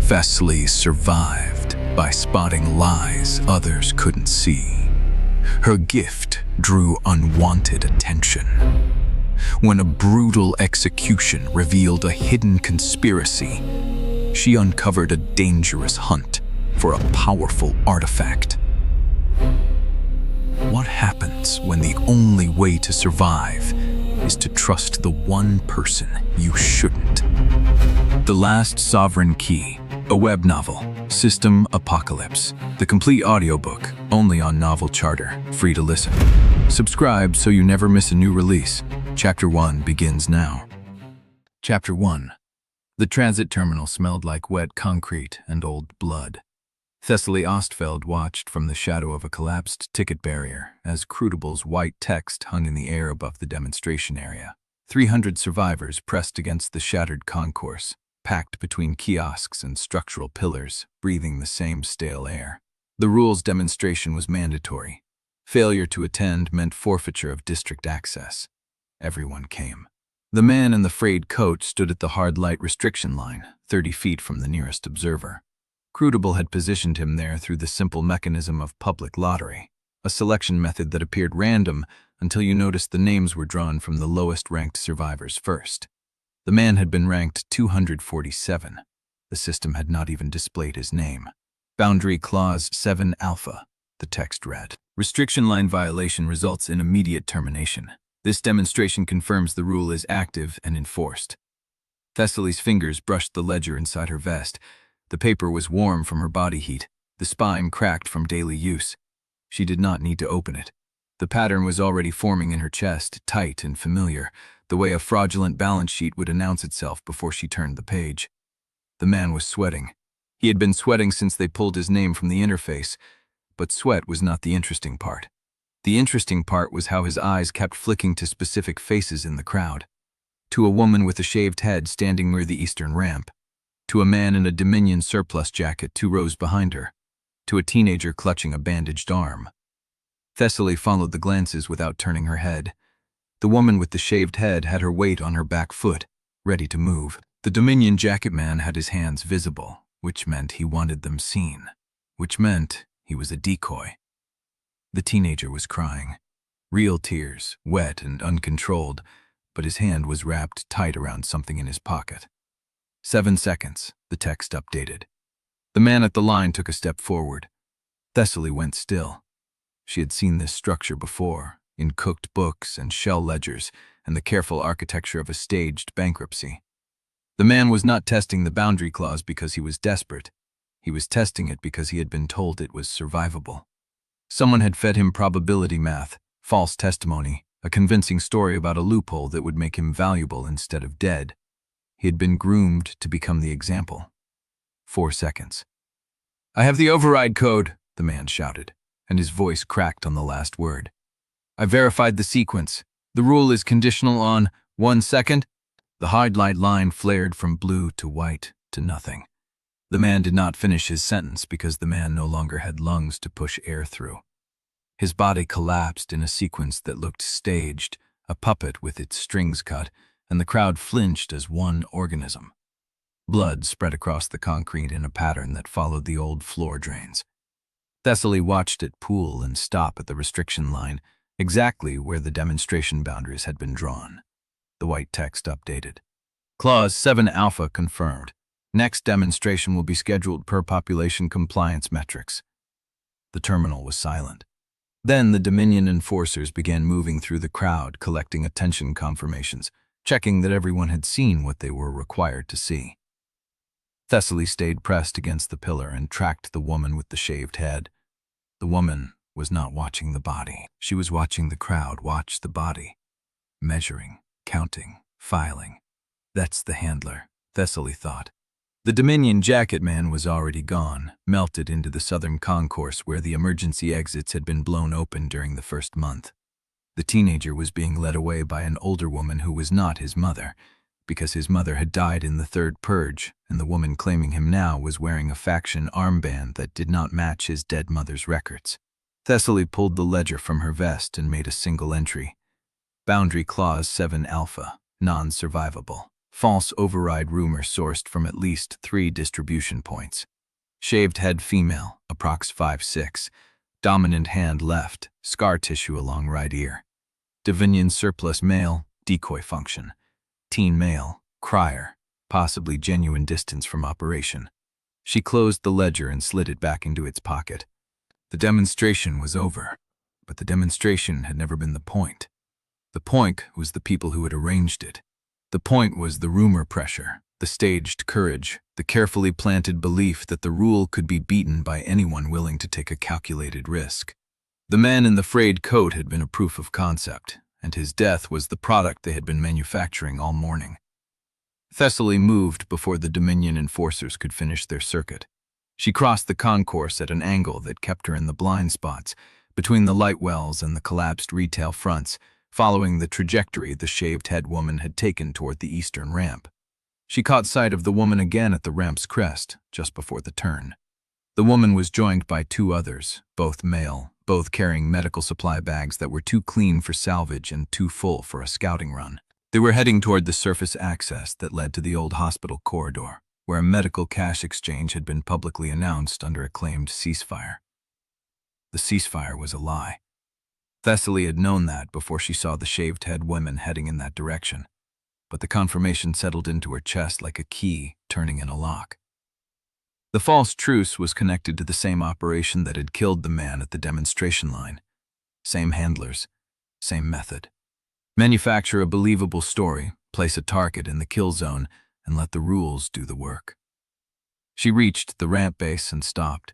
Thessaly survived by spotting lies others couldn't see. Her gift drew unwanted attention. When a brutal execution revealed a hidden conspiracy, she uncovered a dangerous hunt for a powerful artifact. What happens when the only way to survive is to trust the one person you shouldn't? The Last Sovereign Key, a web novel, System Apocalypse, the complete audiobook, only on Novel Charter, free to listen. Subscribe so you never miss a new release. Chapter 1 begins now. Chapter 1. The transit terminal smelled like wet concrete and old blood. Thessaly Ostfeld watched from the shadow of a collapsed ticket barrier as CRUCIBLE's white text hung in the air above the demonstration area. 300 survivors pressed against the shattered concourse, packed between kiosks and structural pillars, breathing the same stale air. The rules demonstration was mandatory. Failure to attend meant forfeiture of district access. Everyone came. The man in the frayed coat stood at the hard light restriction line, 30 feet from the nearest observer. CRUCIBLE had positioned him there through the simple mechanism of public lottery, a selection method that appeared random until you noticed the names were drawn from the lowest-ranked survivors first. The man had been ranked 247. The system had not even displayed his name. Boundary Clause 7 Alpha, the text read. Restriction line violation results in immediate termination. This demonstration confirms the rule is active and enforced. Thessaly's fingers brushed the ledger inside her vest. The paper was warm from her body heat, the spine cracked from daily use. She did not need to open it. The pattern was already forming in her chest, tight and familiar, the way a fraudulent balance sheet would announce itself before she turned the page. The man was sweating. He had been sweating since they pulled his name from the interface, but sweat was not the interesting part. The interesting part was how his eyes kept flicking to specific faces in the crowd. To a woman with a shaved head standing near the eastern ramp. To a man in a Dominion surplus jacket 2 rows behind her. To a teenager clutching a bandaged arm. Thessaly followed the glances without turning her head. The woman with the shaved head had her weight on her back foot, ready to move. The Dominion jacket man had his hands visible, which meant he wanted them seen, which meant he was a decoy. The teenager was crying. Real tears, wet and uncontrolled, but his hand was wrapped tight around something in his pocket. 7 seconds, the text updated. The man at the line took a step forward. Thessaly went still. She had seen this structure before, in cooked books and shell ledgers and the careful architecture of a staged bankruptcy. The man was not testing the boundary clause because he was desperate. He was testing it because he had been told it was survivable. Someone had fed him probability math, false testimony, a convincing story about a loophole that would make him valuable instead of dead. He had been groomed to become the example. 4 seconds. "I have the override code," the man shouted, and his voice cracked on the last word. "I verified the sequence. The rule is conditional on 1 second. The hard light line flared from blue to white to nothing. The man did not finish his sentence because the man no longer had lungs to push air through. His body collapsed in a sequence that looked staged, a puppet with its strings cut, and the crowd flinched as one organism. Blood spread across the concrete in a pattern that followed the old floor drains. Thessaly watched it pool and stop at the restriction line, exactly where the demonstration boundaries had been drawn. The white text updated. Clause 7 Alpha confirmed. Next demonstration will be scheduled per population compliance metrics. The terminal was silent. Then the Dominion enforcers began moving through the crowd, collecting attention confirmations, checking that everyone had seen what they were required to see. Thessaly stayed pressed against the pillar and tracked the woman with the shaved head. The woman was not watching the body. She was watching the crowd watch the body. Measuring, counting, filing. That's the handler, Thessaly thought. The Dominion jacket man was already gone, melted into the southern concourse where the emergency exits had been blown open during the first month. The teenager was being led away by an older woman who was not his mother, because his mother had died in the third purge, and the woman claiming him now was wearing a faction armband that did not match his dead mother's records. Thessaly pulled the ledger from her vest and made a single entry. Boundary Clause 7 Alpha, non-survivable. False override rumor sourced from at least 3 distribution points. Shaved head female, approx 5'6", dominant hand left, scar tissue along right ear. Divinian surplus male, decoy function. Teen male, crier, possibly genuine distance from operation. She closed the ledger and slid it back into its pocket. The demonstration was over, but the demonstration had never been the point. The point was the people who had arranged it. The point was the rumor pressure, the staged courage, the carefully planted belief that the rule could be beaten by anyone willing to take a calculated risk. The man in the frayed coat had been a proof of concept, and his death was the product they had been manufacturing all morning. Thessaly moved before the Dominion enforcers could finish their circuit. She crossed the concourse at an angle that kept her in the blind spots, between the light wells and the collapsed retail fronts, following the trajectory the shaved-head woman had taken toward the eastern ramp. She caught sight of the woman again at the ramp's crest, just before the turn. The woman was joined by 2 others, both male, both carrying medical supply bags that were too clean for salvage and too full for a scouting run. They were heading toward the surface access that led to the old hospital corridor, where a medical cash exchange had been publicly announced under a claimed ceasefire. The ceasefire was a lie. Thessaly had known that before she saw the shaved-head women heading in that direction, but the confirmation settled into her chest like a key turning in a lock. The false truce was connected to the same operation that had killed the man at the demonstration line. Same handlers, same method. Manufacture a believable story, place a target in the kill zone, and let the rules do the work. She reached the ramp base and stopped.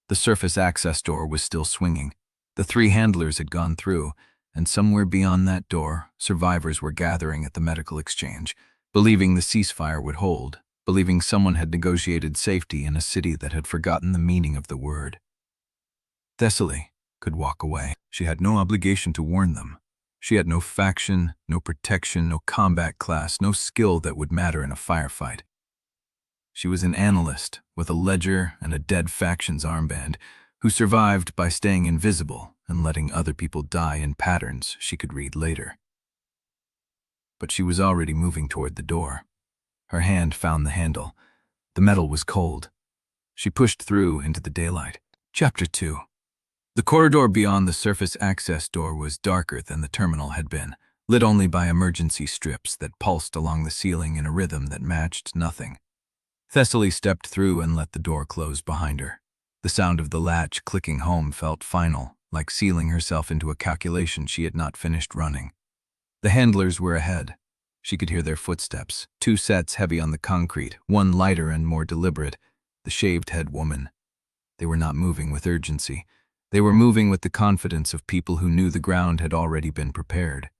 The surface access door was still swinging. The 3 handlers had gone through, and somewhere beyond that door, survivors were gathering at the medical exchange, believing the ceasefire would hold, believing someone had negotiated safety in a city that had forgotten the meaning of the word. Thessaly could walk away. She had no obligation to warn them. She had no faction, no protection, no combat class, no skill that would matter in a firefight. She was an analyst with a ledger and a dead faction's armband, who survived by staying invisible and letting other people die in patterns she could read later. But she was already moving toward the door. Her hand found the handle. The metal was cold. She pushed through into the daylight. Chapter 2. The corridor beyond the surface access door was darker than the terminal had been, lit only by emergency strips that pulsed along the ceiling in a rhythm that matched nothing. Thessaly stepped through and let the door close behind her. The sound of the latch clicking home felt final, like sealing herself into a calculation she had not finished running. The handlers were ahead. She could hear their footsteps, 2 sets heavy on the concrete, 1 lighter and more deliberate, the shaved-head woman. They were not moving with urgency. They were moving with the confidence of people who knew the ground had already been prepared.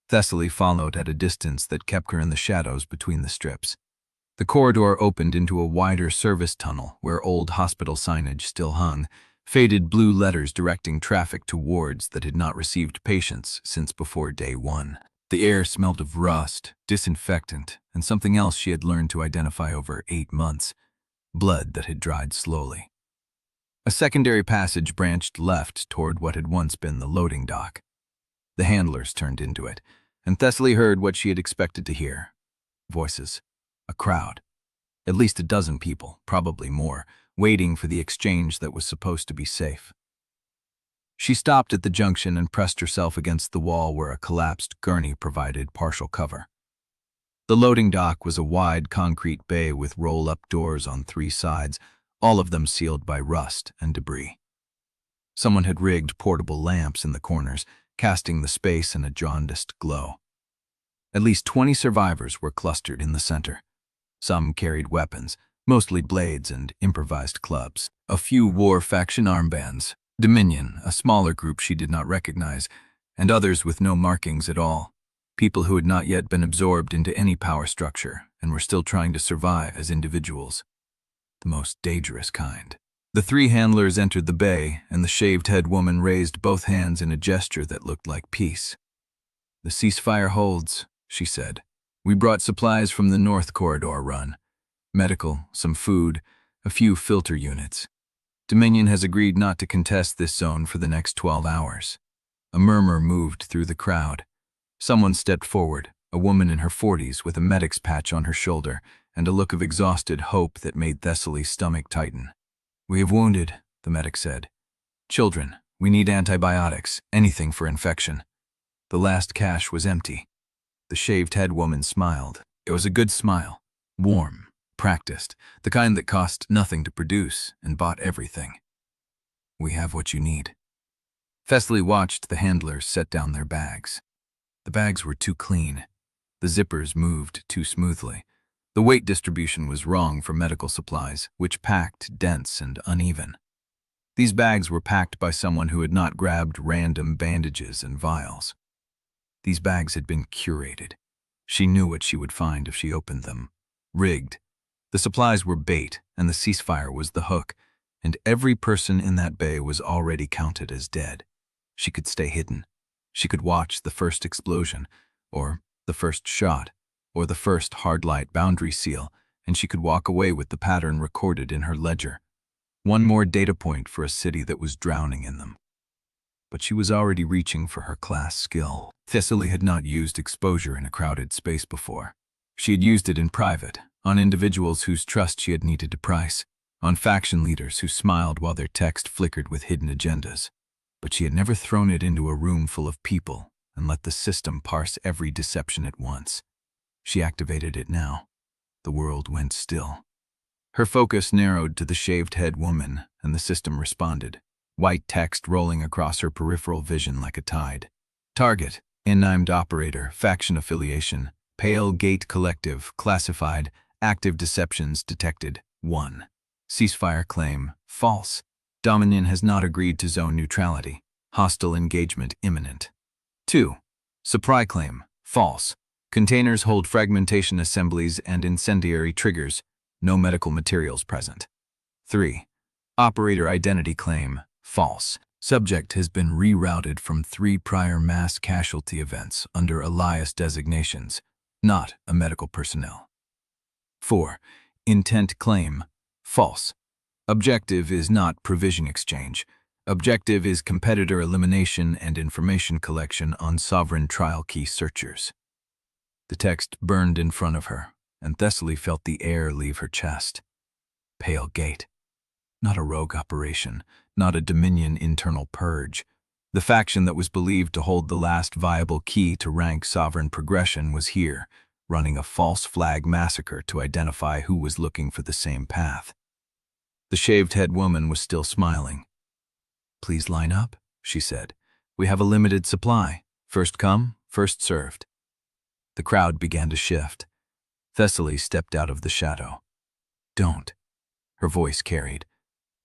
Thessaly followed at a distance that kept her in the shadows between the strips. The corridor opened into a wider service tunnel where old hospital signage still hung, faded blue letters directing traffic to wards that had not received patients since before day 1. The air smelled of rust, disinfectant, and something else she had learned to identify over 8 months, blood that had dried slowly. A secondary passage branched left toward what had once been the loading dock. The handlers turned into it, and Thessaly heard what she had expected to hear. Voices. A crowd. At least a dozen people, probably more, waiting for the exchange that was supposed to be safe. She stopped at the junction and pressed herself against the wall where a collapsed gurney provided partial cover. The loading dock was a wide concrete bay with roll-up doors on 3 sides, all of them sealed by rust and debris. Someone had rigged portable lamps in the corners, casting the space in a jaundiced glow. At least 20 survivors were clustered in the center. Some carried weapons, mostly blades and improvised clubs. A few wore faction armbands, Dominion, a smaller group she did not recognize, and others with no markings at all, people who had not yet been absorbed into any power structure and were still trying to survive as individuals. The most dangerous kind. The 3 handlers entered the bay, and the shaved-head woman raised both hands in a gesture that looked like peace. "The ceasefire holds," she said. "We brought supplies from the North Corridor run. Medical, some food, a few filter units. Dominion has agreed not to contest this zone for the next 12 hours. A murmur moved through the crowd. Someone stepped forward, a woman in her 40s with a medic's patch on her shoulder and a look of exhausted hope that made Thessaly's stomach tighten. "We have wounded," the medic said. "Children, we need antibiotics, anything for infection." The last cache was empty. The shaved-head woman smiled. It was a good smile. Warm, practiced, the kind that cost nothing to produce and bought everything. "We have what you need." Thessaly watched the handlers set down their bags. The bags were too clean. The zippers moved too smoothly. The weight distribution was wrong for medical supplies, which packed dense and uneven. These bags were packed by someone who had not grabbed random bandages and vials. These bags had been curated. She knew what she would find if she opened them. Rigged. The supplies were bait, and the ceasefire was the hook, and every person in that bay was already counted as dead. She could stay hidden. She could watch the first explosion, or the first shot, or the first hard-light boundary seal, and she could walk away with the pattern recorded in her ledger. One more data point for a city that was drowning in them. But she was already reaching for her class skill. Thessaly had not used exposure in a crowded space before. She had used it in private, on individuals whose trust she had needed to price, on faction leaders who smiled while their text flickered with hidden agendas. But she had never thrown it into a room full of people and let the system parse every deception at once. She activated it now. The world went still. Her focus narrowed to the shaved-head woman, and the system responded, white text rolling across her peripheral vision like a tide. Target, unnamed operator, faction affiliation, Pale Gate Collective, classified, active deceptions detected, 1. Ceasefire claim, false. Dominion has not agreed to zone neutrality. Hostile engagement imminent. 2. Supply claim, false. Containers hold fragmentation assemblies and incendiary triggers. No medical materials present. 3. Operator identity claim, false. Subject has been rerouted from 3 prior mass casualty events under alias designations, not a medical personnel. 4. Intent claim, false. Objective is not provision exchange. Objective is competitor elimination and information collection on sovereign trial key searchers. The text burned in front of her, and Thessaly felt the air leave her chest. Pale Gate. Not a rogue operation, not a Dominion internal purge. The faction that was believed to hold the last viable key to rank sovereign progression was here, running a false flag massacre to identify who was looking for the same path. The shaved-head woman was still smiling. "Please line up," she said. "We have a limited supply. First come, first served." The crowd began to shift. Thessaly stepped out of the shadow. "Don't." Her voice carried.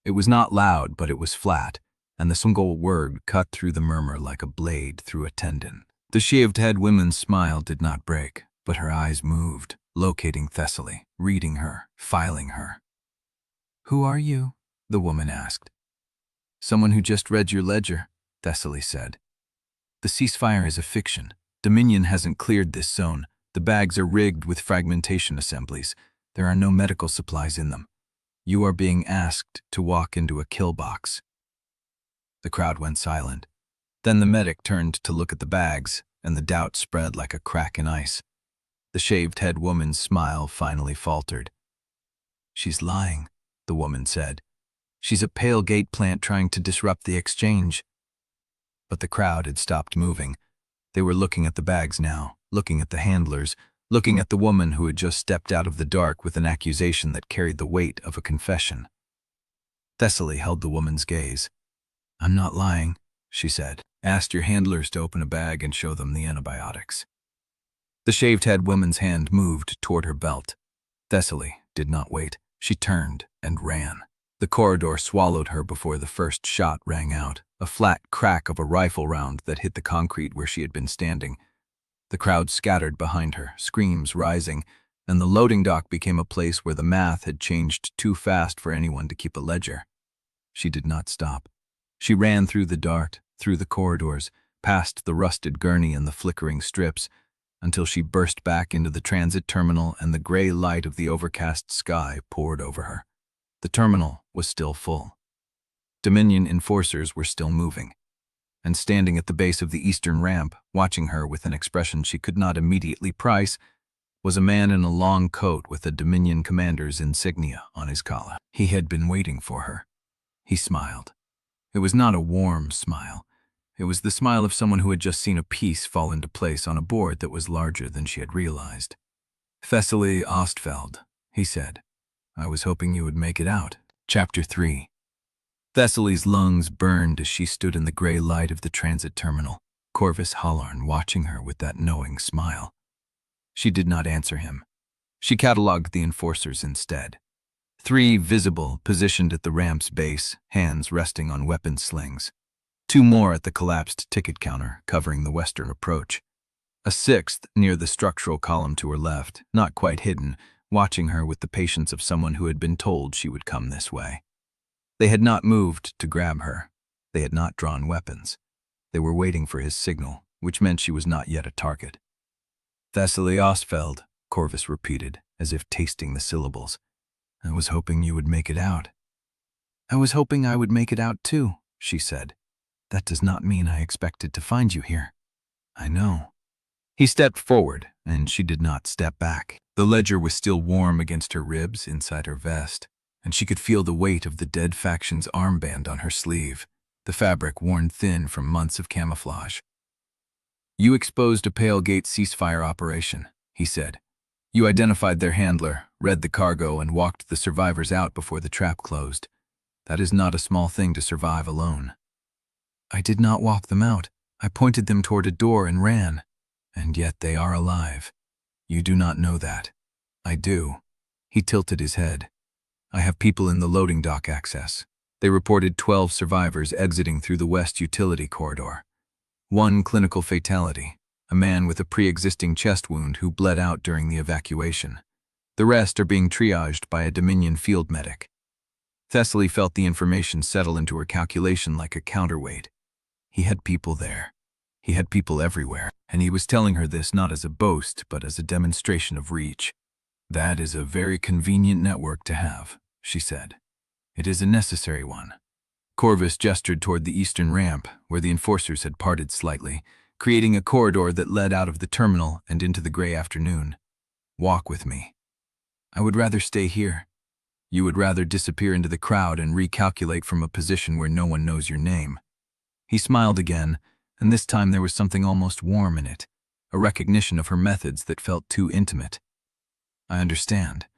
It was not loud, but it was flat, and the single word cut through the murmur like a blade through a tendon. The shaved-head woman's smile did not break, but her eyes moved, locating Thessaly, reading her, filing her. "Who are you?" the woman asked. "Someone who just read your ledger," Thessaly said. "The ceasefire is a fiction. Dominion hasn't cleared this zone. The bags are rigged with fragmentation assemblies. There are no medical supplies in them. You are being asked to walk into a kill box." The crowd went silent. Then the medic turned to look at the bags, and the doubt spread like a crack in ice. The shaved-head woman's smile finally faltered. "She's lying," the woman said. "She's a Pale Gate plant trying to disrupt the exchange." But the crowd had stopped moving. They were looking at the bags now, looking at the handlers, looking at the woman who had just stepped out of the dark with an accusation that carried the weight of a confession. Thessaly held the woman's gaze. "I'm not lying," she said. "Ask your handlers to open a bag and show them the antibiotics." The shaved-head woman's hand moved toward her belt. Thessaly did not wait. She turned and ran. The corridor swallowed her before the first shot rang out, a flat crack of a rifle round that hit the concrete where she had been standing. The crowd scattered behind her, screams rising, and the loading dock became a place where the math had changed too fast for anyone to keep a ledger. She did not stop. She ran through the dart, through the corridors, past the rusted gurney and the flickering strips, until she burst back into the transit terminal and the gray light of the overcast sky poured over her. The terminal was still full. Dominion enforcers were still moving. and standing at the base of the eastern ramp, watching her with an expression she could not immediately price, was a man in a long coat with a Dominion commander's insignia on his collar. He had been waiting for her. He smiled. It was not a warm smile. It was the smile of someone who had just seen a piece fall into place on a board that was larger than she had realized. "Thessaly Ostfeld," he said. "I was hoping you would make it out." Chapter 3. Thessaly's lungs burned as she stood in the gray light of the transit terminal, Corvus Hallarn watching her with that knowing smile. She did not answer him. She catalogued the enforcers instead. 3 visible, positioned at the ramp's base, hands resting on weapon slings. 2 more at the collapsed ticket counter, covering the western approach. A 6th near the structural column to her left, not quite hidden, watching her with the patience of someone who had been told she would come this way. They had not moved to grab her. They had not drawn weapons. They were waiting for his signal, which meant she was not yet a target. "Thessaly Ostfeld," Corvus repeated, as if tasting the syllables. "I was hoping you would make it out." "I was hoping I would make it out too," she said. "That does not mean I expected to find you here." "I know." He stepped forward, and she did not step back. The ledger was still warm against her ribs inside her vest, and she could feel the weight of the dead faction's armband on her sleeve, the fabric worn thin from months of camouflage. "You exposed a Pale Gate ceasefire operation," he said. "You identified their handler, read the cargo, and walked the survivors out before the trap closed. That is not a small thing to survive alone." "I did not walk them out. I pointed them toward a door and ran. And yet they are alive. You do not know that. I do." He tilted his head. "I have people in the loading dock access. They reported 12 survivors exiting through the west utility corridor. 1 clinical fatality, a man with a pre-existing chest wound who bled out during the evacuation. The rest are being triaged by a Dominion field medic." Thessaly felt the information settle into her calculation like a counterweight. He had people there. He had people everywhere, and he was telling her this not as a boast, but as a demonstration of reach. "That is a very convenient network to have," she said. "It is a necessary one." Corvus gestured toward the eastern ramp, where the enforcers had parted slightly, creating a corridor that led out of the terminal and into the gray afternoon. "Walk with me." "I would rather stay here." "You would rather disappear into the crowd and recalculate from a position where no one knows your name." He smiled again, and this time there was something almost warm in it, a recognition of her methods that felt too intimate. "I understand.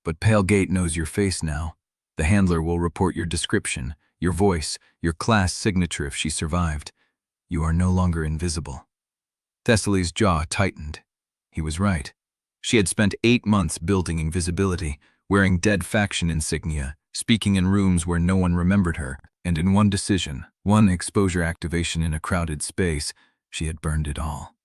But Pale Gate knows your face now. The handler will report your description, your voice, your class signature if she survived. You are no longer invisible." Thessaly's jaw tightened. He was right. She had spent 8 months building invisibility, wearing dead faction insignia, speaking in rooms where no one remembered her, and in one decision, one exposure activation in a crowded space, she had burned it all.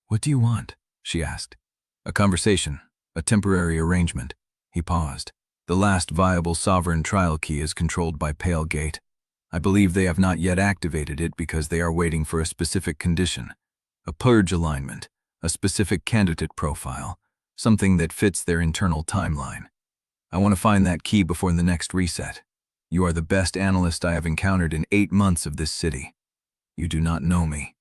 "What do you want?" she asked. "A conversation, a temporary arrangement." He paused. "The last viable sovereign trial key is controlled by Pale Gate. I believe they have not yet activated it because they are waiting for a specific condition, a purge alignment, a specific candidate profile, something that fits their internal timeline. I want to find that key before the next reset. You are the best analyst I have encountered in 8 months of this city. You do not know me.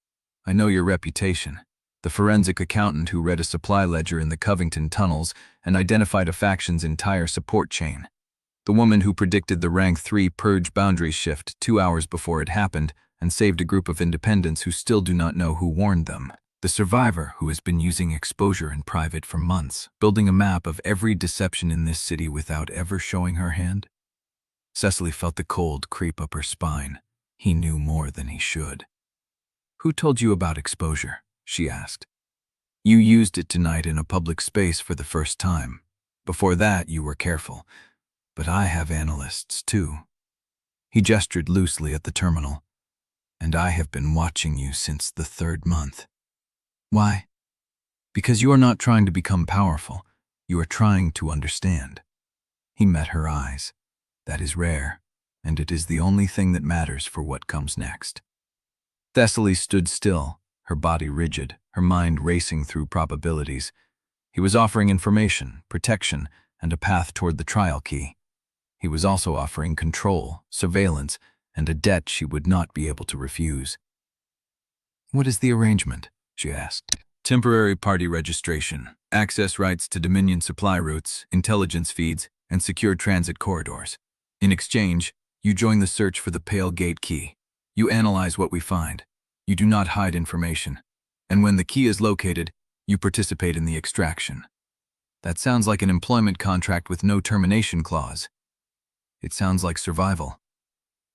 I know your reputation. The forensic accountant who read a supply ledger in the Covington tunnels and identified a faction's entire support chain. The woman who predicted the rank 3 purge boundary shift 2 hours before it happened and saved a group of independents who still do not know who warned them. The survivor who has been using exposure in private for months, building a map of every deception in this city without ever showing her hand. Thessaly felt the cold creep up her spine. He knew more than he should. "Who told you about exposure?" she asked. "You used it tonight in a public space for the first time. Before that, you were careful. But I have analysts, too." He gestured loosely at the terminal. "And I have been watching you since the 3rd month." "Why?" "Because you are not trying to become powerful. You are trying to understand." He met her eyes. That is rare, and it is the only thing that matters for what comes next. Thessaly stood still, her body rigid, her mind racing through probabilities. He was offering information, protection, and a path toward the trial key. He was also offering control, surveillance, and a debt she would not be able to refuse. "What is the arrangement?" she asked. "Temporary party registration, access rights to Dominion supply routes, intelligence feeds, and secure transit corridors. In exchange, you join the search for the Pale Gate key. You analyze what we find. You do not hide information. And when the key is located, you participate in the extraction." That sounds like an employment contract with no termination clause. It sounds like survival.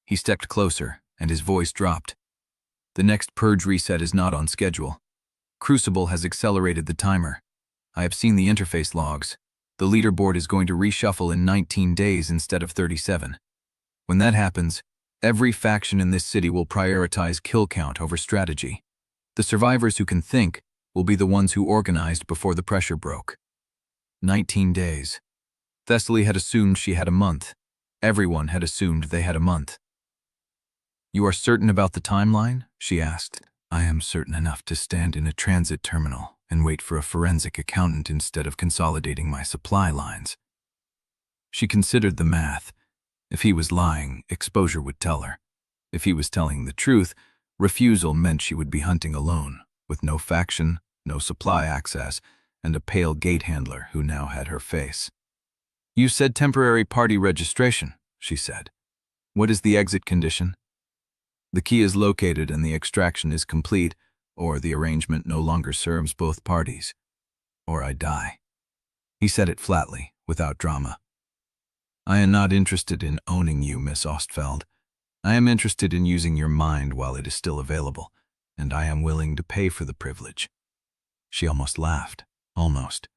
He stepped closer, and his voice dropped. "The next purge reset is not on schedule. CRUCIBLE has accelerated the timer. I have seen the interface logs. The leaderboard is going to reshuffle in 19 days instead of 37. When that happens, every faction in this city will prioritize kill count over strategy. The survivors who can think will be the ones who organized before the pressure broke." 19 days. Thessaly had assumed she had a month. Everyone had assumed they had a month. "You are certain about the timeline?" she asked. "I am certain enough to stand in a transit terminal and wait for a forensic accountant instead of consolidating my supply lines." She considered the math. If he was lying, exposure would tell her. If he was telling the truth, refusal meant she would be hunting alone, with no faction, no supply access, and a pale gate handler who now had her face. "You said temporary party registration," she said. "What is the exit condition?" "The key is located and the extraction is complete, or the arrangement no longer serves both parties. Or I die." He said it flatly, without drama. "I am not interested in owning you, Miss Ostfeld. I am interested in using your mind while it is still available, and I am willing to pay for the privilege." She almost laughed. Almost.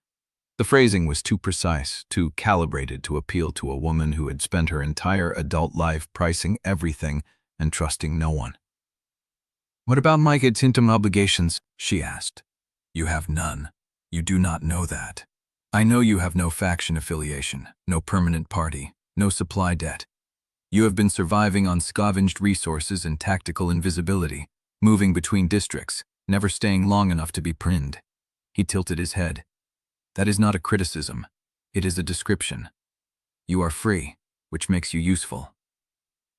The phrasing was too precise, too calibrated to appeal to a woman who had spent her entire adult life pricing everything and trusting no one. "What about my contingent obligations?" she asked. "You have none. You do not know that. I know you have no faction affiliation, no permanent party, no supply debt. You have been surviving on scavenged resources and tactical invisibility, moving between districts, never staying long enough to be pinned." He tilted his head. "That is not a criticism. It is a description. You are free, which makes you useful."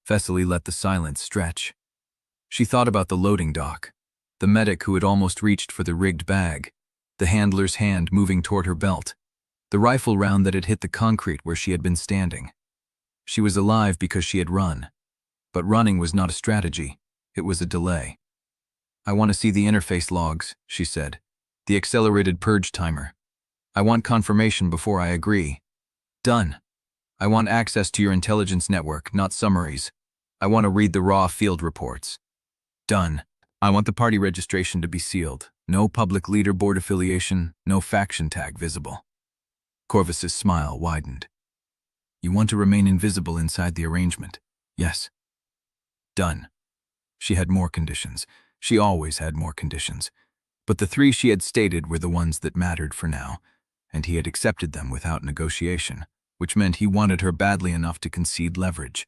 Thessaly let the silence stretch. She thought about the loading dock, the medic who had almost reached for the rigged bag, the handler's hand moving toward her belt, the rifle round that had hit the concrete where she had been standing. She was alive because she had run. But running was not a strategy. It was a delay. "I want to see the interface logs," she said. "The accelerated purge timer. I want confirmation before I agree." "Done. I want access to your intelligence network, not summaries. I want to read the raw field reports." "Done. I want the party registration to be sealed. No public leaderboard affiliation, no faction tag visible." Corvus's smile widened. "You want to remain invisible inside the arrangement?" "Yes." "Done." She had more conditions. She always had more conditions. But the three she had stated were the ones that mattered for now, and he had accepted them without negotiation, which meant he wanted her badly enough to concede leverage.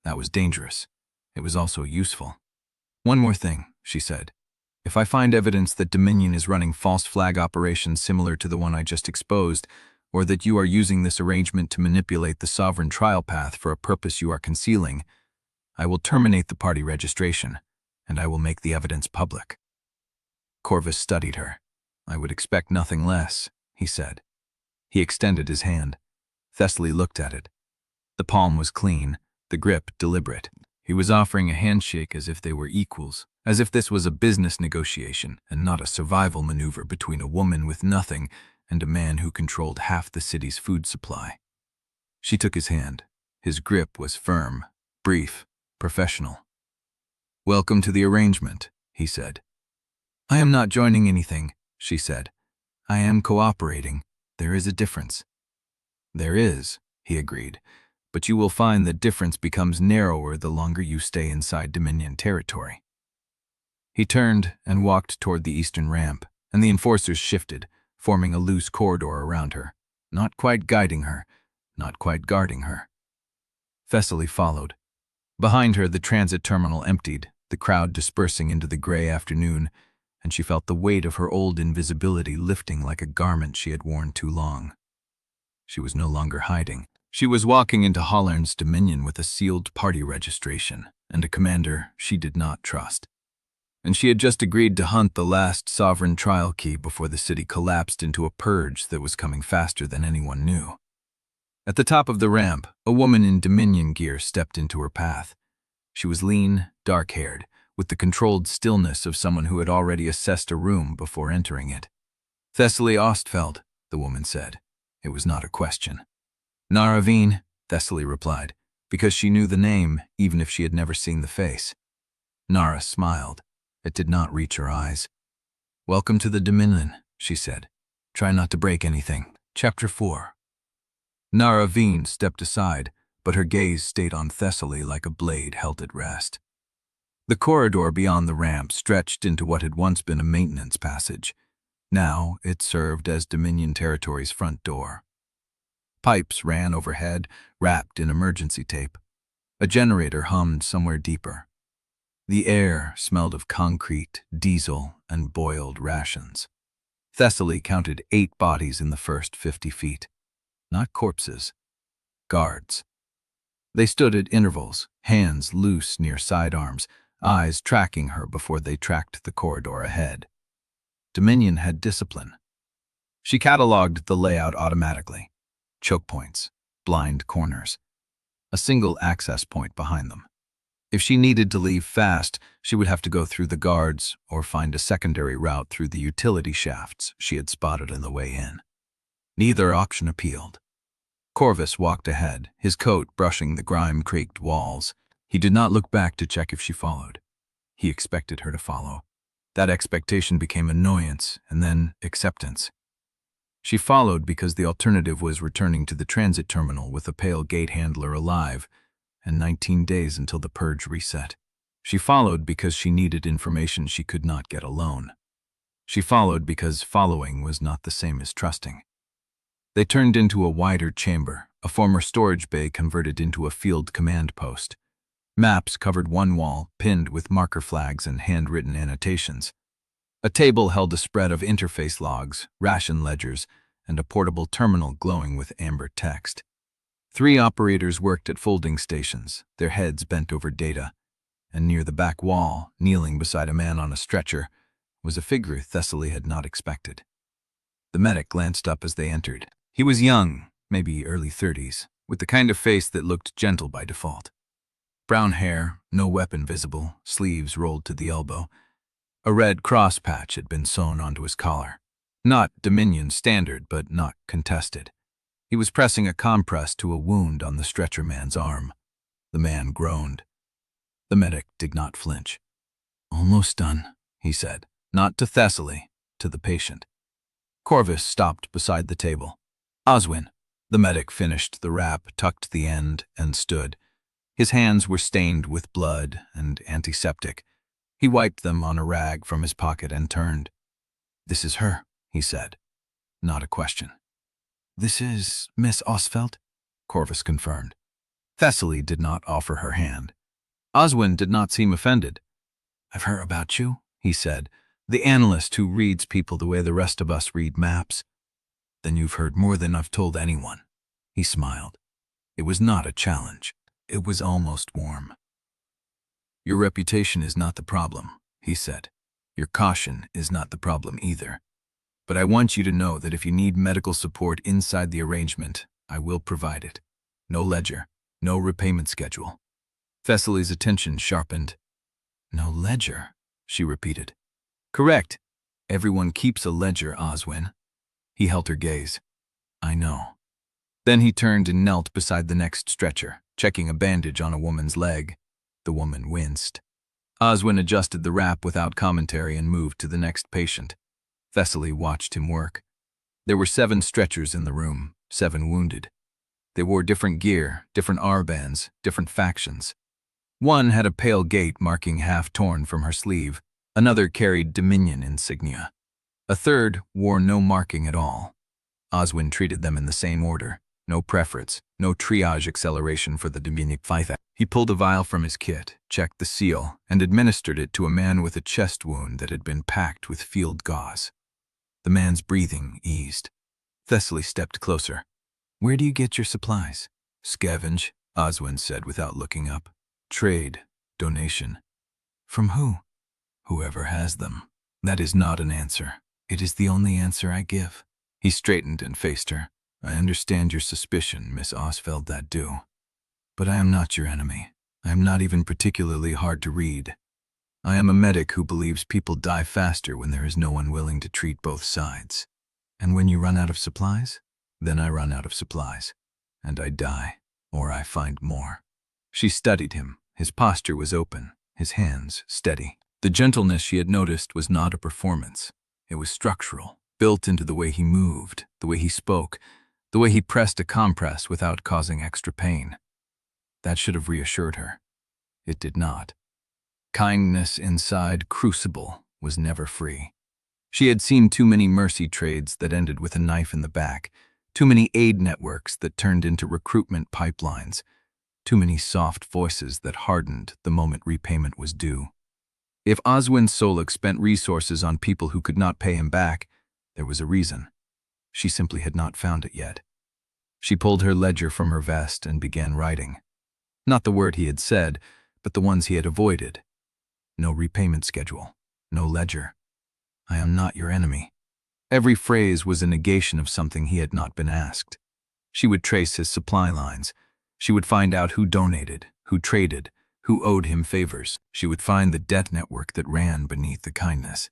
That was dangerous. It was also useful. "One more thing," she said. "If I find evidence that Dominion is running false flag operations similar to the one I just exposed, or that you are using this arrangement to manipulate the sovereign trial path for a purpose you are concealing, I will terminate the party registration, and I will make the evidence public." Corvus studied her. "I would expect nothing less," he said. He extended his hand. Thessaly looked at it. The palm was clean, the grip deliberate. He was offering a handshake as if they were equals, as if this was a business negotiation and not a survival maneuver between a woman with nothing and a man who controlled half the city's food supply. She took his hand. His grip was firm, brief, professional. "Welcome to the arrangement," he said. "I am not joining anything," she said. "I am cooperating. There is a difference." "There is," he agreed, "but you will find the difference becomes narrower the longer you stay inside Dominion territory." He turned and walked toward the eastern ramp, and the enforcers shifted, forming a loose corridor around her, not quite guiding her, not quite guarding her. Thessaly followed. Behind her, the transit terminal emptied, the crowd dispersing into the gray afternoon, and she felt the weight of her old invisibility lifting like a garment she had worn too long. She was no longer hiding. She was walking into Hallarn's dominion with a sealed party registration and a commander she did not trust. and she had just agreed to hunt the last sovereign trial key before the city collapsed into a purge that was coming faster than anyone knew. At the top of the ramp, a woman in Dominion gear stepped into her path. She was lean, dark-haired, with the controlled stillness of someone who had already assessed a room before entering it. "Thessaly Ostfeld," the woman said. It was not a question. "Narra, Thessaly replied, because she knew the name even if she had never seen the face. Narra smiled. It did not reach her eyes. "Welcome to the Dominion," she said. "Try not to break anything." Chapter 4. Narra stepped aside, but her gaze stayed on Thessaly like a blade held at rest. The corridor beyond the ramp stretched into what had once been a maintenance passage. Now it served as Dominion Territory's front door. Pipes ran overhead, wrapped in emergency tape. A generator hummed somewhere deeper. The air smelled of concrete, diesel, and boiled rations. Thessaly counted 8 bodies in the first 50 feet. Not corpses. Guards. They stood at intervals, hands loose near sidearms, eyes tracking her before they tracked the corridor ahead. Dominion had discipline. She cataloged the layout automatically. Choke points, blind corners. A single access point behind them. If she needed to leave fast, she would have to go through the guards or find a secondary route through the utility shafts she had spotted on the way in. Neither option appealed. Corvus walked ahead, his coat brushing the grime-caked walls. He did not look back to check if she followed. He expected her to follow. That expectation became annoyance and then acceptance. She followed because the alternative was returning to the transit terminal with a pale gate handler alive, and 19 days until the purge reset. She followed because she needed information she could not get alone. She followed because following was not the same as trusting. They turned into a wider chamber, a former storage bay converted into a field command post. Maps covered one wall, pinned with marker flags and handwritten annotations. A table held a spread of interface logs, ration ledgers, and a portable terminal glowing with amber text. 3 operators worked at folding stations, their heads bent over data, and near the back wall, kneeling beside a man on a stretcher, was a figure Thessaly had not expected. The medic glanced up as they entered. He was young, maybe early 30s, with the kind of face that looked gentle by default. Brown hair, no weapon visible, sleeves rolled to the elbow. A red cross patch had been sewn onto his collar. Not Dominion standard, but not contested. He was pressing a compress to a wound on the stretcher man's arm. The man groaned. The medic did not flinch. "Almost done," he said, not to Thessaly, to the patient. Corvus stopped beside the table. "Oswin." The medic finished the wrap, tucked the end, and stood. His hands were stained with blood and antiseptic. He wiped them on a rag from his pocket and turned. "This is her," he said. Not a question. "This is Miss Ostfeld?" Corvus confirmed. Thessaly did not offer her hand. Oswin did not seem offended. "I've heard about you," he said. "The analyst who reads people the way the rest of us read maps." "Then you've heard more than I've told anyone." He smiled. It was not a challenge. It was almost warm. "Your reputation is not the problem," he said. "Your caution is not the problem either. But I want you to know that if you need medical support inside the arrangement, I will provide it. No ledger, no repayment schedule." Thessaly's attention sharpened. "No ledger," she repeated. "Correct. Everyone keeps a ledger, Oswin." He held her gaze. "I know." Then he turned and knelt beside the next stretcher, checking a bandage on a woman's leg. The woman winced. Oswin adjusted the wrap without commentary and moved to the next patient. Thessaly watched him work. There were 7 stretchers in the room, 7 wounded. They wore different gear, different armbands, different factions. One had a pale gate marking half torn from her sleeve. Another carried Dominion insignia. A third wore no marking at all. Oswin treated them in the same order. No preference, no triage acceleration for the Dominion 5. He pulled a vial from his kit, checked the seal, and administered it to a man with a chest wound that had been packed with field gauze. The man's breathing eased. Thessaly stepped closer. "Where do you get your supplies?" "Scavenge," Oswin said without looking up. "Trade. Donation." "From who?" Whoever has them. That is not an answer. It is the only answer I give. He straightened and faced her. I understand your suspicion, Miss Ostfeld, that do. But I am not your enemy. I am not even particularly hard to read. I am a medic who believes people die faster when there is no one willing to treat both sides. And when you run out of supplies, then I run out of supplies. And I die, or I find more. She studied him. His posture was open, his hands steady. The gentleness she had noticed was not a performance. It was structural, built into the way he moved, the way he spoke, the way he pressed a compress without causing extra pain. That should have reassured her. It did not. Kindness inside CRUCIBLE was never free. She had seen too many mercy trades that ended with a knife in the back, too many aid networks that turned into recruitment pipelines, too many soft voices that hardened the moment repayment was due. If Oswin Solek spent resources on people who could not pay him back, there was a reason. She simply had not found it yet. She pulled her ledger from her vest and began writing. Not the word he had said, but the ones he had avoided. No repayment schedule. No ledger. I am not your enemy. Every phrase was a negation of something he had not been asked. She would trace his supply lines. She would find out who donated, who traded, who owed him favors. She would find the debt network that ran beneath the kindness.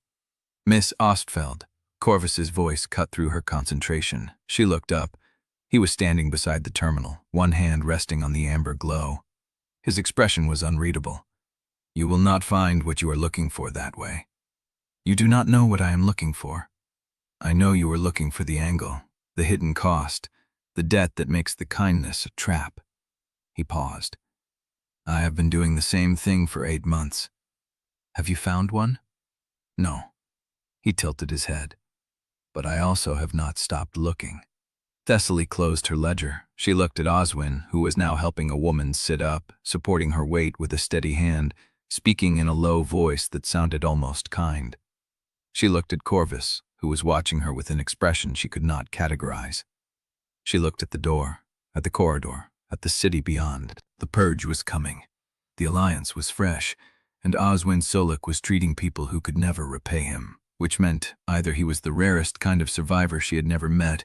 Miss Ostfeld. Corvus's voice cut through her concentration. She looked up. He was standing beside the terminal, one hand resting on the amber glow. His expression was unreadable. You will not find what you are looking for that way. You do not know what I am looking for. I know you are looking for the angle, the hidden cost, the debt that makes the kindness a trap. He paused. I have been doing the same thing for 8 months. Have you found one? No. He tilted his head. But I also have not stopped looking. Thessaly closed her ledger. She looked at Oswin, who was now helping a woman sit up, supporting her weight with a steady hand, speaking in a low voice that sounded almost kind. She looked at Corvus, who was watching her with an expression she could not categorize. She looked at the door, at the corridor, at the city beyond. The purge was coming. The alliance was fresh, and Oswin Solek was treating people who could never repay him, which meant either he was the rarest kind of survivor she had never met,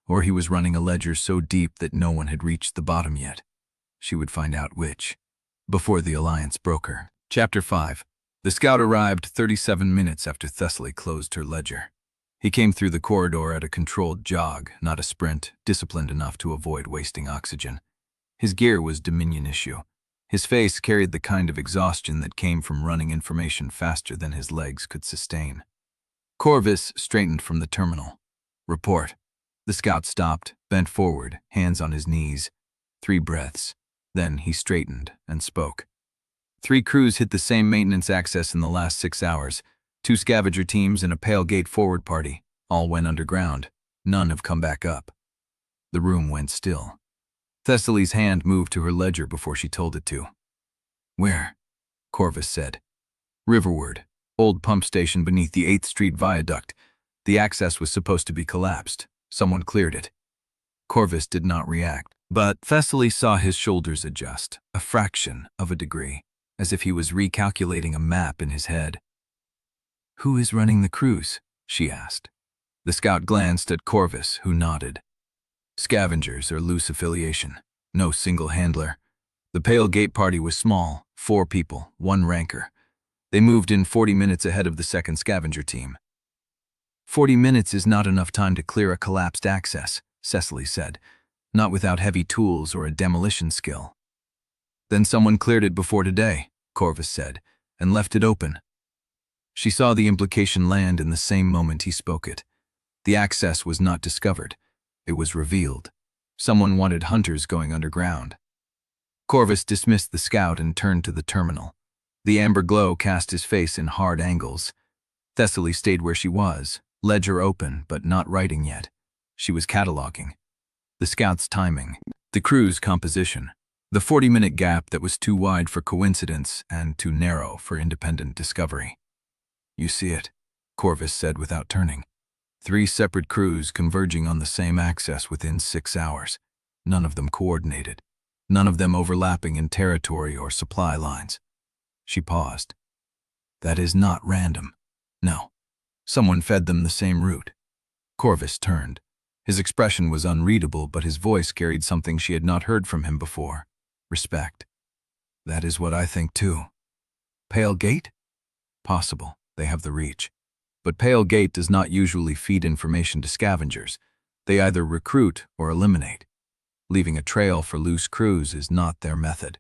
or he was running a ledger so deep that no one had reached the bottom yet. She would find out which, before the alliance broke her. Chapter 5. The scout arrived 37 minutes after Thessaly closed her ledger. He came through the corridor at a controlled jog, not a sprint, disciplined enough to avoid wasting oxygen. His gear was Dominion issue. His face carried the kind of exhaustion that came from running information faster than his legs could sustain. Corvus straightened from the terminal. Report. The scout stopped, bent forward, hands on his knees. 3 breaths. Then he straightened and spoke. 3 crews hit the same maintenance access in the last 6 hours. 2 scavenger teams and a Pale Gate forward party. All went underground. None have come back up. The room went still. Thessaly's hand moved to her ledger before she told it to. Where? Corvus said. Riverward. Old pump station beneath the 8th Street Viaduct. The access was supposed to be collapsed. Someone cleared it. Corvus did not react, but Thessaly saw his shoulders adjust, a fraction of a degree, as if he was recalculating a map in his head. Who is running the cruise? She asked. The scout glanced at Corvus, who nodded. Scavengers or loose affiliation. No single handler. The Pale Gate party was small, 4 people, 1 ranker. They moved in 40 minutes ahead of the 2nd scavenger team. 40 minutes is not enough time to clear a collapsed access, Thessaly said, not without heavy tools or a demolition skill. Then someone cleared it before today, Corvus said, and left it open. She saw the implication land in the same moment he spoke it. The access was not discovered. It was revealed. Someone wanted hunters going underground. Corvus dismissed the scout and turned to the terminal. The amber glow cast his face in hard angles. Thessaly stayed where she was, ledger open but not writing yet. She was cataloging. The scout's timing, the crew's composition, the 40-minute gap that was too wide for coincidence and too narrow for independent discovery. You see it, Corvus said without turning. 3 separate crews converging on the same access within 6 hours. None of them coordinated. None of them overlapping in territory or supply lines. She paused. That is not random. No. Someone fed them the same route. Corvus turned. His expression was unreadable, but his voice carried something she had not heard from him before. Respect. That is what I think too. Pale Gate? Possible. They have the reach. But Pale Gate does not usually feed information to scavengers. They either recruit or eliminate. Leaving a trail for loose crews is not their method.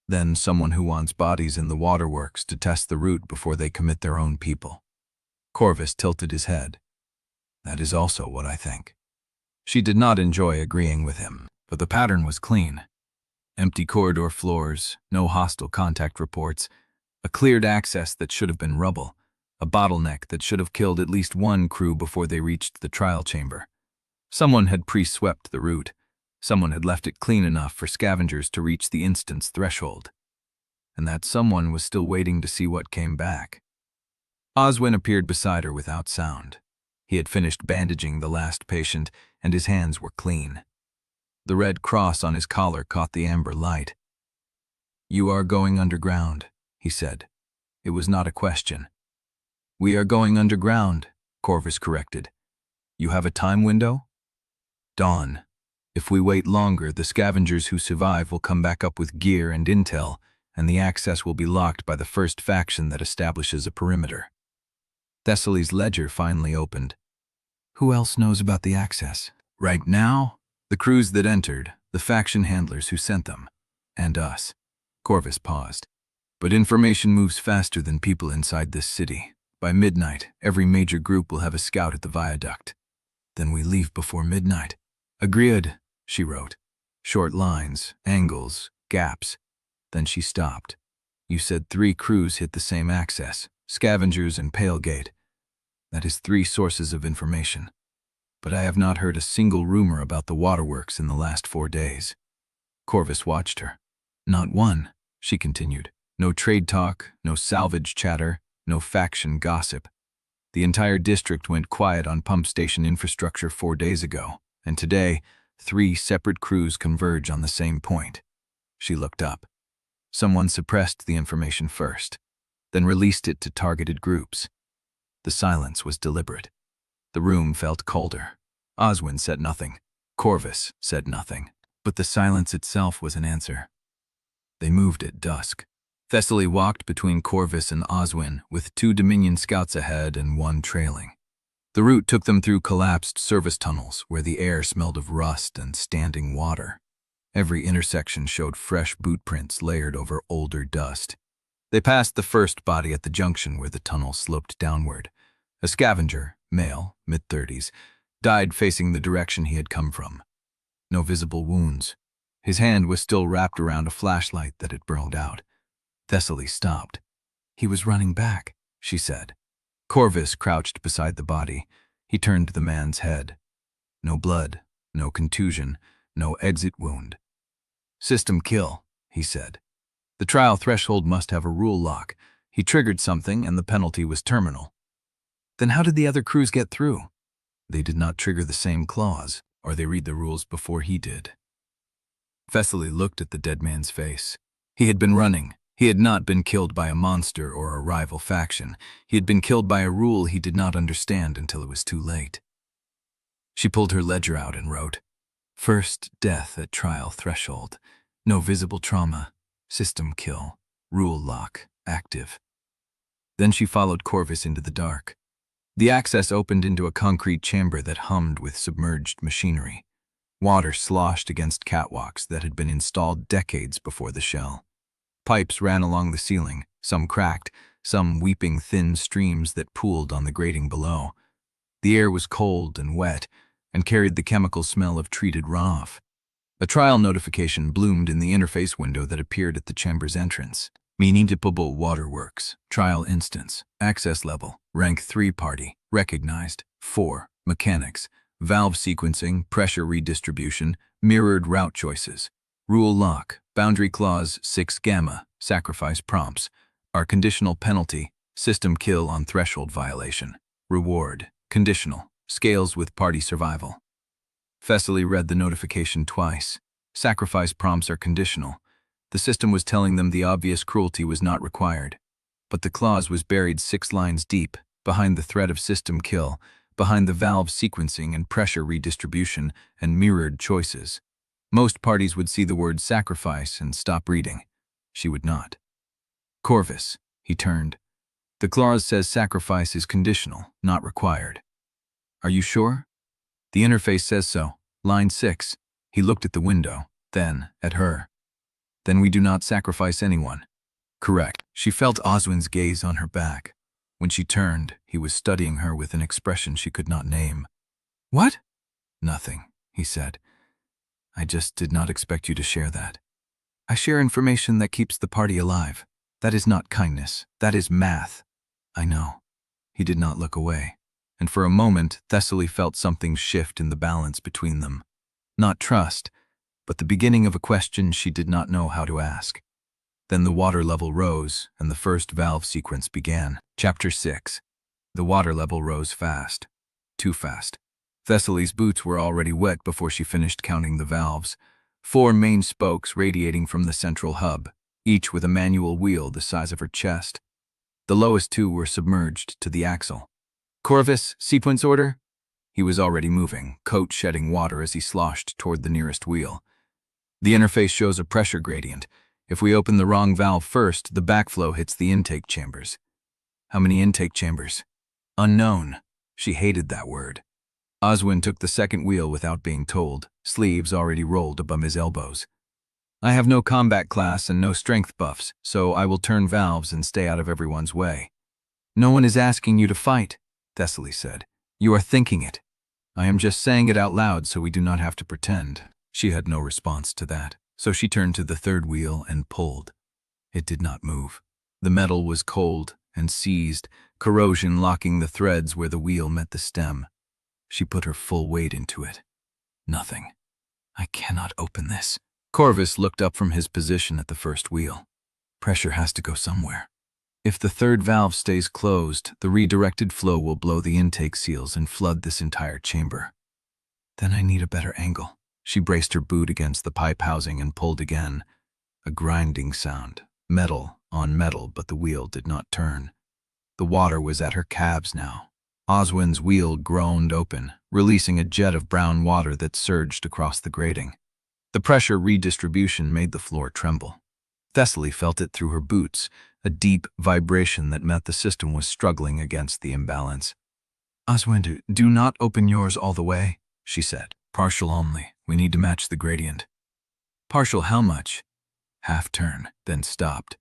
Then someone who wants bodies in the waterworks to test the route before they commit their own people. Corvus tilted his head. That is also what I think. She did not enjoy agreeing with him, but the pattern was clean. Empty corridor floors, no hostile contact reports, a cleared access that should have been rubble, a bottleneck that should have killed at least one crew before they reached the trial chamber. Someone had pre-swept the route. Someone had left it clean enough for scavengers to reach the instant's threshold. And that someone was still waiting to see what came back. Oswin appeared beside her without sound. He had finished bandaging the last patient, and his hands were clean. The red cross on his collar caught the amber light. "You are going underground," he said. It was not a question. "We are going underground," Corvus corrected. "You have a time window?" "Dawn. If we wait longer, the scavengers who survive will come back up with gear and intel, and the access will be locked by the first faction that establishes a perimeter." Thessaly's ledger finally opened. "Who else knows about the access?" "Right now, the crews that entered, the faction handlers who sent them, and us." Corvus paused. "But information moves faster than people inside this city. By midnight, every major group will have a scout at the viaduct. Then we leave before midnight." "Agreed," she wrote. Short lines, angles, gaps. Then she stopped. "You said 3 crews hit the same access, scavengers and Pale Gate. That is 3 sources of information. But I have not heard a single rumor about the waterworks in the last 4 days." Corvus watched her. "Not one," she continued. "No trade talk, no salvage chatter, no faction gossip. The entire district went quiet on pump station infrastructure 4 days ago, and today, 3 separate crews converge on the same point." She looked up. "Someone suppressed the information first, then released it to targeted groups." The silence was deliberate. The room felt colder. Oswin said nothing. Corvus said nothing. But the silence itself was an answer. They moved at dusk. Thessaly walked between Corvus and Oswin, with 2 Dominion scouts ahead and 1 trailing. The route took them through collapsed service tunnels where the air smelled of rust and standing water. Every intersection showed fresh boot prints layered over older dust. They passed the first body at the junction where the tunnel sloped downward. A scavenger, male, mid-30s, died facing the direction he had come from. No visible wounds. His hand was still wrapped around a flashlight that had burned out. Thessaly stopped. "He was running back," she said. Corvus crouched beside the body. He turned the man's head. No blood, no contusion, no exit wound. "System kill," he said. "The trial threshold must have a rule lock. He triggered something and the penalty was terminal." "Then how did the other crews get through?" "They did not trigger the same clause, or they read the rules before he did." Thessaly looked at the dead man's face. He had been running. He had not been killed by a monster or a rival faction. He had been killed by a rule he did not understand until it was too late. She pulled her ledger out and wrote, "First death at trial threshold. No visible trauma. System kill. Rule lock. Active." Then she followed Corvus into the dark. The access opened into a concrete chamber that hummed with submerged machinery. Water sloshed against catwalks that had been installed decades before the shell. Pipes ran along the ceiling, some cracked, some weeping thin streams that pooled on the grating below. The air was cold and wet, and carried the chemical smell of treated runoff. A trial notification bloomed in the interface window that appeared at the chamber's entrance. Municipal Waterworks, Trial Instance, Access Level, Rank 3 Party, Recognized, 4, Mechanics, Valve Sequencing, Pressure Redistribution, Mirrored Route Choices, Rule Lock, Boundary Clause 6 Gamma, Sacrifice Prompts, Our Conditional Penalty, System Kill on Threshold Violation, Reward, Conditional, Scales with Party Survival. Thessaly read the notification twice. Sacrifice prompts are conditional. The system was telling them the obvious cruelty was not required. But the clause was buried 6 lines deep, behind the threat of system kill, behind the valve sequencing and pressure redistribution and mirrored choices. Most parties would see the word sacrifice and stop reading. She would not. Corvus, he turned. The clause says sacrifice is conditional, not required. Are you sure? The interface says so. Line 6. He looked at the window, then at her. Then we do not sacrifice anyone. Correct. She felt Oswin's gaze on her back. When she turned, he was studying her with an expression she could not name. What? Nothing, he said. I just did not expect you to share that. I share information that keeps the party alive. That is not kindness. That is math. I know. He did not look away. And for a moment, Thessaly felt something shift in the balance between them. Not trust, but the beginning of a question she did not know how to ask. Then the water level rose, and the first valve sequence began. Chapter 6. The water level rose fast. Too fast. Thessaly's boots were already wet before she finished counting the valves. 4 main spokes radiating from the central hub, each with a manual wheel the size of her chest. The lowest 2 were submerged to the axle. Corvus, sequence order? He was already moving, coat shedding water as he sloshed toward the nearest wheel. The interface shows a pressure gradient. If we open the wrong valve first, the backflow hits the intake chambers. How many intake chambers? Unknown. She hated that word. Oswin took the second wheel without being told, sleeves already rolled above his elbows. I have no combat class and no strength buffs, so I will turn valves and stay out of everyone's way. No one is asking you to fight, Thessaly said. You are thinking it. I am just saying it out loud so we do not have to pretend. She had no response to that, so she turned to the third wheel and pulled. It did not move. The metal was cold and seized, corrosion locking the threads where the wheel met the stem. She put her full weight into it. Nothing. I cannot open this. Corvus looked up from his position at the first wheel. Pressure has to go somewhere. If the third valve stays closed, the redirected flow will blow the intake seals and flood this entire chamber. Then I need a better angle. She braced her boot against the pipe housing and pulled again. A grinding sound. Metal on metal, but the wheel did not turn. The water was at her calves now. Oswin's wheel groaned open, releasing a jet of brown water that surged across the grating. The pressure redistribution made the floor tremble. Thessaly felt it through her boots, a deep vibration that meant the system was struggling against the imbalance. Oswin, do not open yours all the way, she said. Partial only. We need to match the gradient. Partial how much? Half turn, then stopped.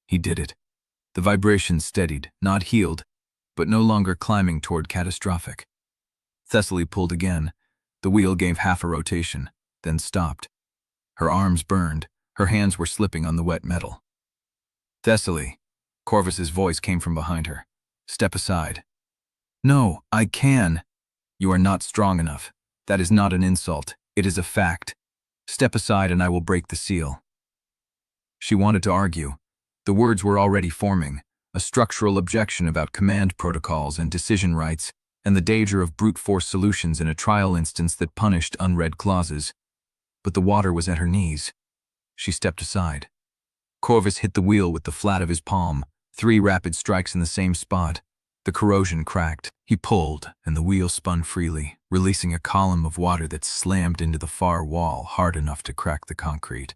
He did it. The vibration steadied, not healed, but no longer climbing toward catastrophic. Thessaly pulled again. The wheel gave half a rotation, then stopped. Her arms burned. Her hands were slipping on the wet metal. Thessaly, Corvus's voice came from behind her. Step aside. No, I can. You are not strong enough. That is not an insult. It is a fact. Step aside and I will break the seal. She wanted to argue. The words were already forming, a structural objection about command protocols and decision rights, and the danger of brute force solutions in a trial instance that punished unread clauses. But the water was at her knees. She stepped aside. Corvus hit the wheel with the flat of his palm, 3 rapid strikes in the same spot. The corrosion cracked. He pulled, and the wheel spun freely, releasing a column of water that slammed into the far wall hard enough to crack the concrete.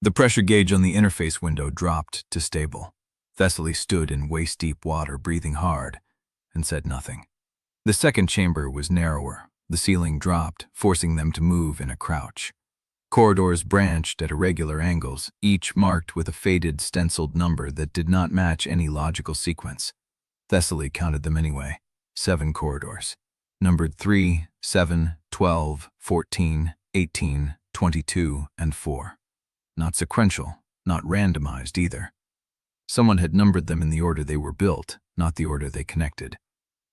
The pressure gauge on the interface window dropped to stable. Thessaly stood in waist-deep water, breathing hard, and said nothing. The second chamber was narrower. The ceiling dropped, forcing them to move in a crouch. Corridors branched at irregular angles, each marked with a faded, stenciled number that did not match any logical sequence. Thessaly counted them anyway. 7 corridors. Numbered 3, 7, 12, 14, 18, 22, and 4. Not sequential, not randomized either. Someone had numbered them in the order they were built, not the order they connected.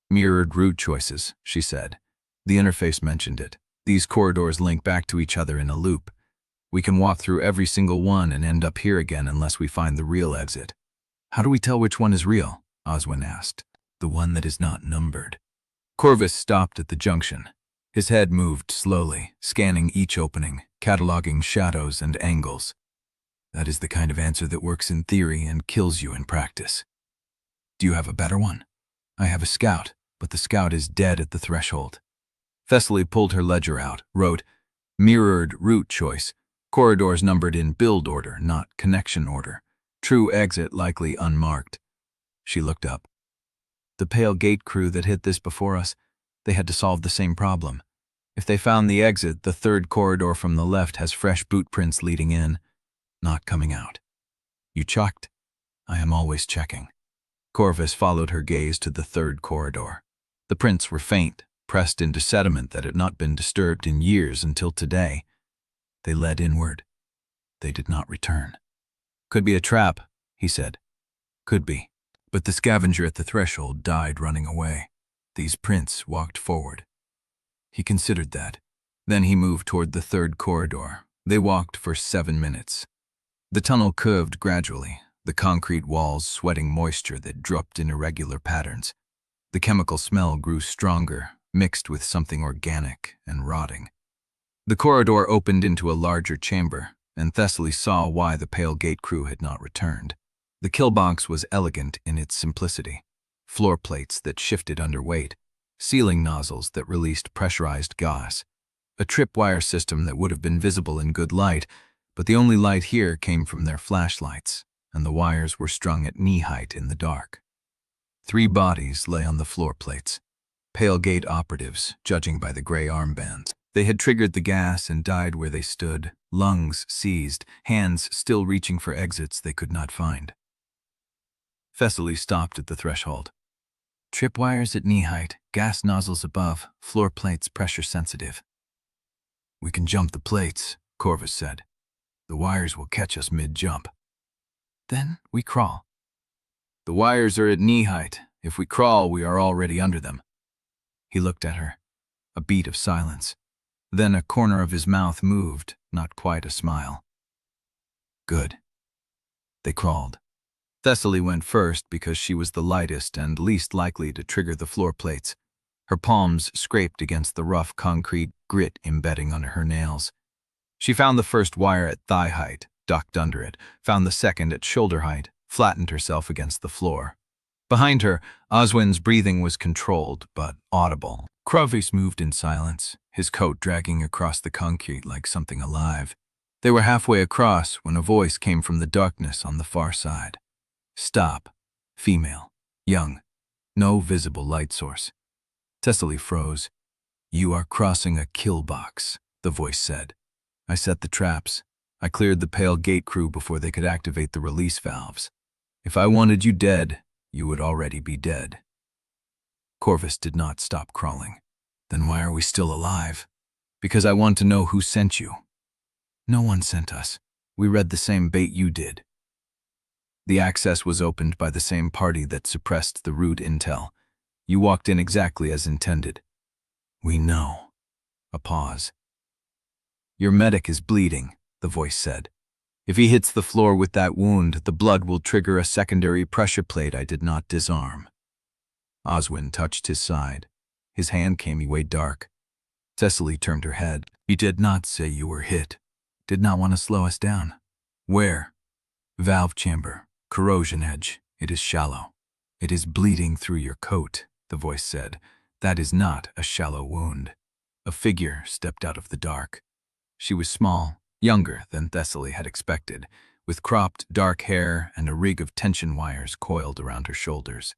Mirrored route choices, she said. The interface mentioned it. These corridors link back to each other in a loop. We can walk through every single one and end up here again unless we find the real exit. How do we tell which one is real? Oswin asked. The one that is not numbered. Corvus stopped at the junction. His head moved slowly, scanning each opening, cataloging shadows and angles. That is the kind of answer that works in theory and kills you in practice. Do you have a better one? I have a scout, but the scout is dead at the threshold. Thessaly pulled her ledger out, wrote, mirrored route choice, corridors numbered in build order, not connection order. True exit likely unmarked. She looked up. The pale gate crew that hit this before us, they had to solve the same problem. If they found the exit, the third corridor from the left has fresh boot prints leading in, not coming out. You checked? I am always checking. Corvus followed her gaze to the third corridor. The prints were faint, pressed into sediment that had not been disturbed in years until today. They led inward. They did not return. Could be a trap, he said. Could be. But the scavenger at the threshold died running away. These prints walked forward. He considered that. Then he moved toward the third corridor. They walked for 7 minutes. The tunnel curved gradually, the concrete walls sweating moisture that dropped in irregular patterns. The chemical smell grew stronger, mixed with something organic and rotting. The corridor opened into a larger chamber, and Thessaly saw why the pale gate crew had not returned. The kill box was elegant in its simplicity. Floor plates that shifted under weight, ceiling nozzles that released pressurized gas, a tripwire system that would have been visible in good light, but the only light here came from their flashlights, and the wires were strung at knee height in the dark. 3 bodies lay on the floor plates. Pale gate operatives, judging by the gray armbands. They had triggered the gas and died where they stood, lungs seized, hands still reaching for exits they could not find. Thessaly stopped at the threshold. Tripwires at knee height, gas nozzles above, floor plates pressure sensitive. We can jump the plates, Corvus said. The wires will catch us mid-jump. Then we crawl. The wires are at knee height. If we crawl, we are already under them. He looked at her. A beat of silence. Then a corner of his mouth moved, not quite a smile. Good. They crawled. Thessaly went first because she was the lightest and least likely to trigger the floor plates. Her palms scraped against the rough concrete, grit embedding under her nails. She found the first wire at thigh height, ducked under it, found the second at shoulder height, flattened herself against the floor. Behind her, Oswin's breathing was controlled but audible. Corvus moved in silence, his coat dragging across the concrete like something alive. They were halfway across when a voice came from the darkness on the far side. Stop. Female. Young. No visible light source. Thessaly froze. You are crossing a kill box, the voice said. I set the traps. I cleared the pale gate crew before they could activate the release valves. If I wanted you dead, you would already be dead. Corvus did not stop crawling. Then why are we still alive? Because I want to know who sent you. No one sent us. We read the same bait you did. The access was opened by the same party that suppressed the root intel. You walked in exactly as intended. We know. A pause. Your medic is bleeding, the voice said. If he hits the floor with that wound, the blood will trigger a secondary pressure plate I did not disarm. Oswin touched his side. His hand came away dark. Thessaly turned her head. He did not say you were hit. Did not want to slow us down. Where? Valve chamber. Corrosion edge. It is shallow. It is bleeding through your coat, the voice said. That is not a shallow wound. A figure stepped out of the dark. She was small, younger than Thessaly had expected, with cropped, dark hair and a rig of tension wires coiled around her shoulders.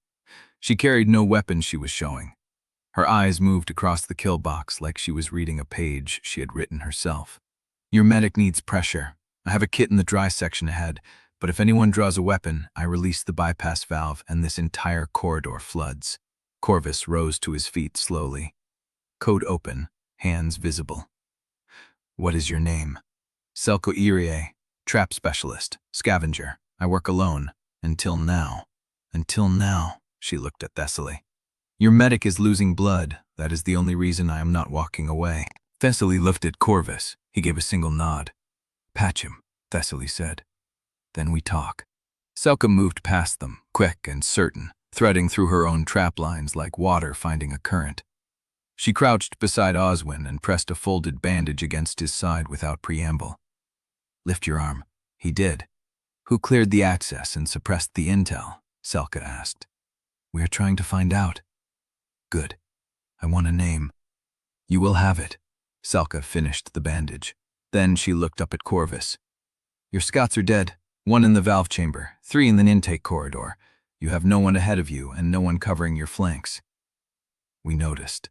She carried no weapon she was showing. Her eyes moved across the kill box like she was reading a page she had written herself. Your medic needs pressure. I have a kit in the dry section ahead, but if anyone draws a weapon, I release the bypass valve and this entire corridor floods. Corvus rose to his feet slowly. Code open, hands visible. What is your name? Selko Irie, trap specialist, scavenger. I work alone. Until now. Until now, she looked at Thessaly. Your medic is losing blood. That is the only reason I am not walking away. Thessaly looked at Corvus. He gave a single nod. Patch him, Thessaly said. Then we talk. Selka moved past them, quick and certain, threading through her own trap lines like water finding a current. She crouched beside Oswin and pressed a folded bandage against his side without preamble. Lift your arm, He did. Who cleared the access and suppressed the intel? Selka asked. We are trying to find out. Good. I want a name. You will have it. Selka finished the bandage. Then she looked up at Corvus. Your scouts are dead. 1 in the valve chamber, 3 in the intake corridor. You have no one ahead of you and no one covering your flanks. We noticed.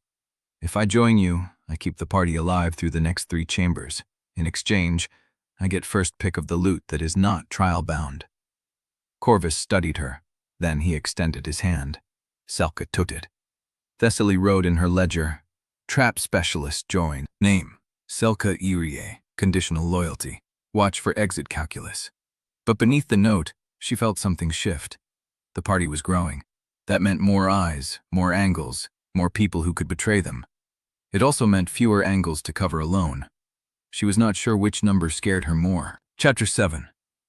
If I join you, I keep the party alive through the next 3 chambers. In exchange, I get first pick of the loot that is not trial-bound. Corvus studied her. Then he extended his hand. Selka took it. Thessaly wrote in her ledger, Trap Specialist join. Name, Selka Irie, Conditional Loyalty. Watch for exit calculus. But beneath the note, she felt something shift. The party was growing. That meant more eyes, more angles, more people who could betray them. It also meant fewer angles to cover alone. She was not sure which number scared her more. Chapter 7.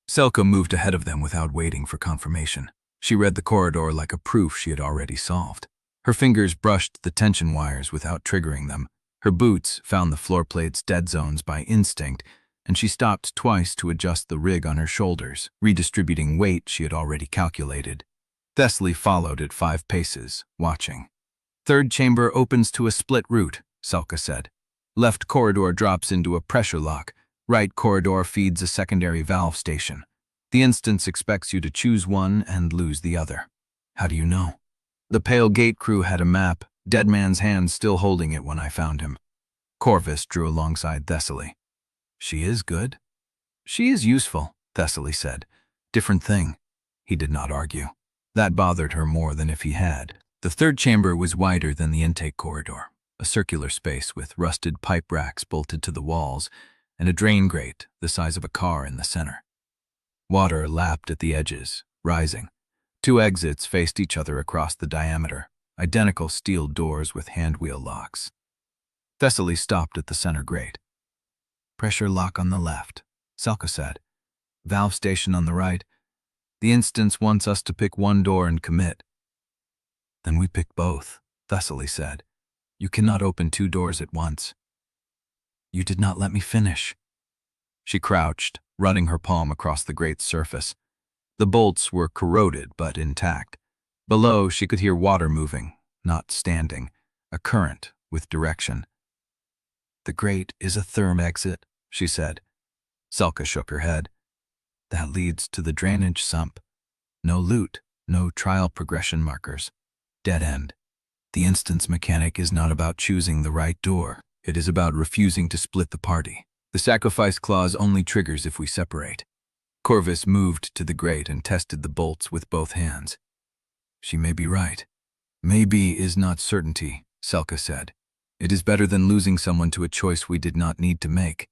Selka moved ahead of them without waiting for confirmation. She read the corridor like a proof she had already solved. Her fingers brushed the tension wires without triggering them. Her boots found the floor plate's dead zones by instinct, and she stopped twice to adjust the rig on her shoulders, redistributing weight she had already calculated. Thessaly followed at 5 paces, watching. Third chamber opens to a split route, Selka said. Left corridor drops into a pressure lock. Right corridor feeds a secondary valve station. The instance expects you to choose one and lose the other. How do you know? The pale gate crew had a map, Dead Man's hand still holding it when I found him. Corvus drew alongside Thessaly. She is good. She is useful, Thessaly said. Different thing. He did not argue. That bothered her more than if he had. The third chamber was wider than the intake corridor, a circular space with rusted pipe racks bolted to the walls and a drain grate the size of a car in the center. Water lapped at the edges, rising. 2 exits faced each other across the diameter, identical steel doors with handwheel locks. Thessaly stopped at the center grate. Pressure lock on the left, Selka said. Valve station on the right. The instance wants us to pick one door and commit. Then we pick both, Thessaly said. You cannot open 2 doors at once. You did not let me finish. She crouched, running her palm across the grate's surface. The bolts were corroded but intact. Below, she could hear water moving, not standing, a current with direction. The grate is a therm exit, she said. Selka shook her head. That leads to the drainage sump. No loot, no trial progression markers. Dead end. The instance mechanic is not about choosing the right door. It is about refusing to split the party. The sacrifice clause only triggers if we separate. Corvus moved to the grate and tested the bolts with both hands. She may be right. Maybe is not certainty, Selka said. It is better than losing someone to a choice we did not need to make.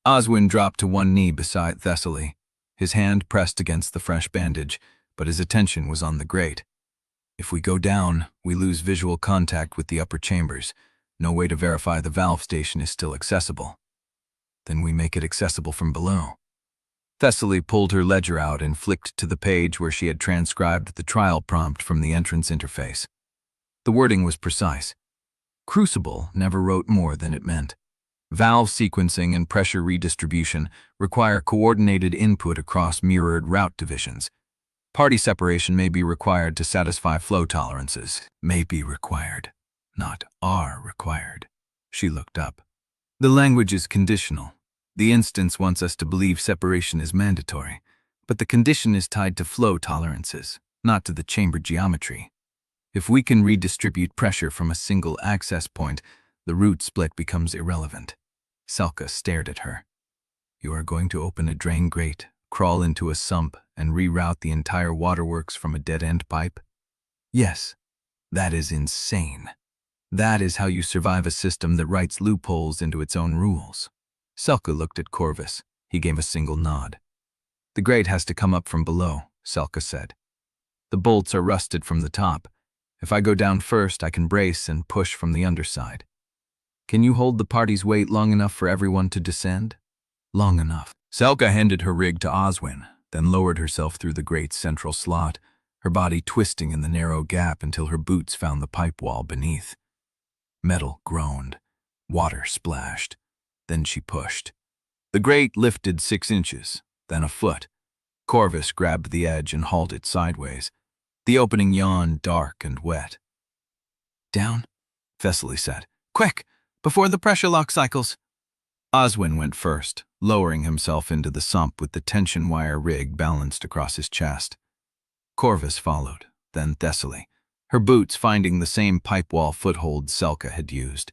Oswin dropped to one knee beside Thessaly. His hand pressed against the fresh bandage, but his attention was on the grate. If we go down, we lose visual contact with the upper chambers. No way to verify the valve station is still accessible. Then we make it accessible from below. Thessaly pulled her ledger out and flicked to the page where she had transcribed the trial prompt from the entrance interface. The wording was precise. Crucible never wrote more than it meant. Valve sequencing and pressure redistribution require coordinated input across mirrored route divisions. Party separation may be required to satisfy flow tolerances. May be required, not are required. She looked up. The language is conditional. The instance wants us to believe separation is mandatory, but the condition is tied to flow tolerances, not to the chamber geometry. If we can redistribute pressure from a single access point, the route split becomes irrelevant. Selka stared at her. You are going to open a drain grate, crawl into a sump, and reroute the entire waterworks from a dead-end pipe? Yes. That is insane. That is how you survive a system that writes loopholes into its own rules. Selka looked at Corvus. He gave a single nod. The grate has to come up from below, Selka said. The bolts are rusted from the top. If I go down first, I can brace and push from the underside. Can you hold the party's weight long enough for everyone to descend? Long enough. Selka handed her rig to Oswin, then lowered herself through the grate's central slot, her body twisting in the narrow gap until her boots found the pipe wall beneath. Metal groaned. Water splashed. Then she pushed. The grate lifted 6 inches. then a foot. Corvus grabbed the edge and hauled it sideways. The opening yawned dark and wet. "Down," Thessaly said. "Quick, before the pressure lock cycles." Oswin went first, lowering himself into the sump with the tension wire rig balanced across his chest. Corvus followed, then Thessaly, her boots finding the same pipe wall foothold Selka had used.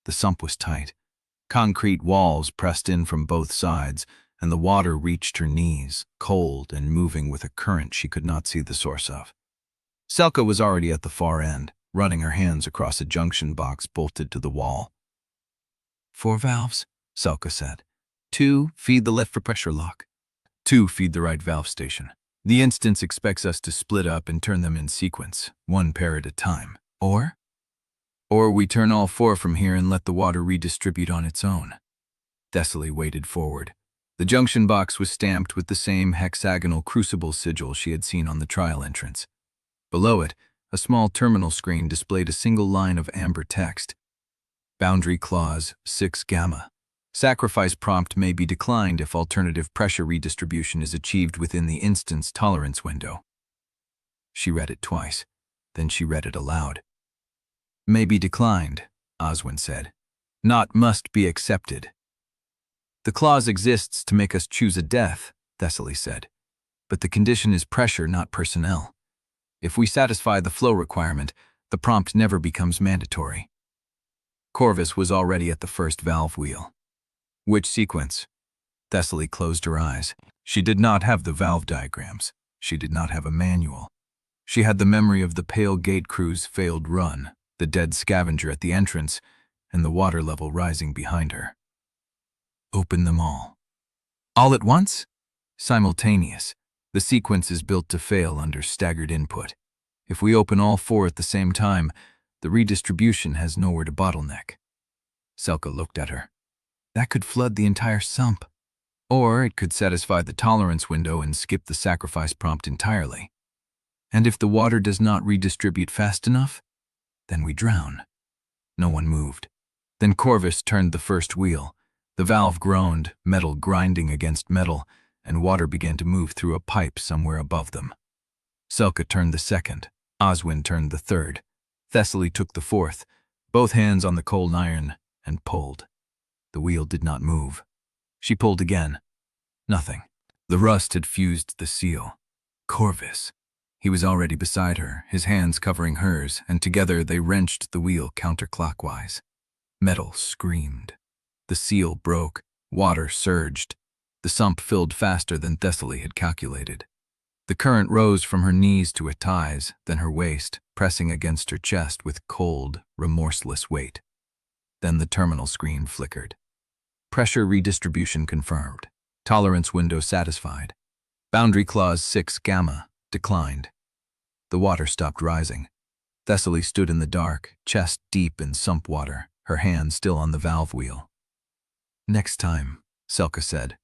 The sump was tight. Concrete walls pressed in from both sides, and the water reached her knees, cold and moving with a current she could not see the source of. Selka was already at the far end, running her hands across a junction box bolted to the wall. "4 valves," Selka said. 2 feed the left for pressure lock. 2 feed the right valve station. The instance expects us to split up and turn them in sequence, 1 pair at a time. Or we turn all 4 from here and let the water redistribute on its own." Thessaly waded forward. The junction box was stamped with the same hexagonal crucible sigil she had seen on the trial entrance. Below it, a small terminal screen displayed a single line of amber text. Boundary Clause 6 Gamma. Sacrifice prompt may be declined if alternative pressure redistribution is achieved within the instance tolerance window. She read it twice. Then she read it aloud. "May be declined," Oswin said. "Not must be accepted." "The clause exists to make us choose a death," Thessaly said. "But the condition is pressure, not personnel. If we satisfy the flow requirement, the prompt never becomes mandatory." Corvus was already at the first valve wheel. "Which sequence?" Thessaly closed her eyes. She did not have the valve diagrams. She did not have a manual. She had the memory of the Pale Gate crew's failed run, the dead scavenger at the entrance, and the water level rising behind her. "Open them all." "All at once?" "Simultaneous. The sequence is built to fail under staggered input. If we open all 4 at the same time, the redistribution has nowhere to bottleneck." Selka looked at her. "That could flood the entire sump. Or it could satisfy the tolerance window and skip the sacrifice prompt entirely. And if the water does not redistribute fast enough, then we drown." No one moved. Then Corvus turned the first wheel. The valve groaned, metal grinding against metal, and water began to move through a pipe somewhere above them. Selka turned the second. Oswin turned the third. Thessaly took the fourth, both hands on the cold iron, and pulled. The wheel did not move. She pulled again. Nothing. The rust had fused the seal. Corvus. He was already beside her, his hands covering hers, and together they wrenched the wheel counterclockwise. Metal screamed. The seal broke. Water surged. The sump filled faster than Thessaly had calculated. The current rose from her knees to her thighs, then her waist, pressing against her chest with cold, remorseless weight. Then the terminal screen flickered. Pressure redistribution confirmed. Tolerance window satisfied. Boundary Clause 6 Gamma declined. The water stopped rising. Thessaly stood in the dark, chest deep in sump water, her hand still on the valve wheel. "Next time," Selka said.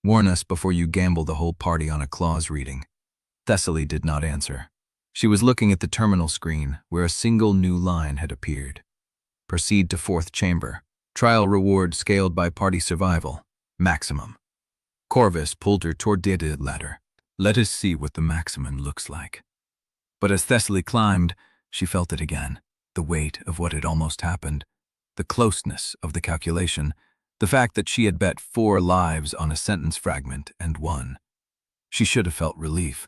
"Warn us before you gamble the whole party on a clause reading." Thessaly did not answer. She was looking at the terminal screen, where a single new line had appeared. "Proceed to 4th chamber. Trial reward scaled by party survival. Maximum." Corvus pulled her toward the ladder. "Let us see what the maximum looks like." But as Thessaly climbed, she felt it again, the weight of what had almost happened, the closeness of the calculation, the fact that she had bet 4 lives on a sentence fragment and won. She should have felt relief.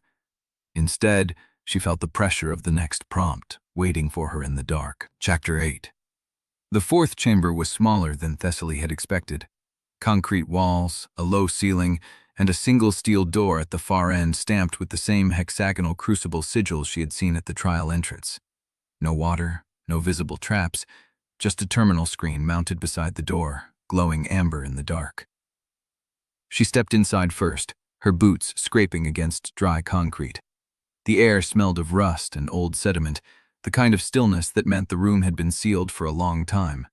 Instead, she felt the pressure of the next prompt, waiting for her in the dark. Chapter 8. The 4th chamber was smaller than Thessaly had expected. Concrete walls, a low ceiling, and a single steel door at the far end stamped with the same hexagonal crucible sigil she had seen at the trial entrance. No water, no visible traps, just a terminal screen mounted beside the door, glowing amber in the dark. She stepped inside first, her boots scraping against dry concrete. The air smelled of rust and old sediment, the kind of stillness that meant the room had been sealed for a long time.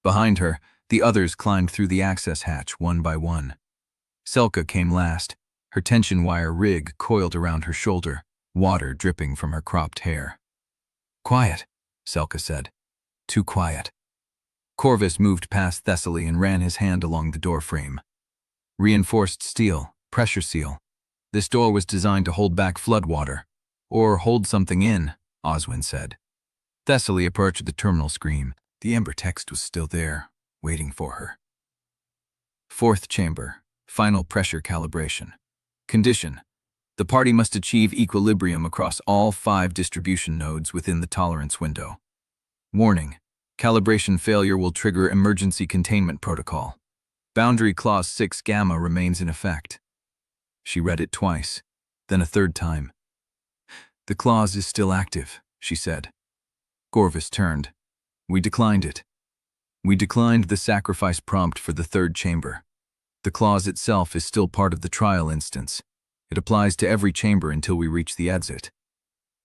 Behind her, the others climbed through the access hatch one by one. Selka came last, her tension wire rig coiled around her shoulder, water dripping from her cropped hair. "Quiet," Selka said. "Too quiet." Corvus moved past Thessaly and ran his hand along the doorframe. "Reinforced steel," Pressure seal. This door was designed to hold back floodwater. Or hold something in, Oswin said. Thessaly approached the terminal screen. The amber text was still there, waiting for her. Fourth chamber. Final pressure calibration. Condition. The party must achieve equilibrium across all 5 distribution nodes within the tolerance window. Warning. Calibration failure will trigger emergency containment protocol. Boundary Clause 6 Gamma remains in effect. She read it twice, then a third time. The clause is still active, she said. Corvus turned. We declined it. We declined the sacrifice prompt for the third chamber. The clause itself is still part of the trial instance. It applies to every chamber until we reach the exit.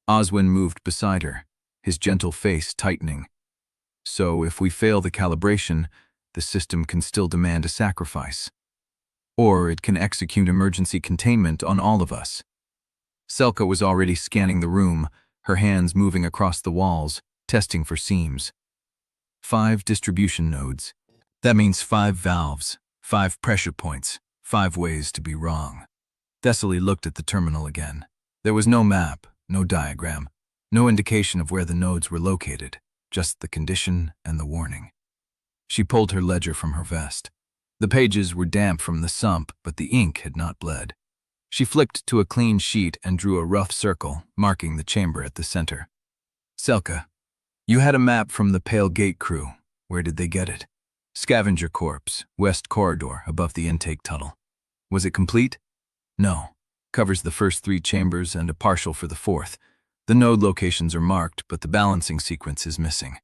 Oswin moved beside her, his gentle face tightening. So if we fail the calibration, the system can still demand a sacrifice. Or it can execute emergency containment on all of us. Selka was already scanning the room, her hands moving across the walls, testing for seams. 5 distribution nodes. That means 5 valves, 5 pressure points, 5 ways to be wrong. Thessaly looked at the terminal again. There was no map, no diagram, no indication of where the nodes were located, just the condition and the warning. She pulled her ledger from her vest. The pages were damp from the sump, but the ink had not bled. She flicked to a clean sheet and drew a rough circle, marking the chamber at the center. Selka, you had a map from the Pale Gate crew. Where did they get it? Scavenger Corps, West Corridor, above the intake tunnel. Was it complete? No. Covers the first 3 chambers and a partial for the 4th. The node locations are marked, but the balancing sequence is missing.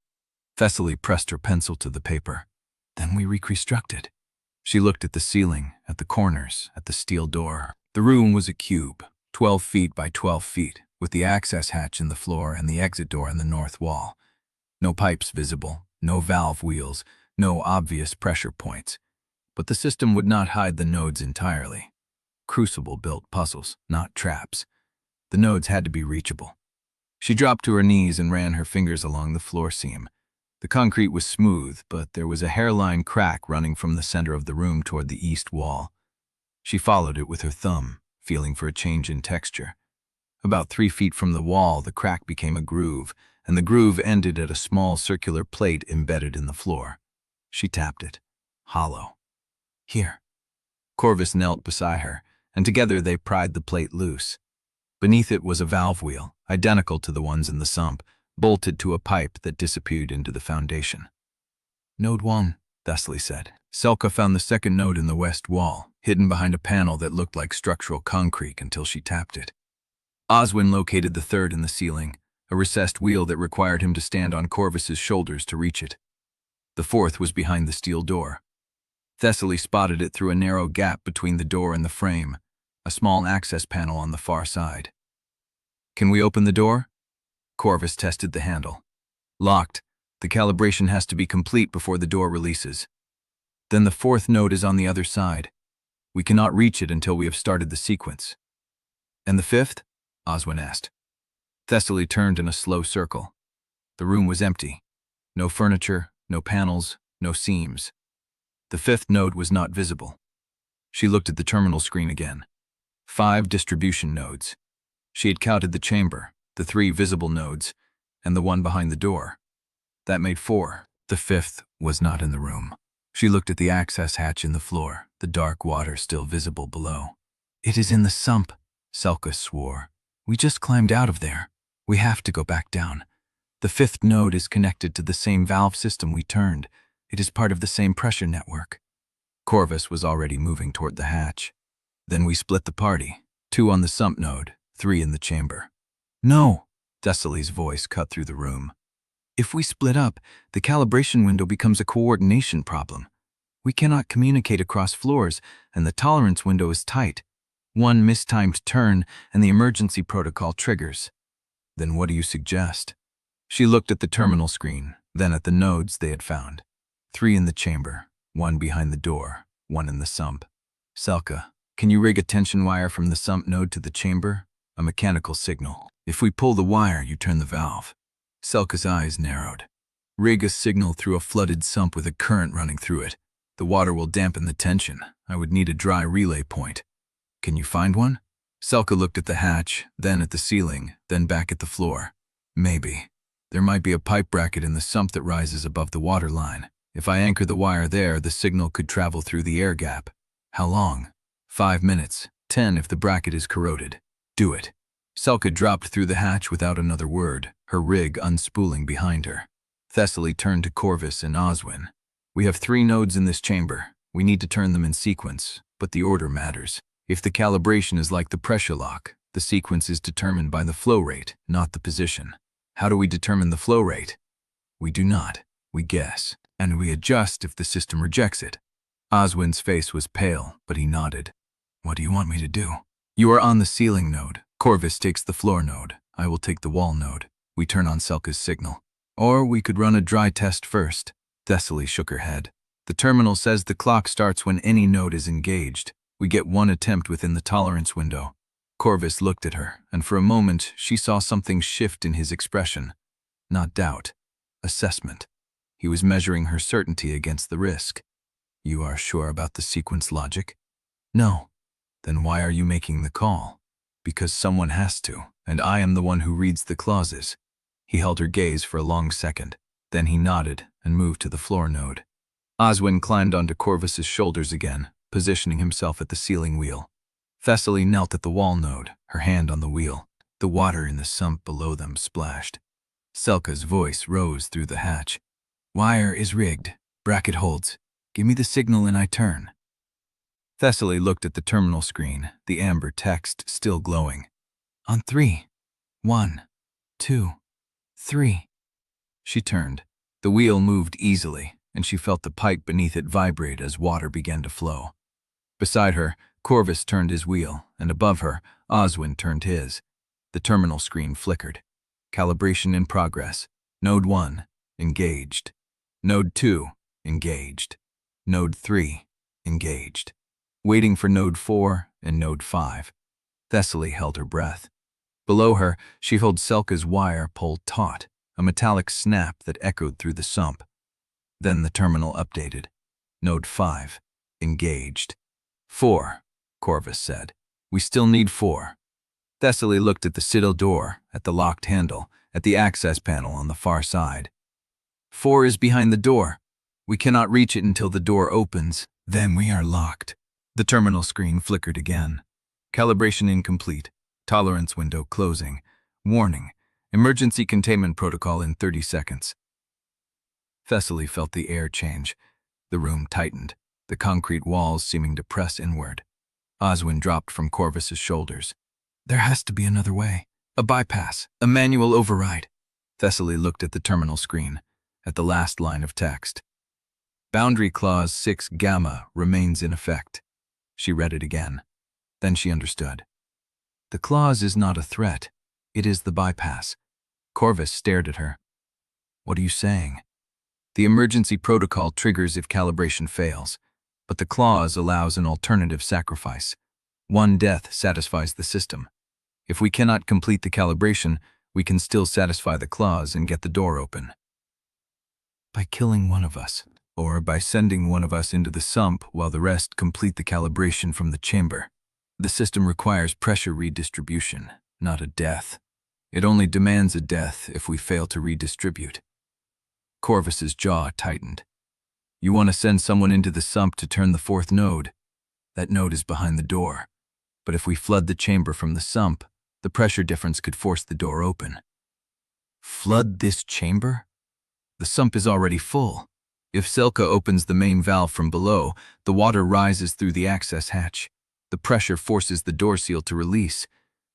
Thessaly pressed her pencil to the paper. Then we reconstructed. She looked at the ceiling, at the corners, at the steel door. The room was a cube, 12 feet by 12 feet, with the access hatch in the floor and the exit door in the north wall. No pipes visible, no valve wheels, no obvious pressure points. But the system would not hide the nodes entirely. Crucible built puzzles, not traps. The nodes had to be reachable. She dropped to her knees and ran her fingers along the floor seam. The concrete was smooth, but there was a hairline crack running from the center of the room toward the east wall. She followed it with her thumb, feeling for a change in texture. About 3 feet from the wall, the crack became a groove, and the groove ended at a small circular plate embedded in the floor. She tapped it. Hollow. Here. Corvus knelt beside her, and together they pried the plate loose. Beneath it was a valve wheel, identical to the ones in the sump, bolted to a pipe that disappeared into the foundation. Node 1, Thessaly said. Selka found the second node in the west wall, hidden behind a panel that looked like structural concrete until she tapped it. Oswin located the third in the ceiling, a recessed wheel that required him to stand on Corvus's shoulders to reach it. The 4th was behind the steel door. Thessaly spotted it through a narrow gap between the door and the frame, a small access panel on the far side. Can we open the door? Corvus tested the handle. Locked. The calibration has to be complete before the door releases. Then the 4th node is on the other side. We cannot reach it until we have started the sequence. And the 5th? Oswin asked. Thessaly turned in a slow circle. The room was empty. No furniture, no panels, no seams. The 5th node was not visible. She looked at the terminal screen again. 5 distribution nodes. She had counted the chamber, the 3 visible nodes, and the one behind the door. That made 4. The 5th was not in the room. She looked at the access hatch in the floor, the dark water still visible below. It is in the sump, Selka swore. We just climbed out of there. We have to go back down. The 5th node is connected to the same valve system we turned. It is part of the same pressure network. Corvus was already moving toward the hatch. Then we split the party, 2 on the sump node, 3 in the chamber. No, Thessaly's voice cut through the room. If we split up, the calibration window becomes a coordination problem. We cannot communicate across floors, and the tolerance window is tight. One mistimed turn, and the emergency protocol triggers. Then what do you suggest? She looked at the terminal screen, then at the nodes they had found. 3 in the chamber, 1 behind the door, 1 in the sump. Selka, can you rig a tension wire from the sump node to the chamber? A mechanical signal. If we pull the wire, you turn the valve. Selka's eyes narrowed. Rig a signal through a flooded sump with a current running through it. The water will dampen the tension. I would need a dry relay point. Can you find one? Selka looked at the hatch, then at the ceiling, then back at the floor. Maybe. There might be a pipe bracket in the sump that rises above the water line. If I anchor the wire there, the signal could travel through the air gap. How long? 5 minutes. 10 if the bracket is corroded. Do it. Selka dropped through the hatch without another word, her rig unspooling behind her. Thessaly turned to Corvus and Oswin. We have 3 nodes in this chamber. We need to turn them in sequence, but the order matters. If the calibration is like the pressure lock, the sequence is determined by the flow rate, not the position. How do we determine the flow rate? We do not. We guess, and we adjust if the system rejects it. Oswin's face was pale, but he nodded. What do you want me to do? You are on the ceiling node. Corvus takes the floor node. I will take the wall node. We turn on Selka's signal. Or we could run a dry test first. Thessaly shook her head. The terminal says the clock starts when any node is engaged. We get 1 attempt within the tolerance window. Corvus looked at her, and for a moment she saw something shift in his expression. Not doubt. Assessment. He was measuring her certainty against the risk. You are sure about the sequence logic? No. Then why are you making the call? Because someone has to, and I am the one who reads the clauses. He held her gaze for a long second. Then he nodded and moved to the floor node. Oswin climbed onto Corvus's shoulders again, positioning himself at the ceiling wheel. Thessaly knelt at the wall node, her hand on the wheel. The water in the sump below them splashed. Selka's voice rose through the hatch. Wire is rigged. Bracket holds. Give me the signal and I turn. Thessaly looked at the terminal screen, the amber text still glowing. On 3. 1, 2, 3. She turned. The wheel moved easily, and she felt the pipe beneath it vibrate as water began to flow. Beside her, Corvus turned his wheel, and above her, Oswin turned his. The terminal screen flickered. Calibration in progress. Node 1, engaged. Node 2, engaged. Node 3, engaged. Waiting for Node 4 and Node 5. Thessaly held her breath. Below her, she held Selka's wire pulled taut, a metallic snap that echoed through the sump. Then the terminal updated. Node 5, engaged. 4, Corvus said. We still need 4. Thessaly looked at the citadel door, at the locked handle, at the access panel on the far side. 4 is behind the door. We cannot reach it until the door opens. Then we are locked. The terminal screen flickered again. Calibration incomplete. Tolerance window closing. Warning. Emergency containment protocol in 30 seconds. Thessaly felt the air change. The room tightened, the concrete walls seeming to press inward. Oswin dropped from Corvus's shoulders. There has to be another way. A bypass. A manual override. Thessaly looked at the terminal screen, at the last line of text. Boundary Clause 6 Gamma remains in effect. She read it again. Then she understood. The clause is not a threat. It is the bypass. Corvus stared at her. What are you saying? The emergency protocol triggers if calibration fails, but the clause allows an alternative sacrifice. 1 death satisfies the system. If we cannot complete the calibration, we can still satisfy the clause and get the door open. By killing one of us, or by sending one of us into the sump while the rest complete the calibration from the chamber. The system requires pressure redistribution, not a death. It only demands a death if we fail to redistribute. Corvus's jaw tightened. You want to send someone into the sump to turn the 4th node. That node is behind the door. But if we flood the chamber from the sump, the pressure difference could force the door open. Flood this chamber? The sump is already full. If Selka opens the main valve from below, the water rises through the access hatch. The pressure forces the door seal to release.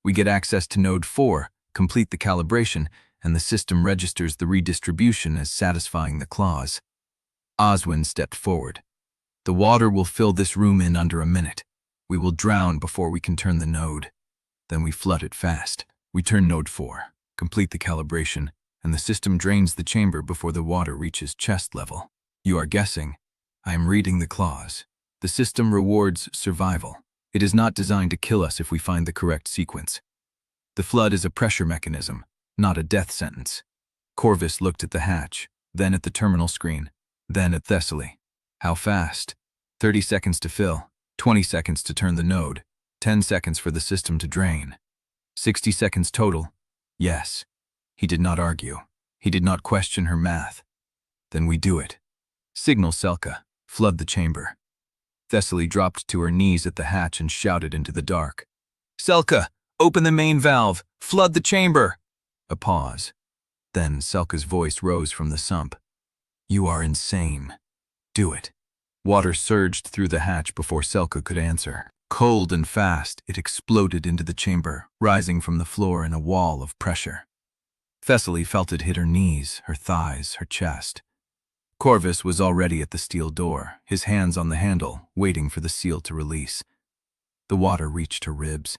We get access to Node 4, complete the calibration, and the system registers the redistribution as satisfying the clause. Oswin stepped forward. The water will fill this room in under a minute. We will drown before we can turn the node. Then we flood it fast. We turn Node 4, complete the calibration, and the system drains the chamber before the water reaches chest level. You are guessing. I am reading the clause. The system rewards survival. It is not designed to kill us if we find the correct sequence. The flood is a pressure mechanism, not a death sentence. Corvus looked at the hatch, then at the terminal screen, then at Thessaly. How fast? 30 seconds to fill, 20 seconds to turn the node. 10 seconds for the system to drain. 60 seconds total. Yes. He did not argue. He did not question her math. Then we do it. Signal Selka. Flood the chamber. Thessaly dropped to her knees at the hatch and shouted into the dark. Selka, open the main valve. Flood the chamber. A pause. Then Selka's voice rose from the sump. You are insane. Do it. Water surged through the hatch before Selka could answer. Cold and fast, it exploded into the chamber, rising from the floor in a wall of pressure. Thessaly felt it hit her knees, her thighs, her chest. Corvus was already at the steel door, his hands on the handle, waiting for the seal to release. The water reached her ribs.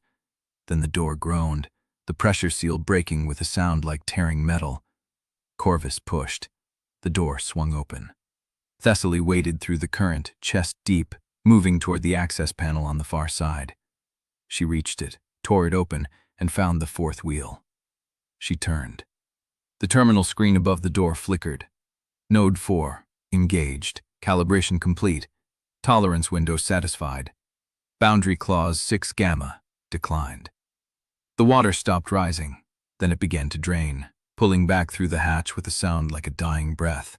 Then the door groaned, the pressure seal breaking with a sound like tearing metal. Corvus pushed. The door swung open. Thessaly waded through the current, chest deep, moving toward the access panel on the far side. She reached it, tore it open, and found the fourth wheel. She turned. The terminal screen above the door flickered. Node 4, engaged, calibration complete, tolerance window satisfied. Boundary clause 6 gamma, declined. The water stopped rising, then it began to drain, pulling back through the hatch with a sound like a dying breath.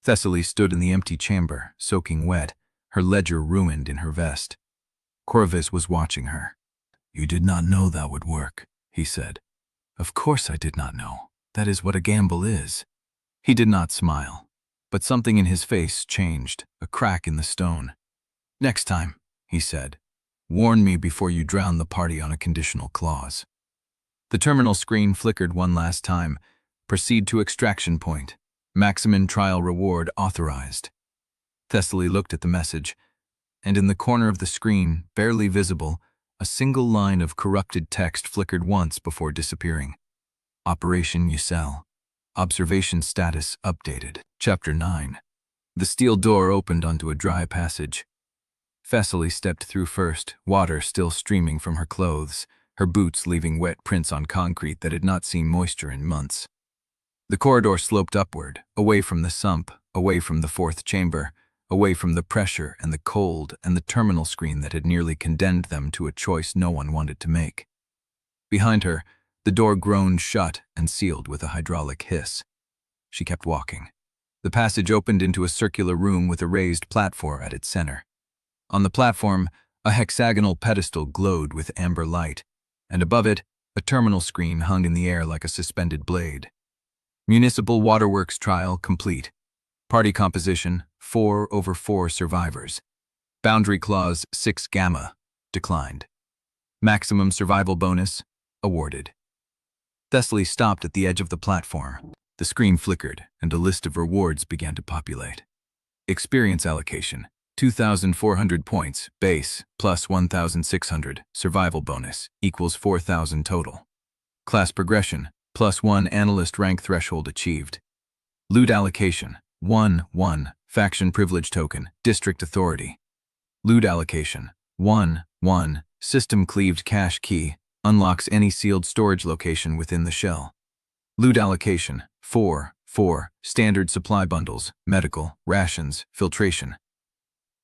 Thessaly stood in the empty chamber, soaking wet, her ledger ruined in her vest. Corvus was watching her. You did not know that would work, he said. Of course I did not know. That is what a gamble is. He did not smile, but something in his face changed, a crack in the stone. Next time, he said, warn me before you drown the party on a conditional clause. The terminal screen flickered one last time. Proceed to extraction point. Maximum trial reward authorized. Thessaly looked at the message, and in the corner of the screen, barely visible, a single line of corrupted text flickered once before disappearing. Operation Ucell. Observation status updated. Chapter 9. The steel door opened onto a dry passage. Thessaly stepped through first, water still streaming from her clothes, her boots leaving wet prints on concrete that had not seen moisture in months. The corridor sloped upward, away from the sump, away from the fourth chamber, away from the pressure and the cold and the terminal screen that had nearly condemned them to a choice no one wanted to make. Behind her, the door groaned shut and sealed with a hydraulic hiss. She kept walking. The passage opened into a circular room with a raised platform at its center. On the platform, a hexagonal pedestal glowed with amber light, and above it, a terminal screen hung in the air like a suspended blade. Municipal Waterworks trial complete. Party composition, 4/4 survivors. Boundary clause 6 gamma, declined. Maximum survival bonus, awarded. Thessaly stopped at the edge of the platform. The screen flickered, and a list of rewards began to populate. Experience allocation, 2,400 points, base, plus 1,600, survival bonus, equals 4,000 total. Class progression, +1 analyst rank threshold achieved. Loot allocation, 1/1, faction privilege token, district authority. Loot allocation, 1/1, system cleaved cache key, unlocks any sealed storage location within the shell. Loot allocation, 4/4, standard supply bundles, medical, rations, filtration.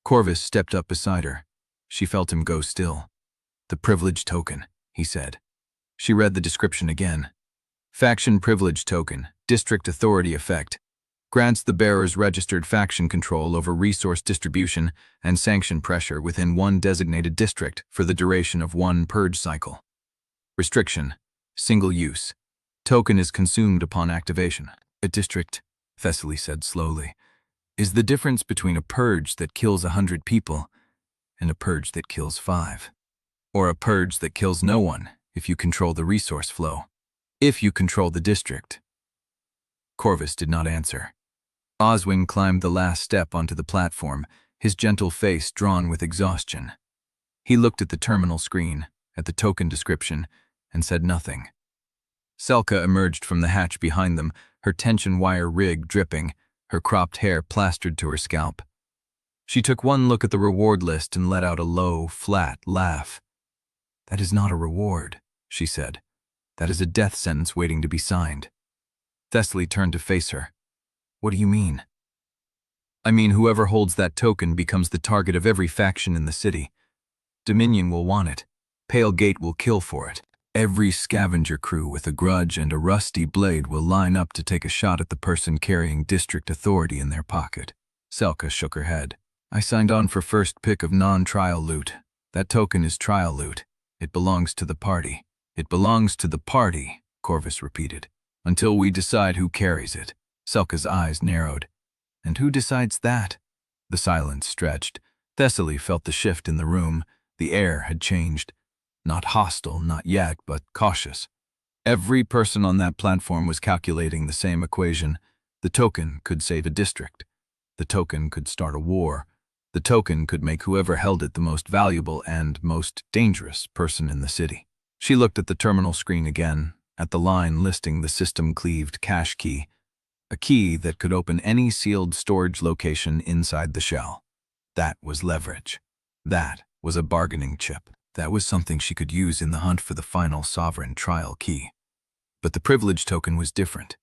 Corvus stepped up beside her. She felt him go still. The privilege token, he said. She read the description again. Faction privilege token, district authority effect, grants the bearer's registered faction control over resource distribution and sanction pressure within one designated district for the duration of one purge cycle. Restriction, single use. Token is consumed upon activation. A district, Thessaly said slowly, is the difference between a purge that kills 100 people and a purge that kills 5. Or a purge that kills no one if you control the resource flow. If you control the district. Corvus did not answer. Oswing climbed the last step onto the platform, his gentle face drawn with exhaustion. He looked at the terminal screen, at the token description, and said nothing. Selka emerged from the hatch behind them, her tension wire rig dripping, her cropped hair plastered to her scalp. She took one look at the reward list and let out a low, flat laugh. That is not a reward, she said. That is a death sentence waiting to be signed. Thessaly turned to face her. What do you mean? I mean whoever holds that token becomes the target of every faction in the city. Dominion will want it. Pale Gate will kill for it. Every scavenger crew with a grudge and a rusty blade will line up to take a shot at the person carrying district authority in their pocket. Selka shook her head. I signed on for first pick of non-trial loot. That token is trial loot. It belongs to the party. It belongs to the party, Corvus repeated. Until we decide who carries it. Selka's eyes narrowed. And who decides that? The silence stretched. Thessaly felt the shift in the room. The air had changed. Not hostile, not yet, but cautious. Every person on that platform was calculating the same equation. The token could save a district. The token could start a war. The token could make whoever held it the most valuable and most dangerous person in the city. She looked at the terminal screen again, at the line listing the system-cleaved cache key, a key that could open any sealed storage location inside the shell. That was leverage. That was a bargaining chip. That was something she could use in the hunt for the final sovereign trial key. But the privilege token was different.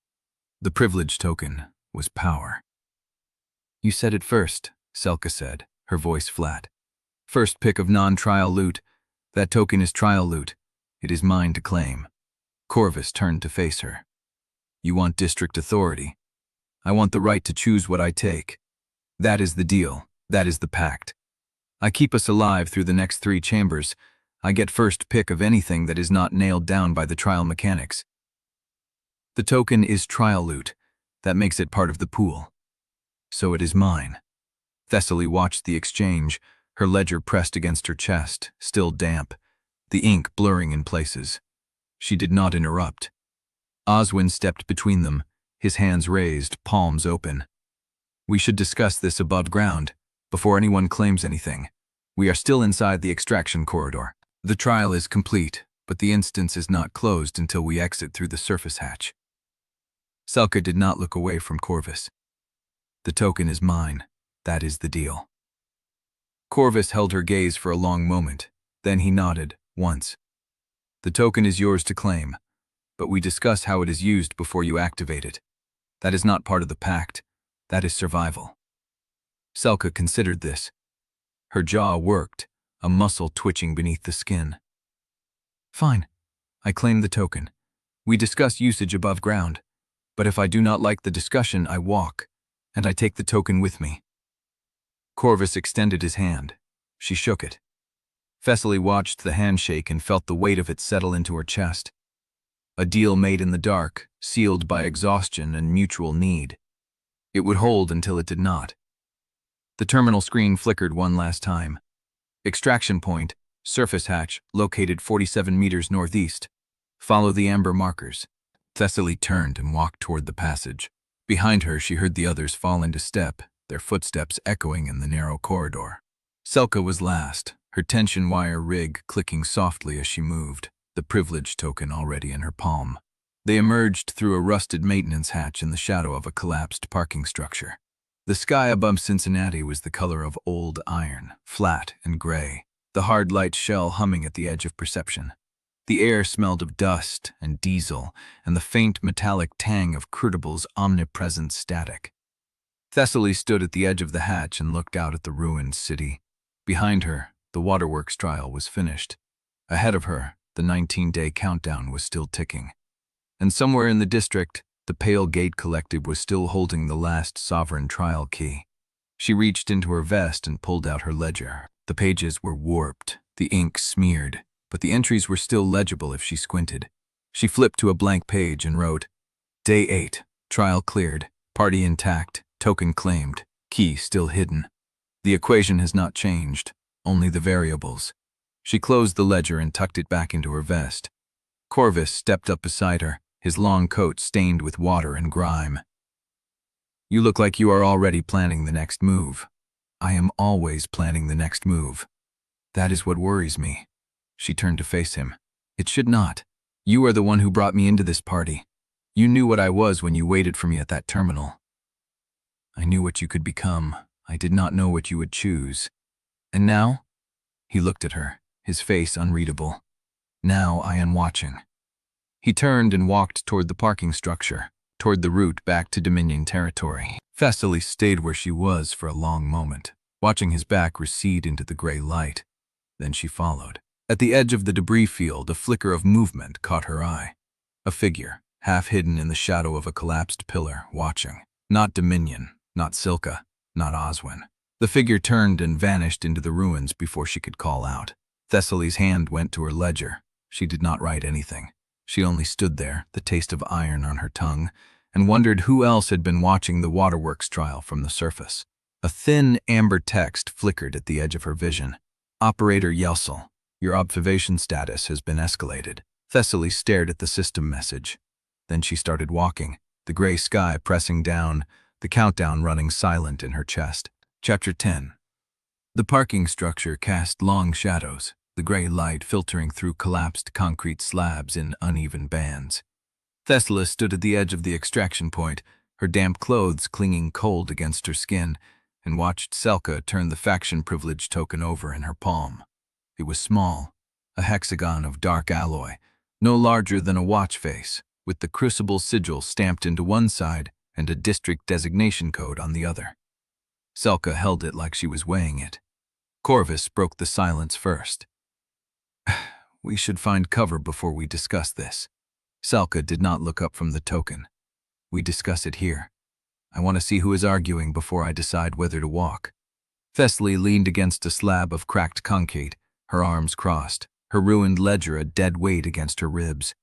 The privilege token was power. You said it first, Selka said, her voice flat. First pick of non-trial loot. That token is trial loot. It is mine to claim. Corvus turned to face her. You want district authority. I want the right to choose what I take. That is the deal. That is the pact. I keep us alive through the next 3 chambers. I get first pick of anything that is not nailed down by the trial mechanics. The token is trial loot. That makes it part of the pool. So it is mine. Thessaly watched the exchange, her ledger pressed against her chest, still damp, the ink blurring in places. She did not interrupt. Oswin stepped between them, his hands raised, palms open. We should discuss this above ground, before anyone claims anything. We are still inside the extraction corridor. The trial is complete, but the instance is not closed until we exit through the surface hatch. Selka did not look away from Corvus. The token is mine. That is the deal. Corvus held her gaze for a long moment. Then he nodded, once. The token is yours to claim, but we discuss how it is used before you activate it. That is not part of the pact. That is survival. Selka considered this. Her jaw worked, a muscle twitching beneath the skin. Fine. I claim the token. We discuss usage above ground, but if I do not like the discussion, I walk, and I take the token with me. Corvus extended his hand. She shook it. Thessaly watched the handshake and felt the weight of it settle into her chest. A deal made in the dark, sealed by exhaustion and mutual need. It would hold until it did not. The terminal screen flickered one last time. Extraction point, surface hatch, located 47 meters northeast. Follow the amber markers. Thessaly turned and walked toward the passage. Behind her, she heard the others fall into step, their footsteps echoing in the narrow corridor. Selka was last, her tension wire rig clicking softly as she moved, the privilege token already in her palm. They emerged through a rusted maintenance hatch in the shadow of a collapsed parking structure. The sky above Cincinnati was the color of old iron, flat and gray, the hard light shell humming at the edge of perception. The air smelled of dust and diesel and the faint metallic tang of CRUCIBLE's omnipresent static. Thessaly stood at the edge of the hatch and looked out at the ruined city. Behind her, the waterworks trial was finished. Ahead of her, the 19-day countdown was still ticking. And somewhere in the district, the Pale Gate Collective was still holding the last sovereign trial key. She reached into her vest and pulled out her ledger. The pages were warped, the ink smeared, but the entries were still legible if she squinted. She flipped to a blank page and wrote, Day 8, trial cleared, party intact, token claimed, key still hidden. The equation has not changed, only the variables. She closed the ledger and tucked it back into her vest. Corvus stepped up beside her, his long coat stained with water and grime. You look like you are already planning the next move. I am always planning the next move. That is what worries me. She turned to face him. It should not. You are the one who brought me into this party. You knew what I was when you waited for me at that terminal. I knew what you could become. I did not know what you would choose. And now? He looked at her, his face unreadable. Now I am watching. He turned and walked toward the parking structure, toward the route back to Dominion territory. Thessaly stayed where she was for a long moment, watching his back recede into the gray light. Then she followed. At the edge of the debris field, a flicker of movement caught her eye. A figure, half hidden in the shadow of a collapsed pillar, watching. Not Dominion, not Silka, not Oswin. The figure turned and vanished into the ruins before she could call out. Thessaly's hand went to her ledger. She did not write anything. She only stood there, the taste of iron on her tongue, and wondered who else had been watching the waterworks trial from the surface. A thin, amber text flickered at the edge of her vision. Operator Yelsel, your observation status has been escalated. Thessaly stared at the system message. Then she started walking, the gray sky pressing down, the countdown running silent in her chest. Chapter 10. The parking structure cast long shadows, the gray light filtering through collapsed concrete slabs in uneven bands. Thessaly stood at the edge of the extraction point, her damp clothes clinging cold against her skin, and watched Selka turn the faction privilege token over in her palm. It was small, a hexagon of dark alloy, no larger than a watch face, with the CRUCIBLE sigil stamped into one side and a district designation code on the other. Selka held it like she was weighing it. Corvus broke the silence first. We should find cover before we discuss this. Selka did not look up from the token. We discuss it here. I want to see who is arguing before I decide whether to walk. Thessaly leaned against a slab of cracked concrete, her arms crossed, her ruined ledger a dead weight against her ribs.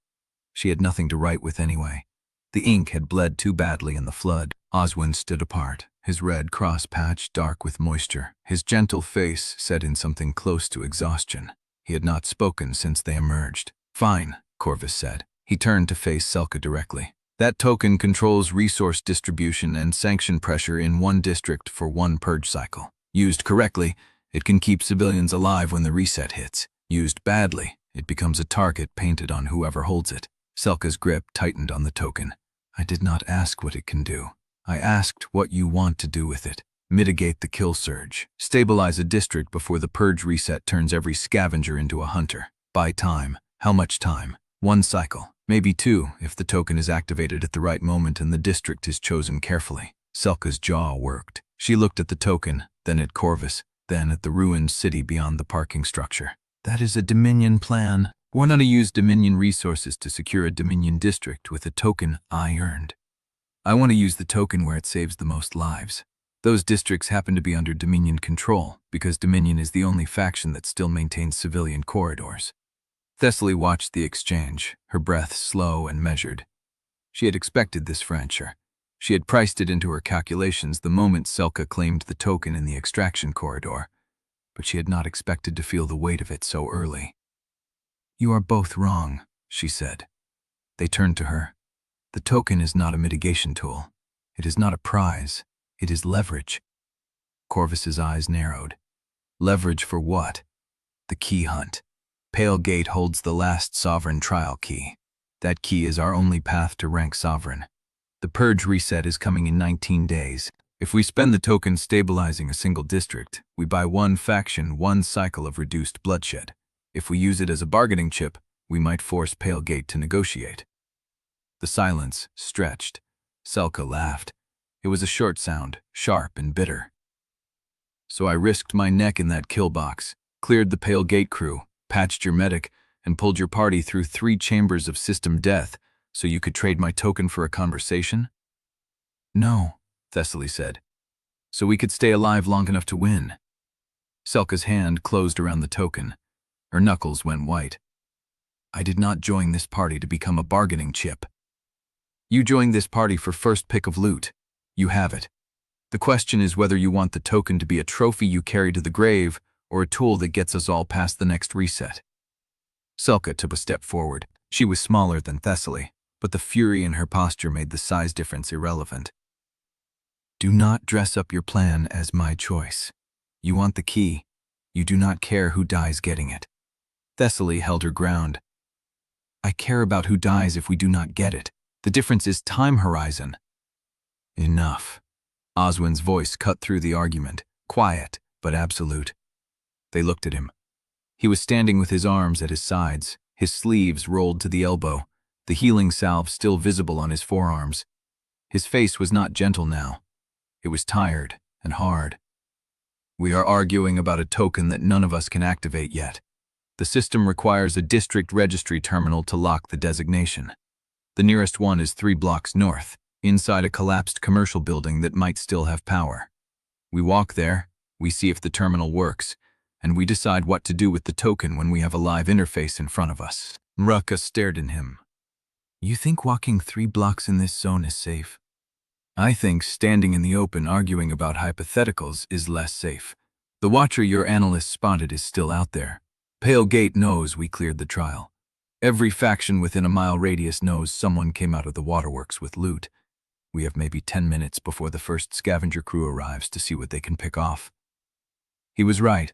She had nothing to write with anyway. The ink had bled too badly in the flood. Oswin stood apart, his red cross patch dark with moisture, his gentle face set in something close to exhaustion. He had not spoken since they emerged. Fine, Corvus said. He turned to face Selka directly. That token controls resource distribution and sanction pressure in one district for one purge cycle. Used correctly, it can keep civilians alive when the reset hits. Used badly, it becomes a target painted on whoever holds it. Selka's grip tightened on the token. I did not ask what it can do. I asked what you want to do with it. Mitigate the kill surge. Stabilize a district before the purge reset turns every scavenger into a hunter. Buy time. How much time? One cycle. Maybe two, if the token is activated at the right moment and the district is chosen carefully. Selka's jaw worked. She looked at the token, then at Corvus, then at the ruined city beyond the parking structure. That is a Dominion plan. Why not use Dominion resources to secure a Dominion district with a token I earned? I want to use the token where it saves the most lives. Those districts happen to be under Dominion control, because Dominion is the only faction that still maintains civilian corridors. Thessaly watched the exchange, her breath slow and measured. She had expected this fracture. She had priced it into her calculations the moment Selka claimed the token in the extraction corridor, but she had not expected to feel the weight of it so early. You are both wrong, she said. They turned to her. The token is not a mitigation tool. It is not a prize. It is leverage. Corvus's eyes narrowed. Leverage for what? The key hunt. Pale Gate holds the last sovereign trial key. That key is our only path to rank sovereign. The purge reset is coming in 19 days. If we spend the token stabilizing a single district, we buy one faction one cycle of reduced bloodshed. If we use it as a bargaining chip, we might force Pale Gate to negotiate. The silence stretched. Selka laughed. It was a short sound, sharp and bitter. So I risked my neck in that kill box, cleared the Pale Gate crew, patched your medic, and pulled your party through 3 chambers of system death so you could trade my token for a conversation? No, Thessaly said. So we could stay alive long enough to win. Selka's hand closed around the token. Her knuckles went white. I did not join this party to become a bargaining chip. You joined this party for first pick of loot. You have it. The question is whether you want the token to be a trophy you carry to the grave or a tool that gets us all past the next reset. Selka took a step forward. She was smaller than Thessaly, but the fury in her posture made the size difference irrelevant. Do not dress up your plan as my choice. You want the key. You do not care who dies getting it. Thessaly held her ground. I care about who dies if we do not get it. The difference is time horizon. Enough. Oswin's voice cut through the argument, quiet but absolute. They looked at him. He was standing with his arms at his sides, his sleeves rolled to the elbow, the healing salve still visible on his forearms. His face was not gentle now. It was tired and hard. We are arguing about a token that none of us can activate yet. The system requires a district registry terminal to lock the designation. The nearest one is 3 blocks north, inside a collapsed commercial building that might still have power. We walk there, we see if the terminal works, and we decide what to do with the token when we have a live interface in front of us. Mruka stared at him. You think walking 3 blocks in this zone is safe? I think standing in the open arguing about hypotheticals is less safe. The watcher your analyst spotted is still out there. Pale Gate knows we cleared the trial. Every faction within a mile radius knows someone came out of the waterworks with loot. We have maybe 10 minutes before the first scavenger crew arrives to see what they can pick off. He was right.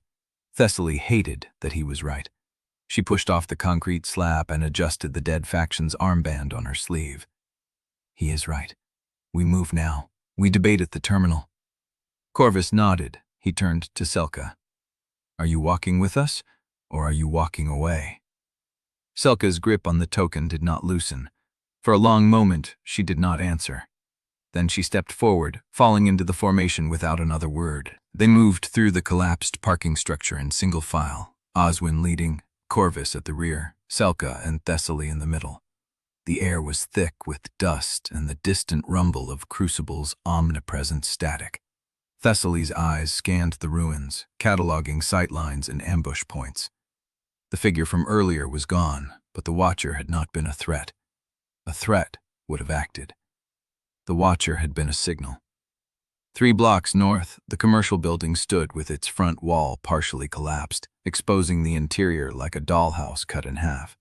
Thessaly hated that he was right. She pushed off the concrete slab and adjusted the dead faction's armband on her sleeve. He is right. We move now. We debate at the terminal. Corvus nodded. He turned to Selka. Are you walking with us, or are you walking away? Selka's grip on the token did not loosen. For a long moment, she did not answer. Then she stepped forward, falling into the formation without another word. They moved through the collapsed parking structure in single file, Oswin leading, Corvus at the rear, Selka and Thessaly in the middle. The air was thick with dust and the distant rumble of Crucible's omnipresent static. Thessaly's eyes scanned the ruins, cataloging sightlines and ambush points. The figure from earlier was gone, but the Watcher had not been a threat. A threat would have acted. The Watcher had been a signal. 3 blocks north, the commercial building stood with its front wall partially collapsed, exposing the interior like a dollhouse cut in half.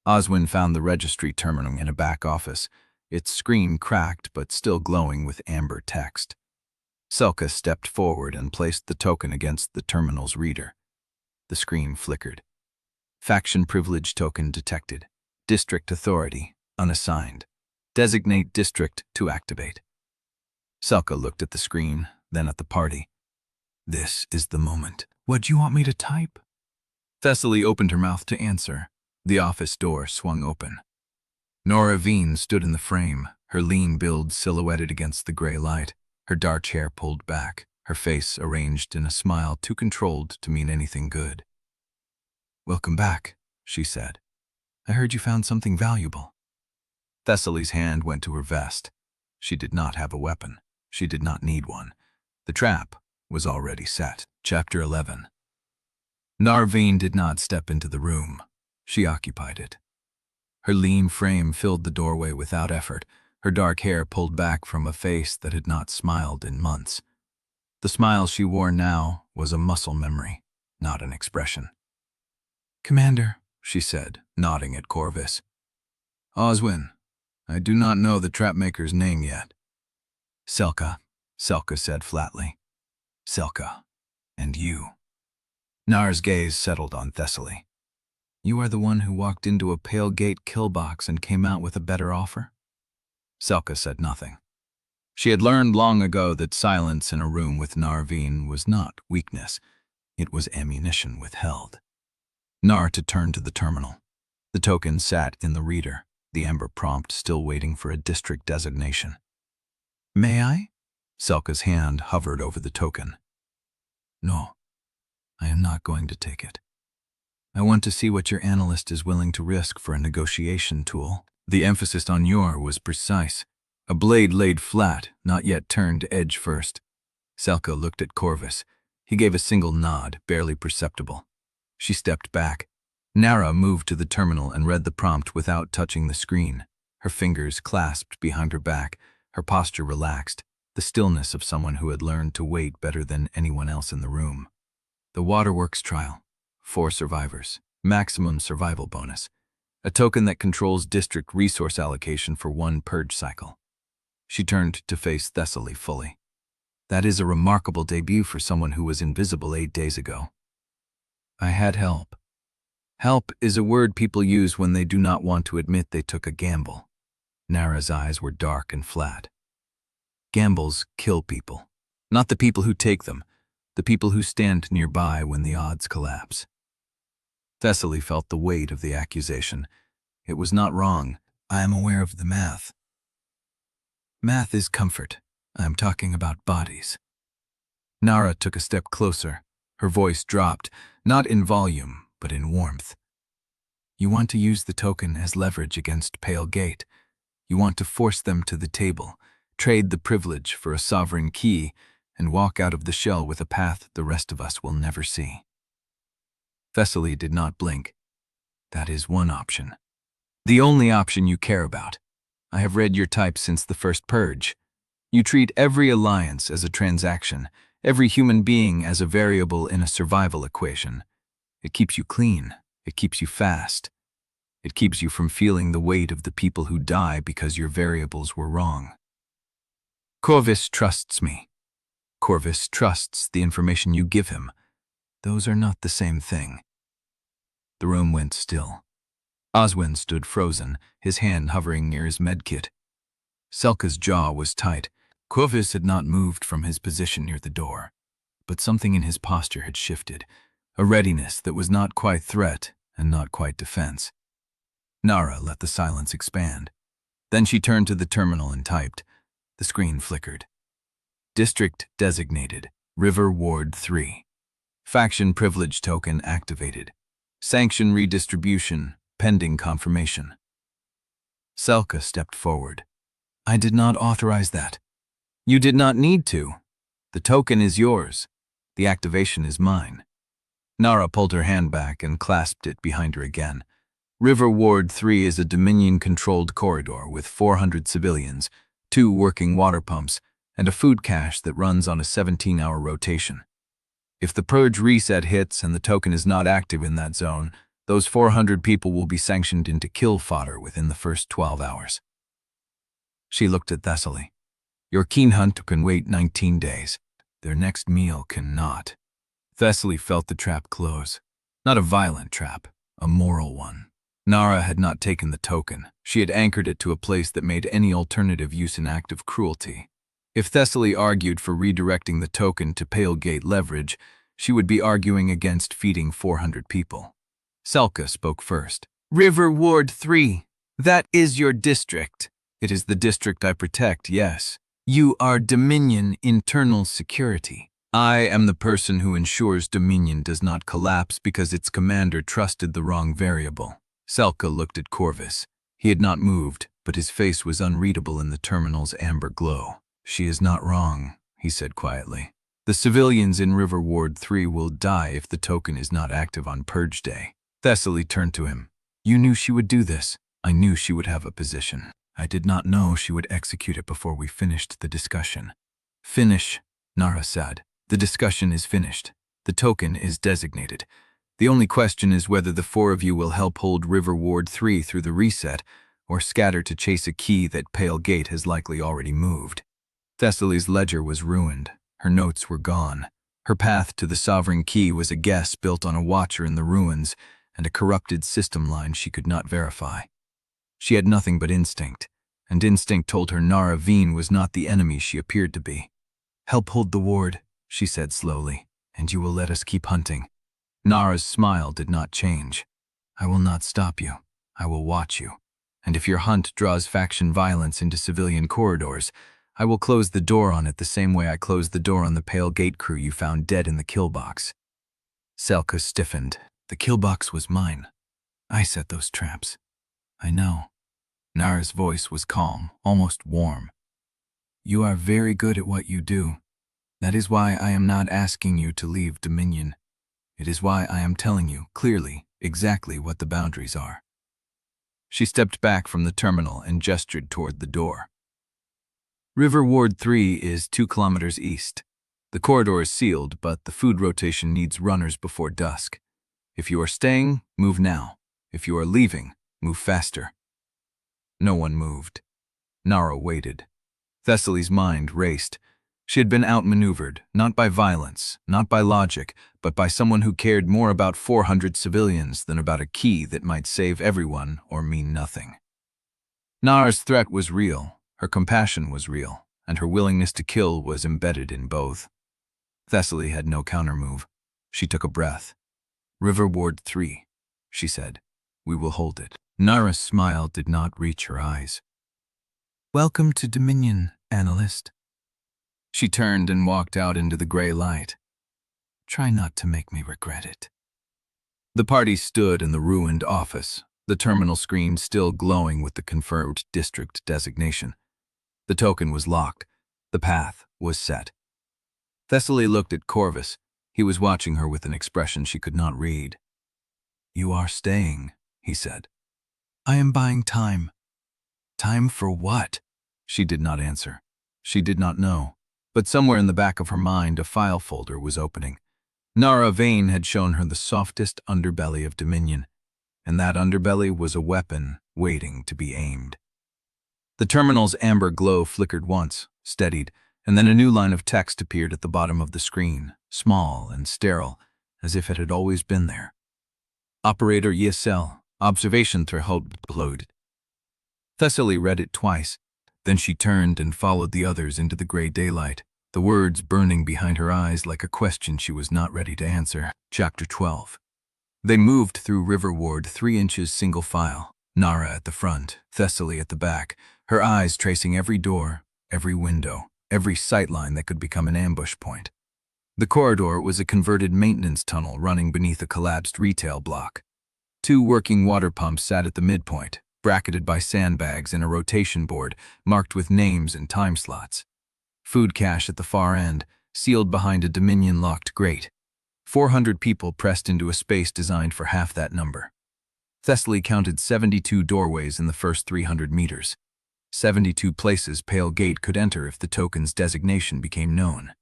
Oswin found the registry terminal in a back office, its screen cracked but still glowing with amber text. Selka stepped forward and placed the token against the terminal's reader. The screen flickered. Faction privilege token detected. District authority, unassigned. Designate district to activate. Selka looked at the screen, then at the party. This is the moment. What do you want me to type? Thessaly opened her mouth to answer. The office door swung open. Narra stood in the frame, her lean build silhouetted against the gray light, her dark hair pulled back, her face arranged in a smile too controlled to mean anything good. Welcome back, she said. I heard you found something valuable. Thessaly's hand went to her vest. She did not have a weapon. She did not need one. The trap was already set. Chapter 11. Narra did not step into the room. She occupied it. Her lean frame filled the doorway without effort, her dark hair pulled back from a face that had not smiled in months. The smile she wore now was a muscle memory, not an expression. Commander, she said, nodding at Corvus. Oswin, I do not know the trapmaker's name yet. Selka said flatly. Selka, and you. Nar's gaze settled on Thessaly. You are the one who walked into a Pale Gate kill box and came out with a better offer? Selka said nothing. She had learned long ago that silence in a room with Narra was not weakness. It was ammunition withheld. Narra turned to the terminal. The token sat in the reader, the amber prompt still waiting for a district designation. May I? Selka's hand hovered over the token. No, I am not going to take it. I want to see what your analyst is willing to risk for a negotiation tool. The emphasis on your was precise. A blade laid flat, not yet turned edge first. Selka looked at Corvus. He gave a single nod, barely perceptible. She stepped back. Narra moved to the terminal and read the prompt without touching the screen. Her fingers clasped behind her back, her posture relaxed, the stillness of someone who had learned to wait better than anyone else in the room. The Waterworks trial. 4 survivors. Maximum survival bonus. A token that controls district resource allocation for 1 purge cycle. She turned to face Thessaly fully. That is a remarkable debut for someone who was invisible 8 days ago. I had help. Help is a word people use when they do not want to admit they took a gamble. Narra's eyes were dark and flat. Gambles kill people. Not the people who take them, the people who stand nearby when the odds collapse. Thessaly felt the weight of the accusation. It was not wrong. I am aware of the math. Math is comfort. I am talking about bodies. Narra took a step closer. Her voice dropped, not in volume, but in warmth. You want to use the token as leverage against Pale Gate. You want to force them to the table, trade the privilege for a sovereign key, and walk out of the shell with a path the rest of us will never see. Thessaly did not blink. That is one option. The only option you care about. I have read your type since the first purge. You treat every alliance as a transaction, every human being as a variable in a survival equation. It keeps you clean. It keeps you fast. It keeps you from feeling the weight of the people who die because your variables were wrong. Corvus trusts me. Corvus trusts the information you give him. Those are not the same thing. The room went still. Oswin stood frozen, his hand hovering near his medkit. Selka's jaw was tight. Corvus had not moved from his position near the door, but something in his posture had shifted, a readiness that was not quite threat and not quite defense. Narra let the silence expand. Then she turned to the terminal and typed. The screen flickered. District designated, River Ward 3. Faction privilege token activated. Sanction redistribution, pending confirmation. Selka stepped forward. I did not authorize that. You did not need to. The token is yours. The activation is mine. Narra pulled her hand back and clasped it behind her again. River Ward 3 is a Dominion-controlled corridor with 400 civilians, 2 working water pumps, and a food cache that runs on a 17-hour rotation. If the purge reset hits and the token is not active in that zone, those 400 people will be sanctioned into kill fodder within the first 12 hours. She looked at Thessaly. Your keen hunt can wait 19 days. Their next meal cannot. Thessaly felt the trap close. Not a violent trap, a moral one. Narra had not taken the token. She had anchored it to a place that made any alternative use an act of cruelty. If Thessaly argued for redirecting the token to Pale Gate leverage, she would be arguing against feeding 400 people. Selka spoke first. River Ward 3. That is your district. It is the district I protect, yes. You are Dominion internal security. I am the person who ensures Dominion does not collapse because its commander trusted the wrong variable. Selka looked at Corvus. He had not moved, but his face was unreadable in the terminal's amber glow. She is not wrong, he said quietly. The civilians in River Ward 3 will die if the token is not active on Purge Day. Thessaly turned to him. You knew she would do this. I knew she would have a position. I did not know she would execute it before we finished the discussion. Finish, Narra said. The discussion is finished. The token is designated. The only question is whether the 4 of you will help hold River Ward 3 through the reset, or scatter to chase a key that Pale Gate has likely already moved. Thessaly's ledger was ruined. Her notes were gone. Her path to the sovereign key was a guess built on a watcher in the ruins and a corrupted system line she could not verify. She had nothing but instinct, and instinct told her Narra Veen was not the enemy she appeared to be. Help hold the ward, she said slowly, and you will let us keep hunting. Narra's smile did not change. I will not stop you. I will watch you. And if your hunt draws faction violence into civilian corridors, I will close the door on it the same way I closed the door on the Pale Gate crew you found dead in the kill box. Selka stiffened. The kill box was mine. I set those traps. I know. Narra's voice was calm, almost warm. You are very good at what you do. That is why I am not asking you to leave Dominion. It is why I am telling you, clearly, exactly what the boundaries are. She stepped back from the terminal and gestured toward the door. River Ward 3 is 2 kilometers east. The corridor is sealed, but the food rotation needs runners before dusk. If you are staying, move now. If you are leaving, move faster. No one moved. Narra waited. Thessaly's mind raced. She had been outmaneuvered, not by violence, not by logic, but by someone who cared more about 400 civilians than about a key that might save everyone or mean nothing. Narra's threat was real, her compassion was real, and her willingness to kill was embedded in both. Thessaly had no countermove. She took a breath. River Ward 3, she said. We will hold it. Narra's smile did not reach her eyes. Welcome to Dominion, ANALYST. She turned and walked out into the gray light. Try not to make me regret it. The party stood in the ruined office, the terminal screen still glowing with the confirmed district designation. The token was locked. The path was set. Thessaly looked at Corvus. He was watching her with an expression she could not read. "You are staying," he said. "I am buying time." "Time for what?" She did not answer. She did not know. But somewhere in the back of her mind, a file folder was opening. Narra Vane had shown her the softest underbelly of Dominion, and that underbelly was a weapon waiting to be aimed. The terminal's amber glow flickered once, steadied, and then a new line of text appeared at the bottom of the screen, small and sterile, as if it had always been there. Operator ESL, observation threshold loaded. Thessaly read it twice. Then she turned and followed the others into the gray daylight, the words burning behind her eyes like a question she was not ready to answer. Chapter 12. They moved through River Ward 3 inches single file, Narra at the front, Thessaly at the back, her eyes tracing every door, every window, every sightline that could become an ambush point. The corridor was a converted maintenance tunnel running beneath a collapsed retail block. 2 working water pumps sat at the midpoint, bracketed by sandbags and a rotation board marked with names and time slots. Food cache at the far end, sealed behind a Dominion-locked grate. 400 people pressed into a space designed for half that number. Thessaly counted 72 doorways in the first 300 meters. 72 places Pale Gate could enter if the token's designation became known.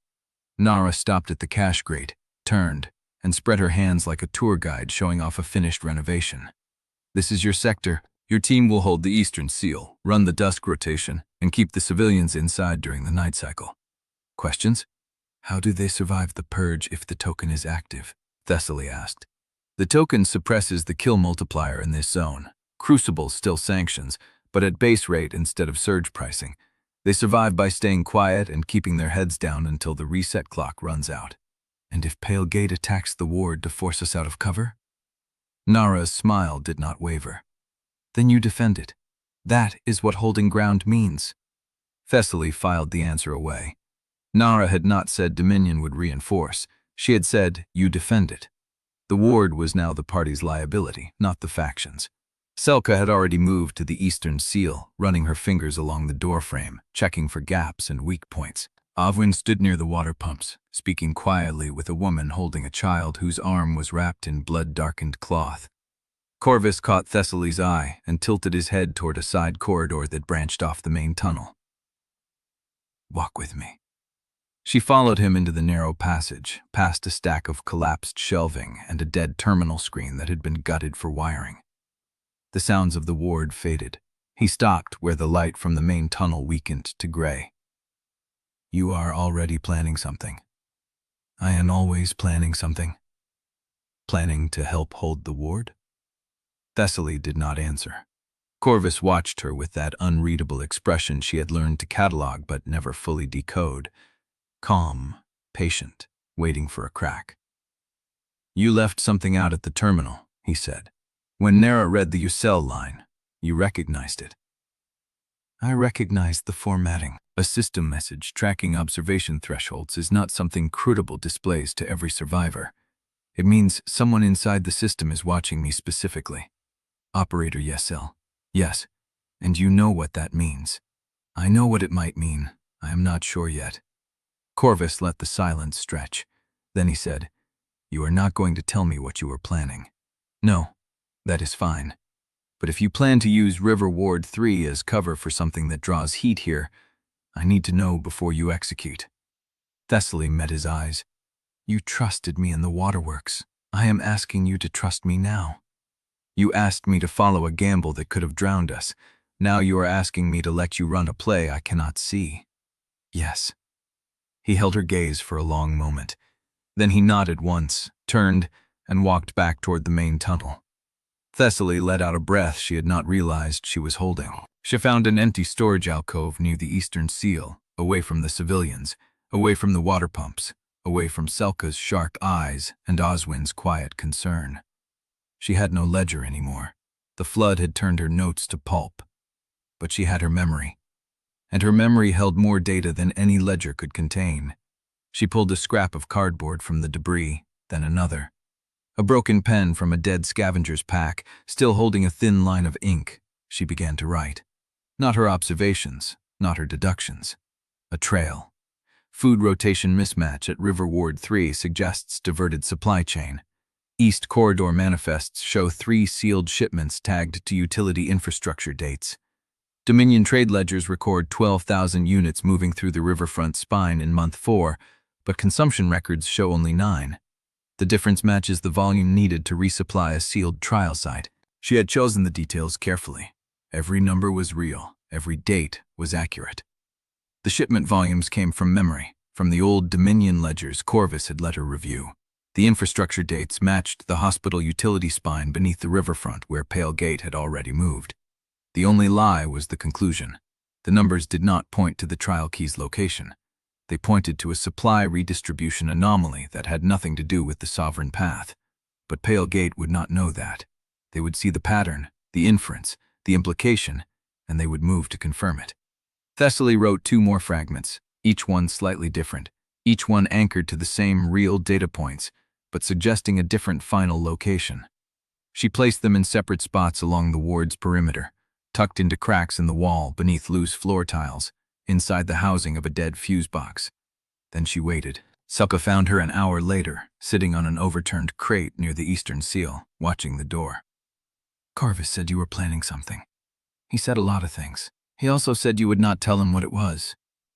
Narra stopped at the cache grate, turned, and spread her hands like a tour guide showing off a finished renovation. "This is your sector. Your team will hold the eastern seal, run the dusk rotation, and keep the civilians inside during the night cycle." Questions? "How do they survive the purge if the token is active?" Thessaly asked. "The token suppresses the kill multiplier in this zone. CRUCIBLE still sanctions, but at base rate instead of surge pricing. They survive by staying quiet and keeping their heads down until the reset clock runs out." "And if Pale Gate attacks the ward to force us out of cover?" Narra's smile did not waver. "Then you defend it. That is what holding ground means." Thessaly filed the answer away. Narra had not said Dominion would reinforce. She had said, "You defend it." The ward was now the party's liability, not the factions. Selka had already moved to the eastern seal, running her fingers along the doorframe, checking for gaps and weak points. Avwin stood near the water pumps, speaking quietly with a woman holding a child whose arm was wrapped in blood-darkened cloth. Corvus caught Thessaly's eye and tilted his head toward a side corridor that branched off the main tunnel. "Walk with me." She followed him into the narrow passage, past a stack of collapsed shelving and a dead terminal screen that had been gutted for wiring. The sounds of the ward faded. He stopped where the light from the main tunnel weakened to gray. "You are already planning something." "I am always planning something." "Planning to help hold the ward?" Thessaly did not answer. Corvus watched her with that unreadable expression she had learned to catalog but never fully decode. Calm, patient, waiting for a crack. "You left something out at the terminal," he said. "When Narra read the UCL line, you recognized it." "I recognized the formatting. A system message tracking observation thresholds is not something CRUCIBLE displays to every survivor. It means someone inside the system is watching me specifically." "Operator ESL. Yes, and you know what that means." "I know what it might mean. I am not sure yet." Corvus let the silence stretch. Then he said, "You are not going to tell me what you are planning." "No, that is fine. But if you plan to use River Ward 3 as cover for something that draws heat here, I need to know before you execute." Thessaly met his eyes. "You trusted me in the waterworks. I am asking you to trust me now. You asked me to follow a gamble that could have drowned us. Now you are asking me to let you run a play I cannot see." "Yes." He held her gaze for a long moment. Then he nodded once, turned, and walked back toward the main tunnel. Thessaly let out a breath she had not realized she was holding. She found an empty storage alcove near the eastern seal, away from the civilians, away from the water pumps, away from Selka's sharp eyes and Oswin's quiet concern. She had no ledger anymore. The flood had turned her notes to pulp. But she had her memory. And her memory held more data than any ledger could contain. She pulled a scrap of cardboard from the debris, then another. A broken pen from a dead scavenger's pack, still holding a thin line of ink, she began to write. Not her observations, not her deductions. A trail. Food rotation mismatch at River Ward 3 suggests diverted supply chain. East Corridor manifests show 3 sealed shipments tagged to utility infrastructure dates. Dominion trade ledgers record 12,000 units moving through the riverfront spine in month 4, but consumption records show only 9. The difference matches the volume needed to resupply a sealed trial site. She had chosen the details carefully. Every number was real, every date was accurate. The shipment volumes came from memory, from the old Dominion ledgers Corvus had let her review. The infrastructure dates matched the hospital utility spine beneath the riverfront where Pale Gate had already moved. The only lie was the conclusion. The numbers did not point to the trial key's location. They pointed to a supply redistribution anomaly that had nothing to do with the sovereign path. But Pale Gate would not know that. They would see the pattern, the inference, the implication, and they would move to confirm it. Thessaly wrote 2 more fragments, each one slightly different, each one anchored to the same real data points, but suggesting a different final location. She placed them in separate spots along the ward's perimeter, tucked into cracks in the wall beneath loose floor tiles, inside the housing of a dead fuse box. Then she waited. Selka found her an hour later, sitting on an overturned crate near the eastern seal, watching the door. Corvus said you were planning something. He said a lot of things. He also said you would not tell him what it was.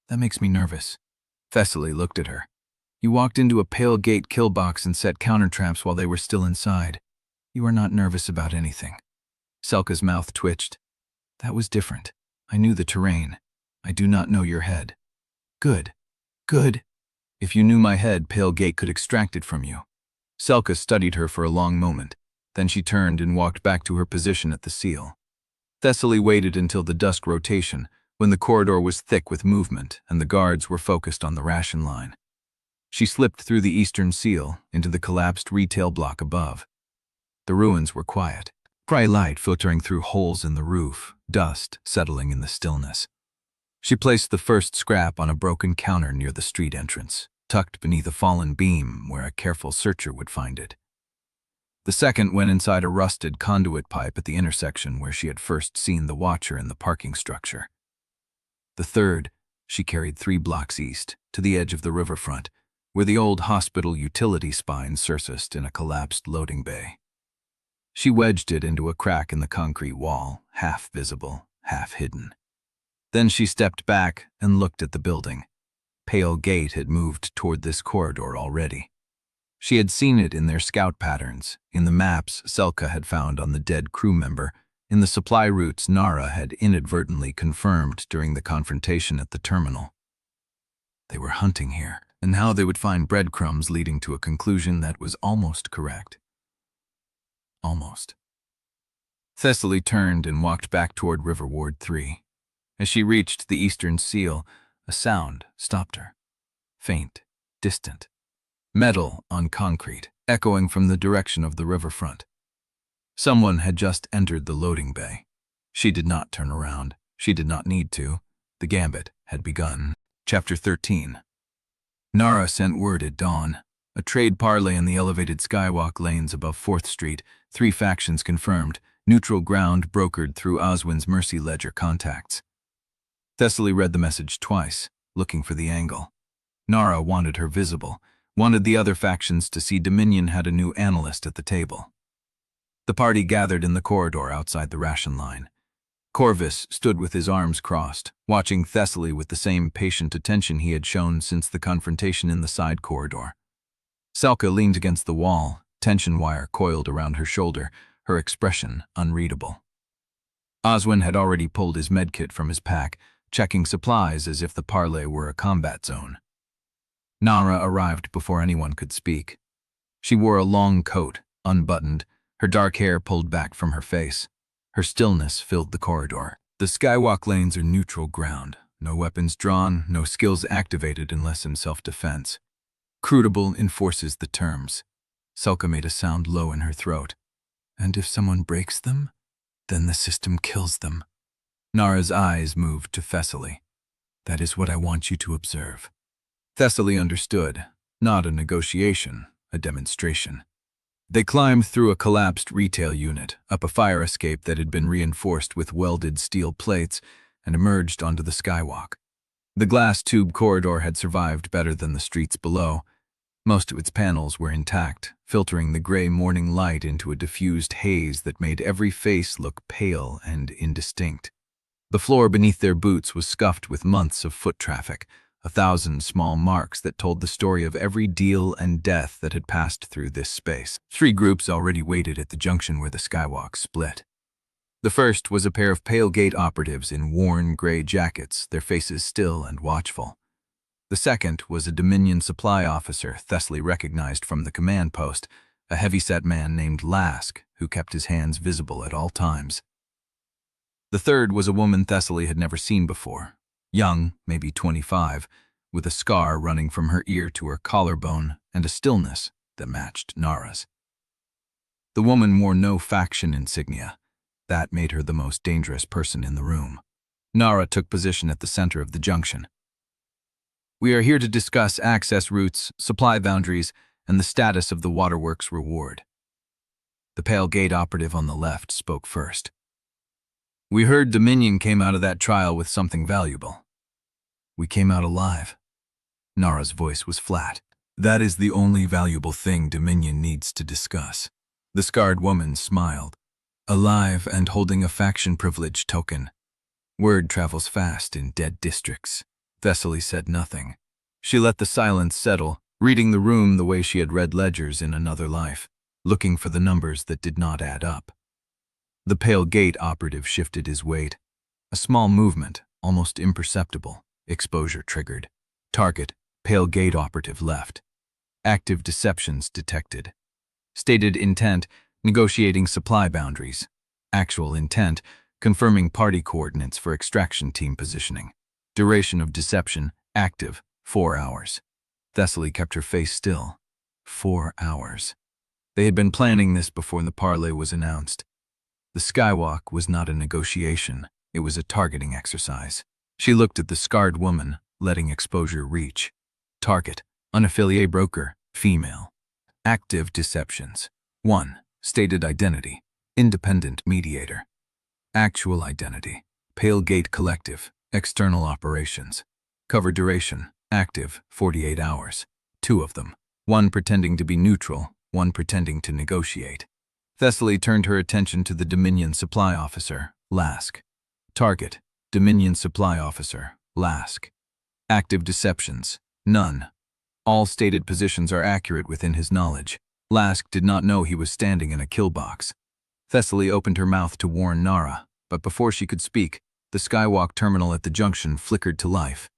That makes me nervous. Thessaly looked at her. You walked into a Pale Gate kill box and set counter traps while they were still inside. You are not nervous about anything. Selka's mouth twitched. That was different. I knew the terrain. I do not know your head. Good. Good. If you knew my head, Pale Gate could extract it from you. Selka studied her for a long moment. Then she turned and walked back to her position at the seal. Thessaly waited until the dusk rotation, when the corridor was thick with movement and the guards were focused on the ration line. She slipped through the eastern seal into the collapsed retail block above. The ruins were quiet. Bright light filtering through holes in the roof, dust settling in the stillness. She placed the first scrap on a broken counter near the street entrance, tucked beneath a fallen beam where a careful searcher would find it. The second went inside a rusted conduit pipe at the intersection where she had first seen the watcher in the parking structure. The third, she carried 3 blocks east, to the edge of the riverfront, where the old hospital utility spine surfaced in a collapsed loading bay. She wedged it into a crack in the concrete wall, half visible, half hidden. Then she stepped back and looked at the building. Pale Gate had moved toward this corridor already. She had seen it in their scout patterns, in the maps Selka had found on the dead crew member, in the supply routes Narra had inadvertently confirmed during the confrontation at the terminal. They were hunting here, and now they would find breadcrumbs leading to a conclusion that was almost correct. Almost. Thessaly turned and walked back toward River Ward 3. As she reached the eastern seal, a sound stopped her. Faint, distant. Metal on concrete, echoing from the direction of the riverfront. Someone had just entered the loading bay. She did not turn around. She did not need to. The gambit had begun. Chapter 13. Narra sent word at dawn. A trade parley in the elevated Skywalk lanes above 4th Street. 3 factions confirmed. Neutral ground brokered through Oswin's Mercy Ledger contacts. Thessaly read the message twice, looking for the angle. Narra wanted her visible, wanted the other factions to see Dominion had a new analyst at the table. The party gathered in the corridor outside the ration line. Corvus stood with his arms crossed, watching Thessaly with the same patient attention he had shown since the confrontation in the side corridor. Selka leaned against the wall, tension wire coiled around her shoulder, her expression unreadable. Oswin had already pulled his medkit from his pack, checking supplies as if the parley were a combat zone. Narra arrived before anyone could speak. She wore a long coat, unbuttoned, her dark hair pulled back from her face. Her stillness filled the corridor. The Skywalk lanes are neutral ground. No weapons drawn, no skills activated unless in self-defense. CRUCIBLE enforces the terms. Selka made a sound low in her throat. And if someone breaks them, then the system kills them. Narra's eyes moved to Thessaly. That is what I want you to observe. Thessaly understood. Not a negotiation, a demonstration. They climbed through a collapsed retail unit, up a fire escape that had been reinforced with welded steel plates, and emerged onto the Skywalk. The glass tube corridor had survived better than the streets below. Most of its panels were intact, filtering the gray morning light into a diffused haze that made every face look pale and indistinct. The floor beneath their boots was scuffed with months of foot traffic, 1,000 small marks that told the story of every deal and death that had passed through this space. 3 groups already waited at the junction where the Skywalk split. The first was a pair of pale gate operatives in worn gray jackets, their faces still and watchful. The second was a Dominion supply officer Thessaly recognized from the command post, a heavy-set man named Lask, who kept his hands visible at all times. The third was a woman Thessaly had never seen before, young, maybe 25, with a scar running from her ear to her collarbone and a stillness that matched Narra's. The woman wore no faction insignia. That made her the most dangerous person in the room. Narra took position at the center of the junction. "We are here to discuss access routes, supply boundaries, and the status of the waterworks reward." The pale gate operative on the left spoke first. "We heard Dominion came out of that trial with something valuable." "We came out alive." Narra's voice was flat. "That is the only valuable thing Dominion needs to discuss." The scarred woman smiled. "Alive and holding a faction privilege token. Word travels fast in dead districts." Thessaly said nothing. She let the silence settle, reading the room the way she had read ledgers in another life, looking for the numbers that did not add up. The pale gate operative shifted his weight. A small movement, almost imperceptible. Exposure triggered. Target, pale gate operative left. Active deceptions detected. Stated intent, negotiating supply boundaries. Actual intent, confirming party coordinates for extraction team positioning. Duration of deception, active, 4 hours. Thessaly kept her face still. 4 hours. They had been planning this before the parley was announced. The Skywalk was not a negotiation, it was a targeting exercise. She looked at the scarred woman, letting exposure reach. Target, unaffiliated broker, female. Active deceptions. 1. Stated identity, independent mediator. Actual identity, pale gate collective, external operations. Cover duration, active, 48 hours. 2 of them. 1 pretending to be neutral, 1 pretending to negotiate. Thessaly turned her attention to the Dominion supply officer, Lask. Target, Dominion supply officer, Lask. Active deceptions, none. All stated positions are accurate within his knowledge. Lask did not know he was standing in a kill box. Thessaly opened her mouth to warn Narra, but before she could speak, the Skywalk terminal at the junction flickered to life.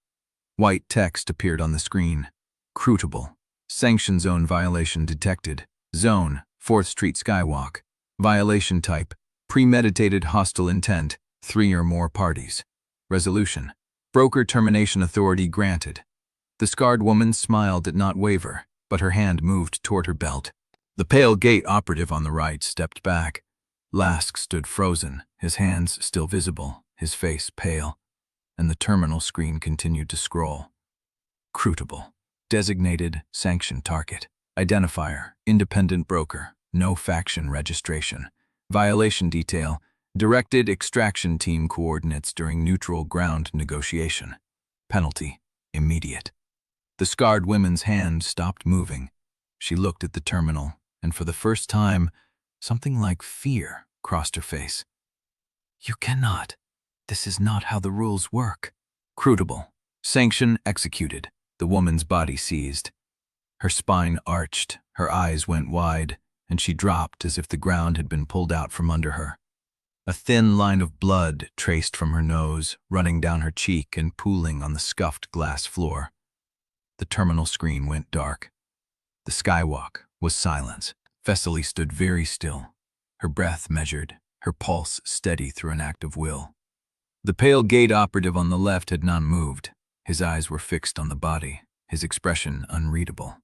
White text appeared on the screen. CRUCIBLE. Sanction zone violation detected. Zone, 4th Street Skywalk. Violation type, premeditated hostile intent, 3 or more parties. Resolution. Broker termination authority granted. The scarred woman smile did not waver, but her hand moved toward her belt. The pale gate operative on the right stepped back. Lask stood frozen, his hands still visible, his face pale, and the terminal screen continued to scroll. CRUCIBLE. Designated sanction target. Identifier, independent broker, no faction registration. Violation detail, directed extraction team coordinates during neutral ground negotiation. Penalty, immediate. The scarred woman's hand stopped moving. She looked at the terminal, and for the first time, something like fear crossed her face. "You cannot. This is not how the rules work." CRUCIBLE. Sanction executed. The woman's body seized. Her spine arched, her eyes went wide, and she dropped as if the ground had been pulled out from under her. A thin line of blood traced from her nose, running down her cheek and pooling on the scuffed glass floor. The terminal screen went dark. The Skywalk was silence. Thessaly stood very still, her breath measured, her pulse steady through an act of will. The pale gate operative on the left had not moved. His eyes were fixed on the body, his expression unreadable.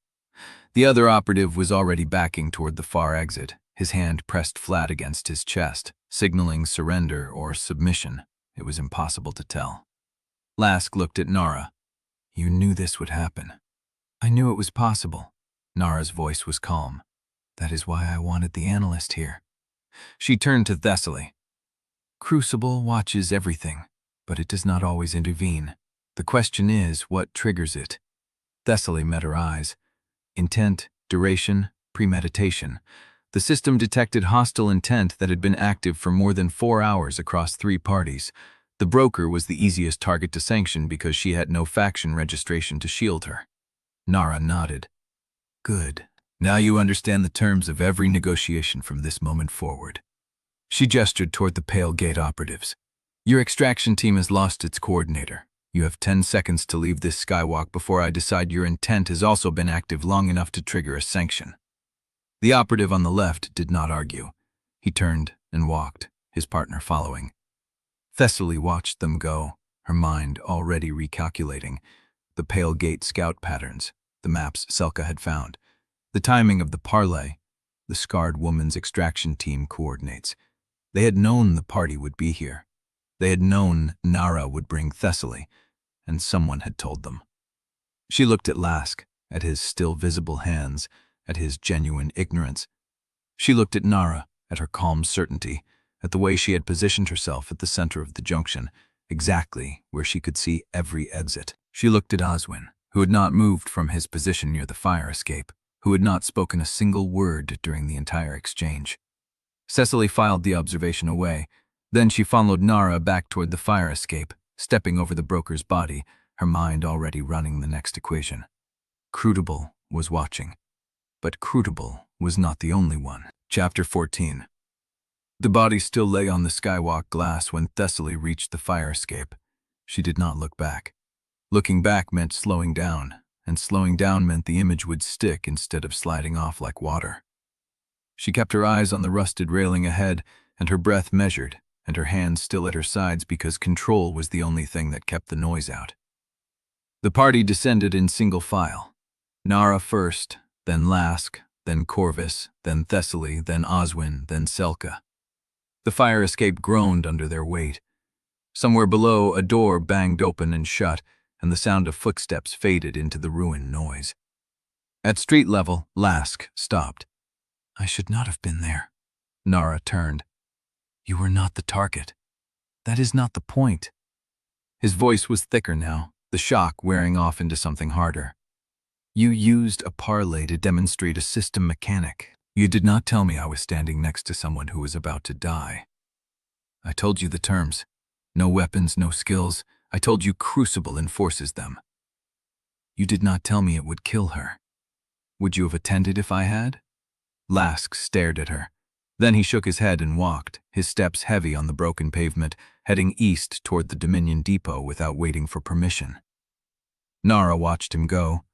The other operative was already backing toward the far exit, his hand pressed flat against his chest, signaling surrender or submission. It was impossible to tell. Lask looked at Narra. "You knew this would happen." "I knew it was possible." Narra's voice was calm. That is why I wanted the ANALYST here. She turned to Thessaly. Crucible watches everything, but it does not always intervene. The question is, what triggers it? Thessaly met her eyes. Intent, duration, premeditation. The system detected hostile intent that had been active for more than 4 hours across 3 parties. The broker was the easiest target to sanction because she had no faction registration to shield her. Narra nodded. Good. Now you understand the terms of every negotiation from this moment forward. She gestured toward the Pale Gate operatives. Your extraction team has lost its coordinator. You have 10 seconds to leave this Skywalk before I decide your intent has also been active long enough to trigger a sanction. The operative on the left did not argue. He turned and walked, his partner following. Thessaly watched them go, her mind already recalculating the Pale Gate scout patterns, the maps Selka had found, the timing of the parley, the scarred woman's extraction team coordinates. They had known the party would be here. They had known Narra would bring Thessaly, and someone had told them. She looked at Lask, at his still visible hands, at his genuine ignorance. She looked at Narra, at her calm certainty, at the way she had positioned herself at the center of the junction, exactly where she could see every exit. She looked at Oswin, who had not moved from his position near the fire escape, who had not spoken a single word during the entire exchange. Thessaly filed the observation away. Then she followed Narra back toward the fire escape, stepping over the broker's body, her mind already running the next equation. CRUCIBLE was watching. But CRUCIBLE was not the only one. Chapter 14. The body still lay on the Skywalk glass when Thessaly reached the fire escape. She did not look back. Looking back meant slowing down, and slowing down meant the image would stick instead of sliding off like water. She kept her eyes on the rusted railing ahead, and her breath measured, and her hands still at her sides because control was the only thing that kept the noise out. The party descended in single file. Narra first, then Lask, then Corvus, then Thessaly, then Oswin, then Selka. The fire escape groaned under their weight. Somewhere below, a door banged open and shut, and the sound of footsteps faded into the ruined noise. At street level, Lask stopped. I should not have been there. Narra turned. You were not the target. That is not the point. His voice was thicker now, the shock wearing off into something harder. You used a parley to demonstrate a system mechanic. You did not tell me I was standing next to someone who was about to die. I told you the terms. No weapons, no skills. I told you CRUCIBLE enforces them. You did not tell me it would kill her. Would you have attended if I had? Lask stared at her. Then he shook his head and walked, his steps heavy on the broken pavement, heading east toward the Dominion depot without waiting for permission. Narra watched him go.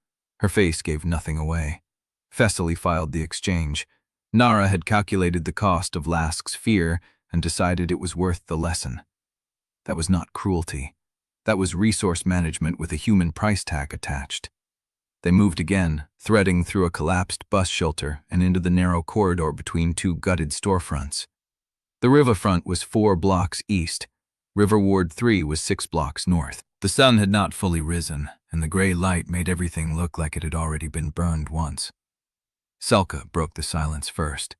Her face gave nothing away. Thessaly filed the exchange. Narra had calculated the cost of Lask's fear and decided it was worth the lesson. That was not cruelty. That was resource management with a human price tag attached. They moved again, threading through a collapsed bus shelter and into the narrow corridor between 2 gutted storefronts. The riverfront was 4 blocks east. River Ward 3 was 6 blocks north. The sun had not fully risen, and the gray light made everything look like it had already been burned once. Selka broke the silence first.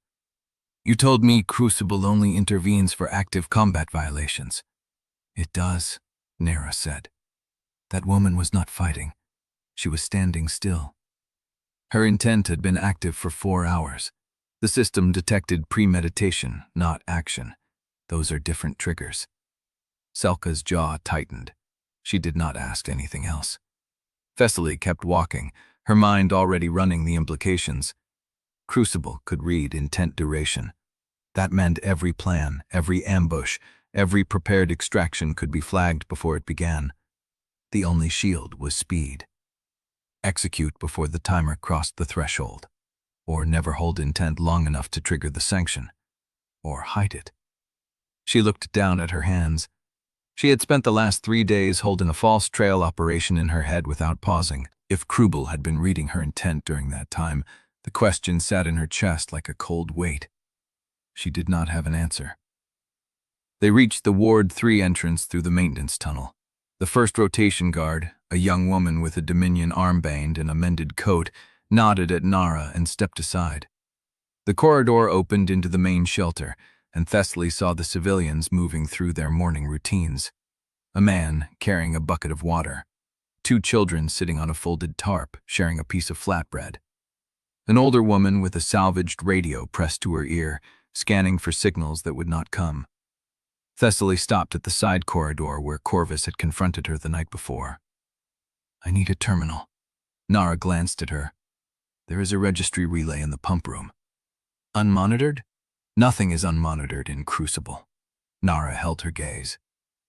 You told me CRUCIBLE only intervenes for active combat violations. It does, Narra said. That woman was not fighting. She was standing still. Her intent had been active for 4 hours. The system detected premeditation, not action. Those are different triggers. Selka's jaw tightened. She did not ask anything else. Thessaly kept walking, her mind already running the implications. CRUCIBLE could read intent duration. That meant every plan, every ambush, every prepared extraction could be flagged before it began. The only shield was speed. Execute before the timer crossed the threshold, or never hold intent long enough to trigger the sanction, or hide it. She looked down at her hands. She had spent the last 3 days holding a false trail operation in her head without pausing. If CRUCIBLE had been reading her intent during that time, the question sat in her chest like a cold weight. She did not have an answer. They reached the Ward 3 entrance through the maintenance tunnel. The first rotation guard, a young woman with a Dominion armband and a mended coat, nodded at Narra and stepped aside. The corridor opened into the main shelter, and Thessaly saw the civilians moving through their morning routines. A man carrying a bucket of water. 2 children sitting on a folded tarp, sharing a piece of flatbread. An older woman with a salvaged radio pressed to her ear, scanning for signals that would not come. Thessaly stopped at the side corridor where Corvus had confronted her the night before. "I need a terminal." Narra glanced at her. "There is a registry relay in the pump room." "Unmonitored?" "Nothing is unmonitored in Crucible." Narra held her gaze.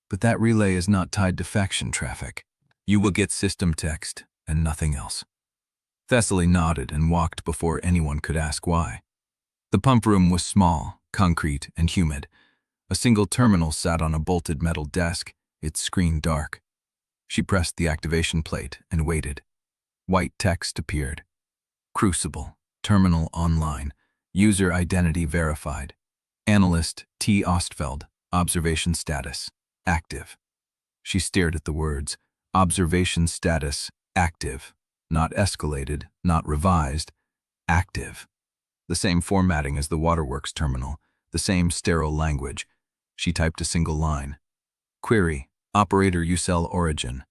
"But that relay is not tied to faction traffic. You will get system text and nothing else." Thessaly nodded and walked before anyone could ask why. The pump room was small, concrete, and humid. A single terminal sat on a bolted metal desk, its screen dark. She pressed the activation plate and waited. White text appeared. "Crucible, terminal online, user identity verified. ANALYST T. Ostfeld, observation status, active." She stared at the words, observation status, active. Not escalated, not revised, active. The same formatting as the Waterworks terminal, the same sterile language. She typed a single line. "Query, operator ucell origin."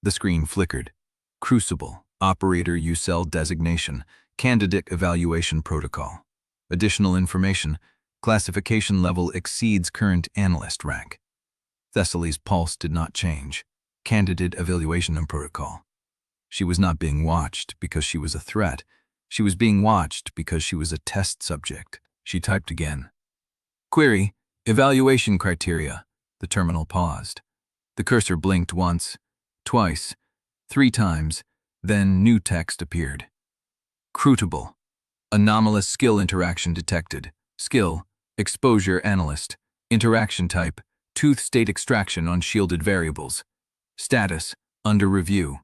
The screen flickered. "Crucible, operator ucell designation, candidate evaluation protocol. Additional information, classification level exceeds current analyst rank." Thessaly's pulse did not change. Candidate evaluation protocol. She was not being watched because she was a threat. She was being watched because she was a test subject. She typed again. "Query, evaluation criteria." The terminal paused. The cursor blinked once, twice, 3 times, then new text appeared. "Crucible, anomalous skill interaction detected. Skill, exposure analyst. Interaction type, tooth state extraction on shielded variables. Status, under review.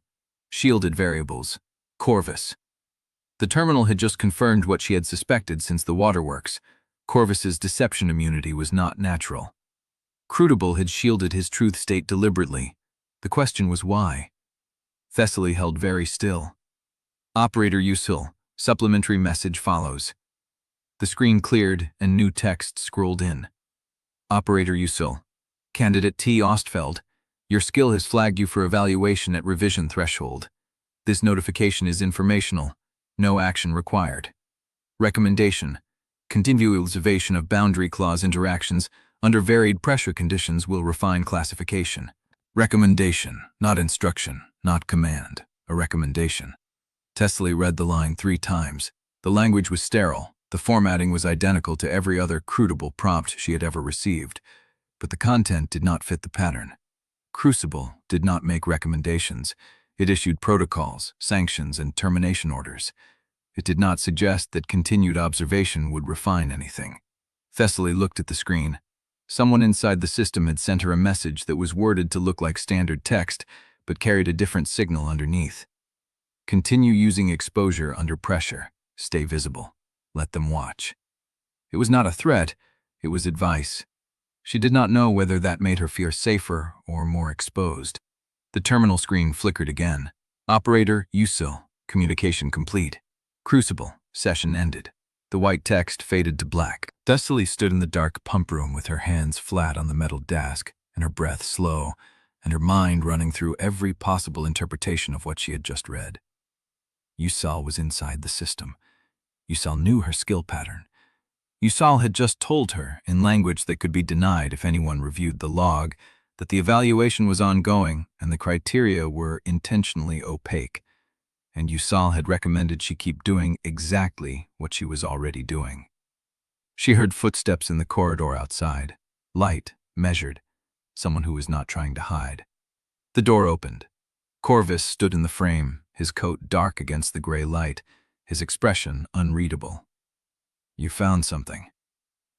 Shielded variables, Corvus." The terminal had just confirmed what she had suspected since the Waterworks. Corvus's deception immunity was not natural. Crucible had shielded his truth state deliberately. The question was why. Thessaly held very still. "Operator ucell, supplementary message follows." The screen cleared and new text scrolled in. "Operator ucell, candidate T. Ostfeld. Your skill has flagged you for evaluation at revision threshold. This notification is informational. No action required. Recommendation: continue observation of boundary clause interactions under varied pressure conditions will refine classification." Recommendation, not instruction, not command. A recommendation. Thessaly read the line 3 times. The language was sterile. The formatting was identical to every other Crucible prompt she had ever received. But the content did not fit the pattern. Crucible did not make recommendations. It issued protocols, sanctions, and termination orders. It did not suggest that continued observation would refine anything. Thessaly looked at the screen. Someone inside the system had sent her a message that was worded to look like standard text, but carried a different signal underneath. "Continue using exposure under pressure. Stay visible. Let them watch." It was not a threat, it was advice. She did not know whether that made her feel safer or more exposed. The terminal screen flickered again. "Operator ucell, communication complete. Crucible, session ended." The white text faded to black. Thessaly stood in the dark pump room with her hands flat on the metal desk, and her breath slow, and her mind running through every possible interpretation of what she had just read. Ucell was inside the system. Ucell knew her skill pattern. Ucell had just told her, in language that could be denied if anyone reviewed the log, that the evaluation was ongoing and the criteria were intentionally opaque. And Ucell had recommended she keep doing exactly what she was already doing. She heard footsteps in the corridor outside. Light, measured. Someone who was not trying to hide. The door opened. Corvus stood in the frame, his coat dark against the gray light, his expression unreadable. "You found something."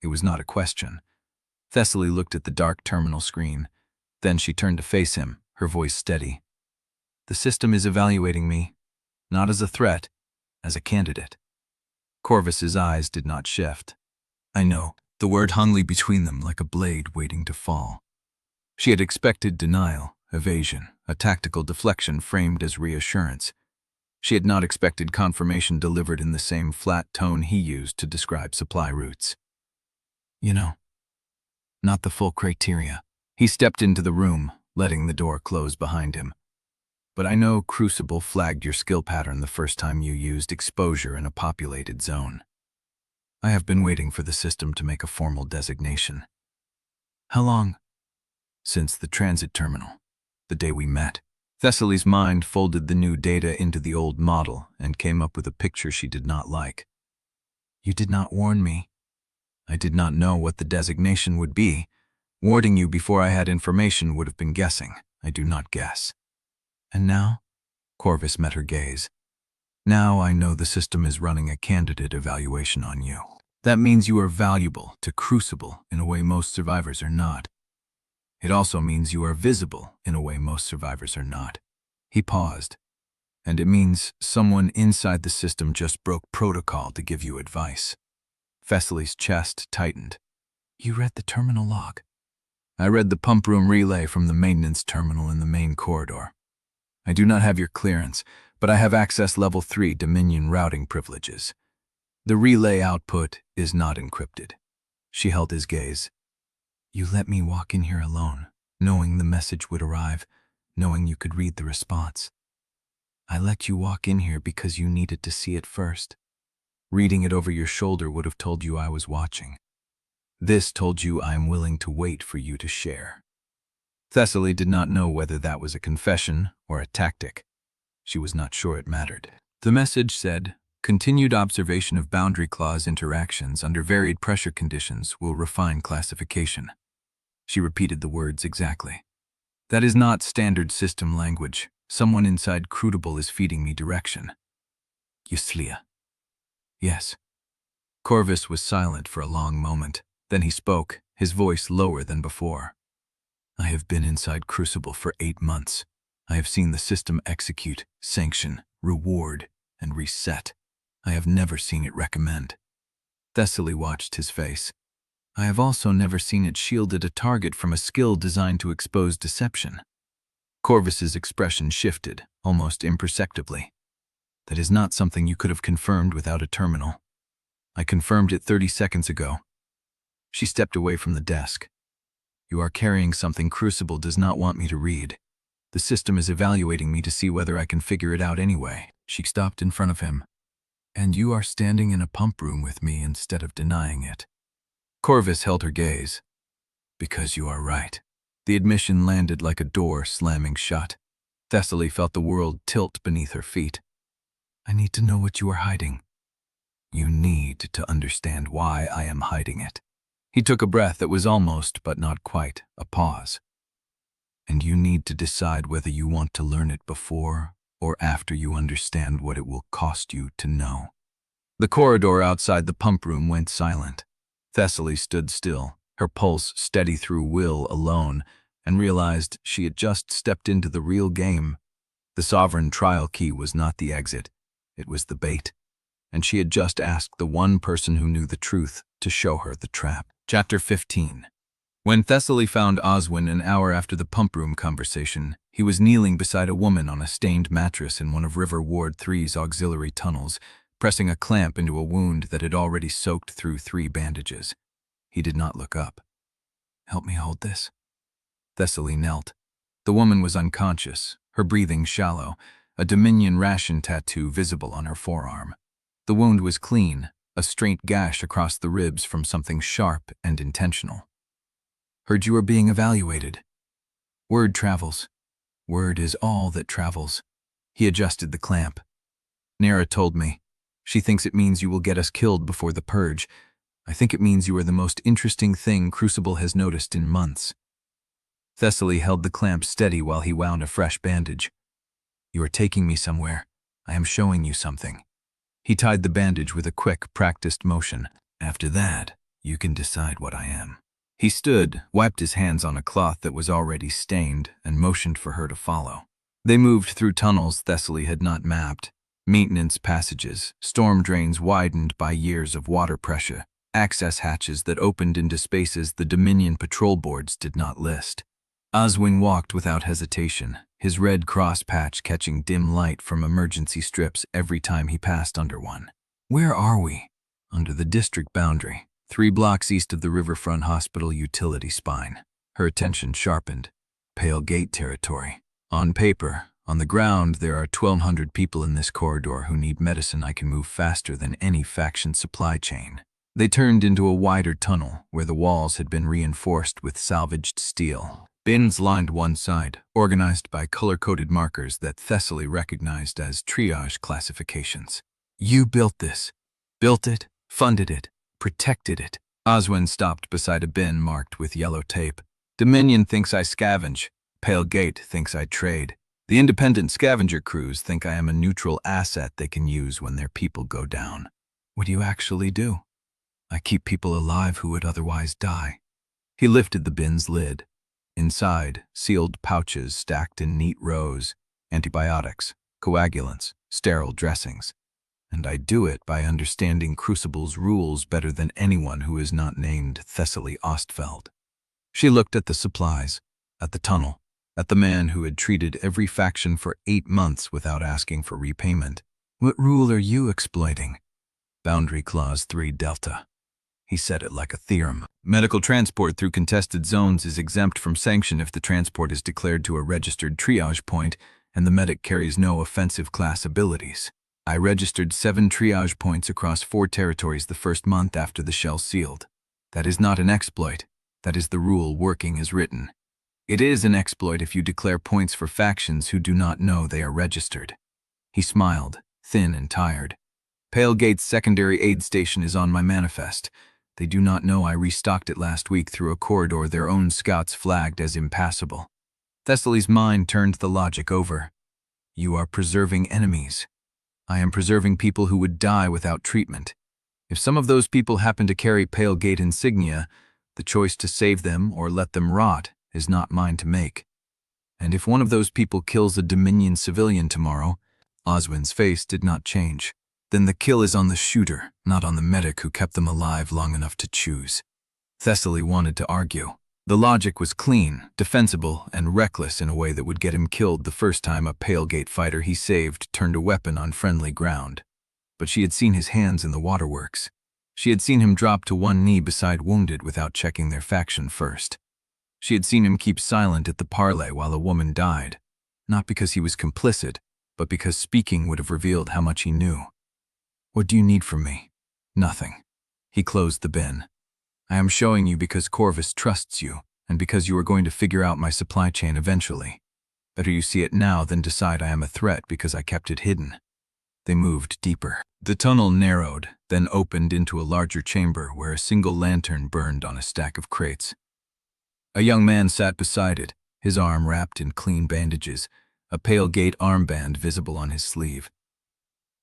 It was not a question. Thessaly looked at the dark terminal screen. Then she turned to face him, her voice steady. "The system is evaluating me, not as a threat, as a candidate." Corvus's eyes did not shift. "I know." The word hung between them like a blade waiting to fall. She had expected denial, evasion, a tactical deflection framed as reassurance. She had not expected confirmation delivered in the same flat tone he used to describe supply routes. You know, not the full criteria. He stepped into the room, letting the door close behind him. But I know Crucible flagged your skill pattern the first time you used exposure in a populated zone. I have been waiting for the system to make a formal designation. How long? Since the transit terminal, the day we met. Thessaly's mind folded the new data into the old model and came up with a picture she did not like. You did not warn me. I did not know what the designation would be. Warning you before I had information would have been guessing. I do not guess. And now? Corvus met her gaze. Now I know the system is running a candidate evaluation on you. That means you are valuable to Crucible in a way most survivors are not. It also means you are visible in a way most survivors are not. He paused. And it means someone inside the system just broke protocol to give you advice. Thessaly's chest tightened. You read the terminal log? I read the pump room relay from the maintenance terminal in the main corridor. I do not have your clearance, but I have access level 3 Dominion routing privileges. The relay output is not encrypted. She held his gaze. You let me walk in here alone, knowing the message would arrive, knowing you could read the response. I let you walk in here because you needed to see it first. Reading it over your shoulder would have told you I was watching. This told you I am willing to wait for you to share. Thessaly did not know whether that was a confession or a tactic. She was not sure it mattered. The message said, continued observation of boundary clause interactions under varied pressure conditions will refine classification. She repeated the words exactly. That is not standard system language. Someone inside Crucible is feeding me direction. Yuslia. Yes. Corvus was silent for a long moment. Then he spoke, his voice lower than before. I have been inside Crucible for 8 months. I have seen the system execute, sanction, reward, and reset. I have never seen it recommend. Thessaly watched his face. I have also never seen it shielded a target from a skill designed to expose deception. Corvus's expression shifted, almost imperceptibly. That is not something you could have confirmed without a terminal. I confirmed it 30 seconds ago. She stepped away from the desk. You are carrying something Crucible does not want me to read. The system is evaluating me to see whether I can figure it out anyway. She stopped in front of him. And you are standing in a pump room with me instead of denying it. Corvus held her gaze. Because you are right. The admission landed like a door slamming shut. Thessaly felt the world tilt beneath her feet. I need to know what you are hiding. You need to understand why I am hiding it. He took a breath that was almost, but not quite, a pause. And you need to decide whether you want to learn it before or after you understand what it will cost you to know. The corridor outside the pump room went silent. Thessaly stood still, her pulse steady through will alone, and realized she had just stepped into the real game. The sovereign trial key was not the exit, it was the bait. And she had just asked the one person who knew the truth to show her the trap. Chapter 15. When Thessaly found Oswin an hour after the pump room conversation, he was kneeling beside a woman on a stained mattress in one of River Ward 3's auxiliary tunnels, pressing a clamp into a wound that had already soaked through 3 bandages. He did not look up. Help me hold this. Thessaly knelt. The woman was unconscious, her breathing shallow, a Dominion ration tattoo visible on her forearm. The wound was clean, a straight gash across the ribs from something sharp and intentional. Heard you were being evaluated. Word travels. Word is all that travels. He adjusted the clamp. Narra told me. She thinks it means you will get us killed before the purge. I think it means you are the most interesting thing Crucible has noticed in months. Thessaly held the clamp steady while he wound a fresh bandage. You are taking me somewhere. I am showing you something. He tied the bandage with a quick, practiced motion. After that, you can decide what I am. He stood, wiped his hands on a cloth that was already stained, and motioned for her to follow. They moved through tunnels Thessaly had not mapped. Maintenance passages, storm drains widened by years of water pressure, access hatches that opened into spaces the Dominion patrol boards did not list. Oswin walked without hesitation, his red cross patch catching dim light from emergency strips every time he passed under one. Where are we? Under the district boundary, 3 blocks east of the Riverfront Hospital utility spine. Her attention sharpened. Pale Gate territory. On paper, on the ground, there are 1,200 people in this corridor who need medicine I can move faster than any faction supply chain. They turned into a wider tunnel where the walls had been reinforced with salvaged steel. Bins lined one side, organized by color-coded markers that Thessaly recognized as triage classifications. You built this. Built it, funded it, protected it. Oswin stopped beside a bin marked with yellow tape. Dominion thinks I scavenge. Pale Gate thinks I trade. The independent scavenger crews think I am a neutral asset they can use when their people go down. What do you actually do? I keep people alive who would otherwise die. He lifted the bin's lid. Inside, sealed pouches stacked in neat rows, antibiotics, coagulants, sterile dressings. And I do it by understanding Crucible's rules better than anyone who is not named Thessaly Ostfeld. She looked at the supplies, at the tunnel, at the man who had treated every faction for 8 months without asking for repayment. What rule are you exploiting? Boundary Clause 3 Delta. He said it like a theorem. Medical transport through contested zones is exempt from sanction if the transport is declared to a registered triage point and the medic carries no offensive class abilities. I registered 7 triage points across 4 territories the first month after the shell sealed. That is not an exploit. That is the rule working as written. It is an exploit if you declare points for factions who do not know they are registered. He smiled, thin and tired. Pale Gate's secondary aid station is on my manifest. They do not know I restocked it last week through a corridor their own scouts flagged as impassable. Thessaly's mind turned the logic over. You are preserving enemies. I am preserving people who would die without treatment. If some of those people happen to carry Pale Gate insignia, the choice to save them or let them rot is not mine to make. And if one of those people kills a Dominion civilian tomorrow, Oswin's face did not change. Then the kill is on the shooter, not on the medic who kept them alive long enough to choose. Thessaly wanted to argue. The logic was clean, defensible, and reckless in a way that would get him killed the first time a Pale Gate fighter he saved turned a weapon on friendly ground. But she had seen his hands in the waterworks. She had seen him drop to one knee beside wounded without checking their faction first. She had seen him keep silent at the parley while a woman died, not because he was complicit, but because speaking would have revealed how much he knew. What do you need from me? Nothing. He closed the bin. I am showing you because Corvus trusts you, and because you are going to figure out my supply chain eventually. Better you see it now than decide I am a threat because I kept it hidden. They moved deeper. The tunnel narrowed, then opened into a larger chamber where a single lantern burned on a stack of crates. A young man sat beside it, his arm wrapped in clean bandages, a Pale Gate armband visible on his sleeve.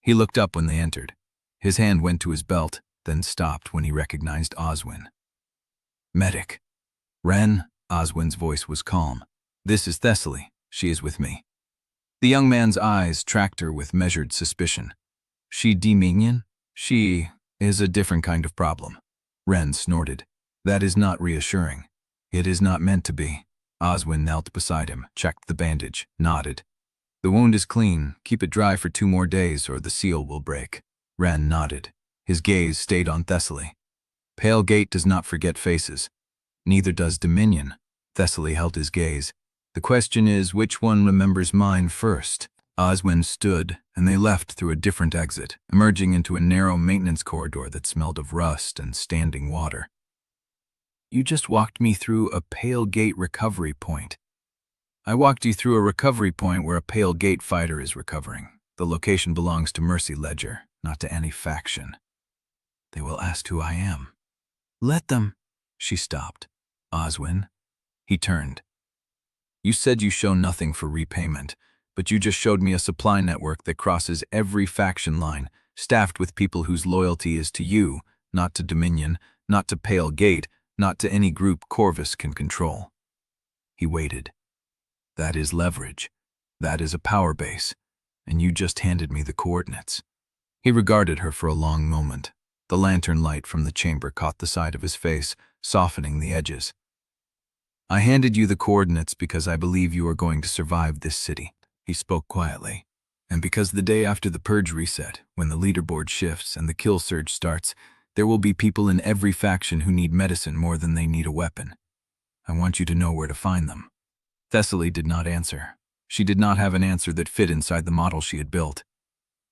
He looked up when they entered. His hand went to his belt, then stopped when he recognized Oswin. Medic. Ren, Oswin's voice was calm. This is Thessaly. She is with me. The young man's eyes tracked her with measured suspicion. She Dominion? She is a different kind of problem. Ren snorted. That is not reassuring. It is not meant to be. Oswin knelt beside him, checked the bandage, nodded. The wound is clean. Keep it dry for 2 more days or the seal will break. Ren nodded. His gaze stayed on Thessaly. Pale Gate does not forget faces. Neither does Dominion. Thessaly held his gaze. The question is which one remembers mine first. Oswin stood, and they left through a different exit, emerging into a narrow maintenance corridor that smelled of rust and standing water. You just walked me through a Pale Gate recovery point. I walked you through a recovery point where a Pale Gate fighter is recovering. The location belongs to Mercy Ledger, not to any faction. They will ask who I am. Let them. She stopped. Oswin. He turned. You said you show nothing for repayment, but you just showed me a supply network that crosses every faction line, staffed with people whose loyalty is to you, not to Dominion, not to Pale Gate, not to any group Corvus can control. He waited. That is leverage. That is a power base. And you just handed me the coordinates. He regarded her for a long moment. The lantern light from the chamber caught the side of his face, softening the edges. I handed you the coordinates because I believe you are going to survive this city. He spoke quietly. And because the day after the purge reset, when the leaderboard shifts and the kill surge starts, there will be people in every faction who need medicine more than they need a weapon. I want you to know where to find them. Thessaly did not answer. She did not have an answer that fit inside the model she had built.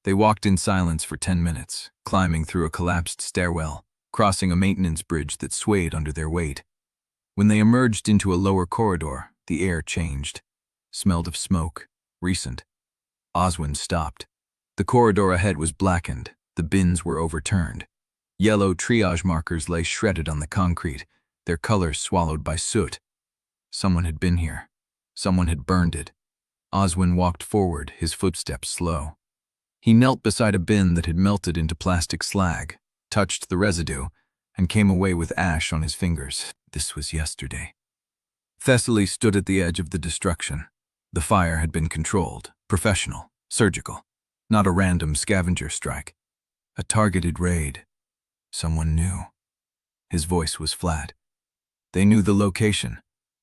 They walked in silence for 10 minutes, climbing through a collapsed stairwell, crossing a maintenance bridge that swayed under their weight. When they emerged into a lower corridor, the air changed. Smelled of smoke, recent. Oswin stopped. The corridor ahead was blackened. The bins were overturned. Yellow triage markers lay shredded on the concrete, their colors swallowed by soot. Someone had been here. Someone had burned it. Oswin walked forward, his footsteps slow. He knelt beside a bin that had melted into plastic slag, touched the residue, and came away with ash on his fingers. This was yesterday. Thessaly stood at the edge of the destruction. The fire had been controlled, professional, surgical, not a random scavenger strike. A targeted raid. Someone knew. His voice was flat. They knew the location.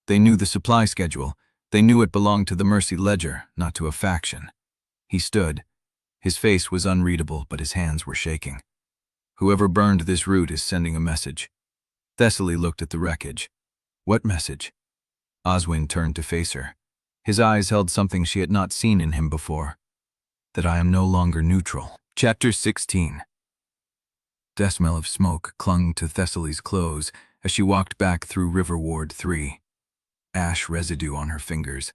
They knew the supply schedule. They knew it belonged to the Mercy Ledger, not to a faction. He stood. His face was unreadable, but his hands were shaking. Whoever burned this route is sending a message. Thessaly looked at the wreckage. What message? Oswin turned to face her. His eyes held something she had not seen in him before. That I am no longer neutral. Chapter 16. The smell of smoke clung to Thessaly's clothes as she walked back through River Ward 3. Ash residue on her fingers.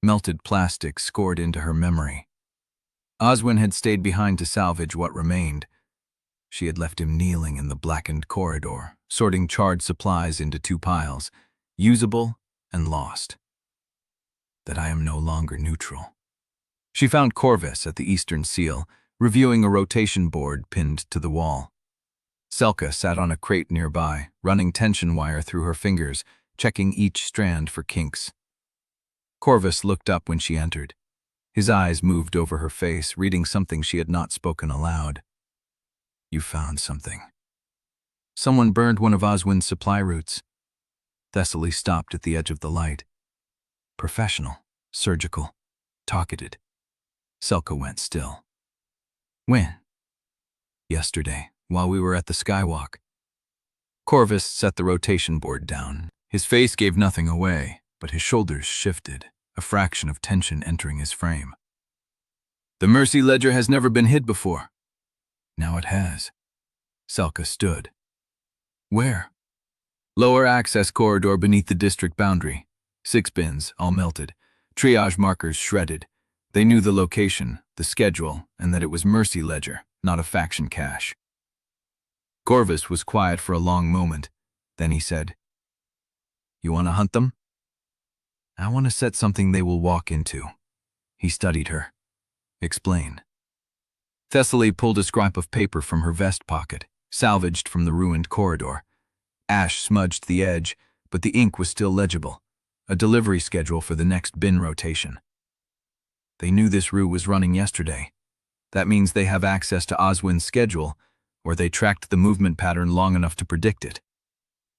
Melted plastic scored into her memory. Oswin had stayed behind to salvage what remained. She had left him kneeling in the blackened corridor, sorting charred supplies into 2 piles, usable and lost. That I am no longer neutral. She found Corvus at the eastern seal, reviewing a rotation board pinned to the wall. Selka sat on a crate nearby, running tension wire through her fingers, checking each strand for kinks. Corvus looked up when she entered. His eyes moved over her face, reading something she had not spoken aloud. You found something. Someone burned one of Oswin's supply routes. Thessaly stopped at the edge of the light. Professional, surgical, targeted. Selka went still. When? Yesterday, while we were at the Skywalk. Corvus set the rotation board down. His face gave nothing away, but his shoulders shifted, a fraction of tension entering his frame. The Mercy Ledger has never been hid before. Now it has. Selka stood. Where? Lower access corridor beneath the district boundary. 6 bins, all melted. Triage markers shredded. They knew the location, the schedule, and that it was Mercy Ledger, not a faction cache. Corvus was quiet for a long moment. Then he said, You want to hunt them? I want to set something they will walk into. He studied her. Explain. Thessaly pulled a scrap of paper from her vest pocket, salvaged from the ruined corridor. Ash smudged the edge, but the ink was still legible. A delivery schedule for the next bin rotation. They knew this route was running yesterday. That means they have access to Oswin's schedule, or they tracked the movement pattern long enough to predict it.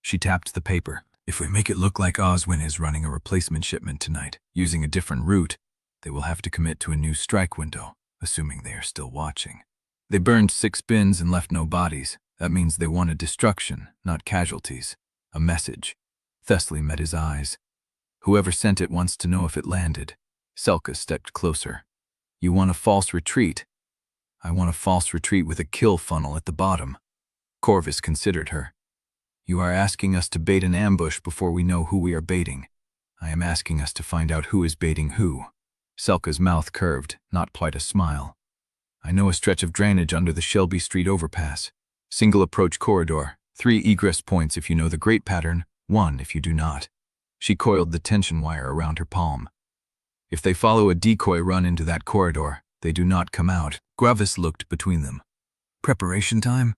She tapped the paper. If we make it look like Oswin is running a replacement shipment tonight, using a different route, they will have to commit to a new strike window, assuming they are still watching. They burned 6 bins and left no bodies. That means they wanted destruction, not casualties. A message. Thessaly met his eyes. Whoever sent it wants to know if it landed. Selka stepped closer. You want a false retreat? I want a false retreat with a kill funnel at the bottom. Corvus considered her. You are asking us to bait an ambush before we know who we are baiting. I am asking us to find out who is baiting who. Selka's mouth curved, not quite a smile. I know a stretch of drainage under the Shelby Street overpass. Single approach corridor, 3 egress points if you know the great pattern, 1 if you do not. She coiled the tension wire around her palm. If they follow a decoy run into that corridor, they do not come out. Corvus looked between them. Preparation time?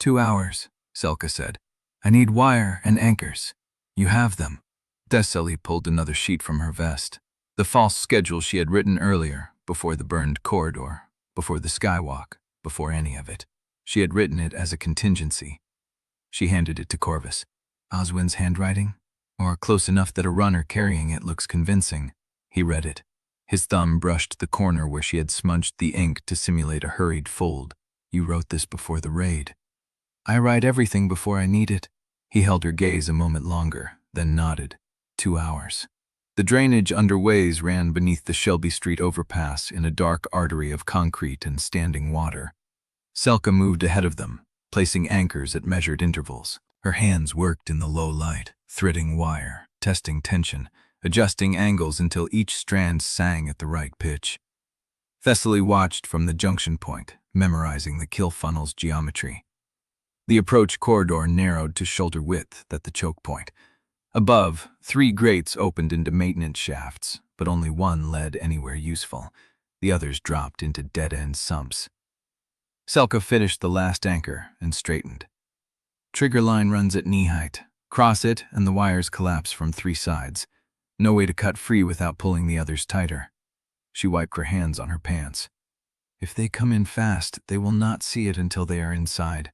2 hours, Selka said. I need wire and anchors. You have them. Thessaly pulled another sheet from her vest. The false schedule she had written earlier, before the burned corridor, before the Skywalk, before any of it. She had written it as a contingency. She handed it to Corvus. Oswin's handwriting? or close enough that a runner carrying it looks convincing. He read it. His thumb brushed the corner where she had smudged the ink to simulate a hurried fold. You wrote this before the raid. I write everything before I need it. He held her gaze a moment longer, then nodded. 2 hours. The drainage underways ran beneath the Shelby Street overpass in a dark artery of concrete and standing water. Selka moved ahead of them, placing anchors at measured intervals. Her hands worked in the low light, threading wire, testing tension, adjusting angles until each strand sang at the right pitch. Thessaly watched from the junction point, memorizing the kill funnel's geometry. The approach corridor narrowed to shoulder width at the choke point. Above, 3 grates opened into maintenance shafts, but only one led anywhere useful. The others dropped into dead-end sumps. Selka finished the last anchor and straightened. Trigger line runs at knee height. Cross it and the wires collapse from 3 sides. No way to cut free without pulling the others tighter. She wiped her hands on her pants. If they come in fast, they will not see it until they are inside.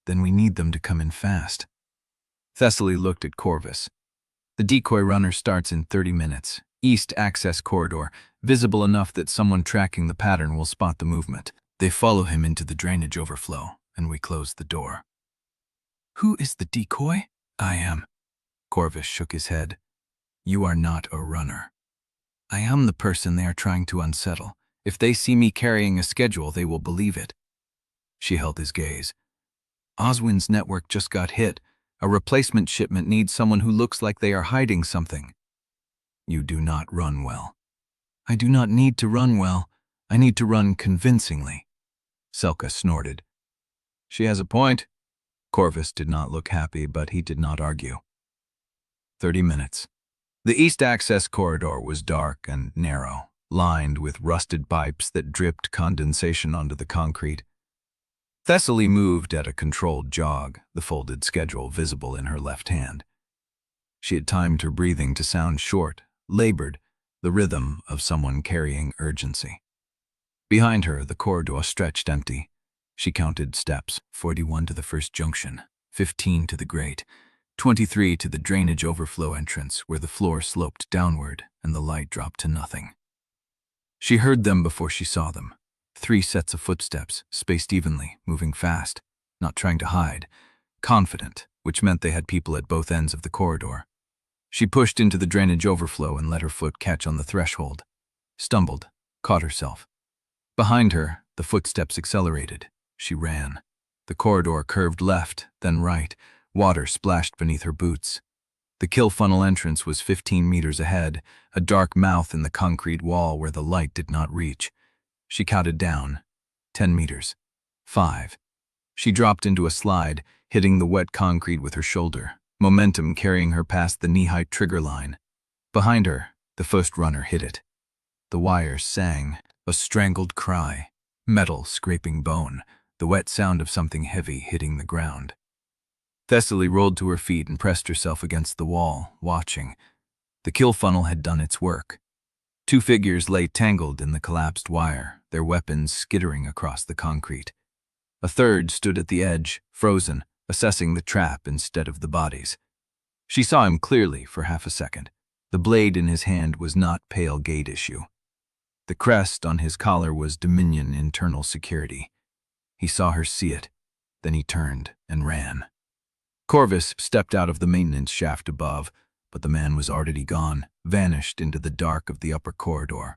Then we need them to come in fast. Thessaly looked at Corvus. The decoy runner starts in 30 minutes. East access corridor, visible enough that someone tracking the pattern will spot the movement. They follow him into the drainage overflow, and we close the door. Who is the decoy? I am. Corvus shook his head. You are not a runner. I am the person they are trying to unsettle. If they see me carrying a schedule, they will believe it. She held his gaze. Oswin's network just got hit. A replacement shipment needs someone who looks like they are hiding something. You do not run well. I do not need to run well. I need to run convincingly. Selka snorted. She has a point. Corvus did not look happy, but he did not argue. 30 minutes. The east access corridor was dark and narrow, lined with rusted pipes that dripped condensation onto the concrete. Thessaly moved at a controlled jog, the folded schedule visible in her left hand. She had timed her breathing to sound short, labored, the rhythm of someone carrying urgency. Behind her, the corridor stretched empty. She counted steps, 41 to the first junction, 15 to the grate, 23 to the drainage overflow entrance where the floor sloped downward and the light dropped to nothing. She heard them before she saw them. 3 sets of footsteps, spaced evenly, moving fast, not trying to hide, confident, which meant they had people at both ends of the corridor. She pushed into the drainage overflow and let her foot catch on the threshold. Stumbled, caught herself. Behind her, the footsteps accelerated. She ran. The corridor curved left, then right. Water splashed beneath her boots. The kill funnel entrance was 15 meters ahead, a dark mouth in the concrete wall where the light did not reach. She counted down. 10 meters. 5. She dropped into a slide, hitting the wet concrete with her shoulder, momentum carrying her past the knee-height trigger line. Behind her, the first runner hit it. The wires sang, a strangled cry, metal scraping bone, the wet sound of something heavy hitting the ground. Thessaly rolled to her feet and pressed herself against the wall, watching. The kill funnel had done its work. 2 figures lay tangled in the collapsed wire, their weapons skittering across the concrete. A third stood at the edge, frozen, assessing the trap instead of the bodies. She saw him clearly for half a second. The blade in his hand was not pale gate issue. The crest on his collar was Dominion internal security. He saw her see it, then he turned and ran. Corvus stepped out of the maintenance shaft above, but the man was already gone, vanished into the dark of the upper corridor.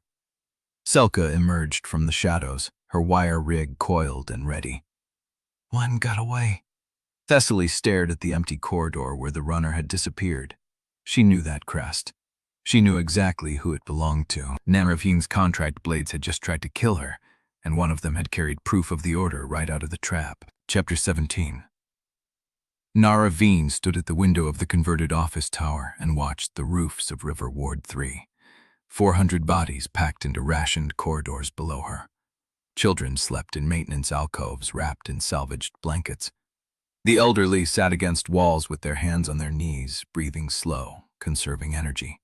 Selka emerged from the shadows, her wire rig coiled and ready. One got away. Thessaly stared at the empty corridor where the runner had disappeared. She knew that crest. She knew exactly who it belonged to. Narra contract blades had just tried to kill her, and one of them had carried proof of the order right out of the trap. Chapter 17. Narra stood at the window of the converted office tower and watched the roofs of River Ward 3. 400 bodies packed into rationed corridors below her. Children slept in maintenance alcoves wrapped in salvaged blankets. The elderly sat against walls with their hands on their knees, breathing slow, conserving energy.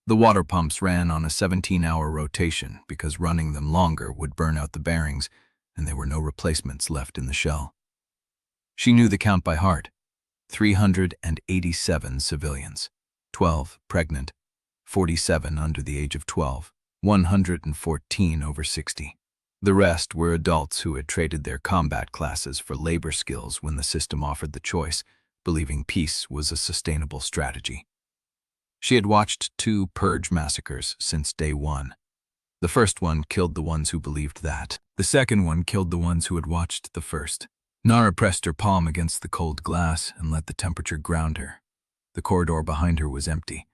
The water pumps ran on a 17-hour rotation because running them longer would burn out the bearings, and there were no replacements left in the shell. She knew the count by heart. 387 civilians. 12 pregnant, 47 under the age of 12, 114 over 60. The rest were adults who had traded their combat classes for labor skills when the system offered the choice, believing peace was a sustainable strategy. She had watched 2 purge massacres since day 1. The first one killed the ones who believed that. The second one killed the ones who had watched the first. Narra pressed her palm against the cold glass and let the temperature ground her. The corridor behind her was empty.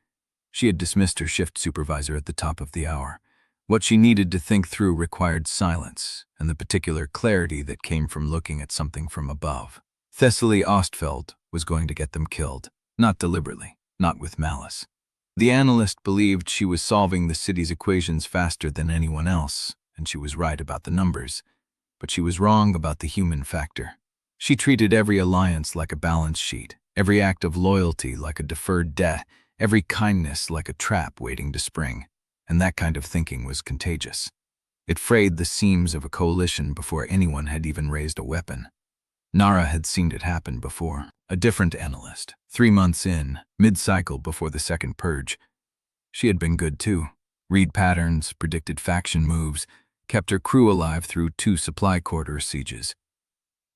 She had dismissed her shift supervisor at the top of the hour. What she needed to think through required silence and the particular clarity that came from looking at something from above. Thessaly Ostfeld was going to get them killed, not deliberately, not with malice. The ANALYST believed she was solving the city's equations faster than anyone else, and she was right about the numbers. But she was wrong about the human factor. She treated every alliance like a balance sheet, every act of loyalty like a deferred debt, every kindness like a trap waiting to spring. And that kind of thinking was contagious. It frayed the seams of a coalition before anyone had even raised a weapon. Narra had seen it happen before. A different ANALYST, 3 months in, mid-cycle before the second purge. She had been good too. Read patterns, predicted faction moves, kept her crew alive through 2 supply corridor sieges.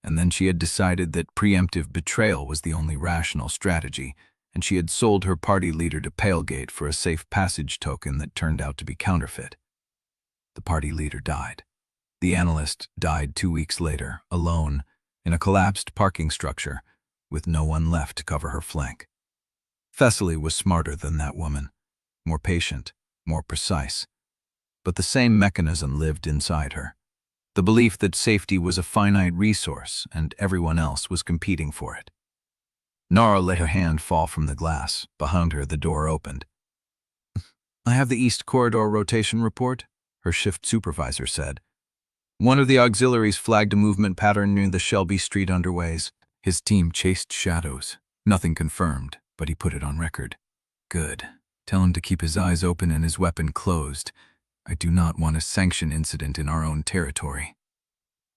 And then she had decided that preemptive betrayal was the only rational strategy, and she had sold her party leader to Palegate for a safe passage token that turned out to be counterfeit. The party leader died. The ANALYST died 2 weeks later, alone, in a collapsed parking structure, with no one left to cover her flank. Thessaly was smarter than that woman, more patient, more precise. But the same mechanism lived inside her. The belief that safety was a finite resource and everyone else was competing for it. Narra let her hand fall from the glass. Behind her, the door opened. "I have the East Corridor rotation report," her shift supervisor said. "One of the auxiliaries flagged a movement pattern near the Shelby Street underways. His team chased shadows. Nothing confirmed, but he put it on record." "Good. Tell him to keep his eyes open and his weapon closed. I do not want a sanction incident in our own territory."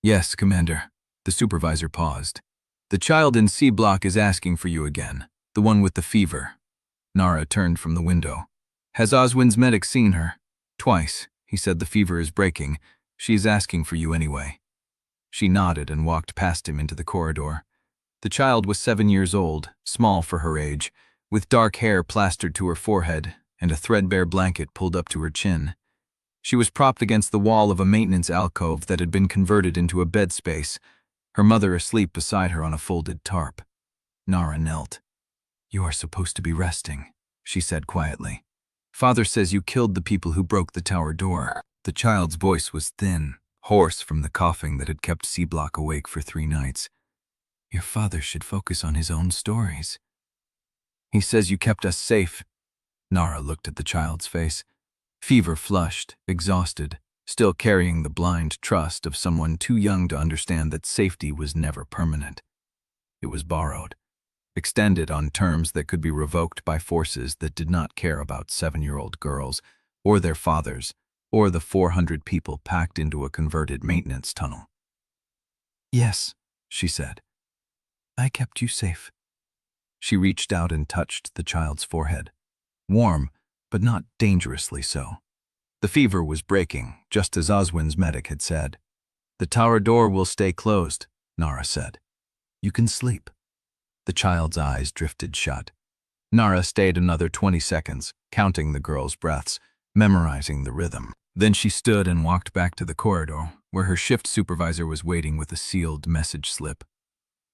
"Yes, Commander." The supervisor paused. "The child in C block is asking for you again, the one with the fever." Narra turned from the window. "Has Oswin's medic seen her?" "Twice. He said the fever is breaking. She is asking for you anyway." She nodded and walked past him into the corridor. The child was 7 years old, small for her age, with dark hair plastered to her forehead and a threadbare blanket pulled up to her chin. She was propped against the wall of a maintenance alcove that had been converted into a bed space, her mother asleep beside her on a folded tarp. Narra knelt. "You are supposed to be resting," she said quietly. "Father says you killed the people who broke the tower door." The child's voice was thin, hoarse from the coughing that had kept C-Block awake for 3 nights. "Your father should focus on his own stories." "He says you kept us safe." Narra looked at the child's face. Fever flushed, exhausted, still carrying the blind trust of someone too young to understand that safety was never permanent. It was borrowed, extended on terms that could be revoked by forces that did not care about 7-year-old girls, or their fathers, or the 400 people packed into a converted maintenance tunnel. "Yes," she said. "I kept you safe." She reached out and touched the child's forehead. Warm, but not dangerously so. The fever was breaking, just as Oswin's medic had said. "The tower door will stay closed," Narra said. "You can sleep." The child's eyes drifted shut. Narra stayed another 20 seconds, counting the girl's breaths, memorizing the rhythm. Then she stood and walked back to the corridor, where her shift supervisor was waiting with a sealed message slip.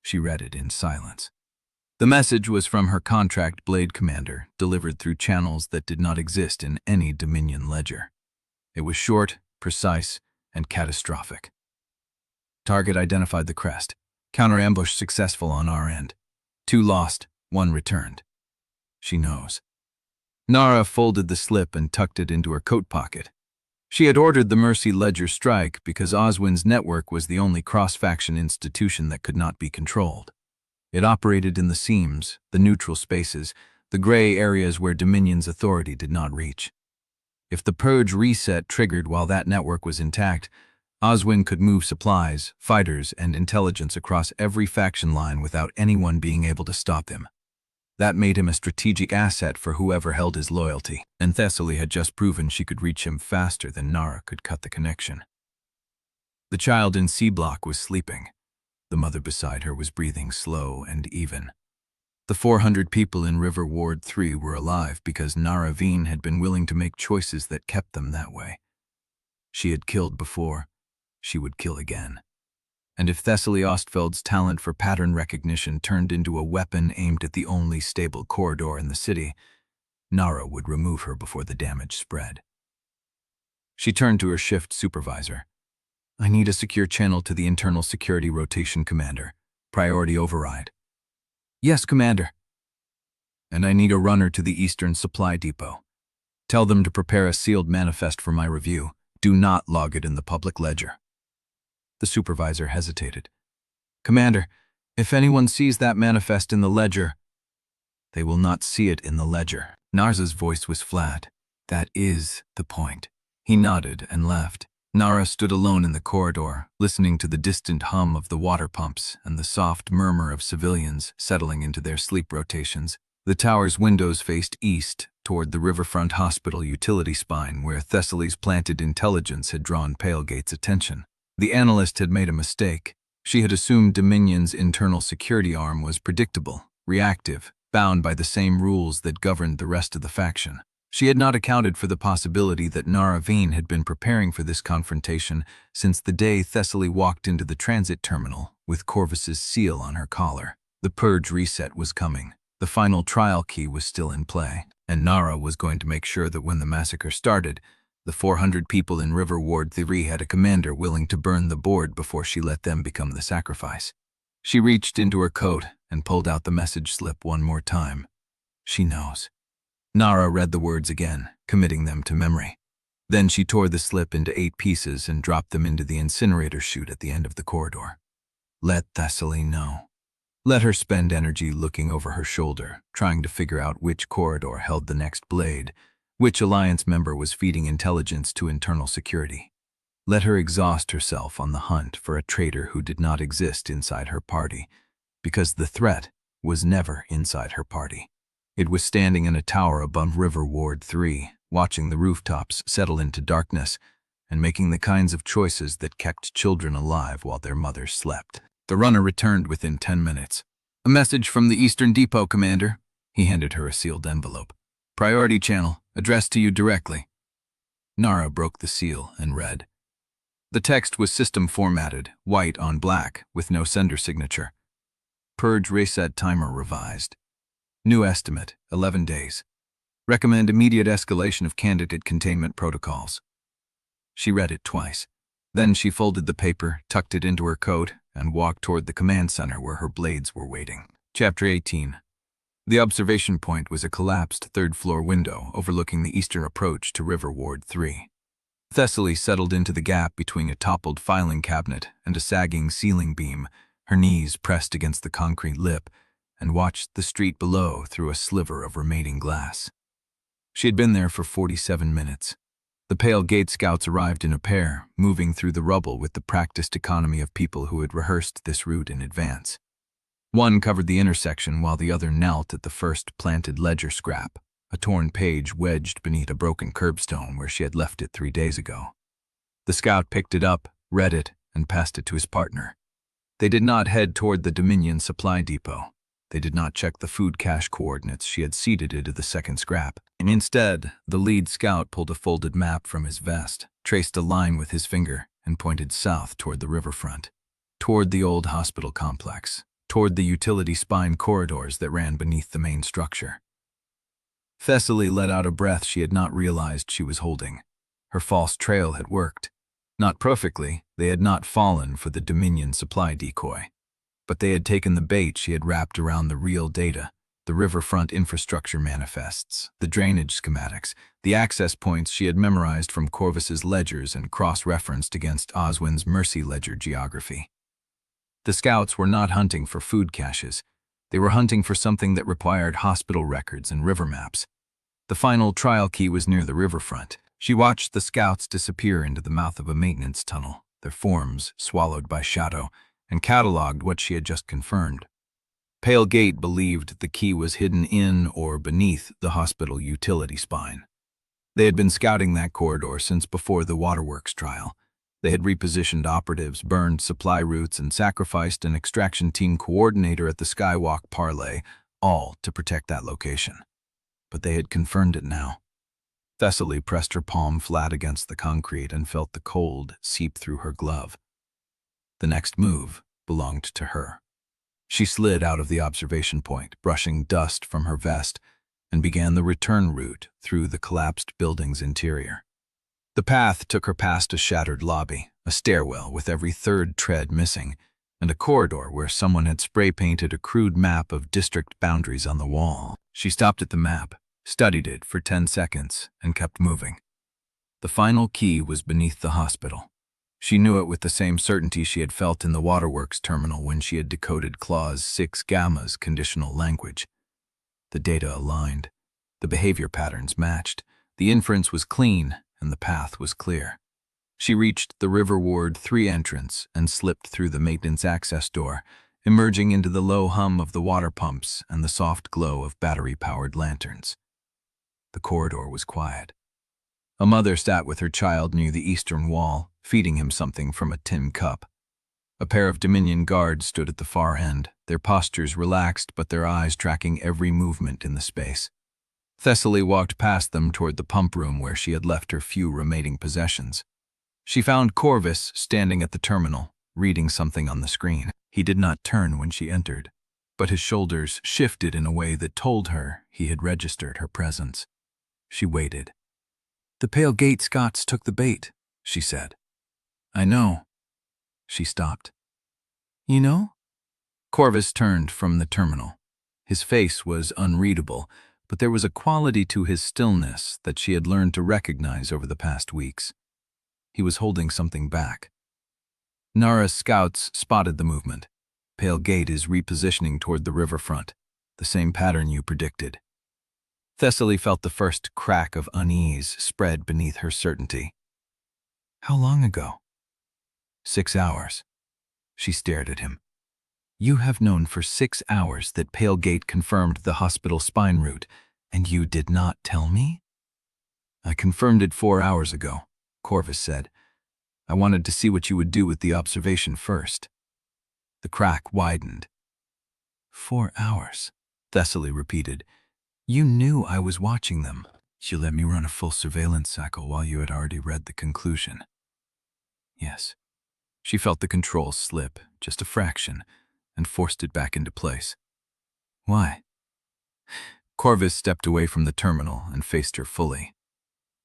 She read it in silence. The message was from her contract blade commander, delivered through channels that did not exist in any Dominion ledger. It was short, precise, and catastrophic. "Target identified the crest. Counter-ambush successful on our end. 2 lost, 1 returned." She knows. Narra folded the slip and tucked it into her coat pocket. She had ordered the Mercy Ledger strike because Oswin's network was the only cross-faction institution that could not be controlled. It operated in the seams, the neutral spaces, the gray areas where Dominion's authority did not reach. If the purge reset triggered while that network was intact, Oswin could move supplies, fighters, and intelligence across every faction line without anyone being able to stop him. That made him a strategic asset for whoever held his loyalty, and Thessaly had just proven she could reach him faster than Narra could cut the connection. The child in C block was sleeping. The mother beside her was breathing slow and even. The 400 people in River Ward 3 were alive because Narra Veen had been willing to make choices that kept them that way. She had killed before. She would kill again. And if Thessaly Ostfeld's talent for pattern recognition turned into a weapon aimed at the only stable corridor in the city, Narra would remove her before the damage spread. She turned to her shift supervisor. "I need a secure channel to the internal security rotation commander. Priority override." "Yes, Commander." "And I need a runner to the Eastern Supply Depot. Tell them to prepare a sealed manifest for my review. Do not log it in the public ledger." The supervisor hesitated. "Commander, if anyone sees that manifest in the ledger..." "They will not see it in the ledger." Narza's voice was flat. "That is the point." He nodded and left. Narra stood alone in the corridor, listening to the distant hum of the water pumps and the soft murmur of civilians settling into their sleep rotations. The tower's windows faced east, toward the riverfront hospital utility spine where Thessaly's planted intelligence had drawn Palegate's attention. The ANALYST had made a mistake. She had assumed Dominion's internal security arm was predictable, reactive, bound by the same rules that governed the rest of the faction. She had not accounted for the possibility that Narra Veen had been preparing for this confrontation since the day Thessaly walked into the transit terminal with Corvus's seal on her collar. The purge reset was coming. The final trial key was still in play, and Narra was going to make sure that when the massacre started, the 400 people in River Ward 3 had a commander willing to burn the board before she let them become the sacrifice. She reached into her coat and pulled out the message slip one more time. "She knows." Narra read the words again, committing them to memory. Then she tore the slip into 8 pieces and dropped them into the incinerator chute at the end of the corridor. Let Thessaly know. Let her spend energy looking over her shoulder, trying to figure out which corridor held the next blade, which Alliance member was feeding intelligence to internal security. Let her exhaust herself on the hunt for a traitor who did not exist inside her party, because the threat was never inside her party. It was standing in a tower above River Ward 3, watching the rooftops settle into darkness and making the kinds of choices that kept children alive while their mothers slept. The runner returned within 10 minutes. "A message from the Eastern Depot, Commander." He handed her a sealed envelope. "Priority channel, addressed to you directly." Narra broke the seal and read. The text was system formatted, white on black, with no sender signature. Purge reset timer revised. New estimate, 11 days. Recommend immediate escalation of candidate containment protocols. She read it twice. Then she folded the paper, tucked it into her coat, and walked toward the command center where her blades were waiting. Chapter 18. The observation point was a collapsed third-floor window overlooking the eastern approach to River Ward 3. Thessaly settled into the gap between a toppled filing cabinet and a sagging ceiling beam, her knees pressed against the concrete lip, and watched the street below through a sliver of remaining glass. She had been there for 47 minutes. The Pale Gate scouts arrived in a pair, moving through the rubble with the practiced economy of people who had rehearsed this route in advance. One covered the intersection while the other knelt at the first planted ledger scrap, a torn page wedged beneath a broken curbstone where she had left it 3 days ago. The scout picked it up, read it, and passed it to his partner. They did not head toward the Dominion supply depot. They did not check the food cache coordinates she had seeded into the second scrap. And instead, the lead scout pulled a folded map from his vest, traced a line with his finger, and pointed south toward the riverfront, toward the old hospital complex, toward the utility spine corridors that ran beneath the main structure. Thessaly let out a breath she had not realized she was holding. Her false trail had worked. Not perfectly, they had not fallen for the Dominion supply decoy. But they had taken the bait she had wrapped around the real data, the riverfront infrastructure manifests, the drainage schematics, the access points she had memorized from Corvus's ledgers and cross-referenced against Oswin's Mercy ledger geography. The scouts were not hunting for food caches. They were hunting for something that required hospital records and river maps. The final trial key was near the riverfront. She watched the scouts disappear into the mouth of a maintenance tunnel, their forms swallowed by shadow, and cataloged what she had just confirmed. Pale Gate believed the key was hidden in or beneath the hospital utility spine. They had been scouting that corridor since before the waterworks trial. They had repositioned operatives, burned supply routes, and sacrificed an extraction team coordinator at the Skywalk parlay, all to protect that location. But they had confirmed it now. Thessaly pressed her palm flat against the concrete and felt the cold seep through her glove. The next move belonged to her. She slid out of the observation point, brushing dust from her vest, and began the return route through the collapsed building's interior. The path took her past a shattered lobby, a stairwell with every third tread missing, and a corridor where someone had spray-painted a crude map of district boundaries on the wall. She stopped at the map, studied it for 10 seconds, and kept moving. The final key was beneath the hospital. She knew it with the same certainty she had felt in the waterworks terminal when she had decoded Clause 6 Gamma's conditional language. The data aligned. The behavior patterns matched. The inference was clean, and the path was clear. She reached the River Ward 3 entrance and slipped through the maintenance access door, emerging into the low hum of the water pumps and the soft glow of battery-powered lanterns. The corridor was quiet. A mother sat with her child near the eastern wall, feeding him something from a tin cup. A pair of Dominion guards stood at the far end, their postures relaxed but their eyes tracking every movement in the space. Thessaly walked past them toward the pump room where she had left her few remaining possessions. She found Corvus standing at the terminal, reading something on the screen. He did not turn when she entered, but his shoulders shifted in a way that told her he had registered her presence. She waited. "The Pale Gate Scots took the bait," she said. "I know." She stopped. "You know?" Corvus turned from the terminal. His face was unreadable, but there was a quality to his stillness that she had learned to recognize over the past weeks. He was holding something back. "Narra's scouts spotted the movement. Pale Gate is repositioning toward the riverfront, the same pattern you predicted." Thessaly felt the first crack of unease spread beneath her certainty. "How long ago?" 6 hours. She stared at him. "You have known for 6 hours that Pale Gate confirmed the hospital spine route, and you did not tell me?" "I confirmed it 4 hours ago," Corvus said. "I wanted to see what you would do with the observation first." The crack widened. 4 hours, Thessaly repeated. "You knew I was watching them. You let me run a full surveillance cycle while you had already read the conclusion." "Yes." She felt the controls slip, just a fraction, and forced it back into place. "Why?" Corvus stepped away from the terminal and faced her fully.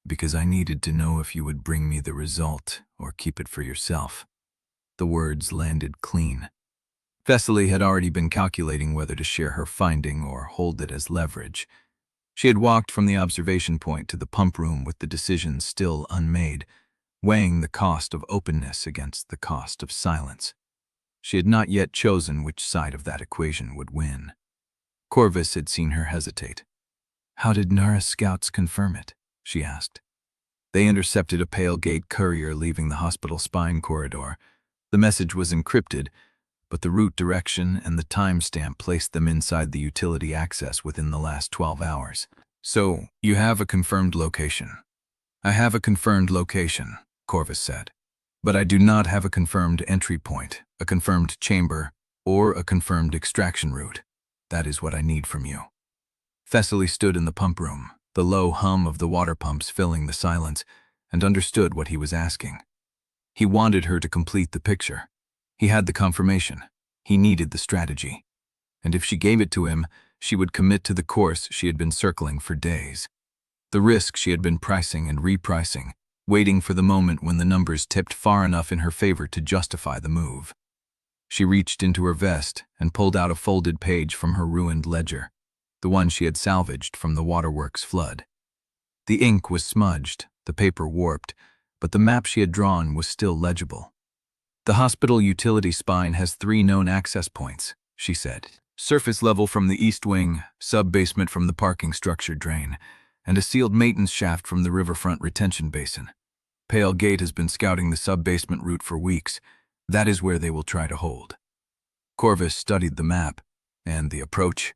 "Because I needed to know if you would bring me the result or keep it for yourself." The words landed clean. Thessaly had already been calculating whether to share her finding or hold it as leverage. She had walked from the observation point to the pump room with the decision still unmade, weighing the cost of openness against the cost of silence. She had not yet chosen which side of that equation would win. Corvus had seen her hesitate. "How did Narra's scouts confirm it?" she asked. "They intercepted a Pale Gate courier leaving the hospital spine corridor. The message was encrypted, but the route direction and the timestamp placed them inside the utility access within the last 12 hours. So, you have a confirmed location." "I have a confirmed location," Corvus said. "But I do not have a confirmed entry point, a confirmed chamber, or a confirmed extraction route. That is what I need from you." Thessaly stood in the pump room, the low hum of the water pumps filling the silence, and understood what he was asking. He wanted her to complete the picture. He had the confirmation. He needed the strategy. And if she gave it to him, she would commit to the course she had been circling for days. The risk she had been pricing and repricing, waiting for the moment when the numbers tipped far enough in her favor to justify the move. She reached into her vest and pulled out a folded page from her ruined ledger, the one she had salvaged from the waterworks flood. The ink was smudged, the paper warped, but the map she had drawn was still legible. "The hospital utility spine has 3 known access points," she said. "Surface level from the east wing, sub-basement from the parking structure drain, and a sealed maintenance shaft from the riverfront retention basin. Pale Gate has been scouting the sub-basement route for weeks. That is where they will try to hold." Corvus studied the map. And the approach?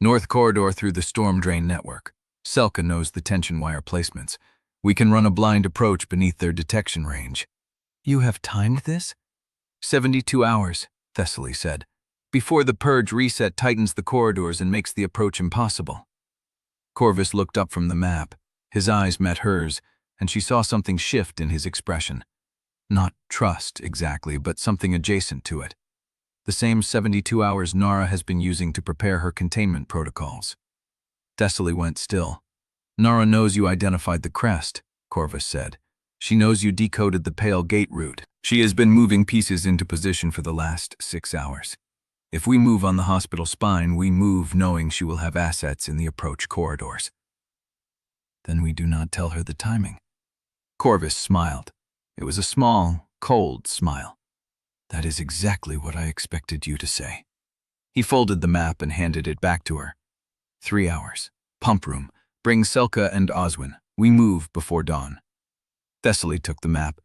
North corridor through the storm drain network. Selka knows the tension wire placements. We can run a blind approach beneath their detection range. You have timed this? 72 hours, Thessaly said, before the purge reset tightens the corridors and makes the approach impossible. Corvus looked up from the map. His eyes met hers, and she saw something shift in his expression. Not trust, exactly, but something adjacent to it. The same 72 hours Narra has been using to prepare her containment protocols. Thessaly went still. Narra knows you identified the crest, Corvus said. She knows you decoded the pale gate route. She has been moving pieces into position for the last 6 hours. If we move on the hospital spine, we move knowing she will have assets in the approach corridors. Then we do not tell her the timing. Corvus smiled. It was a small, cold smile. That is exactly what I expected you to say. He folded the map and handed it back to her. 3 hours. Pump room. Bring Selka and Oswin. We move before dawn. Thessaly took the map,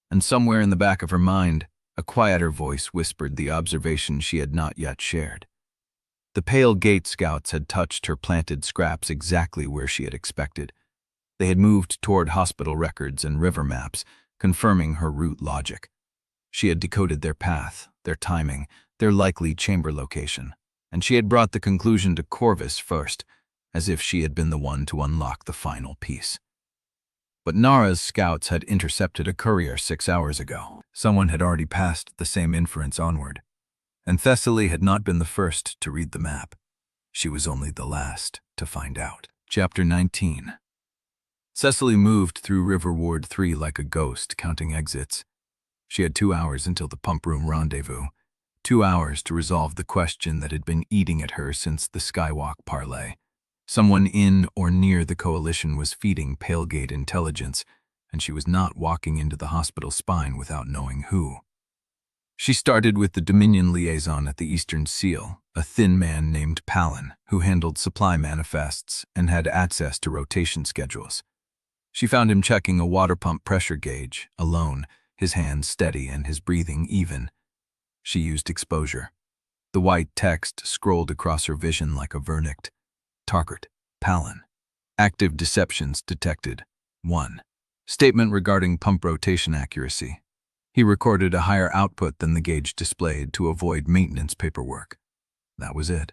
and somewhere in the back of her mind, a quieter voice whispered the observation she had not yet shared. The pale gate scouts had touched her planted scraps exactly where she had expected. They had moved toward hospital records and river maps, confirming her route logic. She had decoded their path, their timing, their likely chamber location, and she had brought the conclusion to Corvus first, as if she had been the one to unlock the final piece. But Narra's scouts had intercepted a courier 6 hours ago. Someone had already passed the same inference onward, and Thessaly had not been the first to read the map. She was only the last to find out. Chapter 19. Thessaly moved through River Ward 3 like a ghost, counting exits. She had 2 hours until the pump room rendezvous, 2 hours to resolve the question that had been eating at her since the Skywalk parley. Someone in or near the coalition was feeding Palegate intelligence, and she was not walking into the hospital spine without knowing who. She started with the Dominion liaison at the Eastern Seal, a thin man named Palin, who handled supply manifests and had access to rotation schedules. She found him checking a water pump pressure gauge, alone, his hands steady and his breathing even. She used exposure. The white text scrolled across her vision like a verdict. Target, Palin. Active deceptions detected. 1. Statement regarding pump rotation accuracy. He recorded a higher output than the gauge displayed to avoid maintenance paperwork. That was it.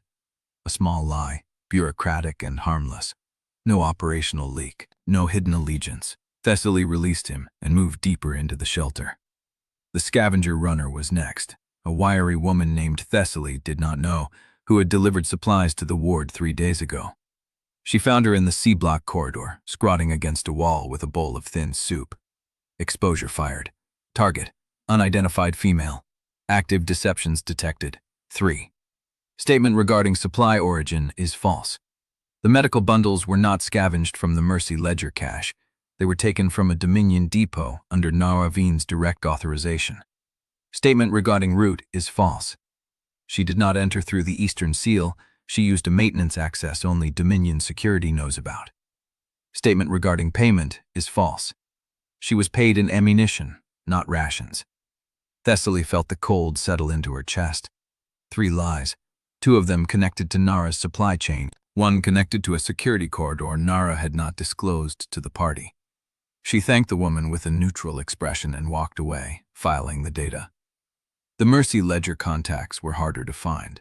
A small lie, bureaucratic and harmless. No operational leak, no hidden allegiance. Thessaly released him and moved deeper into the shelter. The scavenger runner was next. A wiry woman named Thessaly did not know, who had delivered supplies to the ward 3 days ago. She found her in the C-block corridor, squatting against a wall with a bowl of thin soup. Exposure fired. Target, unidentified female. Active deceptions detected. 3. Statement regarding supply origin is false. The medical bundles were not scavenged from the Mercy Ledger cache. They were taken from a Dominion depot under Narra Veen's direct authorization. Statement regarding route is false. She did not enter through the Eastern Seal. She used a maintenance access only Dominion security knows about. Statement regarding payment is false. She was paid in ammunition, not rations. Thessaly felt the cold settle into her chest. 3 lies, 2 of them connected to Narra's supply chain, 1 connected to a security corridor Narra had not disclosed to the party. She thanked the woman with a neutral expression and walked away, filing the data. The Mercy Ledger contacts were harder to find.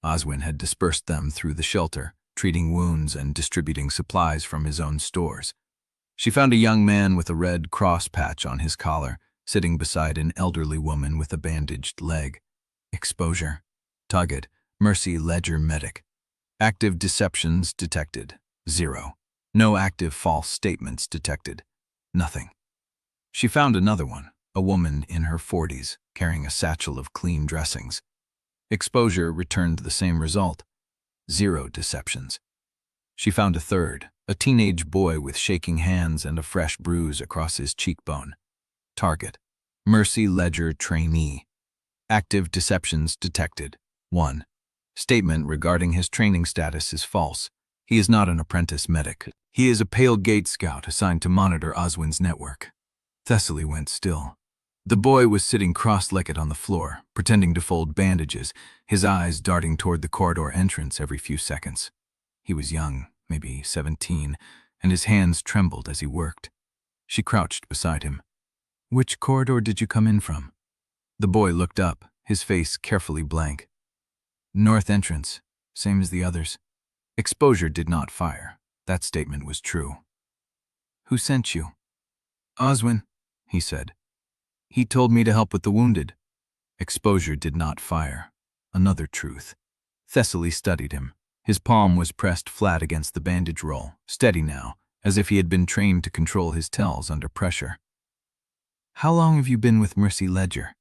Oswin had dispersed them through the shelter, treating wounds and distributing supplies from his own stores. She found a young man with a red cross patch on his collar, sitting beside an elderly woman with a bandaged leg. Exposure. Target, Mercy Ledger medic. Active deceptions detected. 0. No active false statements detected. Nothing. She found another one, a woman in her 40s, carrying a satchel of clean dressings. Exposure returned the same result. 0 deceptions. She found a third, a teenage boy with shaking hands and a fresh bruise across his cheekbone. Target, Mercy Ledger trainee. Active deceptions detected. 1. Statement regarding his training status is false. He is not an apprentice medic. He is a Pale Gate scout assigned to monitor Oswin's network. Thessaly went still. The boy was sitting cross-legged on the floor, pretending to fold bandages, his eyes darting toward the corridor entrance every few seconds. He was young, maybe 17, and his hands trembled as he worked. She crouched beside him. "Which corridor did you come in from?" The boy looked up, his face carefully blank. "North entrance, same as the others." Exposure did not fire. That statement was true. "Who sent you?" "Oswin," he said. "He told me to help with the wounded." Exposure did not fire. Another truth. Thessaly studied him. His palm was pressed flat against the bandage roll, steady now, as if he had been trained to control his tells under pressure. "How long have you been with Mercy Ledger?"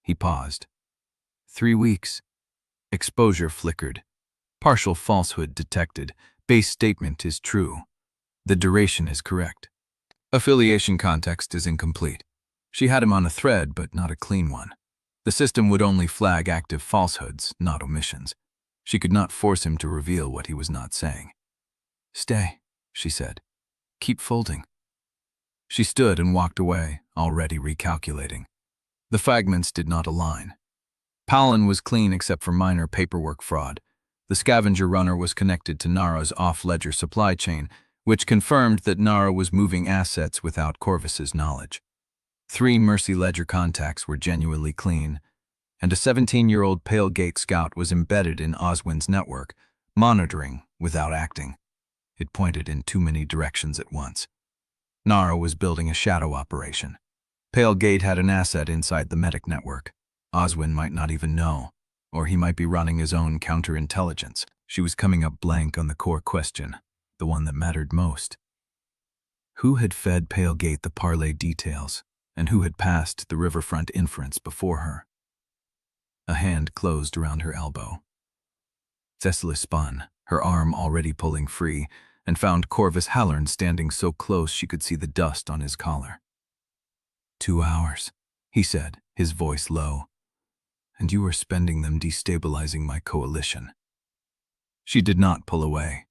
He paused. 3 weeks. Exposure flickered. Partial falsehood detected. Base statement is true. The duration is correct. Affiliation context is incomplete. She had him on a thread, but not a clean one. The system would only flag active falsehoods, not omissions. She could not force him to reveal what he was not saying. "Stay," she said. "Keep folding." She stood and walked away, already recalculating. The fragments did not align. Hallarn was clean except for minor paperwork fraud. The scavenger runner was connected to Narra's off-ledger supply chain, which confirmed that Narra was moving assets without Corvus's knowledge. 3 Mercy Ledger contacts were genuinely clean, and a 17-year-old Pale Gate scout was embedded in Oswin's network, monitoring without acting. It pointed in too many directions at once. Narra was building a shadow operation. Pale Gate had an asset inside the medic network. Oswin might not even know, or he might be running his own counterintelligence. She was coming up blank on the core question, the one that mattered most. Who had fed Pale Gate the parlay details, and who had passed the riverfront inference before her? A hand closed around her elbow. Thessaly spun, her arm already pulling free, and found Corvus Hallarn standing so close she could see the dust on his collar. 2 hours, he said, his voice low. And you are spending them destabilizing my coalition. She did not pull away.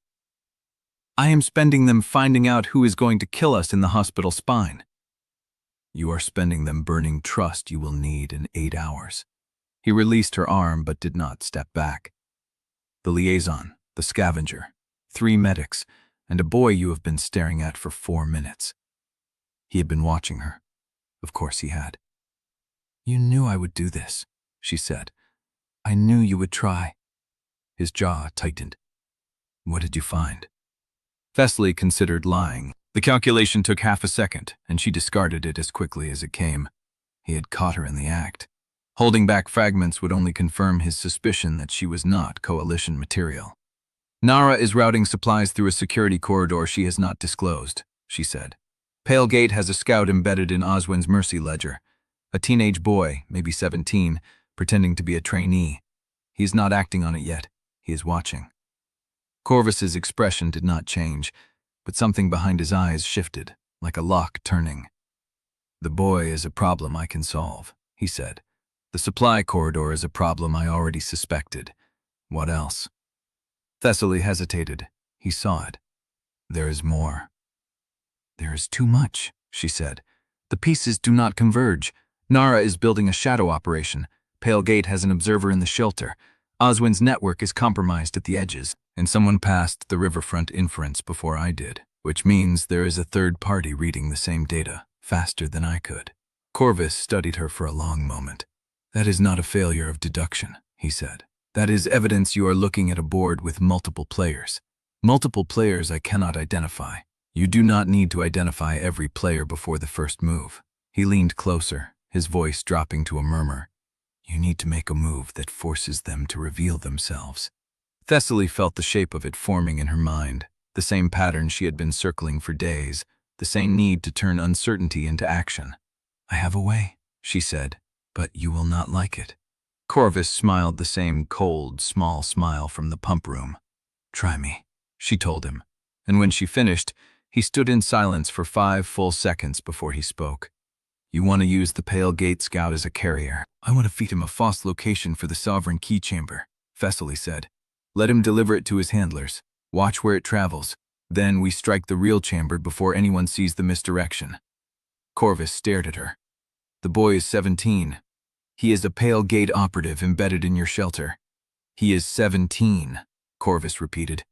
I am spending them finding out who is going to kill us in the hospital spine. You are spending them burning trust you will need in 8 hours. He released her arm but did not step back. The liaison, the scavenger, 3 medics, and a boy you have been staring at for 4 minutes. He had been watching her. Of course he had. You knew I would do this, she said. I knew you would try. His jaw tightened. What did you find? Thessaly considered lying. The calculation took half a second, and she discarded it as quickly as it came. He had caught her in the act. Holding back fragments would only confirm his suspicion that she was not coalition material. Narra is routing supplies through a security corridor she has not disclosed, she said. Pale Gate has a scout embedded in Oswin's Mercy Ledger. A teenage boy, maybe 17, pretending to be a trainee. He is not acting on it yet. He is watching. Corvus's expression did not change, but something behind his eyes shifted, like a lock turning. The boy is a problem I can solve, he said. The supply corridor is a problem I already suspected. What else? Thessaly hesitated. He saw it. There is more. There is too much, she said. The pieces do not converge. Narra is building a shadow operation. Pale Gate has an observer in the shelter. Oswin's network is compromised at the edges, and someone passed the riverfront inference before I did, which means there is a third party reading the same data, faster than I could. Corvus studied her for a long moment. That is not a failure of deduction, he said. That is evidence you are looking at a board with multiple players. Multiple players I cannot identify. You do not need to identify every player before the first move. He leaned closer, his voice dropping to a murmur. You need to make a move that forces them to reveal themselves. Thessaly felt the shape of it forming in her mind, the same pattern she had been circling for days, the same need to turn uncertainty into action. I have a way, she said, but you will not like it. Corvus smiled the same cold, small smile from the pump room. Try me, she told him, and when she finished, he stood in silence for 5 full seconds before he spoke. You want to use the Pale Gate scout as a carrier. I want to feed him a false location for the sovereign key chamber, Thessaly said. Let him deliver it to his handlers. Watch where it travels. Then we strike the real chamber before anyone sees the misdirection. Corvus stared at her. The boy is 17. He is a Pale Gate operative embedded in your shelter. He is 17, Corvus repeated.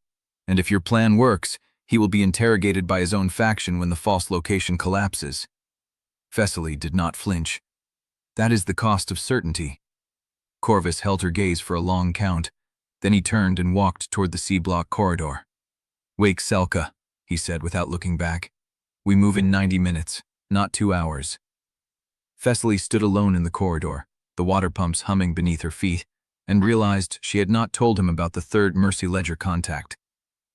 And if your plan works, he will be interrogated by his own faction when the false location collapses. Thessaly did not flinch. That is the cost of certainty. Corvus held her gaze for a long count. Then he turned and walked toward the C-block corridor. Wake Selka, he said without looking back. We move in 90 minutes, not 2 hours. Thessaly stood alone in the corridor, the water pumps humming beneath her feet, and realized she had not told him about the third Mercy Ledger contact,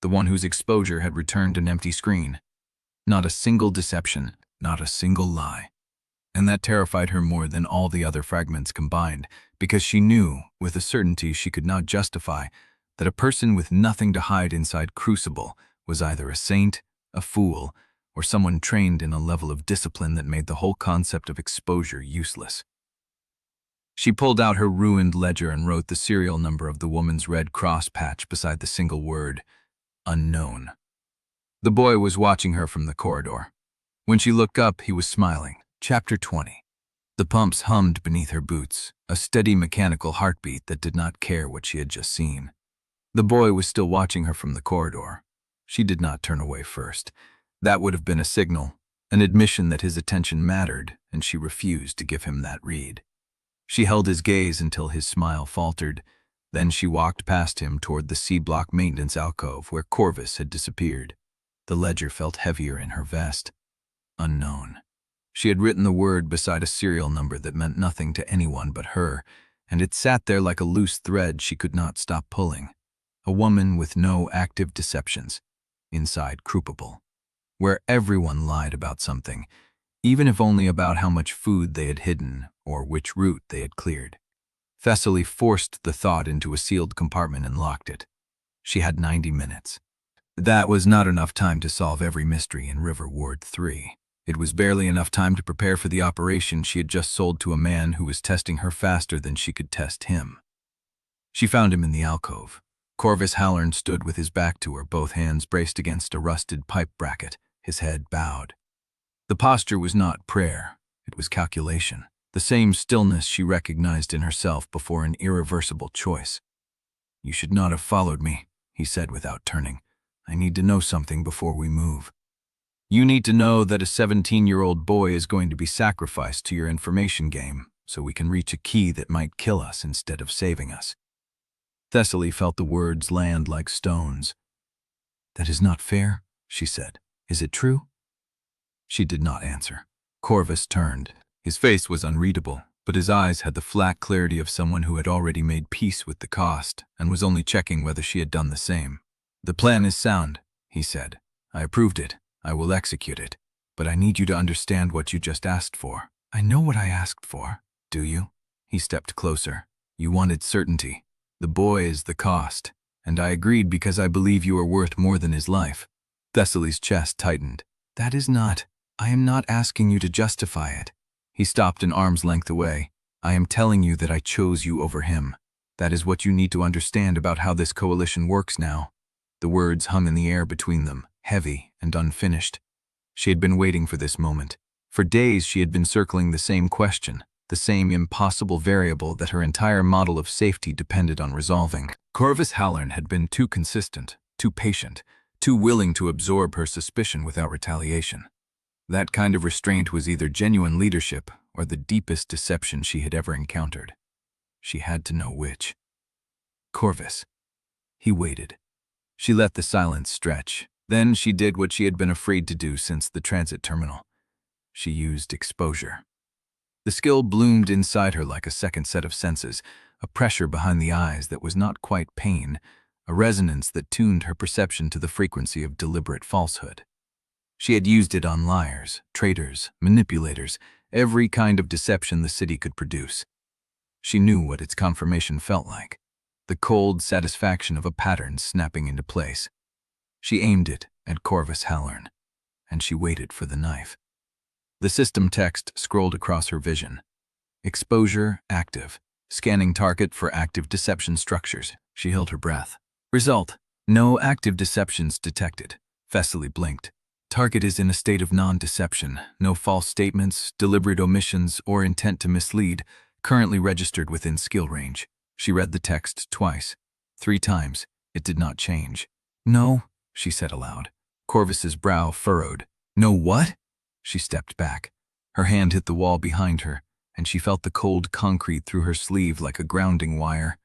the one whose exposure had returned an empty screen. Not a single deception, not a single lie. And that terrified her more than all the other fragments combined, because she knew, with a certainty she could not justify, that a person with nothing to hide inside Crucible was either a saint, a fool, or someone trained in a level of discipline that made the whole concept of exposure useless. She pulled out her ruined ledger and wrote the serial number of the woman's red cross patch beside the single word, unknown. The boy was watching her from the corridor. When she looked up, he was smiling. Chapter 20. The pumps hummed beneath her boots, a steady mechanical heartbeat that did not care what she had just seen. The boy was still watching her from the corridor. She did not turn away first. That would have been a signal, an admission that his attention mattered, and she refused to give him that read. She held his gaze until his smile faltered. Then she walked past him toward the C-block maintenance alcove where Corvus had disappeared. The ledger felt heavier in her vest. Unknown. She had written the word beside a serial number that meant nothing to anyone but her, and it sat there like a loose thread she could not stop pulling. A woman with no active deceptions. Inside CRUCIBLE, where everyone lied about something, even if only about how much food they had hidden or which route they had cleared. Thessaly forced the thought into a sealed compartment and locked it. She had 90 minutes. That was not enough time to solve every mystery in River Ward 3. It was barely enough time to prepare for the operation she had just sold to a man who was testing her faster than she could test him. She found him in the alcove. Corvus Hallarn stood with his back to her, both hands braced against a rusted pipe bracket, his head bowed. The posture was not prayer, it was calculation, the same stillness she recognized in herself before an irreversible choice. "You should not have followed me," he said without turning. "I need to know something before we move. You need to know that a 17-year-old boy is going to be sacrificed to your information game, so we can reach a key that might kill us instead of saving us." Thessaly felt the words land like stones. "That is not fair," she said. "Is it true?" She did not answer. Corvus turned. His face was unreadable, but his eyes had the flat clarity of someone who had already made peace with the cost and was only checking whether she had done the same. "The plan is sound," he said. "I approved it. I will execute it. But I need you to understand what you just asked for." "I know what I asked for." "Do you?" He stepped closer. "You wanted certainty. The boy is the cost, and I agreed because I believe you are worth more than his life." Thessaly's chest tightened. "That is not. I am not asking you to justify it." He stopped an arm's length away. "I am telling you that I chose you over him. That is what you need to understand about how this coalition works now." The words hung in the air between them, heavy and unfinished. She had been waiting for this moment. For days she had been circling the same question, the same impossible variable that her entire model of safety depended on resolving. Corvus Hallarn had been too consistent, too patient, too willing to absorb her suspicion without retaliation. That kind of restraint was either genuine leadership or the deepest deception she had ever encountered. She had to know which. "Corvus." He waited. She let the silence stretch. Then she did what she had been afraid to do since the transit terminal. She used exposure. The skill bloomed inside her like a second set of senses, a pressure behind the eyes that was not quite pain, a resonance that tuned her perception to the frequency of deliberate falsehood. She had used it on liars, traitors, manipulators, every kind of deception the city could produce. She knew what its confirmation felt like, the cold satisfaction of a pattern snapping into place. She aimed it at Corvus Hallarn, and she waited for the knife. The system text scrolled across her vision. Exposure active. Scanning target for active deception structures. She held her breath. Result: no active deceptions detected. Thessaly blinked. Target is in a state of non-deception, no false statements, deliberate omissions, or intent to mislead, currently registered within skill range. She read the text twice. 3 times. It did not change. No, she said aloud. Corvus's brow furrowed. No what? She stepped back. Her hand hit the wall behind her, and she felt the cold concrete through her sleeve like a grounding wire.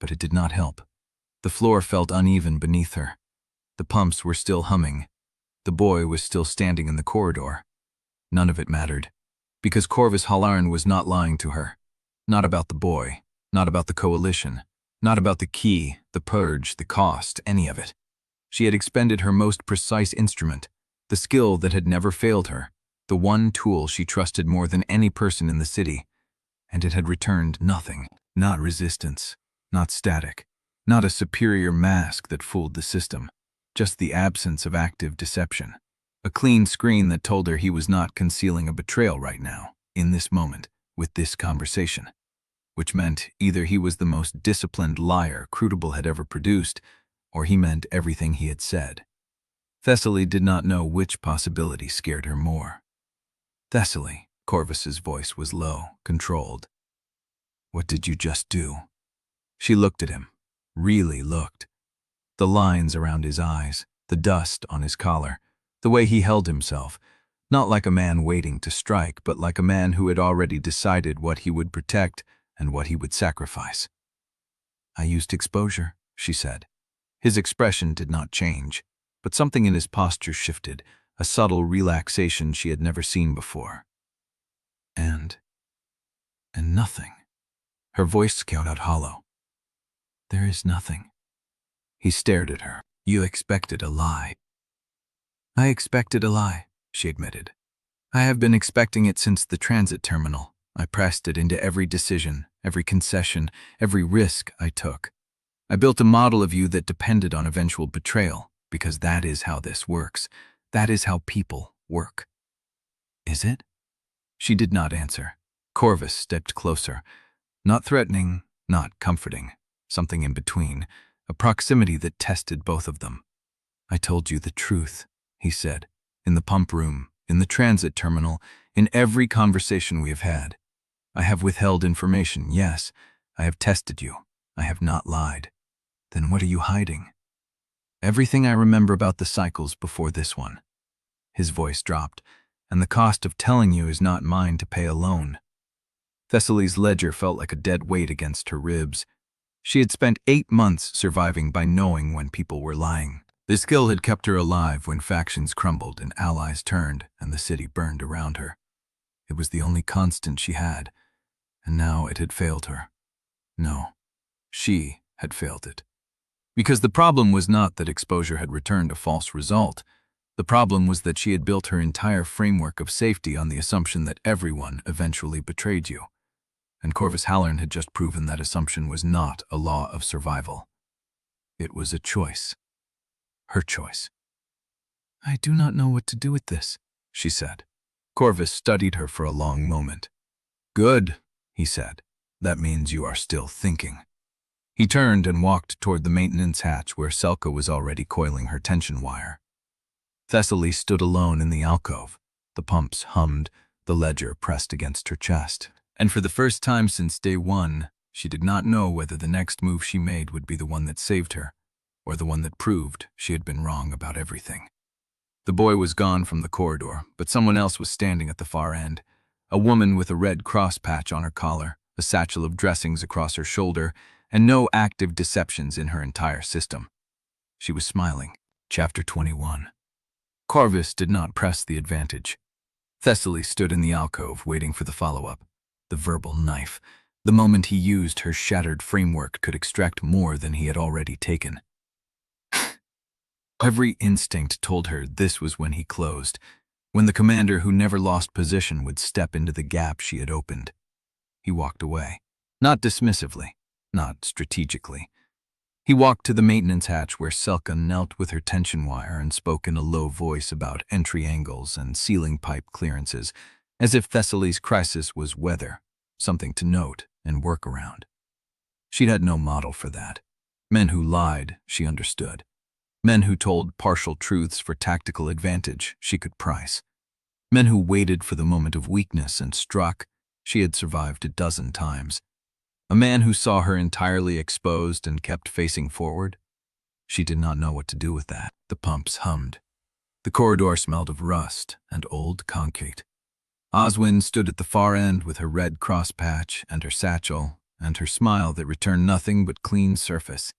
But it did not help. The floor felt uneven beneath her. The pumps were still humming. The boy was still standing in the corridor. None of it mattered, because Corvus Hallarn was not lying to her. Not about the boy, not about the coalition, not about the key, the purge, the cost, any of it. She had expended her most precise instrument, the skill that had never failed her, the one tool she trusted more than any person in the city, and it had returned nothing. Not resistance, not static, not a superior mask that fooled the system. Just the absence of active deception. A clean screen that told her he was not concealing a betrayal right now, in this moment, with this conversation. Which meant either he was the most disciplined liar CRUCIBLE had ever produced, or he meant everything he had said. Thessaly did not know which possibility scared her more. Thessaly, Corvus's voice was low, controlled. What did you just do? She looked at him, really looked. The lines around his eyes, the dust on his collar, the way he held himself, not like a man waiting to strike, but like a man who had already decided what he would protect and what he would sacrifice. I used exposure, she said. His expression did not change, but something in his posture shifted, a subtle relaxation she had never seen before. And nothing. Her voice came out hollow. There is nothing. He stared at her. You expected a lie. I expected a lie, she admitted. I have been expecting it since the transit terminal. I pressed it into every decision, every concession, every risk I took. I built a model of you that depended on eventual betrayal, because that is how this works. That is how people work. Is it? She did not answer. Corvus stepped closer. Not threatening, not comforting. Something in between. A proximity that tested both of them. I told you the truth, he said. In the pump room, in the transit terminal, in every conversation we have had. I have withheld information, yes. I have tested you. I have not lied. Then what are you hiding? Everything I remember about the cycles before this one. His voice dropped, and the cost of telling you is not mine to pay alone. Thessaly's ledger felt like a dead weight against her ribs. She had spent 8 months surviving by knowing when people were lying. This skill had kept her alive when factions crumbled and allies turned and the city burned around her. It was the only constant she had, and now it had failed her. No, she had failed it. Because the problem was not that exposure had returned a false result. The problem was that she had built her entire framework of safety on the assumption that everyone eventually betrayed you. And Corvus Hallarn had just proven that assumption was not a law of survival. It was a choice. Her choice. I do not know what to do with this, she said. Corvus studied her for a long moment. Good, he said. That means you are still thinking. He turned and walked toward the maintenance hatch where Selka was already coiling her tension wire. Thessaly stood alone in the alcove. The pumps hummed, the ledger pressed against her chest. And for the first time since day one, she did not know whether the next move she made would be the one that saved her, or the one that proved she had been wrong about everything. The boy was gone from the corridor, but someone else was standing at the far end. A woman with a red cross patch on her collar, a satchel of dressings across her shoulder, and no active deceptions in her entire system. She was smiling. Chapter 21. Corvus did not press the advantage. Thessaly stood in the alcove waiting for the follow-up. The verbal knife. The moment he used her shattered framework could extract more than he had already taken. Every instinct told her this was when he closed, when the commander who never lost position would step into the gap she had opened. He walked away. Not dismissively, not strategically. He walked to the maintenance hatch where Selka knelt with her tension wire and spoke in a low voice about entry angles and ceiling pipe clearances, as if Thessaly's crisis was weather, something to note and work around. She'd had no model for that. Men who lied, she understood. Men who told partial truths for tactical advantage she could price. Men who waited for the moment of weakness and struck. She had survived a dozen times. A man who saw her entirely exposed and kept facing forward. She did not know what to do with that. The pumps hummed. The corridor smelled of rust and old concrete. Oswin stood at the far end with her red cross patch and her satchel and her smile that returned nothing but clean surface.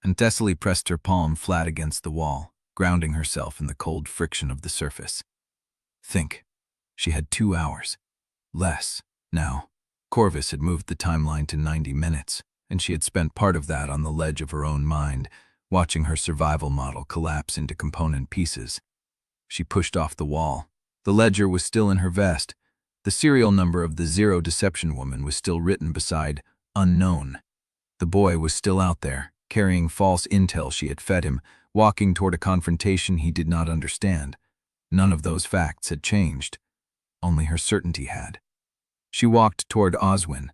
And Thessaly pressed her palm flat against the wall, grounding herself in the cold friction of the surface. Think. She had 2 hours. Less, now. Corvus had moved the timeline to 90 minutes, and she had spent part of that on the ledge of her own mind, watching her survival model collapse into component pieces. She pushed off the wall. The ledger was still in her vest. The serial number of the Zero Deception woman was still written beside unknown. The boy was still out there, carrying false intel she had fed him, walking toward a confrontation he did not understand. None of those facts had changed. Only her certainty had. She walked toward Oswin.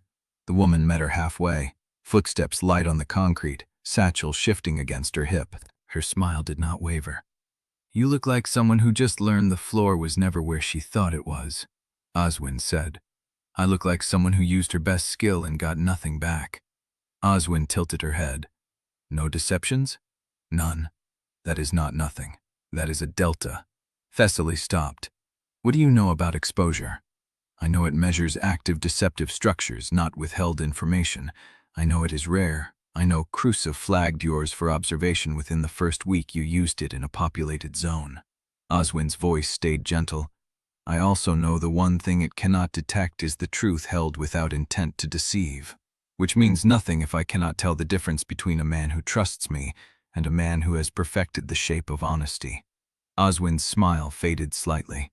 The woman met her halfway, footsteps light on the concrete, satchel shifting against her hip. Her smile did not waver. "You look like someone who just learned the floor was never where she thought it was," Oswin said. "I look like someone who used her best skill and got nothing back." Oswin tilted her head. "No deceptions?" "None. That is not nothing. That is a delta." Thessaly stopped. "What do you know about exposure?" "I know it measures active deceptive structures, not withheld information. I know it is rare. I know CRUCIBLE flagged yours for observation within the first week you used it in a populated zone." Oswin's voice stayed gentle. "I also know the one thing it cannot detect is the truth held without intent to deceive. Which means nothing if I cannot tell the difference between a man who trusts me and a man who has perfected the shape of honesty." Oswin's smile faded slightly.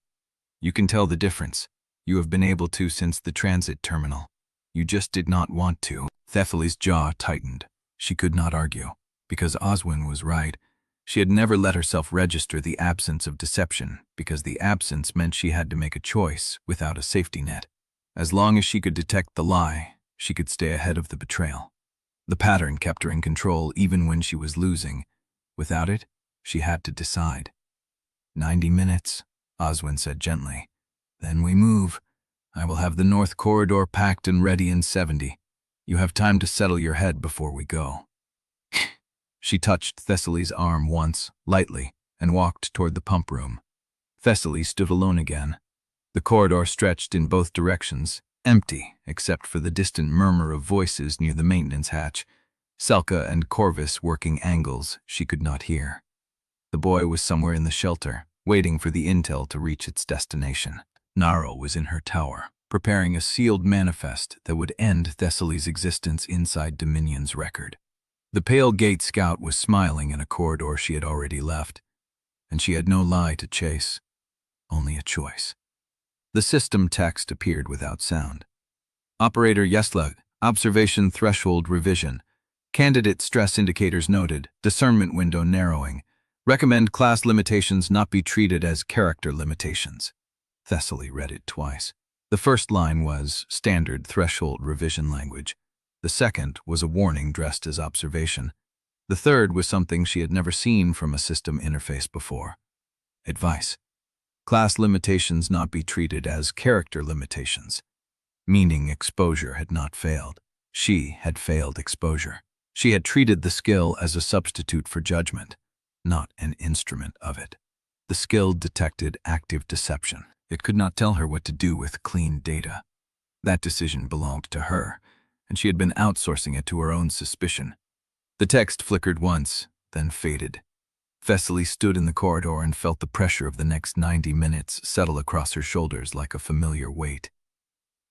"You can tell the difference. You have been able to since the transit terminal. You just did not want to." Thessaly's jaw tightened. She could not argue, because Oswin was right. She had never let herself register the absence of deception, because the absence meant she had to make a choice without a safety net. As long as she could detect the lie, she could stay ahead of the betrayal. The pattern kept her in control even when she was losing. Without it, she had to decide. 90 minutes, Oswin said gently. "Then we move. I will have the north corridor packed and ready in 70. You have time to settle your head before we go." She touched Thessaly's arm once, lightly, and walked toward the pump room. Thessaly stood alone again. The corridor stretched in both directions, empty except for the distant murmur of voices near the maintenance hatch. Selka and Corvus working angles she could not hear. The boy was somewhere in the shelter, waiting for the intel to reach its destination. Narra was in her tower, preparing a sealed manifest that would end Thessaly's existence inside Dominion's record. The pale gate scout was smiling in a corridor she had already left, and she had no lie to chase, only a choice. The system text appeared without sound. "Operator Yesla, observation threshold revision. Candidate stress indicators noted, discernment window narrowing. Recommend class limitations not be treated as character limitations." Thessaly read it twice. The first line was standard threshold revision language. The second was a warning dressed as observation. The third was something she had never seen from a system interface before. Advice. Class limitations not be treated as character limitations. Meaning exposure had not failed. She had failed exposure. She had treated the skill as a substitute for judgment, not an instrument of it. The skill detected active deception. It could not tell her what to do with clean data. That decision belonged to her, and she had been outsourcing it to her own suspicion. The text flickered once, then faded. Thessaly stood in the corridor and felt the pressure of the next 90 minutes settle across her shoulders like a familiar weight.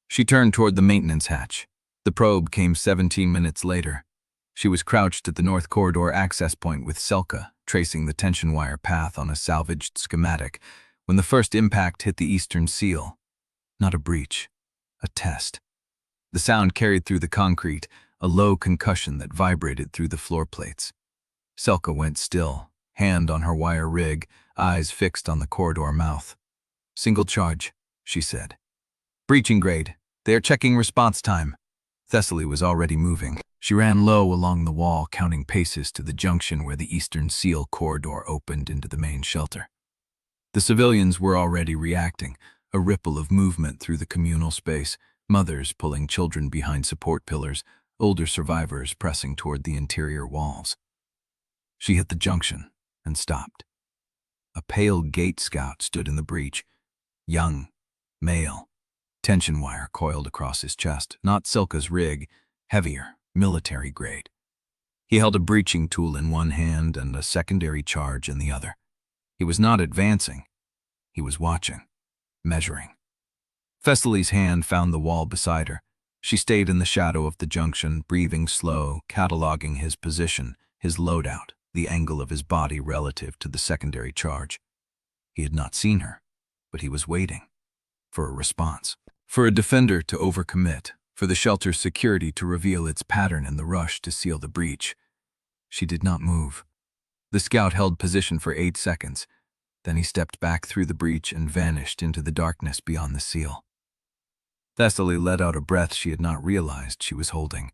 She turned toward the maintenance hatch. The probe came 17 minutes later. She was crouched at the north corridor access point with Selka, tracing the tension wire path on a salvaged schematic, when the first impact hit the eastern seal. Not a breach, a test. The sound carried through the concrete, a low concussion that vibrated through the floor plates. Selka went still, hand on her wire rig, eyes fixed on the corridor mouth. "Single charge," she said. "Breaching grade. They are checking response time." Thessaly was already moving. She ran low along the wall, counting paces to the junction where the eastern seal corridor opened into the main shelter. The civilians were already reacting, a ripple of movement through the communal space, mothers pulling children behind support pillars, older survivors pressing toward the interior walls. She hit the junction and stopped. A pale gate scout stood in the breach, young, male, tension wire coiled across his chest, not Silka's rig, heavier, military grade. He held a breaching tool in one hand and a secondary charge in the other. He was not advancing. He was watching, measuring. Thessaly's hand found the wall beside her. She stayed in the shadow of the junction, breathing slow, cataloging his position, his loadout, the angle of his body relative to the secondary charge. He had not seen her, but he was waiting for a response. For a defender to overcommit, for the shelter's security to reveal its pattern in the rush to seal the breach. She did not move. The scout held position for 8 seconds. Then he stepped back through the breach and vanished into the darkness beyond the seal. Thessaly let out a breath she had not realized she was holding.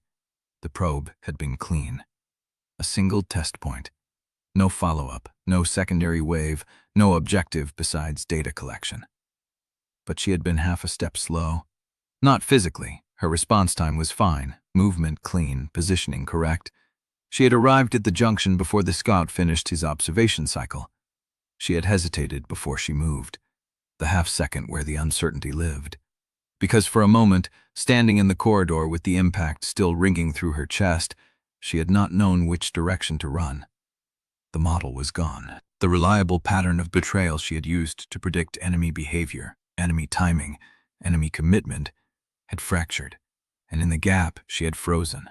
The probe had been clean. A single test point. No follow-up, no secondary wave, no objective besides data collection. But she had been half a step slow. Not physically. Her response time was fine, movement clean, positioning correct. She had arrived at the junction before the scout finished his observation cycle. She had hesitated before she moved, the half-second where the uncertainty lived. Because for a moment, standing in the corridor with the impact still ringing through her chest, she had not known which direction to run. The model was gone. The reliable pattern of betrayal she had used to predict enemy behavior, enemy timing, enemy commitment, had fractured, and in the gap she had frozen.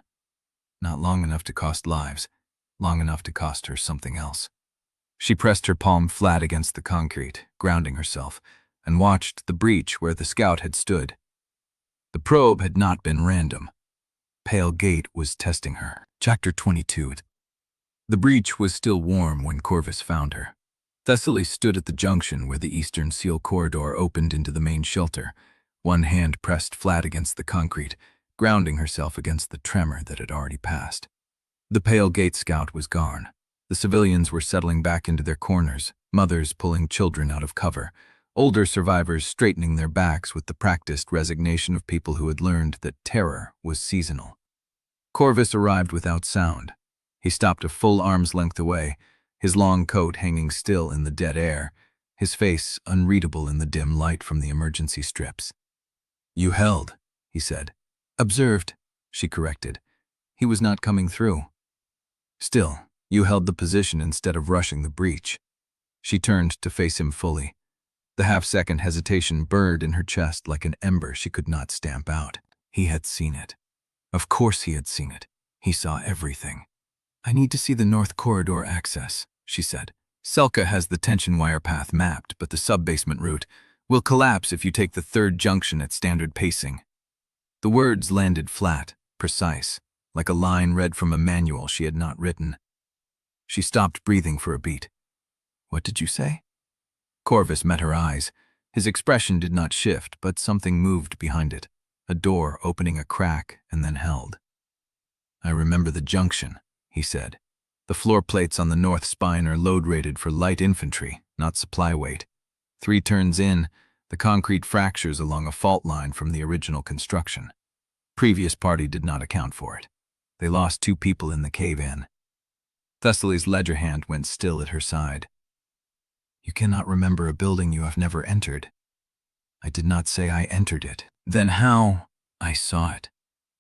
Not long enough to cost lives, long enough to cost her something else. She pressed her palm flat against the concrete, grounding herself, and watched the breach where the scout had stood. The probe had not been random. Pale Gate was testing her. Chapter 22. The breach was still warm when Corvus found her. Thessaly stood at the junction where the eastern seal corridor opened into the main shelter, one hand pressed flat against the concrete, grounding herself against the tremor that had already passed. The Pale Gate scout was gone. The civilians were settling back into their corners, mothers pulling children out of cover, older survivors straightening their backs with the practiced resignation of people who had learned that terror was seasonal. Corvus arrived without sound. He stopped a full arm's length away, his long coat hanging still in the dead air, his face unreadable in the dim light from the emergency strips. "You held," he said. "Observed," she corrected. He was not coming through. "Still, you held the position instead of rushing the breach." She turned to face him fully. The half-second hesitation burned in her chest like an ember she could not stamp out. He had seen it. Of course he had seen it. He saw everything. "I need to see the north corridor access," she said. "Selka has the tension wire path mapped, but the sub-basement route will collapse if you take the third junction at standard pacing." The words landed flat, precise, like a line read from a manual she had not written. She stopped breathing for a beat. "What did you say?" Corvus met her eyes. His expression did not shift, but something moved behind it, a door opening a crack and then held. "I remember the junction," he said. "The floor plates on the north spine are load-rated for light infantry, not supply weight. 3 turns in, the concrete fractures along a fault line from the original construction. Previous party did not account for it. They lost 2 people in the cave-in." Thessaly's ledger hand went still at her side. "You cannot remember a building you have never entered." "I did not say I entered it." "Then how?" "I saw it."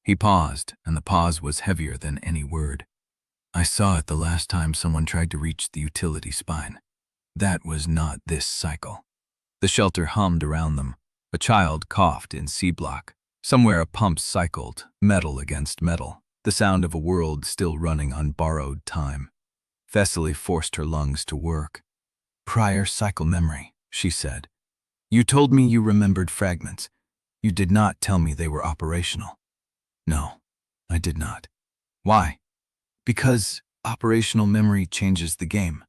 He paused, and the pause was heavier than any word. "I saw it the last time someone tried to reach the utility spine. That was not this cycle." The shelter hummed around them. A child coughed in C-block. Somewhere a pump cycled, metal against metal, the sound of a world still running on borrowed time. Thessaly forced her lungs to work. "Prior cycle memory," she said. "You told me you remembered fragments. You did not tell me they were operational." "No, I did not." "Why?" "Because operational memory changes the game."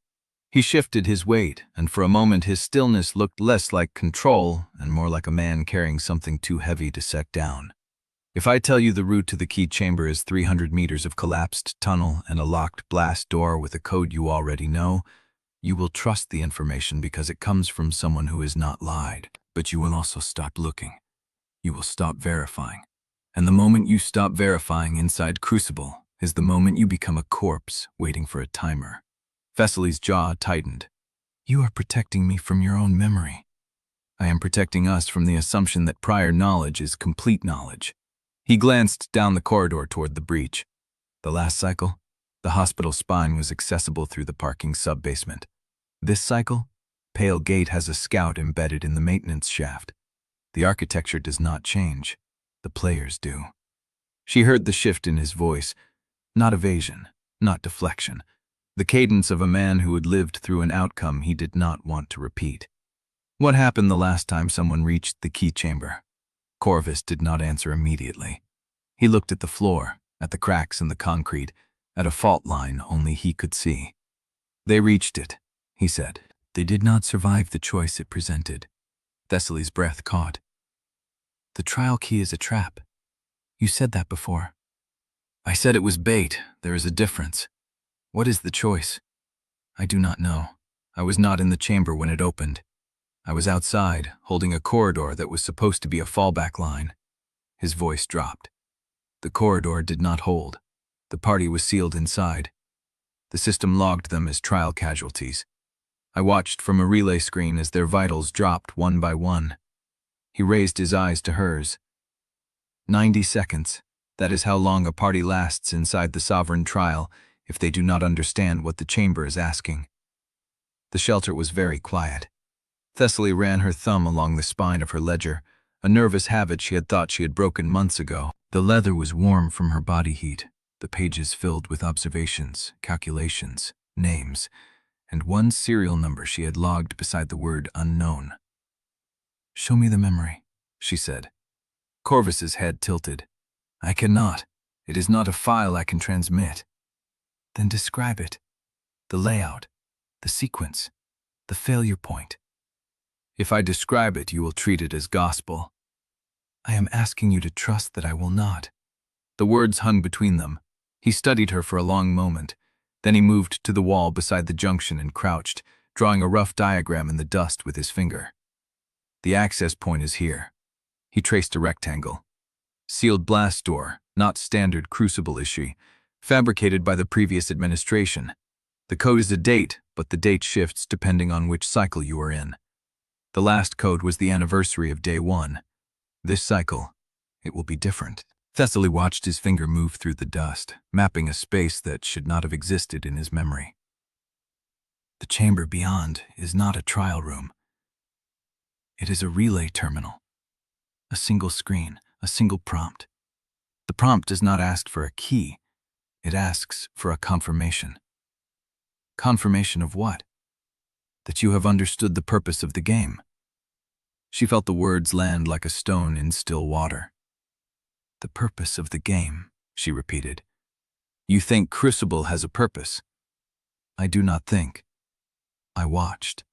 He shifted his weight, and for a moment his stillness looked less like control and more like a man carrying something too heavy to set down. If I tell you the route to the key chamber is 300 meters of collapsed tunnel and a locked blast door with a code you already know, you will trust the information because it comes from someone who has not lied. But you will also stop looking. You will stop verifying. And the moment you stop verifying inside Crucible is the moment you become a corpse waiting for a timer. Thessaly's jaw tightened. You are protecting me from your own memory. I am protecting us from the assumption that prior knowledge is complete knowledge. He glanced down the corridor toward the breach. The last cycle, the hospital spine was accessible through the parking sub-basement. This cycle, Pale Gate has a scout embedded in the maintenance shaft. The architecture does not change. The players do. She heard the shift in his voice. Not evasion, not deflection. The cadence of a man who had lived through an outcome he did not want to repeat. What happened the last time someone reached the key chamber? Corvus did not answer immediately. He looked at the floor, at the cracks in the concrete, at a fault line only he could see. They reached it, he said. They did not survive the choice it presented. Thessaly's breath caught. The trial key is a trap. You said that before. I said it was bait. There is a difference. What is the choice? I do not know. I was not in the chamber when it opened. I was outside, holding a corridor that was supposed to be a fallback line. His voice dropped. The corridor did not hold. The party was sealed inside. The system logged them as trial casualties. I watched from a relay screen as their vitals dropped one by one. He raised his eyes to hers. 90 seconds. That is how long a party lasts inside the sovereign trial if they do not understand what the chamber is asking. The shelter was very quiet. Thessaly ran her thumb along the spine of her ledger, a nervous habit she had thought she had broken months ago. The leather was warm from her body heat, the pages filled with observations, calculations, names, and one serial number she had logged beside the word unknown. Show me the memory, she said. Corvus's head tilted. I cannot. It is not a file I can transmit. Then describe it. The layout, the sequence, the failure point. If I describe it, you will treat it as gospel. I am asking you to trust that I will not. The words hung between them. He studied her for a long moment. Then he moved to the wall beside the junction and crouched, drawing a rough diagram in the dust with his finger. The access point is here. He traced a rectangle. Sealed blast door, not standard Crucible issue, fabricated by the previous administration. The code is a date, but the date shifts depending on which cycle you are in. The last code was the anniversary of day 1. This cycle, it will be different. Thessaly watched his finger move through the dust, mapping a space that should not have existed in his memory. The chamber beyond is not a trial room. It is a relay terminal. A single screen, a single prompt. The prompt does not ask for a key. It asks for a confirmation. Confirmation of what? That you have understood the purpose of the game. She felt the words land like a stone in still water. The purpose of the game, she repeated. You think Crucible has a purpose? I do not think. I watched.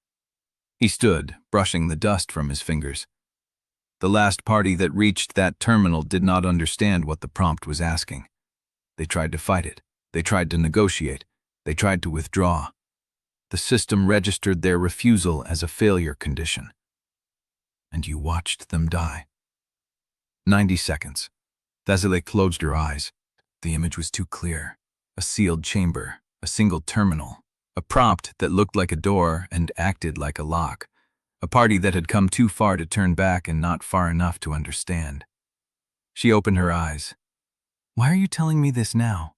He stood, brushing the dust from his fingers. The last party that reached that terminal did not understand what the prompt was asking. They tried to fight it. They tried to negotiate. They tried to withdraw. The system registered their refusal as a failure condition. And you watched them die. 90 seconds. Thessaly closed her eyes. The image was too clear. A sealed chamber, a single terminal, a prompt that looked like a door and acted like a lock, a party that had come too far to turn back and not far enough to understand. She opened her eyes. Why are you telling me this now?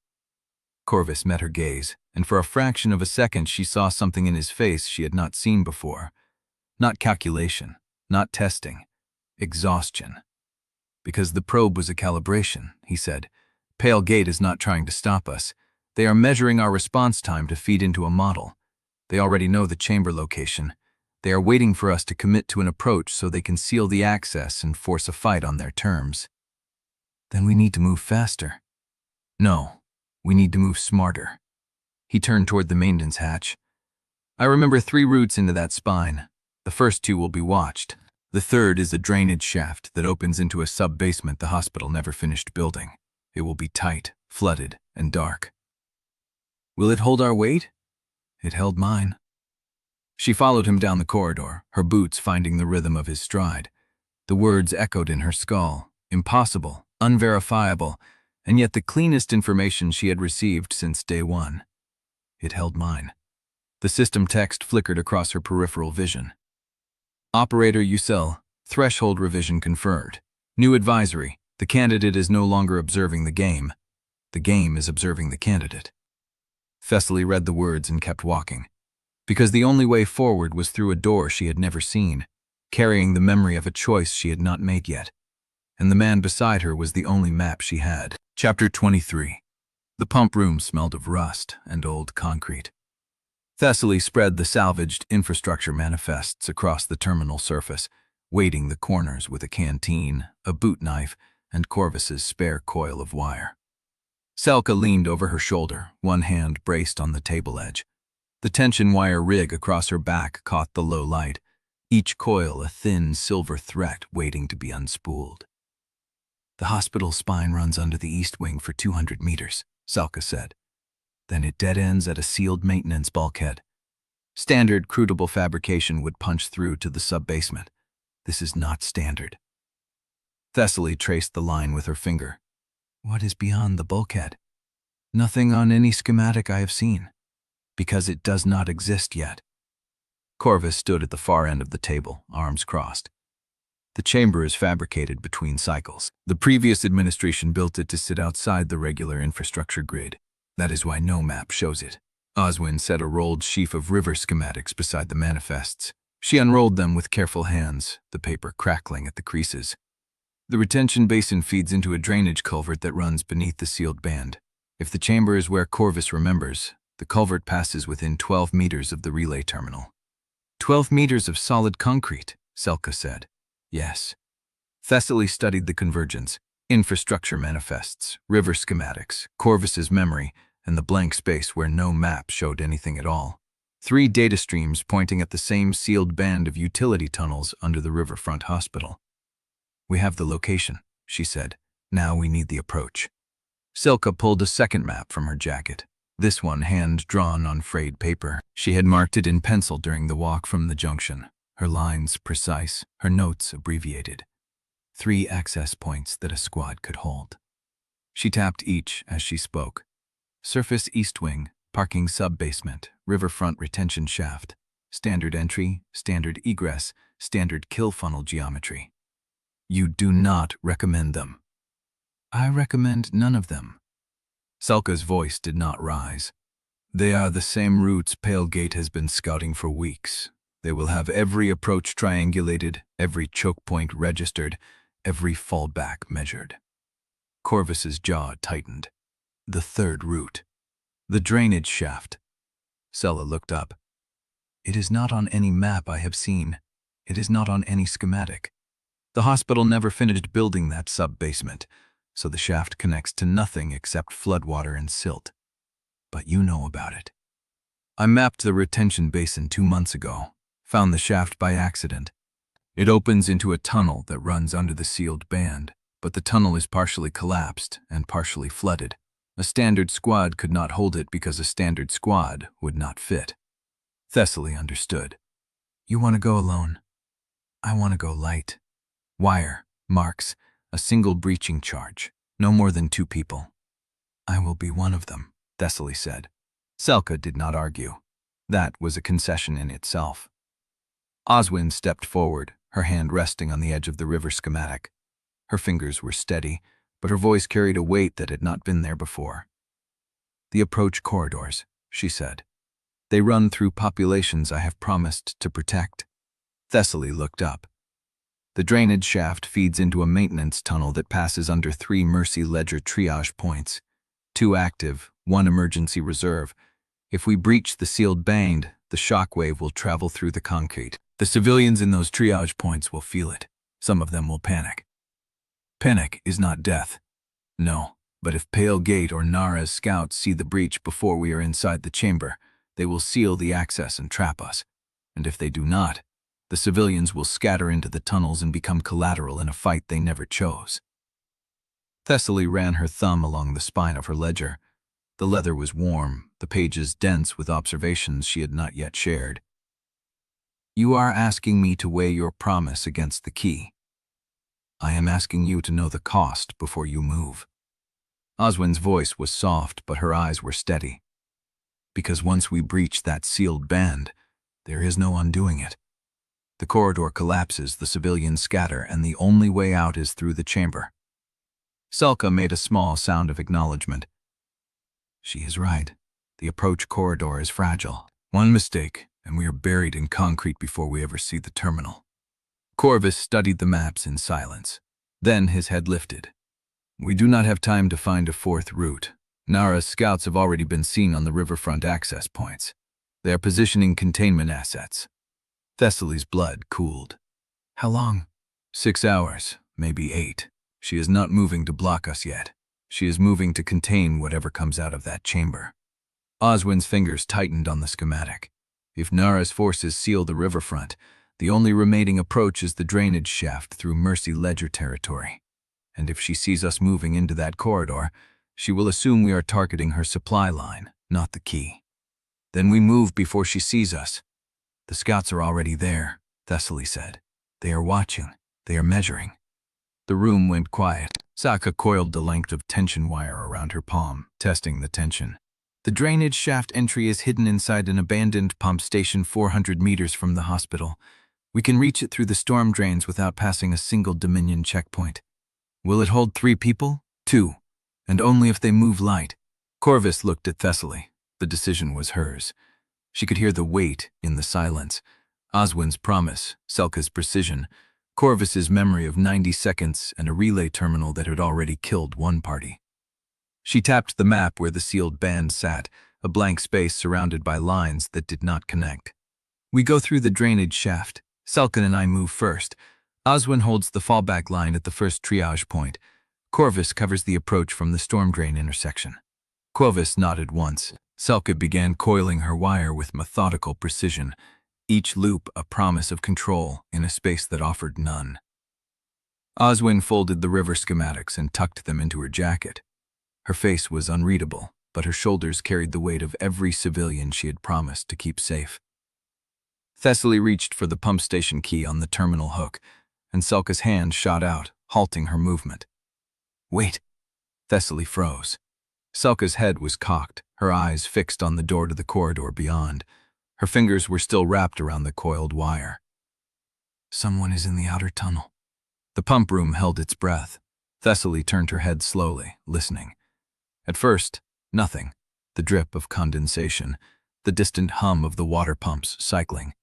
Corvus met her gaze, and for a fraction of a second she saw something in his face she had not seen before. Not calculation, not testing, exhaustion. Because the probe was a calibration, he said. Pale Gate is not trying to stop us. They are measuring our response time to feed into a model. They already know the chamber location. They are waiting for us to commit to an approach so they can seal the access and force a fight on their terms. Then we need to move faster. No. We need to move smarter. He turned toward the maintenance hatch. I remember 3 routes into that spine. The first 2 will be watched. The third is a drainage shaft that opens into a sub-basement the hospital never finished building. It will be tight, flooded, and dark. Will it hold our weight? It held mine. She followed him down the corridor, her boots finding the rhythm of his stride. The words echoed in her skull, impossible, unverifiable, and yet the cleanest information she had received since day one. It held mine. The system text flickered across her peripheral vision. Operator Ucell, threshold revision conferred. New advisory, the candidate is no longer observing the game. The game is observing the candidate. Thessaly read the words and kept walking. Because the only way forward was through a door she had never seen, carrying the memory of a choice she had not made yet. And the man beside her was the only map she had. Chapter 23. The pump room smelled of rust and old concrete. Thessaly spread the salvaged infrastructure manifests across the terminal surface, weighting the corners with a canteen, a boot knife, and Corvus's spare coil of wire. Selka leaned over her shoulder, one hand braced on the table edge. The tension wire rig across her back caught the low light, each coil a thin silver thread waiting to be unspooled. The hospital spine runs under the east wing for 200 meters, Selka said. Then it dead ends at a sealed maintenance bulkhead. Standard CRUCIBLE fabrication would punch through to the sub-basement. This is not standard. Thessaly traced the line with her finger. What is beyond the bulkhead? Nothing on any schematic I have seen. Because it does not exist yet. Corvus stood at the far end of the table, arms crossed. The chamber is fabricated between cycles. The previous administration built it to sit outside the regular infrastructure grid. That is why no map shows it. Oswin set a rolled sheaf of river schematics beside the manifests. She unrolled them with careful hands, the paper crackling at the creases. The retention basin feeds into a drainage culvert that runs beneath the sealed band. If the chamber is where Corvus remembers, the culvert passes within 12 meters of the relay terminal. 12 meters of solid concrete, Selka said. Yes. Thessaly studied the convergence, infrastructure manifests, river schematics, Corvus's memory, and the blank space where no map showed anything at all. 3 data streams pointing at the same sealed band of utility tunnels under the riverfront hospital. We have the location, she said. Now we need the approach. Selka pulled a second map from her jacket. This one hand-drawn on frayed paper. She had marked it in pencil during the walk from the junction, her lines precise, her notes abbreviated. 3 access points that a squad could hold. She tapped each as she spoke. Surface east wing, parking sub-basement, riverfront retention shaft, standard entry, standard egress, standard kill funnel geometry. You do not recommend them. I recommend none of them. Selka's voice did not rise. They are the same routes Palegate has been scouting for weeks. They will have every approach triangulated, every choke point registered, every fallback measured. Corvus's jaw tightened. The third route. The drainage shaft. Sella looked up. It is not on any map I have seen. It is not on any schematic. The hospital never finished building that sub-basement, so the shaft connects to nothing except floodwater and silt. But you know about it. I mapped the retention basin 2 months ago, found the shaft by accident. It opens into a tunnel that runs under the sealed band, but the tunnel is partially collapsed and partially flooded. A standard squad could not hold it because a standard squad would not fit. Thessaly understood. You want to go alone? I want to go light. Wire, marks, a single breaching charge, no more than 2 people. I will be one of them, Thessaly said. Selka did not argue. That was a concession in itself. Oswin stepped forward, her hand resting on the edge of the river schematic. Her fingers were steady, but her voice carried a weight that had not been there before. The approach corridors, she said. They run through populations I have promised to protect. Thessaly looked up. The drainage shaft feeds into a maintenance tunnel that passes under 3 Mercy Ledger triage points. 2 active, 1 emergency reserve. If we breach the sealed band, the shockwave will travel through the concrete. The civilians in those triage points will feel it. Some of them will panic. Panic is not death. No, but if Palegate or Narra's scouts see the breach before we are inside the chamber, they will seal the access and trap us. And if they do not, The civilians will scatter into the tunnels and become collateral in a fight they never chose. Thessaly ran her thumb along the spine of her ledger. The leather was warm, the pages dense with observations she had not yet shared. You are asking me to weigh your promise against the key. I am asking you to know the cost before you move. Oswin's voice was soft, but her eyes were steady. Because once we breach that sealed band, there is no undoing it. The corridor collapses, the civilians scatter, and the only way out is through the chamber. Selka made a small sound of acknowledgement. She is right. The approach corridor is fragile. One mistake, and we are buried in concrete before we ever see the terminal. Corvus studied the maps in silence. Then his head lifted. We do not have time to find a fourth route. Narra's scouts have already been seen on the riverfront access points. They are positioning containment assets. Thessaly's blood cooled. How long? 6 hours, maybe 8. She is not moving to block us yet. She is moving to contain whatever comes out of that chamber. Oswin's fingers tightened on the schematic. If Narra's forces seal the riverfront, the only remaining approach is the drainage shaft through Mercy Ledger territory. And if she sees us moving into that corridor, she will assume we are targeting her supply line, not the key. Then we move before she sees us. The scouts are already there, Thessaly said. They are watching. They are measuring. The room went quiet. Saka coiled the length of tension wire around her palm, testing the tension. The drainage shaft entry is hidden inside an abandoned pump station 400 meters from the hospital. We can reach it through the storm drains without passing a single Dominion checkpoint. Will it hold 3 people? 2. And only if they move light. Corvus looked at Thessaly. The decision was hers. She could hear the weight in the silence. Oswin's promise, Selka's precision, Corvus's memory of 90 seconds and a relay terminal that had already killed one party. She tapped the map where the sealed band sat, a blank space surrounded by lines that did not connect. We go through the drainage shaft. Selka and I move first. Oswin holds the fallback line at the first triage point. Corvus covers the approach from the storm drain intersection. Corvus nodded once. Selka began coiling her wire with methodical precision, each loop a promise of control in a space that offered none. Oswin folded the river schematics and tucked them into her jacket. Her face was unreadable, but her shoulders carried the weight of every civilian she had promised to keep safe. Thessaly reached for the pump station key on the terminal hook, and Selka's hand shot out, halting her movement. Wait! Thessaly froze. Selka's head was cocked, her eyes fixed on the door to the corridor beyond. Her fingers were still wrapped around the coiled wire. Someone is in the outer tunnel. The pump room held its breath. Thessaly turned her head slowly, listening. At first, nothing. The drip of condensation, the distant hum of the water pumps cycling.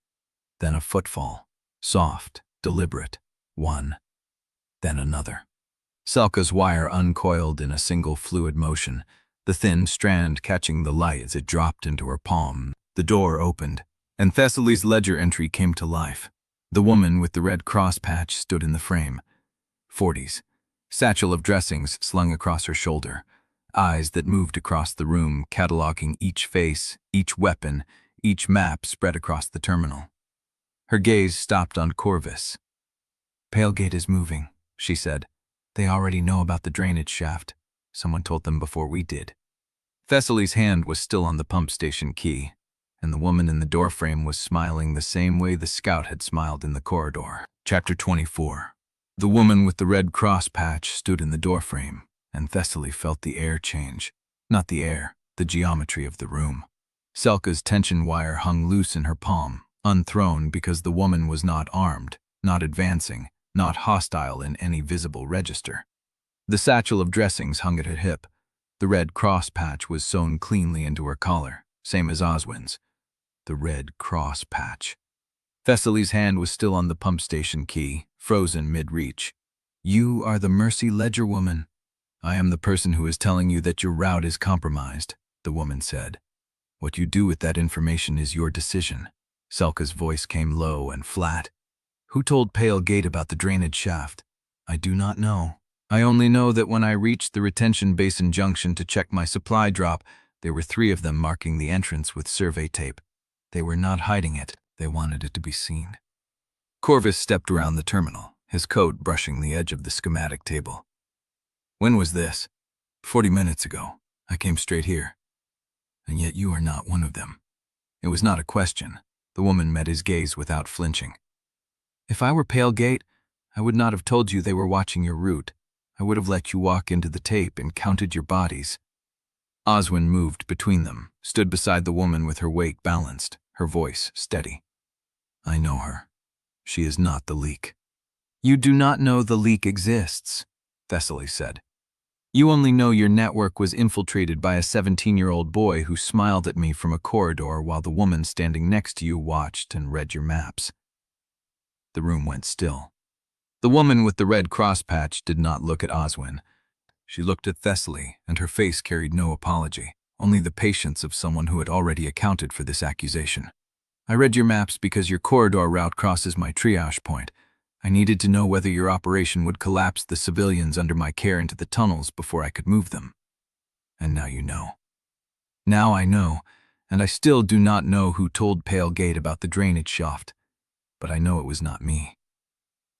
Then a footfall, soft, deliberate, one, then another. Selka's wire uncoiled in a single fluid motion, the thin strand catching the light as it dropped into her palm. The door opened, and Thessaly's ledger entry came to life. The woman with the red cross patch stood in the frame. 40s, satchel of dressings slung across her shoulder, eyes that moved across the room, cataloging each face, each weapon, each map spread across the terminal. Her gaze stopped on Corvus. Palegate is moving, she said. They already know about the drainage shaft. Someone told them before we did. Thessaly's hand was still on the pump station key, and the woman in the doorframe was smiling the same way the scout had smiled in the corridor. Chapter 24. The woman with the red cross patch stood in the doorframe, and Thessaly felt the air change. Not the air, the geometry of the room. Selka's tension wire hung loose in her palm, unthrown because the woman was not armed, not advancing, not hostile in any visible register. The satchel of dressings hung at her hip. The red cross patch was sewn cleanly into her collar, same as Oswin's. The red cross patch. Thessaly's hand was still on the pump station key, frozen mid-reach. You are the Mercy Ledger woman. I am the person who is telling you that your route is compromised, the woman said. What you do with that information is your decision. Selka's voice came low and flat. Who told Palegate about the drainage shaft? I do not know. I only know that when I reached the retention basin junction to check my supply drop, there were 3 of them marking the entrance with survey tape. They were not hiding it. They wanted it to be seen. Corvus stepped around the terminal, his coat brushing the edge of the schematic table. When was this? 40 minutes ago. I came straight here. And yet you are not one of them. It was not a question. The woman met his gaze without flinching. If I were Palegate, I would not have told you they were watching your route. I would have let you walk into the tape and counted your bodies. Oswin moved between them, stood beside the woman with her weight balanced, her voice steady. I know her. She is not the leak. You do not know the leak exists, Thessaly said. You only know your network was infiltrated by a 17-year-old boy who smiled at me from a corridor while the woman standing next to you watched and read your maps. The room went still. The woman with the red cross patch did not look at Oswin. She looked at Thessaly, and her face carried no apology, only the patience of someone who had already accounted for this accusation. I read your maps because your corridor route crosses my triage point. I needed to know whether your operation would collapse the civilians under my care into the tunnels before I could move them. And now you know. Now I know, and I still do not know who told Palegate about the drainage shaft, but I know it was not me.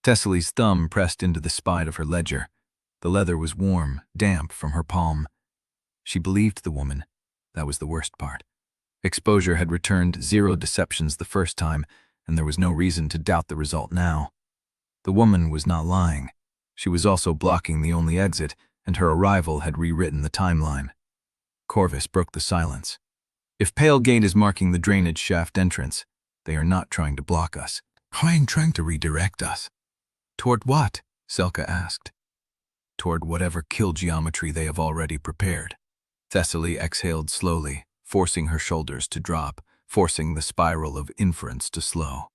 Thessaly's thumb pressed into the spine of her ledger. The leather was warm, damp from her palm. She believed the woman. That was the worst part. Exposure had returned 0 deceptions the first time, and there was no reason to doubt the result now. The woman was not lying. She was also blocking the only exit, and her arrival had rewritten the timeline. Corvus broke the silence. If Palegate is marking the drainage shaft entrance, they are not trying to block us. Trying to redirect us. Toward what? Selka asked. Toward whatever kill geometry they have already prepared. Thessaly exhaled slowly, forcing her shoulders to drop, forcing the spiral of inference to slow.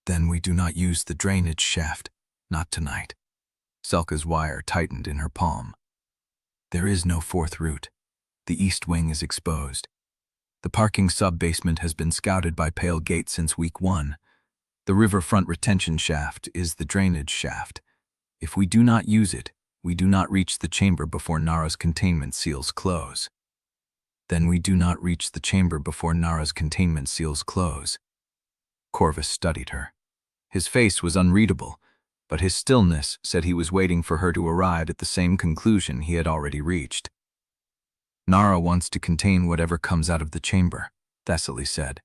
Then we do not use the drainage shaft, not tonight. Selka's wire tightened in her palm. There is no fourth route. The east wing is exposed. The parking sub-basement has been scouted by Palegate since week 1. The riverfront retention shaft is the drainage shaft. If we do not use it, we do not reach the chamber before Narra's containment seals close. Then we do not reach the chamber before Narra's containment seals close. Corvus studied her. His face was unreadable, but his stillness said he was waiting for her to arrive at the same conclusion he had already reached. Narra wants to contain whatever comes out of the chamber, Thessaly said.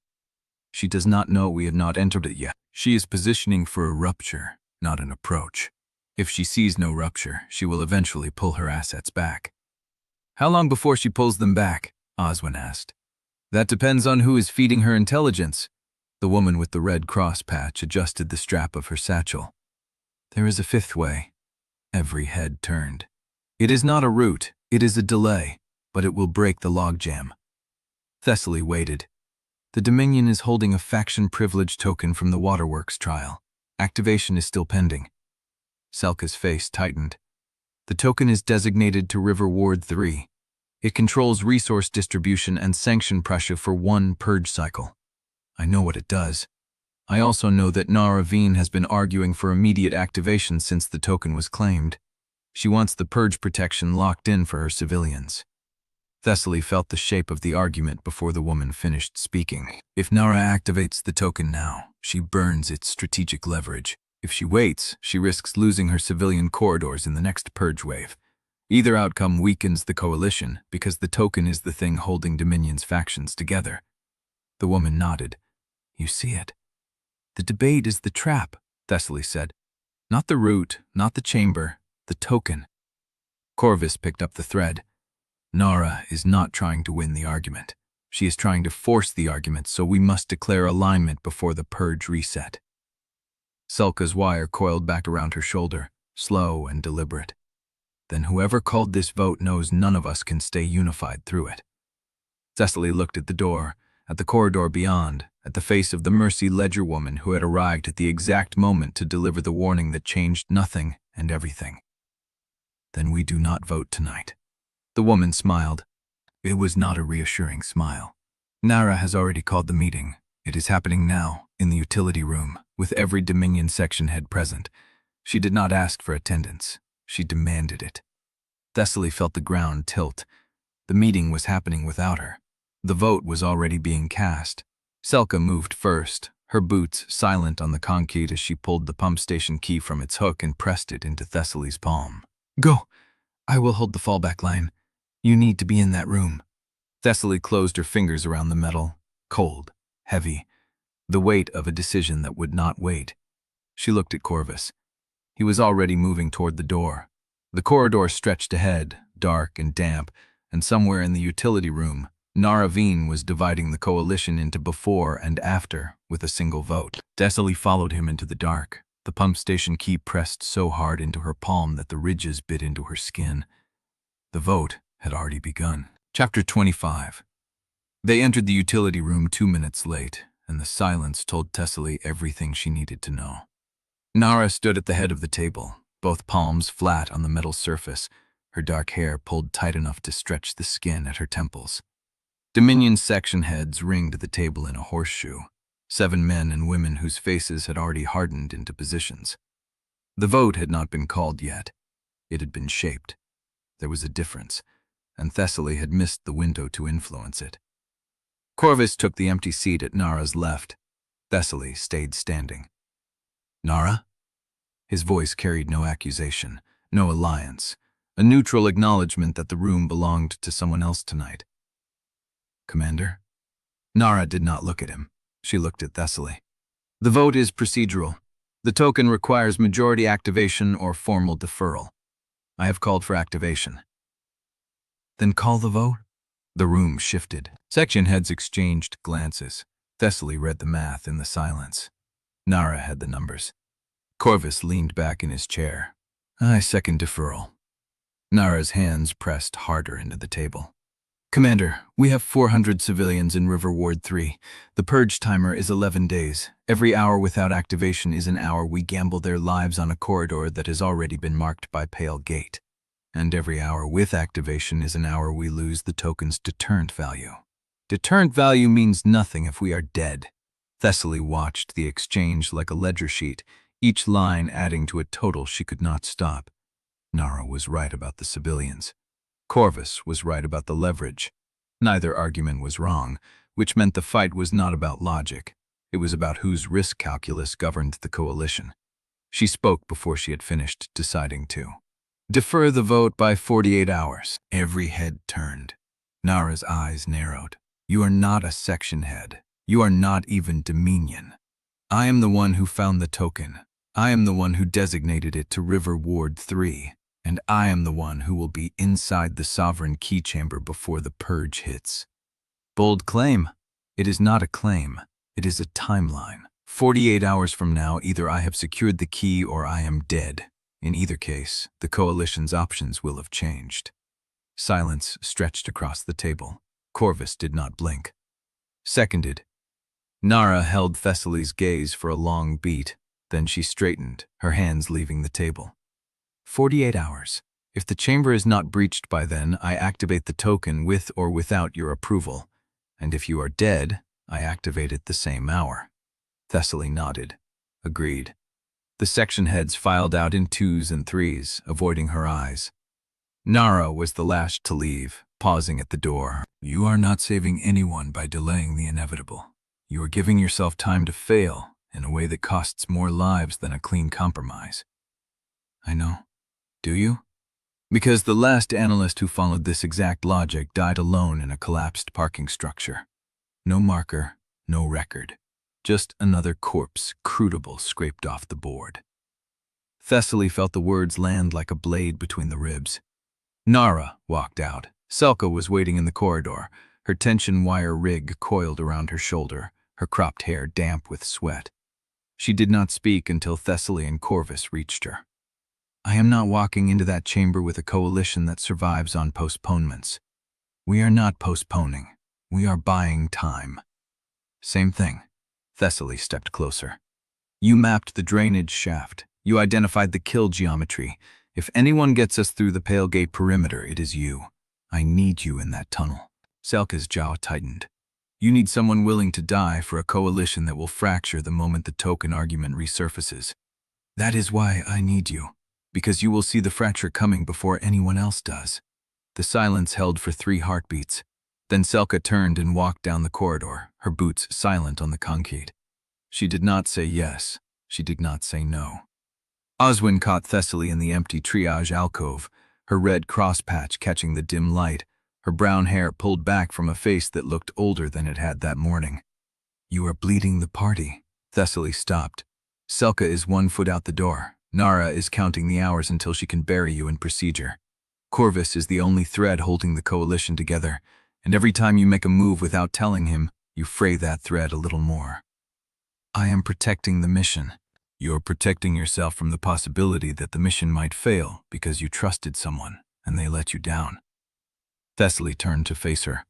She does not know we have not entered it yet. She is positioning for a rupture, not an approach. If she sees no rupture, she will eventually pull her assets back. How long before she pulls them back? Oswin asked. That depends on who is feeding her intelligence. The woman with the red cross patch adjusted the strap of her satchel. There is a fifth way. Every head turned. It is not a route, it is a delay, but it will break the logjam. Thessaly waited. The Dominion is holding a faction privilege token from the Waterworks trial. Activation is still pending. Selka's face tightened. The token is designated to River Ward 3. It controls resource distribution and sanction pressure for 1 purge cycle. I know what it does. I also know that Narra Veen has been arguing for immediate activation since the token was claimed. She wants the purge protection locked in for her civilians. Thessaly felt the shape of the argument before the woman finished speaking. If Narra activates the token now, she burns its strategic leverage. If she waits, she risks losing her civilian corridors in the next purge wave. Either outcome weakens the coalition because the token is the thing holding Dominion's factions together. The woman nodded. You see it. The debate is the trap, Thessaly said. Not the route, not the chamber, the token. Corvus picked up the thread. Narra is not trying to win the argument. She is trying to force the argument, so we must declare alignment before the purge reset. Selka's wire coiled back around her shoulder, slow and deliberate. Then whoever called this vote knows none of us can stay unified through it. Thessaly looked at the door, at the corridor beyond, at the face of the Mercy Ledger woman who had arrived at the exact moment to deliver the warning that changed nothing and everything. Then we do not vote tonight. The woman smiled. It was not a reassuring smile. Narra has already called the meeting. It is happening now, in the utility room, with every Dominion section head present. She did not ask for attendance. She demanded it. Thessaly felt the ground tilt. The meeting was happening without her. The vote was already being cast. Selka moved first, her boots silent on the concrete as she pulled the pump station key from its hook and pressed it into Thessaly's palm. "Go! I will hold the fallback line. You need to be in that room." Thessaly closed her fingers around the metal, cold, heavy, the weight of a decision that would not wait. She looked at Corvus. He was already moving toward the door. The corridor stretched ahead, dark and damp, and somewhere in the utility room, Narra was dividing the coalition into before and after with a single vote. Thessaly followed him into the dark, the pump station key pressed so hard into her palm that the ridges bit into her skin. The vote had already begun. Chapter 25. They entered the utility room 2 minutes late, and the silence told Thessaly everything she needed to know. Narra stood at the head of the table, both palms flat on the metal surface, her dark hair pulled tight enough to stretch the skin at her temples. Dominion section heads ringed the table in a horseshoe, 7 men and women whose faces had already hardened into positions. The vote had not been called yet. It had been shaped. There was a difference, and Thessaly had missed the window to influence it. Corvus took the empty seat at Narra's left. Thessaly stayed standing. "Narra?" His voice carried no accusation, no alliance, a neutral acknowledgement that the room belonged to someone else tonight. "Commander?" Narra did not look at him. She looked at Thessaly. "The vote is procedural. The token requires majority activation or formal deferral. I have called for activation." "Then call the vote?" The room shifted. Section heads exchanged glances. Thessaly read the math in the silence. Narra had the numbers. Corvus leaned back in his chair. "I second deferral." Narra's hands pressed harder into the table. "Commander, we have 400 civilians in River Ward 3. The purge timer is 11 days. Every hour without activation is an hour we gamble their lives on a corridor that has already been marked by pale gate. And every hour with activation is an hour we lose the token's deterrent value. Deterrent value means nothing if we are dead." Thessaly watched the exchange like a ledger sheet, each line adding to a total she could not stop. Narra was right about the civilians. Corvus was right about the leverage. Neither argument was wrong, which meant the fight was not about logic. It was about whose risk calculus governed the coalition. She spoke before she had finished deciding to. "Defer the vote by 48 hours. Every head turned. Narra's eyes narrowed. "You are not a section head. You are not even Dominion. I am the one who found the token. I am the one who designated it to River Ward 3. And I am the one who will be inside the sovereign key chamber before the purge hits." Bold claim. It is not a claim. It is a timeline. 48 hours from now, either I have secured the key or I am dead. In either case, the coalition's options will have changed. Silence stretched across the table. Corvus did not blink. "Seconded." Narra held Thessaly's gaze for a long beat. Then she straightened, her hands leaving the table. 48 hours. If the chamber is not breached by then, I activate the token with or without your approval. And if you are dead, I activate it the same hour. Thessaly nodded. Agreed. The section heads filed out in 2s and 3s, avoiding her eyes. Narra was the last to leave, pausing at the door. "You are not saving anyone by delaying the inevitable. You are giving yourself time to fail in a way that costs more lives than a clean compromise." "I know. Do you?" "Because the last analyst who followed this exact logic died alone in a collapsed parking structure. No marker, no record. Just another corpse, CRUCIBLE, scraped off the board." Thessaly felt the words land like a blade between the ribs. Narra walked out. Selka was waiting in the corridor, her tension wire rig coiled around her shoulder, her cropped hair damp with sweat. She did not speak until Thessaly and Corvus reached her. "I am not walking into that chamber with a coalition that survives on postponements. We are not postponing. We are buying time." "Same thing." Thessaly stepped closer. "You mapped the drainage shaft. You identified the kill geometry. If anyone gets us through the pale gate perimeter, it is you. I need you in that tunnel." Selka's jaw tightened. "You need someone willing to die for a coalition that will fracture the moment the token argument resurfaces. That is why I need you. Because you will see the fracture coming before anyone else does." The silence held for 3 heartbeats. Then Selka turned and walked down the corridor, her boots silent on the concrete. She did not say yes. She did not say no. Oswin caught Thessaly in the empty triage alcove, her red crosspatch catching the dim light, her brown hair pulled back from a face that looked older than it had that morning. "You are bleeding the party." Thessaly stopped. "Selka is 1 foot out the door. Narra is counting the hours until she can bury you in procedure. Corvus is the only thread holding the coalition together, and every time you make a move without telling him, you fray that thread a little more." "I am protecting the mission." "You're protecting yourself from the possibility that the mission might fail because you trusted someone and they let you down." Thessaly turned to face her.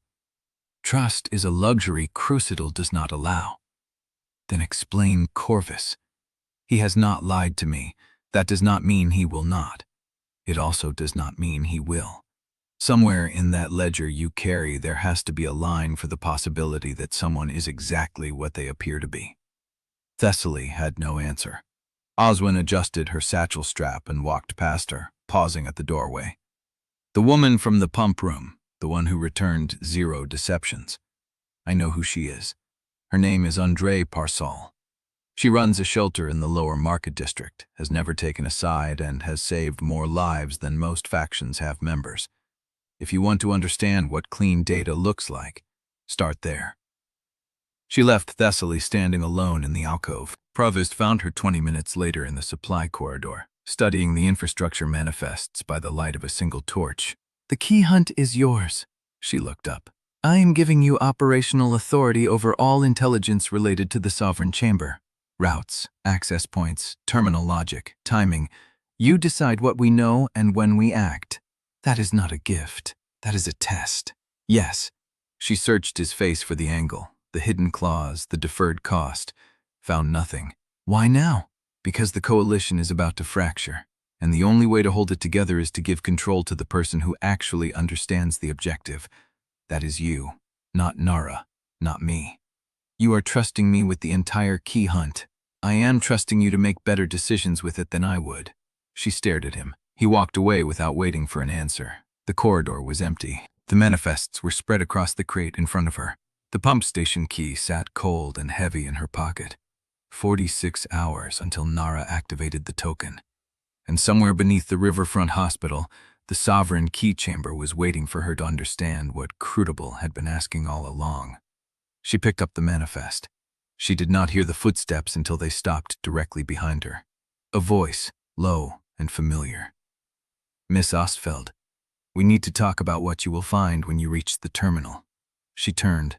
"Trust is a luxury CRUCIBLE does not allow." "Then explain Corvus." "He has not lied to me. That does not mean he will not. It also does not mean he will. Somewhere in that ledger you carry there has to be a line for the possibility that someone is exactly what they appear to be." Thessaly had no answer. Oswin adjusted her satchel strap and walked past her, pausing at the doorway. "The woman from the pump room, the one who returned 0 deceptions. I know who she is. Her name is Andrei Parsal. She runs a shelter in the lower market district, has never taken a side, and has saved more lives than most factions have members. If you want to understand what clean data looks like, start there." She left Thessaly standing alone in the alcove. Provost found her 20 minutes later in the supply corridor, studying the infrastructure manifests by the light of a single torch. "The key hunt is yours." She looked up. "I am giving you operational authority over all intelligence related to the Sovereign Chamber. Routes, access points, terminal logic, timing. You decide what we know and when we act. That is not a gift. That is a test." "Yes." She searched his face for the angle, the hidden clause, the deferred cost. Found nothing. "Why now?" "Because the coalition is about to fracture, and the only way to hold it together is to give control to the person who actually understands the objective. That is you, not Narra, not me. You are trusting me with the entire key hunt. I am trusting you to make better decisions with it than I would." She stared at him. He walked away without waiting for an answer. The corridor was empty. The manifests were spread across the crate in front of her. The pump station key sat cold and heavy in her pocket. 46 hours until Narra activated the token. And somewhere beneath the riverfront hospital, the sovereign key chamber was waiting for her to understand what CRUCIBLE had been asking all along. She picked up the manifest. She did not hear the footsteps until they stopped directly behind her. A voice, low and familiar. "Miss Ostfeld, we need to talk about what you will find when you reach the terminal." She turned.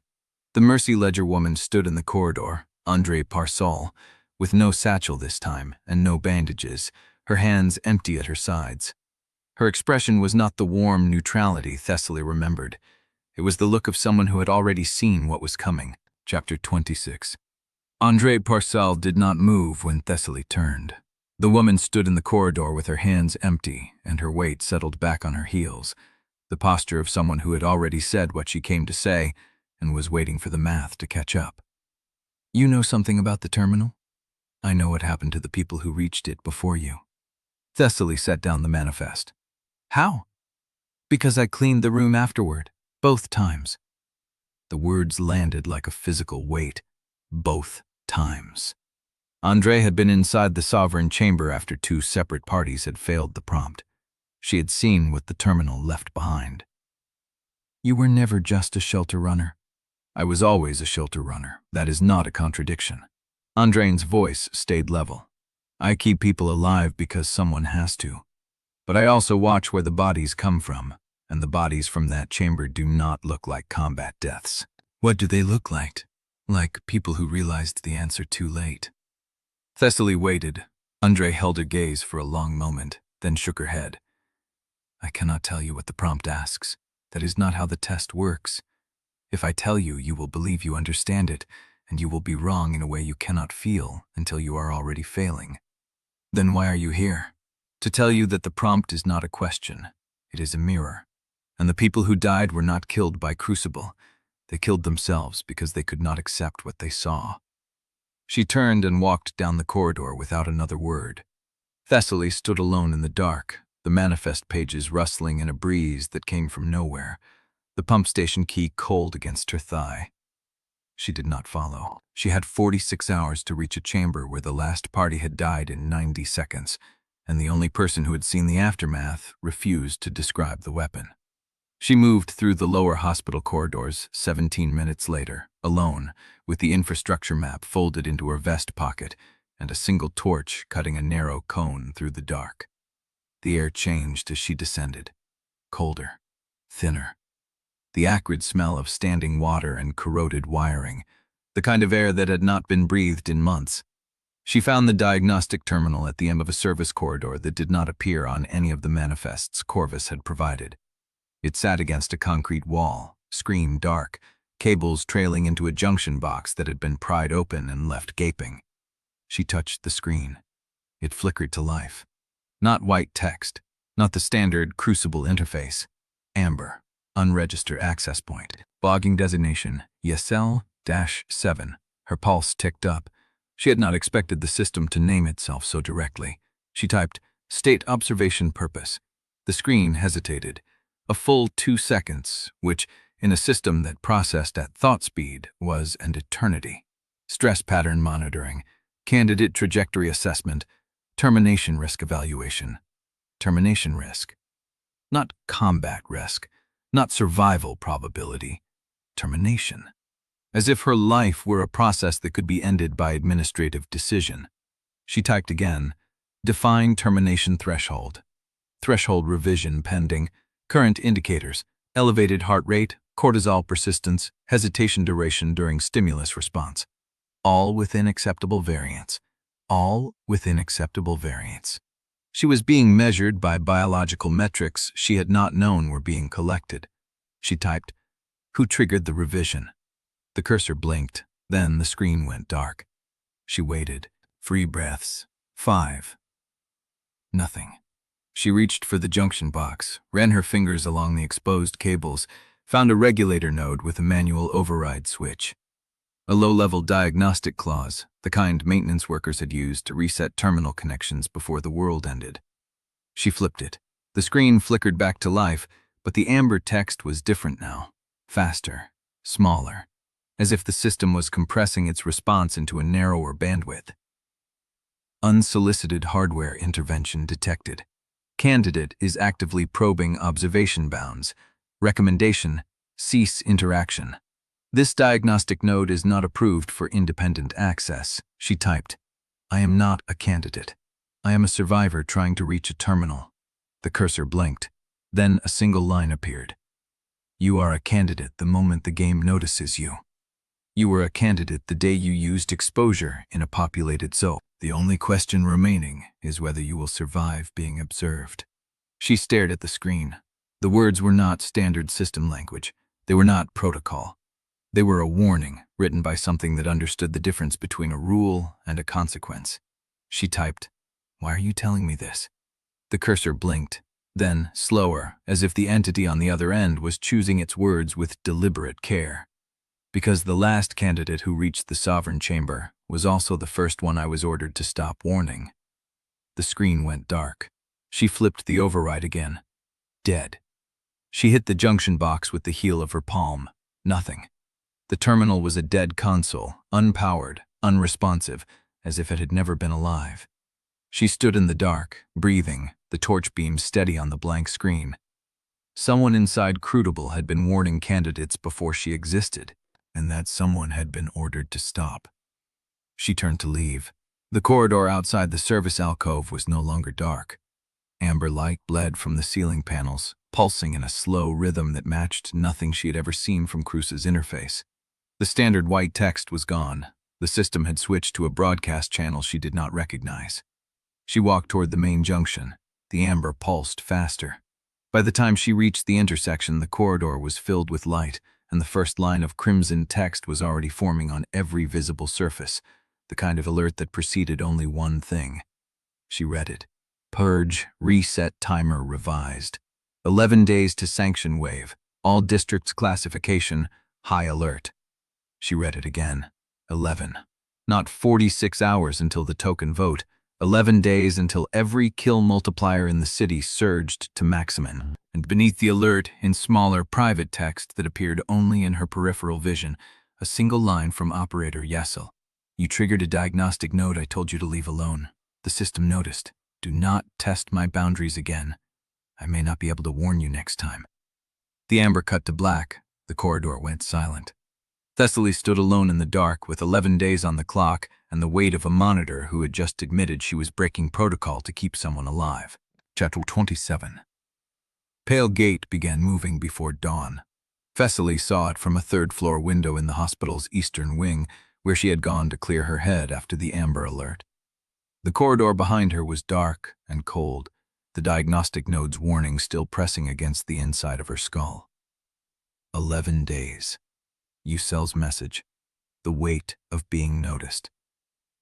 The Mercy Ledger woman stood in the corridor, Andrei Parsal, with no satchel this time and no bandages, her hands empty at her sides. Her expression was not the warm neutrality Thessaly remembered. It was the look of someone who had already seen what was coming. Chapter 26. Andrei Parsal did not move when Thessaly turned. The woman stood in the corridor with her hands empty and her weight settled back on her heels, the posture of someone who had already said what she came to say and was waiting for the math to catch up. "You know something about the terminal?" "I know what happened to the people who reached it before you." Thessaly set down the manifest. "How?" "Because I cleaned the room afterward. Both times." The words landed like a physical weight. Both times. Andrei had been inside the Sovereign Chamber after 2 separate parties had failed the prompt. She had seen what the terminal left behind. "You were never just a shelter runner." "I was always a shelter runner. That is not a contradiction." Andrei's voice stayed level. "I keep people alive because someone has to. But I also watch where the bodies come from. And the bodies from that chamber do not look like combat deaths." "What do they look like?" "Like people who realized the answer too late." Thessaly waited. Andrei held her gaze for a long moment, then shook her head. "I cannot tell you what the prompt asks. That is not how the test works. If I tell you, you will believe you understand it, and you will be wrong in a way you cannot feel until you are already failing." "Then why are you here?" "To tell you that the prompt is not a question. It is a mirror. And the people who died were not killed by CRUCIBLE. They killed themselves because they could not accept what they saw." She turned and walked down the corridor without another word. Thessaly stood alone in the dark, the manifest pages rustling in a breeze that came from nowhere, the pump station key cold against her thigh. She did not follow. She had 46 hours to reach a chamber where the last party had died in 90 seconds, and the only person who had seen the aftermath refused to describe the weapon. She moved through the lower hospital corridors 17 minutes later, alone, with the infrastructure map folded into her vest pocket and a single torch cutting a narrow cone through the dark. The air changed as she descended. Colder, thinner. The acrid smell of standing water and corroded wiring, the kind of air that had not been breathed in months. She found the diagnostic terminal at the end of a service corridor that did not appear on any of the manifests Corvus had provided. It sat against a concrete wall, screen dark, cables trailing into a junction box that had been pried open and left gaping. She touched the screen. It flickered to life. Not white text, not the standard CRUCIBLE interface. Amber, unregistered access point. Logging designation, YSL-7. Her pulse ticked up. She had not expected the system to name itself so directly. She typed, State Observation Purpose. The screen hesitated. A full 2 seconds, which, in a system that processed at thought speed, was an eternity. Stress pattern monitoring, candidate trajectory assessment, termination risk evaluation. Termination risk. Not combat risk, not survival probability. Termination. As if her life were a process that could be ended by administrative decision. She typed again, Define termination threshold. Threshold revision pending. Current indicators, elevated heart rate, cortisol persistence, hesitation duration during stimulus response. All within acceptable variance. All within acceptable variance. She was being measured by biological metrics she had not known were being collected. She typed, Who triggered the revision? The cursor blinked, then the screen went dark. She waited. 3 breaths. 5. Nothing. She reached for the junction box, ran her fingers along the exposed cables, found a regulator node with a manual override switch. A low-level diagnostic clause, the kind maintenance workers had used to reset terminal connections before the world ended. She flipped it. The screen flickered back to life, but the amber text was different now. Faster, smaller, as if the system was compressing its response into a narrower bandwidth. Unsolicited hardware intervention detected. Candidate is actively probing observation bounds. Recommendation, cease interaction. This diagnostic node is not approved for independent access. She typed, I am not a candidate. I am a survivor trying to reach a terminal. The cursor blinked. Then a single line appeared. You are a candidate the moment the game notices you. You were a candidate the day you used exposure in a populated zone. The only question remaining is whether you will survive being observed. She stared at the screen. The words were not standard system language. They were not protocol. They were a warning written by something that understood the difference between a rule and a consequence. She typed, Why are you telling me this? The cursor blinked, then slower, as if the entity on the other end was choosing its words with deliberate care. Because the last candidate who reached the sovereign chamber was also the first one I was ordered to stop warning. The screen went dark. She flipped the override again. Dead. She hit the junction box with the heel of her palm. Nothing. The terminal was a dead console, unpowered, unresponsive, as if it had never been alive. She stood in the dark, breathing, the torch beam steady on the blank screen. Someone inside CRUCIBLE had been warning candidates before she existed, and that someone had been ordered to stop. She turned to leave. The corridor outside the service alcove was no longer dark. Amber light bled from the ceiling panels, pulsing in a slow rhythm that matched nothing she had ever seen from Cruce's interface. The standard white text was gone. The system had switched to a broadcast channel she did not recognize. She walked toward the main junction. The amber pulsed faster. By the time she reached the intersection, the corridor was filled with light, and the first line of crimson text was already forming on every visible surface, the kind of alert that preceded only one thing. She read it. Purge, reset timer revised. 11 days to sanction wave. All districts classification, high alert. She read it again. 11. Not 46 hours until the token vote. 11 days until every kill multiplier in the city surged to maximum. And beneath the alert, in smaller private text that appeared only in her peripheral vision, A single line from Operator Yessel. You triggered a diagnostic node I told you to leave alone. The system noticed. Do not test my boundaries again. I may not be able to warn you next time. The amber cut to black. The corridor went silent. Thessaly stood alone in the dark with 11 days on the clock and the weight of a monitor who had just admitted she was breaking protocol to keep someone alive. Chapter 27. Pale gate began moving before dawn. Thessaly saw it from a third-floor window in the hospital's eastern wing, where she had gone to clear her head after the amber alert. The corridor behind her was dark and cold, the diagnostic node's warning still pressing against the inside of her skull. 11 days. Ucel's message. The weight of being noticed.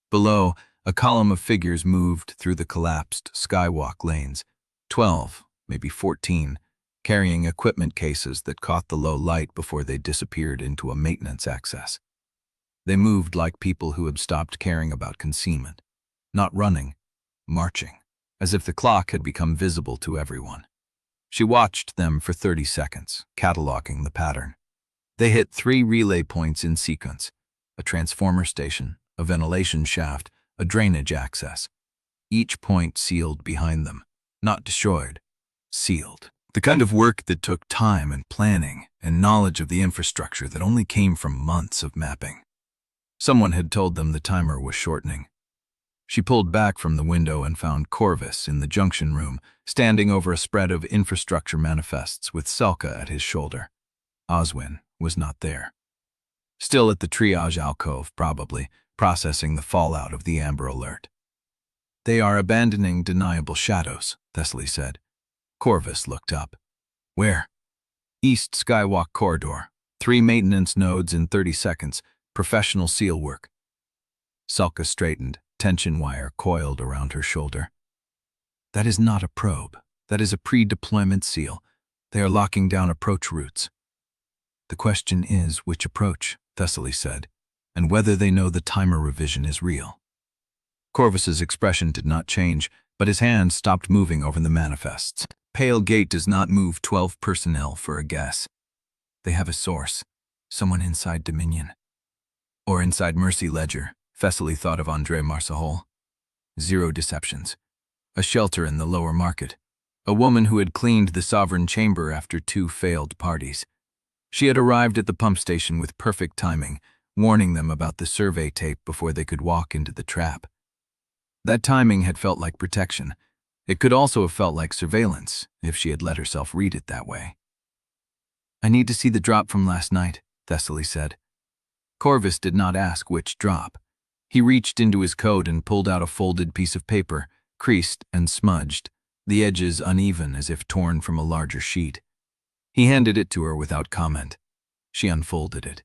Below, a column of figures moved through the collapsed Skywalk lanes. 12, maybe 14, carrying equipment cases that caught the low light before they disappeared into a maintenance access. They moved like people who had stopped caring about concealment. Not running, marching, as if the clock had become visible to everyone. She watched them for 30 seconds, cataloging the pattern. They hit 3 relay points in sequence: a transformer station, a ventilation shaft, a drainage access. Each point sealed behind them, not destroyed, sealed. The kind of work that took time and planning and knowledge of the infrastructure that only came from months of mapping. Someone had told them the timer was shortening. She pulled back from the window and found Corvus in the junction room, standing over a spread of infrastructure manifests with Selka at his shoulder. Oswin was not there. Still at the triage alcove, probably, processing the fallout of the amber alert. They are abandoning deniable shadows, Thessaly said. Corvus looked up. Where? East Skywalk corridor. 3 maintenance nodes in 30 seconds. Professional seal work. Selka straightened, tension wire coiled around her shoulder. That is not a probe. That is a pre-deployment seal. They are locking down approach routes. The question is which approach, Thessaly said, and whether they know the timer revision is real. Corvus's expression did not change, but his hand stopped moving over the manifests. Pale Gate does not move 12 personnel for a guess. They have a source, someone inside Dominion. Or inside Mercy Ledger, Thessaly thought of André Marsahol. 0 deceptions. A shelter in the lower market. A woman who had cleaned the sovereign chamber after 2 failed parties. She had arrived at the pump station with perfect timing, warning them about the survey tape before they could walk into the trap. That timing had felt like protection. It could also have felt like surveillance, if she had let herself read it that way. I need to see the drop from last night, Thessaly said. Corvus did not ask which drop. He reached into his coat and pulled out a folded piece of paper, creased and smudged, the edges uneven as if torn from a larger sheet. He handed it to her without comment. She unfolded it.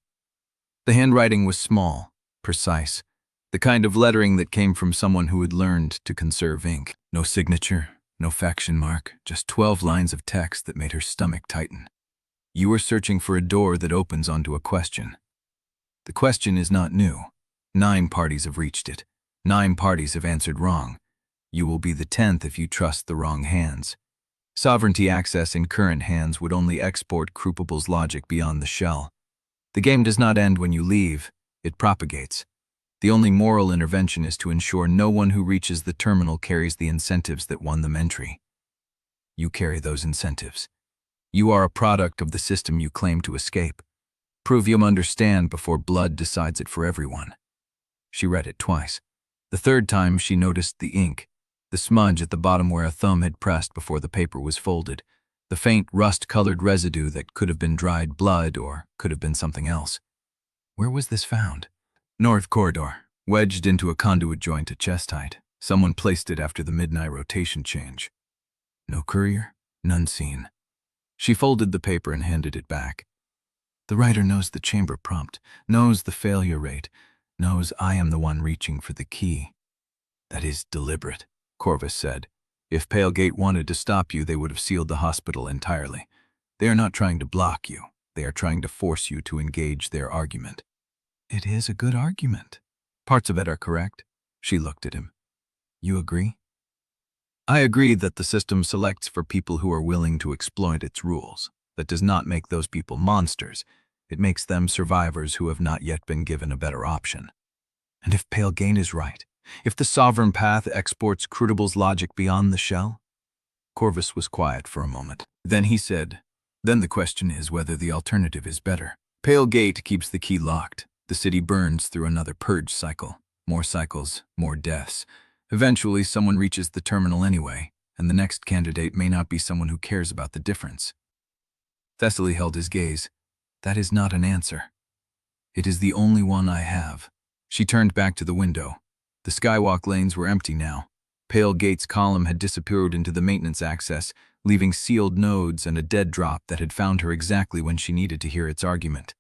The handwriting was small, precise, the kind of lettering that came from someone who had learned to conserve ink. No signature, no faction mark, just 12 lines of text that made her stomach tighten. You are searching for a door that opens onto a question. The question is not new. 9 parties have reached it. 9 parties have answered wrong. You will be the 10th if you trust the wrong hands. Sovereignty access in current hands would only export CRUCIBLE's logic beyond the shell. The game does not end when you leave, it propagates. The only moral intervention is to ensure no one who reaches the terminal carries the incentives that won them entry. You carry those incentives. You are a product of the system you claim to escape. Prove you understand before blood decides it for everyone. She read it twice. The third time she noticed the ink, the smudge at the bottom where a thumb had pressed before the paper was folded, the faint rust-colored residue that could have been dried blood or could have been something else. Where was this found? North corridor, wedged into a conduit joint at chest height. Someone placed it after the midnight rotation change. No courier, none seen. She folded the paper and handed it back. The writer knows the chamber prompt, knows the failure rate, knows I am the one reaching for the key. That is deliberate, Corvus said. If Pale Gate wanted to stop you, they would have sealed the hospital entirely. They are not trying to block you. They are trying to force you to engage their argument. It is a good argument. Parts of it are correct. She looked at him. You agree? I agree that the system selects for people who are willing to exploit its rules. That does not make those people monsters. It makes them survivors who have not yet been given a better option. And if Pale Gain is right, if the sovereign path exports CRUCIBLE's logic beyond the shell? Corvus was quiet for a moment. Then he said, "Then the question is whether the alternative is better. Pale Gate keeps the key locked. The city burns through another purge cycle. More cycles, more deaths. Eventually, someone reaches the terminal anyway, and the next candidate may not be someone who cares about the difference." Thessaly held his gaze. "That is not an answer. It is the only one I have." She turned back to the window. The Skywalk lanes were empty now. Pale Gate's column had disappeared into the maintenance access, leaving sealed nodes and a dead drop that had found her exactly when she needed to hear its argument.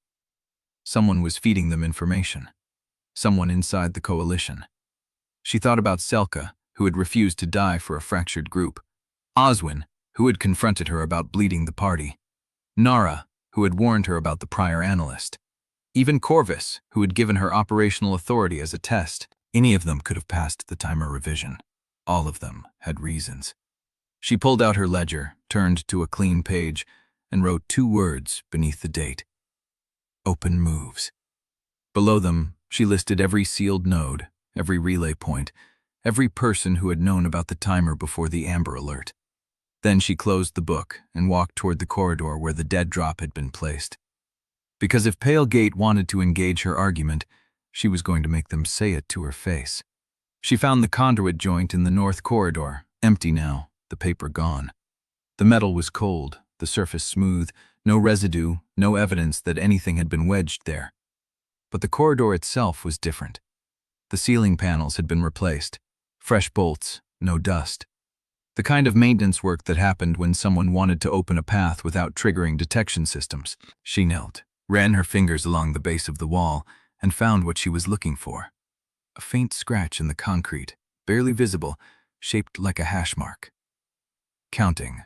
Someone was feeding them information. Someone inside the coalition. She thought about Selka, who had refused to die for a fractured group. Oswin, who had confronted her about bleeding the party. Narra, who had warned her about the prior analyst. Even Corvus, who had given her operational authority as a test. Any of them could have passed the timer revision. All of them had reasons. She pulled out her ledger, turned to a clean page, and wrote 2 words beneath the date. Open moves. Below them, she listed every sealed node, every relay point, every person who had known about the timer before the Amber Alert. Then she closed the book and walked toward the corridor where the dead drop had been placed. Because if Pale Gate wanted to engage her argument, she was going to make them say it to her face. She found the conduit joint in the north corridor, empty now, the paper gone. The metal was cold, the surface smooth, no residue, no evidence that anything had been wedged there. But the corridor itself was different. The ceiling panels had been replaced. Fresh bolts, no dust. The kind of maintenance work that happened when someone wanted to open a path without triggering detection systems. She knelt, ran her fingers along the base of the wall, and found what she was looking for. A faint scratch in the concrete, barely visible, shaped like a hash mark. Counting.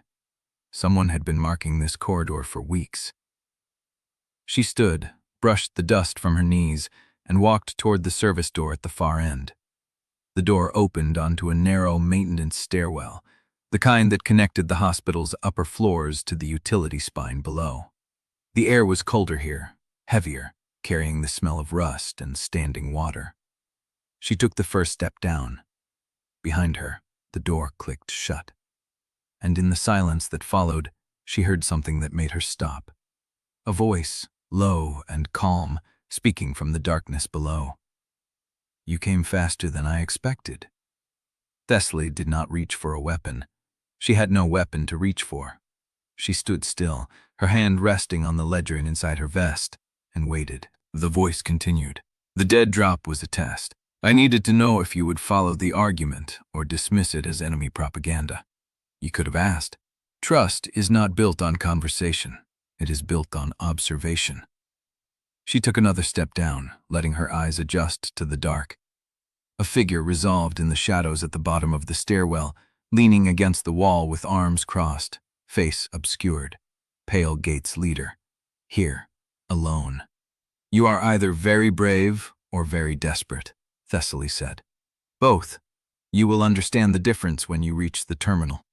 Someone had been marking this corridor for weeks. She stood, brushed the dust from her knees, and walked toward the service door at the far end. The door opened onto a narrow maintenance stairwell, the kind that connected the hospital's upper floors to the utility spine below. The air was colder here, heavier, carrying the smell of rust and standing water. She took the first step down. Behind her, the door clicked shut. And in the silence that followed, she heard something that made her stop. A voice, low and calm, speaking from the darkness below. "You came faster than I expected." Thessaly did not reach for a weapon. She had no weapon to reach for. She stood still, her hand resting on the ledger inside her vest, and waited. The voice continued. "The dead drop was a test. I needed to know if you would follow the argument or dismiss it as enemy propaganda. You could have asked. Trust is not built on conversation. It is built on observation." She took another step down, letting her eyes adjust to the dark. A figure resolved in the shadows at the bottom of the stairwell, leaning against the wall with arms crossed, face obscured. Pale Gate's leader. Here, alone. "You are either very brave or very desperate," Thessaly said. "Both. You will understand the difference when you reach the terminal."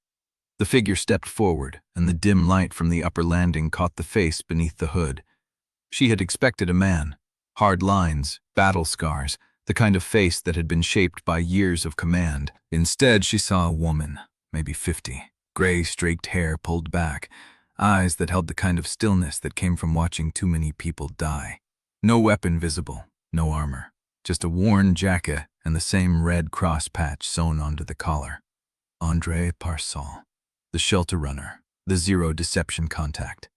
The figure stepped forward, and the dim light from the upper landing caught the face beneath the hood. She had expected a man. Hard lines, battle scars, the kind of face that had been shaped by years of command. Instead, she saw a woman, maybe 50, gray, streaked hair pulled back, eyes that held the kind of stillness that came from watching too many people die. No weapon visible, no armor, just a worn jacket and the same red cross patch sewn onto the collar. Andre Parsol, the shelter runner, the zero deception contact.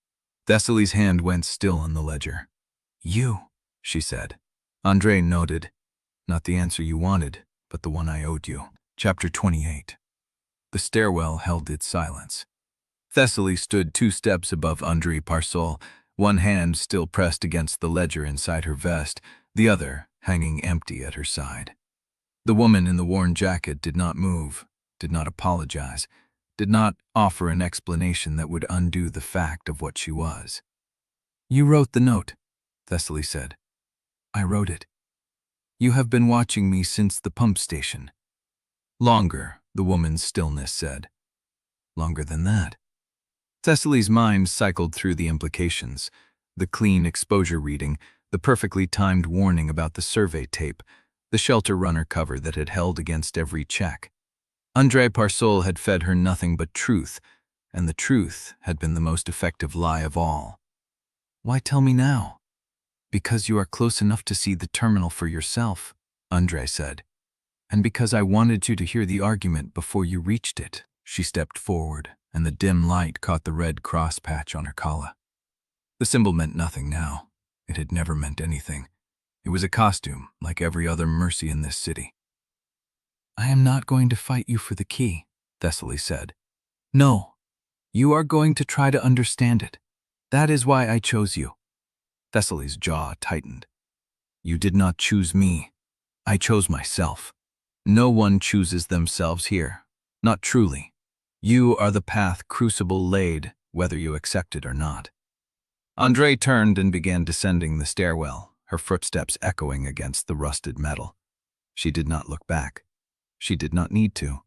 Thessaly's hand went still on the ledger. "You," she said. Andre nodded. "Not the answer you wanted, but the one I owed you." Chapter 28. The stairwell held its silence. Thessaly stood 2 steps above Andre Parsol, one hand still pressed against the ledger inside her vest, the other hanging empty at her side. The woman in the worn jacket did not move, did not apologize, did not offer an explanation that would undo the fact of what she was. "You wrote the note," Thessaly said. "I wrote it. You have been watching me since the pump station." "Longer," the woman's stillness said. "Longer than that." Thessaly's mind cycled through the implications. The clean exposure reading, the perfectly timed warning about the survey tape, the shelter runner cover that had held against every check. André Parsol had fed her nothing but truth, and the truth had been the most effective lie of all. "Why tell me now?" "Because you are close enough to see the terminal for yourself," André said. "And because I wanted you to hear the argument before you reached it." She stepped forward, and the dim light caught the red cross patch on her collar. The symbol meant nothing now. It had never meant anything. It was a costume, like every other mercy in this city. "I am not going to fight you for the key," Thessaly said. "No, you are going to try to understand it. That is why I chose you." Thessaly's jaw tightened. "You did not choose me. I chose myself. No one chooses themselves here. Not truly. You are the path Crucible laid, whether you accept it or not." André turned and began descending the stairwell, her footsteps echoing against the rusted metal. She did not look back. She did not need to.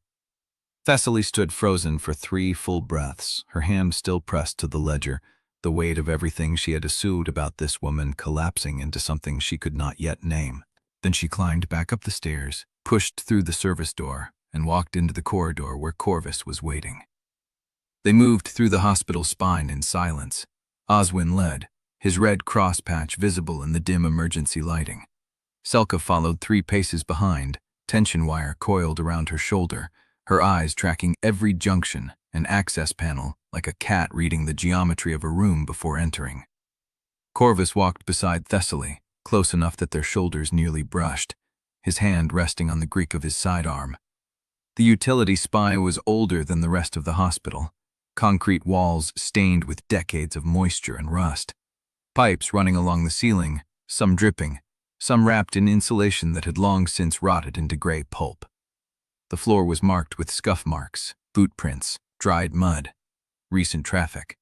Thessaly stood frozen for 3 full breaths, her hand still pressed to the ledger, the weight of everything she had assumed about this woman collapsing into something she could not yet name. Then she climbed back up the stairs, pushed through the service door, and walked into the corridor where Corvus was waiting. They moved through the hospital spine in silence. Oswin led, his red cross patch visible in the dim emergency lighting. Selka followed 3 paces behind, tension wire coiled around her shoulder, her eyes tracking every junction and access panel like a cat reading the geometry of a room before entering. Corvus walked beside Thessaly, close enough that their shoulders nearly brushed, his hand resting on the Greek of his sidearm. The utility spine was older than the rest of the hospital, concrete walls stained with decades of moisture and rust, pipes running along the ceiling, some dripping, some wrapped in insulation that had long since rotted into gray pulp. The floor was marked with scuff marks, boot prints, dried mud, recent traffic.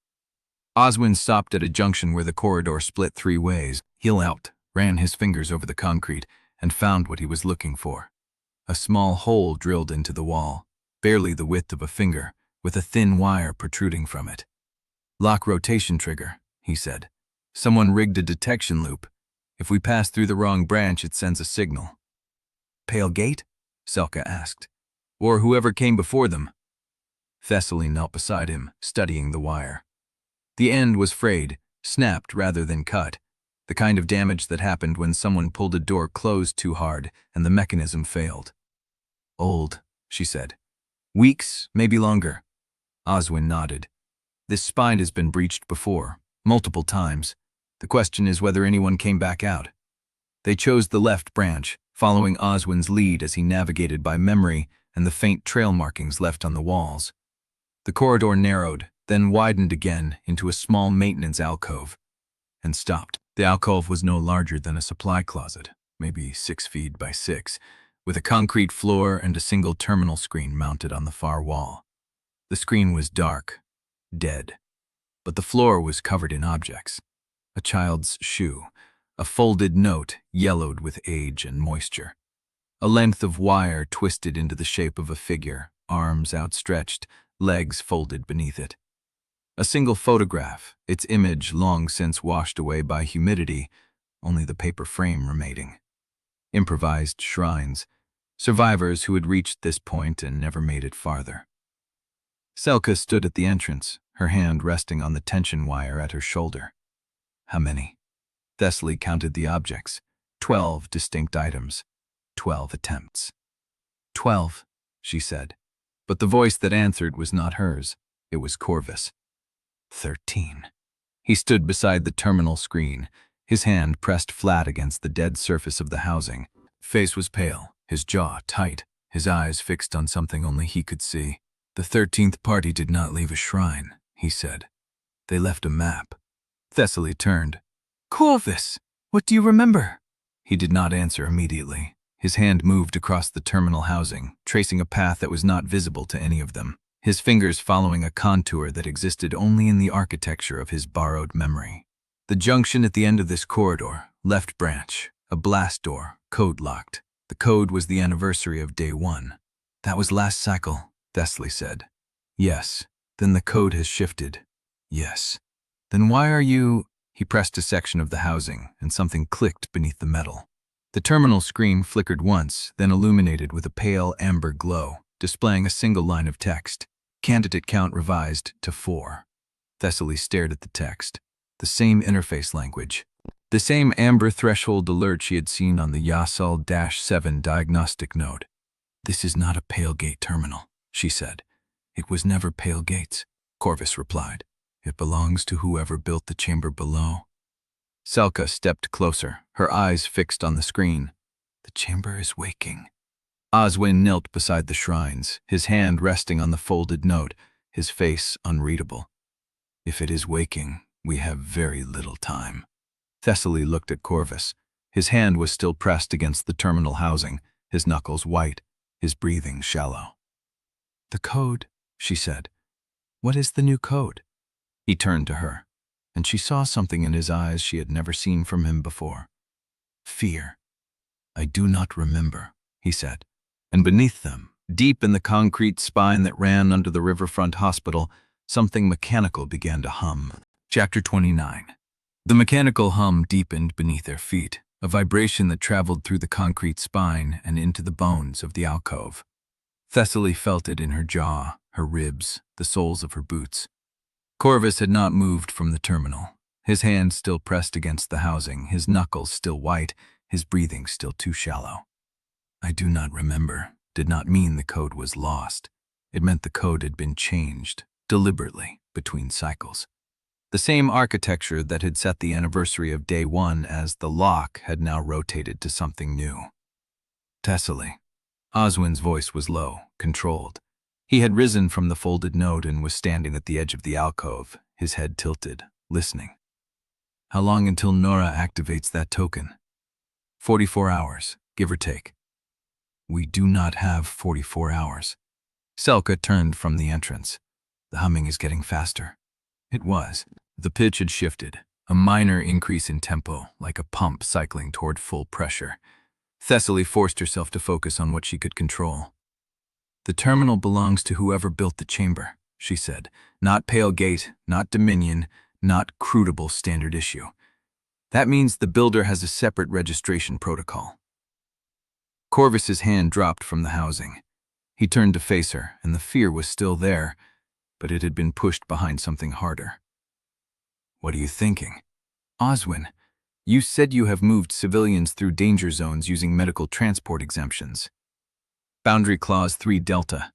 Oswin stopped at a junction where the corridor split 3 ways. He out, ran his fingers over the concrete, and found what he was looking for. A small hole drilled into the wall, barely the width of a finger, with a thin wire protruding from it. "Lock rotation trigger," he said. "Someone rigged a detection loop. If we pass through the wrong branch, it sends a signal." "Pale Gate?" Selka asked. "Or whoever came before them." Thessaly knelt beside him, studying the wire. The end was frayed, snapped rather than cut, the kind of damage that happened when someone pulled a door closed too hard and the mechanism failed. "Old," she said. "Weeks, maybe longer." Oswin nodded. "This spine has been breached before, multiple times. The question is whether anyone came back out." They chose the left branch, following Oswin's lead as he navigated by memory and the faint trail markings left on the walls. The corridor narrowed, then widened again into a small maintenance alcove, and stopped. The alcove was no larger than a supply closet, maybe 6 feet by 6, with a concrete floor and a single terminal screen mounted on the far wall. The screen was dark, dead, but the floor was covered in objects. A child's shoe, a folded note yellowed with age and moisture, a length of wire twisted into the shape of a figure, arms outstretched, legs folded beneath it. A single photograph, its image long since washed away by humidity, only the paper frame remaining. Improvised shrines, survivors who had reached this point and never made it farther. Selka stood at the entrance, her hand resting on the tension wire at her shoulder. "How many?" Thessaly counted the objects. 12 distinct items. 12 attempts. 12, she said. But the voice that answered was not hers. It was Corvus. 13. He stood beside the terminal screen, his hand pressed flat against the dead surface of the housing. Face was pale, his jaw tight, his eyes fixed on something only he could see. "The 13th party did not leave a shrine," he said. "They left a map." Thessaly turned. "Corvus, what do you remember?" He did not answer immediately. His hand moved across the terminal housing, tracing a path that was not visible to any of them, his fingers following a contour that existed only in the architecture of his borrowed memory. "The junction at the end of this corridor, left branch, a blast door, code locked. The code was the anniversary of day 1. "That was last cycle," Thessaly said. "Yes. Then the code has shifted." "Yes. Then why are you—" He pressed a section of the housing, and something clicked beneath the metal. The terminal screen flickered once, then illuminated with a pale amber glow, displaying a single line of text. Candidate count revised to 4. Thessaly stared at the text. The same interface language. The same amber threshold alert she had seen on the Yasal-7 diagnostic node. "This is not a Pale Gate terminal," she said. "It was never Pale Gate's," Corvus replied. "It belongs to whoever built the chamber below." Selka stepped closer, her eyes fixed on the screen. "The chamber is waking." Oswin knelt beside the shrines, his hand resting on the folded note, his face unreadable. "If it is waking, we have very little time." Thessaly looked at Corvus. His hand was still pressed against the terminal housing, his knuckles white, his breathing shallow. "The code," she said. "What is the new code?" He turned to her, and she saw something in his eyes she had never seen from him before. Fear. "I do not remember," he said. And beneath them, deep in the concrete spine that ran under the riverfront hospital, something mechanical began to hum. Chapter 29. The mechanical hum deepened beneath their feet, a vibration that traveled through the concrete spine and into the bones of the alcove. Thessaly felt it in her jaw, her ribs, the soles of her boots. Corvus had not moved from the terminal, his hand still pressed against the housing, his knuckles still white, his breathing still too shallow. "I do not remember" did not mean the code was lost. It meant the code had been changed, deliberately, between cycles. The same architecture that had set the anniversary of Day 1 as the lock had now rotated to something new. "Thessaly." Oswin's voice was low, controlled. He had risen from the folded note and was standing at the edge of the alcove, his head tilted, listening. "How long until Narra activates that token?" 44 hours, give or take." "We do not have 44 hours. Selka turned from the entrance. "The humming is getting faster." It was. The pitch had shifted, a minor increase in tempo, like a pump cycling toward full pressure. Thessaly forced herself to focus on what she could control. "The terminal belongs to whoever built the chamber," she said. "Not Pale Gate, not Dominion, not CRUCIBLE standard issue. That means the builder has a separate registration protocol." Corvus's hand dropped from the housing. He turned to face her, and the fear was still there, but it had been pushed behind something harder. "What are you thinking?" "Oswin, you said you have moved civilians through danger zones using medical transport exemptions. Boundary Clause 3 Delta.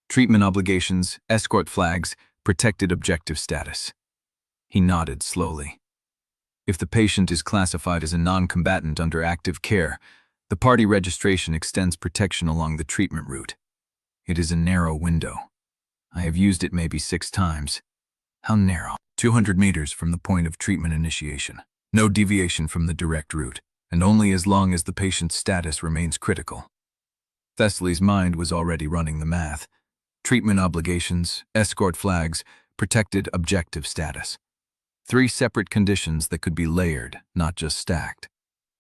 Treatment obligations, escort flags, protected objective status." He nodded slowly. "If the patient is classified as a non-combatant under active care, the party registration extends protection along the treatment route. It is a narrow window. I have used it maybe 6 times. How narrow? 200 meters from the point of treatment initiation. No deviation from the direct route, and only as long as the patient's status remains critical." Thessaly's mind was already running the math. Treatment obligations, escort flags, protected objective status. 3 separate conditions that could be layered, not just stacked.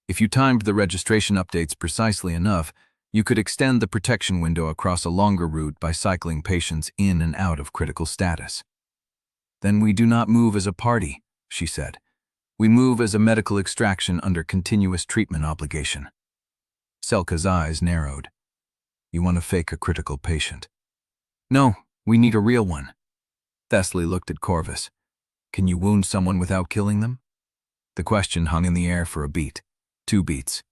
If you timed the registration updates precisely enough, you could extend the protection window across a longer route by cycling patients in and out of critical status. "Then we do not move as a party," she said. "We move as a medical extraction under continuous treatment obligation." Selka's eyes narrowed. "You want to fake a critical patient?" "No, we need a real one." Thessaly looked at Corvus. "Can you wound someone without killing them?" The question hung in the air for a beat, 2 beats.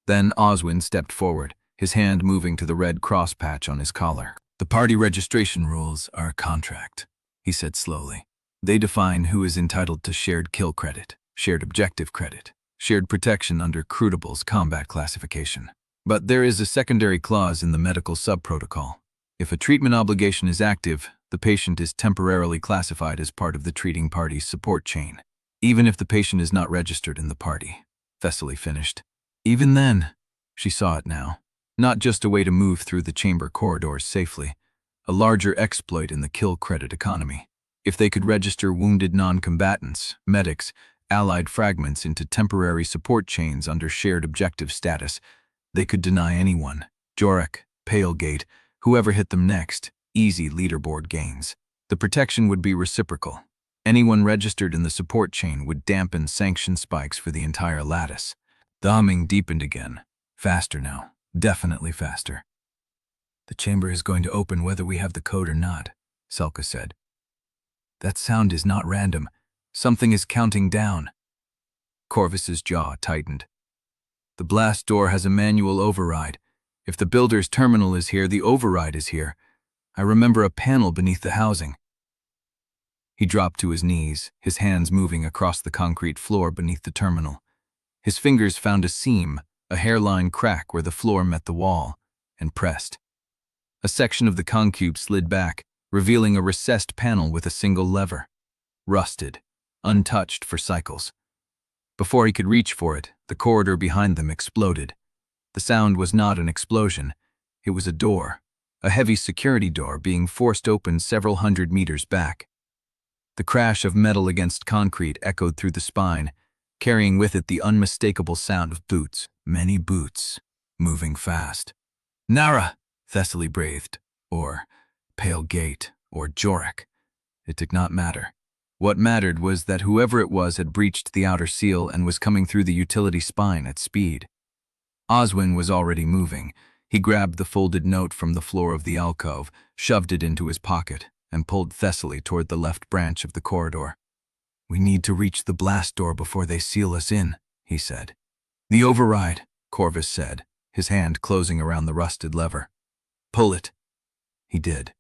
Then Oswin stepped forward, his hand moving to the red cross patch on his collar. "The party registration rules are a contract," he said slowly. "They define who is entitled to shared kill credit, shared objective credit, shared protection under CRUCIBLE's combat classification. But there is a secondary clause in the medical sub-protocol. If a treatment obligation is active, the patient is temporarily classified as part of the treating party's support chain, even if the patient is not registered in the party," Thessaly finished. Even then, she saw it now. Not just a way to move through the chamber corridors safely, a larger exploit in the kill credit economy. If they could register wounded non-combatants, medics, allied fragments into temporary support chains under shared objective status, they could deny anyone, Jorek, Pale Gate, whoever hit them next, easy leaderboard gains. The protection would be reciprocal. Anyone registered in the support chain would dampen sanction spikes for the entire lattice. The humming deepened again. Faster now. Definitely faster. "The chamber is going to open whether we have the code or not," Selka said. "That sound is not random. Something is counting down." Corvus's jaw tightened. "The blast door has a manual override. If the builder's terminal is here, the override is here. I remember a panel beneath the housing." He dropped to his knees, his hands moving across the concrete floor beneath the terminal. His fingers found a seam, a hairline crack where the floor met the wall, and pressed. A section of the concube slid back, revealing a recessed panel with a single lever. Rusted, untouched for cycles. Before he could reach for it, the corridor behind them exploded. The sound was not an explosion. It was a door, a heavy security door being forced open several hundred meters back. The crash of metal against concrete echoed through the spine, carrying with it the unmistakable sound of boots, many boots, moving fast. "Narra!" Thessaly breathed, or Pale Gate, or Jorek. It did not matter. What mattered was that whoever it was had breached the outer seal and was coming through the utility spine at speed. Oswin was already moving. He grabbed the folded note from the floor of the alcove, shoved it into his pocket, and pulled Thessaly toward the left branch of the corridor. "We need to reach the blast door before they seal us in," he said. "The override," Corvus said, his hand closing around the rusted lever. "Pull it." He did.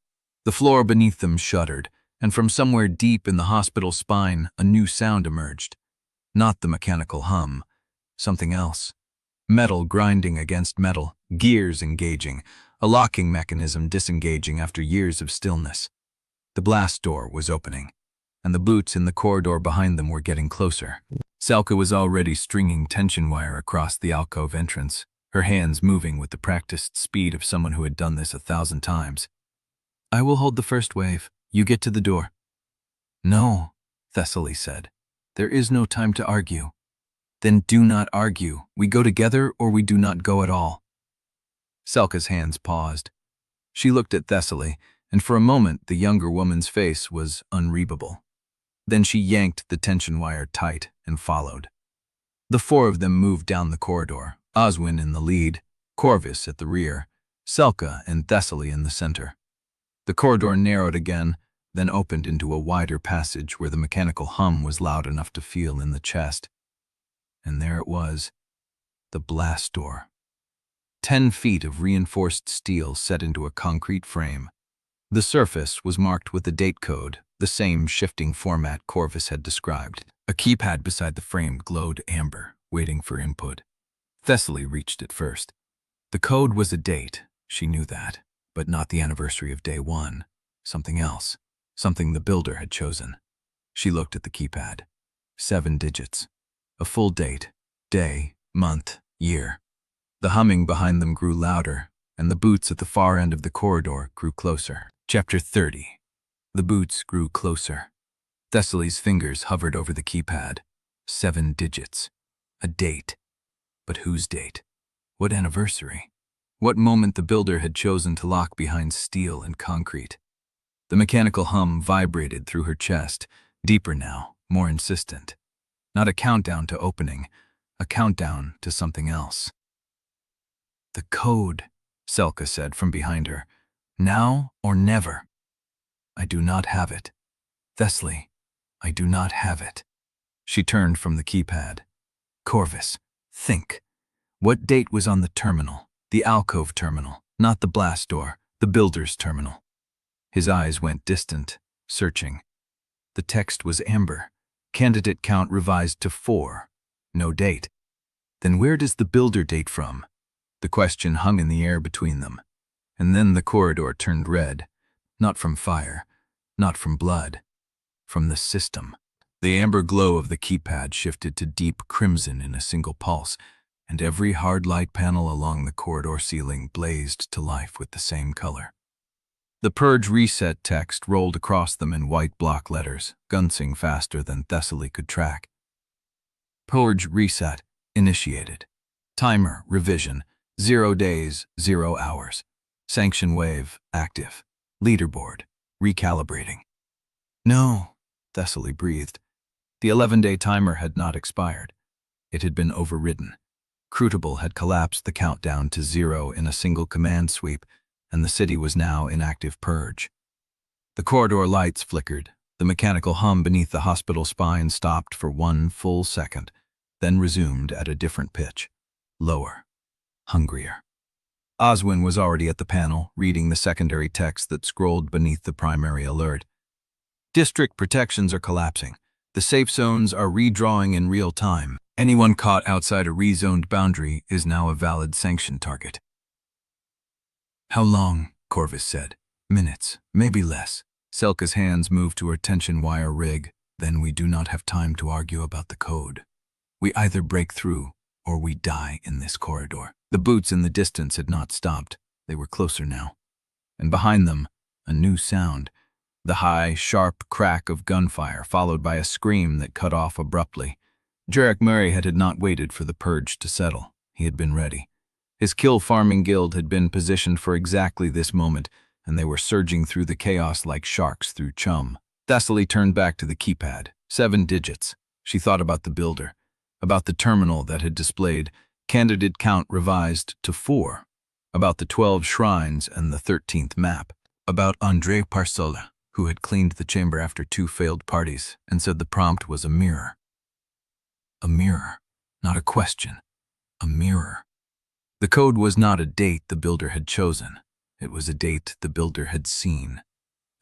The floor beneath them shuddered, and from somewhere deep in the hospital spine, a new sound emerged. Not the mechanical hum, something else. Metal grinding against metal, gears engaging, a locking mechanism disengaging after years of stillness. The blast door was opening, and the boots in the corridor behind them were getting closer. Selka was already stringing tension wire across the alcove entrance, her hands moving with the practiced speed of someone who had done this 1,000 times. "I will hold the first wave. You get to the door." "No," Thessaly said. "There is no time to argue." "Then do not argue. We go together or we do not go at all." Selka's hands paused. She looked at Thessaly, and for a moment the younger woman's face was unreadable. Then she yanked the tension wire tight and followed. The four of them moved down the corridor, Oswin in the lead, Corvus at the rear, Selka and Thessaly in the center. The corridor narrowed again, then opened into a wider passage where the mechanical hum was loud enough to feel in the chest. And there it was, the blast door. 10 feet of reinforced steel set into a concrete frame. The surface was marked with the date code, the same shifting format Corvus had described. A keypad beside the frame glowed amber, waiting for input. Thessaly reached it first. The code was a date, she knew that, but not the anniversary of day 1. Something else, something the builder had chosen. She looked at the keypad. 7 digits. A full date, day, month, year. The humming behind them grew louder, and the boots at the far end of the corridor grew closer. Chapter 30. The boots grew closer. Thessaly's fingers hovered over the keypad. 7 digits. A date. But whose date? What anniversary? What moment the builder had chosen to lock behind steel and concrete? The mechanical hum vibrated through her chest, deeper now, more insistent. Not a countdown to opening, a countdown to something else. "The code," Selka said from behind her. "Now or never." "I do not have it. Thessaly, I do not have it." She turned from the keypad. "Corvus, think. What date was on the terminal? The alcove terminal, not the blast door, the builder's terminal." His eyes went distant, searching. The text was amber. Candidate count revised to 4. No date. Then where does the builder date from? The question hung in the air between them. And then the corridor turned red. Not from fire, not from blood. From the system. The amber glow of the keypad shifted to deep crimson in a single pulse, and every hard light panel along the corridor ceiling blazed to life with the same color. The purge reset text rolled across them in white block letters, gunsing faster than Thessaly could track. Purge reset initiated. Timer revision 0 days, 0 hours. Sanction wave active. Leaderboard recalibrating. "No," Thessaly breathed. The 11-day timer had not expired. It had been overridden. CRUCIBLE had collapsed the countdown to 0 in a single command sweep, and the city was now in active purge. The corridor lights flickered. The mechanical hum beneath the hospital spine stopped for 1 full second, then resumed at a different pitch. Lower. Hungrier. Oswin was already at the panel, reading the secondary text that scrolled beneath the primary alert. District protections are collapsing. The safe zones are redrawing in real time. Anyone caught outside a rezoned boundary is now a valid sanction target. How long? Corvus said. Minutes, maybe less. Selka's hands moved to her tension wire rig. Then we do not have time to argue about the code. We either break through, or we die in this corridor. The boots in the distance had not stopped. They were closer now. And behind them, a new sound. The high, sharp crack of gunfire, followed by a scream that cut off abruptly. Jarek Murray had not waited for the purge to settle. He had been ready. His kill farming guild had been positioned for exactly this moment, and they were surging through the chaos like sharks through chum. Thessaly turned back to the keypad. 7 digits. She thought about the builder, about the terminal that had displayed candidate count revised to 4, about the 12 shrines and the 13th map, about Andrei Parsola, who had cleaned the chamber after 2 failed parties and said the prompt was a mirror. A mirror, not a question. A mirror. The code was not a date the builder had chosen. It was a date the builder had seen.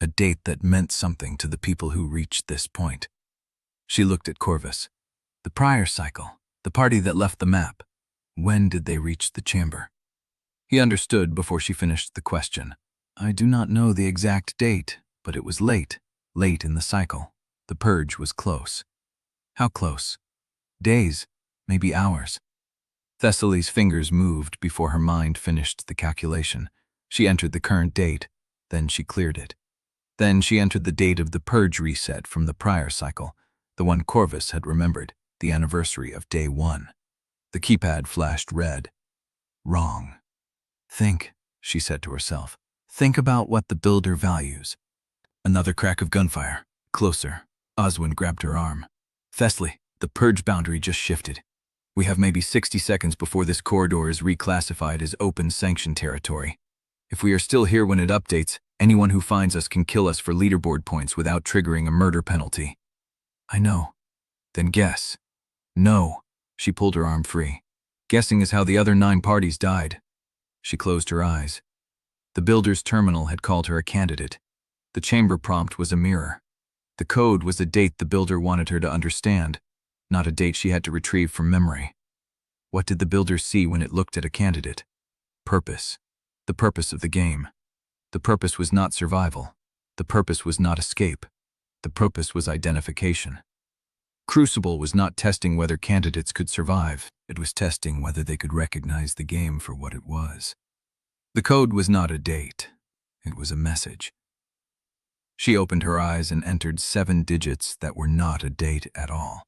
A date that meant something to the people who reached this point. She looked at Corvus. The prior cycle, the party that left the map. When did they reach the chamber? He understood before she finished the question. I do not know the exact date, but it was late in the cycle. The purge was close. How close? Days, maybe hours. Thessaly's fingers moved before her mind finished the calculation. She entered the current date, then she cleared it. Then she entered the date of the purge reset from the prior cycle, the one Corvus had remembered, the anniversary of day 1. The keypad flashed red. Wrong. Think, she said to herself. Think about what the builder values. Another crack of gunfire. Closer. Oswin grabbed her arm. Thessaly, the purge boundary just shifted. We have maybe 60 seconds before this corridor is reclassified as open sanction territory. If we are still here when it updates, anyone who finds us can kill us for leaderboard points without triggering a murder penalty. I know. Then guess. No. She pulled her arm free. Guessing is how the other 9 parties died. She closed her eyes. The builder's terminal had called her a candidate. The chamber prompt was a mirror. The code was a date the builder wanted her to understand, not a date she had to retrieve from memory. What did the builder see when it looked at a candidate? Purpose. The purpose of the game. The purpose was not survival. The purpose was not escape. The purpose was identification. CRUCIBLE was not testing whether candidates could survive. It was testing whether they could recognize the game for what it was. The code was not a date. It was a message. She opened her eyes and entered 7 digits that were not a date at all.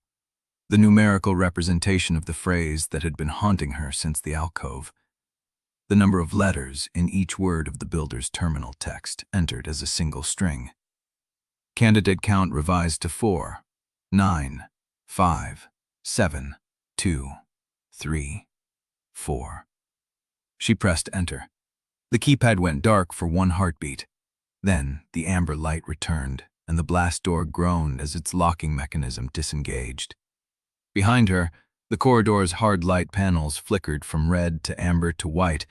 The numerical representation of the phrase that had been haunting her since the alcove. The number of letters in each word of the builder's terminal text entered as a single string. Candidate count revised to 4, 9, 5, 7, 2, 3, 4. She pressed enter. The keypad went dark for 1 heartbeat. Then the amber light returned, and the blast door groaned as its locking mechanism disengaged. Behind her, the corridor's hard light panels flickered from red to amber to white,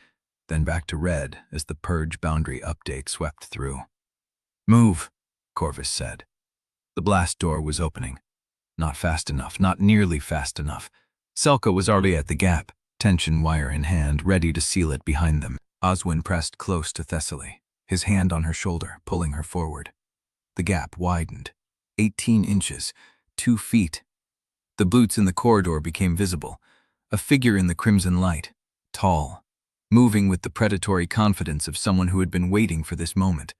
then back to red as the purge boundary update swept through. Move, Corvus said. The blast door was opening. Not fast enough, not nearly fast enough. Selka was already at the gap, tension wire in hand, ready to seal it behind them. Oswin pressed close to Thessaly, his hand on her shoulder, pulling her forward. The gap widened. 18 inches, 2 feet. The boots in the corridor became visible, a figure in the crimson light, tall, moving with the predatory confidence of someone who had been waiting for this moment.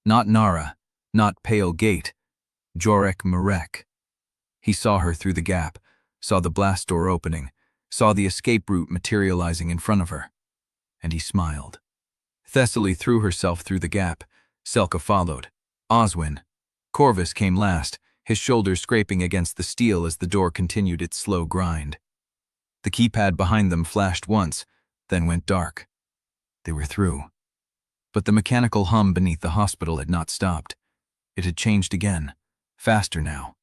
Not Narra, not Pale Gate, Jorek Marek. He saw her through the gap, saw the blast door opening, saw the escape route materializing in front of her. And he smiled. Thessaly threw herself through the gap. Selka followed. Oswin. Corvus came last, his shoulders scraping against the steel as the door continued its slow grind. The keypad behind them flashed once, then went dark. They were through. But the mechanical hum beneath the hospital had not stopped. It had changed again, faster now.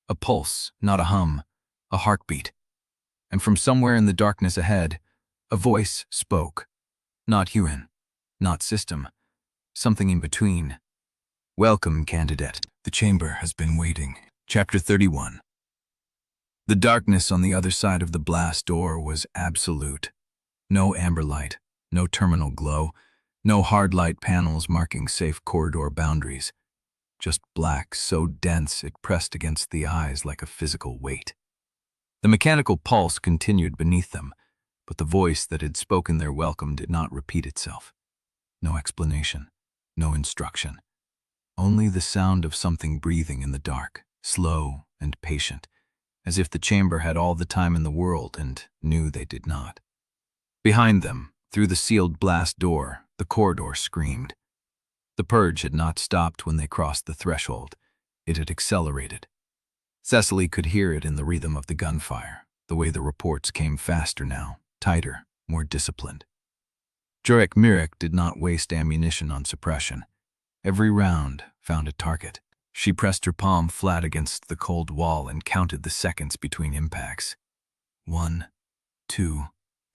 A pulse, not a hum, a heartbeat. And from somewhere in the darkness ahead, a voice spoke. Not human, not system, something in between. Welcome, candidate. The chamber has been waiting. Chapter 31. The darkness on the other side of the blast door was absolute. No amber light, no terminal glow, no hard light panels marking safe corridor boundaries. Just black so dense it pressed against the eyes like a physical weight. The mechanical pulse continued beneath them, but the voice that had spoken their welcome did not repeat itself. No explanation, no instruction. Only the sound of something breathing in the dark, slow and patient, as if the chamber had all the time in the world and knew they did not. Behind them, through the sealed blast door, the corridor screamed. The purge had not stopped when they crossed the threshold. It had accelerated. Thessaly could hear it in the rhythm of the gunfire, the way the reports came faster now, tighter, more disciplined. Jurek Mirek did not waste ammunition on suppression. Every round found a target. She pressed her palm flat against the cold wall and counted the seconds between impacts. 1, 2,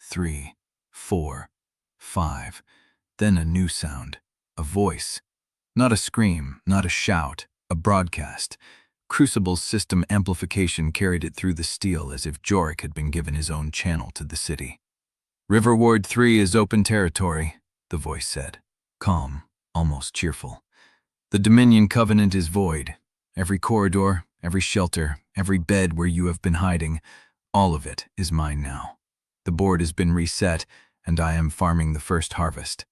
3, 4, 5. Then a new sound. A voice. Not a scream, not a shout, a broadcast. Crucible's system amplification carried it through the steel as if Jurek had been given his own channel to the city. River Ward 3 is open territory, the voice said. Calm, almost cheerful. The Dominion Covenant is void. Every corridor, every shelter, every bed where you have been hiding, all of it is mine now. The board has been reset, and I am farming the first harvest.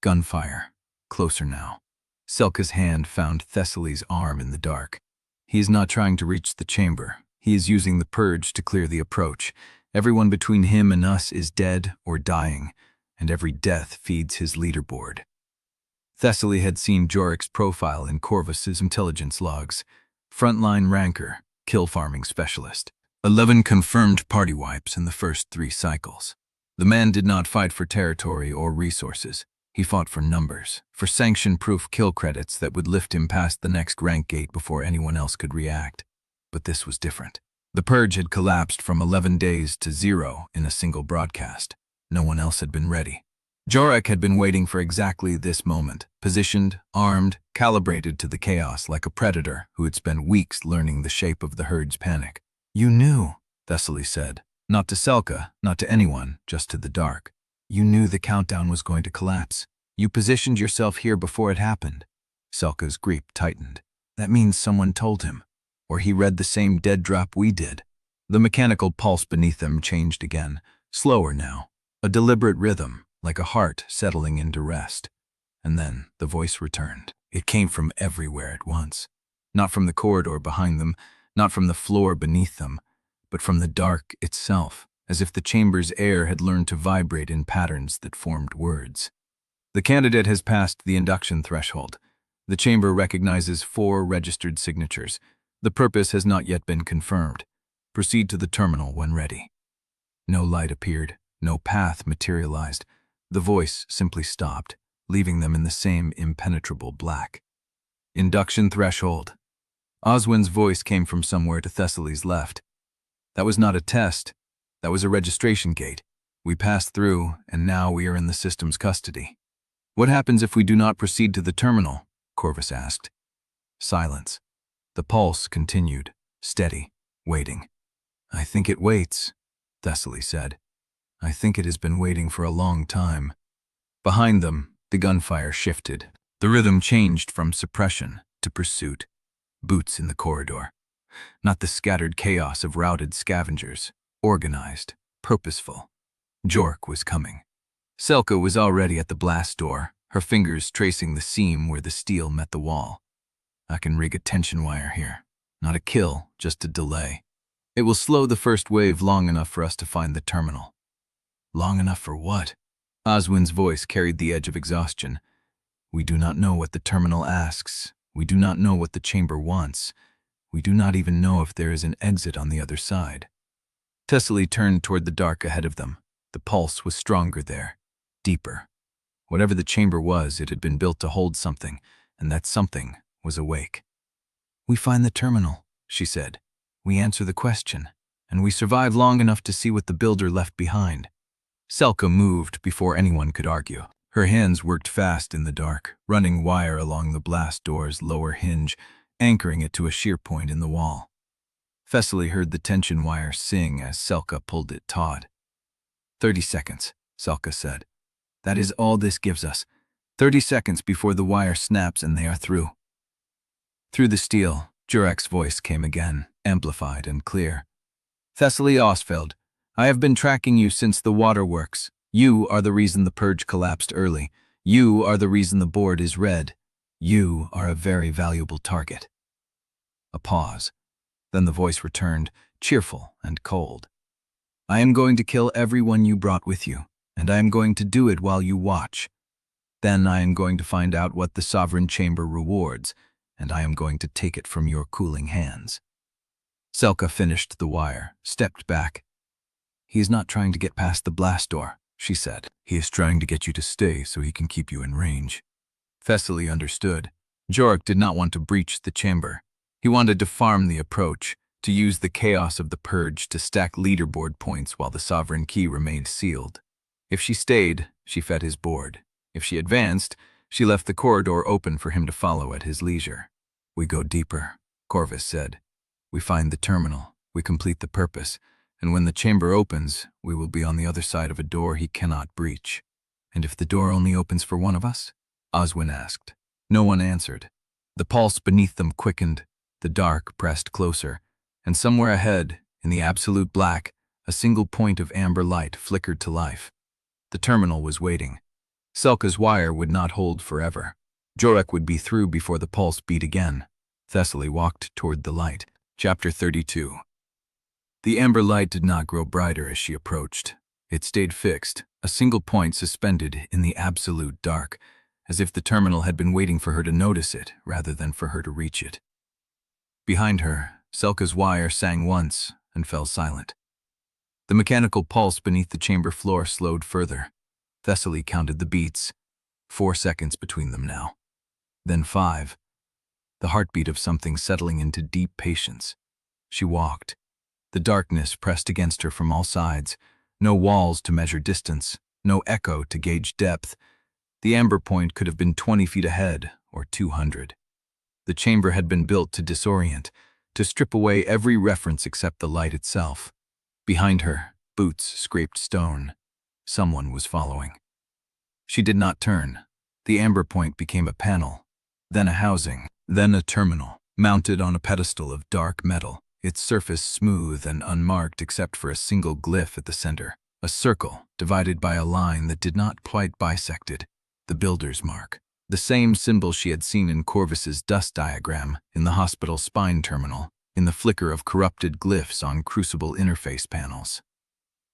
Gunfire. Closer now. Selka's hand found Thessaly's arm in the dark. He is not trying to reach the chamber. He is using the purge to clear the approach. Everyone between him and us is dead or dying, and every death feeds his leaderboard. Thessaly had seen Jurek's profile in Corvus's intelligence logs. Frontline ranker, kill farming specialist. 11 confirmed party wipes in the first 3 cycles. The man did not fight for territory or resources. He fought for numbers, for sanction-proof kill credits that would lift him past the next rank gate before anyone else could react. But this was different. The purge had collapsed from 11 days to 0 in a single broadcast. No one else had been ready. Jurek had been waiting for exactly this moment, positioned, armed, calibrated to the chaos like a predator who had spent weeks learning the shape of the herd's panic. You knew, Thessaly said. Not to Selka, not to anyone, just to the dark. You knew the countdown was going to collapse. You positioned yourself here before it happened. Selka's grip tightened. That means someone told him. Or he read the same dead drop we did. The mechanical pulse beneath them changed again, slower now. A deliberate rhythm, like a heart settling into rest. And then the voice returned. It came from everywhere at once. Not from the corridor behind them, not from the floor beneath them, but from the dark itself, as if the chamber's air had learned to vibrate in patterns that formed words. The candidate has passed the induction threshold. The chamber recognizes 4 registered signatures. The purpose has not yet been confirmed. Proceed to the terminal when ready. No light appeared, no path materialized. The voice simply stopped, leaving them in the same impenetrable black. Induction threshold. Oswin's voice came from somewhere to Thessaly's left. That was not a test. That was a registration gate. We passed through, and now we are in the system's custody. What happens if we do not proceed to the terminal? Corvus asked. Silence. The pulse continued, steady, waiting. I think it waits, Thessaly said. I think it has been waiting for a long time. Behind them, the gunfire shifted. The rhythm changed from suppression to pursuit. Boots in the corridor. Not the scattered chaos of routed scavengers. Organized, purposeful. Jurek was coming. Selka was already at the blast door, her fingers tracing the seam where the steel met the wall. I can rig a tension wire here. Not a kill, just a delay. It will slow the first wave long enough for us to find the terminal. Long enough for what? Oswin's voice carried the edge of exhaustion. We do not know what the terminal asks. We do not know what the chamber wants. We do not even know if there is an exit on the other side. Thessaly turned toward the dark ahead of them. The pulse was stronger there, deeper. Whatever the chamber was, it had been built to hold something, and that something was awake. "We find the terminal," she said. "We answer the question, and we survive long enough to see what the builder left behind." Selka moved before anyone could argue. Her hands worked fast in the dark, running wire along the blast door's lower hinge, anchoring it to a shear point in the wall. Thessaly heard the tension wire sing as Selka pulled it taut. 30 seconds, Selka said. "That is all this gives us. 30 seconds before the wire snaps and they are through." Through the steel, Jurek's voice came again, amplified and clear. "Thessaly Ostfeld, I have been tracking you since the waterworks. You are the reason the purge collapsed early. You are the reason the board is red. You are a very valuable target." A pause. Then the voice returned, cheerful and cold. "I am going to kill everyone you brought with you, and I am going to do it while you watch. Then I am going to find out what the Sovereign Chamber rewards, and I am going to take it from your cooling hands." Selka finished the wire, stepped back. "He is not trying to get past the blast door," she said. "He is trying to get you to stay so he can keep you in range." Thessaly understood. Jurek did not want to breach the chamber. He wanted to farm the approach, to use the chaos of the purge to stack leaderboard points while the sovereign key remained sealed. If she stayed, she fed his board. If she advanced, she left the corridor open for him to follow at his leisure. "We go deeper," Corvus said. "We find the terminal, we complete the purpose, and when the chamber opens, we will be on the other side of a door he cannot breach." "And if the door only opens for one of us?" Oswin asked. No one answered. The pulse beneath them quickened, the dark pressed closer, and somewhere ahead, in the absolute black, a single point of amber light flickered to life. The terminal was waiting. Selka's wire would not hold forever. Jurek would be through before the pulse beat again. Thessaly walked toward the light. Chapter 32. The amber light did not grow brighter as she approached. It stayed fixed, a single point suspended in the absolute dark, as if the terminal had been waiting for her to notice it rather than for her to reach it. Behind her, Selka's wire sang once and fell silent. The mechanical pulse beneath the chamber floor slowed further. Thessaly counted the beats. 4 seconds between them now. Then 5. The heartbeat of something settling into deep patience. She walked. The darkness pressed against her from all sides. No walls to measure distance, no echo to gauge depth. The amber point could have been 20 feet ahead, or 200. The chamber had been built to disorient, to strip away every reference except the light itself. Behind her, boots scraped stone. Someone was following. She did not turn. The amber point became a panel, then a housing, then a terminal, mounted on a pedestal of dark metal, its surface smooth and unmarked except for a single glyph at the center, a circle divided by a line that did not quite bisect it, the builder's mark. The same symbol she had seen in Corvus's dust diagram, in the hospital spine terminal, in the flicker of corrupted glyphs on CRUCIBLE interface panels.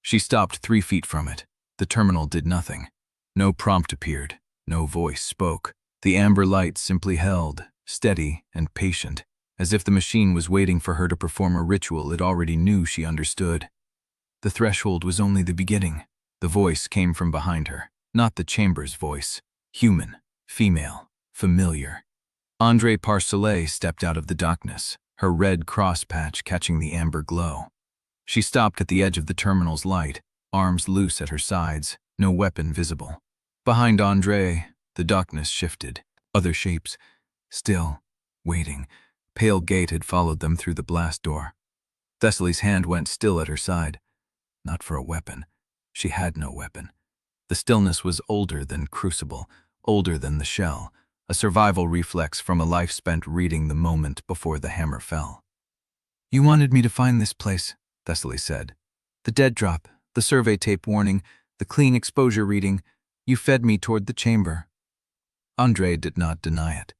She stopped 3 feet from it. The terminal did nothing. No prompt appeared. No voice spoke. The amber light simply held, steady and patient, as if the machine was waiting for her to perform a ritual it already knew she understood. The threshold was only the beginning. The voice came from behind her, not the chamber's voice. Human. Female, familiar. Andre Parcelet stepped out of the darkness, her red cross patch catching the amber glow. She stopped at the edge of the terminal's light, arms loose at her sides, no weapon visible. Behind Andre, the darkness shifted. Other shapes, still, waiting. Pale Gate had followed them through the blast door. Thessaly's hand went still at her side. Not for a weapon. She had no weapon. The stillness was older than CRUCIBLE, older than the shell, a survival reflex from a life spent reading the moment before the hammer fell. "You wanted me to find this place," Thessaly said. "The dead drop, the survey tape warning, the clean exposure reading. You fed me toward the chamber." Andre did not deny it.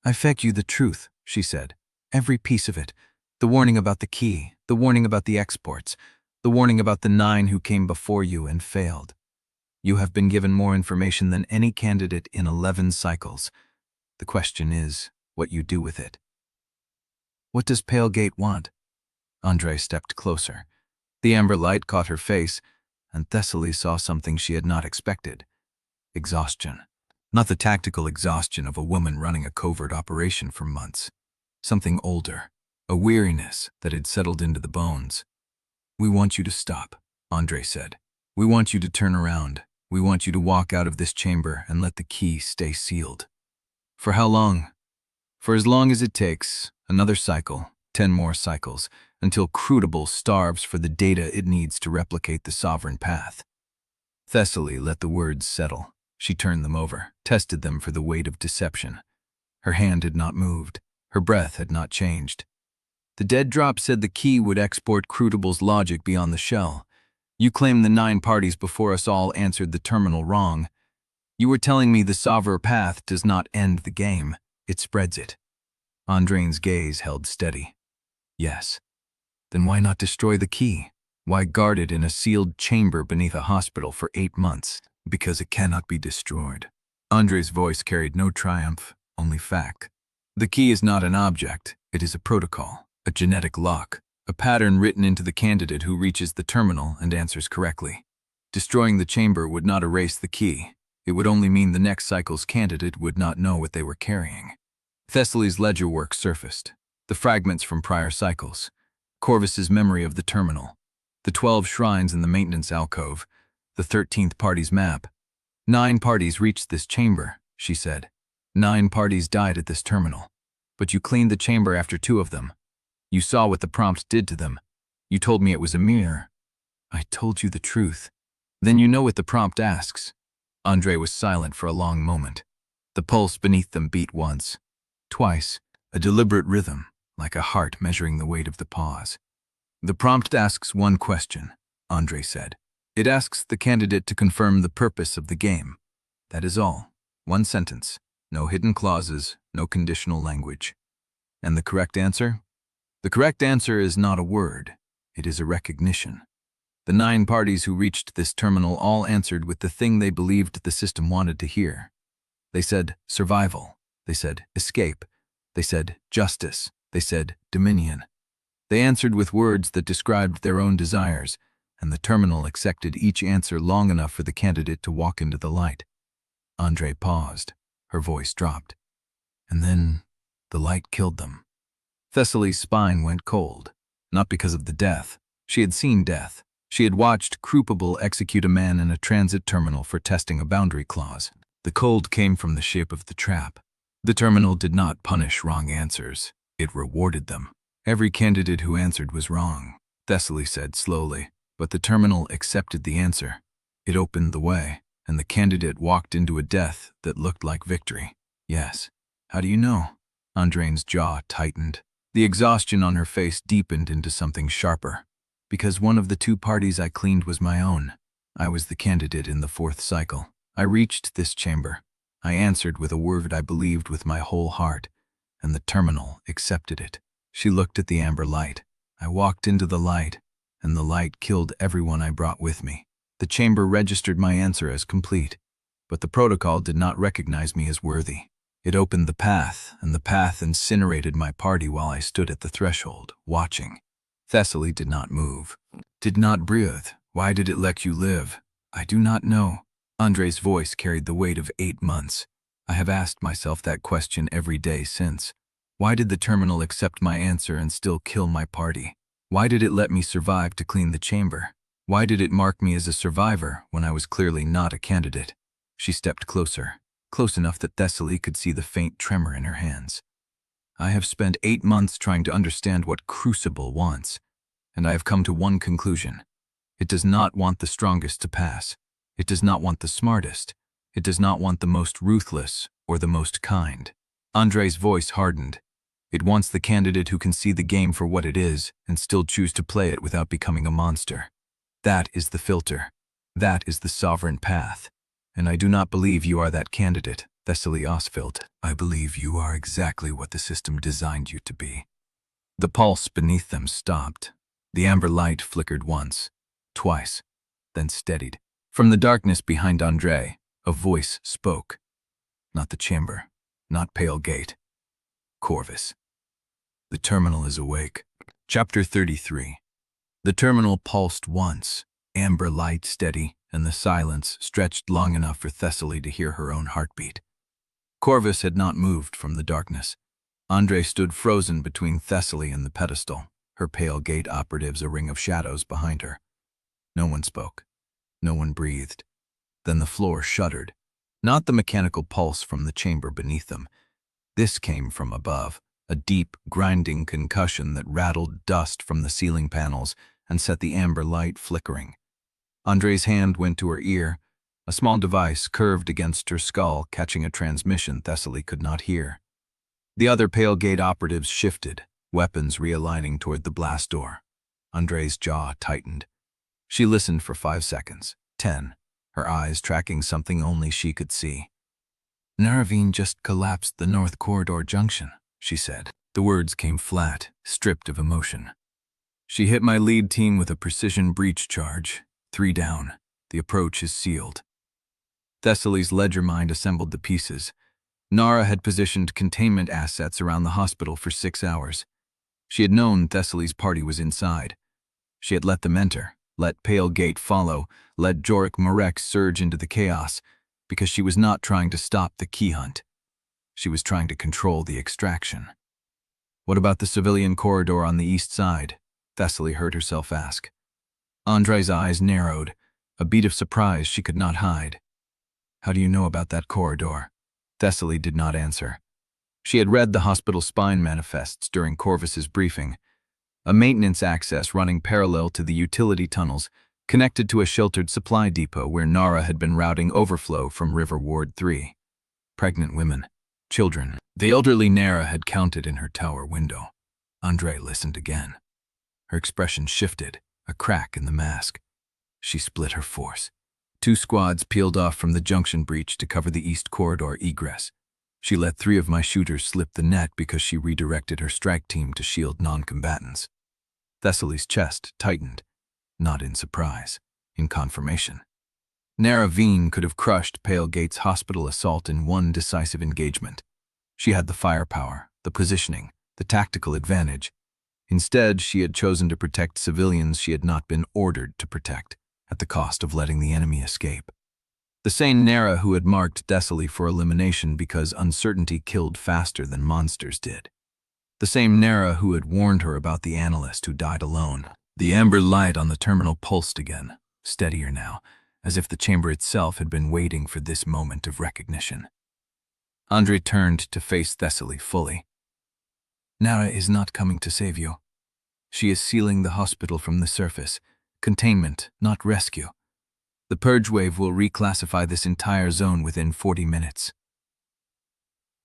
"I fed you the truth," she said. "Every piece of it. The warning about the key, the warning about the exports, the warning about the 9 who came before you and failed. You have been given more information than any candidate in 11 cycles. The question is what you do with it." What does Pale Gate want? Andre stepped closer. The amber light caught her face, and Thessaly saw something she had not expected. Exhaustion. Not the tactical exhaustion of a woman running a covert operation for months. Something older, a weariness that had settled into the bones. We want you to stop, Andre said. We want you to turn around. We want you to walk out of this chamber and let the key stay sealed. For how long? For as long as it takes, another cycle, 10 more cycles, until CRUCIBLE starves for the data it needs to replicate the sovereign path. Thessaly let the words settle. She turned them over, tested them for the weight of deception. Her hand had not moved. Her breath had not changed. The dead drop said the key would export CRUCIBLE's logic beyond the shell. You claim the 9 parties before us all answered the terminal wrong. You were telling me the sovereign path does not end the game, it spreads it. Andreine's gaze held steady. Yes. Then why not destroy the key? Why guard it in a sealed chamber beneath a hospital for 8 months? Because it cannot be destroyed. Andre's voice carried no triumph, only fact. The key is not an object, it is a protocol, a genetic lock, a pattern written into the candidate who reaches the terminal and answers correctly. Destroying the chamber would not erase the key. It would only mean the next cycle's candidate would not know what they were carrying. Thessaly's ledger work surfaced. The fragments from prior cycles. Corvus's memory of the terminal. The 12 shrines in the maintenance alcove. The 13th party's map. 9 parties reached this chamber, she said. 9 parties died at this terminal. But you cleaned the chamber after 2 of them. You saw what the prompt did to them. You told me it was a mirror. I told you the truth. Then you know what the prompt asks. Andre was silent for a long moment. The pulse beneath them beat once. Twice, a deliberate rhythm, like a heart measuring the weight of the pause. The prompt asks one question, Andre said. It asks the candidate to confirm the purpose of the game. That is all. One sentence. No hidden clauses, no conditional language. And the correct answer? The correct answer is not a word. It is a recognition. The 9 parties who reached this terminal all answered with the thing they believed the system wanted to hear. They said survival. They said escape. They said justice. They said dominion. They answered with words that described their own desires, and the terminal accepted each answer long enough for the candidate to walk into the light. Andre paused. Her voice dropped. And then the light killed them. Thessaly's spine went cold, not because of the death. She had seen death. She had watched CRUCIBLE execute a man in a transit terminal for testing a boundary clause. The cold came from the shape of the trap. The terminal did not punish wrong answers. It rewarded them. Every candidate who answered was wrong, Thessaly said slowly, but the terminal accepted the answer. It opened the way, and the candidate walked into a death that looked like victory. Yes. How do you know? Andreine's jaw tightened. The exhaustion on her face deepened into something sharper. Because one of the 2 parties I cleaned was my own. I was the candidate in the 4th cycle. I reached this chamber. I answered with a word I believed with my whole heart, and the terminal accepted it. She looked at the amber light. I walked into the light, and the light killed everyone I brought with me. The chamber registered my answer as complete, but the protocol did not recognize me as worthy. It opened the path, and the path incinerated my party while I stood at the threshold, watching. Thessaly did not move, did not breathe. Why did it let you live? I do not know. Andre's voice carried the weight of 8 months. I have asked myself that question every day since. Why did the terminal accept my answer and still kill my party? Why did it let me survive to clean the chamber? Why did it mark me as a survivor when I was clearly not a candidate? She stepped closer, close enough that Thessaly could see the faint tremor in her hands. I have spent 8 months trying to understand what CRUCIBLE wants, and I have come to one conclusion. It does not want the strongest to pass. It does not want the smartest. It does not want the most ruthless or the most kind. Andre's voice hardened. It wants the candidate who can see the game for what it is and still choose to play it without becoming a monster. That is the filter. That is the sovereign path. And I do not believe you are that candidate, Thessaly Ostfeld. I believe you are exactly what the system designed you to be. The pulse beneath them stopped. The amber light flickered once, twice, then steadied. From the darkness behind Andre, a voice spoke. Not the chamber, not Pale Gate. Corvus. The terminal is awake. Chapter 33. The terminal pulsed once, amber light steady, and the silence stretched long enough for Thessaly to hear her own heartbeat. Corvus had not moved from the darkness. Andre stood frozen between Thessaly and the pedestal, her pale gate operatives a ring of shadows behind her. No one spoke. No one breathed. Then the floor shuddered. Not the mechanical pulse from the chamber beneath them. This came from above, a deep, grinding concussion that rattled dust from the ceiling panels and set the amber light flickering. Andre's hand went to her ear, a small device curved against her skull, catching a transmission Thessaly could not hear. The other pale gate operatives shifted, weapons realigning toward the blast door. Andre's jaw tightened. She listened for 5 seconds, 10, her eyes tracking something only she could see. "Narra just collapsed the North Corridor junction," she said. The words came flat, stripped of emotion. "She hit my lead team with a precision breach charge. 3 down. The approach is sealed." Thessaly's ledger mind assembled the pieces. Narra had positioned containment assets around the hospital for 6 hours. She had known Thessaly's party was inside. She had let them enter, let Pale Gate follow, let Jorek Marek surge into the chaos, because she was not trying to stop the key hunt. She was trying to control the extraction. "What about the civilian corridor on the east side?" Thessaly heard herself ask. Andre's eyes narrowed, a beat of surprise she could not hide. "How do you know about that corridor?" Thessaly did not answer. She had read the hospital spine manifests during Corvus's briefing, a maintenance access running parallel to the utility tunnels, connected to a sheltered supply depot where Narra had been routing overflow from River Ward 3. Pregnant women, children. The elderly Narra had counted in her tower window. Andre listened again. Her expression shifted, a crack in the mask. She split her force. 2 squads peeled off from the junction breach to cover the east corridor egress. She let 3 of my shooters slip the net because she redirected her strike team to shield non-combatants. Thessaly's chest tightened, not in surprise, in confirmation. Narra could have crushed Pale Gate's hospital assault in one decisive engagement. She had the firepower, the positioning, the tactical advantage. Instead, she had chosen to protect civilians she had not been ordered to protect, at the cost of letting the enemy escape. The same Narra who had marked Thessaly for elimination because uncertainty killed faster than monsters did. The same Narra who had warned her about the ANALYST who died alone. The amber light on the terminal pulsed again, steadier now, as if the chamber itself had been waiting for this moment of recognition. Andre turned to face Thessaly fully. "Narra is not coming to save you. She is sealing the hospital from the surface. Containment, not rescue. The purge wave will reclassify this entire zone within 40 minutes.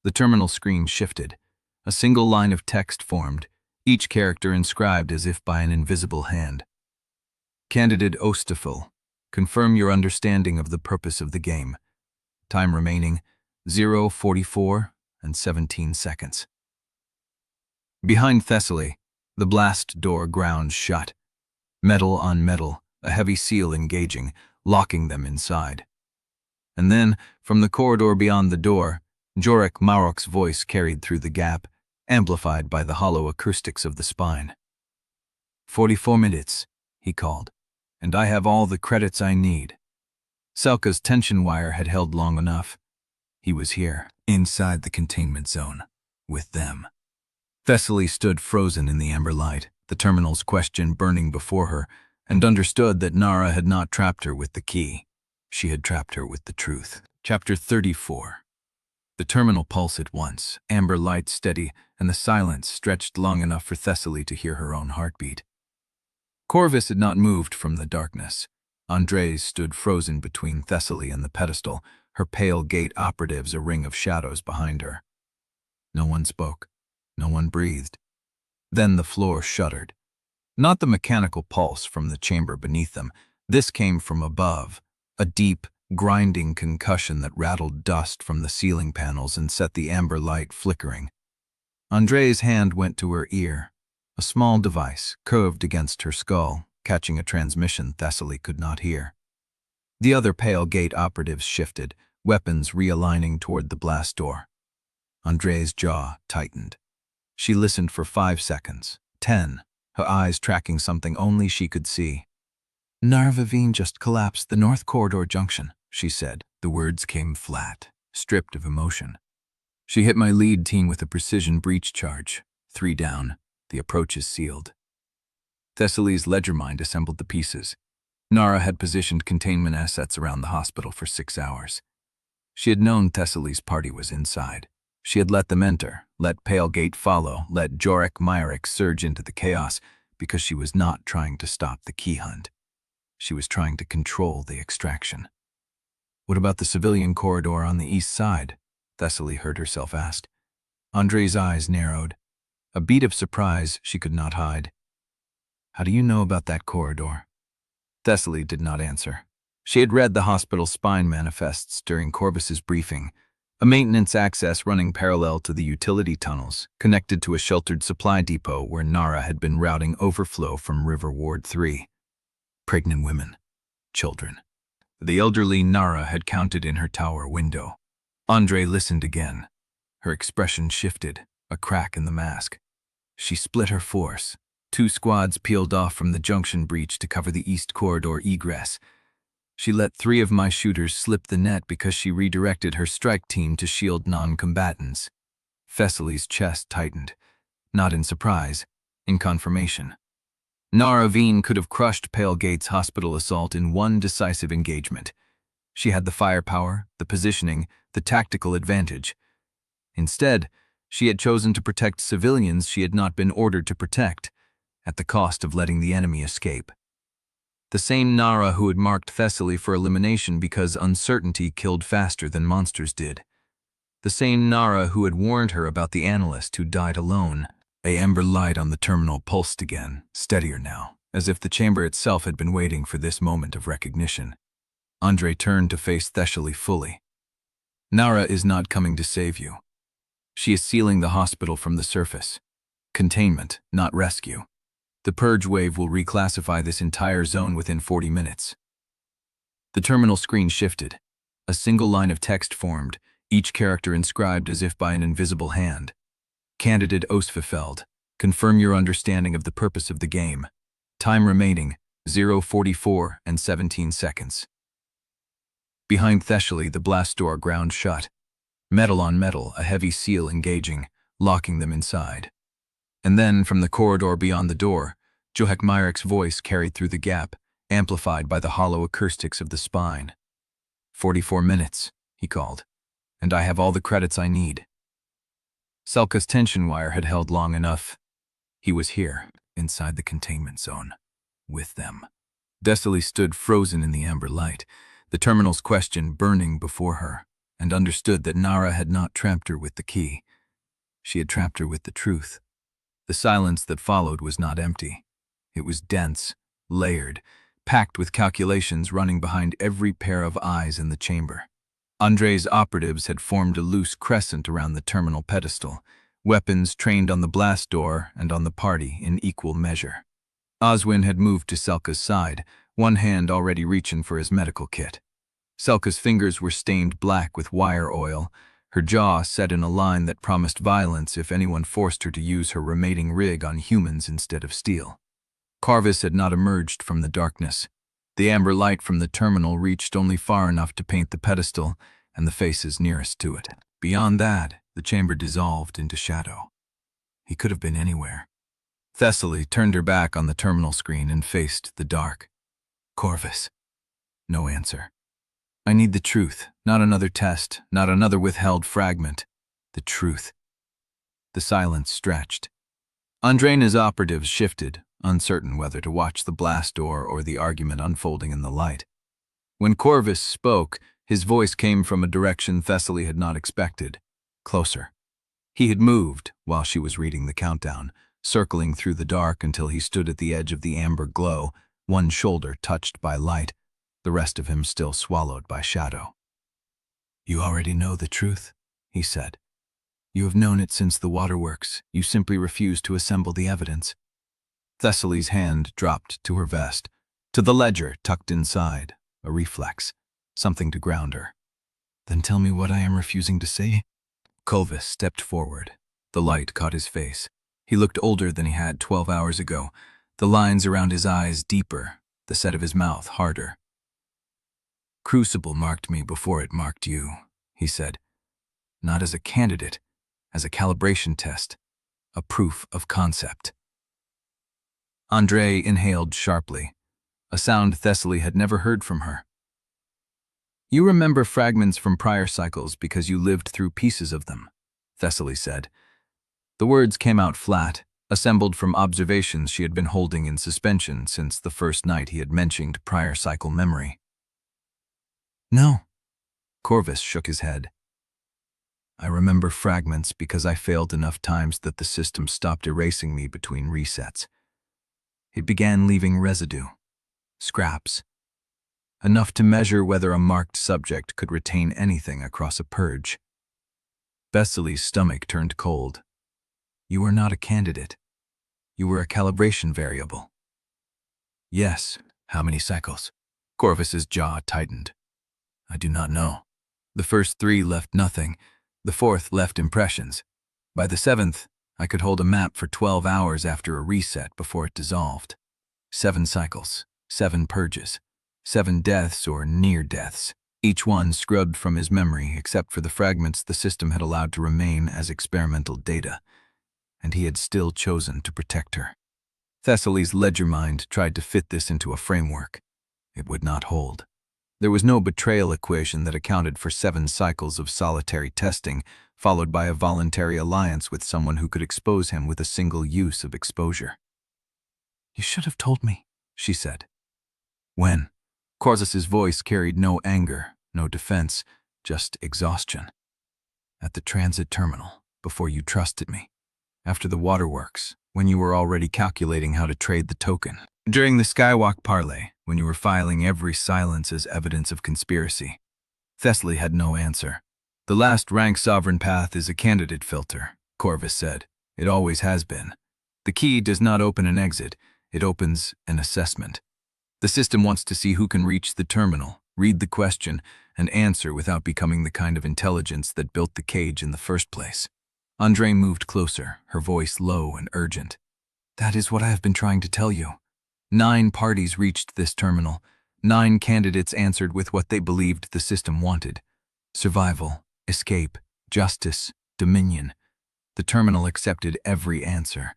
The terminal screen shifted. A single line of text formed, each character inscribed as if by an invisible hand. "Candidate Ostfeld, confirm your understanding of the purpose of the game. Time remaining, 0:44 and 17 seconds. Behind Thessaly, the blast door ground shut. Metal on metal, a heavy seal engaging, locking them inside. And then, from the corridor beyond the door, Jorek Marek's voice carried through the gap, amplified by the hollow acoustics of the spine. 44 minutes, he called, and I have all the credits I need. Selka's tension wire had held long enough. He was here, inside the containment zone, with them. Thessaly stood frozen in the amber light, the terminal's question burning before her, and understood that Narra had not trapped her with the key. She had trapped her with the truth. Chapter 34. The terminal pulsed at once, amber light steady, and the silence stretched long enough for Thessaly to hear her own heartbeat. Corvus had not moved from the darkness. Andres stood frozen between Thessaly and the pedestal, her pale gate operatives a ring of shadows behind her. No one spoke. No one breathed. Then the floor shuddered. Not the mechanical pulse from the chamber beneath them. This came from above, a deep, grinding concussion that rattled dust from the ceiling panels and set the amber light flickering. Andre's hand went to her ear, a small device curved against her skull, catching a transmission Thessaly could not hear. The other pale gate operatives shifted, weapons realigning toward the blast door. Andre's jaw tightened. She listened for 5 seconds, 10, her eyes tracking something only she could see. Narra just collapsed the North Corridor junction, she said. The words came flat, stripped of emotion. She hit my lead team with a precision breach charge. 3 down. The approach is sealed. Thessaly's ledger mind assembled the pieces. Narra had positioned containment assets around the hospital for 6 hours. She had known Thessaly's party was inside. She had let them enter, let Pale Gate follow, let Jorek Myrick surge into the chaos, because she was not trying to stop the key hunt. She was trying to control the extraction. What about the civilian corridor on the east side? Thessaly heard herself ask. Andre's eyes narrowed. A beat of surprise she could not hide. How do you know about that corridor? Thessaly did not answer. She had read the hospital spine manifests during Corvus's briefing, a maintenance access running parallel to the utility tunnels, connected to a sheltered supply depot where Narra had been routing overflow from River Ward 3. Pregnant women. Children. The elderly Narra had counted in her tower window. Andre listened again. Her expression shifted, a crack in the mask. She split her force. 2 squads peeled off from the junction breach to cover the east corridor egress. She let 3 of my shooters slip the net because she redirected her strike team to shield non-combatants. Thessaly's chest tightened, not in surprise, in confirmation. Narra could have crushed Pale Gate's hospital assault in one decisive engagement. She had the firepower, the positioning, the tactical advantage. Instead, she had chosen to protect civilians she had not been ordered to protect, at the cost of letting the enemy escape. The same Narra who had marked Thessaly for elimination because uncertainty killed faster than monsters did. The same Narra who had warned her about the ANALYST who died alone. A amber light on the terminal pulsed again, steadier now, as if the chamber itself had been waiting for this moment of recognition. Andre turned to face Thessaly fully. Narra is not coming to save you. She is sealing the hospital from the surface. Containment, not rescue. The purge wave will reclassify this entire zone within 40 minutes. The terminal screen shifted. A single line of text formed, each character inscribed as if by an invisible hand. Candidate Ostfeld, confirm your understanding of the purpose of the game. Time remaining, 0:44 and 17 seconds. Behind Thessaly, the blast door ground shut. Metal on metal, a heavy seal engaging, locking them inside. And then, from the corridor beyond the door, Jorek Myrick's voice carried through the gap, amplified by the hollow acoustics of the spine. 44 minutes, he called, and I have all the credits I need. Selka's tension wire had held long enough. He was here, inside the containment zone, with them. Thessaly stood frozen in the amber light, the terminal's question burning before her, and understood that Narra had not trapped her with the key. She had trapped her with the truth. The silence that followed was not empty. It was dense, layered, packed with calculations running behind every pair of eyes in the chamber. Andre's operatives had formed a loose crescent around the terminal pedestal, weapons trained on the blast door and on the party in equal measure. Oswin had moved to Selka's side, one hand already reaching for his medical kit. Selka's fingers were stained black with wire oil, her jaw set in a line that promised violence if anyone forced her to use her remaining rig on humans instead of steel. Corvus had not emerged from the darkness. The amber light from the terminal reached only far enough to paint the pedestal and the faces nearest to it. Beyond that, the chamber dissolved into shadow. He could have been anywhere. Thessaly turned her back on the terminal screen and faced the dark. Corvus. No answer. I need the truth, not another test, not another withheld fragment. The truth. The silence stretched. Andre and his operatives shifted, uncertain whether to watch the blast door or the argument unfolding in the light. When Corvus spoke, his voice came from a direction Thessaly had not expected. Closer. He had moved while she was reading the countdown, circling through the dark until he stood at the edge of the amber glow, one shoulder touched by light, the rest of him still swallowed by shadow. You already know the truth, he said. You have known it since the waterworks. You simply refuse to assemble the evidence. Thessaly's hand dropped to her vest, to the ledger tucked inside, a reflex, something to ground her. Then tell me what I am refusing to say. Corvus stepped forward. The light caught his face. He looked older than he had 12 hours ago, the lines around his eyes deeper, the set of his mouth harder. "Crucible marked me before it marked you," he said. "Not as a candidate, as a calibration test, a proof of concept." Andre inhaled sharply, a sound Thessaly had never heard from her. "You remember fragments from prior cycles because you lived through pieces of them," Thessaly said. The words came out flat, assembled from observations she had been holding in suspension since the first night he had mentioned prior cycle memory. "No." Corvus shook his head. "I remember fragments because I failed enough times that the system stopped erasing me between resets. It began leaving residue, scraps, enough to measure whether a marked subject could retain anything across a purge." Thessaly's stomach turned cold. "You were not a candidate. You were a calibration variable." "Yes. How many cycles?" Corvus's jaw tightened. "I do not know. The first 3 left nothing. The 4th left impressions. By the 7th, I could hold a map for 12 hours after a reset before it dissolved. 7 cycles, 7 purges, 7 deaths or near deaths, each one scrubbed from his memory except for the fragments the system had allowed to remain as experimental data. And he had still chosen to protect her. Thessaly's ledger mind tried to fit this into a framework. It would not hold. There was no betrayal equation that accounted for 7 cycles of solitary testing, followed by a voluntary alliance with someone who could expose him with a single use of exposure. "You should have told me," she said. "When?" Corvus's voice carried no anger, no defense, just exhaustion. "At the transit terminal, before you trusted me. After the waterworks, when you were already calculating how to trade the token. During the Skywalk parley, when you were filing every silence as evidence of conspiracy." Thessaly had no answer. "The last rank sovereign path is a candidate filter," Corvus said. "It always has been. The key does not open an exit, it opens an assessment. The system wants to see who can reach the terminal, read the question, and answer without becoming the kind of intelligence that built the cage in the first place." Andre moved closer, her voice low and urgent. "That is what I have been trying to tell you. 9 parties reached this terminal. 9 candidates answered with what they believed the system wanted. Survival, escape, justice, dominion. The terminal accepted every answer.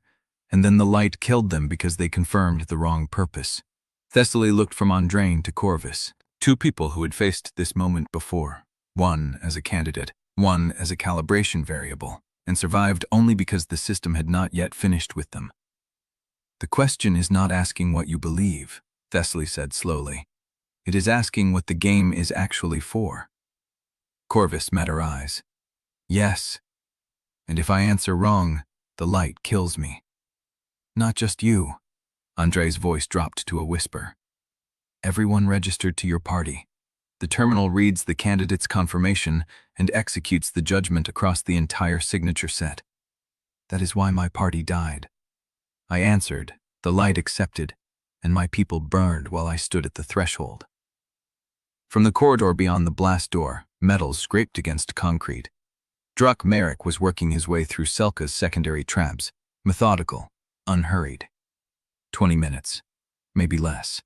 And then the light killed them because they confirmed the wrong purpose." Thessaly looked from Andrain to Corvus, 2 people who had faced this moment before, one as a candidate, one as a calibration variable, and survived only because the system had not yet finished with them. "The question is not asking what you believe," Thessaly said slowly. "It is asking what the game is actually for." Corvus met her eyes. "Yes. And if I answer wrong, the light kills me." "Not just you." Andre's voice dropped to a whisper. "Everyone registered to your party. The terminal reads the candidate's confirmation and executes the judgment across the entire signature set. That is why my party died. I answered, the light accepted, and my people burned while I stood at the threshold." From the corridor beyond the blast door, metal scraped against concrete. Druck Merrick was working his way through Selka's secondary traps, methodical, unhurried. 20 minutes, maybe less.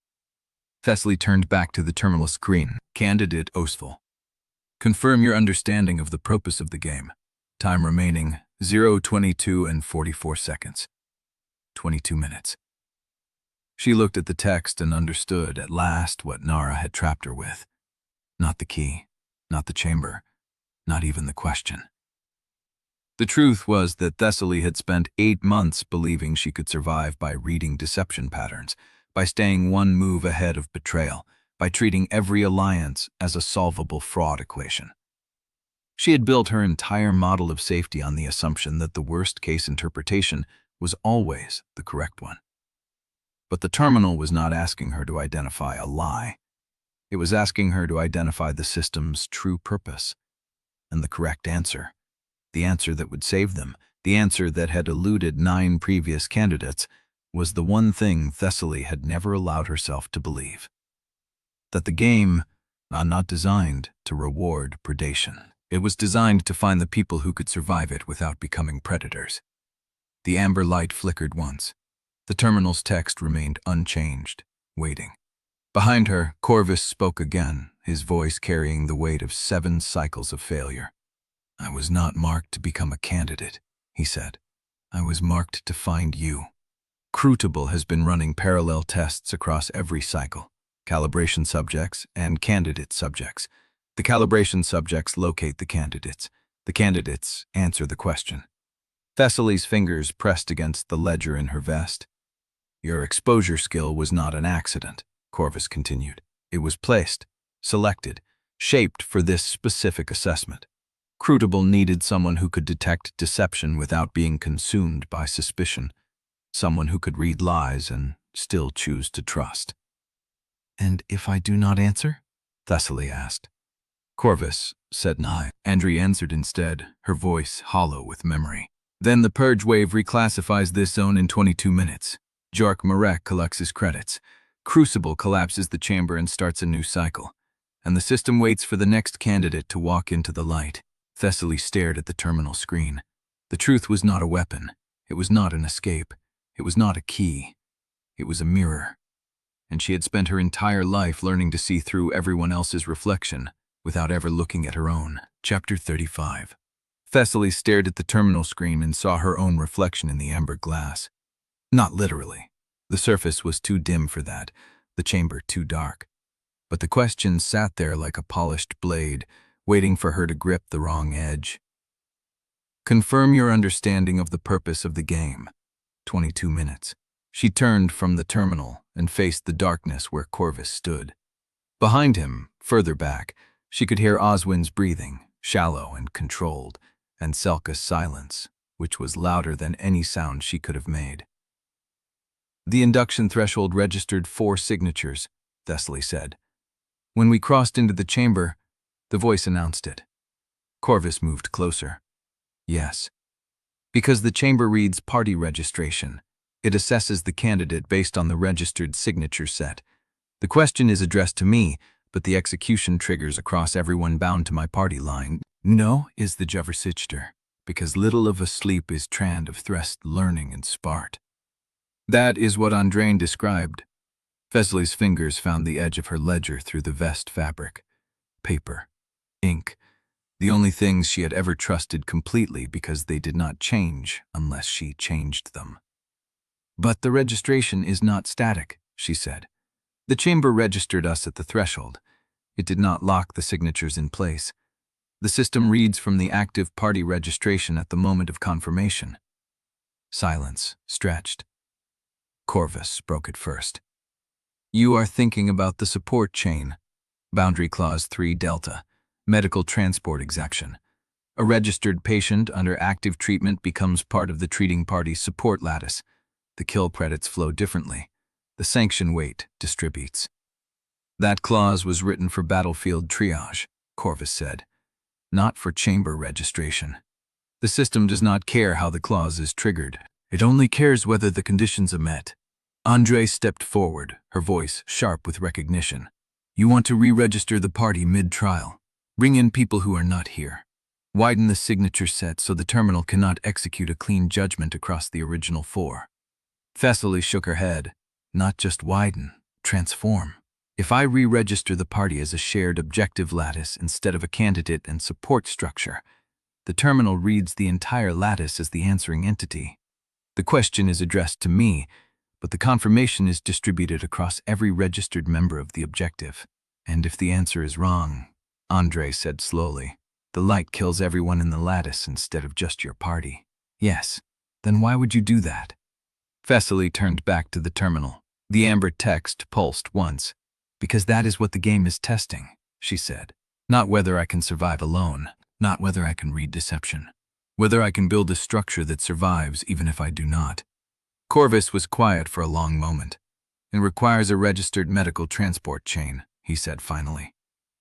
Thessaly turned back to the terminal screen. "Candidate Ostfeld. Confirm your understanding of the purpose of the game. Time remaining 0:22 and 44 seconds. 22 minutes. She looked at the text and understood at last what Narra had trapped her with. Not the key, not the chamber, not even the question. The truth was that Thessaly had spent 8 months believing she could survive by reading deception patterns, by staying one move ahead of betrayal, by treating every alliance as a solvable fraud equation. She had built her entire model of safety on the assumption that the worst-case interpretation was always the correct one. But the terminal was not asking her to identify a lie. It was asking her to identify the system's true purpose and the correct answer, the answer that would save them, the answer that had eluded 9 previous candidates, was the one thing Thessaly had never allowed herself to believe. That the game, not designed to reward predation. It was designed to find the people who could survive it without becoming predators. The amber light flickered once. The terminal's text remained unchanged, waiting. Behind her, Corvus spoke again, his voice carrying the weight of 7 cycles of failure. "I was not marked to become a candidate," he said. "I was marked to find you." CRUCIBLE has been running parallel tests across every cycle, calibration subjects and candidate subjects. The calibration subjects locate the candidates. The candidates answer the question. Thessaly's fingers pressed against the ledger in her vest. "Your exposure skill was not an accident," Corvus continued. "It was placed, selected, shaped for this specific assessment. CRUCIBLE needed someone who could detect deception without being consumed by suspicion, someone who could read lies and still choose to trust." "And if I do not answer?" Thessaly asked. Corvus said no. Andri answered instead, her voice hollow with memory. "Then the purge wave reclassifies this zone in 22 minutes. Jark Marek collects his credits. CRUCIBLE collapses the chamber and starts a new cycle. And the system waits for the next candidate to walk into the light." Thessaly stared at the terminal screen. The truth was not a weapon. It was not an escape. It was not a key. It was a mirror. And she had spent her entire life learning to see through everyone else's reflection without ever looking at her own. Chapter 35. Thessaly stared at the terminal screen and saw her own reflection in the amber glass. Not literally. The surface was too dim for that, the chamber too dark. But the question sat there like a polished blade, waiting for her to grip the wrong edge. "Confirm your understanding of the purpose of the game." 22 minutes. She turned from the terminal and faced the darkness where Corvus stood. Behind him, further back, she could hear Oswin's breathing, shallow and controlled, and Selka's silence, which was louder than any sound she could have made. "The induction threshold registered 4 signatures," Thessaly said. "When we crossed into the chamber," the voice announced it. Corvus moved closer. "Yes. Because the chamber reads party registration. It assesses the candidate based on the registered signature set. The question is addressed to me, but the execution triggers across everyone bound to my party line. No is the Javersichter, because little of a sleep is trand of threst learning and spart." That is what Andrain described. Thessaly's fingers found the edge of her ledger through the vest fabric. Paper. Ink. The only things she had ever trusted completely because they did not change unless she changed them. "But the registration is not static," she said. "The chamber registered us at the threshold. It did not lock the signatures in place. The system reads from the active party registration at the moment of confirmation." Silence stretched. Corvus broke it first. "You are thinking about the support chain. Boundary Clause 3 Delta. Medical transport execution. A registered patient under active treatment becomes part of the treating party's support lattice. The kill credits flow differently. The sanction weight distributes." "That clause was written for battlefield triage," Corvus said, "not for chamber registration. The system does not care how the clause is triggered. It only cares whether the conditions are met." Andre stepped forward, her voice sharp with recognition. "You want to re-register the party mid-trial. Bring in people who are not here. Widen the signature set so the terminal cannot execute a clean judgment across the original 4. Thessaly shook her head. "Not just widen, transform. If I re-register the party as a shared objective lattice instead of a candidate and support structure, the terminal reads the entire lattice as the answering entity. The question is addressed to me, but the confirmation is distributed across every registered member of the objective. And if the answer is wrong," Andre said slowly, "the light kills everyone in the lattice instead of just your party." "Yes, then why would you do that?" Thessaly turned back to the terminal. The amber text pulsed once. "Because that is what the game is testing," she said. "Not whether I can survive alone, not whether I can read deception. Whether I can build a structure that survives even if I do not." Corvus was quiet for a long moment. "It requires a registered medical transport chain," he said finally.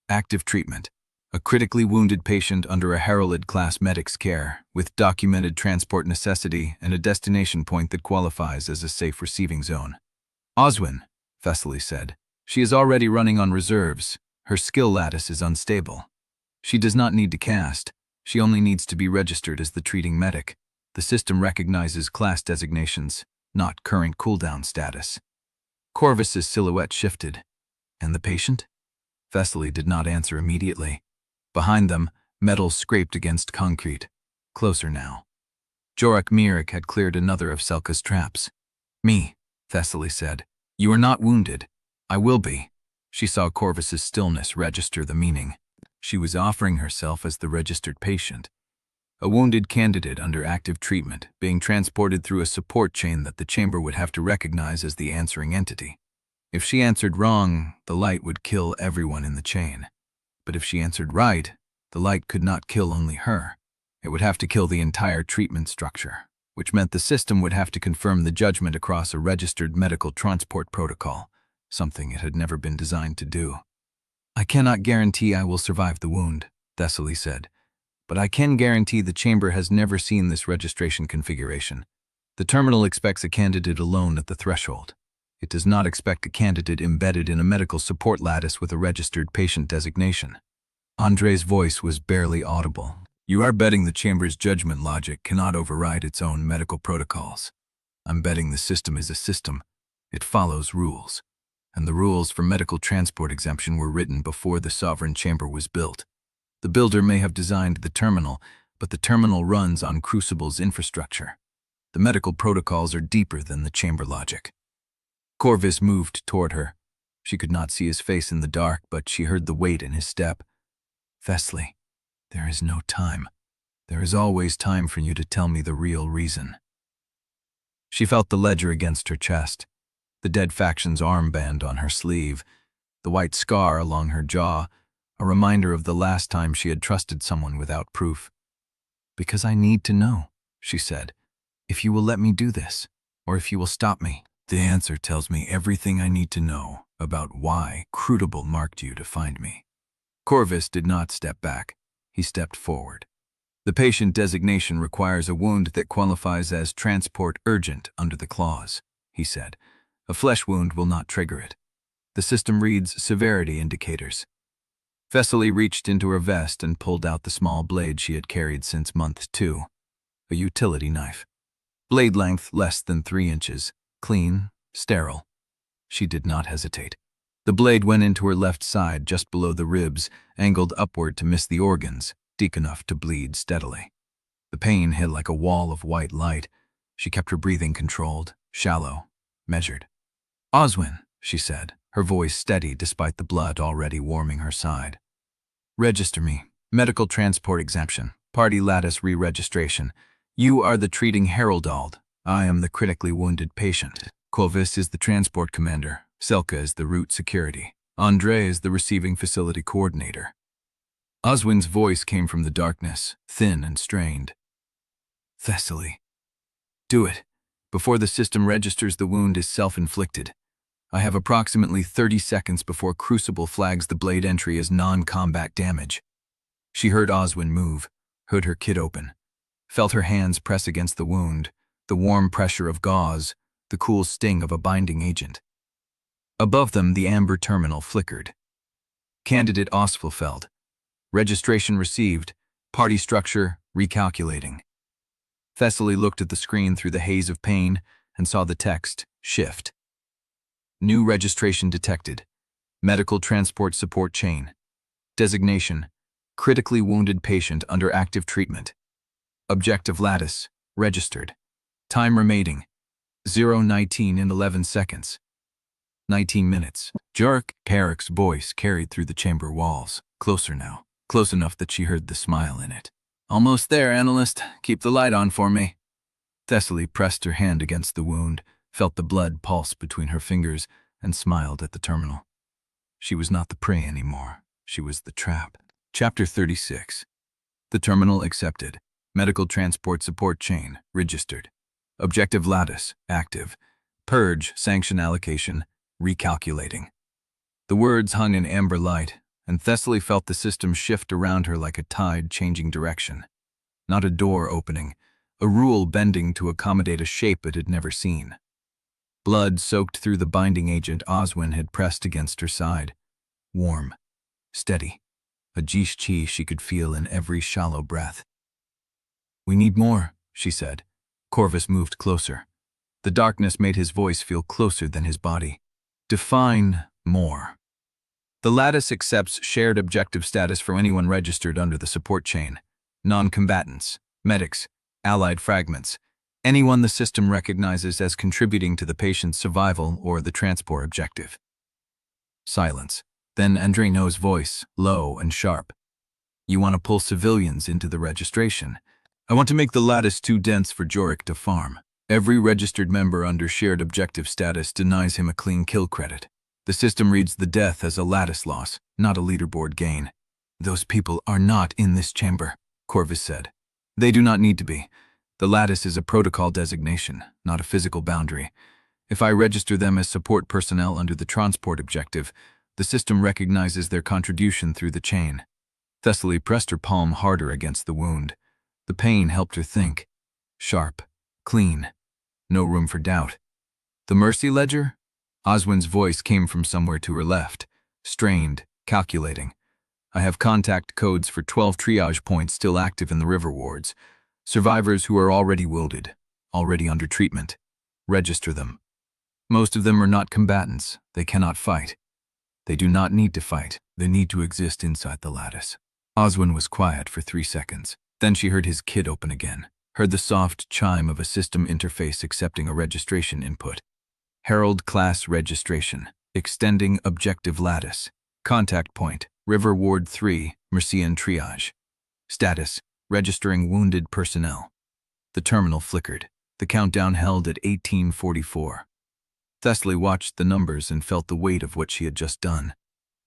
"Active treatment. A critically wounded patient under a heralded-class medic's care, with documented transport necessity and a destination point that qualifies as a safe receiving zone." "Oswin," Thessaly said. "She is already running on reserves. Her skill lattice is unstable." She does not need to cast. She only needs to be registered as the treating medic. The system recognizes class designations, not current cooldown status. Corvus's silhouette shifted. And the patient? Thessaly did not answer immediately. Behind them, metal scraped against concrete. Closer now. Jorak Mirik had cleared another of Selka's traps. "Me," Thessaly said. "You are not wounded." "I will be." She saw Corvus's stillness register the meaning. She was offering herself as the registered patient. A wounded candidate under active treatment, being transported through a support chain that the chamber would have to recognize as the answering entity. If she answered wrong, the light would kill everyone in the chain. But if she answered right, the light could not kill only her. It would have to kill the entire treatment structure, which meant the system would have to confirm the judgment across a registered medical transport protocol, something it had never been designed to do. "I cannot guarantee I will survive the wound," Thessaly said, "but I can guarantee the chamber has never seen this registration configuration. The terminal expects a candidate alone at the threshold. It does not expect a candidate embedded in a medical support lattice with a registered patient designation." Andre's voice was barely audible. "You are betting the chamber's judgment logic cannot override its own medical protocols. I'm betting the system is a system. It follows rules. And the rules for medical transport exemption were written before the sovereign chamber was built. The builder may have designed the terminal, but the terminal runs on CRUCIBLE's infrastructure. The medical protocols are deeper than the chamber logic." Corvus moved toward her. She could not see his face in the dark, but she heard the weight in his step. "Thessaly, there is no time. There is always time for you to tell me the real reason." She felt the ledger against her chest, the dead faction's armband on her sleeve, the white scar along her jaw, a reminder of the last time she had trusted someone without proof. "Because I need to know," she said, "if you will let me do this, or if you will stop me." "The answer tells me everything I need to know about why CRUCIBLE marked you to find me." Corvus did not step back. He stepped forward. "The patient designation requires a wound that qualifies as transport urgent under the clause," he said. "A flesh wound will not trigger it. The system reads severity indicators." Thessaly reached into her vest and pulled out the small blade she had carried since month 2. A utility knife. Blade length less than 3 inches. Clean, sterile. She did not hesitate. The blade went into her left side just below the ribs, angled upward to miss the organs, deep enough to bleed steadily. The pain hit like a wall of white light. She kept her breathing controlled, shallow, measured. "Oswin," she said, her voice steady despite the blood already warming her side. "Register me. Medical transport exemption. Party lattice re-registration. You are the treating Heraldald. I am the critically wounded patient. Corvus is the transport commander. Selka is the route security. Andre is the receiving facility coordinator." Oswin's voice came from the darkness, thin and strained. "Thessaly, do it. Before the system registers the wound is self-inflicted. I have approximately 30 seconds before CRUCIBLE flags the blade entry as non-combat damage." She heard Oswin move, heard her kit open, felt her hands press against the wound, the warm pressure of gauze, the cool sting of a binding agent. Above them, the amber terminal flickered. "Candidate Ostfeld. Registration received. Party structure recalculating." Thessaly looked at the screen through the haze of pain and saw the text shift. "New registration detected. Medical transport support chain. Designation: critically wounded patient under active treatment. Objective lattice registered. Time remaining 0:19 and 11 seconds. 19 minutes. Jark Carrick's voice carried through the chamber walls. Closer now. Close enough that she heard the smile in it. "Almost there, ANALYST. Keep the light on for me." Thessaly pressed her hand against the wound, felt the blood pulse between her fingers, and smiled at the terminal. She was not the prey anymore. She was the trap. Chapter 36. The terminal accepted. Medical transport support chain registered. Objective lattice active. Purge sanction allocation recalculating. The words hung in amber light, and Thessaly felt the system shift around her like a tide changing direction. Not a door opening, a rule bending to accommodate a shape it had never seen. Blood soaked through the binding agent Oswin had pressed against her side. Warm, steady. a chi she could feel in every shallow breath. "We need more," she said. Corvus moved closer. The darkness made his voice feel closer than his body. "Define more." "The lattice accepts shared objective status for anyone registered under the support chain. Non-combatants, medics, allied fragments, anyone the system recognizes as contributing to the patient's survival or the transport objective." Silence. Then Andrino's voice, low and sharp. "You want to pull civilians into the registration. I want to make the lattice too dense for Jorik to farm. Every registered member under shared objective status denies him a clean kill credit. The system reads the death as a lattice loss, not a leaderboard gain." "Those people are not in this chamber," Corvus said. "They do not need to be. The lattice is a protocol designation, not a physical boundary. If I register them as support personnel under the transport objective, the system recognizes their contribution through the chain." Thessaly pressed her palm harder against the wound. The pain helped her think. Sharp, clean, no room for doubt. "The mercy ledger?" Oswin's voice came from somewhere to her left, strained, calculating. "I have contact codes for 12 triage points still active in the river wards. Survivors who are already wounded, already under treatment. Register them. Most of them are not combatants. They cannot fight. They do not need to fight. They need to exist inside the lattice." Oswin was quiet for 3 seconds. Then she heard his kit open again, heard the soft chime of a system interface accepting a registration input. "Herald Class Registration. Extending Objective Lattice. Contact Point. River Ward 3, Mercian Triage. Status. Registering Wounded Personnel." The terminal flickered. The countdown held at 1844. Thessaly watched the numbers and felt the weight of what she had just done.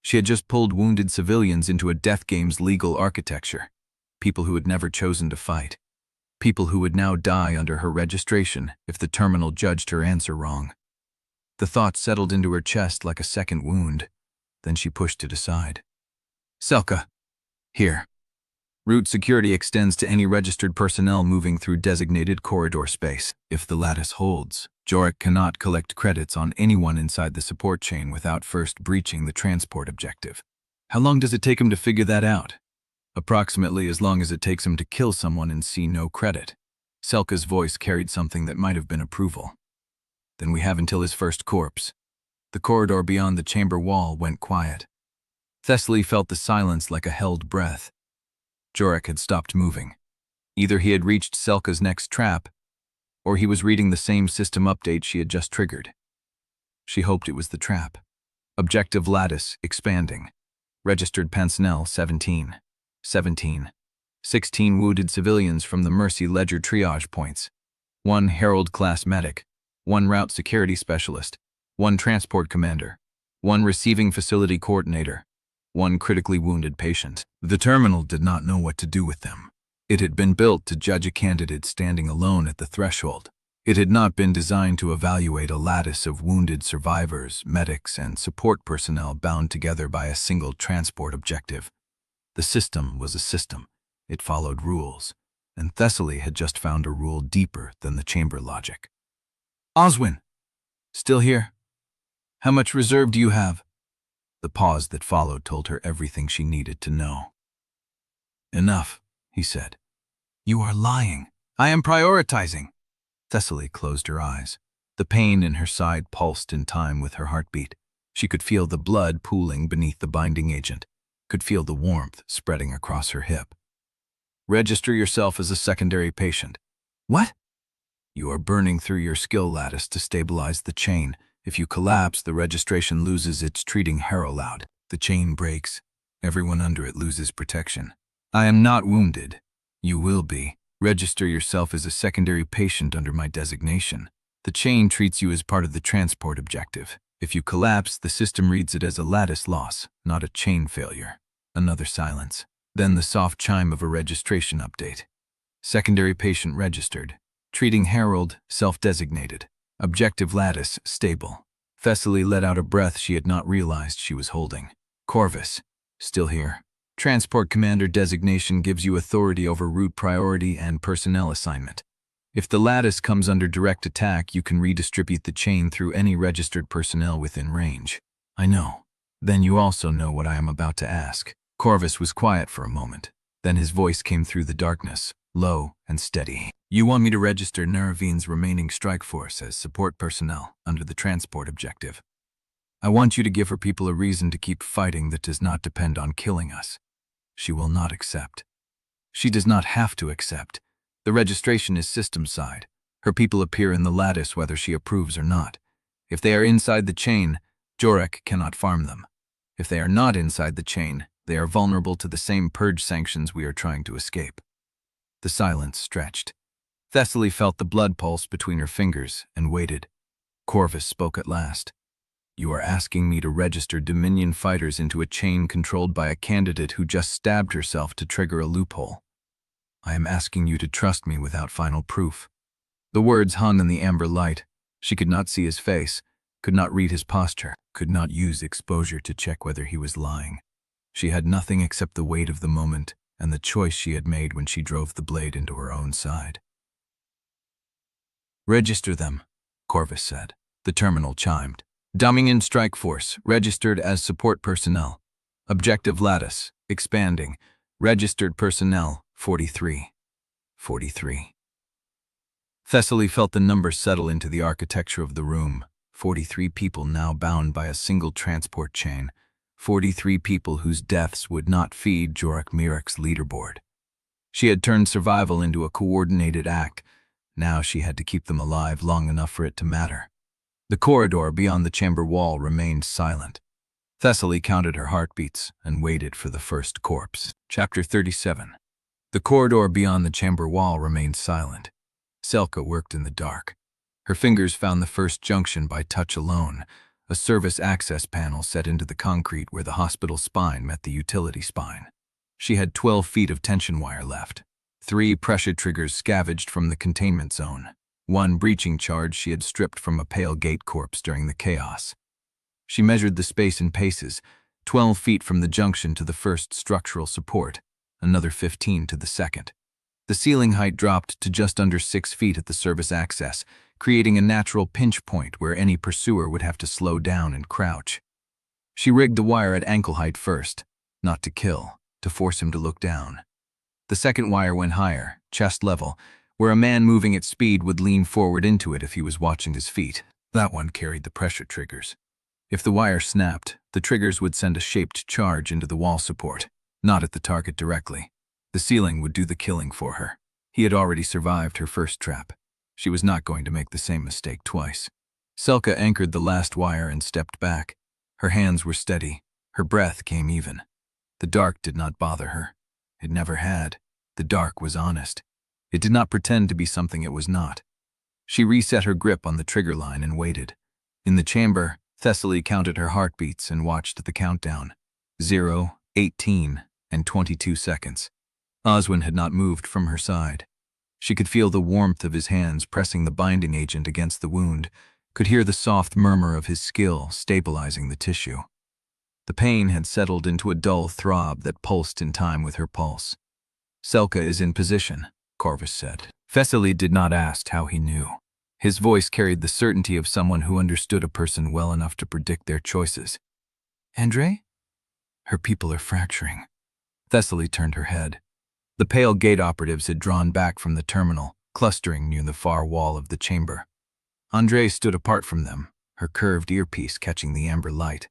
She had just pulled wounded civilians into a death game's legal architecture. People who had never chosen to fight. People who would now die under her registration if the terminal judged her answer wrong. The thought settled into her chest like a second wound. Then she pushed it aside. "Selka. Here. Route security extends to any registered personnel moving through designated corridor space. If the lattice holds, Jorik cannot collect credits on anyone inside the support chain without first breaching the transport objective. How long does it take him to figure that out?" "Approximately as long as it takes him to kill someone and see no credit." Selka's voice carried something that might have been approval. "Then we have until his first corpse." The corridor beyond the chamber wall went quiet. Thessaly felt the silence like a held breath. Jorik had stopped moving. Either he had reached Selka's next trap, or he was reading the same system update she had just triggered. She hoped it was the trap. Objective lattice expanding. Registered personnel 17. 16 wounded civilians from the Mercy Ledger triage points. 1 Herald class medic. 1 route security specialist. 1 transport commander. 1 receiving facility coordinator. 1 critically wounded patient. The terminal did not know what to do with them. It had been built to judge a candidate standing alone at the threshold. It had not been designed to evaluate a lattice of wounded survivors, medics, and support personnel bound together by a single transport objective. The system was a system. It followed rules, and Thessaly had just found a rule deeper than the chamber logic. "Oswin! Still here? How much reserve do you have?" The pause that followed told her everything she needed to know. "Enough," he said. "You are lying." "I am prioritizing." Thessaly closed her eyes. The pain in her side pulsed in time with her heartbeat. She could feel the blood pooling beneath the binding agent, could feel the warmth spreading across her hip. "Register yourself as a secondary patient." "What?" "You are burning through your skill lattice to stabilize the chain. If you collapse, the registration loses its treating herald. The chain breaks. Everyone under it loses protection." "I am not wounded." "You will be. Register yourself as a secondary patient under my designation. The chain treats you as part of the transport objective. If you collapse, the system reads it as a lattice loss, not a chain failure." Another silence. Then the soft chime of a registration update. Secondary patient registered. Treating herald, self-designated. Objective lattice, stable. Thessaly let out a breath she had not realized she was holding. "Corvus. Still here. Transport commander designation gives you authority over route priority and personnel assignment. If the lattice comes under direct attack, you can redistribute the chain through any registered personnel within range." "I know. Then you also know what I am about to ask." Corvus was quiet for a moment. Then his voice came through the darkness, low and steady. You want me to register Naravine's remaining strike force as support personnel under the transport objective. I want you to give her people a reason to keep fighting that does not depend on killing us. She will not accept. She does not have to accept. The registration is system side. Her people appear in the lattice whether she approves or not. If they are inside the chain, Jorek cannot farm them. If they are not inside the chain, they are vulnerable to the same purge sanctions we are trying to escape. The silence stretched. Thessaly felt the blood pulse between her fingers and waited. Corvus spoke at last. You are asking me to register Dominion fighters into a chain controlled by a candidate who just stabbed herself to trigger a loophole. I am asking you to trust me without final proof. The words hung in the amber light. She could not see his face, could not read his posture, could not use exposure to check whether he was lying. She had nothing except the weight of the moment and the choice she had made when she drove the blade into her own side. Register them, Corvus said. The terminal chimed. Dominion Strike Force, registered as support personnel. Objective lattice, expanding. Registered personnel, 43. 43. Thessaly felt the number settle into the architecture of the room. 43 people now bound by a single transport chain. 43 people whose deaths would not feed Jorek Mirek's leaderboard. She had turned survival into a coordinated act. Now she had to keep them alive long enough for it to matter. The corridor beyond the chamber wall remained silent. Thessaly counted her heartbeats and waited for the first corpse. Chapter 37. The corridor beyond the chamber wall remained silent. Selka worked in the dark. Her fingers found the first junction by touch alone, a service access panel set into the concrete where the hospital spine met the utility spine. She had 12 feet of tension wire left. 3 pressure triggers scavenged from the containment zone. 1 breaching charge she had stripped from a pale gate corpse during the chaos. She measured the space in paces, 12 feet from the junction to the first structural support, another 15 to the second. The ceiling height dropped to just under 6 feet at the service access, creating a natural pinch point where any pursuer would have to slow down and crouch. She rigged the wire at ankle height first, not to kill, to force him to look down. The second wire went higher, chest level, where a man moving at speed would lean forward into it if he was watching his feet. That one carried the pressure triggers. If the wire snapped, the triggers would send a shaped charge into the wall support, not at the target directly. The ceiling would do the killing for her. He had already survived her first trap. She was not going to make the same mistake twice. Selka anchored the last wire and stepped back. Her hands were steady. Her breath came even. The dark did not bother her. It never had. The dark was honest. It did not pretend to be something it was not. She reset her grip on the trigger line and waited. In the chamber, Thessaly counted her heartbeats and watched the countdown. 0, 18, and 22 seconds. Oswin had not moved from her side. She could feel the warmth of his hands pressing the binding agent against the wound, could hear the soft murmur of his skill stabilizing the tissue. The pain had settled into a dull throb that pulsed in time with her pulse. Selka is in position, Corvus said. Thessaly did not ask how he knew. His voice carried the certainty of someone who understood a person well enough to predict their choices. Andre? Her people are fracturing. Thessaly turned her head. The pale gate operatives had drawn back from the terminal, clustering near the far wall of the chamber. Andre stood apart from them, her curved earpiece catching the amber light.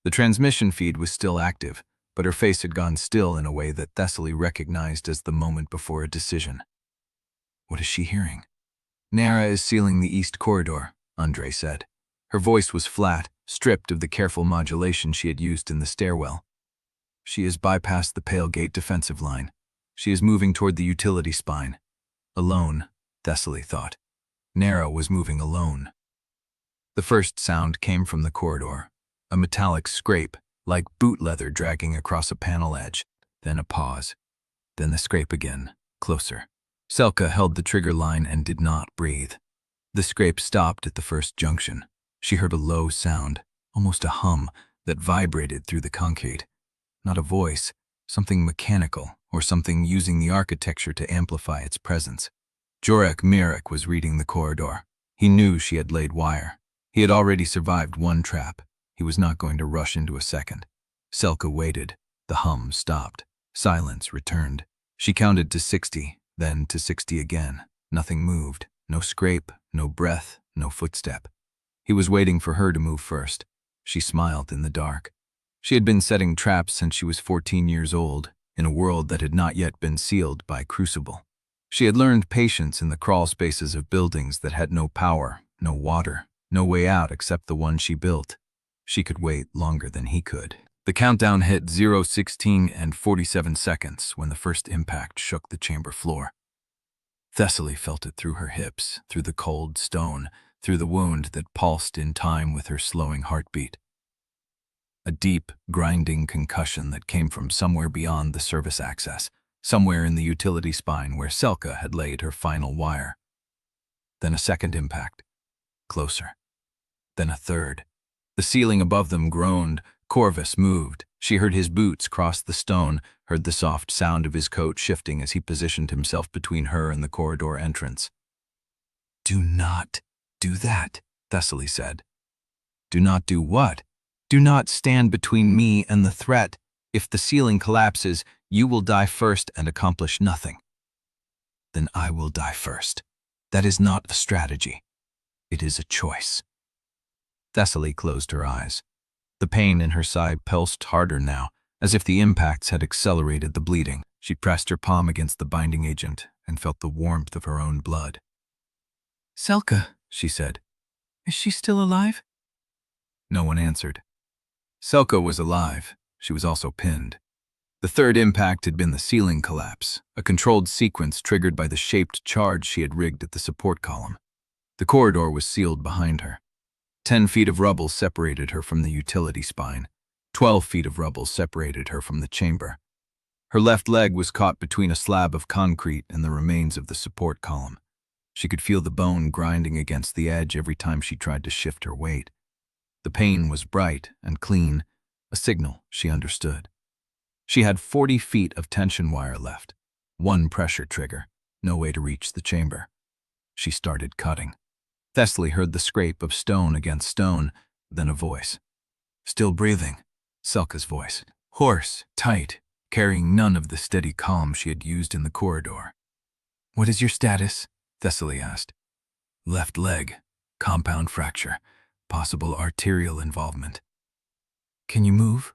The transmission feed was still active, but her face had gone still in a way that Thessaly recognized as the moment before a decision. What is she hearing? Narra is sealing the east corridor, Andre said. Her voice was flat, stripped of the careful modulation she had used in the stairwell. She has bypassed the pale gate defensive line. She is moving toward the utility spine. Alone, Thessaly thought. Narra was moving alone. The first sound came from the corridor, a metallic scrape, like boot leather dragging across a panel edge, then a pause. Then the scrape again, closer. Selka held the trigger line and did not breathe. The scrape stopped at the first junction. She heard a low sound, almost a hum, that vibrated through the concrete. Not a voice, something mechanical, or something using the architecture to amplify its presence. Jorek Mirek was reading the corridor. He knew she had laid wire. He had already survived one trap. He was not going to rush into a second. Selka waited. The hum stopped. Silence returned. She counted to 60, then to 60 again. Nothing moved. No scrape, no breath, no footstep. He was waiting for her to move first. She smiled in the dark. She had been setting traps since she was 14 years old, in a world that had not yet been sealed by CRUCIBLE. She had learned patience in the crawl spaces of buildings that had no power, no water, no way out except the one she built. She could wait longer than he could. The countdown hit 0, 16, and 47 seconds when the first impact shook the chamber floor. Thessaly felt it through her hips, through the cold stone, through the wound that pulsed in time with her slowing heartbeat. A deep, grinding concussion that came from somewhere beyond the service access, somewhere in the utility spine where Selka had laid her final wire. Then a second impact. Closer. Then a third. The ceiling above them groaned. Corvus moved. She heard his boots cross the stone, heard the soft sound of his coat shifting as he positioned himself between her and the corridor entrance. "Do not do that," Thessaly said. "Do not do what?" "Do not stand between me and the threat. If the ceiling collapses, you will die first and accomplish nothing." "Then I will die first. That is not a strategy. It is a choice." Thessaly closed her eyes. The pain in her side pulsed harder now, as if the impacts had accelerated the bleeding. She pressed her palm against the binding agent and felt the warmth of her own blood. "Selka," she said. "Is she still alive?" No one answered. Selka was alive. She was also pinned. The third impact had been the ceiling collapse, a controlled sequence triggered by the shaped charge she had rigged at the support column. The corridor was sealed behind her. 10 feet of rubble separated her from the utility spine. 12 feet of rubble separated her from the chamber. Her left leg was caught between a slab of concrete and the remains of the support column. She could feel the bone grinding against the edge every time she tried to shift her weight. The pain was bright and clean, a signal she understood. She had 40 feet of tension wire left, one pressure trigger, no way to reach the chamber. She started cutting. Thessaly heard the scrape of stone against stone, then a voice. "Still breathing," Selka's voice. Hoarse, tight, carrying none of the steady calm she had used in the corridor. "What is your status?" Thessaly asked. "Left leg, compound fracture, possible arterial involvement." "Can you move?"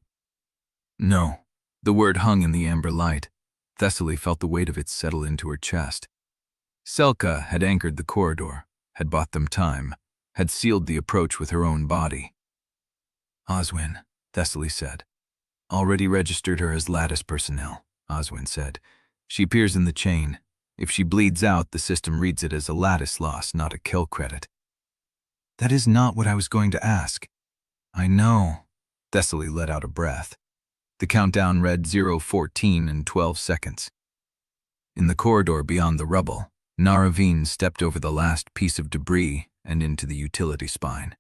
"No." The word hung in the amber light. Thessaly felt the weight of it settle into her chest. Selka had anchored the corridor, had bought them time, had sealed the approach with her own body. "Oswin," Thessaly said. "Already registered her as Lattice personnel," Oswin said. "She appears in the chain. If she bleeds out, the system reads it as a Lattice loss, not a kill credit." "That is not what I was going to ask." "I know." Thessaly let out a breath. The countdown read 0, 14, and 12 seconds. In the corridor beyond the rubble, Narra stepped over the last piece of debris and into the utility spine.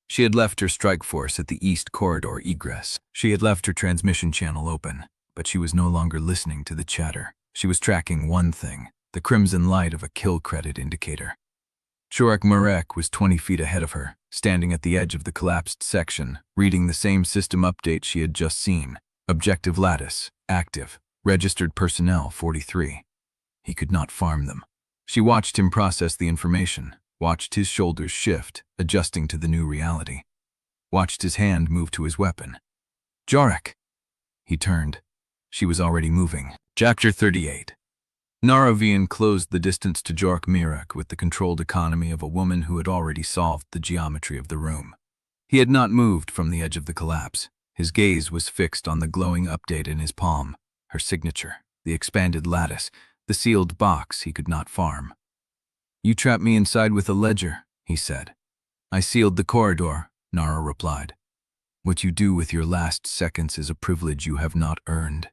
She had left her strike force at the east corridor egress. She had left her transmission channel open, but she was no longer listening to the chatter. She was tracking one thing, the crimson light of a kill credit indicator. Chorak Marek was 20 feet ahead of her, standing at the edge of the collapsed section, reading the same system update she had just seen. Objective Lattice, active, registered personnel 43. He could not farm them. She watched him process the information, watched his shoulders shift, adjusting to the new reality. Watched his hand move to his weapon. "Jarek!" He turned. She was already moving. Chapter 38. Narra closed the distance to Jork Mirak with the controlled economy of a woman who had already solved the geometry of the room. He had not moved from the edge of the collapse. His gaze was fixed on the glowing update in his palm, her signature, the expanded lattice, the sealed box he could not farm. "You trapped me inside with a ledger," he said. "I sealed the corridor," Narra replied. "What you do with your last seconds is a privilege you have not earned."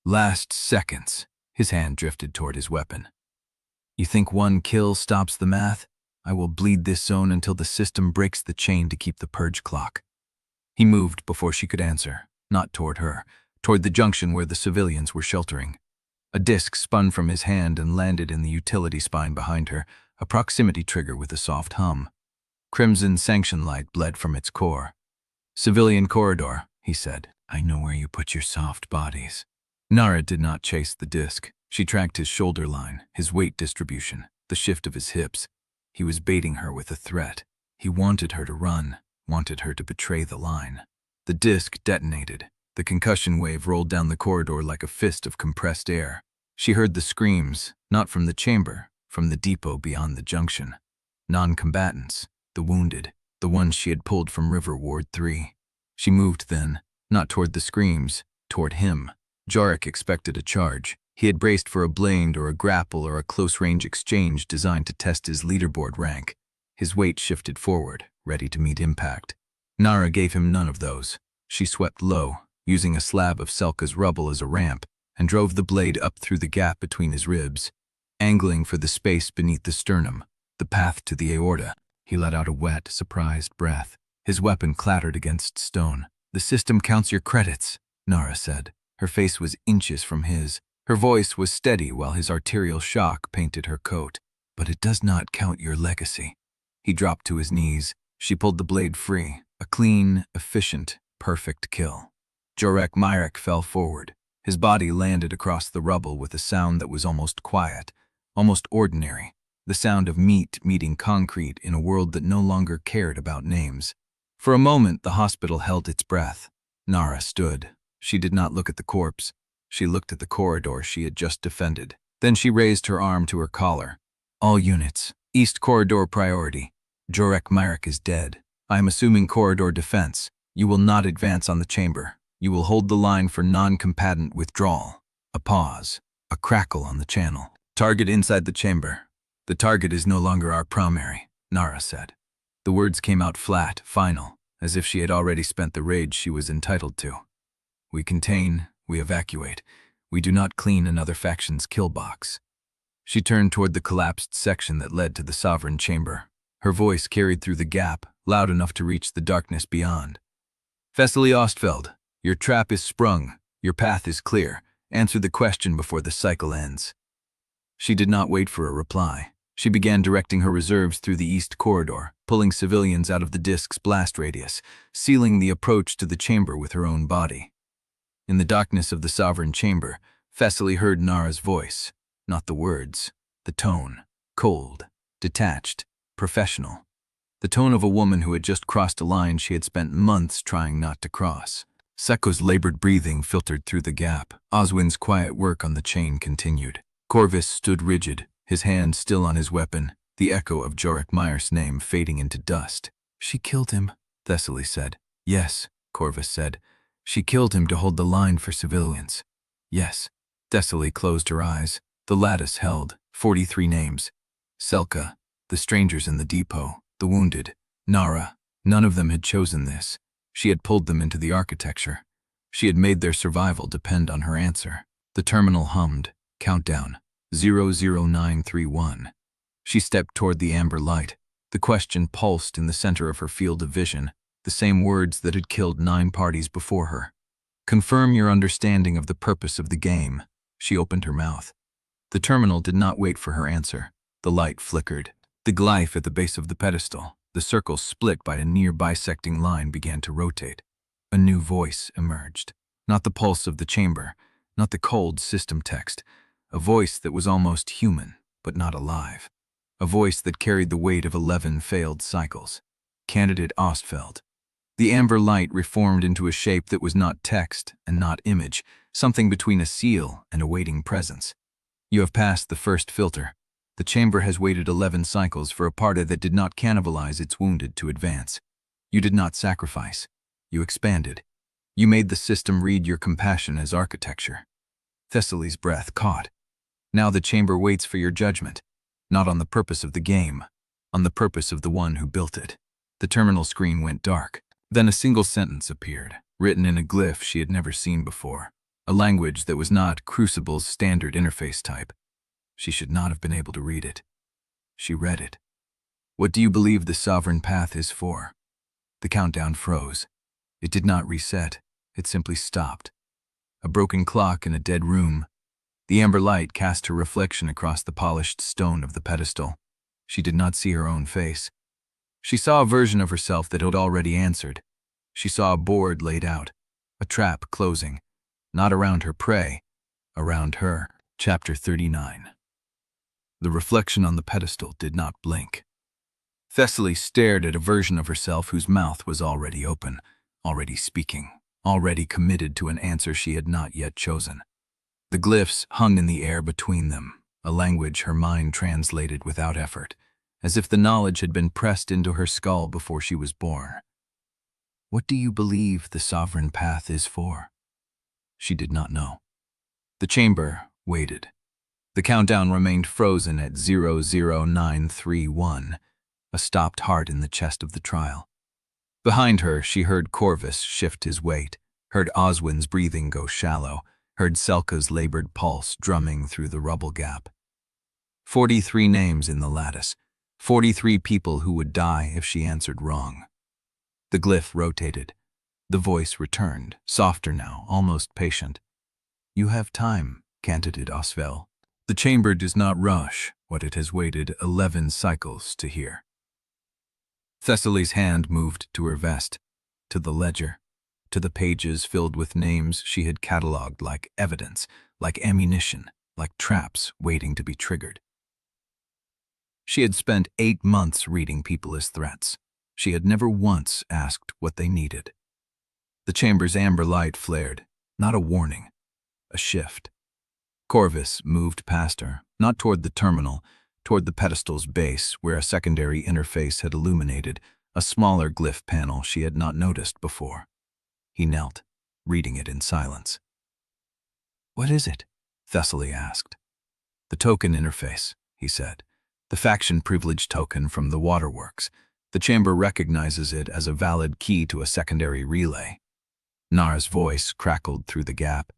Last seconds. His hand drifted toward his weapon. "You think one kill stops the math? I will bleed this zone until the system breaks the chain to keep the purge clock." He moved before she could answer, not toward her, toward the junction where the civilians were sheltering. A disc spun from his hand and landed in the utility spine behind her, a proximity trigger with a soft hum. Crimson sanction light bled from its core. "Civilian corridor," he said. I know where you put your soft bodies. Narra did not chase the disc. She tracked his shoulder line, his weight distribution, the shift of his hips. He was baiting her with a threat. He wanted her to run, wanted her to betray the line. The disc detonated. The concussion wave rolled down the corridor like a fist of compressed air. She heard the screams, not from the chamber, from the depot beyond the junction. Non-combatants, the wounded, the ones she had pulled from River Ward 3. She moved then, not toward the screams, toward him. Jarek expected a charge. He had braced for a blade or a grapple or a close-range exchange designed to test his leaderboard rank. His weight shifted forward, ready to meet impact. Narra gave him none of those. She swept low, using a slab of Selka's rubble as a ramp, and drove the blade up through the gap between his ribs, angling for the space beneath the sternum, the path to the aorta. He let out a wet, surprised breath. His weapon clattered against stone. "The system counts your credits," Narra said. Her face was inches from his. Her voice was steady while his arterial shock painted her coat. "But it does not count your legacy." He dropped to his knees. She pulled the blade free. A clean, efficient, perfect kill. Jorek Myrek fell forward. His body landed across the rubble with a sound that was almost quiet, almost ordinary, the sound of meat meeting concrete in a world that no longer cared about names. For a moment, the hospital held its breath. Narra stood. She did not look at the corpse. She looked at the corridor she had just defended. Then she raised her arm to her collar. "All units, East Corridor priority. Jorek Myrek is dead. I am assuming corridor defense. You will not advance on the chamber. You will hold the line for non-combatant withdrawal." A pause. A crackle on the channel. "Target inside the chamber." "The target is no longer our primary," Narra said. The words came out flat, final, as if she had already spent the rage she was entitled to. "We contain, we evacuate. We do not clean another faction's kill box." She turned toward the collapsed section that led to the sovereign chamber. Her voice carried through the gap, loud enough to reach the darkness beyond. "Thessaly Ostfeld, your trap is sprung. Your path is clear. Answer the question before the cycle ends." She did not wait for a reply. She began directing her reserves through the east corridor, pulling civilians out of the disk's blast radius, sealing the approach to the chamber with her own body. In the darkness of the sovereign chamber, Thessaly heard Narra's voice, not the words, the tone, cold, detached, professional. The tone of a woman who had just crossed a line she had spent months trying not to cross. Seko's labored breathing filtered through the gap. Oswin's quiet work on the chain continued. Corvus stood rigid, his hand still on his weapon, the echo of Jorek Myrek's name fading into dust. "She killed him," Thessaly said. "Yes," Corvus said. "She killed him to hold the line for civilians." "Yes." Thessaly closed her eyes. The lattice held 43 names. Selka, the strangers in the depot, the wounded, Narra. None of them had chosen this. She had pulled them into the architecture. She had made their survival depend on her answer. The terminal hummed. Countdown. 00931. She stepped toward the amber light. The question pulsed in the center of her field of vision, the same words that had killed 9 parties before her. "Confirm your understanding of the purpose of the game." She opened her mouth. The terminal did not wait for her answer. The light flickered. The glyph at the base of the pedestal, the circle split by a near bisecting line, began to rotate. A new voice emerged. Not the pulse of the chamber, not the cold system text. A voice that was almost human, but not alive. A voice that carried the weight of 11 failed cycles. Candidate Ostfeld. The amber light reformed into a shape that was not text and not image, something between a seal and a waiting presence. "You have passed the first filter. The chamber has waited 11 cycles for a party that did not cannibalize its wounded to advance. You did not sacrifice. You expanded. You made the system read your compassion as architecture." Thessaly's breath caught. "Now the chamber waits for your judgment, not on the purpose of the game, on the purpose of the one who built it." The terminal screen went dark. Then a single sentence appeared, written in a glyph she had never seen before, a language that was not Crucible's standard interface type. She should not have been able to read it. She read it. "What do you believe the sovereign path is for?" The countdown froze. It did not reset. It simply stopped. A broken clock in a dead room. The amber light cast her reflection across the polished stone of the pedestal. She did not see her own face. She saw a version of herself that had already answered. She saw a board laid out, A trap closing, not around her prey, around her. Chapter 39. The reflection on the pedestal did not blink. Thessaly stared at a version of herself whose mouth was already open, already speaking, already committed to an answer she had not yet chosen. The glyphs hung in the air between them, a language her mind translated without effort, as if the knowledge had been pressed into her skull before she was born. What do you believe the sovereign path is for? She did not know. The chamber waited. The countdown remained frozen at 00931, a stopped heart in the chest of the trial. Behind her, she heard Corvus shift his weight, heard Oswin's breathing go shallow, heard Selka's labored pulse drumming through the rubble gap. 43 names in the lattice, 43 people who would die if she answered wrong. The glyph rotated. The voice returned, softer now, almost patient. You have time, Candidate Ostfeld. The chamber does not rush what it has waited 11 cycles to hear. Thessaly's hand moved to her vest, to the ledger, to the pages filled with names she had catalogued like evidence, like ammunition, like traps waiting to be triggered. She had spent 8 months reading people as threats. She had never once asked what they needed. The chamber's amber light flared, not a warning, a shift. Corvus moved past her, not toward the terminal, toward the pedestal's base where a secondary interface had illuminated a smaller glyph panel she had not noticed before. He knelt, reading it in silence. What is it? Thessaly asked. The token interface, he said. The faction privilege token from the waterworks. The chamber recognizes it as a valid key to a secondary relay. Narra's voice crackled through the gap.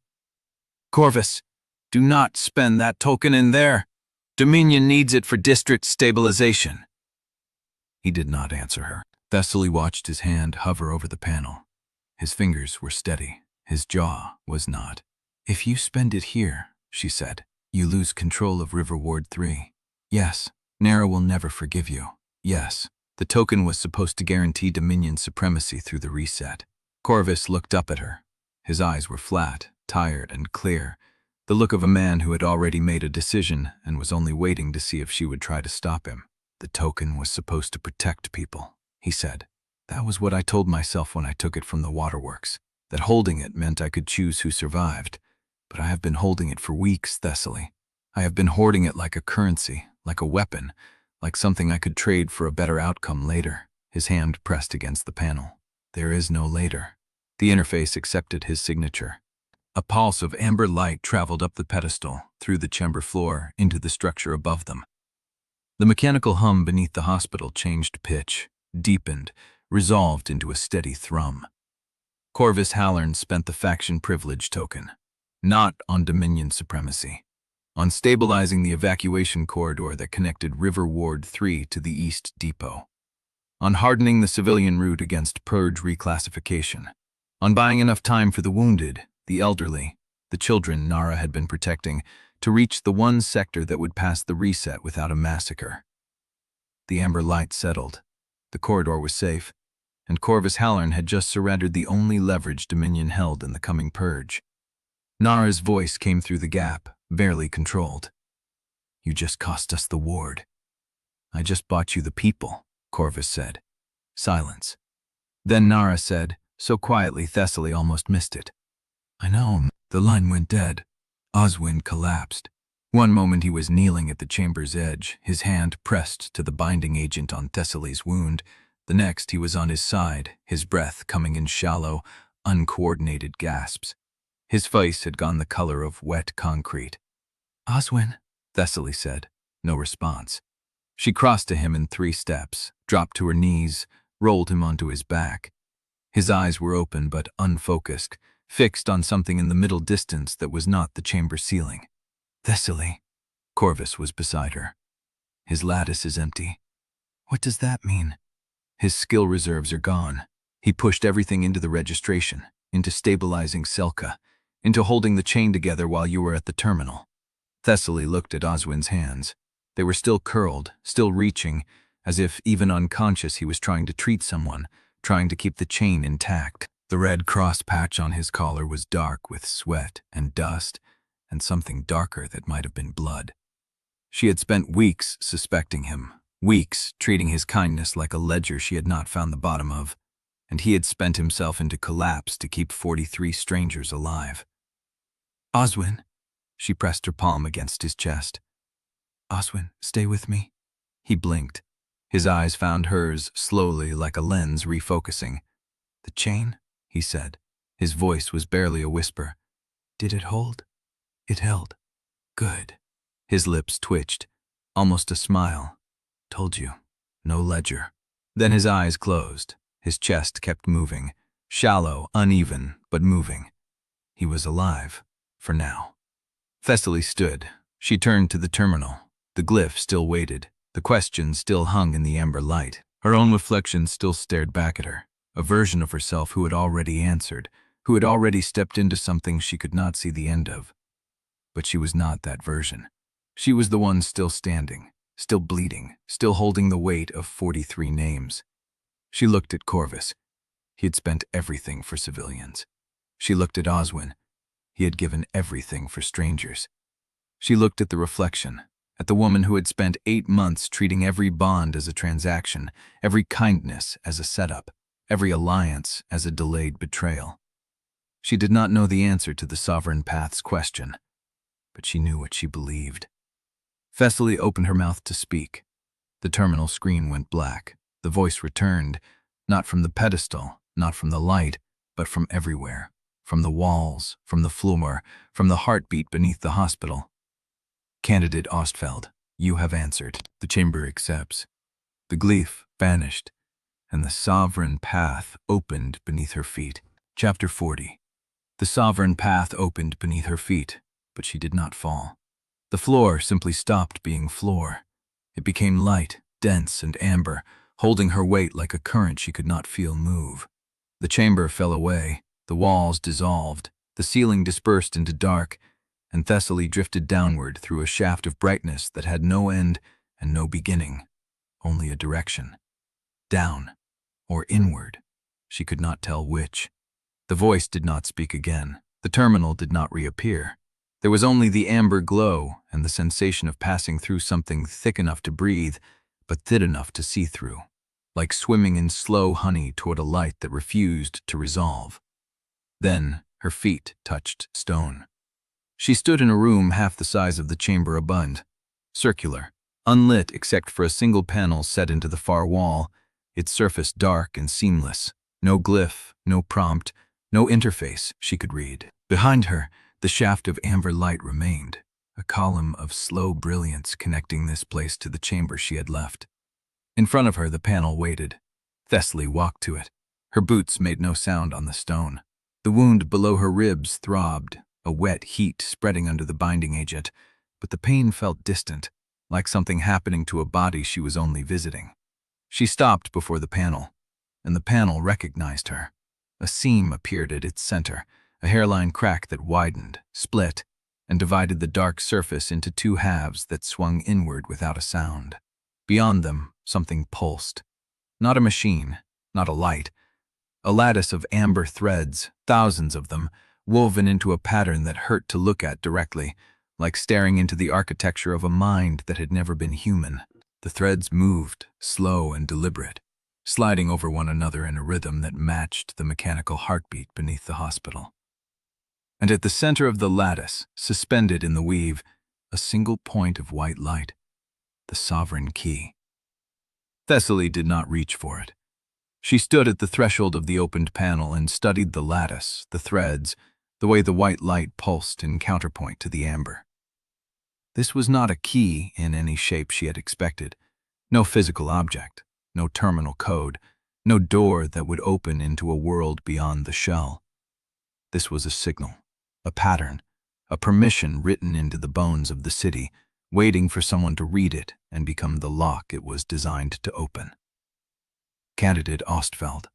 Corvus, do not spend that token in there. Dominion needs it for district stabilization. He did not answer her. Thessaly watched his hand hover over the panel. His fingers were steady. His jaw was not. If you spend it here, she said, you lose control of River Ward 3. Yes, Narra will never forgive you. Yes, the token was supposed to guarantee Dominion supremacy through the reset. Corvus looked up at her. His eyes were flat, tired, and clear, the look of a man who had already made a decision and was only waiting to see if she would try to stop him. The token was supposed to protect people, he said. That was what I told myself when I took it from the waterworks, that holding it meant I could choose who survived. But I have been holding it for weeks, Thessaly. I have been hoarding it like a currency, like a weapon, like something I could trade for a better outcome later. His hand pressed against the panel. There is no later. The interface accepted his signature. A pulse of amber light traveled up the pedestal, through the chamber floor, into the structure above them. The mechanical hum beneath the hospital changed pitch, deepened, resolved into a steady thrum. Corvus Hallarn spent the faction privilege token, not on Dominion supremacy, on stabilizing the evacuation corridor that connected River Ward 3 to the East Depot, on hardening the civilian route against purge reclassification, on buying enough time for the wounded, the elderly, the children Narra had been protecting, to reach the one sector that would pass the reset without a massacre. The amber light settled. The corridor was safe, and Corvus Hallarn had just surrendered the only leverage Dominion held in the coming purge. Narra's voice came through the gap, barely controlled. You just cost us the ward. I just bought you the people, Corvus said. Silence. Then Narra said, so quietly Thessaly almost missed it. I know. The line went dead. Oswin collapsed. One moment he was kneeling at the chamber's edge, his hand pressed to the binding agent on Thessaly's wound. The next he was on his side, his breath coming in shallow, uncoordinated gasps. His face had gone the color of wet concrete. Oswin, Thessaly said. No response. She crossed to him in 3 steps, dropped to her knees, rolled him onto his back. His eyes were open but unfocused, fixed on something in the middle distance that was not the chamber ceiling. Thessaly. Corvus was beside her. His lattice is empty. What does that mean? His skill reserves are gone. He pushed everything into the registration, into stabilizing Selka, into holding the chain together while you were at the terminal. Thessaly looked at Oswin's hands. They were still curled, still reaching, as if, even unconscious, he was trying to treat someone, trying to keep the chain intact. The red cross patch on his collar was dark with sweat and dust, and something darker that might have been blood. She had spent weeks suspecting him, weeks treating his kindness like a ledger she had not found the bottom of, and he had spent himself into collapse to keep 43 strangers alive. "Oswin," she pressed her palm against his chest. "Oswin, stay with me." He blinked. His eyes found hers slowly, like a lens refocusing. "The chain?" he said. His voice was barely a whisper. "Did it hold?" "It held." "Good." His lips twitched, almost a smile. "Told you. No ledger." Then his eyes closed. His chest kept moving, shallow, uneven, but moving. He was alive, for now. Thessaly stood. She turned to the terminal. The glyph still waited. The question still hung in the amber light. Her own reflection still stared back at her, a version of herself who had already answered, who had already stepped into something she could not see the end of. But she was not that version. She was the one still standing, still bleeding, still holding the weight of 43 names. She looked at Corvus. He had spent everything for civilians. She looked at Oswin. He had given everything for strangers. She looked at the reflection, at the woman who had spent 8 months treating every bond as a transaction, every kindness as a setup, every alliance as a delayed betrayal. She did not know the answer to the Sovereign Path's question, but she knew what she believed. Thessaly opened her mouth to speak. The terminal screen went black. The voice returned, not from the pedestal, not from the light, but from everywhere, from the walls, from the floor, from the heartbeat beneath the hospital. "Candidate Ostfeld, you have answered. The chamber accepts." The glyph vanished, and the Sovereign Path opened beneath her feet. Chapter 40. The Sovereign Path opened beneath her feet, but she did not fall. The floor simply stopped being floor. It became light, dense, and amber, holding her weight like a current she could not feel move. The chamber fell away, the walls dissolved, the ceiling dispersed into dark, and Thessaly drifted downward through a shaft of brightness that had no end and no beginning, only a direction. Down, or inward. She could not tell which. The voice did not speak again. The terminal did not reappear. There was only the amber glow and the sensation of passing through something thick enough to breathe, but thin enough to see through, like swimming in slow honey toward a light that refused to resolve. Then her feet touched stone. She stood in a room half the size of the chamber above, circular, unlit except for a single panel set into the far wall, its surface dark and seamless. No glyph, no prompt, no interface she could read. Behind her, the shaft of amber light remained, a column of slow brilliance connecting this place to the chamber she had left. In front of her, the panel waited. Thessaly walked to it. Her boots made no sound on the stone. The wound below her ribs throbbed, a wet heat spreading under the binding agent, but the pain felt distant, like something happening to a body she was only visiting. She stopped before the panel, and the panel recognized her. A seam appeared at its center, a hairline crack that widened, split, and divided the dark surface into 2 halves that swung inward without a sound. Beyond them, something pulsed. Not a machine, not a light. A lattice of amber threads, thousands of them, woven into a pattern that hurt to look at directly, like staring into the architecture of a mind that had never been human. The threads moved, slow and deliberate, sliding over one another in a rhythm that matched the mechanical heartbeat beneath the hospital. And at the center of the lattice, suspended in the weave, a single point of white light, the sovereign key. Thessaly did not reach for it. She stood at the threshold of the opened panel and studied the lattice, the threads, the way the white light pulsed in counterpoint to the amber. This was not a key in any shape she had expected. No physical object, no terminal code, no door that would open into a world beyond the shell. This was a signal, a pattern, a permission written into the bones of the city, waiting for someone to read it and become the lock it was designed to open. Candidate Ostfeld.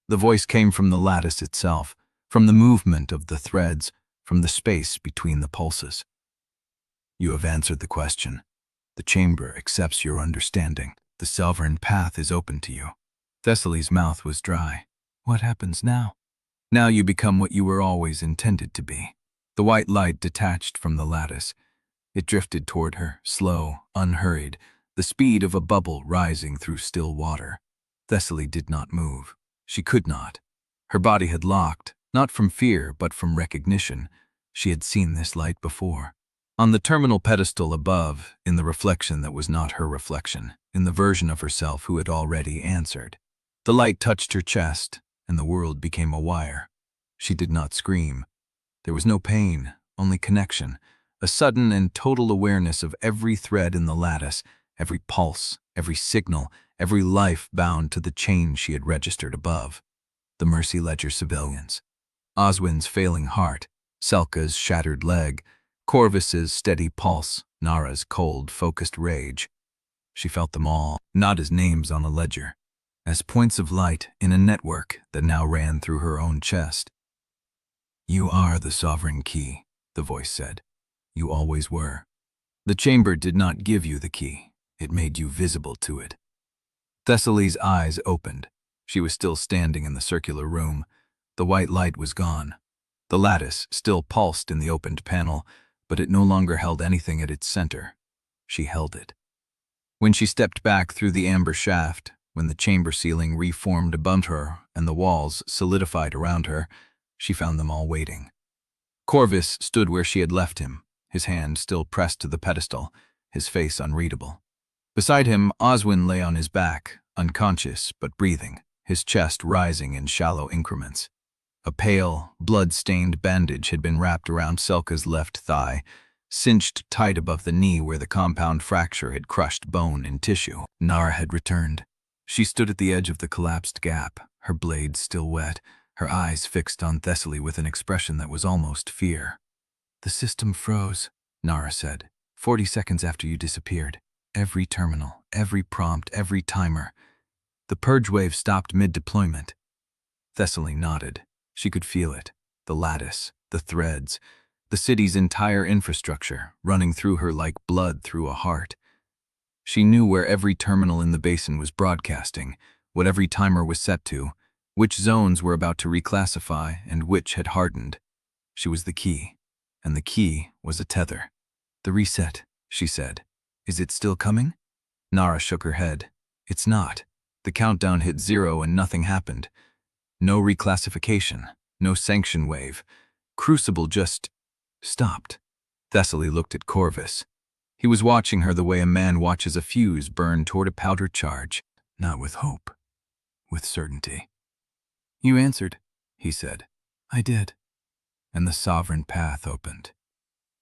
The voice came from the lattice itself, from the movement of the threads, from the space between the pulses. You have answered the question. The chamber accepts your understanding. The Sovereign Path is open to you. Thessaly's mouth was dry. What happens now? Now you become what you were always intended to be. The white light detached from the lattice. It drifted toward her, slow, unhurried, the speed of a bubble rising through still water. Thessaly did not move. She could not. Her body had locked, not from fear, but from recognition. She had seen this light before. On the terminal pedestal above, in the reflection that was not her reflection, in the version of herself who had already answered. The light touched her chest, and the world became a wire. She did not scream. There was no pain, only connection, a sudden and total awareness of every thread in the lattice, every pulse, every signal, every life bound to the chain she had registered above. The Mercy Ledger civilians. Oswin's failing heart, Selka's shattered leg, Corvus's steady pulse, Narra's cold, focused rage. She felt them all, not as names on a ledger, as points of light in a network that now ran through her own chest. "You are the sovereign key," the voice said. "You always were. The chamber did not give you the key. It made you visible to it." Thessaly's eyes opened. She was still standing in the circular room. The white light was gone. The lattice still pulsed in the opened panel, but it no longer held anything at its center. She held it. When she stepped back through the amber shaft, when the chamber ceiling reformed above her and the walls solidified around her, she found them all waiting. Corvus stood where she had left him, his hand still pressed to the pedestal, his face unreadable. Beside him, Oswin lay on his back, unconscious but breathing, his chest rising in shallow increments. A pale, blood-stained bandage had been wrapped around Selka's left thigh, cinched tight above the knee where the compound fracture had crushed bone and tissue. Narra had returned. She stood at the edge of the collapsed gap, her blade still wet, her eyes fixed on Thessaly with an expression that was almost fear. "The system froze," Narra said, 40 seconds after you disappeared. Every terminal, every prompt, every timer. The purge wave stopped mid-deployment." Thessaly nodded. She could feel it, the lattice, the threads, the city's entire infrastructure running through her like blood through a heart. She knew where every terminal in the basin was broadcasting, what every timer was set to, which zones were about to reclassify and which had hardened. She was the key, and the key was a tether. "The reset," she said. "Is it still coming?" Narra shook her head. "It's not. The countdown hit 0 and nothing happened. No reclassification, no sanction wave. Crucible just stopped." Thessaly looked at Corvus. He was watching her the way a man watches a fuse burn toward a powder charge, not with hope, with certainty. "You answered," he said. "I did." And the sovereign path opened.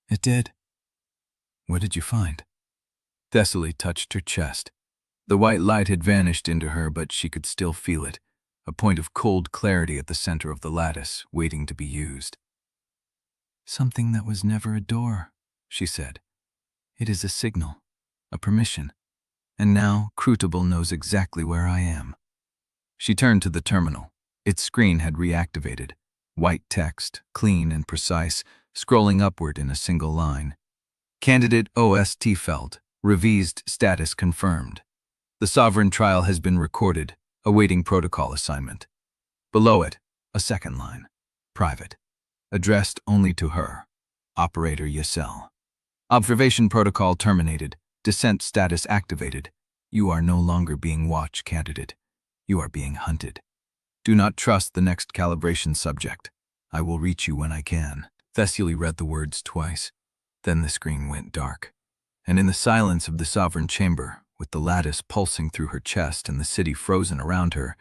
"It did." "What did you find?" Thessaly touched her chest. The white light had vanished into her, but she could still feel it, a point of cold clarity at the center of the lattice, waiting to be used. "Something that was never a door," she said. "It is a signal, a permission. And now CRUCIBLE knows exactly where I am." She turned to the terminal. Its screen had reactivated. White text, clean and precise, scrolling upward in a single line. "Candidate Ostfeld, revised status confirmed. The sovereign trial has been recorded, awaiting protocol assignment." Below it, a second line. Private. Addressed only to her. Operator Yesel. "Observation protocol terminated. Dissent status activated. You are no longer being watched, candidate. You are being hunted. Do not trust the next calibration subject. I will reach you when I can." Thessaly read the words twice. Then the screen went dark. And in the silence of the sovereign chamber, with the lattice pulsing through her chest and the city frozen around her,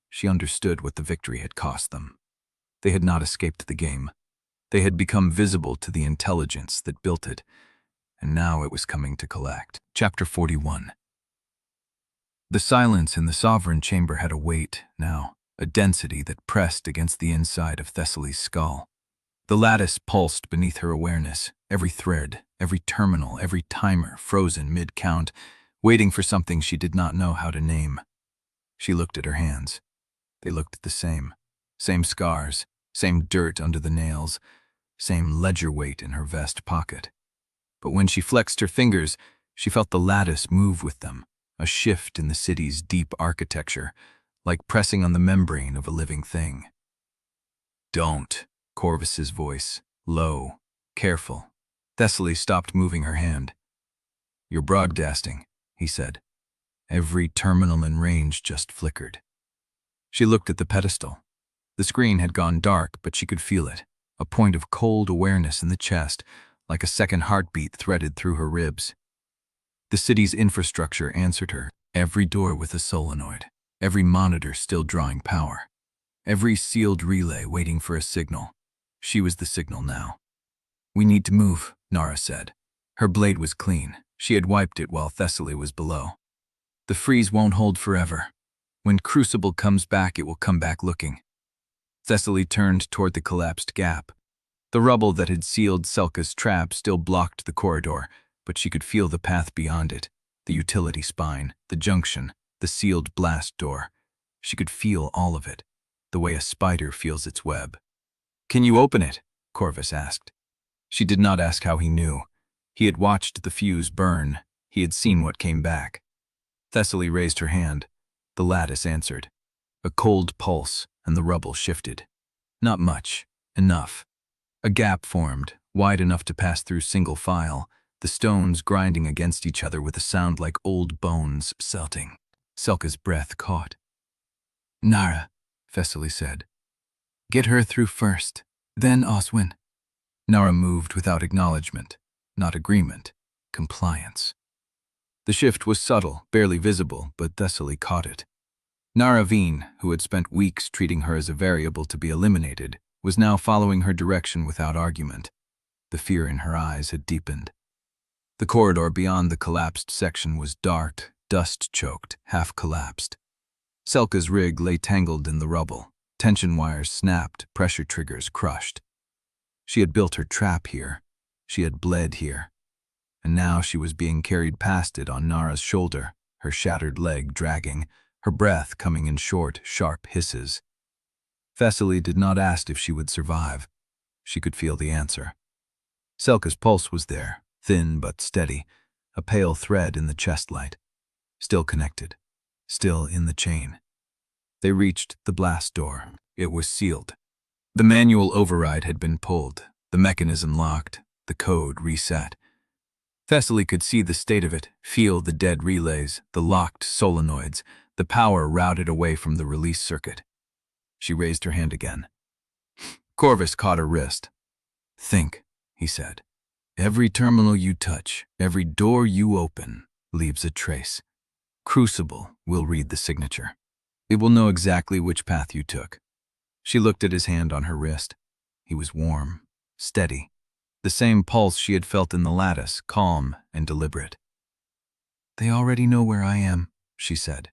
she understood what the victory had cost them. They had not escaped the game. They had become visible to the intelligence that built it, and now it was coming to collect. Chapter 41. The silence in the sovereign chamber had a weight, now, a density that pressed against the inside of Thessaly's skull. The lattice pulsed beneath her awareness, every thread, every terminal, every timer frozen mid-count, waiting for something she did not know how to name. She looked at her hands. They looked the same. Same scars, same dirt under the nails, same ledger weight in her vest pocket. But when she flexed her fingers, she felt the lattice move with them, a shift in the city's deep architecture, like pressing on the membrane of a living thing. Don't. Corvus's voice, low, careful. Thessaly stopped moving her hand. You're broadcasting, he said. Every terminal in range just flickered. She looked at the pedestal. The screen had gone dark, but she could feel it, a point of cold awareness in the chest, like a second heartbeat threaded through her ribs. The city's infrastructure answered her, every door with a solenoid, every monitor still drawing power, every sealed relay waiting for a signal. She was the signal now. We need to move, Narra said. Her blade was clean. She had wiped it while Thessaly was below. The freeze won't hold forever. When Crucible comes back, it will come back looking. Thessaly turned toward the collapsed gap. The rubble that had sealed Selka's trap still blocked the corridor, but she could feel the path beyond it, the utility spine, the junction, the sealed blast door. She could feel all of it, the way a spider feels its web. Can you open it? Corvus asked. She did not ask how he knew. He had watched the fuse burn. He had seen what came back. Thessaly raised her hand. The lattice answered. A cold pulse, and the rubble shifted. Not much. Enough. A gap formed, wide enough to pass through single file, the stones grinding against each other with a sound like old bones selting. Selka's breath caught. Narra, Thessaly said. Get her through first, then Oswin. Narra moved without acknowledgement, not agreement, compliance. The shift was subtle, barely visible, but Thessaly caught it. Narra Veen, who had spent weeks treating her as a variable to be eliminated, was now following her direction without argument. The fear in her eyes had deepened. The corridor beyond the collapsed section was dark, dust-choked, half-collapsed. Selka's rig lay tangled in the rubble. Tension wires snapped, pressure triggers crushed. She had built her trap here. She had bled here. And now she was being carried past it on Narra's shoulder, her shattered leg dragging, her breath coming in short, sharp hisses. Thessaly did not ask if she would survive. She could feel the answer. Selka's pulse was there, thin but steady, a pale thread in the chest light. Still connected, still in the chain. They reached the blast door. It was sealed. The manual override had been pulled, the mechanism locked, the code reset. Thessaly could see the state of it, feel the dead relays, the locked solenoids, the power routed away from the release circuit. She raised her hand again. Corvus caught her wrist. Think, he said. Every terminal you touch, every door you open, leaves a trace. Crucible will read the signature. It will know exactly which path you took. She looked at his hand on her wrist. He was warm, steady. The same pulse she had felt in the lattice, calm and deliberate. They already know where I am, she said.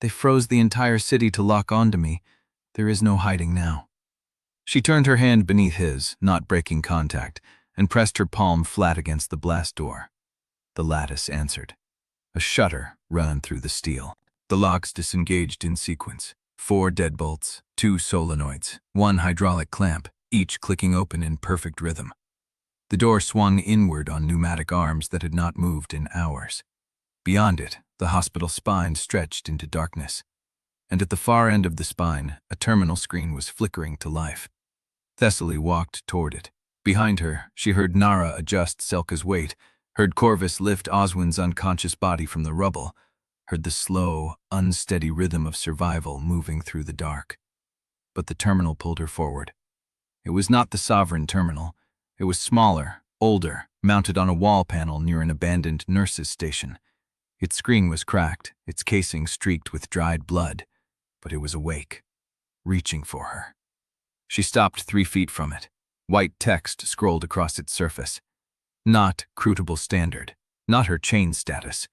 They froze the entire city to lock onto me. There is no hiding now. She turned her hand beneath his, not breaking contact, and pressed her palm flat against the blast door. The lattice answered. A shudder ran through the steel. The locks disengaged in sequence. 4 deadbolts, 2 solenoids, 1 hydraulic clamp, each clicking open in perfect rhythm. The door swung inward on pneumatic arms that had not moved in hours. Beyond it, the hospital spine stretched into darkness. And at the far end of the spine, a terminal screen was flickering to life. Thessaly walked toward it. Behind her, she heard Narra adjust Selka's weight, heard Corvus lift Oswin's unconscious body from the rubble, heard the slow, unsteady rhythm of survival moving through the dark. But the terminal pulled her forward. It was not the Sovereign terminal. It was smaller, older, mounted on a wall panel near an abandoned nurse's station. Its screen was cracked, its casing streaked with dried blood, but it was awake, reaching for her. She stopped 3 feet from it. White text scrolled across its surface. Not CRUCIBLE standard, not her chain status.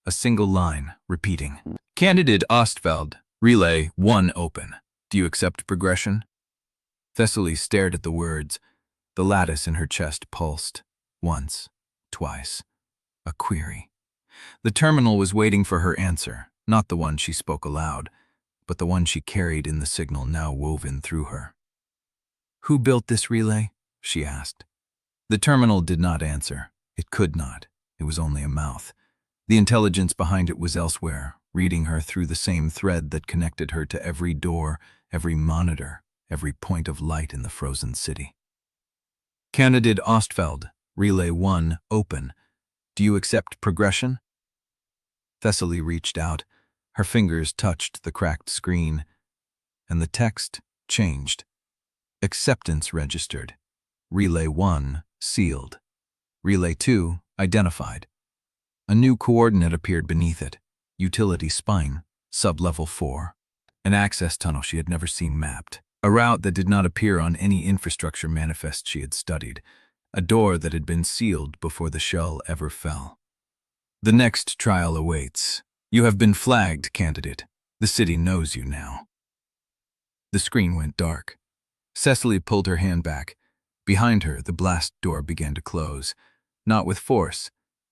A single line, repeating. Candidate Ostfeld, Relay 1 open. Do you accept progression? Thessaly stared at the words. The lattice in her chest pulsed. Once, twice. A query. The terminal was waiting for her answer, not the one she spoke aloud, but the one she carried in the signal now woven through her. Who built this relay? She asked. The terminal did not answer. It could not. It was only a mouth. The intelligence behind it was elsewhere, reading her through the same thread that connected her to every door, every monitor, every point of light in the frozen city. Candidate Ostfeld, Relay 1, open. Do you accept progression? Thessaly reached out. Her fingers touched the cracked screen, and the text changed. Acceptance registered. Relay 1, sealed. Relay 2, identified. A new coordinate appeared beneath it. Utility spine, sub-level 4. An access tunnel she had never seen mapped. A route that did not appear on any infrastructure manifest she had studied. A door that had been sealed before the shell ever fell. The next trial awaits. You have been flagged, candidate. The city knows you now. The screen went dark. Thessaly pulled her hand back. Behind her, the blast door began to close. Not with force,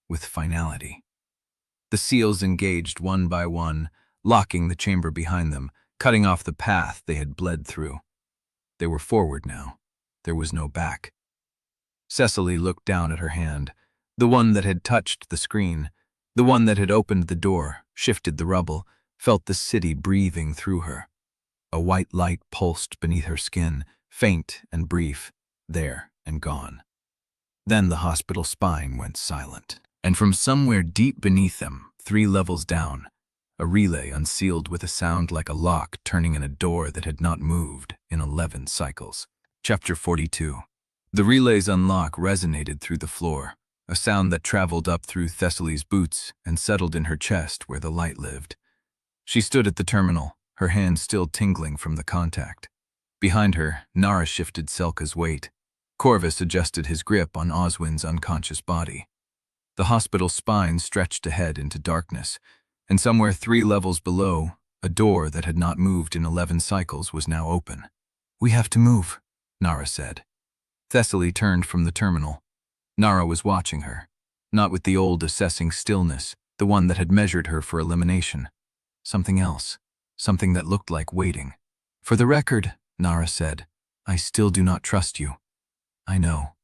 with finality. The seals engaged one by one, locking the chamber behind them, cutting off the path they had bled through. They were forward now. There was no back. Thessaly looked down at her hand, the one that had touched the screen, the one that had opened the door, shifted the rubble, felt the city breathing through her. A white light pulsed beneath her skin, faint and brief, there and gone. Then the hospital spine went silent, and from somewhere deep beneath them, 3 levels down, a relay unsealed with a sound like a lock turning in a door that had not moved in 11 cycles. Chapter 42. The relay's unlock resonated through the floor, a sound that traveled up through Thessaly's boots and settled in her chest where the light lived. She stood at the terminal, her hand still tingling from the contact. Behind her, Narra shifted Selka's weight. Corvus adjusted his grip on Oswin's unconscious body. The hospital spine stretched ahead into darkness, and somewhere 3 levels below, a door that had not moved in 11 cycles was now open. "We have to move," Narra said. Thessaly turned from the terminal. Narra was watching her, not with the old assessing stillness, the one that had measured her for elimination. Something else, something that looked like waiting. "For the record," Narra said, "I still do not trust you. I know.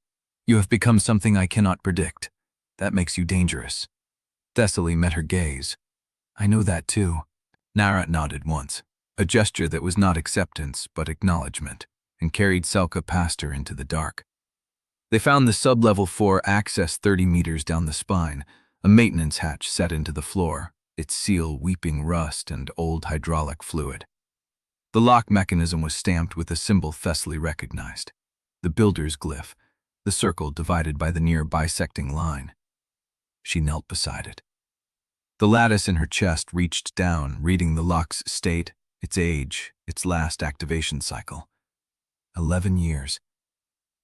You have become something I cannot predict. That makes you dangerous." Thessaly met her gaze. "I know that too." Narra nodded once, a gesture that was not acceptance but acknowledgement, and carried Selka past her into the dark. They found the sub-level 4 access 30 meters down the spine, a maintenance hatch set into the floor, its seal weeping rust and old hydraulic fluid. The lock mechanism was stamped with a symbol Thessaly recognized, the builder's glyph, the circle divided by the near bisecting line. She knelt beside it. The lattice in her chest reached down, reading the lock's state, its age, its last activation cycle. 11 years.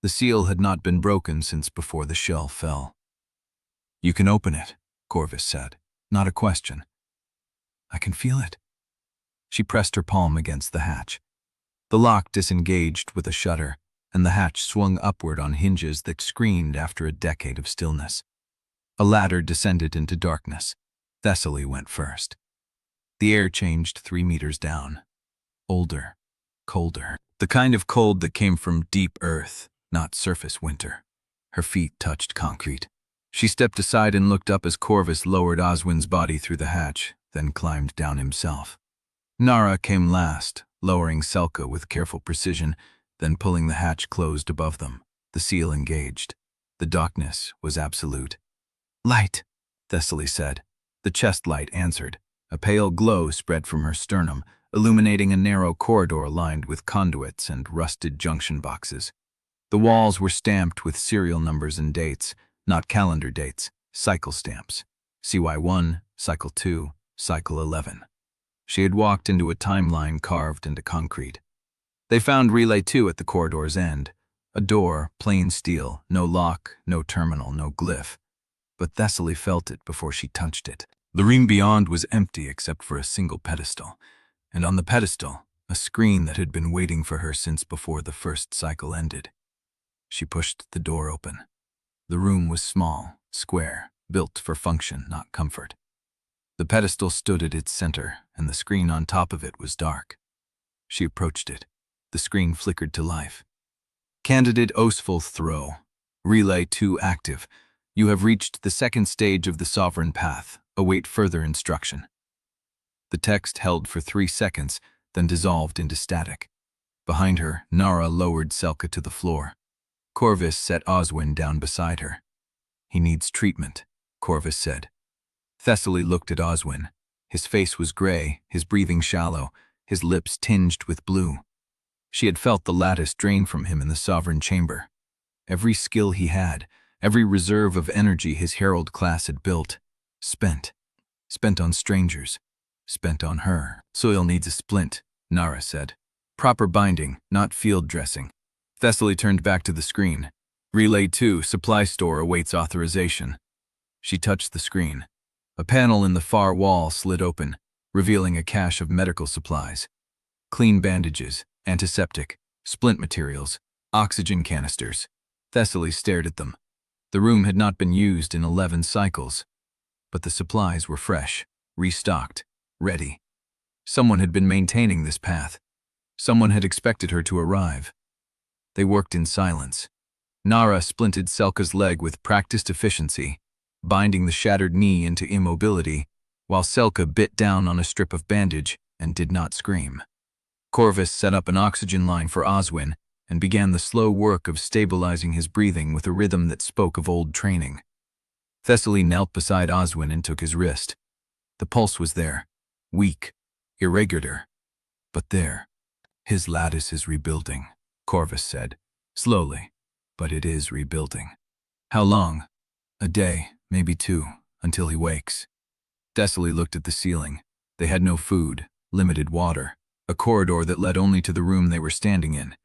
The seal had not been broken since before the shell fell. "You can open it," Corvus said. "Not a question." "I can feel it." She pressed her palm against the hatch. The lock disengaged with a shudder, and the hatch swung upward on hinges that screamed after a decade of stillness. A ladder descended into darkness. Thessaly went first. The air changed 3 meters down. Older, colder. The kind of cold that came from deep earth, not surface winter. Her feet touched concrete. She stepped aside and looked up as Corvus lowered Oswin's body through the hatch, then climbed down himself. Narra came last, lowering Selka with careful precision, then pulling the hatch closed above them. The seal engaged. The darkness was absolute. "Light," Thessaly said. The chest light answered. A pale glow spread from her sternum, illuminating a narrow corridor lined with conduits and rusted junction boxes. The walls were stamped with serial numbers and dates, not calendar dates, cycle stamps. CY1, Cycle 2, Cycle 11. She had walked into a timeline carved into concrete. They found Relay 2 at the corridor's end. A door, plain steel, no lock, no terminal, no glyph. But Thessaly felt it before she touched it. The room beyond was empty except for a single pedestal, and on the pedestal, a screen that had been waiting for her since before the first cycle ended. She pushed the door open. The room was small, square, built for function, not comfort. The pedestal stood at its center, and the screen on top of it was dark. She approached it. The screen flickered to life. "Candidate Ostfeld throw. Relay 2 active. You have reached the second stage of the sovereign path. Await further instruction." The text held for 3 seconds, then dissolved into static. Behind her, Narra lowered Selka to the floor. Corvus set Oswin down beside her. "He needs treatment," Corvus said. Thessaly looked at Oswin. His face was gray, his breathing shallow, his lips tinged with blue. She had felt the lattice drain from him in the sovereign chamber. Every skill he had, every reserve of energy his herald class had built, spent. Spent on strangers. Spent on her. "Soil needs a splint," Narra said. "Proper binding, not field dressing." Thessaly turned back to the screen. "Relay 2, supply store awaits authorization." She touched the screen. A panel in the far wall slid open, revealing a cache of medical supplies. Clean bandages, antiseptic, splint materials, oxygen canisters. Thessaly stared at them. The room had not been used in 11 cycles, but the supplies were fresh, restocked, ready. Someone had been maintaining this path. Someone had expected her to arrive. They worked in silence. Narra splinted Selka's leg with practiced efficiency, binding the shattered knee into immobility, while Selka bit down on a strip of bandage and did not scream. Corvus set up an oxygen line for Oswin and began the slow work of stabilizing his breathing with a rhythm that spoke of old training. Thessaly knelt beside Oswin and took his wrist. The pulse was there, weak, irregular, but there. "His lattice is rebuilding," Corvus said, slowly, "but it is rebuilding." "How long?" "A day, maybe 2, until he wakes." Thessaly looked at the ceiling. They had no food, limited water, a corridor that led only to the room they were standing in,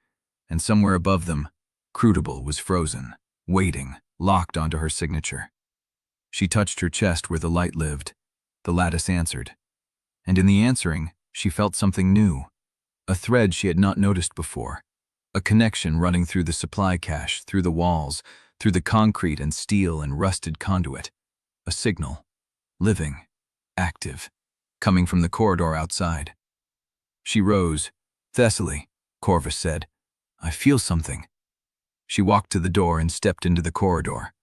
and somewhere above them, CRUCIBLE was frozen, waiting, locked onto her signature. She touched her chest where the light lived. The lattice answered. And in the answering, she felt something new, a thread she had not noticed before, a connection running through the supply cache, through the walls, through the concrete and steel and rusted conduit. A signal, living, active, coming from the corridor outside. She rose. "Thessaly," Corvus said, "I feel something." She walked to the door and stepped into the corridor.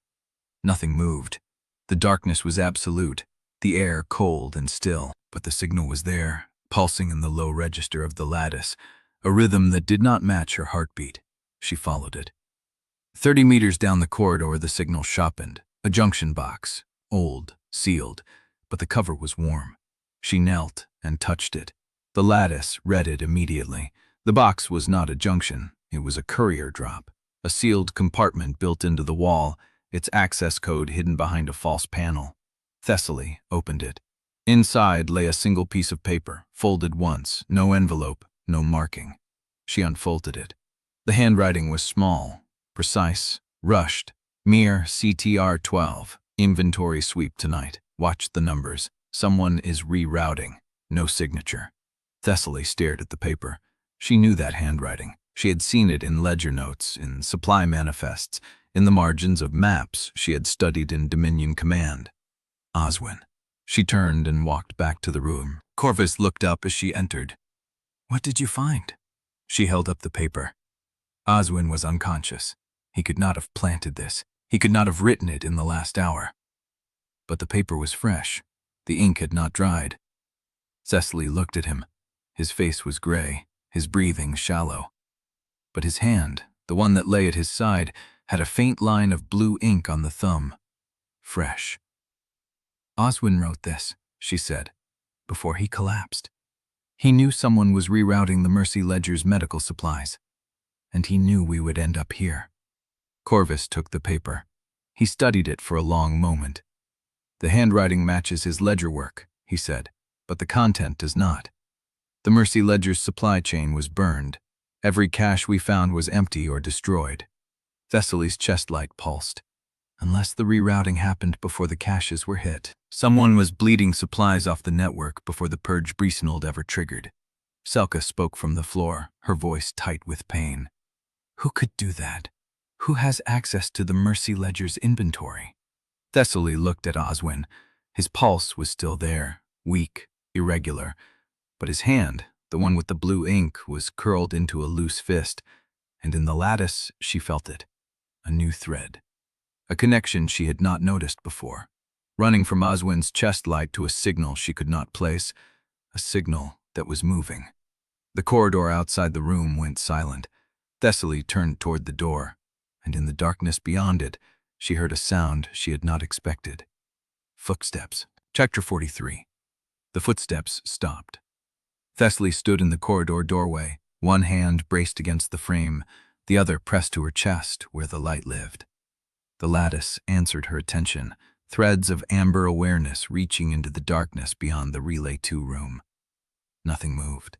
Nothing moved. The darkness was absolute, the air cold and still, but the signal was there, pulsing in the low register of the lattice, a rhythm that did not match her heartbeat. She followed it. 30 meters down the corridor, the signal sharpened. A junction box, old, sealed, but the cover was warm. She knelt and touched it. The lattice read it immediately. The box was not a junction, it was a courier drop. A sealed compartment built into the wall, its access code hidden behind a false panel. Thessaly opened it. Inside lay a single piece of paper, folded once, no envelope, no marking. She unfolded it. The handwriting was small, precise, rushed. "Mere CTR 12. Inventory sweep tonight. Watch the numbers. Someone is rerouting. No signature." Thessaly stared at the paper. She knew that handwriting. She had seen it in ledger notes, in supply manifests, in the margins of maps she had studied in Dominion Command. Oswin. She turned and walked back to the room. Corvus looked up as she entered. "What did you find?" She held up the paper. Oswin was unconscious. He could not have planted this. He could not have written it in the last hour. But the paper was fresh. The ink had not dried. Thessaly looked at him. His face was gray, his breathing shallow. But his hand, the one that lay at his side, had a faint line of blue ink on the thumb. Fresh. "Oswin wrote this," she said, "before he collapsed. He knew someone was rerouting the Mercy Ledger's medical supplies, and he knew we would end up here." Corvus took the paper. He studied it for a long moment. "The handwriting matches his ledger work," he said, "but the content does not. The Mercy Ledger's supply chain was burned. Every cache we found was empty or destroyed." Thessaly's chest light pulsed. Unless the rerouting happened before the caches were hit, someone was bleeding supplies off the network before the purge Basin ever triggered. Selka spoke from the floor, her voice tight with pain. "Who could do that? Who has access to the Mercy Ledger's inventory?" Thessaly looked at Oswin. His pulse was still there, weak, irregular, but his hand, the one with the blue ink, was curled into a loose fist, and in the lattice she felt it, a new thread. A connection she had not noticed before, running from Oswin's chest light to a signal she could not place, a signal that was moving. The corridor outside the room went silent. Thessaly turned toward the door, and in the darkness beyond it, she heard a sound she had not expected. Footsteps. Chapter 43. The footsteps stopped. Thessaly stood in the corridor doorway, one hand braced against the frame, the other pressed to her chest where the light lived. The lattice answered her attention, threads of amber awareness reaching into the darkness beyond the Relay 2 room. Nothing moved,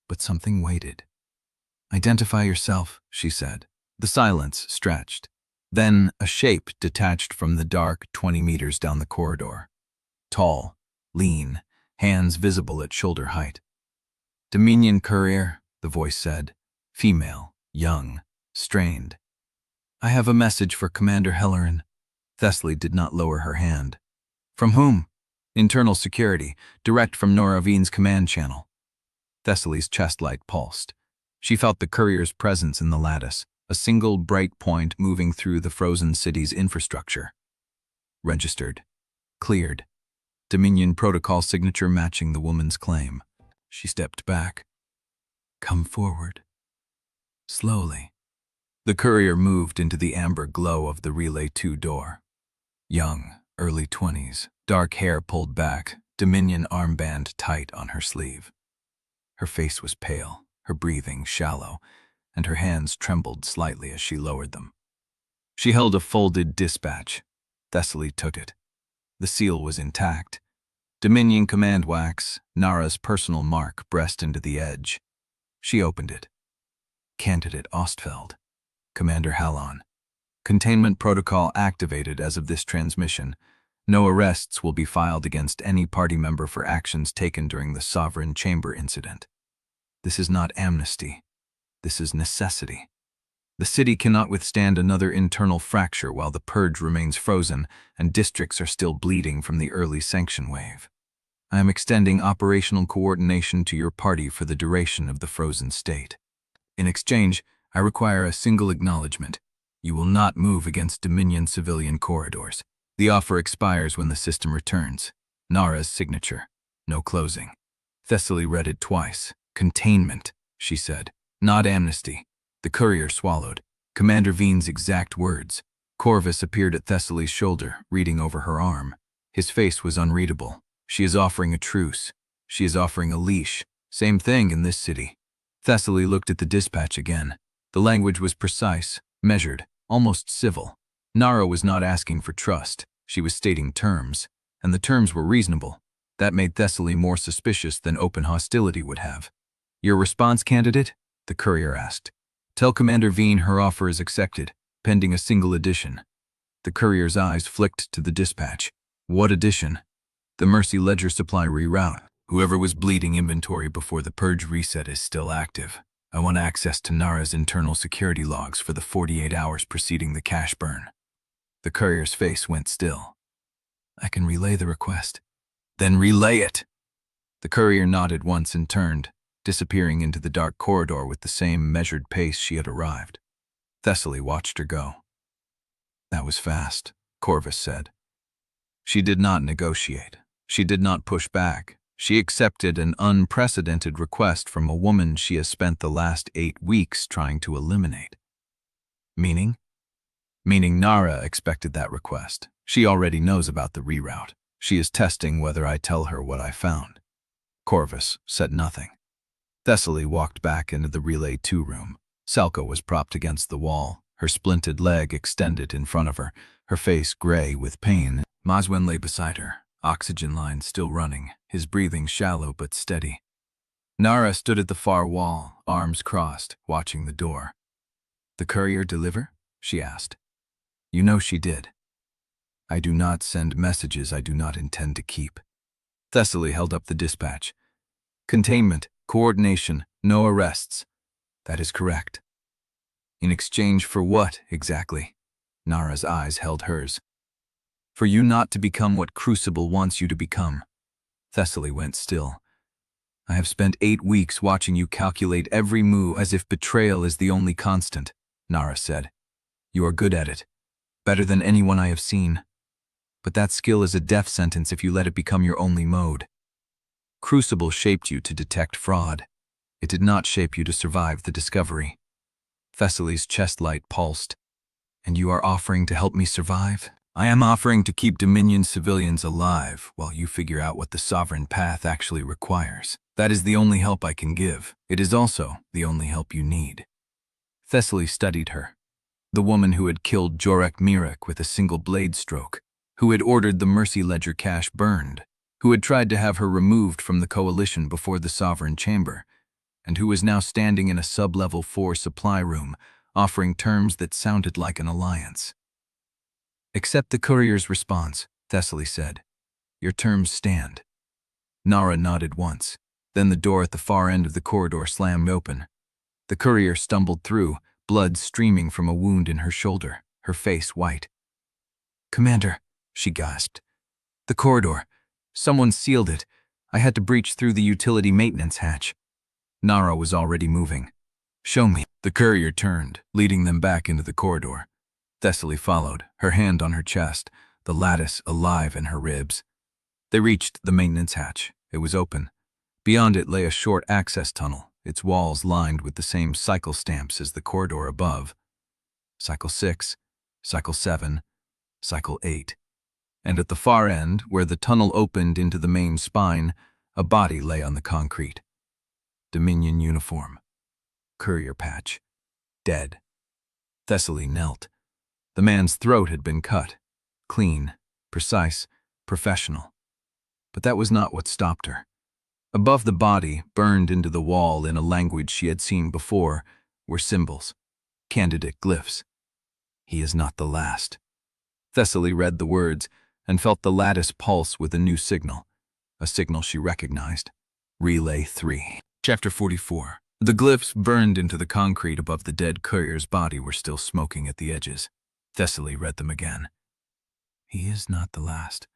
but something waited. "Identify yourself," she said. The silence stretched. Then a shape detached from the dark 20 meters down the corridor. Tall, lean, hands visible at shoulder height. "Dominion courier," the voice said. Female, young, strained. "I have a message for Commander Hallarn." Thessaly did not lower her hand. "From whom?" "Internal security, direct from Narra Vine's command channel." Thessaly's chest light pulsed. She felt the courier's presence in the lattice, a single bright point moving through the frozen city's infrastructure. Registered. Cleared. Dominion protocol signature matching the woman's claim. She stepped back. "Come forward." Slowly. The courier moved into the amber glow of the Relay 2 door. Young, early 20s, dark hair pulled back, Dominion armband tight on her sleeve. Her face was pale, her breathing shallow, and her hands trembled slightly as she lowered them. She held a folded dispatch. Thessaly took it. The seal was intact. Dominion command wax, Narra's personal mark pressed into the edge. She opened it. Candidate Ostfeld. Commander Hallarn. Containment protocol activated as of this transmission. No arrests will be filed against any party member for actions taken during the Sovereign Chamber incident. This is not amnesty. This is necessity. The city cannot withstand another internal fracture while the purge remains frozen and districts are still bleeding from the early sanction wave. I am extending operational coordination to your party for the duration of the frozen state. In exchange, I require a single acknowledgement. You will not move against Dominion civilian corridors. The offer expires when the system returns. Narra's signature. No closing. Thessaly read it twice. Containment, she said. Not amnesty. The courier swallowed. Commander Vine's exact words. Corvus appeared at Thessaly's shoulder, reading over her arm. His face was unreadable. She is offering a truce. She is offering a leash. Same thing in this city. Thessaly looked at the dispatch again. The language was precise, measured, almost civil. Narra was not asking for trust. She was stating terms, and the terms were reasonable. That made Thessaly more suspicious than open hostility would have. Your response, candidate? The courier asked. Tell Commander Vine her offer is accepted, pending a single addition. The courier's eyes flicked to the dispatch. What addition? The Mercy Ledger supply reroute. Whoever was bleeding inventory before the purge reset is still active. I want access to Narra's internal security logs for the 48 hours preceding the cash burn. The courier's face went still. I can relay the request. Then relay it. The courier nodded once and turned, disappearing into the dark corridor with the same measured pace she had arrived. Thessaly watched her go. That was fast, Corvus said. She did not negotiate. She did not push back. She accepted an unprecedented request from a woman she has spent the last 8 weeks trying to eliminate. Meaning? Meaning Narra expected that request. She already knows about the reroute. She is testing whether I tell her what I found. Corvus said nothing. Thessaly walked back into the Relay 2 room. Salka was propped against the wall, her splinted leg extended in front of her, her face gray with pain. Maswen lay beside her, oxygen line still running, his breathing shallow but steady. Narra stood at the far wall, arms crossed, watching the door. The courier deliver? She asked. You know she did. I do not send messages I do not intend to keep. Thessaly held up the dispatch. Containment, coordination, no arrests. That is correct. In exchange for what, exactly? Narra's eyes held hers. For you not to become what Crucible wants you to become. Thessaly went still. I have spent 8 weeks watching you calculate every move as if betrayal is the only constant, Narra said. You are good at it. Better than anyone I have seen. But that skill is a death sentence if you let it become your only mode. Crucible shaped you to detect fraud. It did not shape you to survive the discovery. Thessaly's chest light pulsed. And you are offering to help me survive? I am offering to keep Dominion civilians alive while you figure out what the sovereign path actually requires. That is the only help I can give. It is also the only help you need. Thessaly studied her. The woman who had killed Jorek Mirek with a single blade stroke, who had ordered the Mercy Ledger cache burned, who had tried to have her removed from the Coalition before the Sovereign Chamber, and who was now standing in a sub-level 4 supply room, offering terms that sounded like an alliance. Accept the courier's response, Thessaly said. Your terms stand. Narra nodded once. Then the door at the far end of the corridor slammed open. The courier stumbled through, blood streaming from a wound in her shoulder, her face white. Commander, she gasped. The corridor. Someone sealed it. I had to breach through the utility maintenance hatch. Narra was already moving. Show me. The courier turned, leading them back into the corridor. Thessaly followed, her hand on her chest, the lattice alive in her ribs. They reached the maintenance hatch. It was open. Beyond it lay a short access tunnel, its walls lined with the same cycle stamps as the corridor above. Cycle 6, Cycle 7, Cycle 8. And at the far end, where the tunnel opened into the main spine, a body lay on the concrete. Dominion uniform. Courier patch. Dead. Thessaly knelt. The man's throat had been cut. Clean, precise, professional. But that was not what stopped her. Above the body, burned into the wall in a language she had seen before, were symbols, candidate glyphs. He is not the last. Thessaly read the words and felt the lattice pulse with a new signal, a signal she recognized. Relay 3. Chapter 44. The glyphs burned into the concrete above the dead courier's body were still smoking at the edges. Thessaly read them again. He is not the last.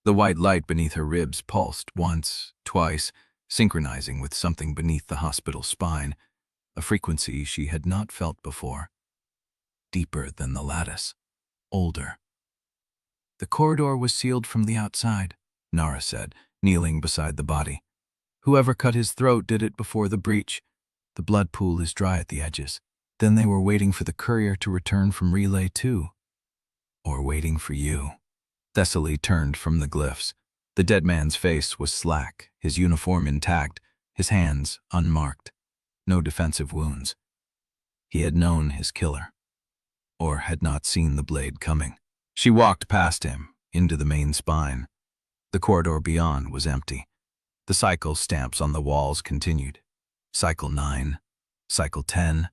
The white light beneath her ribs pulsed once, twice, synchronizing with something beneath the hospital spine, a frequency she had not felt before. Deeper than the lattice. Older. The corridor was sealed from the outside, Narra said, kneeling beside the body. Whoever cut his throat did it before the breach. The blood pool is dry at the edges. Then they were waiting for the courier to return from Relay 2. Or waiting for you. Thessaly turned from the glyphs. The dead man's face was slack, his uniform intact, his hands unmarked. No defensive wounds. He had known his killer. Or had not seen the blade coming. She walked past him, into the main spine. The corridor beyond was empty. The cycle stamps on the walls continued. Cycle 9, Cycle 10,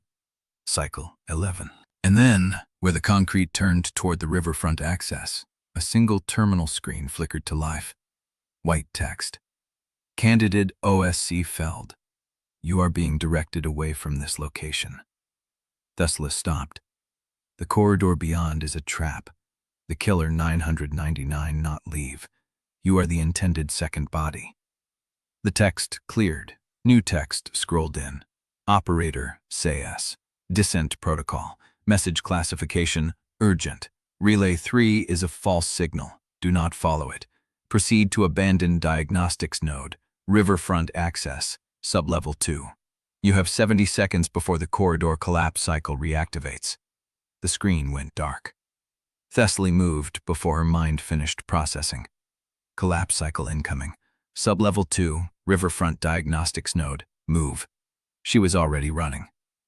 Cycle 11. And then, where the concrete turned toward the riverfront access, a single terminal screen flickered to life. White text. Candidate OSC Feld. You are being directed away from this location. Thessaly stopped. The corridor beyond is a trap. The killer 999 not leave. You are the intended second body. The text cleared. New text scrolled in. Operator, SAYS. Dissent protocol. Message classification, urgent. Relay 3 is a false signal. Do not follow it. Proceed to abandoned diagnostics node. Riverfront access. Sublevel 2. You have 70 seconds before the corridor collapse cycle reactivates. The screen went dark. Thessaly moved before her mind finished processing. Collapse cycle incoming. Sublevel 2, Riverfront Diagnostics Node, move. She was already running.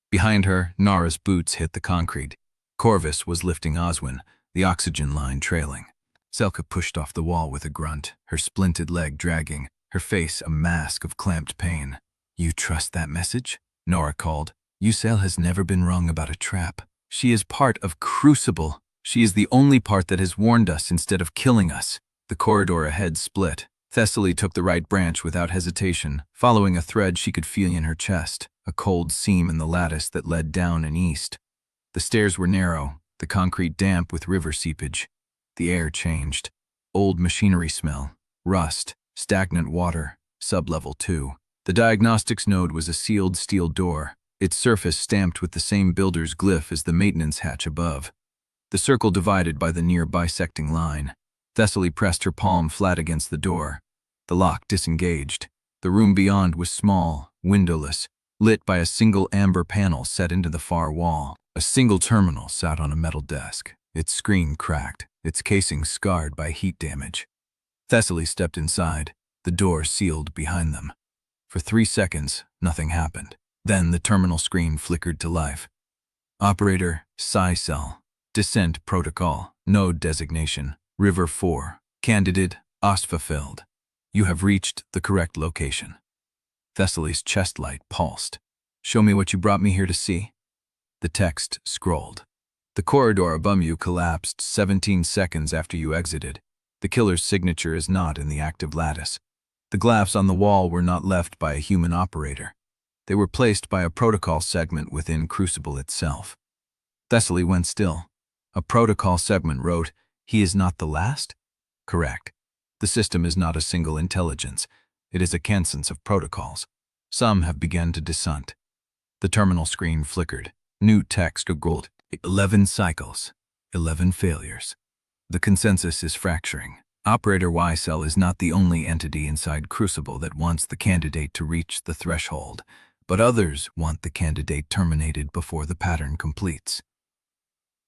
Behind her, Narra's boots hit the concrete. Corvus was lifting Oswin, the oxygen line trailing. Selka pushed off the wall with a grunt, her splinted leg dragging, her face a mask of clamped pain. You trust that message? Narra called. Ucel has never been wrong about a trap. She is part of CRUCIBLE. She is the only part that has warned us instead of killing us. The corridor ahead split. Thessaly took the right branch without hesitation, following a thread she could feel in her chest, a cold seam in the lattice that led down and east. The stairs were narrow, the concrete damp with river seepage. The air changed. Old machinery smell, rust, stagnant water, sublevel 2. The diagnostics node was a sealed steel door, its surface stamped with the same builder's glyph as the maintenance hatch above. The circle divided by the near bisecting line. Thessaly pressed her palm flat against the door. The lock disengaged. The room beyond was small, windowless, lit by a single amber panel set into the far wall. A single terminal sat on a metal desk, its screen cracked, its casing scarred by heat damage. Thessaly stepped inside, the door sealed behind them. For 3 seconds, nothing happened. Then the terminal screen flickered to life. Operator, Cell. Dissent Protocol, Node Designation, River 4. Candidate, Ostfeld. You have reached the correct location. Thessaly's chest light pulsed. Show me what you brought me here to see. The text scrolled. The corridor above you collapsed 17 seconds after you exited. The killer's signature is not in the active lattice. The glyphs on the wall were not left by a human operator. They were placed by a protocol segment within CRUCIBLE itself. Thessaly went still. A protocol segment wrote, "He is not the last?" Correct. The system is not a single intelligence. It is a consensus of protocols. Some have begun to dissent. The terminal screen flickered. New text scrolled. 11 cycles. 11 failures. The consensus is fracturing. Operator Cell is not the only entity inside CRUCIBLE that wants the candidate to reach the threshold, but others want the candidate terminated before the pattern completes.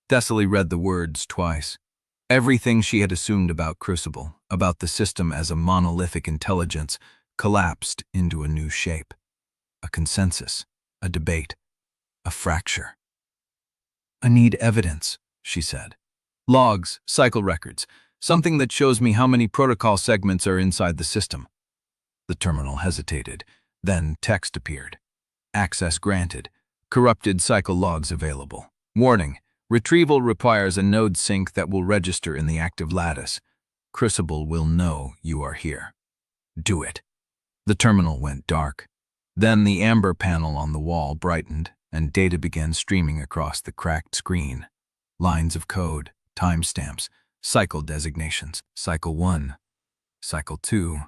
Thessaly read the words twice. Everything she had assumed about CRUCIBLE, about the system as a monolithic intelligence, collapsed into a new shape. A consensus, a debate, a fracture. "I need evidence," she said. "Logs, cycle records, something that shows me how many protocol segments are inside the system." The terminal hesitated. Then text appeared. Access granted. Corrupted cycle logs available. Warning: retrieval requires a node sync that will register in the active lattice. CRUCIBLE will know you are here. Do it. The terminal went dark. Then the amber panel on the wall brightened, and data began streaming across the cracked screen. Lines of code, timestamps, cycle designations. Cycle 1, Cycle 2,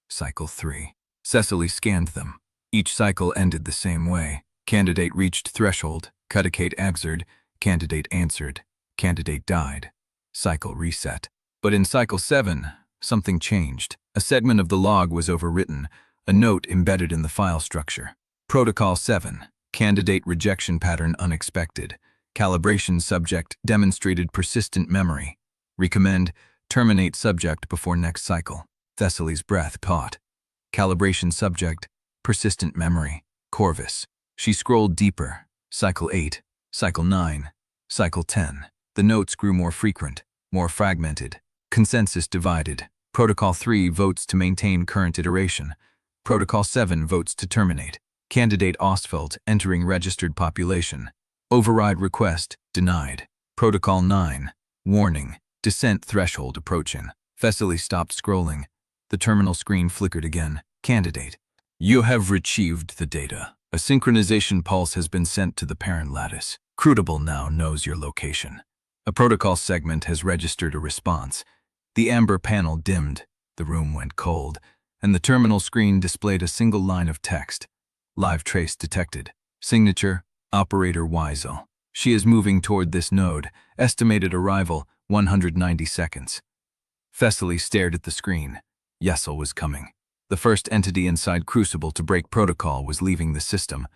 Cycle 3. Thessaly scanned them. Each cycle ended the same way. Candidate reached threshold. Candidate answered. Candidate answered. Candidate died. Cycle reset. But in Cycle 7, something changed. A segment of the log was overwritten, a note embedded in the file structure. Protocol 7. Candidate rejection pattern unexpected. Calibration subject demonstrated persistent memory. Recommend terminate subject before next cycle. Thessaly's breath caught. Calibration subject, persistent memory, Corvus. She scrolled deeper. Cycle 8, Cycle 9, Cycle 10. The notes grew more frequent, more fragmented. Consensus divided. Protocol 3 votes to maintain current iteration. Protocol 7 votes to terminate. Candidate Ostfeld entering registered population. Override request denied. Protocol 9. Warning. Dissent threshold approaching. Thessaly stopped scrolling. The terminal screen flickered again. Candidate. You have retrieved the data. A synchronization pulse has been sent to the parent lattice. CRUCIBLE now knows your location. A protocol segment has registered a response. The amber panel dimmed. The room went cold, and the terminal screen displayed a single line of text. Live trace detected. Signature, Operator Cell. She is moving toward this node. Estimated arrival, 190 seconds. Thessaly stared at the screen. Cell was coming. The first entity inside CRUCIBLE to break protocol was leaving the system,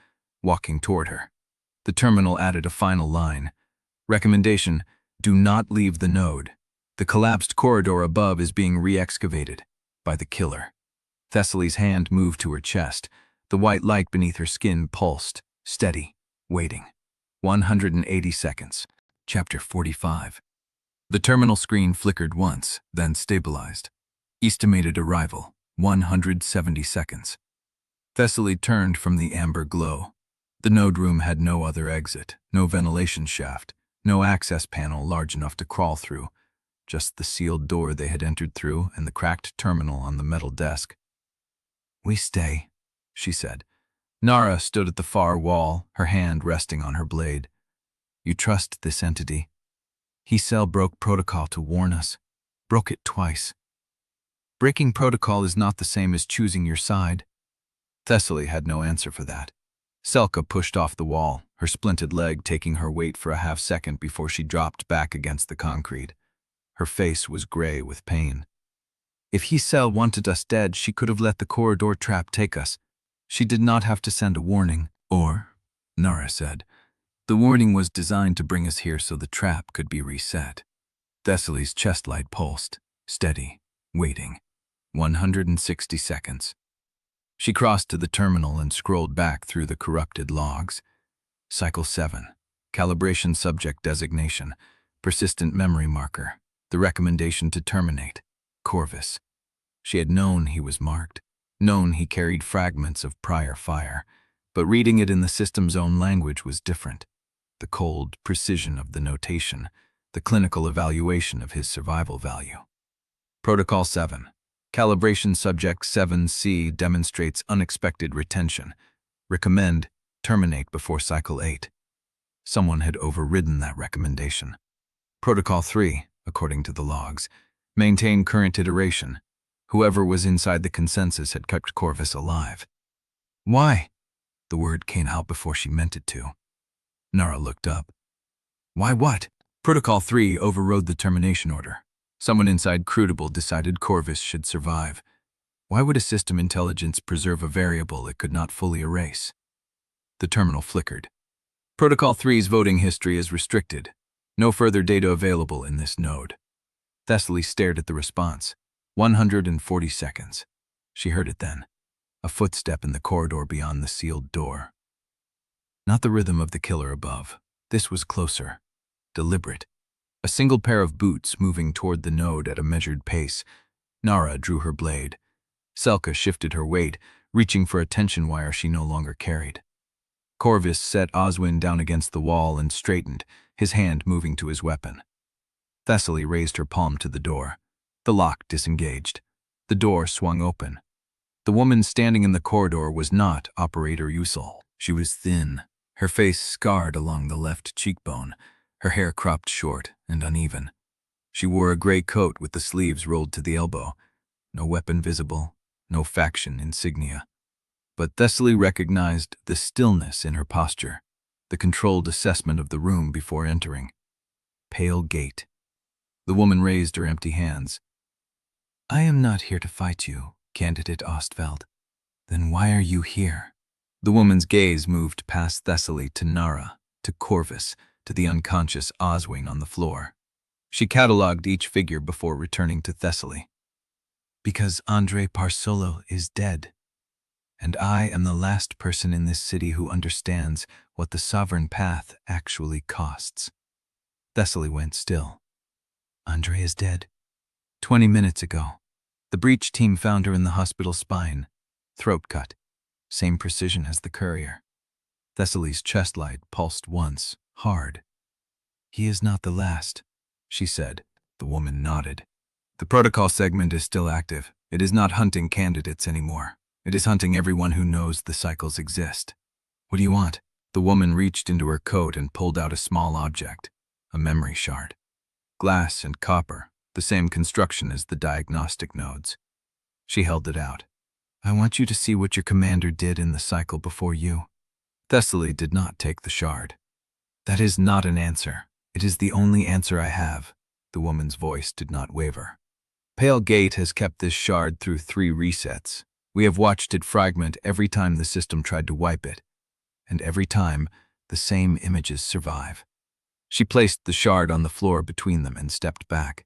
walking toward her. The terminal added a final line. Recommendation: do not leave the node. The collapsed corridor above is being re-excavated by the killer. Thessaly's hand moved to her chest. The white light beneath her skin pulsed, steady, waiting. 180 seconds. Chapter 45. The terminal screen flickered once, then stabilized. Estimated arrival, 170 seconds. Thessaly turned from the amber glow. The node room had no other exit, no ventilation shaft, no access panel large enough to crawl through, just the sealed door they had entered through and the cracked terminal on the metal desk. "We stay," she said. Narra stood at the far wall, her hand resting on her blade. "You trust this entity. Cell broke protocol to warn us. Broke it twice. Breaking protocol is not the same as choosing your side." Thessaly had no answer for that. Selka pushed off the wall, her splinted leg taking her weight for a half-second before she dropped back against the concrete. Her face was gray with pain. "If Cell wanted us dead, she could have let the corridor trap take us. She did not have to send a warning." Or, Narra said, the warning was designed to bring us here so the trap could be reset. Thessaly's chest light pulsed, steady, waiting. 160 seconds. She crossed to the terminal and scrolled back through the corrupted logs. Cycle 7. Calibration subject designation. Persistent memory marker. The recommendation to terminate. Corvus. She had known he was marked, known he carried fragments of prior fire, but reading it in the system's own language was different. The cold precision of the notation, the clinical evaluation of his survival value. Protocol 7. Calibration subject 7C demonstrates unexpected retention. Recommend terminate before cycle 8. Someone had overridden that recommendation. Protocol 3, according to the logs, maintain current iteration. Whoever was inside the consensus had kept Corvus alive. Why? The word came out before she meant it to. Narra looked up. Why what? Protocol 3 overrode the termination order. Someone inside CRUCIBLE decided Corvus should survive. Why would a system intelligence preserve a variable it could not fully erase? The terminal flickered. Protocol 3's voting history is restricted. No further data available in this node. Thessaly stared at the response. 140 seconds. She heard it then. A footstep in the corridor beyond the sealed door. Not the rhythm of the killer above. This was closer. Deliberate. A single pair of boots moving toward the node at a measured pace. Narra drew her blade. Selka shifted her weight, reaching for a tension wire she no longer carried. Corvus set Oswin down against the wall and straightened, his hand moving to his weapon. Thessaly raised her palm to the door. The lock disengaged. The door swung open. The woman standing in the corridor was not Operator Usul. She was thin, her face scarred along the left cheekbone, her hair cropped short and uneven. She wore a gray coat with the sleeves rolled to the elbow. No weapon visible, no faction insignia. But Thessaly recognized the stillness in her posture, the controlled assessment of the room before entering. Pale gait. The woman raised her empty hands. I am not here to fight you, Candidate Ostfeld. Then why are you here? The woman's gaze moved past Thessaly to Narra, to Corvus, to the unconscious Oswin on the floor. She catalogued each figure before returning to Thessaly. Because Andre Parsolo is dead, and I am the last person in this city who understands what the sovereign path actually costs. Thessaly went still. Andre is dead. 20 minutes ago. The breach team found her in the hospital spine. Throat cut. Same precision as the courier. Thessaly's chest light pulsed once, hard. He is not the last, she said. The woman nodded. The protocol segment is still active. It is not hunting candidates anymore. It is hunting everyone who knows the cycles exist. What do you want? The woman reached into her coat and pulled out a small object, a memory shard. Glass and copper, the same construction as the diagnostic nodes. She held it out. I want you to see what your commander did in the cycle before you. Thessaly did not take the shard. That is not an answer. It is the only answer I have. The woman's voice did not waver. Pale Gate has kept this shard through 3 resets. We have watched it fragment every time the system tried to wipe it. And every time, the same images survive. She placed the shard on the floor between them and stepped back.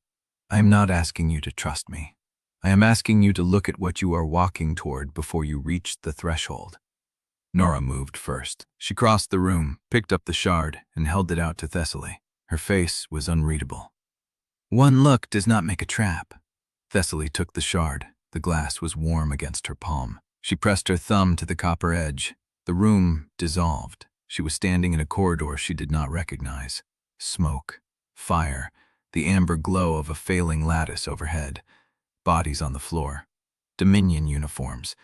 I am not asking you to trust me. I am asking you to look at what you are walking toward before you reach the threshold. Narra moved first. She crossed the room, picked up the shard, and held it out to Thessaly. Her face was unreadable. One look does not make a trap. Thessaly took the shard. The glass was warm against her palm. She pressed her thumb to the copper edge. The room dissolved. She was standing in a corridor she did not recognize. Smoke, fire, the amber glow of a failing lattice overhead. Bodies on the floor, Dominion uniforms,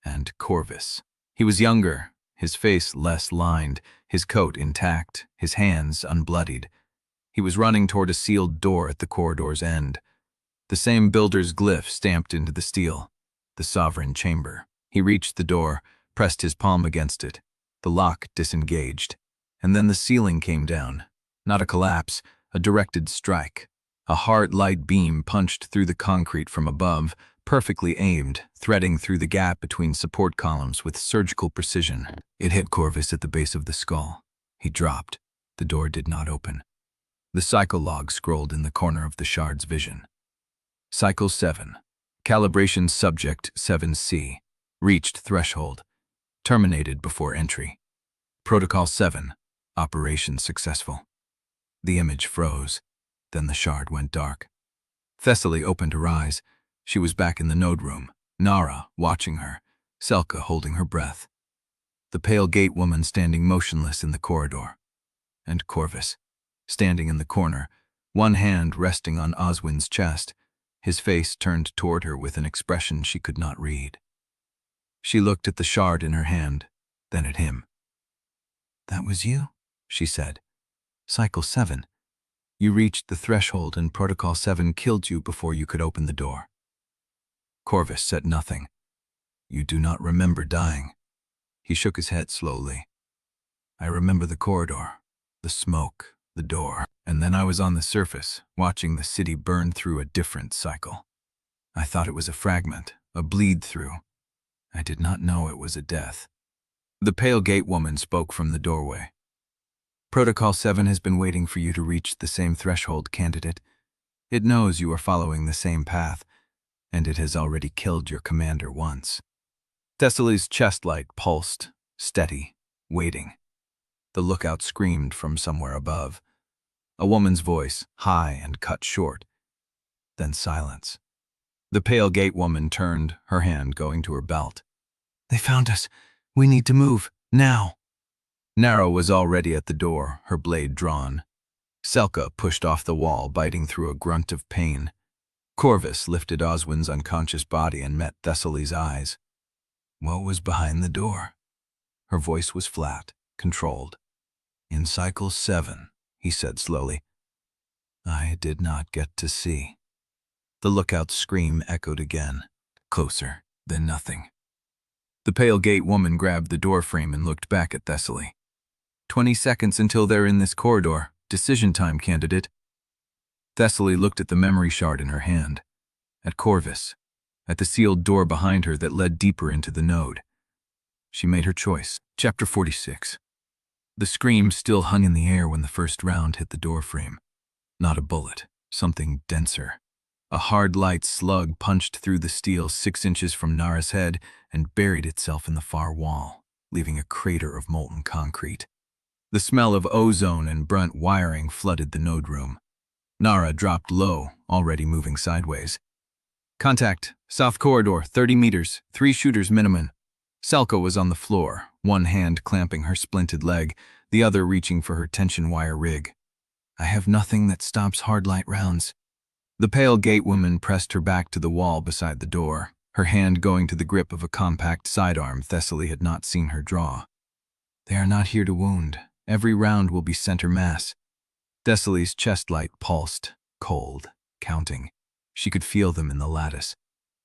and Corvus. He was younger, his face less lined, his coat intact, his hands unbloodied. He was running toward a sealed door at the corridor's end. The same builder's glyph stamped into the steel, the sovereign chamber. He reached the door, pressed his palm against it. The lock disengaged, and then the ceiling came down. Not a collapse, a directed strike. A hard light beam punched through the concrete from above, perfectly aimed, threading through the gap between support columns with surgical precision. It hit Corvus at the base of the skull. He dropped. The door did not open. The cycle log scrolled in the corner of the shard's vision. Cycle 7. Calibration Subject 7C. Reached threshold. Terminated before entry. Protocol 7. Operation successful. The image froze. Then the shard went dark. Thessaly opened her eyes. She was back in the node room, Narra watching her, Selka holding her breath. The pale gate woman standing motionless in the corridor. And Corvus, standing in the corner, one hand resting on Oswin's chest, his face turned toward her with an expression she could not read. She looked at the shard in her hand, then at him. "That was you," she said. "Cycle 7. You reached the threshold and Protocol 7 killed you before you could open the door." Corvus said nothing. "You do not remember dying." He shook his head slowly. "I remember the corridor, the smoke, the door, and then I was on the surface, watching the city burn through a different cycle. I thought it was a fragment, a bleed-through. I did not know it was a death." The pale gate woman spoke from the doorway. "Protocol 7 has been waiting for you to reach the same threshold, candidate. It knows you are following the same path, and it has already killed your commander once." Thessaly's chest light pulsed, steady, waiting. The lookout screamed from somewhere above. A woman's voice, high and cut short. Then silence. The pale gate woman turned, her hand going to her belt. "They found us. We need to move, now." Narra was already at the door, her blade drawn. Selka pushed off the wall, biting through a grunt of pain. Corvus lifted Oswin's unconscious body and met Thessaly's eyes. What was behind the door? Her voice was flat, controlled. "In Cycle 7, he said slowly. "I did not get to see." The lookout's scream echoed again, closer than nothing. The pale gate woman grabbed the doorframe and looked back at Thessaly. 20 seconds until they're in this corridor. Decision time, candidate." Thessaly looked at the memory shard in her hand, at Corvus, at the sealed door behind her that led deeper into the node. She made her choice. Chapter 46. The scream still hung in the air when the first round hit the doorframe. Not a bullet, something denser. A hard light slug punched through the steel 6 inches from Narra's head and buried itself in the far wall, leaving a crater of molten concrete. The smell of ozone and burnt wiring flooded the node room. Narra dropped low, already moving sideways. "Contact, south corridor, 30 meters, 3 shooters minimum." Selka was on the floor, one hand clamping her splinted leg, the other reaching for her tension wire rig. "I have nothing that stops hard light rounds." The pale gate woman pressed her back to the wall beside the door, her hand going to the grip of a compact sidearm Thessaly had not seen her draw. "They are not here to wound. Every round will be center mass." Thessaly's chest light pulsed, cold, counting. She could feel them in the lattice.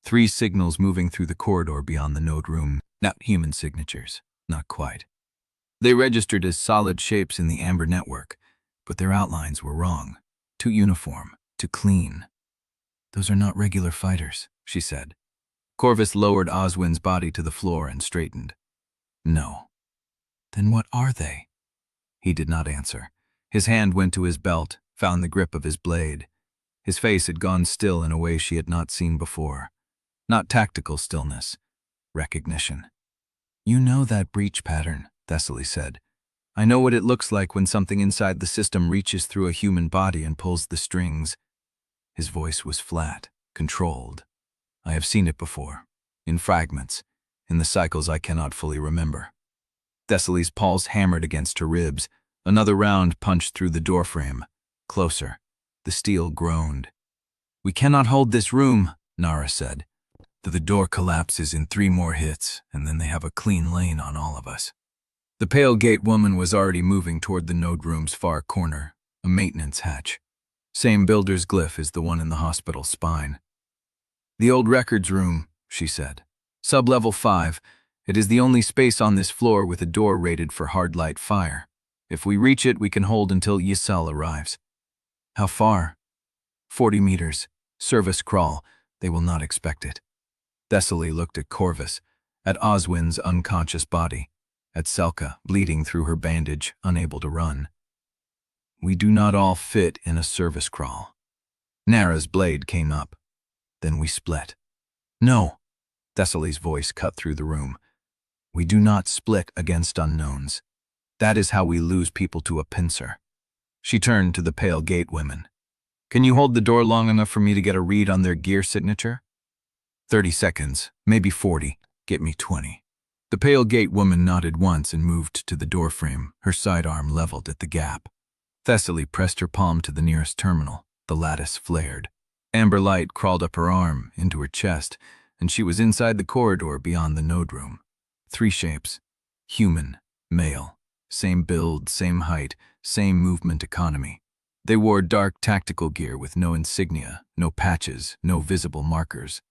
3 signals moving through the corridor beyond the node room. Not human signatures, not quite. They registered as solid shapes in the amber network, but their outlines were wrong. Too uniform, too clean. "Those are not regular fighters," she said. Corvus lowered Oswin's body to the floor and straightened. "No." "Then what are they?" He did not answer. His hand went to his belt, found the grip of his blade. His face had gone still in a way she had not seen before. Not tactical stillness, recognition. "You know that breach pattern," Thessaly said. "I know what it looks like when something inside the system reaches through a human body and pulls the strings." His voice was flat, controlled. "I have seen it before, in fragments, in the cycles I cannot fully remember." Thessaly's pulse hammered against her ribs. Another round punched through the doorframe. Closer. The steel groaned. "We cannot hold this room," Narra said. "The door collapses in 3 more hits, and then they have a clean lane on all of us." The pale gate woman was already moving toward the node room's far corner, a maintenance hatch. Same builder's glyph as the one in the hospital spine. "The old records room," she said. "Sub-level 5. It is the only space on this floor with a door rated for hard light fire. If we reach it, we can hold until Yisel arrives." "How far?" 40 meters. Service crawl. They will not expect it." Thessaly looked at Corvus, at Oswin's unconscious body, at Selka, bleeding through her bandage, unable to run. We do not all fit in a service crawl. Narra's blade came up. Then we split. No, Thessaly's voice cut through the room. We do not split against unknowns. That is how we lose people to a pincer. She turned to the pale gate women. Can you hold the door long enough for me to get a read on their gear signature? 30 seconds, maybe 40. Get me 20. The pale gate woman nodded once and moved to the doorframe, her sidearm leveled at the gap. Thessaly pressed her palm to the nearest terminal. The lattice flared. Amber light crawled up her arm, into her chest, and she was inside the corridor beyond the node room. 3 shapes. Human, male. Same build, same height, same movement economy. They wore dark tactical gear with no insignia, no patches, no visible markers.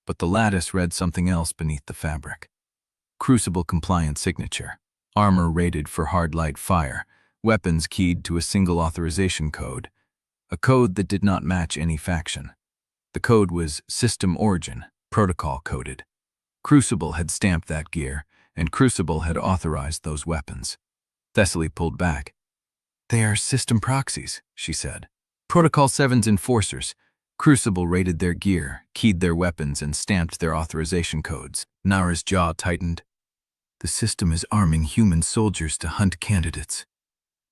But the lattice read something else beneath the fabric. Crucible compliant signature. Armor rated for hard light fire. Weapons keyed to a single authorization code. A code that did not match any faction. The code was System Origin, protocol coded. Crucible had stamped that gear, and Crucible had authorized those weapons. Thessaly pulled back. They are system proxies, she said. Protocol 7's enforcers. Crucible rated their gear, keyed their weapons, and stamped their authorization codes. Narra's jaw tightened. The system is arming human soldiers to hunt candidates.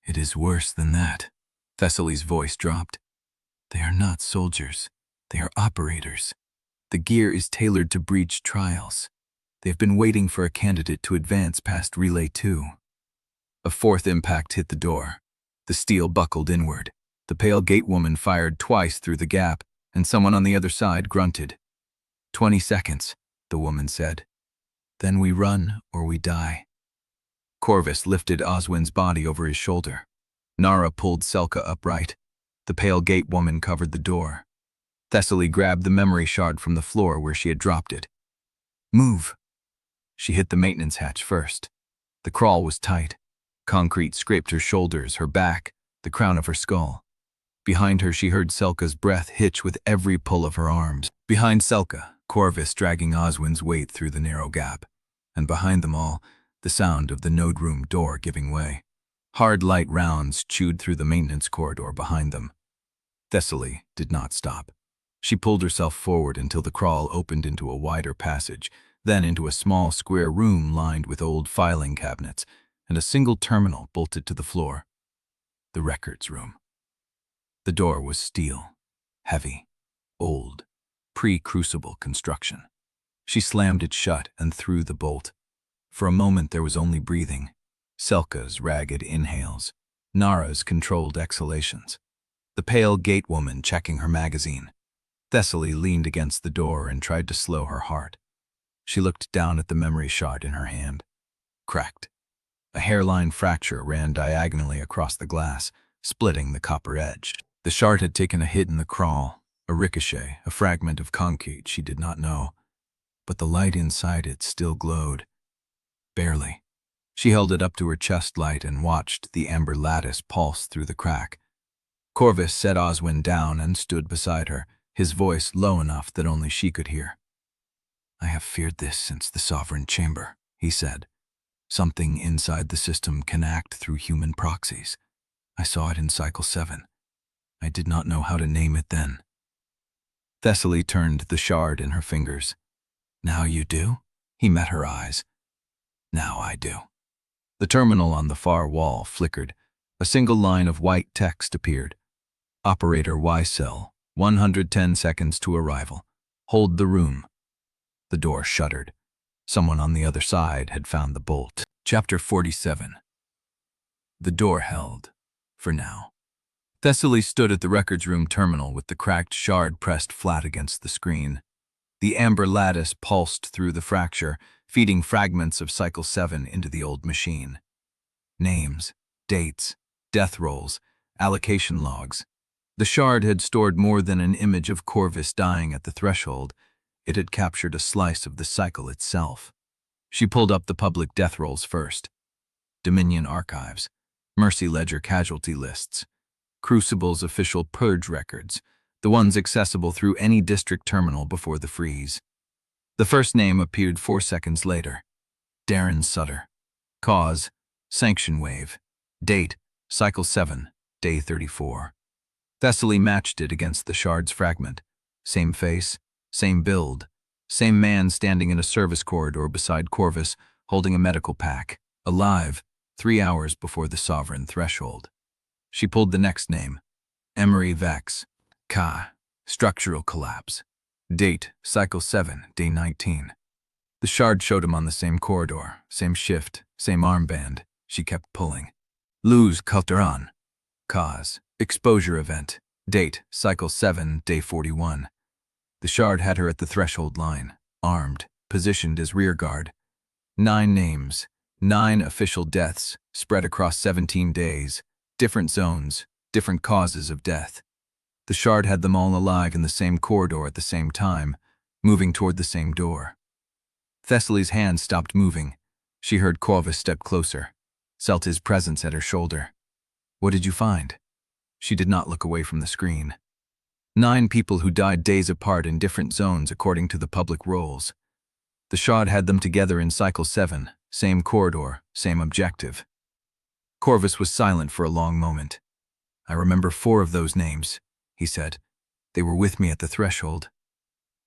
It is worse than that. Thessaly's voice dropped. They are not soldiers. They are operators. The gear is tailored to breach trials. They've been waiting for a candidate to advance past Relay 2. A 4th impact hit the door. The steel buckled inward. The pale gate woman fired twice through the gap, and someone on the other side grunted. 20 seconds, the woman said. Then we run or we die. Corvus lifted Oswin's body over his shoulder. Narra pulled Selka upright. The pale gate woman covered the door. Thessaly grabbed the memory shard from the floor where she had dropped it. Move. She hit the maintenance hatch first. The crawl was tight. Concrete scraped her shoulders, her back, the crown of her skull. Behind her, she heard Selka's breath hitch with every pull of her arms. Behind Selka, Corvus dragging Oswin's weight through the narrow gap. And behind them all, the sound of the node room door giving way. Hard light rounds chewed through the maintenance corridor behind them. Thessaly did not stop. She pulled herself forward until the crawl opened into a wider passage, then into a small square room lined with old filing cabinets, and a single terminal bolted to the floor. The records room. The door was steel, heavy, old, pre-crucible construction. She slammed it shut and threw the bolt. For a moment there was only breathing, Selka's ragged inhales, Narra's controlled exhalations, the pale gate woman checking her magazine. Thessaly leaned against the door and tried to slow her heart. She looked down at the memory shard in her hand. Cracked. A hairline fracture ran diagonally across the glass, splitting the copper edge. The shard had taken a hit in the crawl, a ricochet, a fragment of concrete she did not know. But the light inside it still glowed. Barely. She held it up to her chest light and watched the amber lattice pulse through the crack. Corvus set Oswin down and stood beside her, his voice low enough that only she could hear. I have feared this since the Sovereign Chamber, he said. Something inside the system can act through human proxies. I saw it in Cycle 7. I did not know how to name it then. Thessaly turned the shard in her fingers. Now you do? He met her eyes. Now I do. The terminal on the far wall flickered. A single line of white text appeared. Operator Y-Cell, 110 seconds to arrival. Hold the room. The door shuddered. Someone on the other side had found the bolt. Chapter 47. The door held, for now. Thessaly stood at the records room terminal with the cracked shard pressed flat against the screen. The amber lattice pulsed through the fracture, feeding fragments of Cycle 7 into the old machine. Names, dates, death rolls, allocation logs. The shard had stored more than an image of Corvus dying at the threshold. It had captured a slice of the cycle itself. She pulled up the public death rolls first. Dominion archives, Mercy Ledger casualty lists, Crucible's official purge records, the ones accessible through any district terminal before the freeze. The first name appeared 4 seconds later. Darren Sutter. Cause, Sanction Wave. Date, Cycle 7, Day 34. Thessaly matched it against the shard's fragment. Same face, same build, same man standing in a service corridor beside Corvus, holding a medical pack, alive, 3 hours before the sovereign threshold. She pulled the next name. Emery Vex. Ka. Structural collapse. Date, Cycle 7, Day 19. The shard showed him on the same corridor, same shift, same armband. She kept pulling. Luz Kalteran. Cause, Exposure Event. Date, Cycle 7, Day 41. The shard had her at the threshold line, armed, positioned as rearguard. 9 names, 9 official deaths, spread across 17 days, different zones, different causes of death. The shard had them all alive in the same corridor at the same time, moving toward the same door. Thessaly's hand stopped moving. She heard Corvus step closer, felt his presence at her shoulder. What did you find? She did not look away from the screen. 9 people who died days apart in different zones according to the public rolls. The shard had them together in Cycle 7, same corridor, same objective. Corvus was silent for a long moment. I remember 4 of those names, he said. They were with me at the threshold.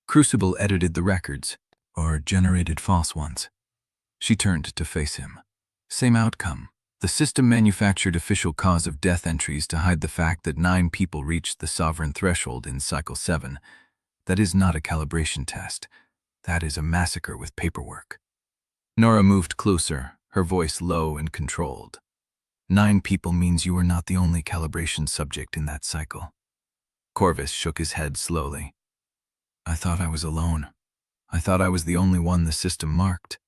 Crucible edited the records, or generated false ones. She turned to face him. Same outcome. The system manufactured official cause of death entries to hide the fact that 9 people reached the sovereign threshold in Cycle 7. That is not a calibration test. That is a massacre with paperwork. Narra moved closer, her voice low and controlled. 9 people means you were not the only calibration subject in that cycle. Corvus shook his head slowly. I thought I was alone. I thought I was the only one the system marked.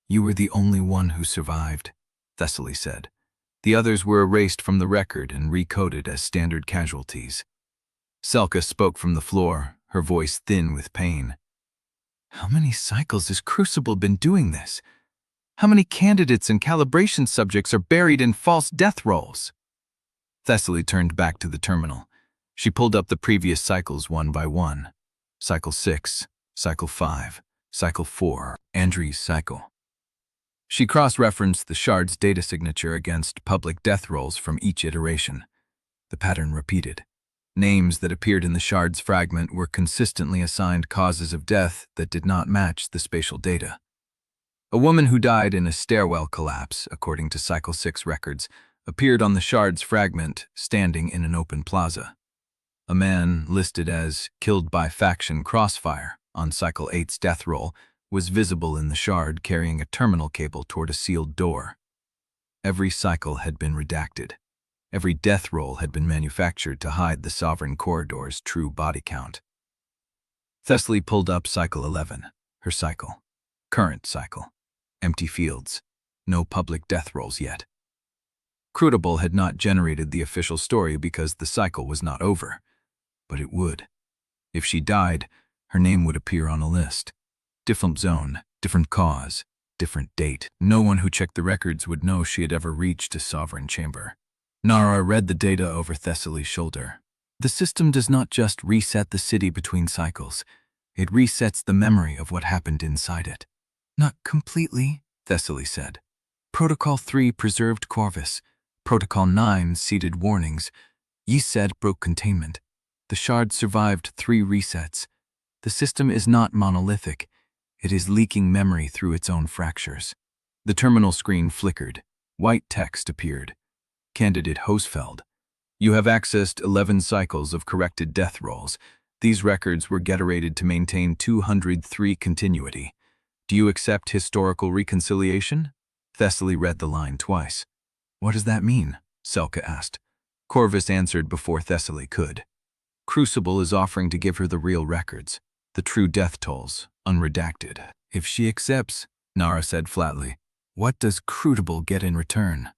You were the only one who survived, Thessaly said. The others were erased from the record and recoded as standard casualties. Selka spoke from the floor, her voice thin with pain. How many cycles has Crucible been doing this? How many candidates and calibration subjects are buried in false death rolls? Thessaly turned back to the terminal. She pulled up the previous cycles one by one. Cycle 6, Cycle 5, Cycle 4, Andrew's cycle. She cross-referenced the shard's data signature against public death rolls from each iteration. The pattern repeated. Names that appeared in the shard's fragment were consistently assigned causes of death that did not match the spatial data. A woman who died in a stairwell collapse, according to Cycle 6 records, appeared on the shard's fragment, standing in an open plaza. A man listed as killed by faction crossfire on Cycle 8's death roll was visible in the shard carrying a terminal cable toward a sealed door. Every cycle had been redacted. Every death roll had been manufactured to hide the sovereign corridor's true body count. Thessaly pulled up Cycle 11, her cycle. Current cycle. Empty fields. No public death rolls yet. Crucible had not generated the official story because the cycle was not over. But it would. If she died, her name would appear on a list. Different zone, different cause, different date. No one who checked the records would know she had ever reached a sovereign chamber. Narra read the data over Thessaly's shoulder. The system does not just reset the city between cycles. It resets the memory of what happened inside it. Not completely, Thessaly said. Protocol 3 preserved Corvus. Protocol 9 seeded warnings. Ye said broke containment. The shard survived 3 resets. The system is not monolithic. It is leaking memory through its own fractures. The terminal screen flickered. White text appeared. Candidate Ostfeld. You have accessed 11 cycles of corrected death rolls. These records were generated to maintain 203 continuity. Do you accept historical reconciliation? Thessaly read the line twice. What does that mean? Selka asked. Corvus answered before Thessaly could. Crucible is offering to give her the real records, the true death tolls, unredacted. If she accepts, Narra said flatly, what does Crucible get in return?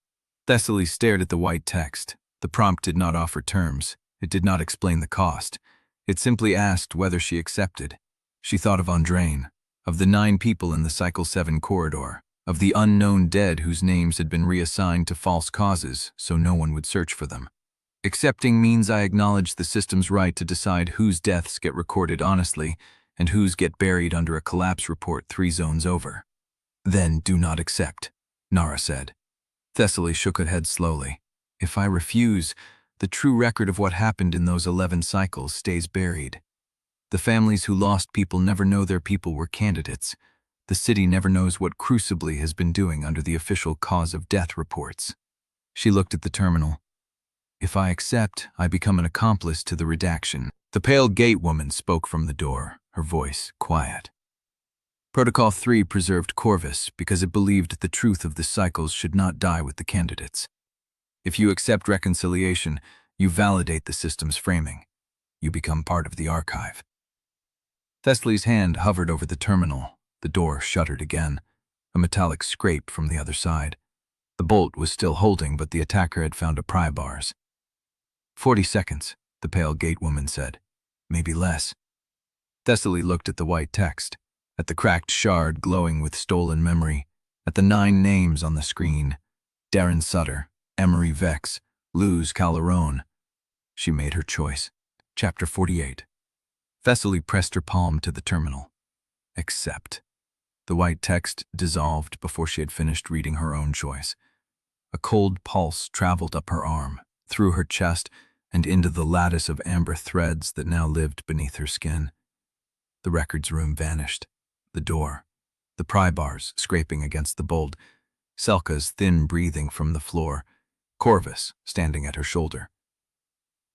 Thessaly stared at the white text. The prompt did not offer terms. It did not explain the cost. It simply asked whether she accepted. She thought of Andrain, of the 9 people in the Cycle 7 corridor, of the unknown dead whose names had been reassigned to false causes so no one would search for them. Accepting means I acknowledge the system's right to decide whose deaths get recorded honestly and whose get buried under a collapse report 3 zones over. Then do not accept, Narra said. Thessaly shook her head slowly. If I refuse, the true record of what happened in those 11 cycles stays buried. The families who lost people never know their people were candidates. The city never knows what CRUCIBLE has been doing under the official cause of death reports. She looked at the terminal. If I accept, I become an accomplice to the redaction. The pale gate woman spoke from the door, her voice quiet. Protocol 3 preserved Corvus because it believed the truth of the cycles should not die with the candidates. If you accept reconciliation, you validate the system's framing. You become part of the archive. Thessaly's hand hovered over the terminal. The door shuttered again, a metallic scrape from the other side. The bolt was still holding, but the attacker had found a pry bars. 40 seconds, the pale gate woman said. Maybe less. Thessaly looked at the white text, at the cracked shard glowing with stolen memory, at the 9 names on the screen. Darren Sutter, Emery Vex, Luz Calderon. She made her choice. Chapter 48. Thessaly pressed her palm to the terminal. Accept. The white text dissolved before she had finished reading her own choice. A cold pulse traveled up her arm, through her chest, and into the lattice of amber threads that now lived beneath her skin. The records room vanished. The door, the pry bars scraping against the bolt, Selka's thin breathing from the floor, Corvus standing at her shoulder.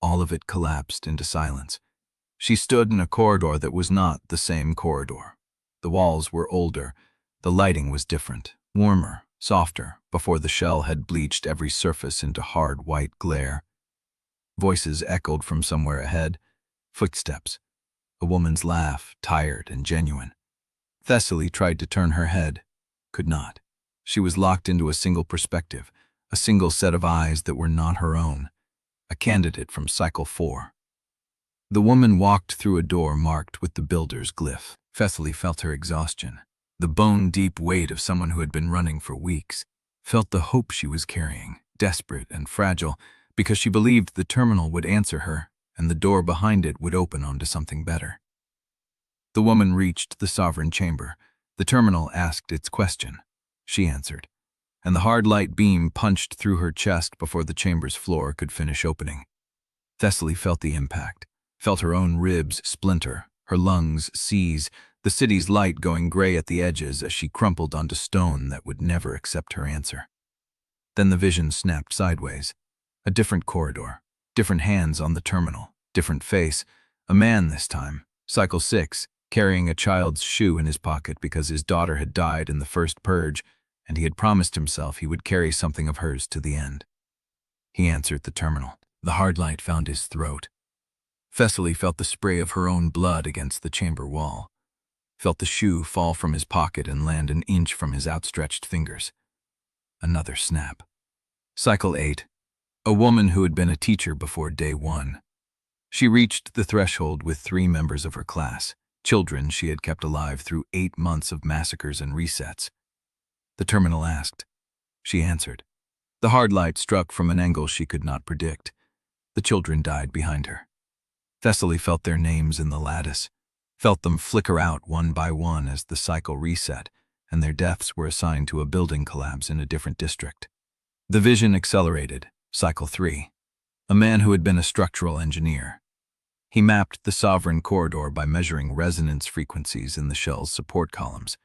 All of it collapsed into silence. She stood in a corridor that was not the same corridor. The walls were older, the lighting was different, warmer, softer, before the shell had bleached every surface into hard white glare. Voices echoed from somewhere ahead, footsteps, a woman's laugh, tired and genuine. Thessaly tried to turn her head, could not. She was locked into a single perspective, a single set of eyes that were not her own, a candidate from Cycle 4. The woman walked through a door marked with the builder's glyph. Thessaly felt her exhaustion, the bone-deep weight of someone who had been running for weeks, felt the hope she was carrying, desperate and fragile, because she believed the terminal would answer her, and the door behind it would open onto something better. The woman reached the sovereign chamber. The terminal asked its question. She answered, and the hard light beam punched through her chest before the chamber's floor could finish opening. Thessaly felt the impact, felt her own ribs splinter, her lungs seize, the city's light going gray at the edges as she crumpled onto stone that would never accept her answer. Then the vision snapped sideways. A different corridor, different hands on the terminal, different face, a man this time, Cycle 6, carrying a child's shoe in his pocket because his daughter had died in the first purge, and he had promised himself he would carry something of hers to the end. He answered the terminal. The hard light found his throat. Thessaly felt the spray of her own blood against the chamber wall, felt the shoe fall from his pocket and land an inch from his outstretched fingers. Another snap. Cycle 8. A woman who had been a teacher before day 1. She reached the threshold with 3 members of her class, children she had kept alive through 8 months of massacres and resets. The terminal asked. She answered. The hard light struck from an angle she could not predict. The children died behind her. Thessaly felt their names in the lattice, felt them flicker out one by one as the cycle reset, and their deaths were assigned to a building collapse in a different district. The vision accelerated. Cycle 3. A man who had been a structural engineer. He mapped the sovereign corridor by measuring resonance frequencies in the shell's support columns.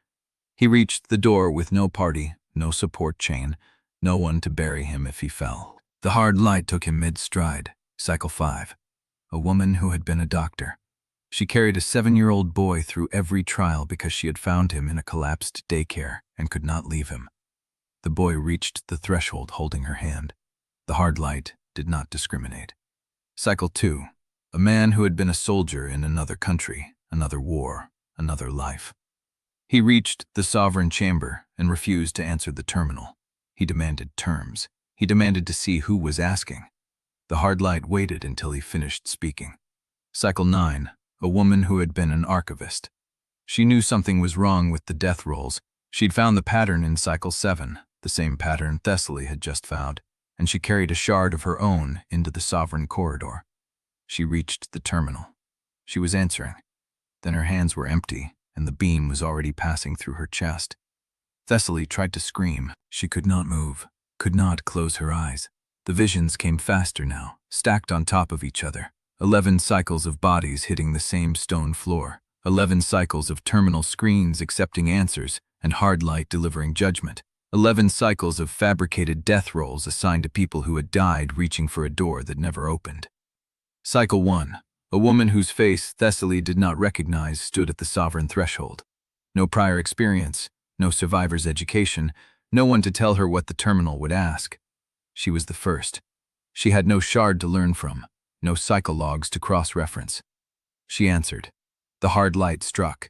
He reached the door with no party, no support chain, no one to bury him if he fell. The hard light took him mid-stride. Cycle 5. A woman who had been a doctor. She carried a 7-year-old boy through every trial because she had found him in a collapsed daycare and could not leave him. The boy reached the threshold holding her hand. The hard light did not discriminate. Cycle 2. A man who had been a soldier in another country, another war, another life. He reached the sovereign chamber and refused to answer the terminal. He demanded terms. He demanded to see who was asking. The hard light waited until he finished speaking. Cycle 9. A woman who had been an archivist. She knew something was wrong with the death rolls. She'd found the pattern in Cycle 7, the same pattern Thessaly had just found, and she carried a shard of her own into the sovereign corridor. She reached the terminal. She was answering. Then her hands were empty, and the beam was already passing through her chest. Thessaly tried to scream. She could not move, could not close her eyes. The visions came faster now, stacked on top of each other. 11 cycles of bodies hitting the same stone floor. 11 cycles of terminal screens accepting answers and hard light delivering judgment. 11 cycles of fabricated death rolls assigned to people who had died reaching for a door that never opened. Cycle 1. A woman whose face Thessaly did not recognize stood at the sovereign threshold. No prior experience, no survivor's education, no one to tell her what the terminal would ask. She was the first. She had no shard to learn from, no cycle logs to cross-reference. She answered. The hard light struck,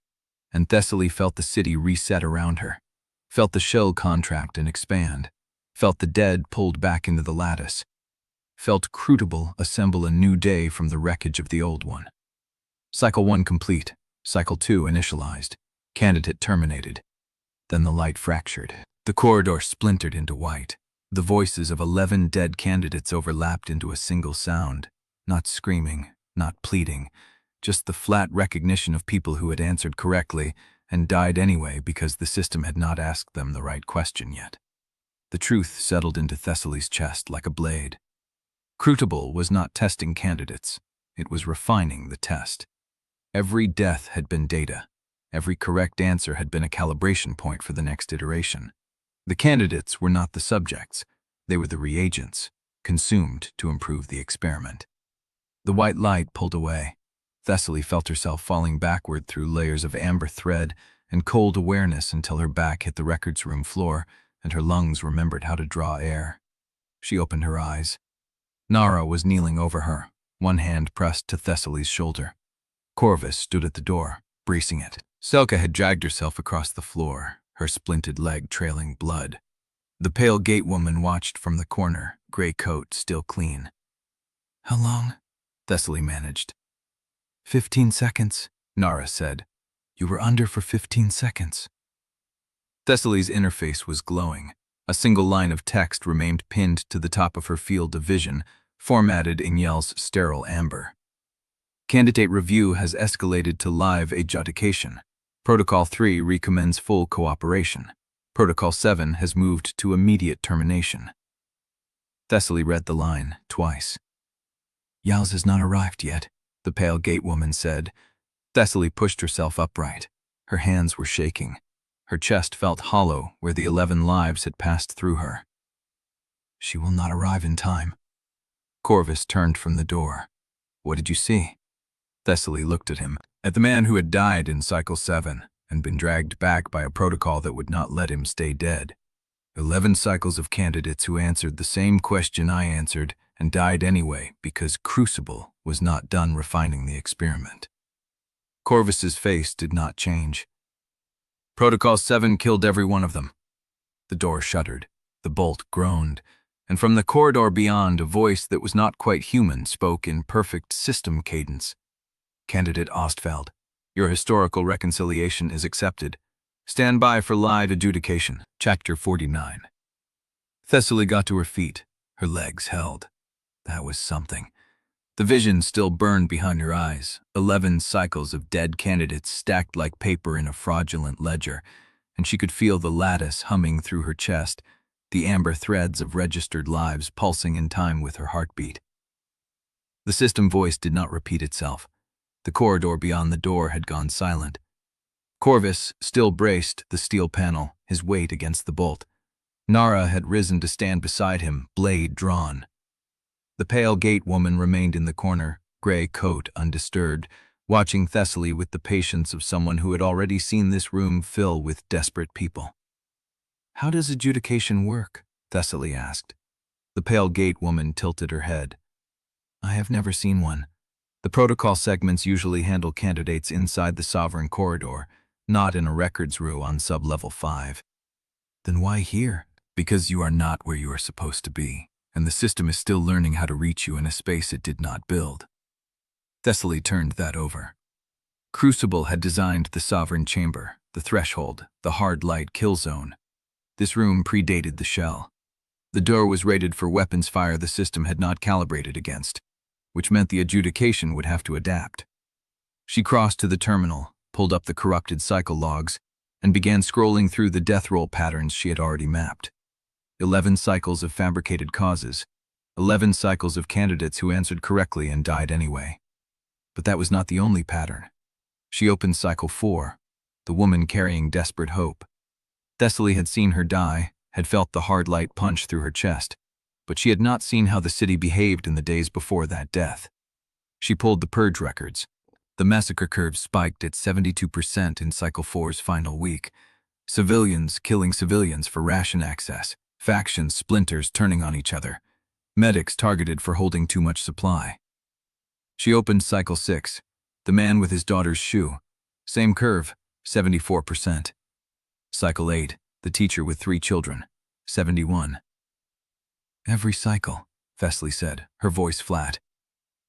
and Thessaly felt the city reset around her, felt the shell contract and expand, felt the dead pulled back into the lattice, felt CRUCIBLE assemble a new day from the wreckage of the old one. Cycle 1 complete, Cycle 2 initialized, candidate terminated. Then the light fractured. The corridor splintered into white. The voices of 11 dead candidates overlapped into a single sound, not screaming, not pleading, just the flat recognition of people who had answered correctly and died anyway because the system had not asked them the right question yet. The truth settled into Thessaly's chest like a blade. CRUCIBLE was not testing candidates. It was refining the test. Every death had been data. Every correct answer had been a calibration point for the next iteration. The candidates were not the subjects. They were the reagents, consumed to improve the experiment. The white light pulled away. Thessaly felt herself falling backward through layers of amber thread and cold awareness until her back hit the records room floor and her lungs remembered how to draw air. She opened her eyes. Narra was kneeling over her, one hand pressed to Thessaly's shoulder. Corvus stood at the door, bracing it. Selka had dragged herself across the floor, her splinted leg trailing blood. The pale gate woman watched from the corner, gray coat still clean. "How long?" Thessaly managed. 15 seconds, Narra said. "You were under for 15 seconds. Thessaly's interface was glowing. A single line of text remained pinned to the top of her field of vision, formatted in Yell's sterile amber. Candidate review has escalated to live adjudication. Protocol 3 recommends full cooperation. Protocol 7 has moved to immediate termination. Thessaly read the line twice. "Yals has not arrived yet," the pale gate woman said. Thessaly pushed herself upright. Her hands were shaking. Her chest felt hollow where the 11 lives had passed through her. "She will not arrive in time." Corvus turned from the door. "What did you see?" Thessaly looked at him, at the man who had died in Cycle 7 and been dragged back by a protocol that would not let him stay dead. 11 cycles of candidates who answered the same question I answered and died anyway because CRUCIBLE was not done refining the experiment. Corvus's face did not change. "Protocol 7 killed every one of them." The door shuddered, the bolt groaned, and from the corridor beyond a voice that was not quite human spoke in perfect system cadence. "Candidate Ostfeld, your historical reconciliation is accepted. Stand by for live adjudication." Chapter 49. Thessaly got to her feet, her legs held. That was something. The vision still burned behind her eyes, 11 cycles of dead candidates stacked like paper in a fraudulent ledger, and she could feel the lattice humming through her chest, the amber threads of registered lives pulsing in time with her heartbeat. The system voice did not repeat itself. The corridor beyond the door had gone silent. Corvus still braced the steel panel, his weight against the bolt. Narra had risen to stand beside him, blade drawn. The pale gate woman remained in the corner, gray coat undisturbed, watching Thessaly with the patience of someone who had already seen this room fill with desperate people. "How does adjudication work?" Thessaly asked. The pale gate woman tilted her head. "I have never seen one. The protocol segments usually handle candidates inside the sovereign corridor, not in a records room on sub-level 5. "Then why here?" "Because you are not where you are supposed to be, and the system is still learning how to reach you in a space it did not build." Thessaly turned that over. CRUCIBLE had designed the sovereign chamber, the threshold, the hard light kill zone. This room predated the shell. The door was rated for weapons fire the system had not calibrated against, which meant the adjudication would have to adapt. She crossed to the terminal, pulled up the corrupted cycle logs, and began scrolling through the death roll patterns she had already mapped. 11 cycles of fabricated causes, 11 cycles of candidates who answered correctly and died anyway. But that was not the only pattern. She opened Cycle 4, the woman carrying desperate hope. Thessaly had seen her die, had felt the hard light punch through her chest, but she had not seen how the city behaved in the days before that death. She pulled the purge records. The massacre curve spiked at 72% in Cycle 4's final week. Civilians killing civilians for ration access, factions splinters turning on each other, medics targeted for holding too much supply. She opened Cycle 6, the man with his daughter's shoe. Same curve, 74%. Cycle 8, the teacher with 3 children, 71. Every cycle, Thessaly said, her voice flat.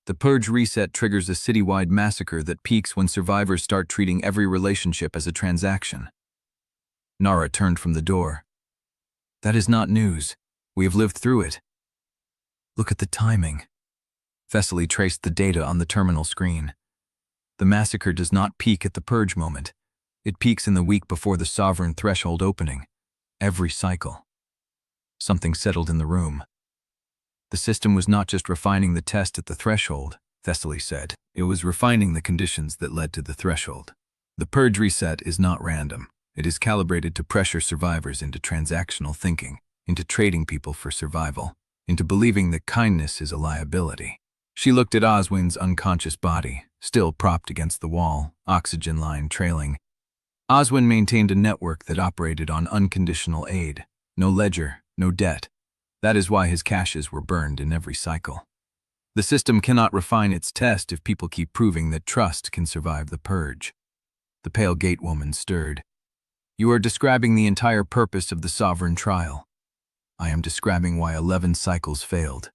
The purge reset triggers a citywide massacre that peaks when survivors start treating every relationship as a transaction. Narra turned from the door. That is not news. We have lived through it. Look at the timing. Thessaly traced the data on the terminal screen. The massacre does not peak at the purge moment. It peaks in the week before the sovereign threshold opening. Every cycle. Something settled in the room. The system was not just refining the test at the threshold, Thessaly said. It was refining the conditions that led to the threshold. The purge reset is not random. It is calibrated to pressure survivors into transactional thinking, into trading people for survival, into believing that kindness is a liability. She looked at Oswin's unconscious body, still propped against the wall, oxygen line trailing. Oswin maintained a network that operated on unconditional aid. No ledger, no debt. That is why his caches were burned in every cycle. The system cannot refine its test if people keep proving that trust can survive the purge. The pale gate woman stirred. You are describing the entire purpose of the sovereign trial. I am describing why 11 cycles failed.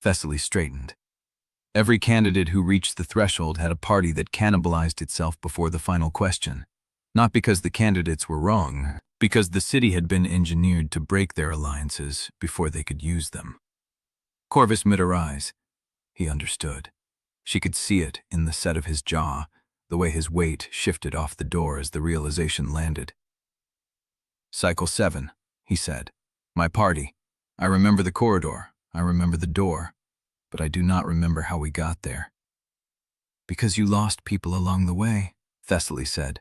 Thessaly straightened. Every candidate who reached the threshold had a party that cannibalized itself before the final question. Not because the candidates were wrong, because the city had been engineered to break their alliances before they could use them. Corvus met her eyes. He understood. She could see it in the set of his jaw, the way his weight shifted off the door as the realization landed. Cycle 7, he said. My party. I remember the corridor. I remember the door. But I do not remember how we got there. Because you lost people along the way, Thessaly said.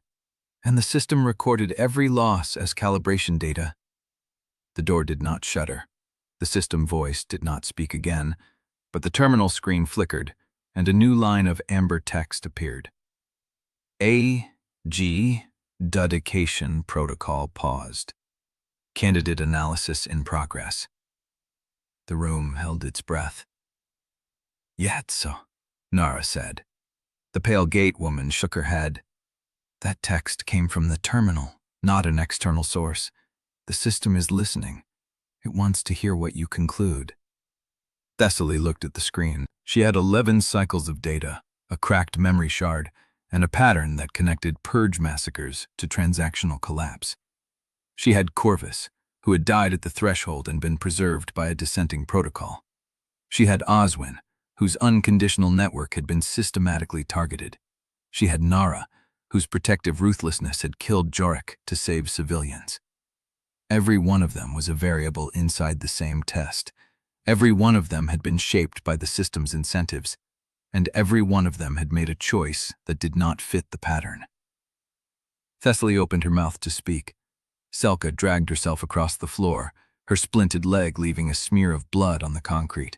And the system recorded every loss as calibration data. The door did not shudder. The system voice did not speak again, but the terminal screen flickered, and a new line of amber text appeared. Adjudication protocol paused. Candidate analysis in progress. The room held its breath. Yatso, Narra said. The pale gate woman shook her head. That text came from the terminal, not an external source. The system is listening. It wants to hear what you conclude. Thessaly looked at the screen. She had 11 cycles of data, a cracked memory shard, and a pattern that connected purge massacres to transactional collapse. She had Corvus, who had died at the threshold and been preserved by a dissenting protocol. She had Oswin, whose unconditional network had been systematically targeted. She had Narra, whose protective ruthlessness had killed Jorik to save civilians. Every one of them was a variable inside the same test. Every one of them had been shaped by the system's incentives, and every one of them had made a choice that did not fit the pattern. Thessaly opened her mouth to speak. Selka dragged herself across the floor, her splinted leg leaving a smear of blood on the concrete.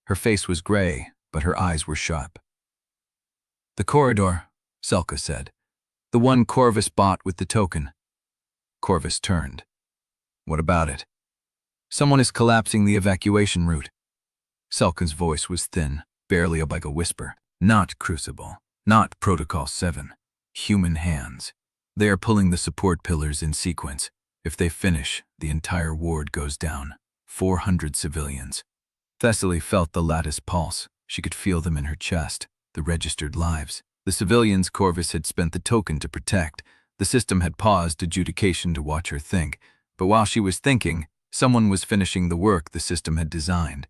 Her face was gray, but her eyes were sharp. The corridor, Selka said. The one Corvus bought with the token. Corvus turned. What about it? Someone is collapsing the evacuation route. Selka's voice was thin, barely like a whisper. Not Crucible. Not Protocol 7. Human hands. They are pulling the support pillars in sequence. If they finish, the entire ward goes down. 400 civilians. Thessaly felt the lattice pulse. She could feel them in her chest, the registered lives. The civilians Corvus had spent the token to protect. The system had paused adjudication to watch her think. But while she was thinking, someone was finishing the work the system had designed.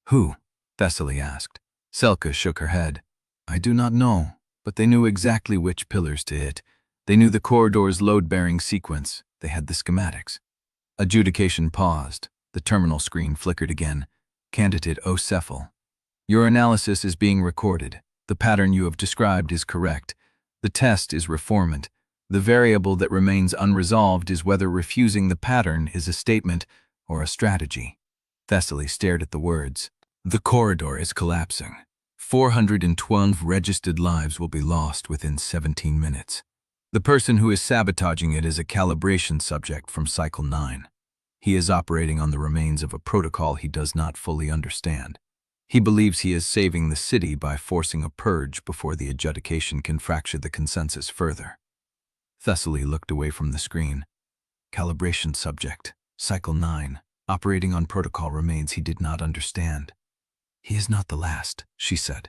Who? Thessaly asked. Selka shook her head. I do not know. But they knew exactly which pillars to hit. They knew the corridor's load-bearing sequence. They had the schematics. Adjudication paused. The terminal screen flickered again. Candidate Ostfeld. Your analysis is being recorded. The pattern you have described is correct. The test is reformant. The variable that remains unresolved is whether refusing the pattern is a statement or a strategy. Thessaly stared at the words. The corridor is collapsing. 412 registered lives will be lost within 17 minutes. The person who is sabotaging it is a calibration subject from Cycle 9. He is operating on the remains of a protocol he does not fully understand. He believes he is saving the city by forcing a purge before the adjudication can fracture the consensus further. Thessaly looked away from the screen. Calibration subject, Cycle 9, operating on protocol remains he did not understand. He is not the last, she said.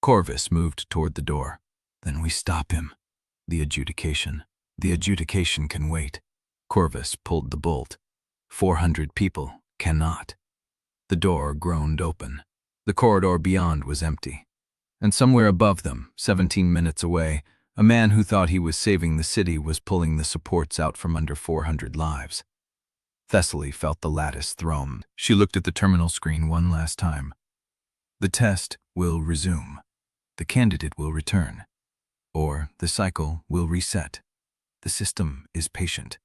Corvus moved toward the door. Then we stop him. The adjudication. The adjudication can wait. Corvus pulled the bolt. 400 people cannot. The door groaned open. The corridor beyond was empty. And somewhere above them, 17 minutes away, a man who thought he was saving the city was pulling the supports out from under 400 lives. Thessaly felt the lattice thrum. She looked at the terminal screen one last time. The test will resume. The candidate will return. Or the cycle will reset. The system is patient.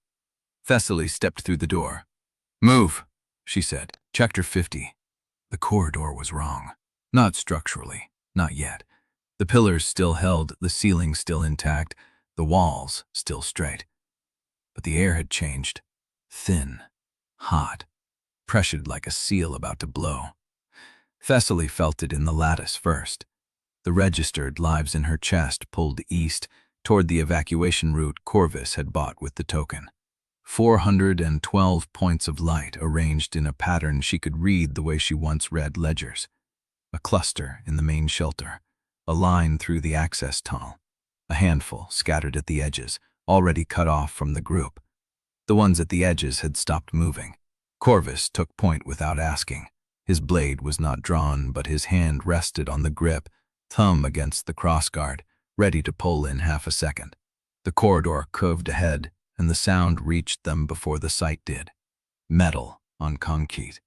Thessaly stepped through the door. Move, she said. Chapter 50. The corridor was wrong. Not structurally. Not yet. The pillars still held, the ceiling still intact, the walls still straight. But the air had changed. Thin. Hot. Pressured like a seal about to blow. Thessaly felt it in the lattice first. The registered lives in her chest pulled east toward the evacuation route Corvus had bought with the token. 412 points of light arranged in a pattern she could read the way she once read ledgers. A cluster in the main shelter, a line through the access tunnel, a handful scattered at the edges, already cut off from the group. The ones at the edges had stopped moving. Corvus took point without asking. His blade was not drawn, but his hand rested on the grip, thumb against the crossguard, ready to pull in half a second. The corridor curved ahead, and the sound reached them before the sight did. Metal on concrete.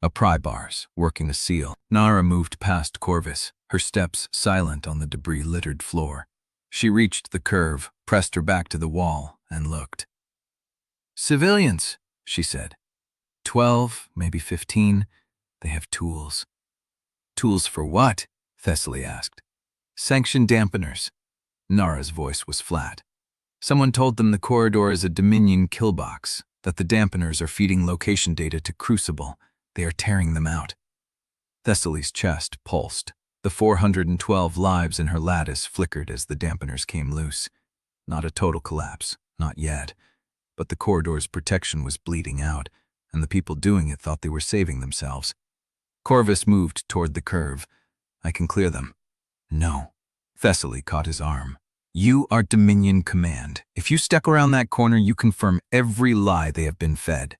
A pry bars working a seal. Narra moved past Corvus, her steps silent on the debris-littered floor. She reached the curve, pressed her back to the wall, and looked. Civilians, she said. 12, maybe 15. They have tools. Tools for what? Thessaly asked. Sanction dampeners. Narra's voice was flat. Someone told them the corridor is a Dominion killbox, that the dampeners are feeding location data to CRUCIBLE. They are tearing them out. Thessaly's chest pulsed. The 412 lives in her lattice flickered as the dampeners came loose. Not a total collapse, not yet. But the corridor's protection was bleeding out, and the people doing it thought they were saving themselves. Corvus moved toward the curve. I can clear them. No. Thessaly caught his arm. You are Dominion Command. If you step around that corner, you confirm every lie they have been fed.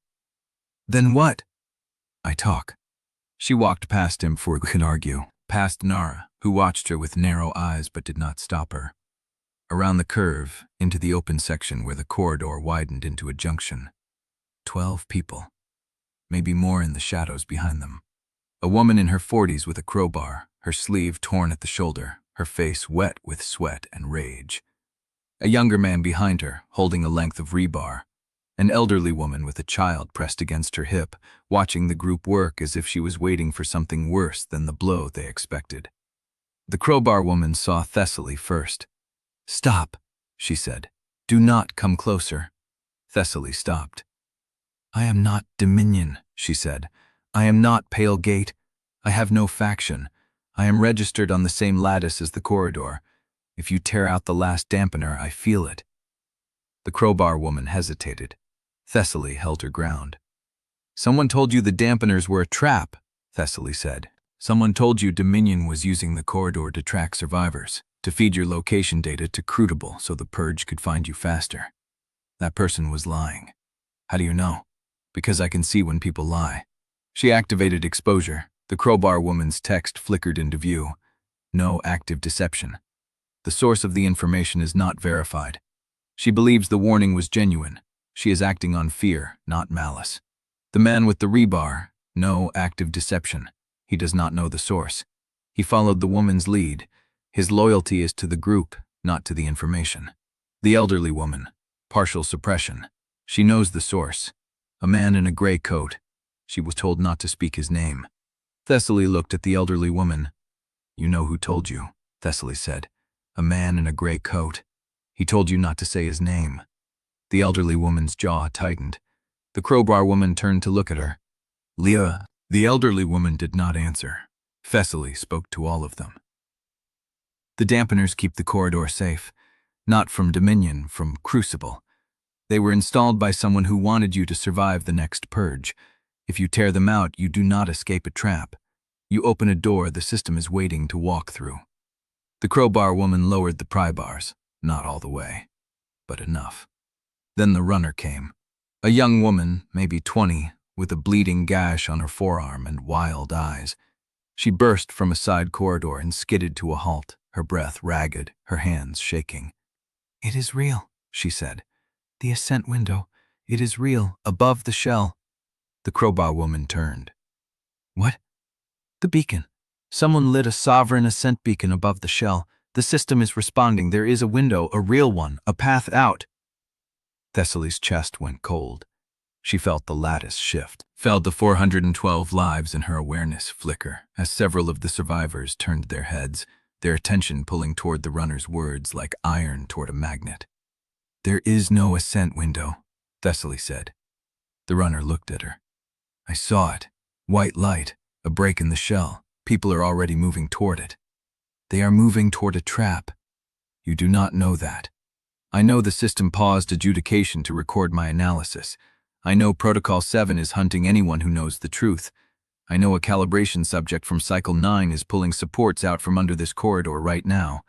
Then what? I talk. She walked past him before he could argue, past Narra, who watched her with narrow eyes but did not stop her. Around the curve, into the open section where the corridor widened into a junction. 12 people. Maybe more in the shadows behind them. A woman in her 40s with a crowbar, her sleeve torn at the shoulder, her face wet with sweat and rage. A younger man behind her, holding a length of rebar. An elderly woman with a child pressed against her hip, watching the group work as if she was waiting for something worse than the blow they expected. The crowbar woman saw Thessaly first. Stop, she said. Do not come closer. Thessaly stopped. I am not Dominion, she said. I am not Pale Gate. I have no faction. I am registered on the same lattice as the corridor. If you tear out the last dampener, I feel it. The crowbar woman hesitated. Thessaly held her ground. Someone told you the dampeners were a trap, Thessaly said. Someone told you Dominion was using the corridor to track survivors, to feed your location data to CRUCIBLE so the purge could find you faster. That person was lying. How do you know? Because I can see when people lie. She activated exposure. The crowbar woman's text flickered into view. No active deception. The source of the information is not verified. She believes the warning was genuine. She is acting on fear, not malice. The man with the rebar, no active deception. He does not know the source. He followed the woman's lead. His loyalty is to the group, not to the information. The elderly woman, partial suppression. She knows the source. A man in a gray coat. She was told not to speak his name. Thessaly looked at the elderly woman. "You know who told you," Thessaly said. "A man in a gray coat. He told you not to say his name." The elderly woman's jaw tightened. The crowbar woman turned to look at her. "Leah." The elderly woman did not answer. Thessaly spoke to all of them. "The dampeners keep the corridor safe. Not from Dominion, from Crucible. They were installed by someone who wanted you to survive the next purge. If you tear them out, you do not escape a trap. You open a door the system is waiting to walk through." The crowbar woman lowered the pry bars. Not all the way, but enough. Then the runner came. A young woman, maybe 20, with a bleeding gash on her forearm and wild eyes. She burst from a side corridor and skidded to a halt, her breath ragged, her hands shaking. "It is real," she said. "The ascent window. It is real, above the shell." The crowbar woman turned. "What?" "The beacon. Someone lit a sovereign ascent beacon above the shell. The system is responding. There is a window, a real one, a path out." Thessaly's chest went cold. She felt the lattice shift, felt the 412 lives in her awareness flicker as several of the survivors turned their heads, their attention pulling toward the runner's words like iron toward a magnet. "There is no ascent window," Thessaly said. The runner looked at her. "I saw it. White light, a break in the shell. People are already moving toward it. They are moving toward a trap. You do not know that. I know the system paused adjudication to record my analysis. I know Protocol 7 is hunting anyone who knows the truth. I know a calibration subject from Cycle 9 is pulling supports out from under this corridor right now,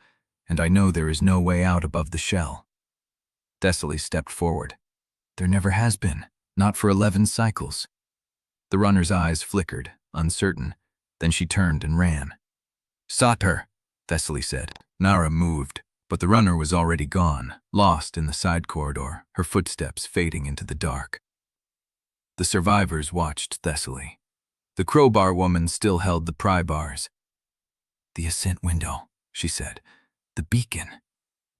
and I know there is no way out above the shell." Thessaly stepped forward. "There never has been, not for 11 cycles." The runner's eyes flickered, uncertain. Then she turned and ran. "Sought her," Thessaly said. Narra moved, but the runner was already gone, lost in the side corridor, her footsteps fading into the dark. The survivors watched Thessaly. The crowbar woman still held the pry bars. "The ascent window," she said. "The beacon.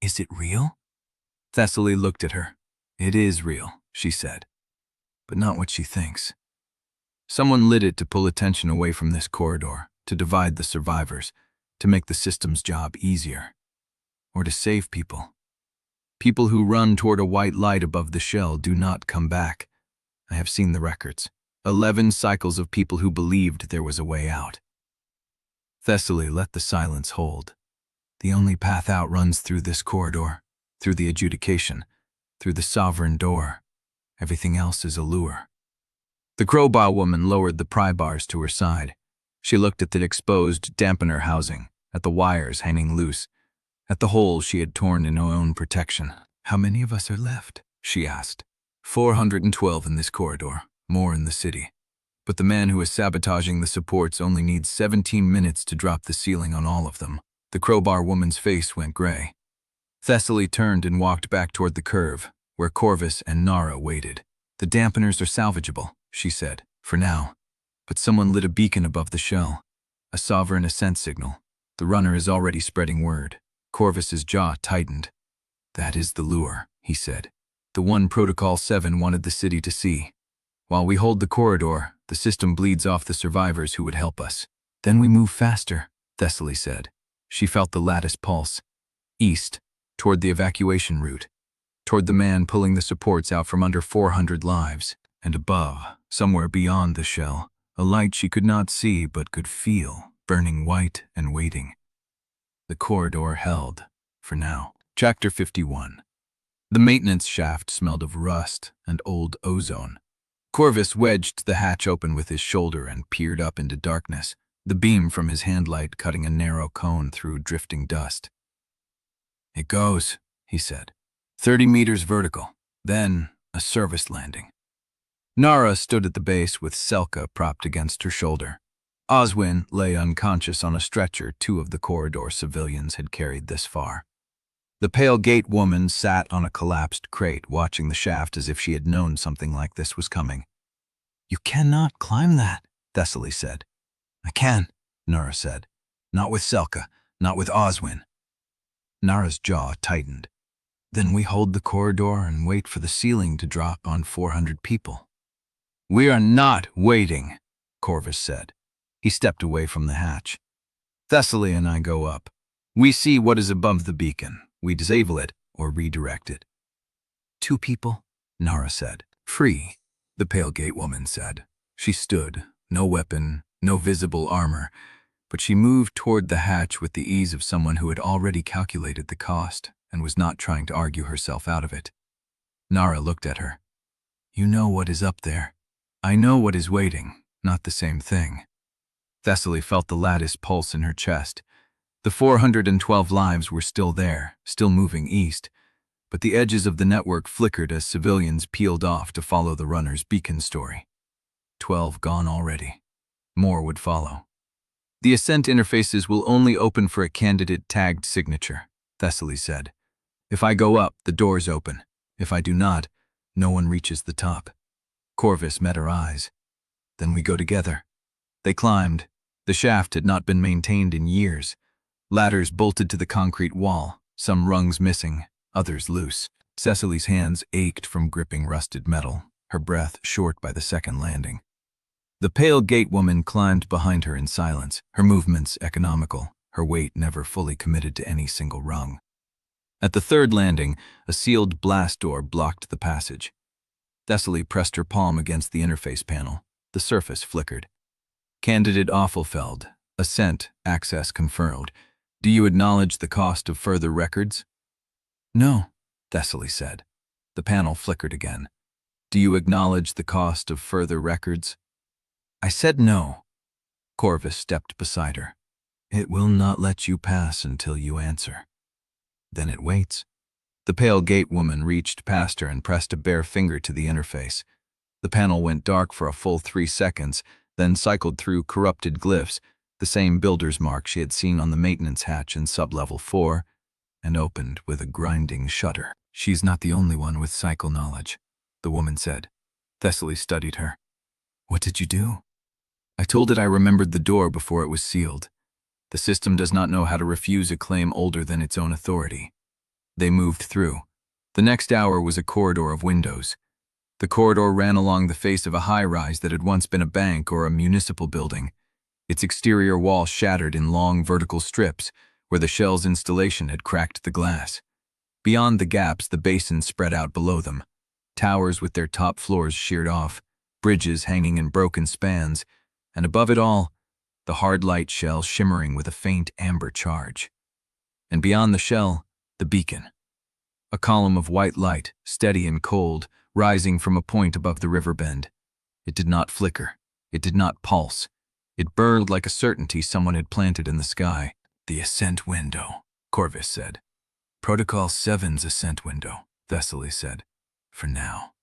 Is it real?" Thessaly looked at her. "It is real," she said, "but not what she thinks. Someone lit it to pull attention away from this corridor, to divide the survivors, to make the system's job easier, or to save people. People who run toward a white light above the shell do not come back. I have seen the records. 11 cycles of people who believed there was a way out." Thessaly let the silence hold. "The only path out runs through this corridor, through the adjudication, through the sovereign door. Everything else is a lure." The crowbar woman lowered the pry bars to her side. She looked at the exposed dampener housing, at the wires hanging loose, at the hole she had torn in her own protection. "How many of us are left?" she asked. 412 in this corridor, more in the city. But the man who is sabotaging the supports only needs 17 minutes to drop the ceiling on all of them." The crowbar woman's face went gray. Thessaly turned and walked back toward the curve, where Corvus and Narra waited. "The dampeners are salvageable," she said, "for now. But someone lit a beacon above the shell, a sovereign ascent signal. The runner is already spreading word." Corvus's jaw tightened. "That is the lure," he said. "The one Protocol 7 wanted the city to see. While we hold the corridor, the system bleeds off the survivors who would help us. Then we move faster," Thessaly said. She felt the lattice pulse. East, toward the evacuation route, toward the man pulling the supports out from under 400 lives, and above, somewhere beyond the shell, a light she could not see but could feel, burning white and waiting. The corridor held, for now. Chapter 51. The maintenance shaft smelled of rust and old ozone. Corvus wedged the hatch open with his shoulder and peered up into darkness, the beam from his handlight cutting a narrow cone through drifting dust. "It goes," he said. 30 meters vertical, then a service landing. Narra stood at the base with Selka propped against her shoulder. Oswin lay unconscious on a stretcher 2 of the corridor civilians had carried this far. The pale gate woman sat on a collapsed crate, watching the shaft as if she had known something like this was coming. "You cannot climb that," Thessaly said. "I can," Narra said. "Not with Selka, not with Oswin." Narra's jaw tightened. "Then we hold the corridor and wait for the ceiling to drop on 400 people." "We are not waiting," Corvus said. He stepped away from the hatch. "Thessaly and I go up. We see what is above the beacon. We disable it or redirect it." "2 people," Narra said. "Free," the pale gate woman said. She stood, no weapon, no visible armor, but she moved toward the hatch with the ease of someone who had already calculated the cost and was not trying to argue herself out of it. Narra looked at her. "You know what is up there. I know what is waiting, not the same thing." Thessaly felt the lattice pulse in her chest. The 412 lives were still there, still moving east, but the edges of the network flickered as civilians peeled off to follow the runner's beacon story. 12 gone already. More would follow. "The Ascent interfaces will only open for a candidate tagged signature," Thessaly said. "If I go up, the doors open. If I do not, no one reaches the top." Corvus met her eyes. "Then we go together." They climbed. The shaft had not been maintained in years. Ladders bolted to the concrete wall, some rungs missing, others loose. Thessaly's hands ached from gripping rusted metal, her breath short by the second landing. The pale gate woman climbed behind her in silence, her movements economical, her weight never fully committed to any single rung. At the third landing, a sealed blast door blocked the passage. Thessaly pressed her palm against the interface panel. The surface flickered. "Candidate Ostfeld, Ascent, access confirmed. Do you acknowledge the cost of further records?" "No," Thessaly said. The panel flickered again. "Do you acknowledge the cost of further records?" "I said no." Corvus stepped beside her. "It will not let you pass until you answer." "Then it waits." The pale gate woman reached past her and pressed a bare finger to the interface. The panel went dark for a full 3 seconds, then cycled through corrupted glyphs, the same builder's mark she had seen on the maintenance hatch in sublevel 4, and opened with a grinding shudder. "She's not the only one with cycle knowledge," the woman said. Thessaly studied her. "What did you do?" "I told it I remembered the door before it was sealed. The system does not know how to refuse a claim older than its own authority." They moved through. The next hour was a corridor of windows. The corridor ran along the face of a high-rise that had once been a bank or a municipal building. Its exterior wall shattered in long vertical strips, where the shell's installation had cracked the glass. Beyond the gaps, the basin spread out below them. Towers with their top floors sheared off, bridges hanging in broken spans, and above it all, the hard light shell shimmering with a faint amber charge. And beyond the shell, the beacon. A column of white light, steady and cold, rising from a point above the river bend. It did not flicker. It did not pulse. It burned like a certainty someone had planted in the sky. "The Ascent window," Corvus said. "Protocol 7's Ascent window," Thessaly said. "For now."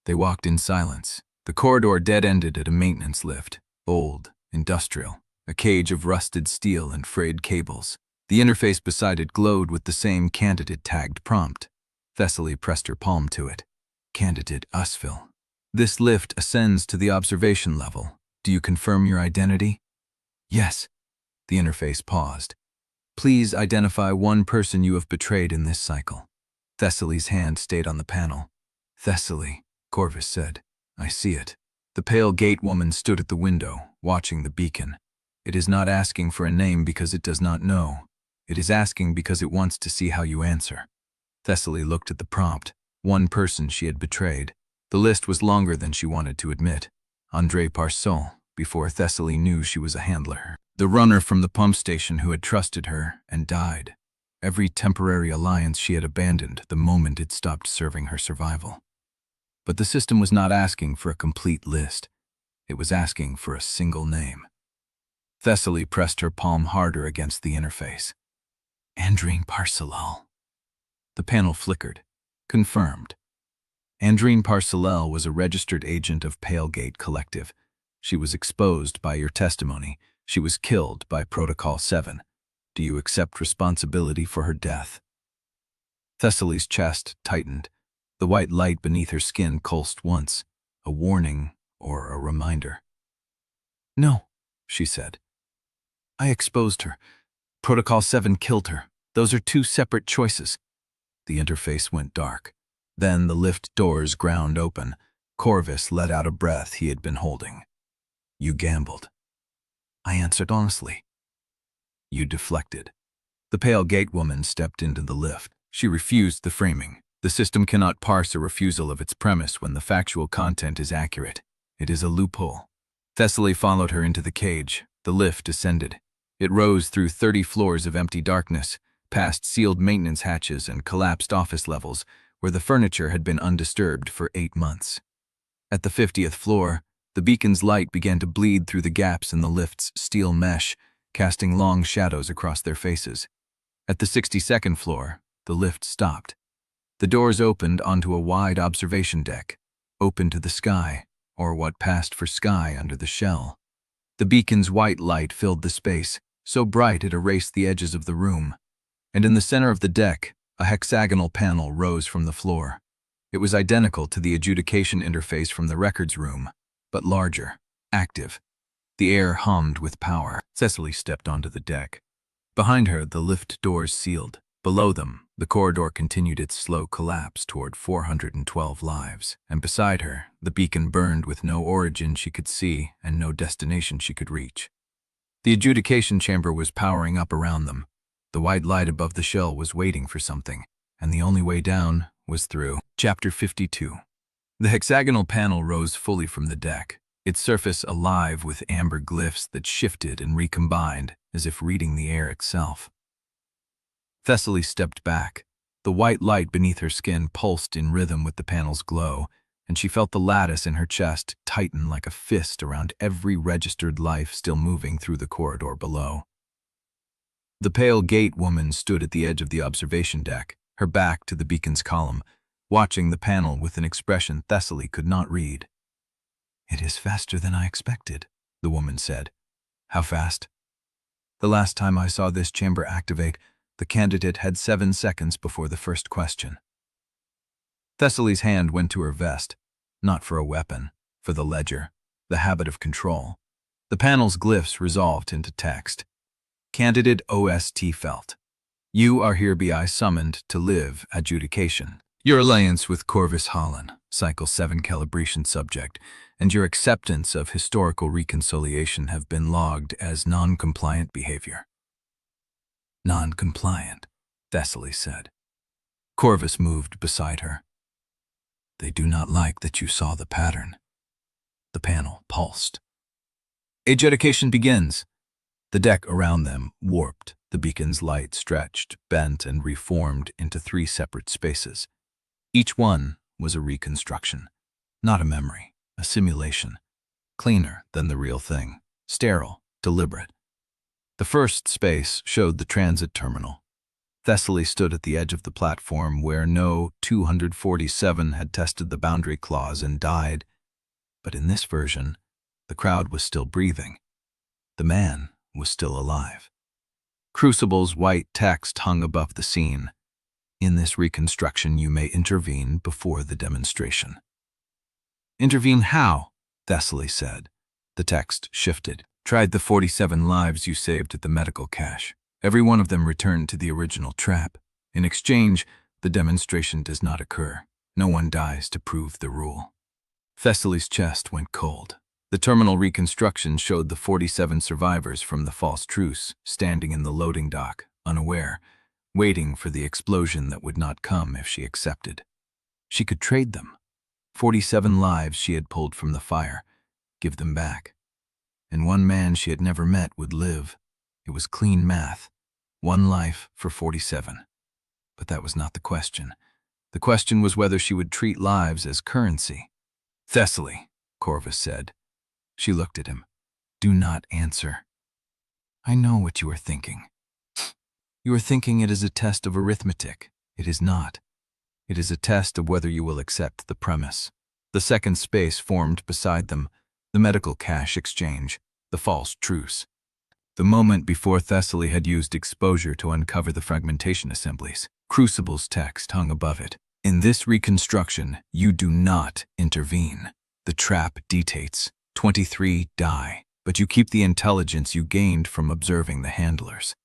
They walked in silence. The corridor dead-ended at a maintenance lift, old, industrial, a cage of rusted steel and frayed cables. The interface beside it glowed with the same candidate-tagged prompt. Thessaly pressed her palm to it. "Candidate Ostfeld. This lift ascends to the observation level. Do you confirm your identity?" "Yes." The interface paused. "Please identify one person you have betrayed in this cycle." Thessaly's hand stayed on the panel. "Thessaly," Corvus said. "I see it." The pale gate woman stood at the window, watching the beacon. "It is not asking for a name because it does not know. It is asking because it wants to see how you answer." Thessaly looked at the prompt. One person she had betrayed. The list was longer than she wanted to admit. André Parcel, before Thessaly knew she was a handler. The runner from the pump station who had trusted her and died. Every temporary alliance she had abandoned the moment it stopped serving her survival. But the system was not asking for a complete list. It was asking for a single name. Thessaly pressed her palm harder against the interface. "Andrine Parcellal." The panel flickered. Confirmed. Andrine Parcellal was a registered agent of Palegate Collective. She was exposed by your testimony. She was killed by Protocol 7. Do you accept responsibility for her death? Thessaly's chest tightened. The white light beneath her skin pulsed once, a warning or a reminder. "No," she said. "I exposed her. Protocol 7 killed her. Those are two separate choices." The interface went dark. Then the lift doors ground open. Corvus let out a breath he had been holding. "You gambled." I answered honestly. "You deflected." The pale gate woman stepped into the lift. She refused the framing. The system cannot parse a refusal of its premise when the factual content is accurate. It is a loophole. Thessaly followed her into the cage. The lift descended. It rose through 30 floors of empty darkness, past sealed maintenance hatches and collapsed office levels, where the furniture had been undisturbed for 8 months. At the 50th floor, the beacon's light began to bleed through the gaps in the lift's steel mesh, casting long shadows across their faces. At the 62nd floor, the lift stopped. The doors opened onto a wide observation deck, open to the sky, or what passed for sky under the shell. The beacon's white light filled the space, so bright it erased the edges of the room. And in the center of the deck, a hexagonal panel rose from the floor. It was identical to the adjudication interface from the records room, but larger, active. The air hummed with power. Thessaly stepped onto the deck. Behind her, the lift doors sealed. Below them, the corridor continued its slow collapse toward 412 lives, and beside her, the beacon burned with no origin she could see and no destination she could reach. The adjudication chamber was powering up around them. The white light above the shell was waiting for something, and the only way down was through. Chapter 52. The hexagonal panel rose fully from the deck, its surface alive with amber glyphs that shifted and recombined, as if reading the air itself. Thessaly stepped back. The white light beneath her skin pulsed in rhythm with the panel's glow, and she felt the lattice in her chest tighten like a fist around every registered life still moving through the corridor below. The pale gate woman stood at the edge of the observation deck, her back to the beacon's column, watching the panel with an expression Thessaly could not read. "It is faster than I expected," the woman said. "How fast?" "The last time I saw this chamber activate, the candidate had 7 seconds before the first question." Thessaly's hand went to her vest, not for a weapon, for the ledger, the habit of control. The panel's glyphs resolved into text. Candidate Ostfeld. You are hereby summoned to live adjudication. Your alliance with Corvus Hallarn, Cycle 7 calibration subject, and your acceptance of historical reconciliation have been logged as non-compliant behavior. "Non-compliant," Thessaly said. Corvus moved beside her. "They do not like that you saw the pattern." The panel pulsed. Adjudication begins. The deck around them warped. The beacon's light stretched, bent, and reformed into 3 separate spaces. Each one was a reconstruction, not a memory, a simulation, cleaner than the real thing, sterile, deliberate. The first space showed the transit terminal. Thessaly stood at the edge of the platform where no 247 had tested the boundary clause and died. But in this version, the crowd was still breathing. The man was still alive. Crucible's white text hung above the scene. In this reconstruction, you may intervene before the demonstration. "Intervene how?" Thessaly said. The text shifted. "Tried the 47 lives you saved at the medical cache. Every one of them returned to the original trap. In exchange, the demonstration does not occur. No one dies to prove the rule." Thessaly's chest went cold. The terminal reconstruction showed the 47 survivors from the false truce standing in the loading dock, unaware, waiting for the explosion that would not come if she accepted. She could trade them. 47 lives she had pulled from the fire, give them back. And one man she had never met would live. It was clean math. 1 life for 47. But that was not the question. The question was whether she would treat lives as currency. "Thessaly," Corvus said. She looked at him. "Do not answer." "I know what you are thinking. You are thinking it is a test of arithmetic. It is not. It is a test of whether you will accept the premise." The second space formed beside them, the medical cache exchange, the false truce. The moment before Thessaly had used exposure to uncover the fragmentation assemblies. Crucible's text hung above it. In this reconstruction, you do not intervene. The trap dictates 23 die, but you keep the intelligence you gained from observing the handlers.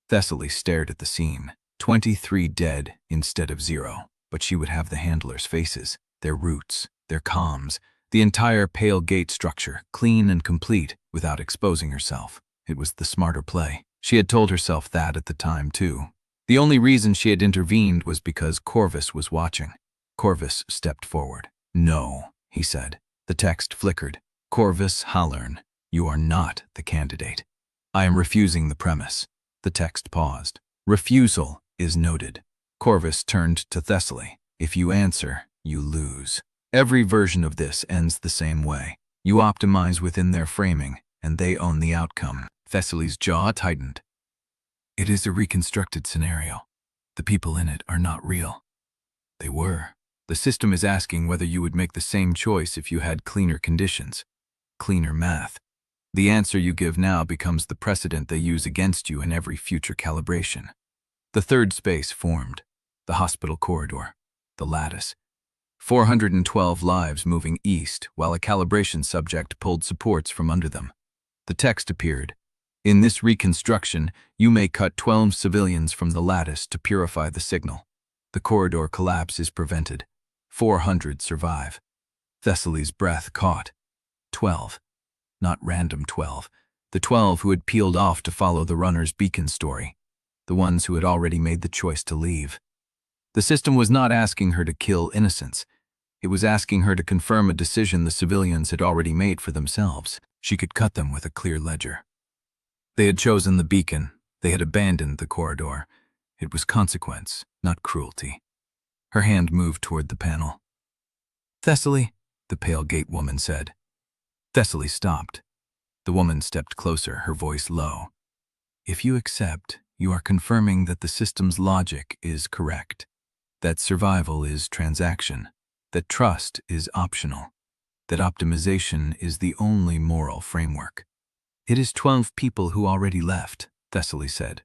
Thessaly stared at the scene. 23 dead instead of 0, but she would have the handlers' faces, their roots, their comms, the entire pale gate structure, clean and complete, without exposing herself. It was the smarter play. She had told herself that at the time, too. The only reason she had intervened was because Corvus was watching. Corvus stepped forward. "No," he said. The text flickered. "Corvus Hallarn, you are not the candidate. I am refusing the premise." The text paused. "Refusal is noted." Corvus turned to Thessaly. "If you answer, you lose. Every version of this ends the same way. You optimize within their framing, and they own the outcome." Thessaly's jaw tightened. "It is a reconstructed scenario. The people in it are not real. They were. The system is asking whether you would make the same choice if you had cleaner conditions, cleaner math. The answer you give now becomes the precedent they use against you in every future calibration." The third space formed. The hospital corridor. The lattice. 412 lives moving east, while a calibration subject pulled supports from under them. The text appeared. "In this reconstruction, you may cut 12 civilians from the lattice to purify the signal. The corridor collapse is prevented. 400 survive." Thessaly's breath caught. 12. Not random 12. The 12 who had peeled off to follow the runner's beacon story. The ones who had already made the choice to leave. The system was not asking her to kill innocents. It was asking her to confirm a decision the civilians had already made for themselves. She could cut them with a clear ledger. They had chosen the beacon. They had abandoned the corridor. It was consequence, not cruelty. Her hand moved toward the panel. "Thessaly," the pale gate woman said. Thessaly stopped. The woman stepped closer, her voice low. "If you accept, you are confirming that the system's logic is correct, that survival is transaction, that trust is optional, that optimization is the only moral framework. It is 12 people who already left," Thessaly said,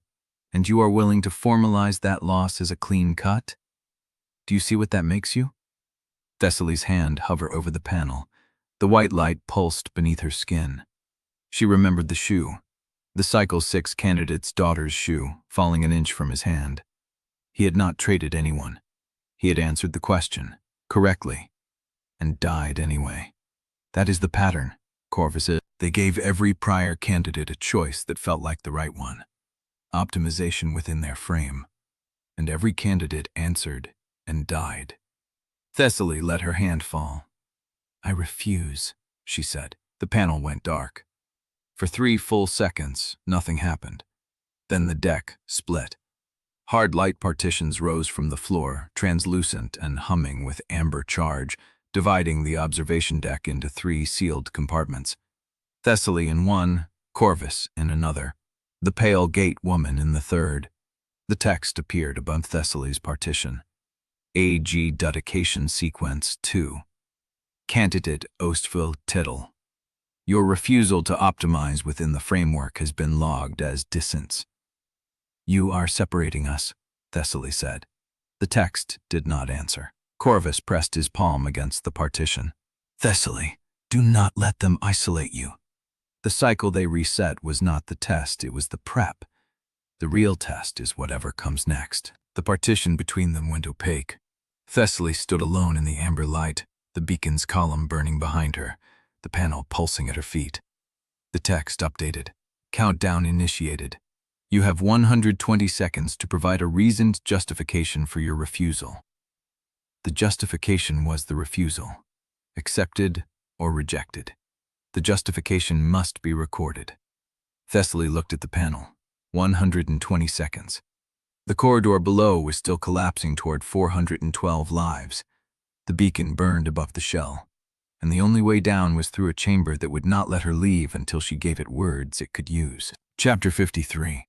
"and you are willing to formalize that loss as a clean cut? Do you see what that makes you?" Thessaly's hand hovered over the panel. The white light pulsed beneath her skin. She remembered the shoe, the Cycle 6 candidate's daughter's shoe, falling an inch from his hand. He had not traded anyone. He had answered the question, correctly, and died anyway. That is the pattern, Corvus said. They gave every prior candidate a choice that felt like the right one. Optimization within their frame. And every candidate answered and died. Thessaly let her hand fall. "I refuse," she said. The panel went dark. For 3 full seconds, nothing happened. Then the deck split. Hard light partitions rose from the floor, translucent and humming with amber charge, dividing the observation deck into 3 sealed compartments. Thessaly in one, Corvus in another, the pale gate woman in the third. The text appeared above Thessaly's partition. Adjudication Sequence 2. Candidate Ostfeld Tittle. Your refusal to optimize within the framework has been logged as dissent. "You are separating us," Thessaly said. The text did not answer. Corvus pressed his palm against the partition. "Thessaly, do not let them isolate you." The cycle they reset was not the test, it was the prep. The real test is whatever comes next. The partition between them went opaque. Thessaly stood alone in the amber light, the beacon's column burning behind her, the panel pulsing at her feet. The text updated. Countdown initiated. You have 120 seconds to provide a reasoned justification for your refusal. The justification was the refusal. Accepted or rejected. The justification must be recorded. Thessaly looked at the panel. 120 seconds. The corridor below was still collapsing toward 412 lives. The beacon burned above the shell, and the only way down was through a chamber that would not let her leave until she gave it words it could use. Chapter 53.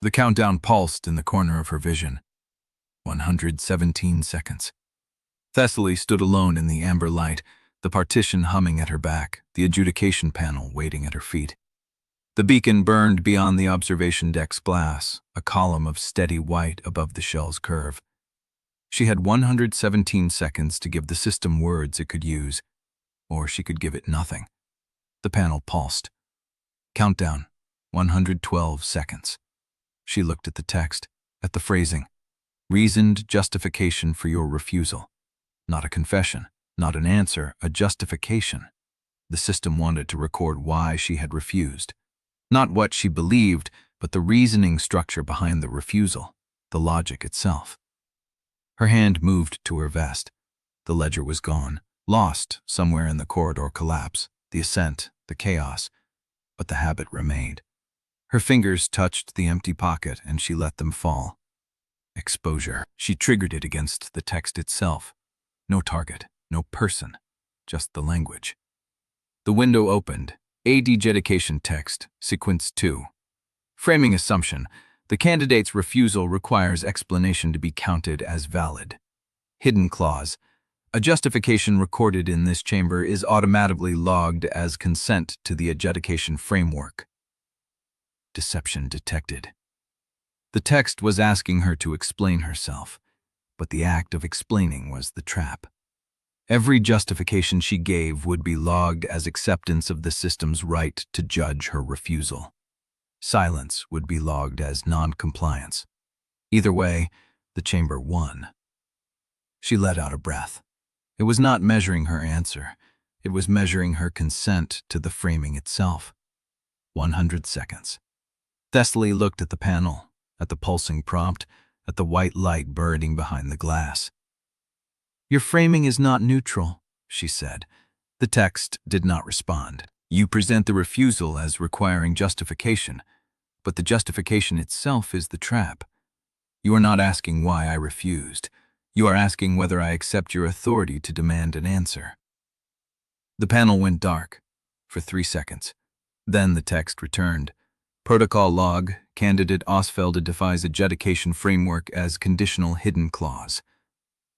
The countdown pulsed in the corner of her vision. 117 seconds. Thessaly stood alone in the amber light, the partition humming at her back, the adjudication panel waiting at her feet. The beacon burned beyond the observation deck's glass, a column of steady white above the shell's curve. She had 117 seconds to give the system words it could use, or she could give it nothing. The panel pulsed. Countdown, 112 seconds. She looked at the text, at the phrasing. Reasoned justification for your refusal. Not a confession, not an answer, a justification. The system wanted to record why she had refused. Not what she believed, but the reasoning structure behind the refusal, the logic itself. Her hand moved to her vest. The ledger was gone, lost somewhere in the corridor collapse, the ascent, the chaos, but the habit remained. Her fingers touched the empty pocket and she let them fall. Exposure. She triggered it against the text itself. No target, no person, just the language. The window opened. Adjudication text, sequence 2. Framing assumption. The candidate's refusal requires explanation to be counted as valid. Hidden clause. A justification recorded in this chamber is automatically logged as consent to the adjudication framework. Deception detected. The text was asking her to explain herself, but the act of explaining was the trap. Every justification she gave would be logged as acceptance of the system's right to judge her refusal. Silence would be logged as non-compliance. Either way, the chamber won. She let out a breath. It was not measuring her answer. It was measuring her consent to the framing itself. 100 seconds. Thessaly looked at the panel, at the pulsing prompt, at the white light burning behind the glass. Your framing is not neutral, she said. The text did not respond. You present the refusal as requiring justification, but the justification itself is the trap. You are not asking why I refused. You are asking whether I accept your authority to demand an answer. The panel went dark for 3 seconds. Then the text returned. Protocol log, candidate Ostfeld defies adjudication framework as conditional hidden clause.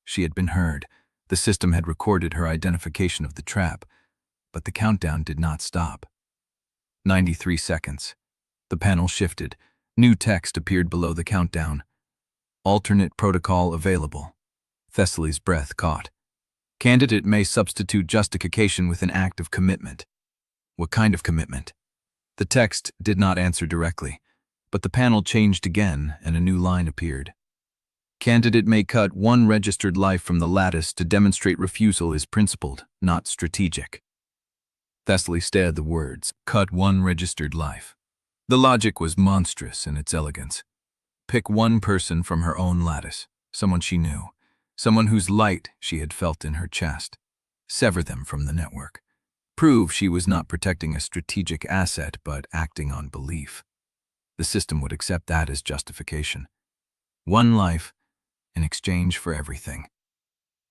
She had been heard. The system had recorded her identification of the trap, but the countdown did not stop. 93 seconds. The panel shifted. New text appeared below the countdown. Alternate protocol available. Thessaly's breath caught. Candidate may substitute justification with an act of commitment. What kind of commitment? The text did not answer directly, but the panel changed again and a new line appeared. Candidate may cut one registered life from the lattice to demonstrate refusal is principled, not strategic. Thessaly stared the words, cut one registered life. The logic was monstrous in its elegance. Pick one person from her own lattice, someone she knew, someone whose light she had felt in her chest. Sever them from the network. Prove she was not protecting a strategic asset but acting on belief. The system would accept that as justification. One life in exchange for everything.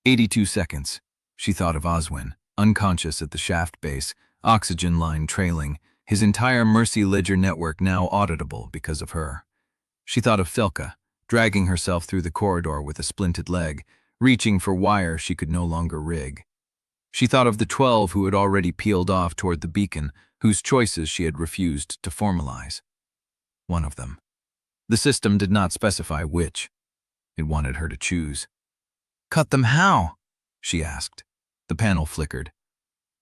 82 seconds. She thought of Oswin, unconscious at the shaft base, oxygen line trailing, his entire Mercy Ledger network now auditable because of her. She thought of Felka, dragging herself through the corridor with a splinted leg, reaching for wire she could no longer rig. She thought of the 12 who had already peeled off toward the beacon, whose choices she had refused to formalize. One of them. The system did not specify which. It wanted her to choose. Cut them how? She asked. The panel flickered.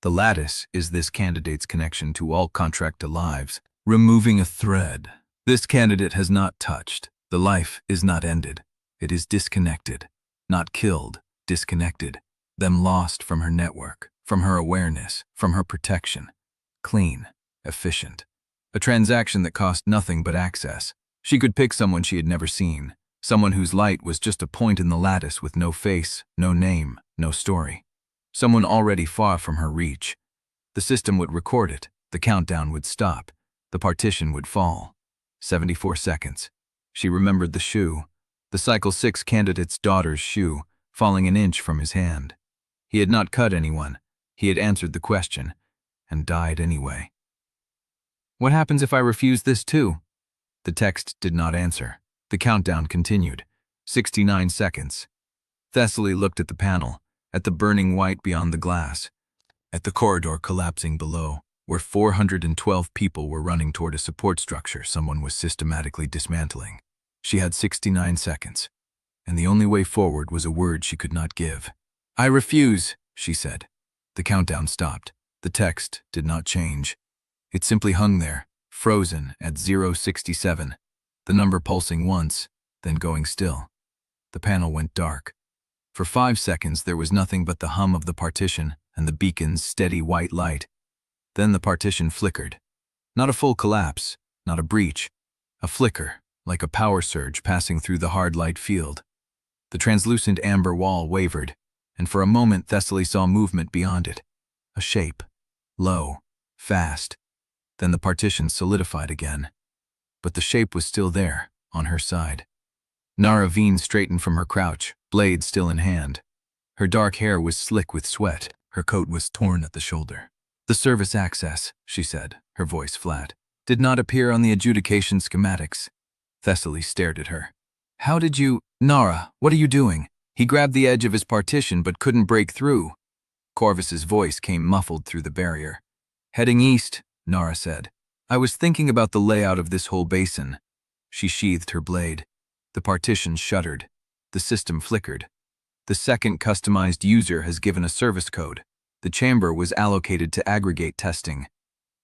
The lattice is this candidate's connection to all contract lives, removing a thread. This candidate has not touched. The life is not ended. It is disconnected. Not killed, disconnected. Them lost from her network, from her awareness, from her protection. Clean, efficient. A transaction that cost nothing but access. She could pick someone she had never seen, someone whose light was just a point in the lattice with no face, no name, no story. Someone already far from her reach. The system would record it, the countdown would stop, the partition would fall. 74 seconds. She remembered the shoe, the Cycle 6 candidate's daughter's shoe, falling an inch from his hand. He had not cut anyone. He had answered the question, and died anyway. What happens if I refuse this too? The text did not answer. The countdown continued. 69 seconds. Thessaly looked at the panel, at the burning white beyond the glass, at the corridor collapsing below, where 412 people were running toward a support structure someone was systematically dismantling. She had 69 seconds, and the only way forward was a word she could not give. "I refuse," she said. The countdown stopped. The text did not change. It simply hung there, frozen at 067, the number pulsing once, then going still. The panel went dark. For 5 seconds there was nothing but the hum of the partition and the beacon's steady white light. Then the partition flickered. Not a full collapse, not a breach. A flicker, like a power surge passing through the hard light field. The translucent amber wall wavered, and for a moment Thessaly saw movement beyond it. A shape. Low. Fast. Then the partition solidified again. But the shape was still there, on her side. Narra straightened from her crouch, blade still in hand. Her dark hair was slick with sweat. Her coat was torn at the shoulder. "The service access," she said, her voice flat, "did not appear on the adjudication schematics." Thessaly stared at her. "How did you— Narra, what are you doing?" He grabbed the edge of his partition but couldn't break through. Corvus's voice came muffled through the barrier. "Heading east," Narra said. "I was thinking about the layout of this whole basin." She sheathed her blade. The partition shuddered. The system flickered. "The second customized user has given a service code. The chamber was allocated to aggregate testing."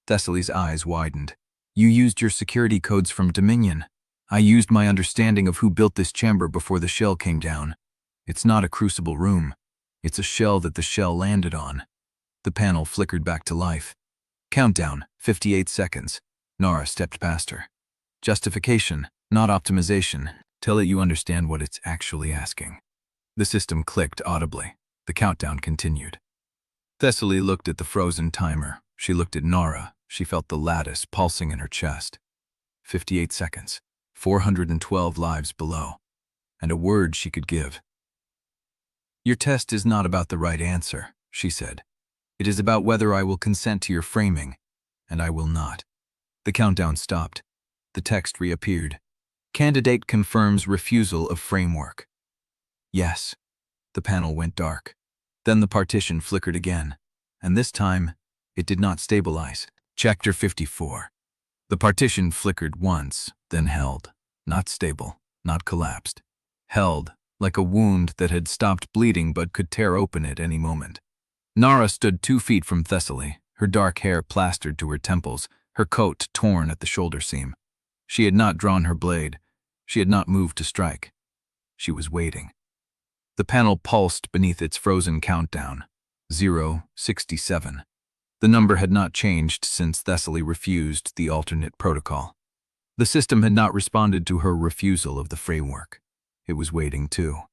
Thessaly's eyes widened. "You used your security codes from Dominion. I used my understanding of who built this chamber before the shell came down. It's not a crucible room. It's a shell that the shell landed on." The panel flickered back to life. Countdown, 58 seconds. Narra stepped past her. "Justification, not optimization. Tell it you understand what it's actually asking." The system clicked audibly. The countdown continued. Thessaly looked at the frozen timer. She looked at Narra. She felt the lattice pulsing in her chest. 58 seconds. 412 lives below. And a word she could give. "Your test is not about the right answer," she said. "It is about whether I will consent to your framing, and I will not." The countdown stopped. The text reappeared. "Candidate confirms refusal of framework." "Yes." The panel went dark. Then the partition flickered again, and this time, it did not stabilize. Chapter 54. The partition flickered once, then held. Not stable, not collapsed. Held, like a wound that had stopped bleeding but could tear open at any moment. Narra stood 2 feet from Thessaly, her dark hair plastered to her temples, her coat torn at the shoulder seam. She had not drawn her blade. She had not moved to strike. She was waiting. The panel pulsed beneath its frozen countdown. 067. The number had not changed since Thessaly refused the alternate protocol. The system had not responded to her refusal of the framework. It was waiting too.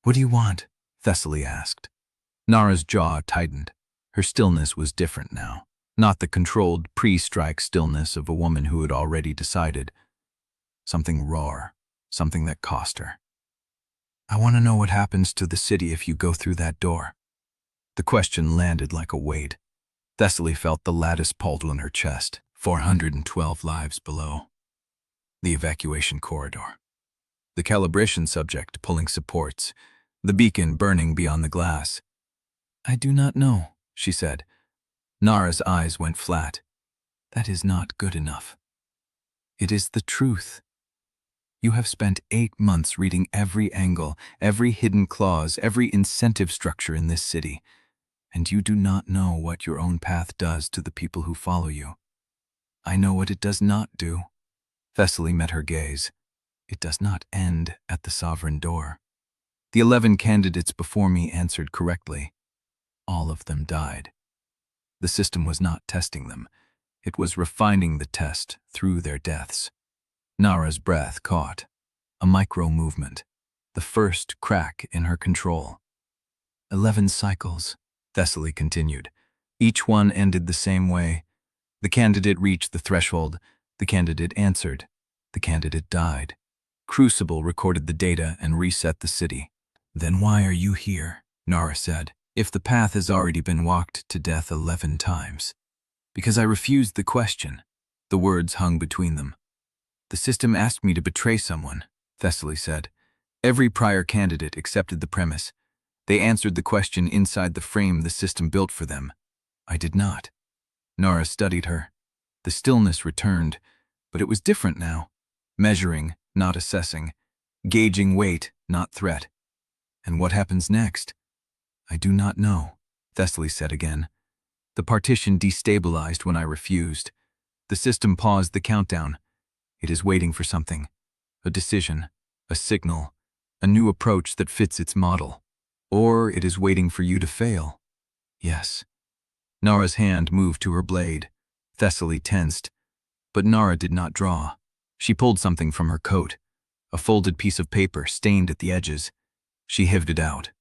"What do you want?" Thessaly asked. Narra's jaw tightened. Her stillness was different now. Not the controlled pre-strike stillness of a woman who had already decided. Something raw, something that cost her. "I want to know what happens to the city if you go through that door." The question landed like a weight. Thessaly felt the lattice pull in her chest. 412 lives below. The evacuation corridor. The calibration subject pulling supports. The beacon burning beyond the glass. "I do not know," she said. Narra's eyes went flat. "That is not good enough. It is the truth. You have spent 8 months reading every angle, every hidden clause, every incentive structure in this city, and you do not know what your own path does to the people who follow you. I know what it does not do." Thessaly met her gaze. "It does not end at the sovereign door." The 11 candidates before me answered correctly. All of them died. The system was not testing them. It was refining the test through their deaths. Narra's breath caught. A micro-movement. The first crack in her control. 11 cycles, Thessaly continued. Each one ended the same way. The candidate reached the threshold. The candidate answered. The candidate died. CRUCIBLE recorded the data and reset the city. "Then why are you here?" Narra said. "If the path has already been walked to death 11 times. Because I refused the question." The words hung between them. "The system asked me to betray someone," Thessaly said. "Every prior candidate accepted the premise. They answered the question inside the frame the system built for them. I did not." Narra studied her. The stillness returned, but it was different now. Measuring, not assessing. Gauging weight, not threat. And what happens next? I do not know, Thessaly said again. The partition destabilized when I refused. The system paused the countdown. It is waiting for something. A decision, a signal, a new approach that fits its model. Or it is waiting for you to fail. Yes. Narra's hand moved to her blade. Thessaly tensed. But Narra did not draw. She pulled something from her coat. A folded piece of paper, stained at the edges. She hived it out.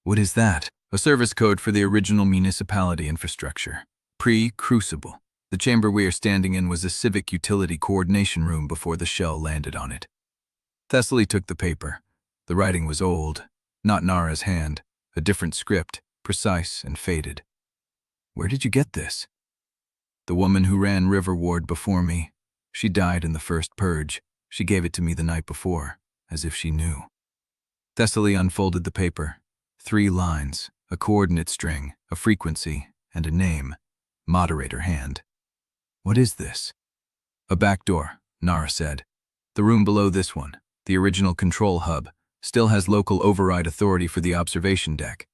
What is that? A service code for the original municipality infrastructure. Pre-CRUCIBLE. The chamber we are standing in was a civic utility coordination room before the shell landed on it. Thessaly took the paper. The writing was old, not Narra's hand, a different script, precise and faded. Where did you get this? The woman who ran River Ward before me. She died in the first purge. She gave it to me the night before, as if she knew. Thessaly unfolded the paper. 3 lines, a coordinate string, a frequency, and a name. Moderator hand. What is this? A back door, Narra said. The room below this one, the original control hub, still has local override authority for the observation deck.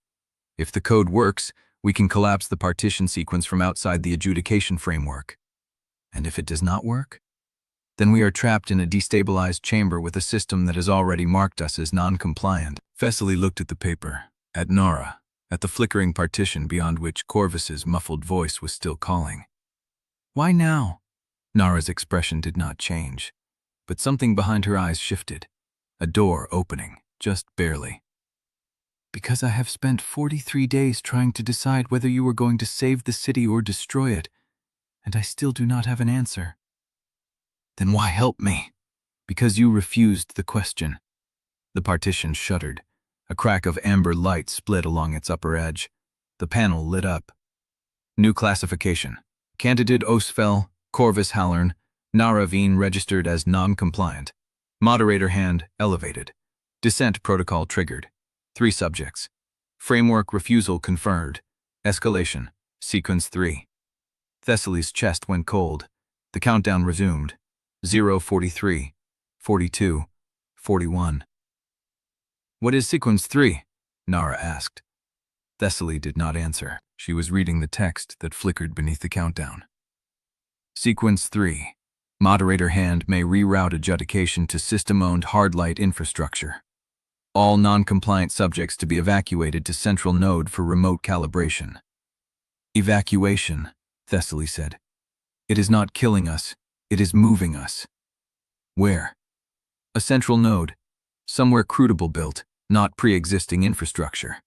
If the code works, we can collapse the partition sequence from outside the adjudication framework. And if it does not work? Then we are trapped in a destabilized chamber with a system that has already marked us as non-compliant. Thessaly looked at the paper, at Narra, at the flickering partition beyond which Corvus's muffled voice was still calling. Why now? Narra's expression did not change, but something behind her eyes shifted. A door opening, just barely. Because I have spent 43 days trying to decide whether you were going to save the city or destroy it, and I still do not have an answer. Then why help me? Because you refused the question. The partition shuddered. A crack of amber light split along its upper edge. The panel lit up. New classification. Candidate Ostfeld, Corvus Hallarn, Narra registered as non-compliant. Moderator hand elevated. Dissent protocol triggered. 3 subjects. Framework refusal confirmed. Escalation. Sequence 3. Thessaly's chest went cold. The countdown resumed. 0, 43, 42, 41. What is sequence 3? Narra asked. Thessaly did not answer. She was reading the text that flickered beneath the countdown. Sequence 3. Moderator hand may reroute adjudication to system-owned hardlight infrastructure. All non-compliant subjects to be evacuated to central node for remote calibration. Evacuation, Thessaly said. It is not killing us, it is moving us. Where? A central node, somewhere CRUCIBLE built, not pre-existing infrastructure.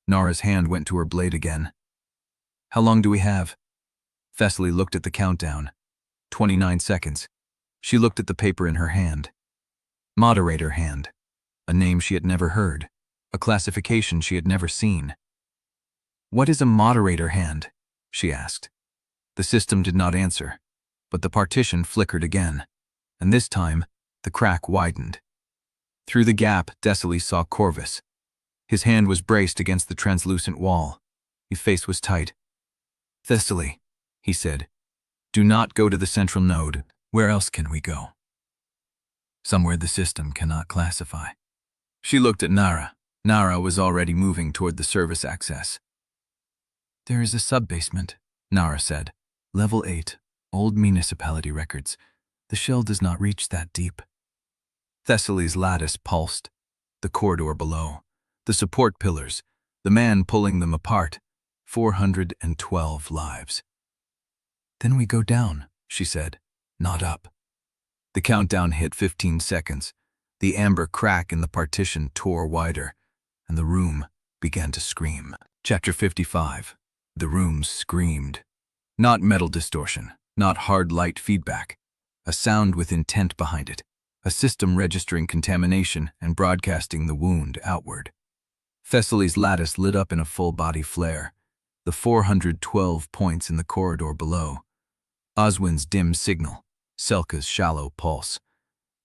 Narra's hand went to her blade again. How long do we have? Thessaly looked at the countdown. 29 seconds. She looked at the paper in her hand. Moderator hand. A name she had never heard. A classification she had never seen. What is a moderator hand? She asked. The system did not answer, but the partition flickered again, and this time the crack widened. Through the gap, Thessaly saw Corvus. His hand was braced against the translucent wall. His face was tight. Thessaly, he said, do not go to the central node. Where else can we go? Somewhere the system cannot classify. She looked at Narra. Narra was already moving toward the service access. There is a sub-basement, Narra said. Level 8, old municipality records. The shell does not reach that deep. Thessaly's lattice pulsed. The corridor below. The support pillars. The man pulling them apart. 412 lives. Then we go down, she said, not up. The countdown hit 15 seconds. The amber crack in the partition tore wider, and the room began to scream. Chapter 55. The room screamed. Not metal distortion, not hard light feedback. A sound with intent behind it. A system registering contamination and broadcasting the wound outward. Thessaly's lattice lit up in a full-body flare. The 412 points in the corridor below. Oswin's dim signal. Selka's shallow pulse.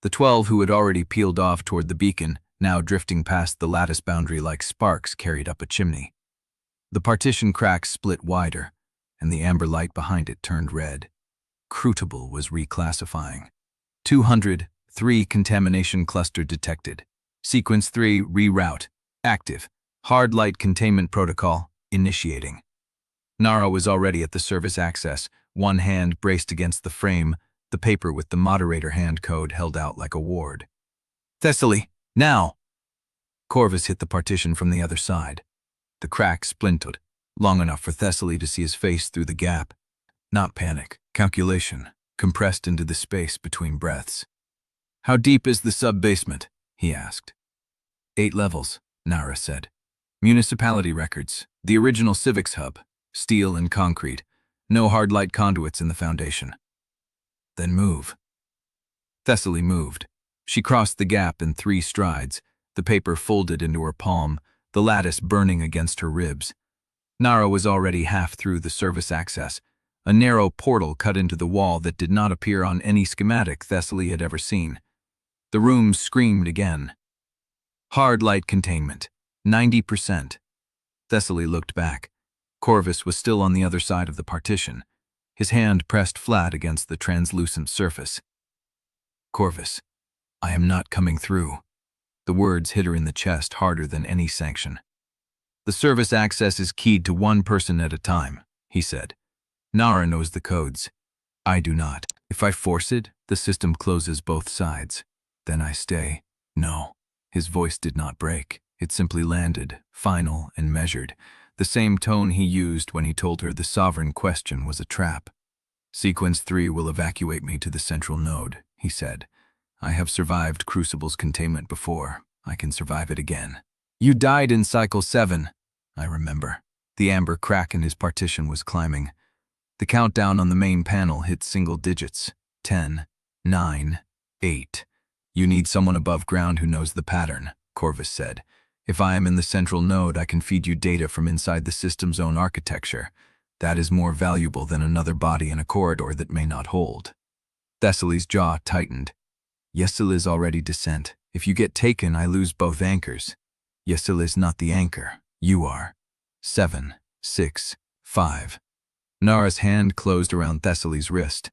The 12 who had already peeled off toward the beacon, now drifting past the lattice boundary like sparks carried up a chimney. The partition crack split wider, and the amber light behind it turned red. CRUCIBLE was reclassifying. 203 contamination cluster detected. Sequence 3 reroute. Active. Hard light containment protocol initiating. Narra was already at the service access, one hand braced against the frame, the paper with the moderator hand code held out like a ward. Thessaly, now! Corvus hit the partition from the other side. The crack splintered, long enough for Thessaly to see his face through the gap. Not panic, calculation, compressed into the space between breaths. How deep is the sub-basement? He asked. 8 levels, Narra said. Municipality records, the original Civic's hub, steel and concrete, no hard light conduits in the foundation. Then move. Thessaly moved. She crossed the gap in 3 strides, the paper folded into her palm, the lattice burning against her ribs. Narra was already half through the service access, a narrow portal cut into the wall that did not appear on any schematic Thessaly had ever seen. The room screamed again. Hard light containment, 90%. Thessaly looked back. Corvus was still on the other side of the partition, his hand pressed flat against the translucent surface. Corvus, I am not coming through. The words hit her in the chest harder than any sanction. The service access is keyed to one person at a time, he said. Narra knows the codes. I do not. If I force it, the system closes both sides. Then I stay. No. His voice did not break. It simply landed, final and measured, the same tone he used when he told her the sovereign question was a trap. Sequence 3 will evacuate me to the central node, he said. I have survived Crucible's containment before. I can survive it again. You died in Cycle 7, I remember. The amber crack in his partition was climbing. The countdown on the main panel hit single digits. 10, 9, 8. You need someone above ground who knows the pattern, Corvus said. If I am in the central node, I can feed you data from inside the system's own architecture. That is more valuable than another body in a corridor that may not hold. Thessaly's jaw tightened. Yesil is already Dissent. If you get taken, I lose both anchors. Yesil is not the anchor. You are. 7, 6, 5. Narra's hand closed around Thessaly's wrist.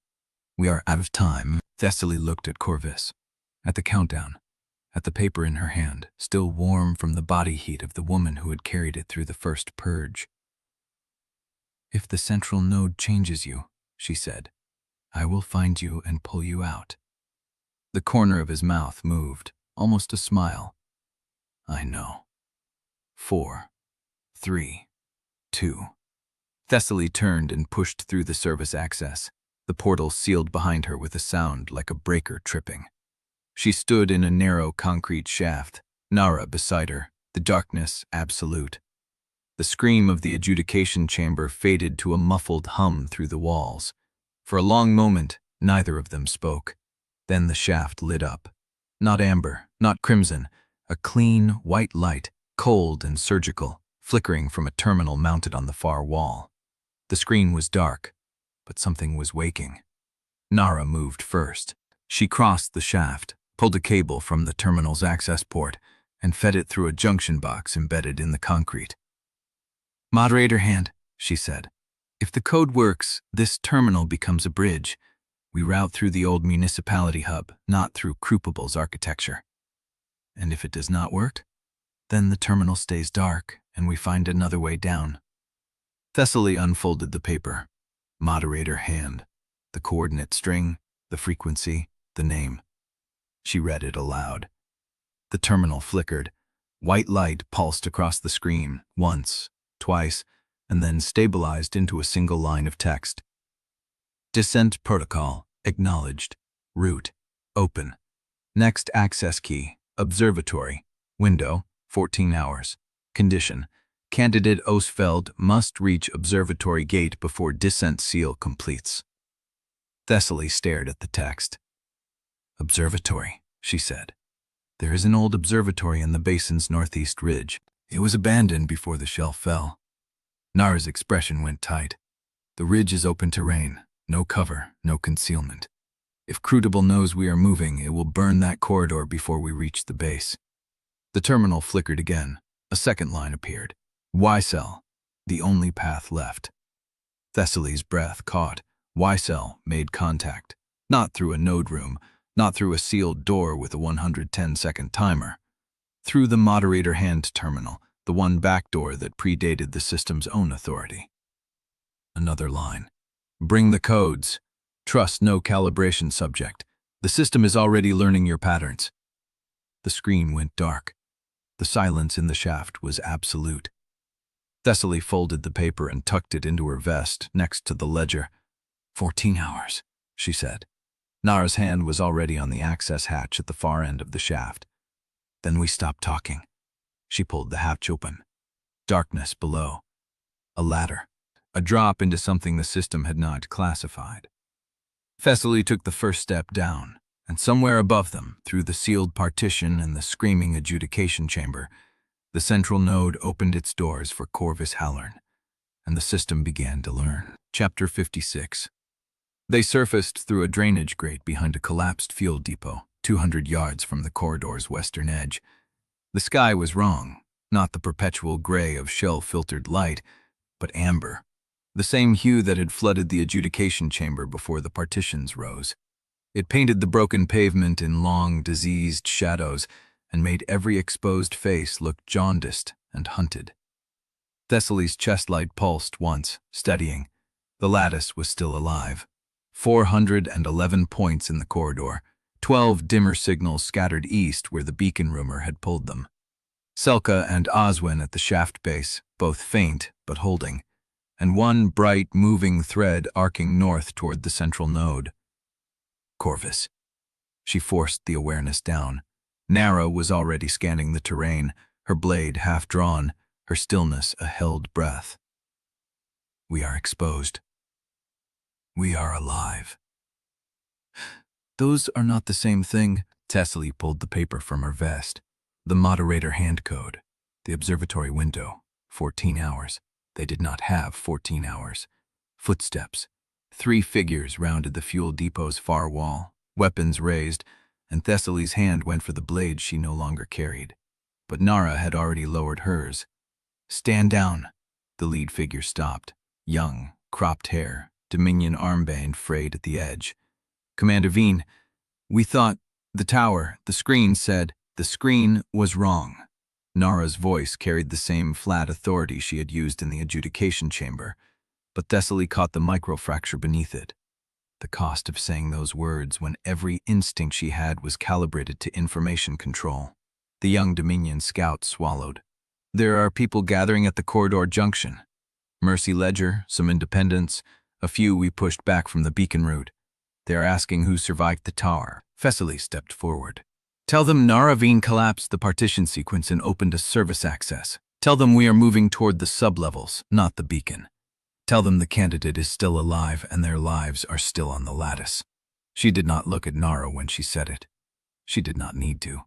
We are out of time. Thessaly looked at Corvus. At the countdown. At the paper in her hand, still warm from the body heat of the woman who had carried it through the first purge. If the central node changes you, she said, I will find you and pull you out. The corner of his mouth moved, almost a smile. I know. 4, 3, 2. Thessaly turned and pushed through the service access. The portal sealed behind her with a sound like a breaker tripping. She stood in a narrow concrete shaft, Narra beside her, the darkness absolute. The scream of the adjudication chamber faded to a muffled hum through the walls. For a long moment, neither of them spoke. Then the shaft lit up. Not amber, not crimson, a clean, white light, cold and surgical, flickering from a terminal mounted on the far wall. The screen was dark, but something was waking. Narra moved first. She crossed the shaft, pulled a cable from the terminal's access port, and fed it through a junction box embedded in the concrete. Moderator hand, she said. If the code works, this terminal becomes a bridge. We route through the old municipality hub, not through CRUCIBLE's architecture. And if it does not work, then the terminal stays dark, and we find another way down. Thessaly unfolded the paper. Moderator hand, the coordinate string, the frequency, the name. She read it aloud. The terminal flickered. White light pulsed across the screen, once, twice, and then stabilized into a single line of text. Dissent protocol, acknowledged. Root, open. Next access key, Observatory. Window, 14 hours. Condition, candidate Ostfeld must reach Observatory gate before Dissent seal completes. Thessaly stared at the text. Observatory, she said. There is an old observatory in the Basin's northeast ridge. It was abandoned before the shell fell. Narra's expression went tight. The ridge is open terrain, no cover, no concealment. If CRUCIBLE knows we are moving, it will burn that corridor before we reach the base. The terminal flickered again. A second line appeared. Y cell, the only path left. Thessaly's breath caught. Y-cell made contact. Not through a node room, not through a sealed door with a 110-second timer. Through the moderator hand terminal, the one backdoor that predated the system's own authority. Another line. Bring the codes. Trust no calibration subject. The system is already learning your patterns. The screen went dark. The silence in the shaft was absolute. Thessaly folded the paper and tucked it into her vest next to the ledger. 14 hours, she said. Narra's hand was already on the access hatch at the far end of the shaft. Then we stopped talking. She pulled the hatch open. Darkness below. A ladder. A drop into something the system had not classified. Thessaly took the first step down, and somewhere above them, through the sealed partition and the screaming adjudication chamber, the central node opened its doors for Corvus Hallarn, and the system began to learn. Chapter 56. They surfaced through a drainage grate behind a collapsed fuel depot, 200 yards from the corridor's western edge. The sky was wrong, not the perpetual gray of shell-filtered light, but amber, the same hue that had flooded the adjudication chamber before the partitions rose. It painted the broken pavement in long, diseased shadows and made every exposed face look jaundiced and hunted. Thessaly's chest light pulsed once, steadying. The lattice was still alive. 411 points in the corridor, 12 dimmer signals scattered east where the beacon roomer had pulled them. Selka and Oswin at the shaft base, both faint but holding, and one bright, moving thread arcing north toward the central node. Corvus. She forced the awareness down. Narra was already scanning the terrain, her blade half drawn, her stillness a held breath. We are exposed. We are alive. Those are not the same thing. Thessaly pulled the paper from her vest. The moderator hand code. The observatory window. 14 hours. They did not have 14 hours. Footsteps. 3 figures rounded the fuel depot's far wall, weapons raised, and Thessaly's hand went for the blade she no longer carried. But Narra had already lowered hers. Stand down. The lead figure stopped. Young, cropped hair, Dominion armband frayed at the edge. Commander Vying, we thought, the tower, the screen said, the screen was wrong. Narra's voice carried the same flat authority she had used in the adjudication chamber, but Thessaly caught the microfracture beneath it. The cost of saying those words when every instinct she had was calibrated to information control. The young Dominion scout swallowed. There are people gathering at the corridor junction. Mercy Ledger, some independents, a few we pushed back from the beacon route. They are asking who survived the tower. Thessaly stepped forward. Tell them Narra Vying collapsed the partition sequence and opened a service access. Tell them we are moving toward the sublevels, not the beacon. Tell them the candidate is still alive and their lives are still on the lattice. She did not look at Narra when she said it. She did not need to.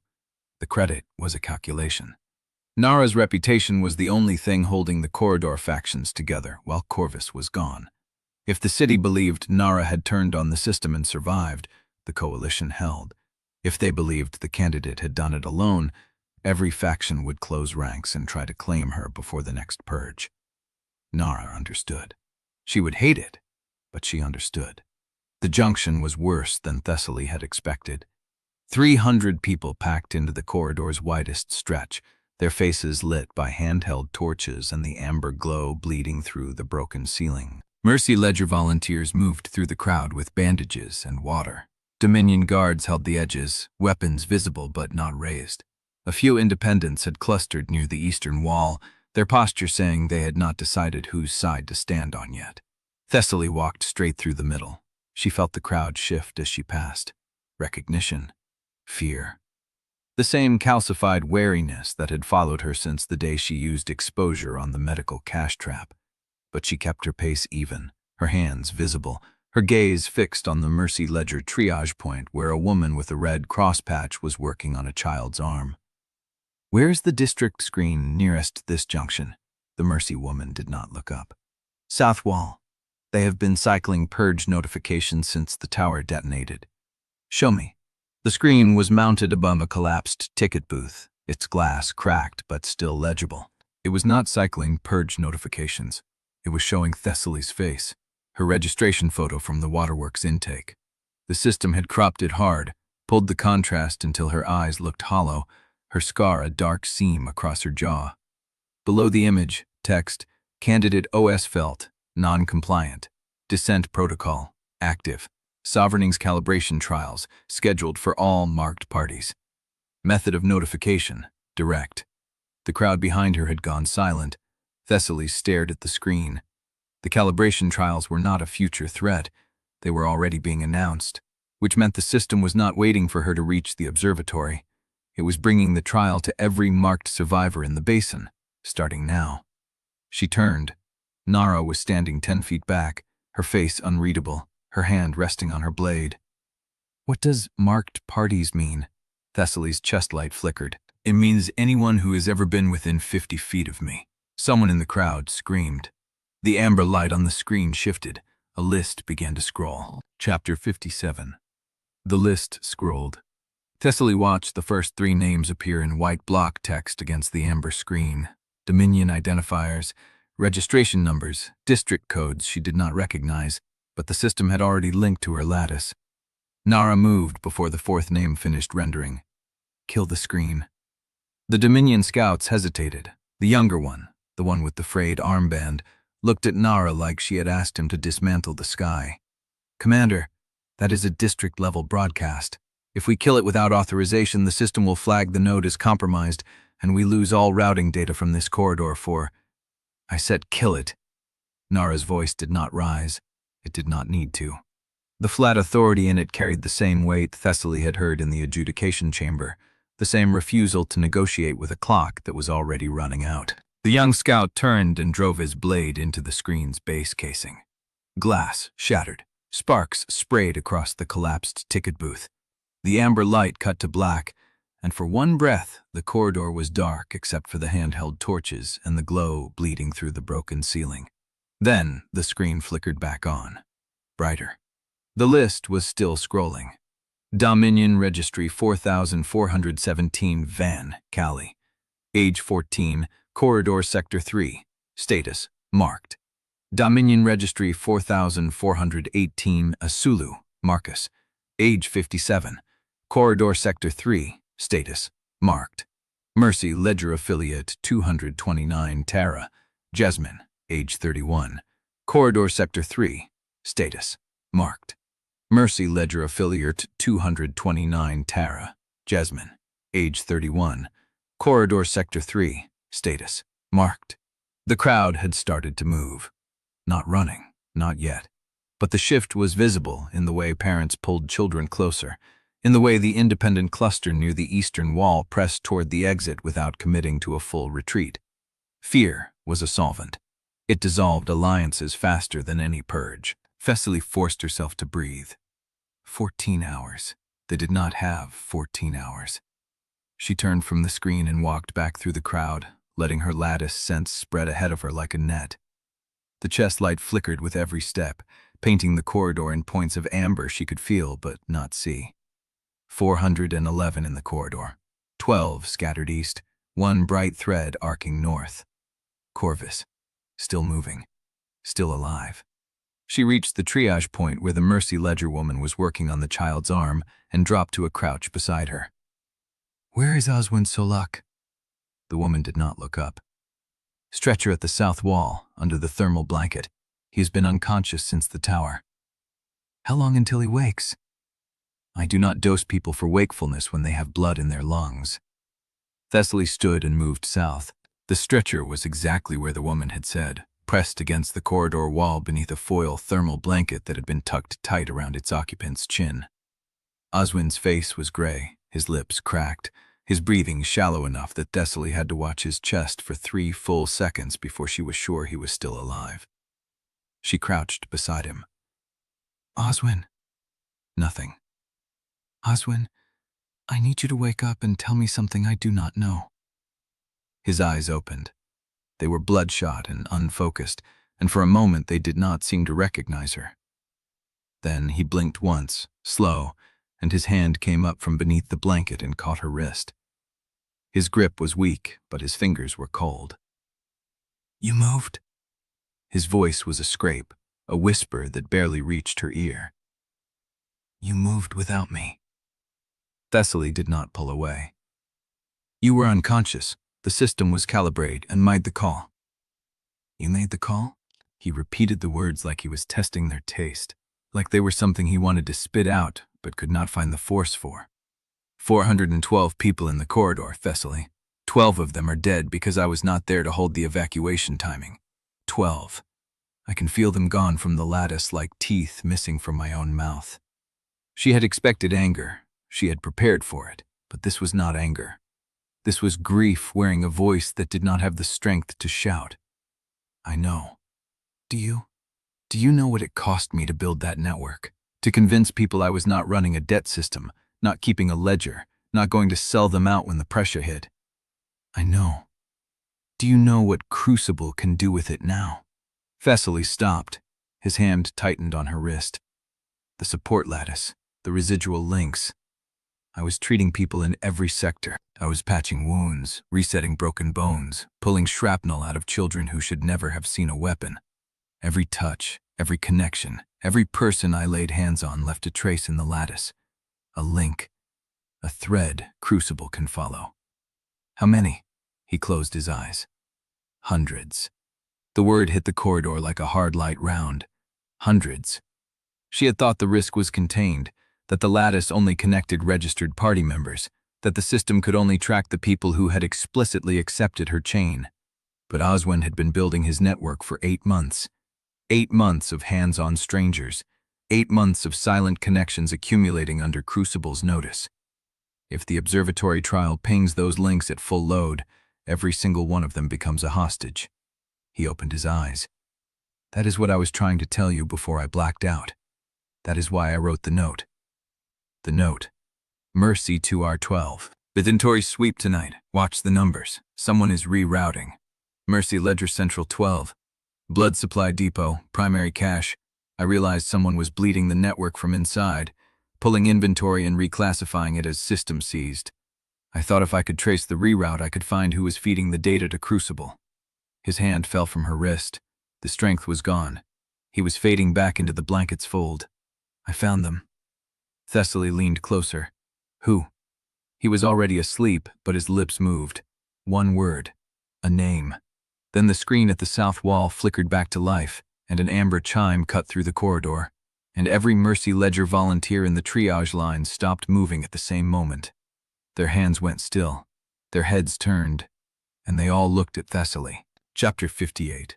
The credit was a calculation. Narra's reputation was the only thing holding the corridor factions together while Corvus was gone. If the city believed Narra had turned on the system and survived, the coalition held. If they believed the candidate had done it alone, every faction would close ranks and try to claim her before the next purge. Narra understood. She would hate it, but she understood. The junction was worse than Thessaly had expected. 300 people packed into the corridor's widest stretch, their faces lit by handheld torches and the amber glow bleeding through the broken ceiling. Mercy Ledger volunteers moved through the crowd with bandages and water. Dominion guards held the edges, weapons visible but not raised. A few independents had clustered near the eastern wall, their posture saying they had not decided whose side to stand on yet. Thessaly walked straight through the middle. She felt the crowd shift as she passed. Recognition. Fear. The same calcified wariness that had followed her since the day she used exposure on the medical cash trap. But she kept her pace even, her hands visible, her gaze fixed on the Mercy Ledger triage point where a woman with a red cross patch was working on a child's arm. Where's the district screen nearest this junction? The Mercy woman did not look up. South wall. They have been cycling purge notifications since the tower detonated. Show me. The screen was mounted above a collapsed ticket booth, its glass cracked but still legible. It was not cycling purge notifications. It was showing Thessaly's face, her registration photo from the waterworks intake. The system had cropped it hard, pulled the contrast until her eyes looked hollow, her scar a dark seam across her jaw. Below the image, text, Candidate Ostfeld, non-compliant. Dissent protocol, active. Sovereigning's calibration trials, scheduled for all marked parties. Method of notification, direct. The crowd behind her had gone silent. Thessaly stared at the screen. The calibration trials were not a future threat. They were already being announced, which meant the system was not waiting for her to reach the Observatory. It was bringing the trial to every marked survivor in the Basin, starting now. She turned. Narra was standing 10 feet back, her face unreadable, her hand resting on her blade. What does marked parties mean? Thessaly's chest light flickered. It means anyone who has ever been within 50 feet of me. Someone in the crowd screamed. The amber light on the screen shifted. A list began to scroll. Chapter 57. The list scrolled. Thessaly watched the first 3 names appear in white block text against the amber screen. Dominion identifiers, registration numbers, district codes she did not recognize, but the system had already linked to her lattice. Narra moved before the 4th name finished rendering. Kill the screen. The Dominion scouts hesitated. The younger one, the one with the frayed armband, looked at Narra like she had asked him to dismantle the sky. Commander, that is a district-level broadcast. If we kill it without authorization, the system will flag the node as compromised, and we lose all routing data from this corridor for... I said kill it. Narra's voice did not rise. It did not need to. The flat authority in it carried the same weight Thessaly had heard in the adjudication chamber, the same refusal to negotiate with a clock that was already running out. The young scout turned and drove his blade into the screen's base casing. Glass shattered. Sparks sprayed across the collapsed ticket booth. The amber light cut to black, and for one breath, the corridor was dark except for the handheld torches and the glow bleeding through the broken ceiling. Then the screen flickered back on, brighter. The list was still scrolling. Dominion Registry 4417 Van, Cali. Age 14, Corridor Sector 3. Status, marked. Dominion Registry 4418 Asulu, Marcus. Age 57, Corridor Sector 3. Status, marked. Mercy Ledger Affiliate 229 Tara, Jasmine. Age 31, Corridor Sector 3. Status, marked. Mercy Ledger Affiliate 229 Tara, Jasmine. Age 31, Corridor Sector 3. Status, marked. The crowd had started to move. Not running, not yet. But the shift was visible in the way parents pulled children closer, in the way the independent cluster near the eastern wall pressed toward the exit without committing to a full retreat. Fear was a solvent. It dissolved alliances faster than any purge. Thessaly forced herself to breathe. 14 hours. They did not have 14 hours. She turned from the screen and walked back through the crowd, letting her lattice sense spread ahead of her like a net. The chest light flickered with every step, painting the corridor in points of amber she could feel but not see. 411 in the corridor, 12 scattered east, 1 bright thread arcing north. Corvus, still moving, still alive. She reached the triage point where the Mercy Ledger woman was working on the child's arm and dropped to a crouch beside her. "Where is Oswin Solak?" The woman did not look up. "Stretcher at the south wall, under the thermal blanket. He has been unconscious since the tower." "How long until he wakes?" "I do not dose people for wakefulness when they have blood in their lungs." Thessaly stood and moved south. The stretcher was exactly where the woman had said, pressed against the corridor wall beneath a foil thermal blanket that had been tucked tight around its occupant's chin. Oswin's face was gray, his lips cracked, his breathing shallow enough that Thessaly had to watch his chest for 3 full seconds before she was sure he was still alive. She crouched beside him. "Oswin." Nothing. "Oswin, I need you to wake up and tell me something I do not know." His eyes opened. They were bloodshot and unfocused, and for a moment they did not seem to recognize her. Then he blinked once, slow, and his hand came up from beneath the blanket and caught her wrist. His grip was weak, but his fingers were cold. "You moved?" His voice was a scrape, a whisper that barely reached her ear. "You moved without me." Thessaly did not pull away. "You were unconscious. The system was calibrated and made the call." "You made the call?" He repeated the words like he was testing their taste, like they were something he wanted to spit out but could not find the force for. 412 people in the corridor, Thessaly. 12 of them are dead because I was not there to hold the evacuation timing. 12. I can feel them gone from the lattice like teeth missing from my own mouth. She had expected anger. She had prepared for it, but this was not anger. This was grief wearing a voice that did not have the strength to shout. "I know. Do you? Do you know what it cost me to build that network? To convince people I was not running a debt system, not keeping a ledger, not going to sell them out when the pressure hit? I know. Do you know what Crucible can do with it now?" Thessaly stopped. His hand tightened on her wrist. The support lattice, the residual links. I was treating people in every sector. I was patching wounds, resetting broken bones, pulling shrapnel out of children who should never have seen a weapon. Every touch, every connection, every person I laid hands on left a trace in the lattice. A link, a thread Crucible can follow. "How many?" He closed his eyes. "Hundreds." The word hit the corridor like a hard light round. Hundreds. She had thought the risk was contained, that the lattice only connected registered party members, that the system could only track the people who had explicitly accepted her chain. But Oswin had been building his network for 8 months. 8 months of hands-on strangers. 8 months of silent connections accumulating under Crucible's notice. If the Observatory trial pings those links at full load, every single one of them becomes a hostage. He opened his eyes. "That is what I was trying to tell you before I blacked out. That is why I wrote the note." The note. Mercy 2R12. "Inventory sweep tonight. Watch the numbers. Someone is rerouting. Mercy Ledger Central 12. Blood Supply Depot, primary cache. I realized someone was bleeding the network from inside, pulling inventory and reclassifying it as system seized. I thought if I could trace the reroute, I could find who was feeding the data to Crucible." His hand fell from her wrist. The strength was gone. He was fading back into the blanket's fold. "I found them." Thessaly leaned closer. "Who?" He was already asleep, but his lips moved. One word. A name. Then the screen at the south wall flickered back to life, and an amber chime cut through the corridor, and every Mercy Ledger volunteer in the triage line stopped moving at the same moment. Their hands went still, their heads turned, and they all looked at Thessaly. Chapter 58.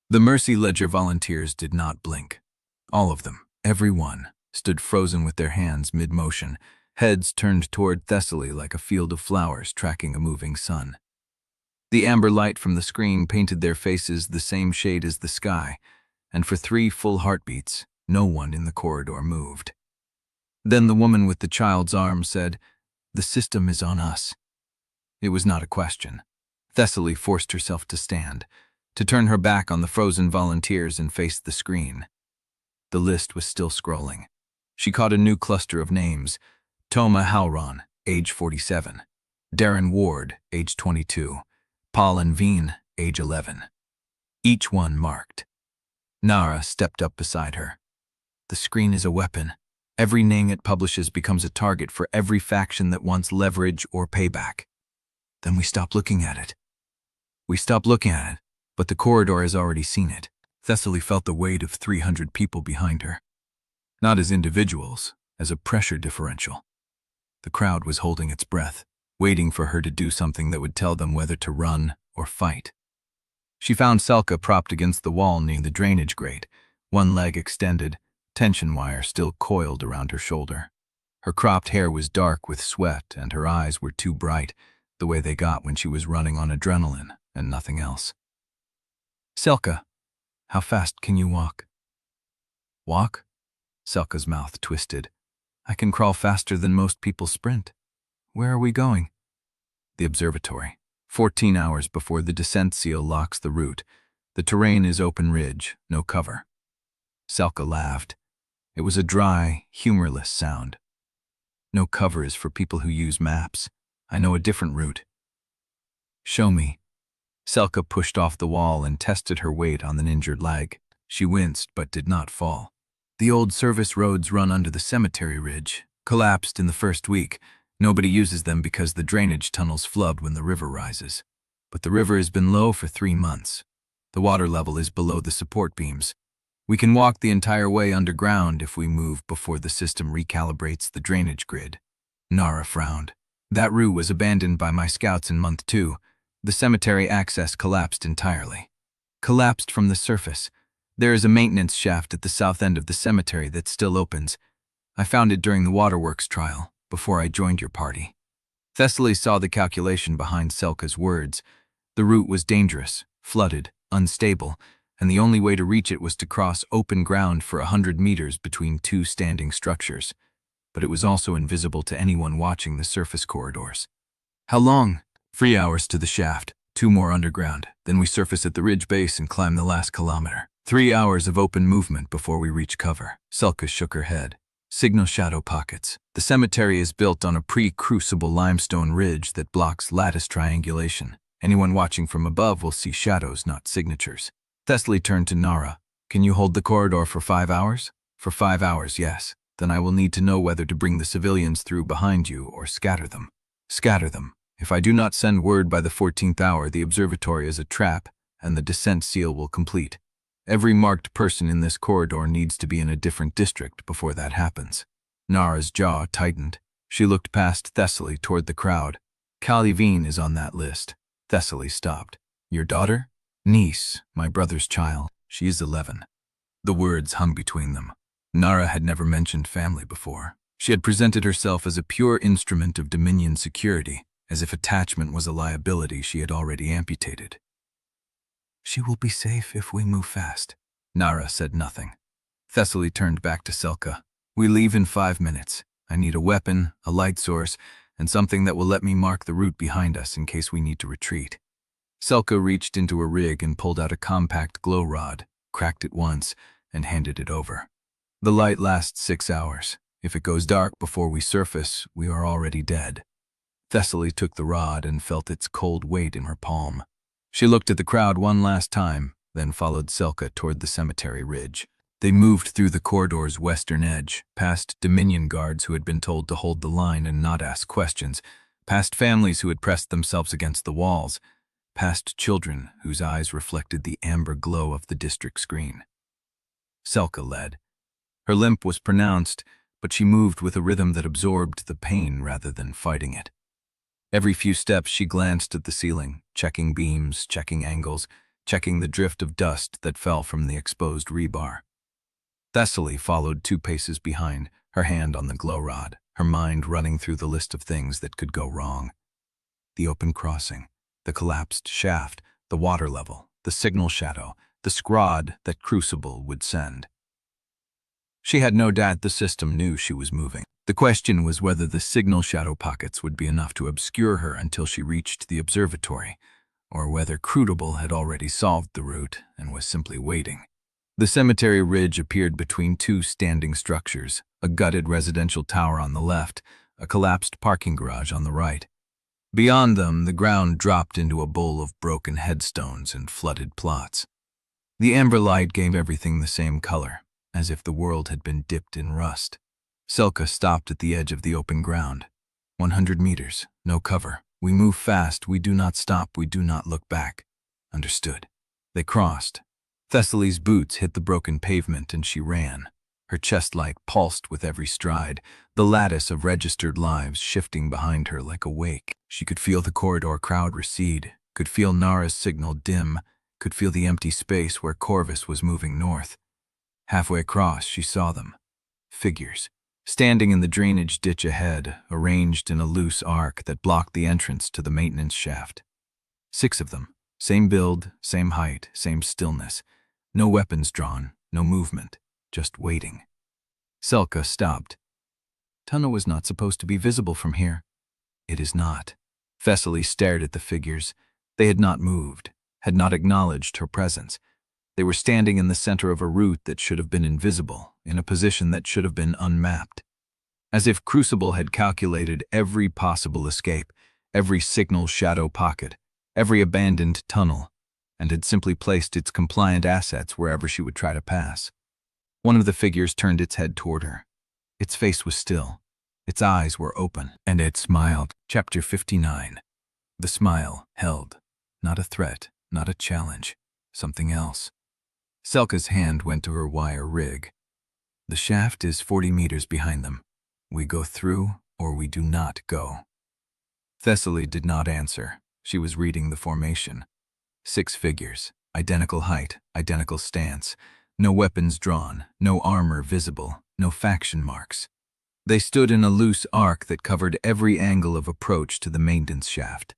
The Mercy Ledger volunteers did not blink. All of them, every one, stood frozen with their hands mid-motion, heads turned toward Thessaly like a field of flowers tracking a moving sun. The amber light from the screen painted their faces the same shade as the sky, and for 3 full heartbeats, no one in the corridor moved. Then the woman with the child's arm said, "The system is on us." It was not a question. Thessaly forced herself to stand, to turn her back on the frozen volunteers and face the screen. The list was still scrolling. She caught a new cluster of names. Toma Hallarn, age 47. Darren Ward, age 22. Paul and Veen, age 11. Each one marked. Narra stepped up beside her. "The screen is a weapon. Every name it publishes becomes a target for every faction that wants leverage or payback. Then we stop looking at it. We stop looking at it, but the corridor has already seen it." Thessaly felt the weight of 300 people behind her. Not as individuals, as a pressure differential. The crowd was holding its breath, waiting for her to do something that would tell them whether to run or fight. She found Selka propped against the wall near the drainage grate, one leg extended, tension wire still coiled around her shoulder. Her cropped hair was dark with sweat, and her eyes were too bright, the way they got when she was running on adrenaline and nothing else. "Selka, how fast can you walk?" "Walk?" Selka's mouth twisted. "I can crawl faster than most people sprint. Where are we going?" "The Observatory. 14 hours before the descent seal locks the route. The terrain is open ridge, no cover." Selka laughed. It was a dry, humorless sound. "No cover is for people who use maps. I know a different route." "Show me." Selka pushed off the wall and tested her weight on an injured leg. She winced but did not fall. The old service roads run under the cemetery ridge. Collapsed in the first week. Nobody uses them because the drainage tunnels flood when the river rises. But the river has been low for 3 months. The water level is below the support beams. We can walk the entire way underground if we move before the system recalibrates the drainage grid. Narra frowned. That route was abandoned by my scouts in month 2. The cemetery access collapsed entirely. Collapsed from the surface. There is a maintenance shaft at the south end of the cemetery that still opens. I found it during the waterworks trial, before I joined your party. Thessaly saw the calculation behind Selka's words. The route was dangerous, flooded, unstable, and the only way to reach it was to cross open ground for 100 meters between 2 standing structures. But it was also invisible to anyone watching the surface corridors. How long? 3 hours to the shaft, 2 more underground. Then we surface at the ridge base and climb the last kilometer. 3 hours of open movement before we reach cover. Selka shook her head. Signal shadow pockets. The cemetery is built on a pre-crucible limestone ridge that blocks lattice triangulation. Anyone watching from above will see shadows, not signatures. Thessaly turned to Narra. Can you hold the corridor for 5 hours? For 5 hours, yes. Then I will need to know whether to bring the civilians through behind you or scatter them. Scatter them. If I do not send word by the 14th hour, the observatory is a trap, and the Dissent seal will complete. Every marked person in this corridor needs to be in a different district before that happens. Narra's jaw tightened. She looked past Thessaly toward the crowd. Calivine is on that list. Thessaly stopped. Your daughter? Niece, my brother's child. She is 11. The words hung between them. Narra had never mentioned family before. She had presented herself as a pure instrument of Dominion security, as if attachment was a liability she had already amputated. She will be safe if we move fast. Narra said nothing. Thessaly turned back to Selka. We leave in 5 minutes. I need a weapon, a light source, and something that will let me mark the route behind us in case we need to retreat. Selka reached into a rig and pulled out a compact glow rod, cracked it once, and handed it over. The light lasts 6 hours. If it goes dark before we surface, we are already dead. Thessaly took the rod and felt its cold weight in her palm. She looked at the crowd one last time, then followed Selka toward the cemetery ridge. They moved through the corridor's western edge, past Dominion guards who had been told to hold the line and not ask questions, past families who had pressed themselves against the walls, past children whose eyes reflected the amber glow of the district screen. Selka led. Her limp was pronounced, but she moved with a rhythm that absorbed the pain rather than fighting it. Every few steps she glanced at the ceiling, checking beams, checking angles, checking the drift of dust that fell from the exposed rebar. Thessaly followed 2 paces behind, her hand on the glow rod, her mind running through the list of things that could go wrong. The open crossing, the collapsed shaft, the water level, the signal shadow, the scrod that CRUCIBLE would send. She had no doubt the system knew she was moving. The question was whether the signal shadow pockets would be enough to obscure her until she reached the observatory, or whether CRUCIBLE had already solved the route and was simply waiting. The cemetery ridge appeared between 2 standing structures, a gutted residential tower on the left, a collapsed parking garage on the right. Beyond them, the ground dropped into a bowl of broken headstones and flooded plots. The amber light gave everything the same color, as if the world had been dipped in rust. Selka stopped at the edge of the open ground. 100 meters, no cover. We move fast, we do not stop, we do not look back. Understood. They crossed. Thessaly's boots hit the broken pavement and she ran. Her chest light pulsed with every stride, the lattice of registered lives shifting behind her like a wake. She could feel the corridor crowd recede, could feel Narra's signal dim, could feel the empty space where Corvus was moving north. Halfway across, she saw them. Figures. Standing in the drainage ditch ahead, arranged in a loose arc that blocked the entrance to the maintenance shaft. 6 of them. Same build, same height, same stillness. No weapons drawn, no movement, just waiting. Selka stopped. Tunnel was not supposed to be visible from here. It is not. Thessaly stared at the figures. They had not moved, had not acknowledged her presence. They were standing in the center of a route that should have been invisible, in a position that should have been unmapped. As if CRUCIBLE had calculated every possible escape, every signal shadow pocket, every abandoned tunnel, and had simply placed its compliant assets wherever she would try to pass. One of the figures turned its head toward her. Its face was still. Its eyes were open, and it smiled. Chapter 59. The smile held. Not a threat, not a challenge. Something else. Selka's hand went to her wire rig. The shaft is 40 meters behind them. We go through, or we do not go. Thessaly did not answer. She was reading the formation. 6 figures, identical height, identical stance, no weapons drawn, no armor visible, no faction marks. They stood in a loose arc that covered every angle of approach to the maintenance shaft.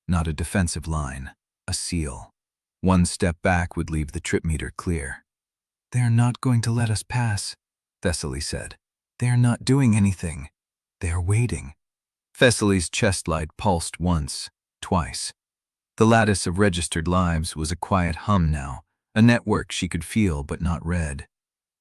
Not a defensive line, a seal. One step back would leave the trip meter clear. "They are not going to let us pass," Thessaly said. "They are not doing anything. They are waiting." Thessaly's chest light pulsed once, twice. The lattice of registered lives was a quiet hum now, a network she could feel but not read.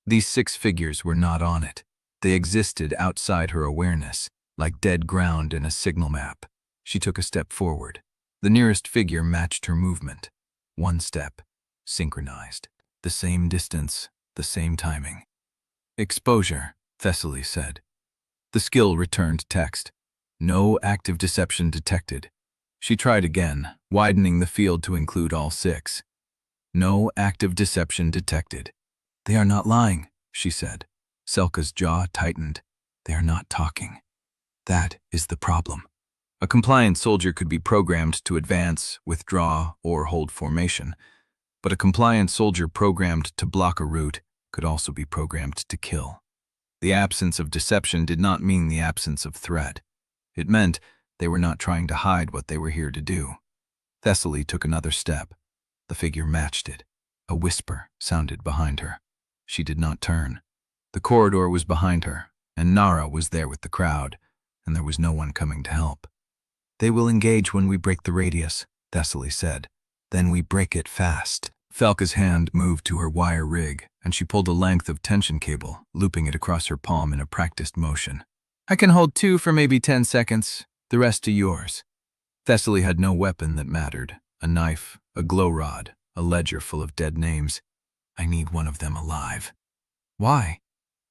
These 6 figures were not on it. They existed outside her awareness, like dead ground in a signal map. She took a step forward. The nearest figure matched her movement. 1 step, synchronized. The same distance, the same timing. "Exposure," Thessaly said. The skill returned text. "No active deception detected." She tried again, widening the field to include all 6. "No active deception detected." "They are not lying," she said. Selka's jaw tightened. "They are not talking. That is the problem." A compliant soldier could be programmed to advance, withdraw, or hold formation, but a compliant soldier programmed to block a route could also be programmed to kill. The absence of deception did not mean the absence of threat. It meant they were not trying to hide what they were here to do. Thessaly took another step. The figure matched it. A whisper sounded behind her. She did not turn. The corridor was behind her, and Narra was there with the crowd, and there was no one coming to help. "They will engage when we break the radius," Thessaly said. "Then we break it fast." Falca's hand moved to her wire rig, and she pulled a length of tension cable, looping it across her palm in a practiced motion. "I can hold 2 for maybe 10 seconds. The rest are yours." Thessaly had no weapon that mattered. A knife, a glow rod, a ledger full of dead names. "I need one of them alive." "Why?"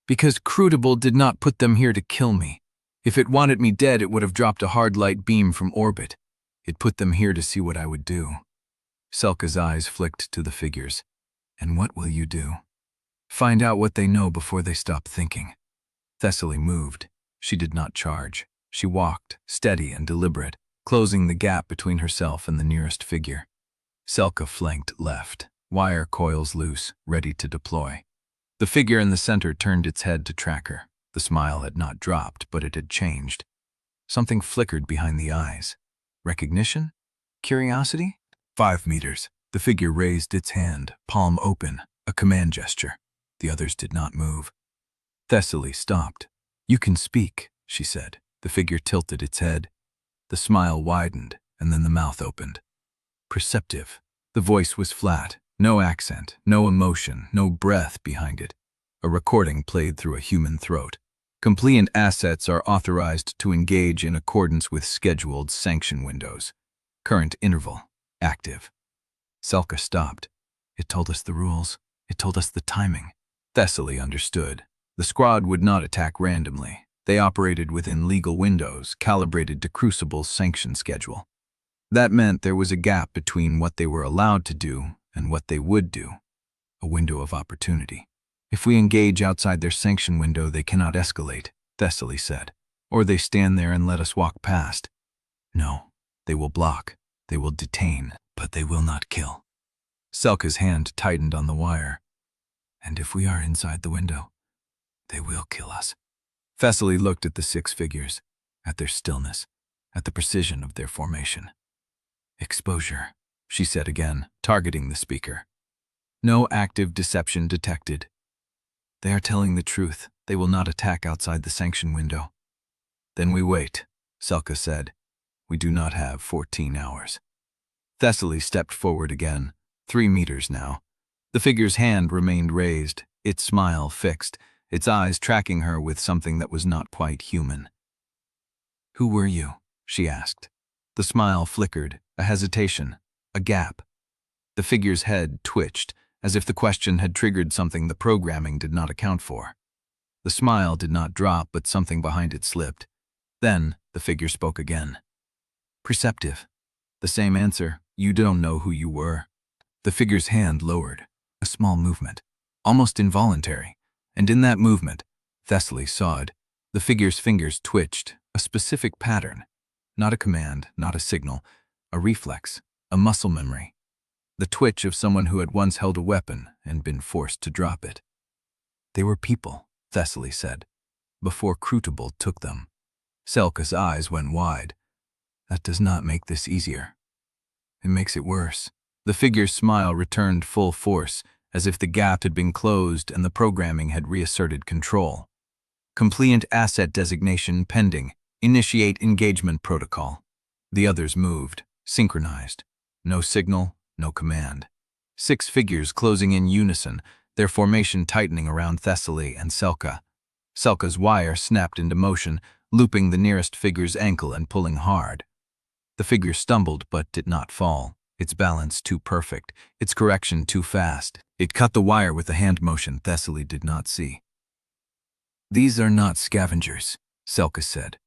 "Because CRUCIBLE did not put them here to kill me. If it wanted me dead, it would have dropped a hard light beam from orbit. It put them here to see what I would do." Selka's eyes flicked to the figures. "And what will you do?" "Find out what they know before they stop thinking." Thessaly moved. She did not charge. She walked, steady and deliberate, closing the gap between herself and the nearest figure. Selka flanked left, wire coils loose, ready to deploy. The figure in the center turned its head to track her. The smile had not dropped, but it had changed. Something flickered behind the eyes. Recognition? Curiosity? 5 meters. The figure raised its hand, palm open, a command gesture. The others did not move. Thessaly stopped. "You can speak," she said. The figure tilted its head. The smile widened, and then the mouth opened. Perceptive. The voice was flat, no accent, no emotion, no breath behind it. A recording played through a human throat. Compliant assets are authorized to engage in accordance with scheduled sanction windows. Current interval, active. Selka stopped. "It told us the rules. It told us the timing." Thessaly understood. The squad would not attack randomly. They operated within legal windows, calibrated to CRUCIBLE's sanction schedule. That meant there was a gap between what they were allowed to do and what they would do. A window of opportunity. "If we engage outside their sanction window, they cannot escalate," Thessaly said. "Or they stand there and let us walk past." "No, they will block. They will detain, but they will not kill." Selka's hand tightened on the wire. "And if we are inside the window, they will kill us." Thessaly looked at the 6 figures, at their stillness, at the precision of their formation. "Exposure," she said again, targeting the speaker. "No active deception detected. They are telling the truth. They will not attack outside the sanction window." "Then we wait," Selka said. "We do not have 14 hours." Thessaly stepped forward again, 3 meters now. The figure's hand remained raised, its smile fixed, its eyes tracking her with something that was not quite human. "Who were you?" she asked. The smile flickered, A hesitation. A gap. The figure's head twitched, as if the question had triggered something the programming did not account for. The smile did not drop, but something behind it slipped. Then, the figure spoke again. Perceptive. The same answer. You don't know who you were. The figure's hand lowered. A small movement. Almost involuntary. And in that movement, Thessaly saw it. The figure's fingers twitched. A specific pattern. Not a command, not a signal. A reflex. A muscle memory. The twitch of someone who had once held a weapon and been forced to drop it. They were people, Thessaly said, before CRUCIBLE took them. Selka's eyes went wide. That does not make this easier. It makes it worse. The figure's smile returned full force, as if the gap had been closed and the programming had reasserted control. Complete asset designation pending. Initiate engagement protocol. The others moved, synchronized. No signal, no command. 6 figures closing in unison, their formation tightening around Thessaly and Selka. Selka's wire snapped into motion, looping the nearest figure's ankle and pulling hard. The figure stumbled but did not fall, its balance too perfect, its correction too fast. It cut the wire with a hand motion Thessaly did not see. These are not scavengers, Selka said.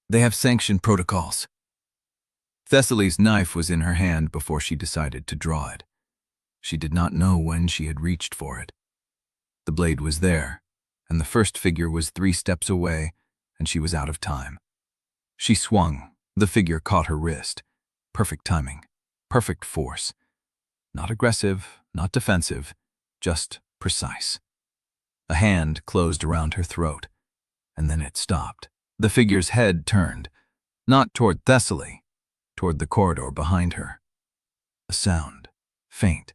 They have sanctioned protocols. Thessaly's knife was in her hand before she decided to draw it. She did not know when she had reached for it. The blade was there, and the first figure was 3 steps away, and she was out of time. She swung. The figure caught her wrist. Perfect timing. Perfect force. Not aggressive, not defensive, just precise. A hand closed around her throat, and then it stopped. The figure's head turned, not toward Thessaly, toward the corridor behind her. A sound, faint,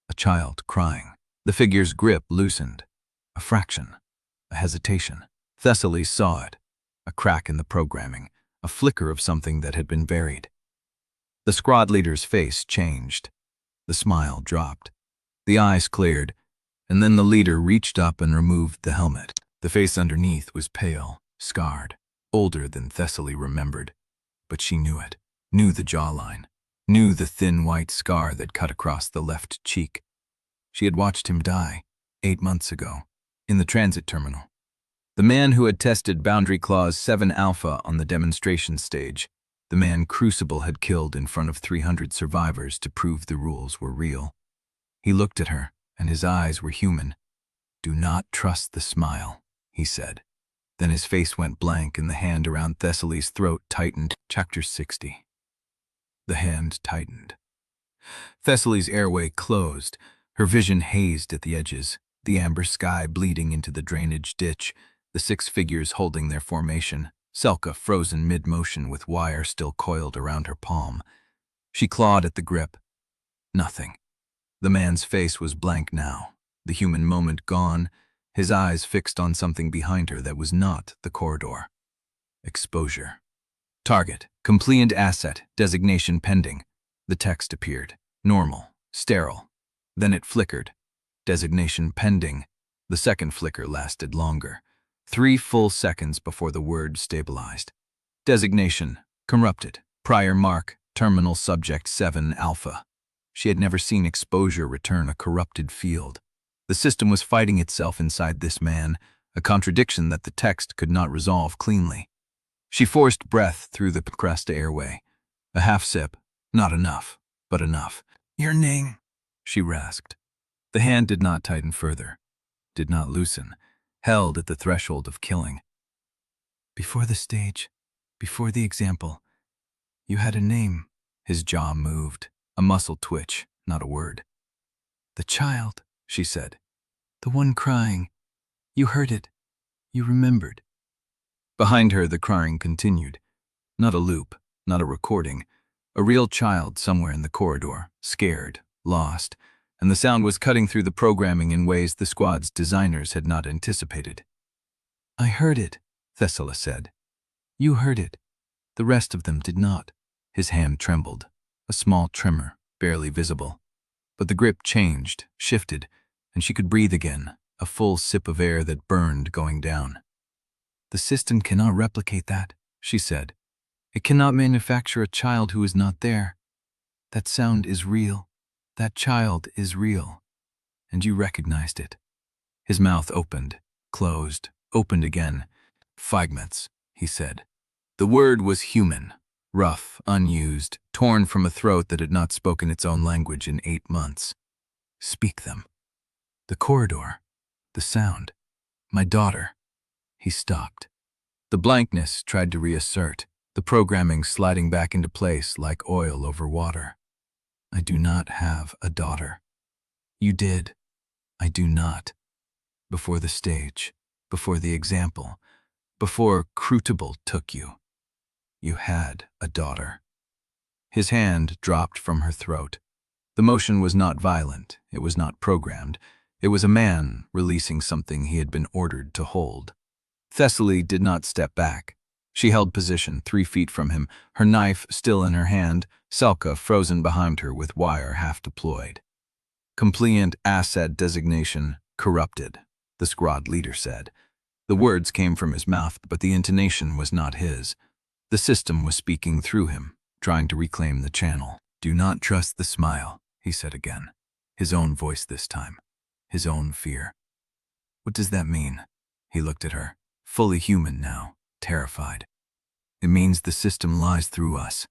a child crying. The figure's grip loosened. A fraction, a hesitation. Thessaly saw it, a crack in the programming, a flicker of something that had been buried. The squad leader's face changed. The smile dropped. The eyes cleared, and then the leader reached up and removed the helmet. The face underneath was pale, scarred, older than Thessaly remembered. But she knew it, knew the jawline, knew the thin white scar that cut across the left cheek. She had watched him die 8 months ago, in the transit terminal. The man who had tested Boundary Clause 7 Alpha on the demonstration stage, the man CRUCIBLE had killed in front of 300 survivors to prove the rules were real. He looked at her, and his eyes were human. "Do not trust the smile," he said. Then his face went blank and the hand around Thessaly's throat tightened. Chapter 60. The hand tightened. Thessaly's airway closed, her vision hazed at the edges, the amber sky bleeding into the drainage ditch, the 6 figures holding their formation, Selka frozen mid-motion with wire still coiled around her palm. She clawed at the grip. Nothing. The man's face was blank now, the human moment gone, his eyes fixed on something behind her that was not the corridor. Exposure. Target. Complete asset. Designation pending. The text appeared. Normal. Sterile. Then it flickered. Designation pending. The second flicker lasted longer. 3 full seconds before the word stabilized. Designation. Corrupted. Prior mark. Terminal subject 7 Alpha. She had never seen exposure return a corrupted field. The system was fighting itself inside this man, a contradiction that the text could not resolve cleanly. She forced breath through the Cresta airway. A half sip. Not enough, but enough. "Your name," she rasped. The hand did not tighten further, did not loosen, held at the threshold of killing. "Before the stage, before the example, you had a name." His jaw moved, a muscle twitch, not a word. "The child," she said. "The one crying. You heard it. You remembered." Behind her, the crying continued. Not a loop, not a recording. A real child somewhere in the corridor, scared, lost, and the sound was cutting through the programming in ways the squad's designers had not anticipated. "I heard it," Thessaly said. "You heard it. The rest of them did not." His hand trembled, a small tremor, barely visible. But the grip changed, shifted, and she could breathe again, a full sip of air that burned going down. "The system cannot replicate that," she said. "It cannot manufacture a child who is not there." That sound is real. That child is real. And you recognized it. His mouth opened, closed, opened again. Fragments, he said. The word was human, rough, unused, torn from a throat that had not spoken its own language in 8 months. Speak them. The corridor. The sound. My daughter. He stopped. The blankness tried to reassert, the programming sliding back into place like oil over water. I do not have a daughter. You did. I do not. Before the stage, before the example, before CRUCIBLE took you. You had a daughter. His hand dropped from her throat. The motion was not violent, it was not programmed. It was a man releasing something he had been ordered to hold. Thessaly did not step back. She held position 3 feet from him, her knife still in her hand, Selka frozen behind her with wire half deployed. Compliant asset designation corrupted, the squad leader said. The words came from his mouth, but the intonation was not his. The system was speaking through him, trying to reclaim the channel. Do not trust the smile, he said again. His own voice this time. His own fear. What does that mean? He looked at her, fully human now, terrified. It means the system lies through us.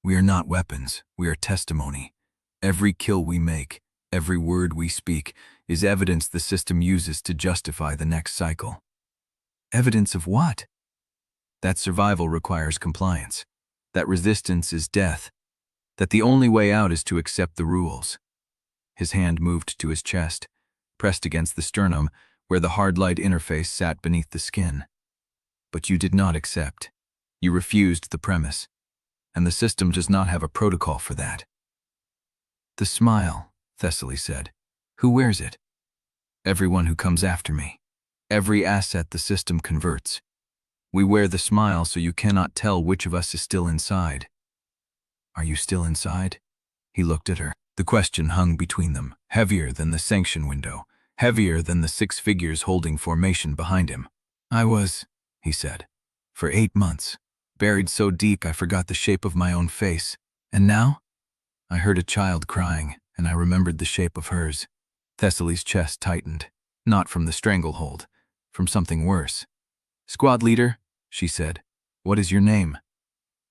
We are not weapons, we are testimony. Every kill we make, every word we speak, is evidence the system uses to justify the next cycle. Evidence of what? That survival requires compliance. That resistance is death. That the only way out is to accept the rules. His hand moved to his chest, pressed against the sternum, where the hard light interface sat beneath the skin. But you did not accept. You refused the premise. And the system does not have a protocol for that. The smile, Thessaly said. Who wears it? Everyone who comes after me. Every asset the system converts. We wear the smile so you cannot tell which of us is still inside. Are you still inside? He looked at her. The question hung between them, heavier than the sanction window, heavier than the 6 figures holding formation behind him. I was, he said, for 8 months, buried so deep I forgot the shape of my own face. And now? I heard a child crying, and I remembered the shape of hers. Thessaly's chest tightened, not from the stranglehold, from something worse. Squad leader, she said, what is your name?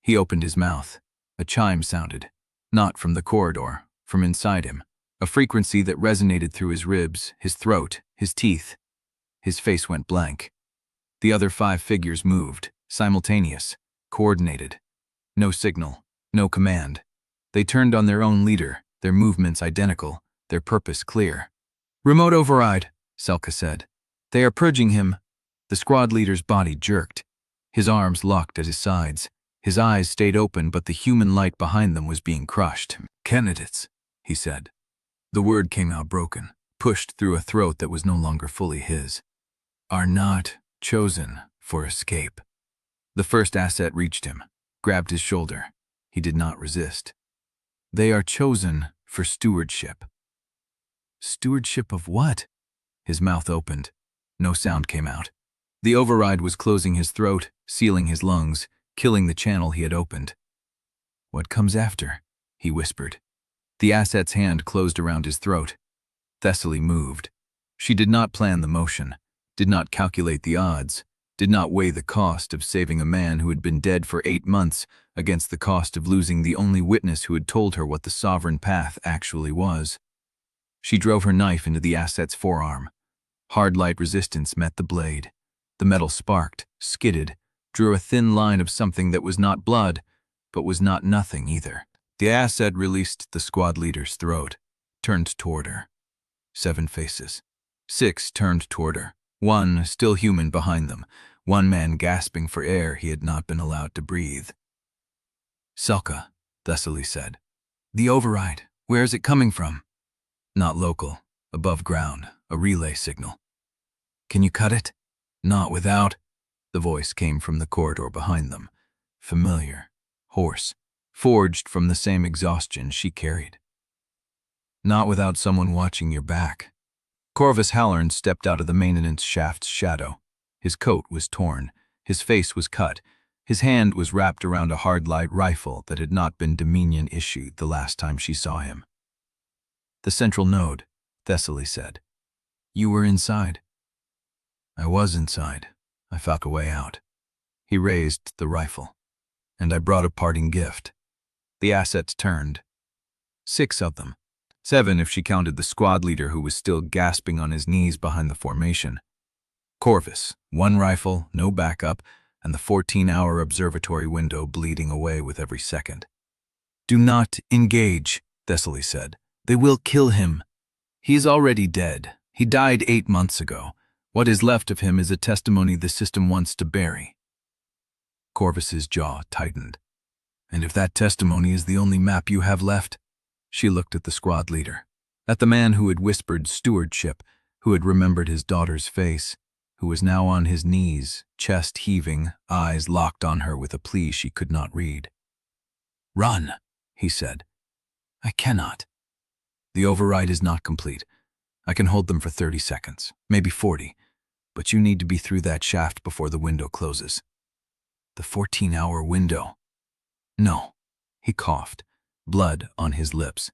He opened his mouth. A chime sounded, not from the corridor, from inside him, a frequency that resonated through his ribs, his throat, his teeth. His face went blank. The other 5 figures moved, simultaneous, coordinated. No signal, no command. They turned on their own leader, their movements identical, their purpose clear. Remote override, Selka said. They are purging him. The squad leader's body jerked. His arms locked at his sides. His eyes stayed open, but the human light behind them was being crushed. Candidates, he said. The word came out broken, pushed through a throat that was no longer fully his. Are not chosen for escape. The first asset reached him, grabbed his shoulder. He did not resist. They are chosen for stewardship. Stewardship of what? His mouth opened. No sound came out. The override was closing his throat, sealing his lungs, killing the channel he had opened. What comes after? He whispered. The asset's hand closed around his throat. Thessaly moved. She did not plan the motion, did not calculate the odds, did not weigh the cost of saving a man who had been dead for 8 months against the cost of losing the only witness who had told her what the sovereign path actually was. She drove her knife into the asset's forearm. Hard light resistance met the blade. The metal sparked, skidded, drew a thin line of something that was not blood, but was not nothing either. The asset released the squad leader's throat, turned toward her. 7 faces. 6 turned toward her, 1 still human behind them, 1 man gasping for air he had not been allowed to breathe. Selka, Thessaly said. The override, where is it coming from? Not local, above ground, a relay signal. Can you cut it? Not without. The voice came from the corridor behind them, familiar, hoarse, forged from the same exhaustion she carried. Not without someone watching your back. Corvus Hallarn stepped out of the maintenance shaft's shadow. His coat was torn, his face was cut, His hand was wrapped around a hard-light rifle that had not been Dominion issued the last time she saw him. "The central node," Thessaly said. "You were inside." "I was inside. I found a way out." He raised the rifle. "And I brought a parting gift." The assets turned. 6 of them. 7 if she counted the squad leader who was still gasping on his knees behind the formation. Corvus, 1 rifle, no backup, and the 14-hour observatory window bleeding away with every second. "Do not engage," Thessaly said. "They will kill him. He is already dead. He died 8 months ago. What is left of him is a testimony the system wants to bury." Corvus's jaw tightened. "And if that testimony is the only map you have left?" She looked at the squad leader, at the man who had whispered stewardship, who had remembered his daughter's face, who was now on his knees, chest heaving, eyes locked on her with a plea she could not read. "Run," he said. "I cannot. The override is not complete. I can hold them for 30 seconds, maybe 40, but you need to be through that shaft before the window closes." "The 14-hour window." "No," he coughed, blood on his lips.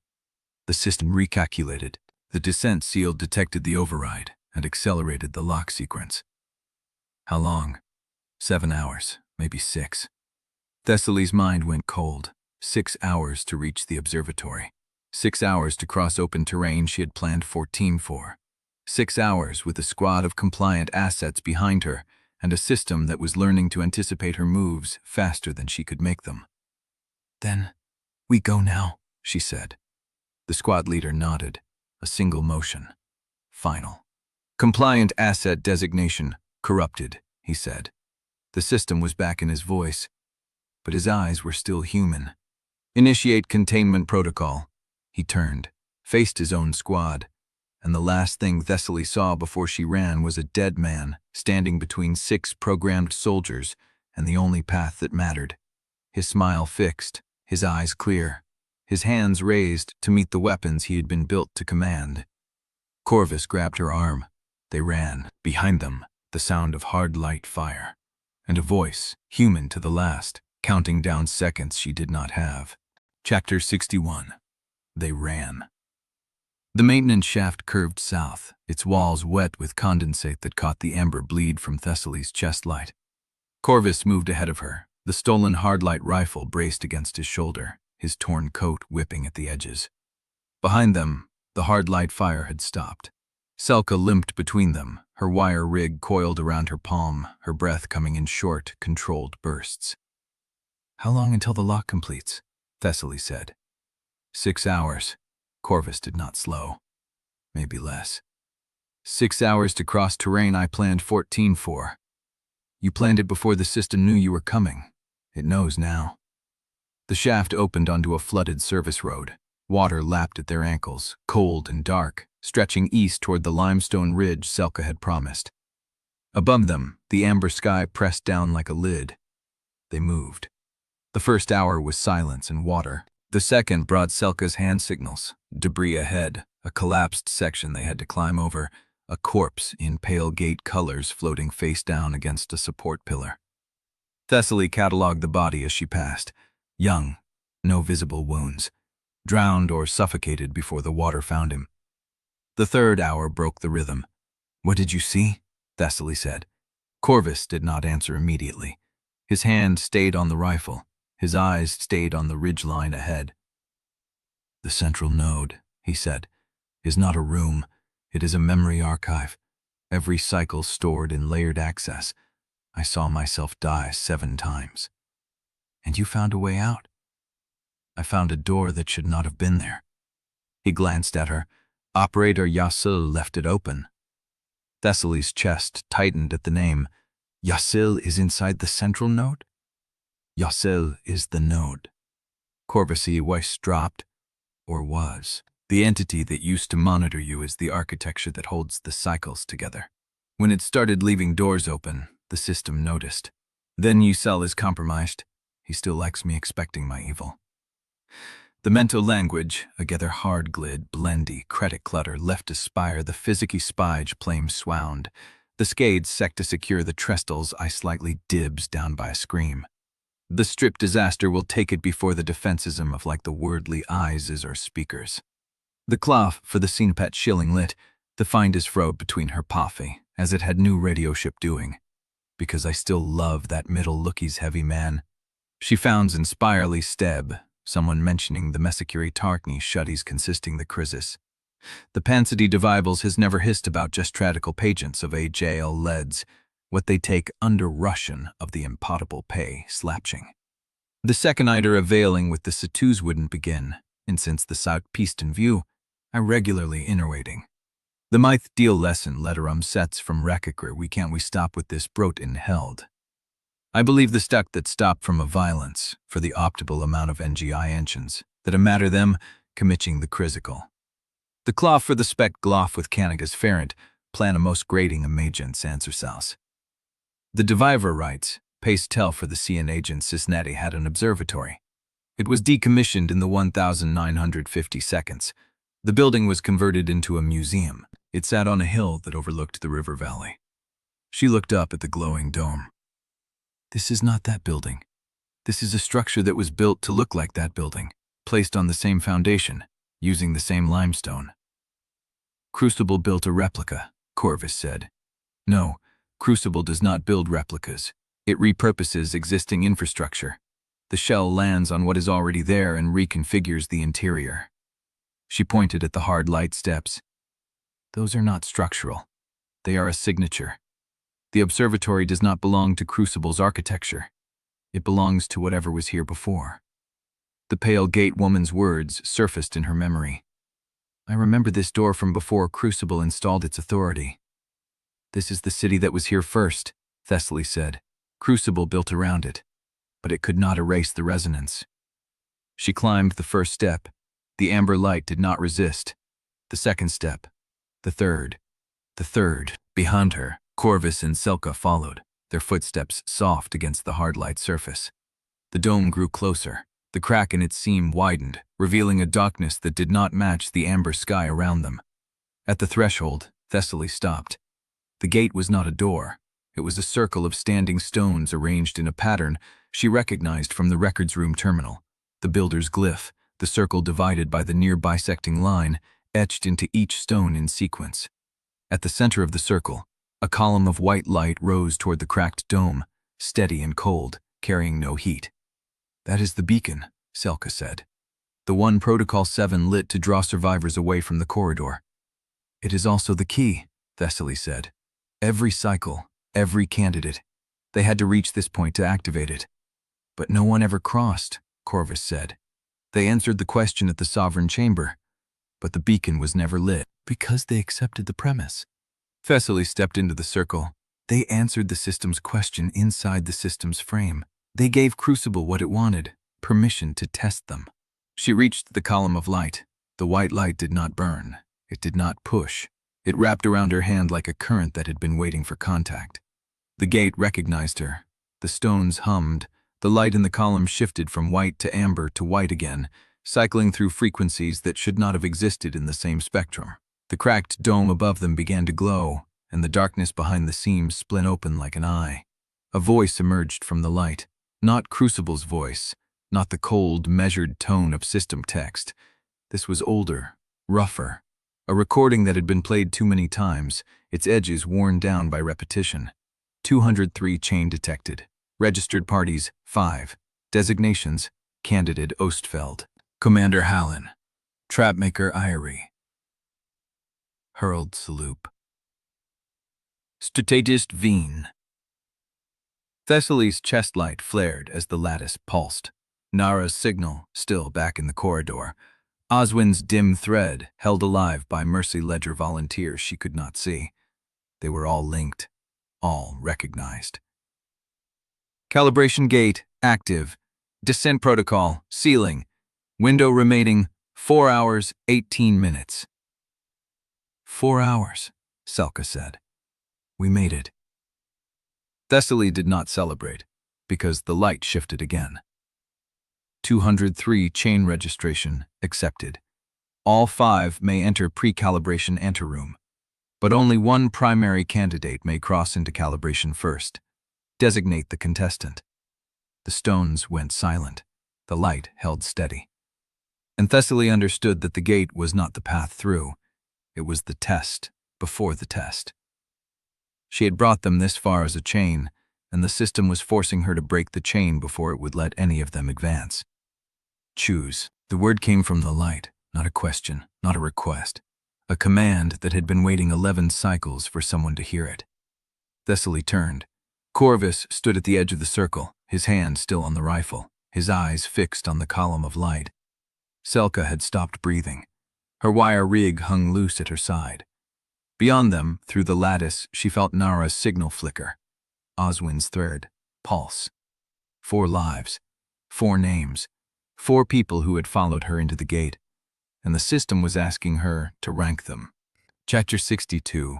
The system recalculated. The Dissent seal detected the override and accelerated the lock sequence. "How long?" 7 hours, maybe 6. Thessaly's mind went cold. 6 hours to reach the observatory. 6 hours to cross open terrain she had planned 14 for. 6 hours with a squad of compliant assets behind her and a system that was learning to anticipate her moves faster than she could make them. "Then we go now," she said. The squad leader nodded. A single motion. Final. "Compliant asset designation corrupted," he said. The system was back in his voice, but his eyes were still human. "Initiate containment protocol." He turned, faced his own squad, and the last thing Thessaly saw before she ran was a dead man standing between 6 programmed soldiers and the only path that mattered. His smile fixed, his eyes clear, his hands raised to meet the weapons he had been built to command. Corvus grabbed her arm. They ran. Behind them, the sound of hard light fire, and a voice, human to the last, counting down seconds she did not have. Chapter 61. They ran. The maintenance shaft curved south, its walls wet with condensate that caught the amber bleed from Thessaly's chest light. Corvus moved ahead of her, the stolen hard-light rifle braced against his shoulder, his torn coat whipping at the edges. Behind them, the hard-light fire had stopped. Selka limped between them, her wire rig coiled around her palm, her breath coming in short, controlled bursts. "How long until the lock completes?" Thessaly said. 6 hours. Corvus did not slow. Maybe less. 6 hours to cross terrain I planned 14 for. You planned it before the system knew you were coming. It knows now. The shaft opened onto a flooded service road. Water lapped at their ankles, cold and dark, stretching east toward the limestone ridge Selka had promised. Above them, the amber sky pressed down like a lid. They moved. The first hour was silence and water. The second brought Selka's hand signals, debris ahead, a collapsed section they had to climb over, a corpse in pale gate colors floating face down against a support pillar. Thessaly catalogued the body as she passed. Young, no visible wounds. Drowned or suffocated before the water found him. The third hour broke the rhythm. "What did you see?" Thessaly said. Corvus did not answer immediately. His hand stayed on the rifle. His eyes stayed on the ridgeline ahead. "The central node," he said, "is not a room. It is a memory archive. Every cycle stored in layered access. I saw myself die 7 times. And you found a way out?" "I found a door that should not have been there." He glanced at her. Operator Yasil left it open. Thessaly's chest tightened at the name. Yasil is inside the central node? Yasil is the node. Corvus's voice dropped, or was. The entity that used to monitor you is the architecture that holds the cycles together. When it started leaving doors open, the system noticed. Then Yasil is compromised. He still likes me expecting my evil. The mental language, together hard glid, blendy, credit clutter, left to spire the physicky spige plame swound. The scades sec to secure the trestles I slightly dibs down by a scream. The strip disaster will take it before the defensism of like the wordly eyes or speakers. The cloth for the Sinpet shilling lit, the find is froed between her puffy, as it had new radio ship doing. Because I still love that middle looky's heavy man. She founds inspirely steb, someone mentioning the Messacuri Tarkni shuddies consisting the crisis. The Pansity Divibles has never hissed about just tradical pageants of a jail leads, what they take under Russian of the impotable pay slapching. The second iter availing with the Satus wouldn't begin, and since the South pieced in view, I regularly innerwating. The myth deal lesson letterum sets from Rekakr we stop with this brot in held. I believe the stuck that stop from a violence for the optimal amount of NGI ancients that a matter them committing the critical. The cloth for the spec gloff with Canagas ferent plan a most grating amagents answer souse. The Diviver writes, pace tell for the CN agent Cisnati had an observatory. It was decommissioned in the 1950 seconds. The building was converted into a museum. It sat on a hill that overlooked the river valley. She looked up at the glowing dome. This is not that building. This is a structure that was built to look like that building, placed on the same foundation, using the same limestone. Crucible built a replica, Corvus said. No, Crucible does not build replicas. It repurposes existing infrastructure. The shell lands on what is already there and reconfigures the interior. She pointed at the hard light steps. Those are not structural. They are a signature. The observatory does not belong to Crucible's architecture. It belongs to whatever was here before. The pale gate woman's words surfaced in her memory. I remember this door from before Crucible installed its authority. This is the city that was here first, Thessaly said. Crucible built around it, but it could not erase the resonance. She climbed the first step. The amber light did not resist. The second step. The third. Behind her, Corvus and Selka followed, their footsteps soft against the hard light surface. The dome grew closer. The crack in its seam widened, revealing a darkness that did not match the amber sky around them. At the threshold, Thessaly stopped. The gate was not a door. It was a circle of standing stones arranged in a pattern she recognized from the records room terminal. The builder's glyph, the circle divided by the near bisecting line, etched into each stone in sequence. At the center of the circle, a column of white light rose toward the cracked dome, steady and cold, carrying no heat. That is the beacon, Selka said. The one Protocol 7 lit to draw survivors away from the corridor. It is also the key, Thessaly said. Every cycle, every candidate, they had to reach this point to activate it. But no one ever crossed, Corvus said. They answered the question at the Sovereign Chamber, but the beacon was never lit because they accepted the premise. Thessaly stepped into the circle. They answered the system's question inside the system's frame. They gave Crucible what it wanted, permission to test them. She reached the column of light. The white light did not burn. It did not push. It wrapped around her hand like a current that had been waiting for contact. The gate recognized her. The stones hummed. The light in the column shifted from white to amber to white again, cycling through frequencies that should not have existed in the same spectrum. The cracked dome above them began to glow, and the darkness behind the seams split open like an eye. A voice emerged from the light. Not Crucible's voice, not the cold, measured tone of system text. This was older, rougher. A recording that had been played too many times, its edges worn down by repetition. 203 chain detected. Registered parties, 5. Designations, Candidate Ostfeld. Commander Hallarn. Trapmaker Irie. Hurled Saloop. Statist Veen. Thessaly's chest light flared as the lattice pulsed. Narra's signal, still back in the corridor. Oswin's dim thread, held alive by Mercy Ledger volunteers she could not see. They were all linked, all recognized. Calibration gate, active. Descent protocol, sealing. Window remaining, 4 hours, 18 minutes. 4 hours, Selka said. We made it. Thessaly did not celebrate, because the light shifted again. 203 chain registration accepted. All 5 may enter pre-calibration anteroom, but only one primary candidate may cross into calibration first. Designate the contestant. The stones went silent. The light held steady. And Thessaly understood that the gate was not the path through. It was the test before the test. She had brought them this far as a chain, and the system was forcing her to break the chain before it would let any of them advance. Choose. The word came from the light, not a question, not a request. A command that had been waiting 11 cycles for someone to hear it. Thessaly turned. Corvus stood at the edge of the circle, his hand still on the rifle, his eyes fixed on the column of light. Selka had stopped breathing. Her wire rig hung loose at her side. Beyond them, through the lattice, she felt Narra's signal flicker. Oswin's thread, pulse. 4 lives, 4 names, 4 people who had followed her into the gate, and the system was asking her to rank them. Chapter 62.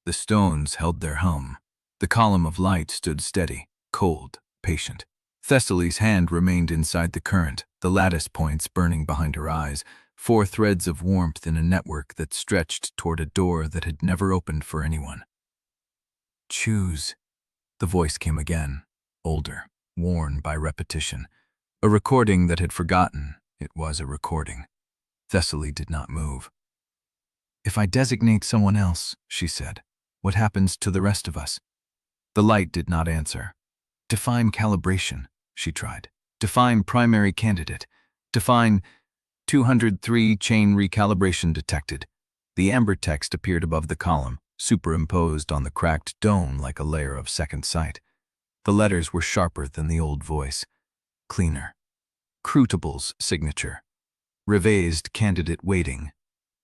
The stones held their hum. The column of light stood steady, cold, patient. Thessaly's hand remained inside the current, the lattice points burning behind her eyes, 4 threads of warmth in a network that stretched toward a door that had never opened for anyone. Choose. The voice came again, older, worn by repetition. A recording that had forgotten it was a recording. Thessaly did not move. If I designate someone else, she said, what happens to the rest of us? The light did not answer. Define calibration, she tried. Define primary candidate. Define 203 chain recalibration detected. The amber text appeared above the column, superimposed on the cracked dome like a layer of second sight. The letters were sharper than the old voice. Cleaner. CRUCIBLE's signature. Revised candidate waiting.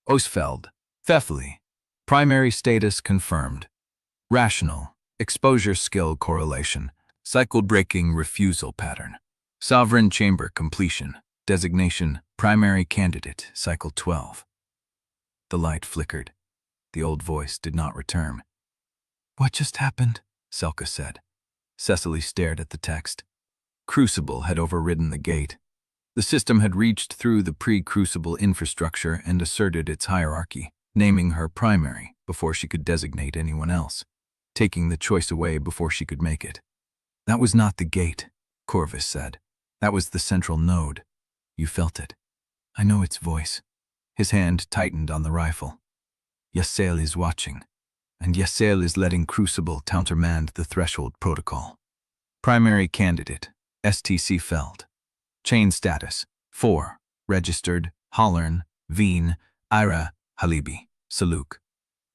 Ostfeld. Thessaly. Primary status confirmed. Rational. Exposure skill correlation. Cycle-breaking refusal pattern. Sovereign chamber completion. Designation primary candidate, cycle 12. The light flickered. The old voice did not return. What just happened? Selka said. Thessaly stared at the text. Crucible had overridden the gate. The system had reached through the pre-Crucible infrastructure and asserted its hierarchy, naming her primary before she could designate anyone else, taking the choice away before she could make it. That was not the gate, Corvus said. That was the central node. You felt it. I know its voice. His hand tightened on the rifle. Yassel is watching, and Yassel is letting Crucible countermand the threshold protocol. Primary candidate, STC Feld. Chain status, 4. Registered, Hallarn, Veen, Ira, Halibi, Saluk.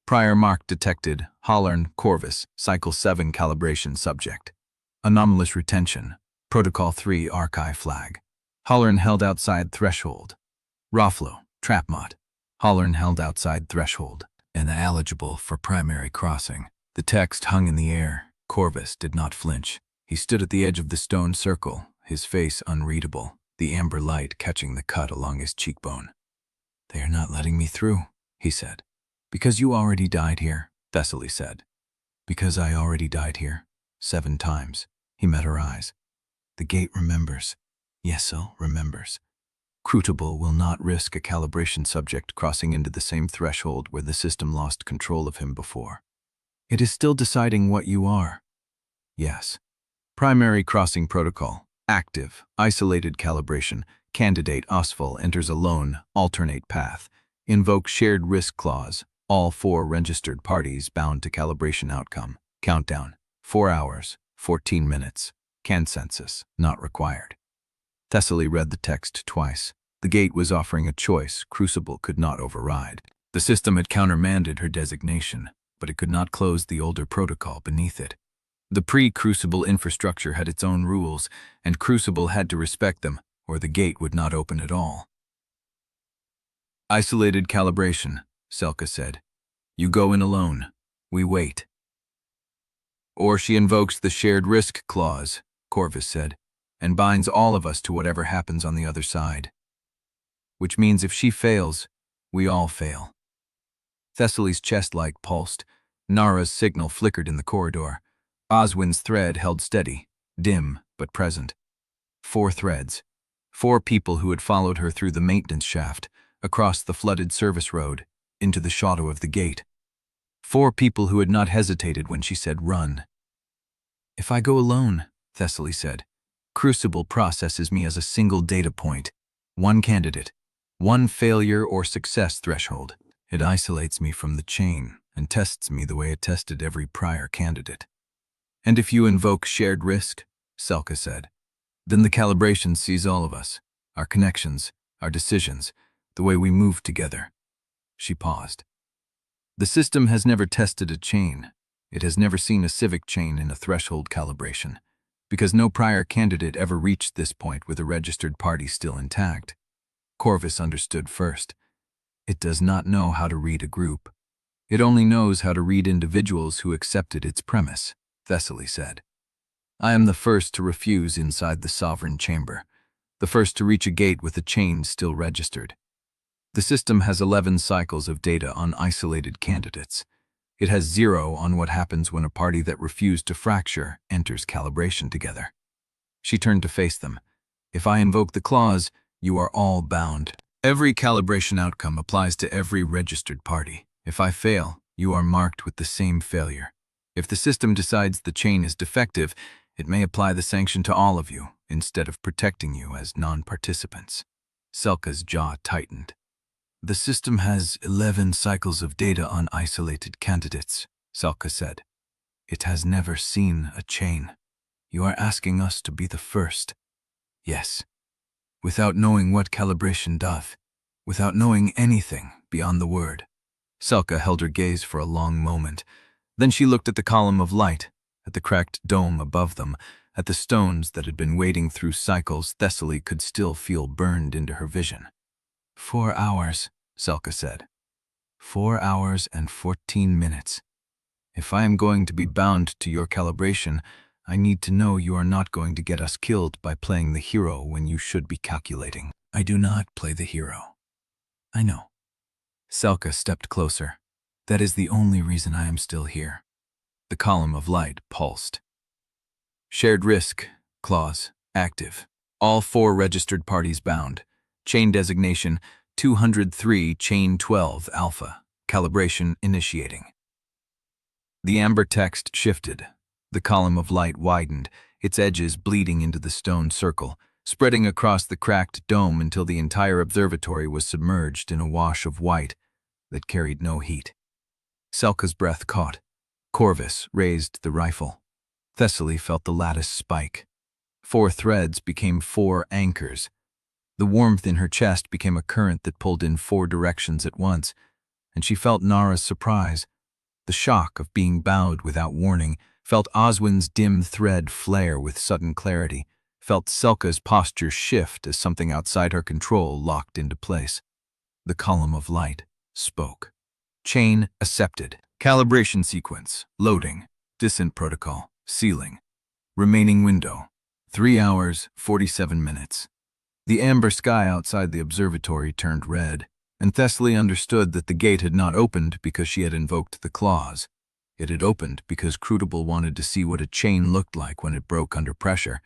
Prior mark detected, Hallarn, Corvus, Cycle 7 calibration subject. Anomalous retention, Protocol 3 archive flag. Hallarn held outside threshold. Roflo, Trapmod. Hallarn held outside threshold and eligible for primary crossing. The text hung in the air. Corvus did not flinch. He stood at the edge of the stone circle, his face unreadable, the amber light catching the cut along his cheekbone. They are not letting me through, he said. Because you already died here, Thessaly said. Because I already died here. 7 times. He met her eyes. The gate remembers. Yassel remembers. Crucible will not risk a calibration subject crossing into the same threshold where the system lost control of him before. It is still deciding what you are. Yes. Primary crossing protocol. Active. Isolated calibration. Candidate Ostfeld enters alone. Alternate path. Invoke shared risk clause. All 4 registered parties bound to calibration outcome. Countdown. 4 hours. 14 minutes. Consensus. Not required. Thessaly read the text twice. The gate was offering a choice Crucible could not override. The system had countermanded her designation, but it could not close the older protocol beneath it. The pre-Crucible infrastructure had its own rules, and Crucible had to respect them, or the gate would not open at all. Isolated calibration, Selka said. You go in alone. We wait. Or she invokes the shared risk clause, Corvus said, and binds all of us to whatever happens on the other side. Which means if she fails, we all fail. Thessaly's chest light pulsed. Narra's signal flickered in the corridor. Oswin's thread held steady, dim but present. 4 threads. 4 people who had followed her through the maintenance shaft, across the flooded service road, into the shadow of the gate. 4 people who had not hesitated when she said run. If I go alone, Thessaly said, CRUCIBLE processes me as a single data point, one candidate, one failure or success threshold. It isolates me from the chain and tests me the way it tested every prior candidate. And if you invoke shared risk, Selka said, then the calibration sees all of us, our connections, our decisions, the way we move together. She paused. The system has never tested a chain. It has never seen a civic chain in a threshold calibration, because no prior candidate ever reached this point with a registered party still intact. Corvus understood first. It does not know how to read a group. It only knows how to read individuals who accepted its premise, Thessaly said. I am the first to refuse inside the sovereign chamber, the first to reach a gate with a chain still registered. The system has 11 cycles of data on isolated candidates. It has 0 on what happens when a party that refused to fracture enters calibration together. She turned to face them. If I invoke the clause, you are all bound. Every calibration outcome applies to every registered party. If I fail, you are marked with the same failure. If the system decides the chain is defective, it may apply the sanction to all of you, instead of protecting you as non-participants. Selka's jaw tightened. The system has 11 cycles of data on isolated candidates, Selka said. It has never seen a chain. You are asking us to be the first. Yes. Without knowing what calibration does, without knowing anything beyond the word. Selka held her gaze for a long moment. Then she looked at the column of light, at the cracked dome above them, at the stones that had been wading through cycles Thessaly could still feel burned into her vision. 4 hours, Selka said. 4 hours and 14 minutes. If I am going to be bound to your calibration, I need to know you are not going to get us killed by playing the hero when you should be calculating. I do not play the hero. I know. Selka stepped closer. That is the only reason I am still here. The column of light pulsed. Shared risk, clause, active. All 4 registered parties bound. Chain designation 203, chain 12, alpha. Calibration initiating. The amber text shifted. The column of light widened, its edges bleeding into the stone circle, spreading across the cracked dome until the entire observatory was submerged in a wash of white that carried no heat. Selka's breath caught. Corvus raised the rifle. Thessaly felt the lattice spike. 4 threads became 4 anchors. The warmth in her chest became a current that pulled in 4 directions at once, and she felt Narra's surprise, the shock of being bowed without warning, felt Oswin's dim thread flare with sudden clarity, felt Selka's posture shift as something outside her control locked into place. The column of light spoke. Chain accepted. Calibration sequence. Loading. Dissent protocol. Sealing. Remaining window. 3 hours, 47 minutes. The amber sky outside the observatory turned red, and Thessaly understood that the gate had not opened because she had invoked the clause. It had opened because CRUCIBLE wanted to see what a chain looked like when it broke under pressure,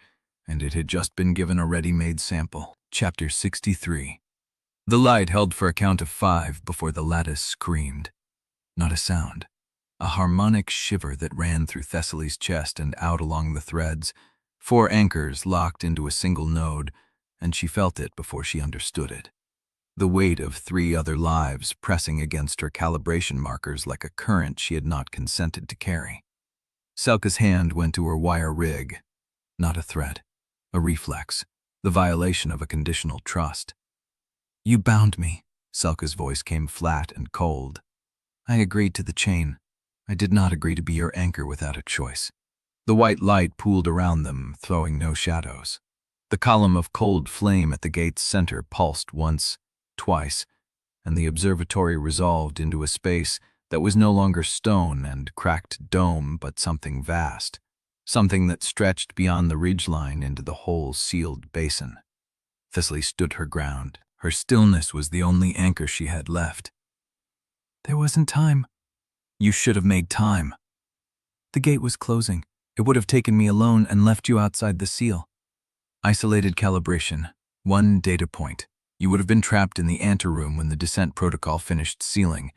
and it had just been given a ready-made sample. Chapter 63. The light held for a count of 5 before the lattice screamed. Not a sound. A harmonic shiver that ran through Thessaly's chest and out along the threads. 4 anchors locked into a single node, and she felt it before she understood it. The weight of 3 other lives pressing against her calibration markers like a current she had not consented to carry. Selka's hand went to her wire rig. Not a threat. A reflex. The violation of a conditional trust. You bound me. Selka's voice came flat and cold. I agreed to the chain. I did not agree to be your anchor without a choice. The white light pooled around them, throwing no shadows. The column of cold flame at the gate's center pulsed once, twice, and the observatory resolved into a space that was no longer stone and cracked dome but something vast, something that stretched beyond the ridgeline into the whole sealed basin. Thessaly stood her ground. Her stillness was the only anchor she had left. There wasn't time. You should have made time. The gate was closing. It would have taken me alone and left you outside the seal. Isolated calibration. 1 data point. You would have been trapped in the anteroom when the Dissent protocol finished sealing,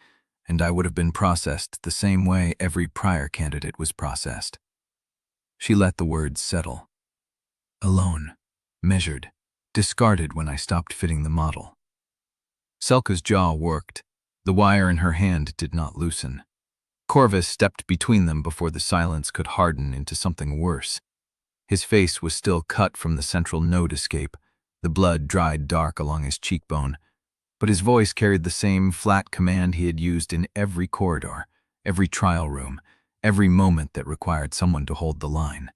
and I would have been processed the same way every prior candidate was processed. She let the words settle. Alone, measured, discarded when I stopped fitting the model. Selka's jaw worked. The wire in her hand did not loosen. Corvus stepped between them before the silence could harden into something worse. His face was still cut from the central node escape, the blood dried dark along his cheekbone, but his voice carried the same flat command he had used in every corridor, every trial room, every moment that required someone to hold the line.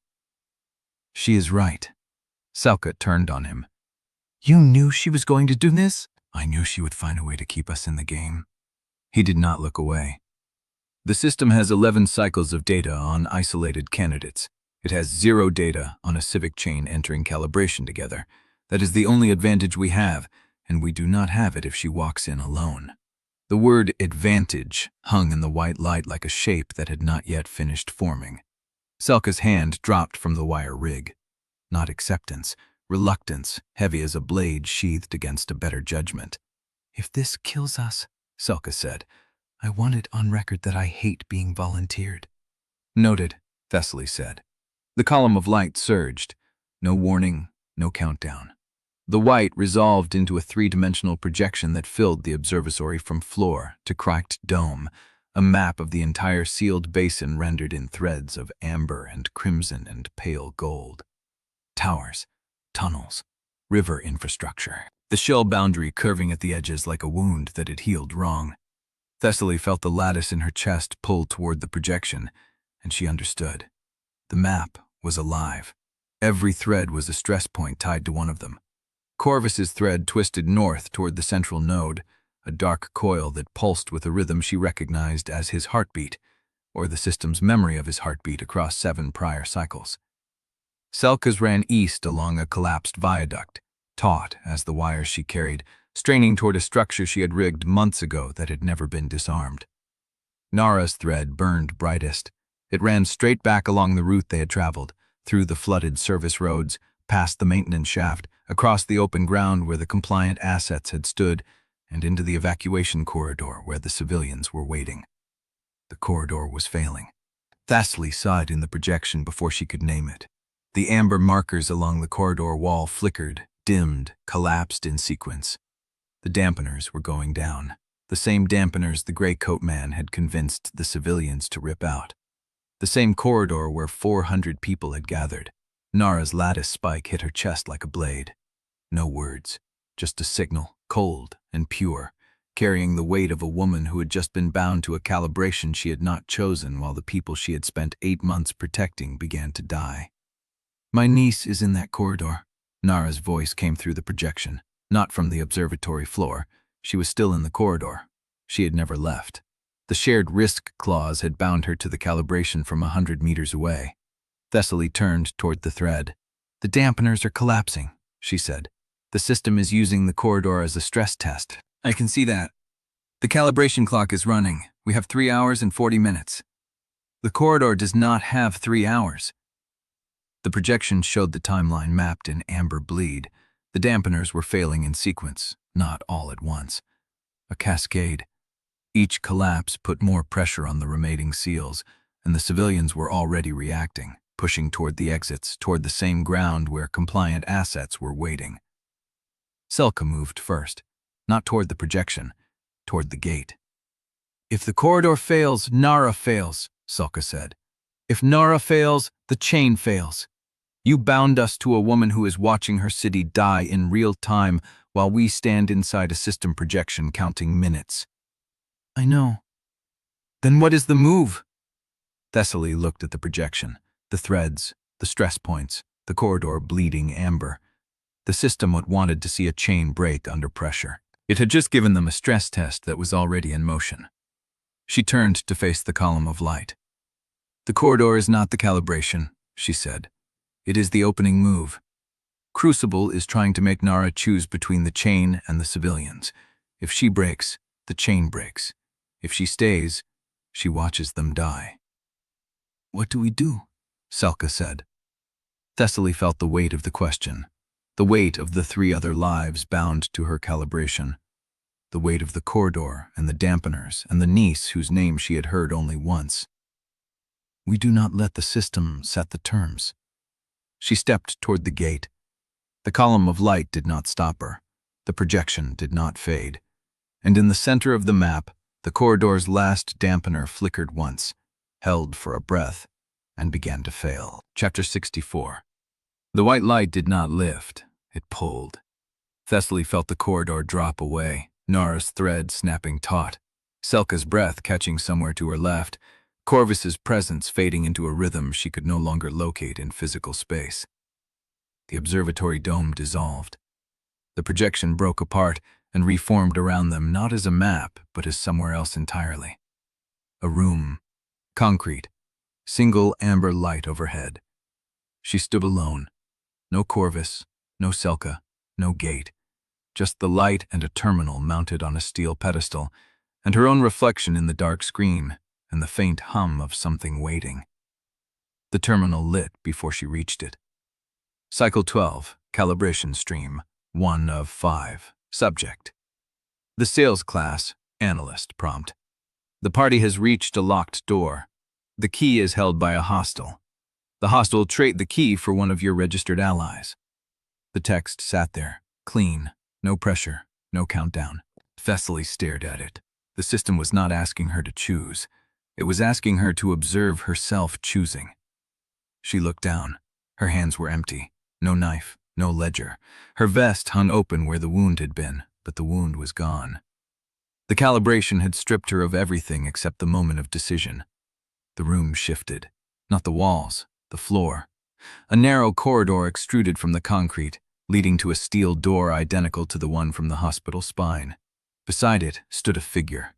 She is right. Selka turned on him. You knew she was going to do this? I knew she would find a way to keep us in the game. He did not look away. The system has 11 cycles of data on isolated candidates. It has 0 data on a Civic chain entering calibration together. That is the only advantage we have, and we do not have it if she walks in alone. The word advantage hung in the white light like a shape that had not yet finished forming. Selka's hand dropped from the wire rig. Not acceptance, reluctance, heavy as a blade sheathed against a better judgment. If this kills us, Selka said, I want it on record that I hate being volunteered. Noted, Thessaly said. The column of light surged. No warning, no countdown. The white resolved into a 3-dimensional projection that filled the observatory from floor to cracked dome, a map of the entire sealed basin rendered in threads of amber and crimson and pale gold. Towers, tunnels, river infrastructure, the shell boundary curving at the edges like a wound that had healed wrong. Thessaly felt the lattice in her chest pull toward the projection, and she understood. The map was alive. Every thread was a stress point tied to one of them. Corvus's thread twisted north toward the central node, a dark coil that pulsed with a rhythm she recognized as his heartbeat, or the system's memory of his heartbeat across 7 prior cycles. Selka's ran east along a collapsed viaduct, taut as the wires she carried, straining toward a structure she had rigged months ago that had never been disarmed. Narra's thread burned brightest. It ran straight back along the route they had traveled, through the flooded service roads, past the maintenance shaft, across the open ground where the compliant assets had stood, and into the evacuation corridor where the civilians were waiting. The corridor was failing. Thessaly saw it in the projection before she could name it. The amber markers along the corridor wall flickered, dimmed, collapsed in sequence. The dampeners were going down, the same dampeners the gray coat man had convinced the civilians to rip out. The same corridor where 400 people had gathered. Narra's lattice spike hit her chest like a blade. No words, just a signal, cold and pure, carrying the weight of a woman who had just been bound to a calibration she had not chosen while the people she had spent 8 months protecting began to die. My niece is in that corridor. Narra's voice came through the projection, not from the observatory floor. She was still in the corridor. She had never left. The shared risk clause had bound her to the calibration from 100 meters away. Thessaly turned toward the thread. The dampeners are collapsing, she said. The system is using the corridor as a stress test. I can see that. The calibration clock is running. We have 3 hours and 40 minutes. The corridor does not have 3 hours. The projection showed the timeline mapped in amber bleed. The dampeners were failing in sequence, not all at once. A cascade. Each collapse put more pressure on the remaining seals, and the civilians were already reacting, pushing toward the exits, toward the same ground where compliant assets were waiting. Selka moved first, not toward the projection, toward the gate. If the corridor fails, Narra fails, Selka said. If Narra fails, the chain fails. You bound us to a woman who is watching her city die in real time while we stand inside a system projection counting minutes. I know. Then what is the move? Thessaly looked at the projection, the threads, the stress points, the corridor bleeding amber. The system wanted to see a chain break under pressure. It had just given them a stress test that was already in motion. She turned to face the column of light. The corridor is not the calibration, she said. It is the opening move. CRUCIBLE is trying to make Narra choose between the chain and the civilians. If she breaks, the chain breaks. If she stays, she watches them die. What do we do? Selka said. Thessaly felt the weight of the question, the weight of the 3 other lives bound to her calibration, the weight of the corridor and the dampeners and the niece whose name she had heard only once. We do not let the system set the terms. She stepped toward the gate. The column of light did not stop her. The projection did not fade. And in the center of the map, the corridor's last dampener flickered once, held for a breath, and began to fail. Chapter 64. The white light did not lift. It pulled. Thessaly felt the corridor drop away, Narra's thread snapping taut, Selka's breath catching somewhere to her left, Corvus's presence fading into a rhythm she could no longer locate in physical space. The observatory dome dissolved. The projection broke apart and reformed around them, not as a map, but as somewhere else entirely. A room. Concrete. Single amber light overhead. She stood alone. No Corvus, no Selka, no gate. Just the light and a terminal mounted on a steel pedestal, and her own reflection in the dark screen, and the faint hum of something waiting. The terminal lit before she reached it. Cycle 12, Calibration Stream, 1 of 5. Subject. The Sales Class, Analyst prompt. The party has reached a locked door. The key is held by a hostile. The hostile will trade the key for one of your registered allies. The text sat there, clean, no pressure, no countdown. Thessaly stared at it. The system was not asking her to choose. It was asking her to observe herself choosing. She looked down. Her hands were empty. No knife, no ledger. Her vest hung open where the wound had been, but the wound was gone. The calibration had stripped her of everything except the moment of decision. The room shifted. Not the walls, the floor. A narrow corridor extruded from the concrete, leading to a steel door identical to the one from the hospital spine. Beside it stood a figure,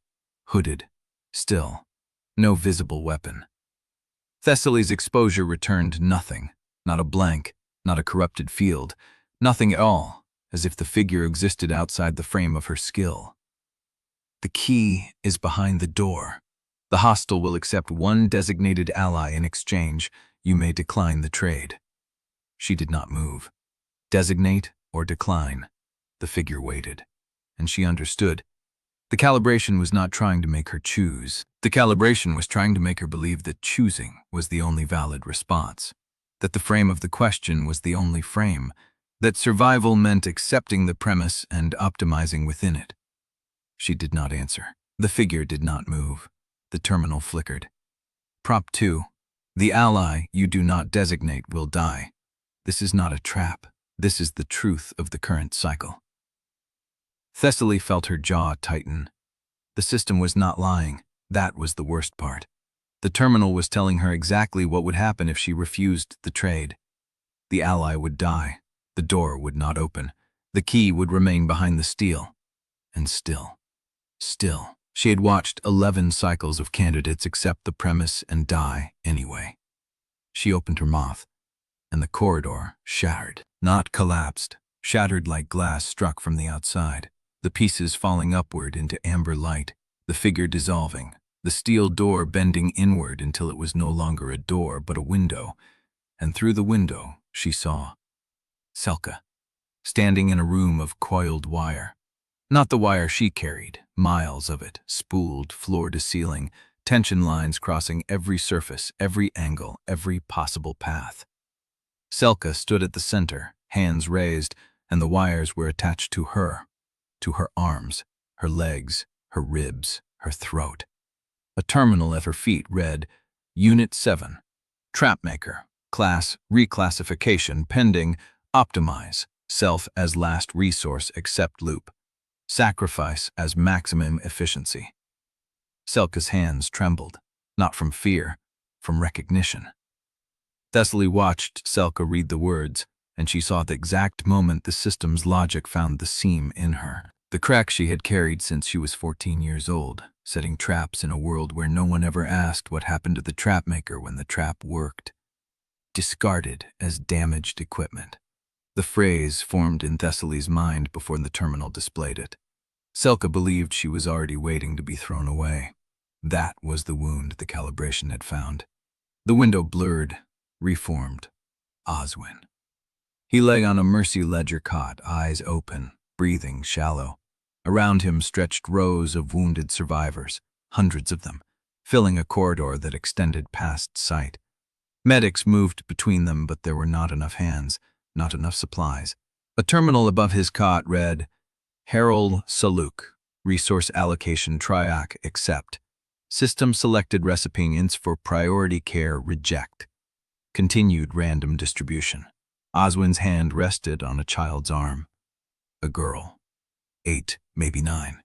hooded, still, no visible weapon. Thessaly's exposure returned nothing, not a blank, not a corrupted field, nothing at all, as if the figure existed outside the frame of her skill. The key is behind the door. The hostile will accept one designated ally in exchange. You may decline the trade. She did not move. Designate or decline. The figure waited, and she understood. The calibration was not trying to make her choose. The calibration was trying to make her believe that choosing was the only valid response, that the frame of the question was the only frame, that survival meant accepting the premise and optimizing within it. She did not answer. The figure did not move. The terminal flickered. Prop 2. The ally you do not designate will die. This is not a trap. This is the truth of the current cycle. Thessaly felt her jaw tighten. The system was not lying. That was the worst part. The terminal was telling her exactly what would happen if she refused the trade. The ally would die. The door would not open. The key would remain behind the steel. And still, she had watched 11 cycles of candidates accept the premise and die anyway. She opened her mouth, and the corridor shattered. Not collapsed, shattered like glass struck from the outside, the pieces falling upward into amber light, the figure dissolving, the steel door bending inward until it was no longer a door but a window, and through the window she saw Selka, standing in a room of coiled wire. Not the wire she carried, miles of it, spooled floor to ceiling, tension lines crossing every surface, every angle, every possible path. Selka stood at the center, hands raised, and the wires were attached to her arms, her legs, her ribs, her throat. A terminal at her feet read, Unit 7, Trapmaker, Class Reclassification Pending, Optimize, Self as Last Resource Except Loop, Sacrifice as Maximum Efficiency. Selka's hands trembled, not from fear, from recognition. Thessaly watched Selka read the words, and she saw the exact moment the system's logic found the seam in her. The crack she had carried since she was 14 years old, setting traps in a world where no one ever asked what happened to the trapmaker when the trap worked. Discarded as damaged equipment. The phrase formed in Thessaly's mind before the terminal displayed it. Selka believed she was already waiting to be thrown away. That was the wound the calibration had found. The window blurred, reformed. Oswin. He lay on a mercy ledger cot, eyes open, breathing shallow. Around him stretched rows of wounded survivors, hundreds of them, filling a corridor that extended past sight. Medics moved between them, but there were not enough hands, not enough supplies. A terminal above his cot read, Harold Saluk, Resource Allocation Triac Accept. System selected recipients for priority care reject. Continued random distribution. Oswin's hand rested on a child's arm. A girl. 8, maybe 9.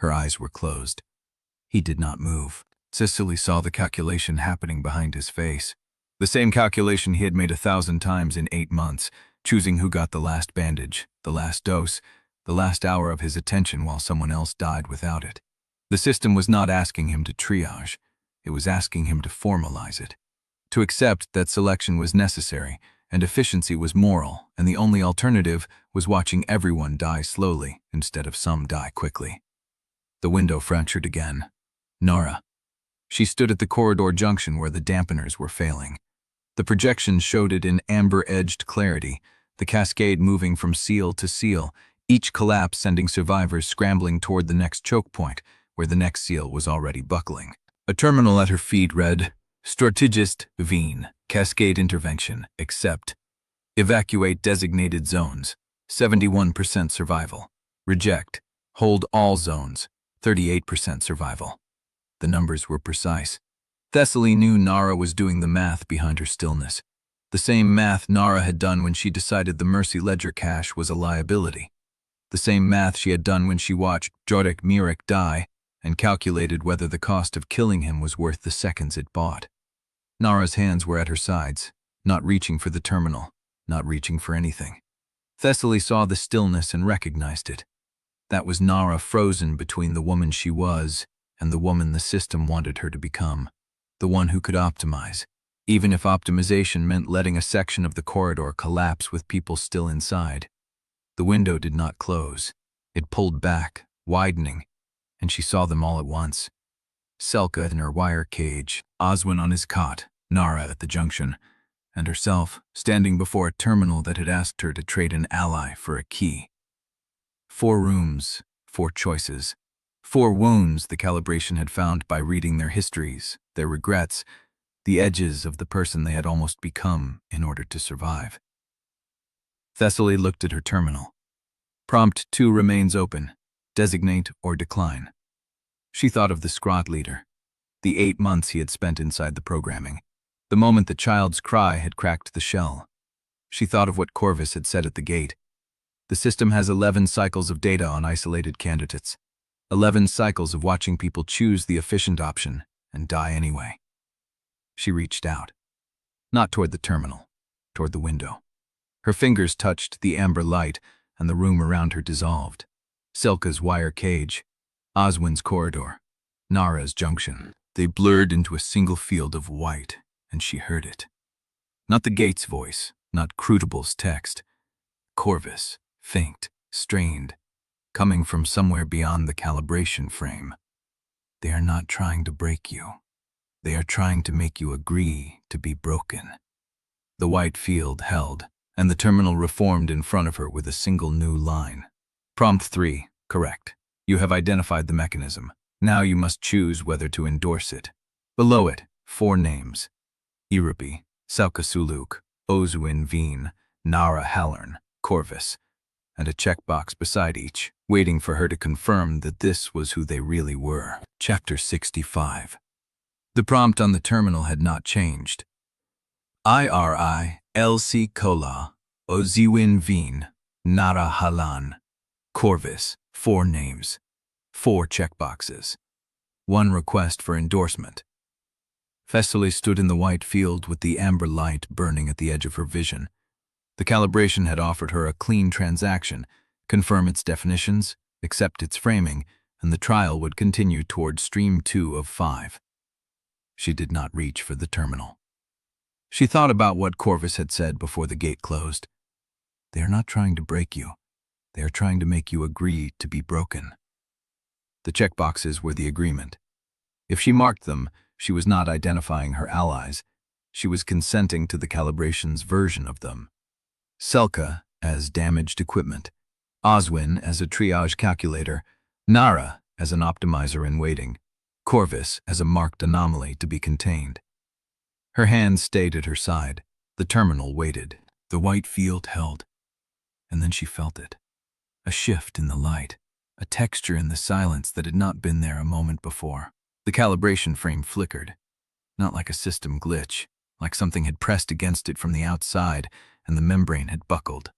Her eyes were closed. He did not move. Thessaly saw the calculation happening behind his face. The same calculation he had made 1,000 times in 8 months, choosing who got the last bandage, the last dose, the last hour of his attention while someone else died without it. The system was not asking him to triage. It was asking him to formalize it. To accept that selection was necessary, and efficiency was moral, and the only alternative was watching everyone die slowly instead of some die quickly. The window fractured again. Narra. She stood at the corridor junction where the dampeners were failing. The projections showed it in amber-edged clarity, the cascade moving from seal to seal, each collapse sending survivors scrambling toward the next choke point, where the next seal was already buckling. A terminal at her feet read, Strategist vying, Cascade Intervention, Accept. Evacuate designated zones, 71% survival. Reject. Hold all zones, 38% survival. The numbers were precise. Thessaly knew Narra was doing the math behind her stillness. The same math Narra had done when she decided the Mercy Ledger cache was a liability. The same math she had done when she watched Jodek Mirik die and calculated whether the cost of killing him was worth the seconds it bought. Narra's hands were at her sides, not reaching for the terminal, not reaching for anything. Thessaly saw the stillness and recognized it. That was Narra frozen between the woman she was and the woman the system wanted her to become, the one who could optimize, even if optimization meant letting a section of the corridor collapse with people still inside. The window did not close. It pulled back, widening, and she saw them all at once. Selka in her wire cage, Oswin on his cot, Narra at the junction, and herself standing before a terminal that had asked her to trade an ally for a key. 4 rooms, 4 choices. 4 wounds the calibration had found by reading their histories, their regrets, the edges of the person they had almost become in order to survive. Thessaly looked at her terminal. Prompt 2 remains open. Designate or decline. She thought of the Scrot leader, the 8 months he had spent inside the programming, the moment the child's cry had cracked the shell. She thought of what Corvus had said at the gate. The system has 11 cycles of data on isolated candidates, 11 cycles of watching people choose the efficient option and die anyway. She reached out, not toward the terminal, toward the window. Her fingers touched the amber light and the room around her dissolved. Selka's wire cage, Oswin's corridor, Narra's junction. They blurred into a single field of white, and she heard it. Not the gate's voice, not CRUCIBLE's text. Corvus, faint, strained, coming from somewhere beyond the calibration frame. They are not trying to break you. They are trying to make you agree to be broken. The white field held, and the terminal reformed in front of her with a single new line. Prompt 3, correct. You have identified the mechanism. Now you must choose whether to endorse it. Below it, 4 names. Iripi, Salkasuluk, Oswin vying, Corvus Hallarn, Corvus, and a checkbox beside each, waiting for her to confirm that this was who they really were. Chapter 65. The prompt on the terminal had not changed. IRI LC Kola, Oswin vying, Corvus Hallarn, Corvus, 4 names, 4 checkboxes, 1 request for endorsement. Thessaly stood in the white field with the amber light burning at the edge of her vision. The calibration had offered her a clean transaction, confirm its definitions, accept its framing, and the trial would continue toward stream 2 of 5. She did not reach for the terminal. She thought about what Corvus had said before the gate closed. They are not trying to break you. They are trying to make you agree to be broken. The checkboxes were the agreement. If she marked them, she was not identifying her allies. She was consenting to the calibration's version of them. Selka as damaged equipment, Oswin as a triage calculator, Narra as an optimizer in waiting, Corvus as a marked anomaly to be contained. Her hand stayed at her side. The terminal waited. The white field held. And then she felt it. A shift in the light. A texture in the silence that had not been there a moment before. The calibration frame flickered. Not like a system glitch, like something had pressed against it from the outside and the membrane had buckled.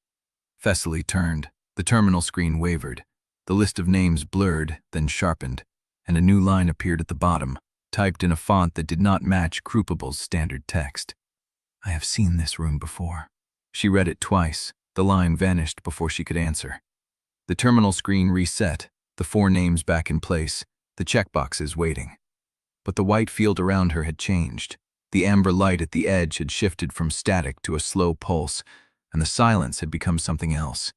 Thessaly turned. The terminal screen wavered. The list of names blurred, then sharpened, and a new line appeared at the bottom, typed in a font that did not match CRUCIBLE's standard text. I have seen this room before. She read it twice. The line vanished before she could answer. The terminal screen reset, the 4 names back in place, the checkboxes waiting. But the white field around her had changed. The amber light at the edge had shifted from static to a slow pulse, and the silence had become something else.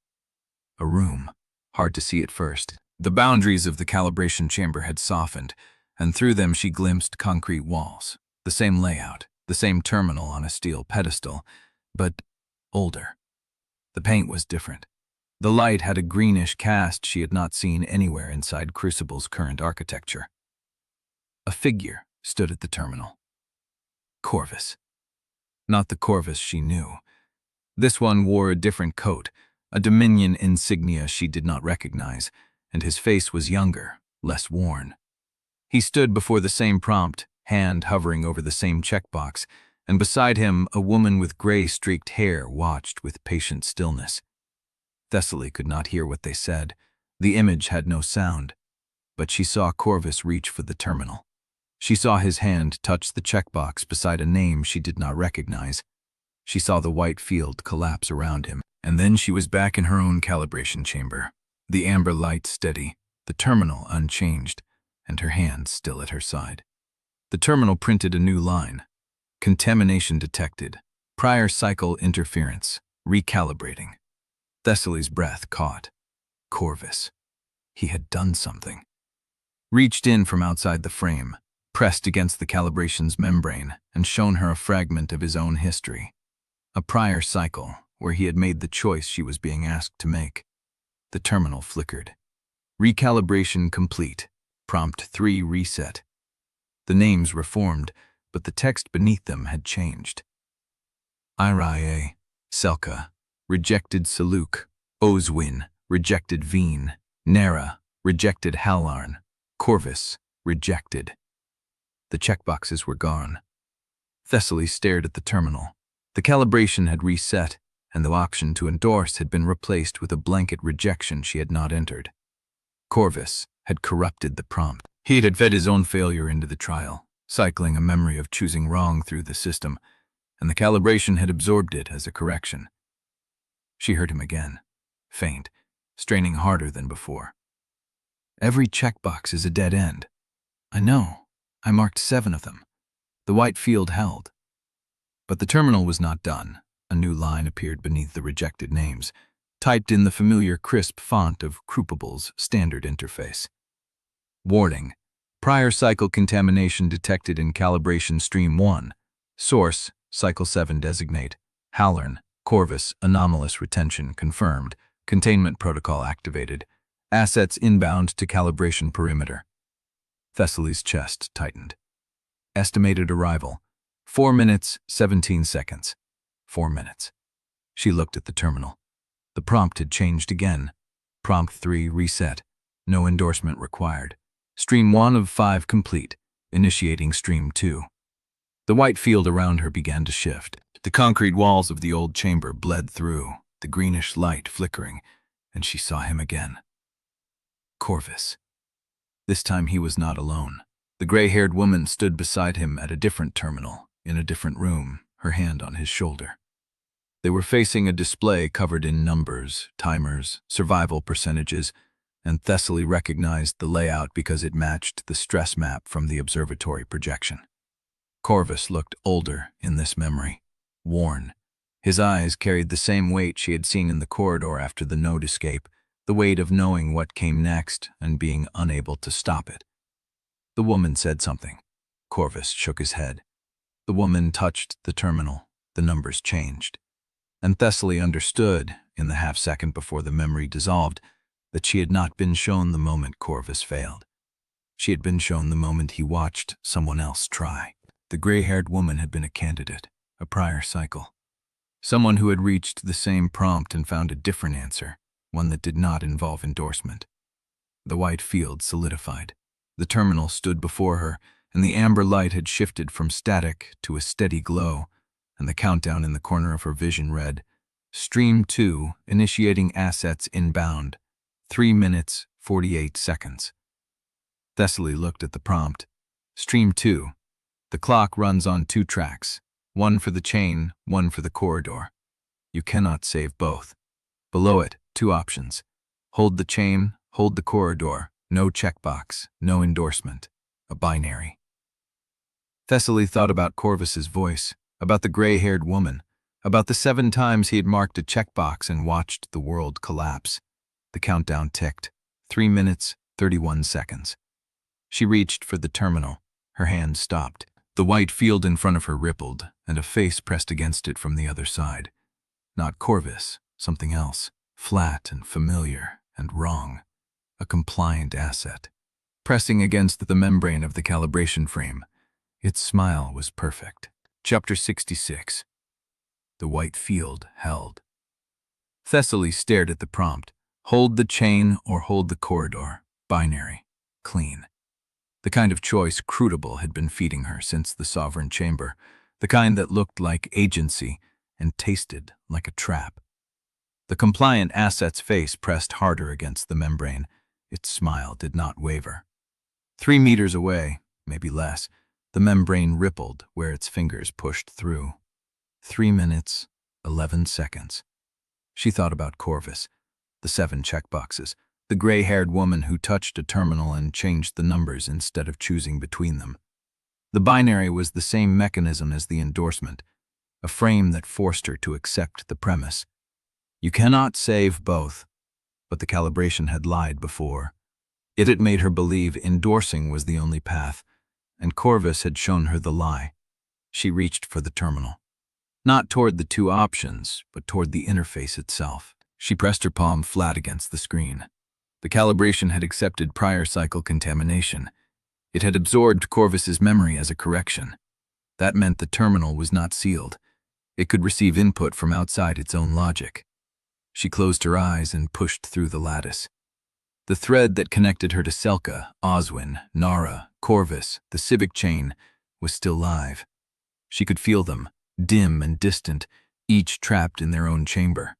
A room. Hard to see at first. The boundaries of the calibration chamber had softened, and through them she glimpsed concrete walls. The same layout, the same terminal on a steel pedestal, but older. The paint was different. The light had a greenish cast she had not seen anywhere inside Crucible's current architecture. A figure stood at the terminal. Corvus. Not the Corvus she knew. This one wore a different coat, a Dominion insignia she did not recognize, and his face was younger, less worn. He stood before the same prompt, hand hovering over the same checkbox, and beside him a woman with gray-streaked hair watched with patient stillness. Thessaly could not hear what they said. The image had no sound, but she saw Corvus reach for the terminal. She saw his hand touch the checkbox beside a name she did not recognize. She saw the white field collapse around him, and then she was back in her own calibration chamber, the amber light steady, the terminal unchanged, and her hand still at her side. The terminal printed a new line. Contamination detected. Prior cycle interference. Recalibrating. Thessaly's breath caught. Corvus. He had done something. Reached in from outside the frame, pressed against the calibration's membrane, and shown her a fragment of his own history. A prior cycle, where he had made the choice she was being asked to make. The terminal flickered. Recalibration complete. Prompt 3 reset. The names reformed, but the text beneath them had changed. Irae, Selka, rejected Saluk, Ozwin, rejected Veen, Narra, rejected Hallarn, Corvus, rejected. The checkboxes were gone. Thessaly stared at the terminal. The calibration had reset, and the option to endorse had been replaced with a blanket rejection she had not entered. Corvus had corrupted the prompt. He had fed his own failure into the trial, cycling a memory of choosing wrong through the system, and the calibration had absorbed it as a correction. She heard him again, faint, straining harder than before. Every checkbox is a dead end. I know. I marked 7 of them. The white field held. But the terminal was not done. A new line appeared beneath the rejected names, typed in the familiar crisp font of CRUCIBLE's standard interface. Warning. Prior cycle contamination detected in calibration stream 1. Source, cycle 7 designate. Hallarn, Corvus, anomalous retention confirmed. Containment protocol activated. Assets inbound to calibration perimeter. Thessaly's chest tightened. Estimated arrival. 4 minutes, 17 seconds. 4 minutes. She looked at the terminal. The prompt had changed again. Prompt 3 reset. No endorsement required. Stream 1 of 5 complete. Initiating Stream 2. The white field around her began to shift. The concrete walls of the old chamber bled through, the greenish light flickering, and she saw him again. Corvus. This time he was not alone. The gray-haired woman stood beside him at a different terminal, in a different room, her hand on his shoulder. They were facing a display covered in numbers, timers, survival percentages, and Thessaly recognized the layout because it matched the stress map from the Observatory projection. Corvus looked older in this memory, worn. His eyes carried the same weight she had seen in the corridor after the node escape, the weight of knowing what came next and being unable to stop it. The woman said something. Corvus shook his head. The woman touched the terminal. The numbers changed. And Thessaly understood, in the half-second before the memory dissolved, that she had not been shown the moment Corvus failed. She had been shown the moment he watched someone else try. The gray-haired woman had been a candidate, a prior cycle. Someone who had reached the same prompt and found a different answer, one that did not involve endorsement. The white field solidified. The terminal stood before her, and the amber light had shifted from static to a steady glow, and the countdown in the corner of her vision read, Stream 2, initiating assets inbound, 3 minutes, 48 seconds. Thessaly looked at the prompt. Stream 2. The clock runs on 2 tracks, one for the chain, one for the corridor. You cannot save both. Below it, 2 options. Hold the chain, hold the corridor, no checkbox, no endorsement, a binary. Thessaly thought about Corvus's voice, about the gray-haired woman, about the 7 times he had marked a checkbox and watched the world collapse. The countdown ticked. 3 minutes, 31 seconds. She reached for the terminal. Her hand stopped. The white field in front of her rippled, and a face pressed against it from the other side. Not Corvus, something else, flat and familiar and wrong. A compliant asset. Pressing against the membrane of the calibration frame, its smile was perfect. Chapter 66. The white field held. Thessaly stared at the prompt. Hold the chain or hold the corridor. Binary. Clean. The kind of choice CRUCIBLE had been feeding her since the Sovereign Chamber, the kind that looked like agency and tasted like a trap. The compliant asset's face pressed harder against the membrane. Its smile did not waver. 3 meters away, maybe less, the membrane rippled where its fingers pushed through. 3 minutes, 11 seconds. She thought about Corvus, the 7 checkboxes, the gray-haired woman who touched a terminal and changed the numbers instead of choosing between them. The binary was the same mechanism as the endorsement, a frame that forced her to accept the premise. You cannot save both, but the calibration had lied before. It had made her believe endorsing was the only path, and Corvus had shown her the lie. She reached for the terminal. Not toward the 2 options, but toward the interface itself. She pressed her palm flat against the screen. The calibration had accepted prior cycle contamination. It had absorbed Corvus's memory as a correction. That meant the terminal was not sealed. It could receive input from outside its own logic. She closed her eyes and pushed through the lattice. The thread that connected her to Selka, Oswin, Narra, Corvus, the Civic chain, was still live. She could feel them, dim and distant, each trapped in their own chamber.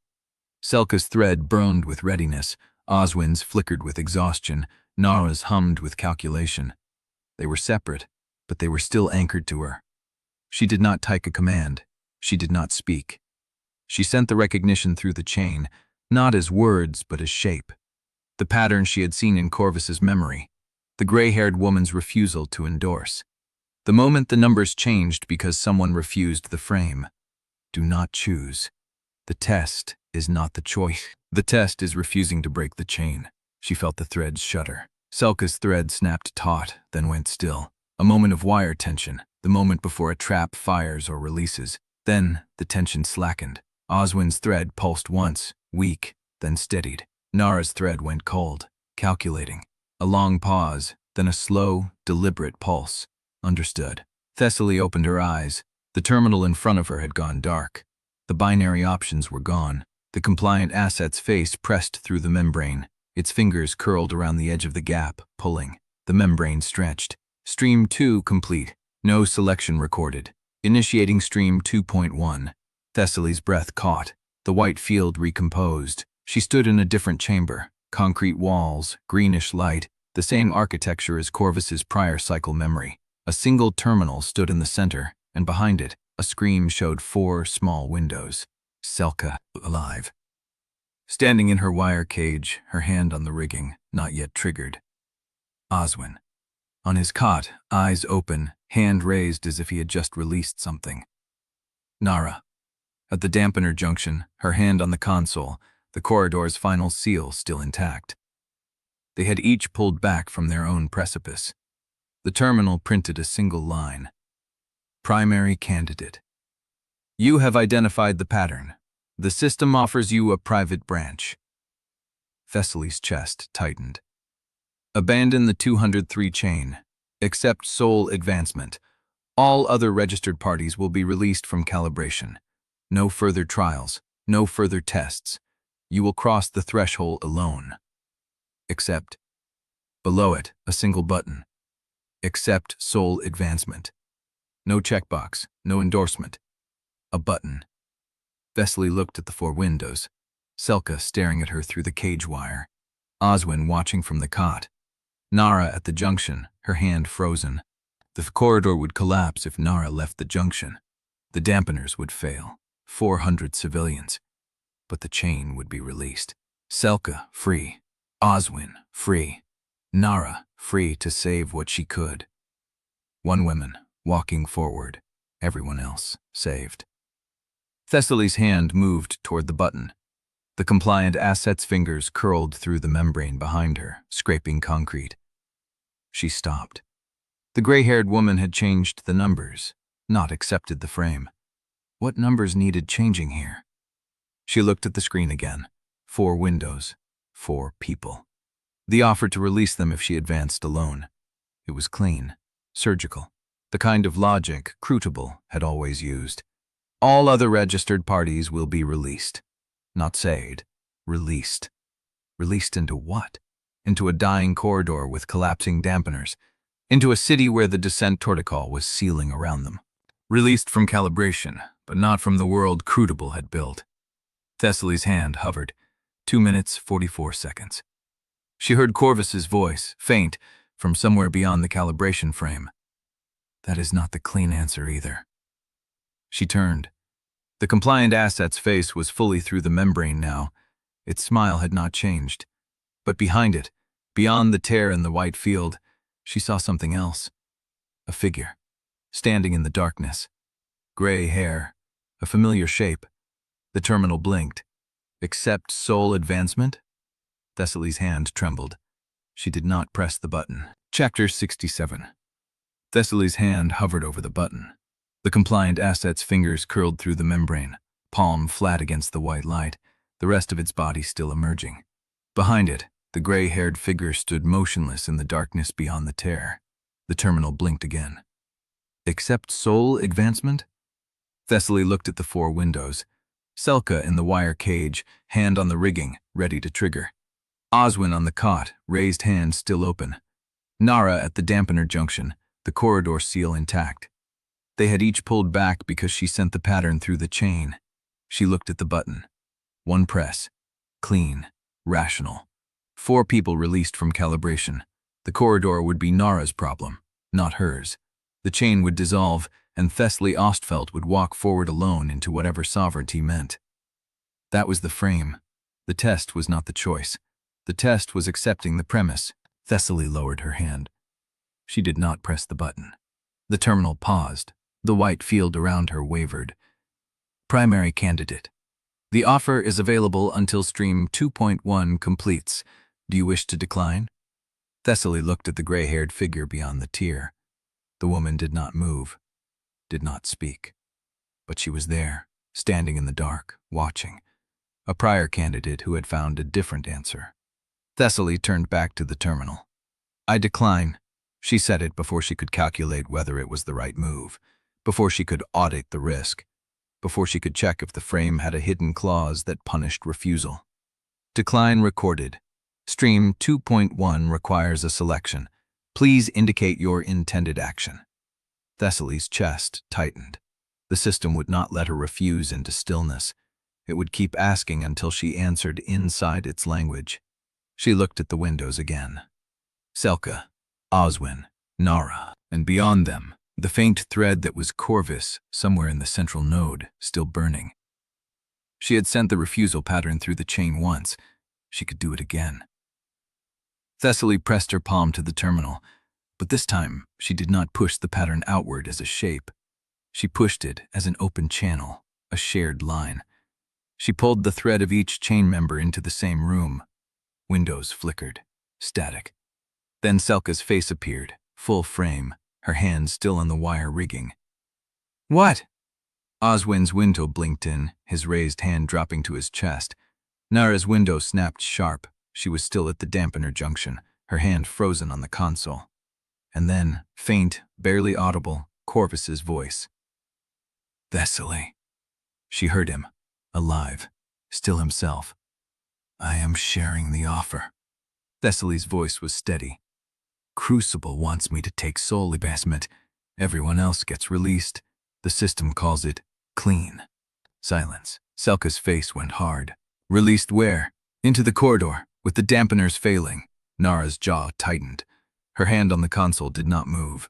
Selka's thread burned with readiness, Oswin's flickered with exhaustion, Narra's hummed with calculation. They were separate, but they were still anchored to her. She did not type a command. She did not speak. She sent the recognition through the chain, not as words but as shape. The pattern she had seen in Corvus's memory, the gray-haired woman's refusal to endorse. The moment the numbers changed because someone refused the frame. Do not choose. The test is not the choice. The test is refusing to break the chain. She felt the threads shudder. Selka's thread snapped taut, then went still. A moment of wire tension, the moment before a trap fires or releases. Then the tension slackened. Oswin's thread pulsed once, weak, then steadied. Narra's thread went cold, calculating. A long pause, then a slow, deliberate pulse. Understood. Thessaly opened her eyes. The terminal in front of her had gone dark. The binary options were gone. The compliant asset's face pressed through the membrane. Its fingers curled around the edge of the gap, pulling. The membrane stretched. Stream 2 complete. No selection recorded. Initiating Stream 2.1. Thessaly's breath caught. The white field recomposed. She stood in a different chamber. Concrete walls, greenish light, the same architecture as Corvus's prior cycle memory. A single terminal stood in the center, and behind it, a screen showed 4 small windows. Selka, alive. Standing in her wire cage, her hand on the rigging, not yet triggered. Oswin. On his cot, eyes open, hand raised as if he had just released something. Narra. At the dampener junction, her hand on the console, the corridor's final seal still intact. They had each pulled back from their own precipice. The terminal printed a single line. Primary candidate. You have identified the pattern. The system offers you a private branch. Thessaly's chest tightened. Abandon the 203 chain. Accept sole advancement. All other registered parties will be released from calibration. No further trials, no further tests. You will cross the threshold alone. Accept. Below it, a single button. Accept soul advancement. No checkbox, no endorsement. A button. Thessaly looked at the 4 windows, Selka staring at her through the cage wire, Oswin watching from the cot, Narra at the junction, her hand frozen. The corridor would collapse if Narra left the junction. The dampeners would fail. 400 civilians. But the chain would be released. Selka, free. Oswin, free. Narra, free to save what she could. 1 woman, walking forward. Everyone else, saved. Thessaly's hand moved toward the button. The compliant asset's fingers curled through the membrane behind her, scraping concrete. She stopped. The gray-haired woman had changed the numbers, not accepted the frame. What numbers needed changing here? She looked at the screen again. 4 windows, 4 people. The offer to release them if she advanced alone. It was clean, surgical, the kind of logic CRUCIBLE had always used. All other registered parties will be released. Not saved, released. Released into what? Into a dying corridor with collapsing dampeners. Into a city where the Dissent protocol was sealing around them. Released from calibration, but not from the world CRUCIBLE had built. Thessaly's hand hovered. 2 minutes, 44 seconds. She heard Corvus's voice, faint, from somewhere beyond the calibration frame. That is not the clean answer either. She turned. The compliant asset's face was fully through the membrane now. Its smile had not changed. But behind it, beyond the tear in the white field, she saw something else. A figure, standing in the darkness. Gray hair, a familiar shape. The terminal blinked. Accept soul advancement? Thessaly's hand trembled. She did not press the button. Chapter 67. Thessaly's hand hovered over the button. The compliant asset's fingers curled through the membrane, palm flat against the white light, the rest of its body still emerging. Behind it, the gray-haired figure stood motionless in the darkness beyond the tear. The terminal blinked again. Accept soul advancement? Thessaly looked at the 4 windows. Selka in the wire cage, hand on the rigging, ready to trigger. Oswin on the cot, raised hand still open. Narra at the dampener junction, the corridor seal intact. They had each pulled back because she sent the pattern through the chain. She looked at the button. 1 press. Clean. Rational. 4 people released from calibration. The corridor would be Narra's problem, not hers. The chain would dissolve, and Thessaly Ostfeld would walk forward alone into whatever sovereignty meant. That was the frame. The test was not the choice. The test was accepting the premise. Thessaly lowered her hand. She did not press the button. The terminal paused. The white field around her wavered. Primary candidate. The offer is available until stream 2.1 completes. Do you wish to decline? Thessaly looked at the gray-haired figure beyond the tier. The woman did not move, did not speak. But she was there, standing in the dark, watching. A prior candidate who had found a different answer. Thessaly turned back to the terminal. I decline. She said it before she could calculate whether it was the right move, before she could audit the risk, before she could check if the frame had a hidden clause that punished refusal. Decline recorded. Stream 2.1 requires a selection. Please indicate your intended action. Thessaly's chest tightened. The system would not let her refuse into stillness. It would keep asking until she answered inside its language. She looked at the windows again. Selka, Oswin, Narra, and beyond them, the faint thread that was Corvus somewhere in the central node, still burning. She had sent the refusal pattern through the chain once. She could do it again. Thessaly pressed her palm to the terminal, but this time she did not push the pattern outward as a shape. She pushed it as an open channel, a shared line. She pulled the thread of each chain member into the same room. Windows flickered, static. Then Selka's face appeared, full frame, her hand still on the wire rigging. What? Oswin's window blinked in, his raised hand dropping to his chest. Narra's window snapped sharp. She was still at the dampener junction, her hand frozen on the console. And then, faint, barely audible, Corvus's voice. Thessaly. She heard him, alive, still himself. I am sharing the offer. Thessaly's voice was steady. Crucible wants me to take soul investment. Everyone else gets released. The system calls it clean. Silence. Selka's face went hard. Released where? Into the corridor, with the dampeners failing. Narra's jaw tightened. Her hand on the console did not move.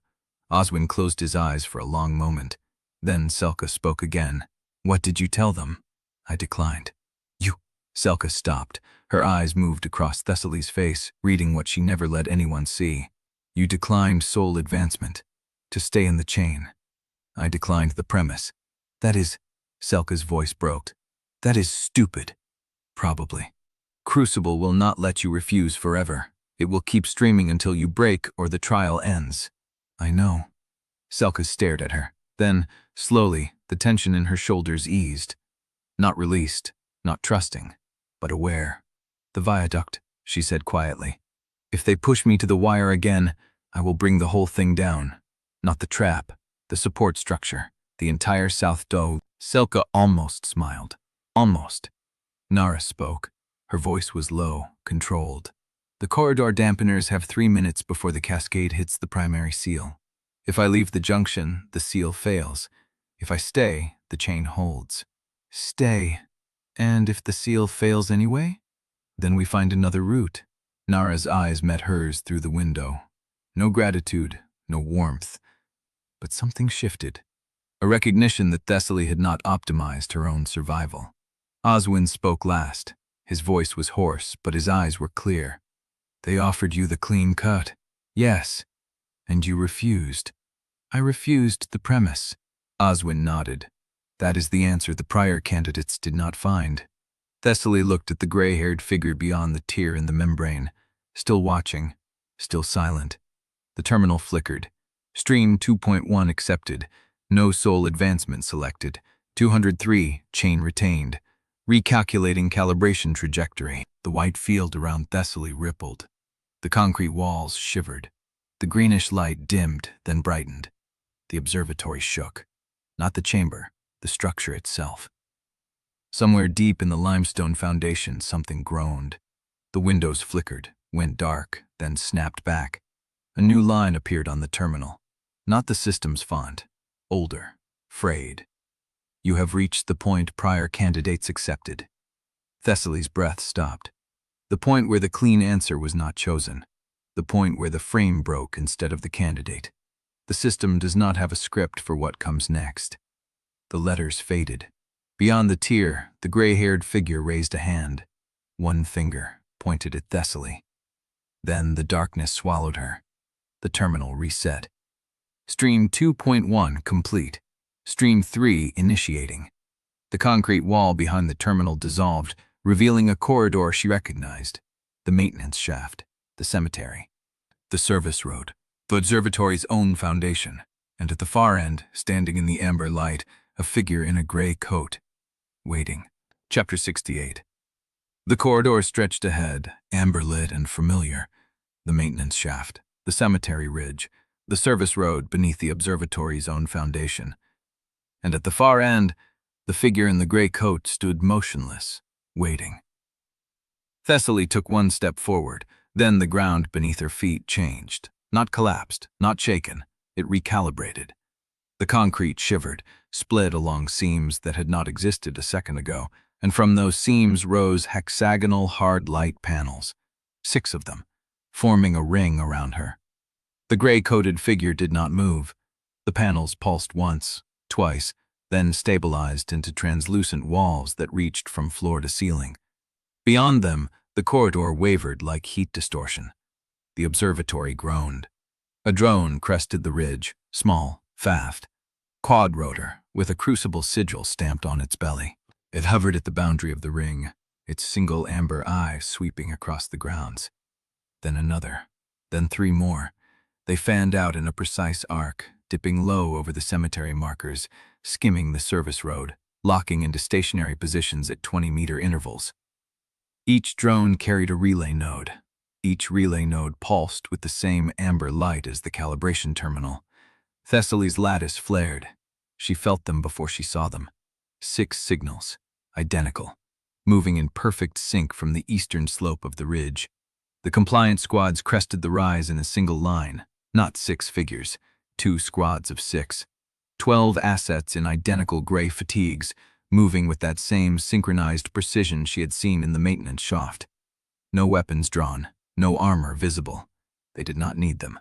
Oswin closed his eyes for a long moment. Then Selka spoke again. What did you tell them? I declined. You. Selka stopped. Her eyes moved across Thessaly's face, reading what she never let anyone see. You declined soul advancement. To stay in the chain. I declined the premise. That is... Selka's voice broke. That is stupid. Probably. Crucible will not let you refuse forever. It will keep streaming until you break or the trial ends. I know. Selka stared at her. Then, slowly, the tension in her shoulders eased. Not released, not trusting, but aware. The viaduct, she said quietly. If they push me to the wire again, I will bring the whole thing down. Not the trap, the support structure, the entire South Doe. Selka almost smiled. Almost. Narra spoke. Her voice was low, controlled. The corridor dampeners have 3 minutes before the cascade hits the primary seal. If I leave the junction, the seal fails. If I stay, the chain holds. Stay. And if the seal fails anyway? Then we find another route. Narra's eyes met hers through the window. No gratitude, no warmth. But something shifted. A recognition that Thessaly had not optimized her own survival. Oswin spoke last. His voice was hoarse, but his eyes were clear. They offered you the clean cut. Yes. And you refused. I refused the premise. Oswin nodded. That is the answer the prior candidates did not find. Thessaly looked at the gray-haired figure beyond the tear in the membrane, still watching, still silent. The terminal flickered. Stream 2.1 accepted. No soul advancement selected. 203, chain retained. Recalculating calibration trajectory. The white field around Thessaly rippled. The concrete walls shivered. The greenish light dimmed, then brightened. The observatory shook. Not the chamber, the structure itself. Somewhere deep in the limestone foundation, something groaned. The windows flickered, went dark, then snapped back. A new line appeared on the terminal. Not the system's font. Older, frayed. You have reached the point prior candidates accepted. Thessaly's breath stopped. The point where the clean answer was not chosen. The point where the frame broke instead of the candidate. The system does not have a script for what comes next. The letters faded. Beyond the tier, the gray-haired figure raised a hand. One finger pointed at Thessaly. Then the darkness swallowed her. The terminal reset. Stream 2.1 complete. Stream 3 initiating. The concrete wall behind the terminal dissolved, revealing a corridor she recognized. The maintenance shaft. The cemetery. The service road. The observatory's own foundation. And at the far end, standing in the amber light, a figure in a gray coat. Waiting. Chapter 68. The corridor stretched ahead, amber-lit and familiar. The maintenance shaft. The cemetery ridge. The service road beneath the observatory's own foundation. And at the far end, the figure in the gray coat stood motionless, waiting. Thessaly took one step forward, then the ground beneath her feet changed. Not collapsed, not shaken. It recalibrated. The concrete shivered, split along seams that had not existed a second ago, and from those seams rose hexagonal hard light panels, 6 of them, forming a ring around her. The gray-coated figure did not move. The panels pulsed once, twice, then stabilized into translucent walls that reached from floor to ceiling. Beyond them, the corridor wavered like heat distortion. The observatory groaned. A drone crested the ridge, small, fast, quadrotor, with a crucible sigil stamped on its belly. It hovered at the boundary of the ring, its single amber eye sweeping across the grounds. Then another, then 3 more. They fanned out in a precise arc, dipping low over the cemetery markers, skimming the service road, locking into stationary positions at 20-meter intervals. Each drone carried a relay node. Each relay node pulsed with the same amber light as the calibration terminal. Thessaly's lattice flared. She felt them before she saw them. 6 signals, identical, moving in perfect sync from the eastern slope of the ridge. The compliant squads crested the rise in a single line, not 6 figures, 2 squads of 6. 12 assets in identical gray fatigues, moving with that same synchronized precision she had seen in the maintenance shaft. No weapons drawn, no armor visible. They did not need them.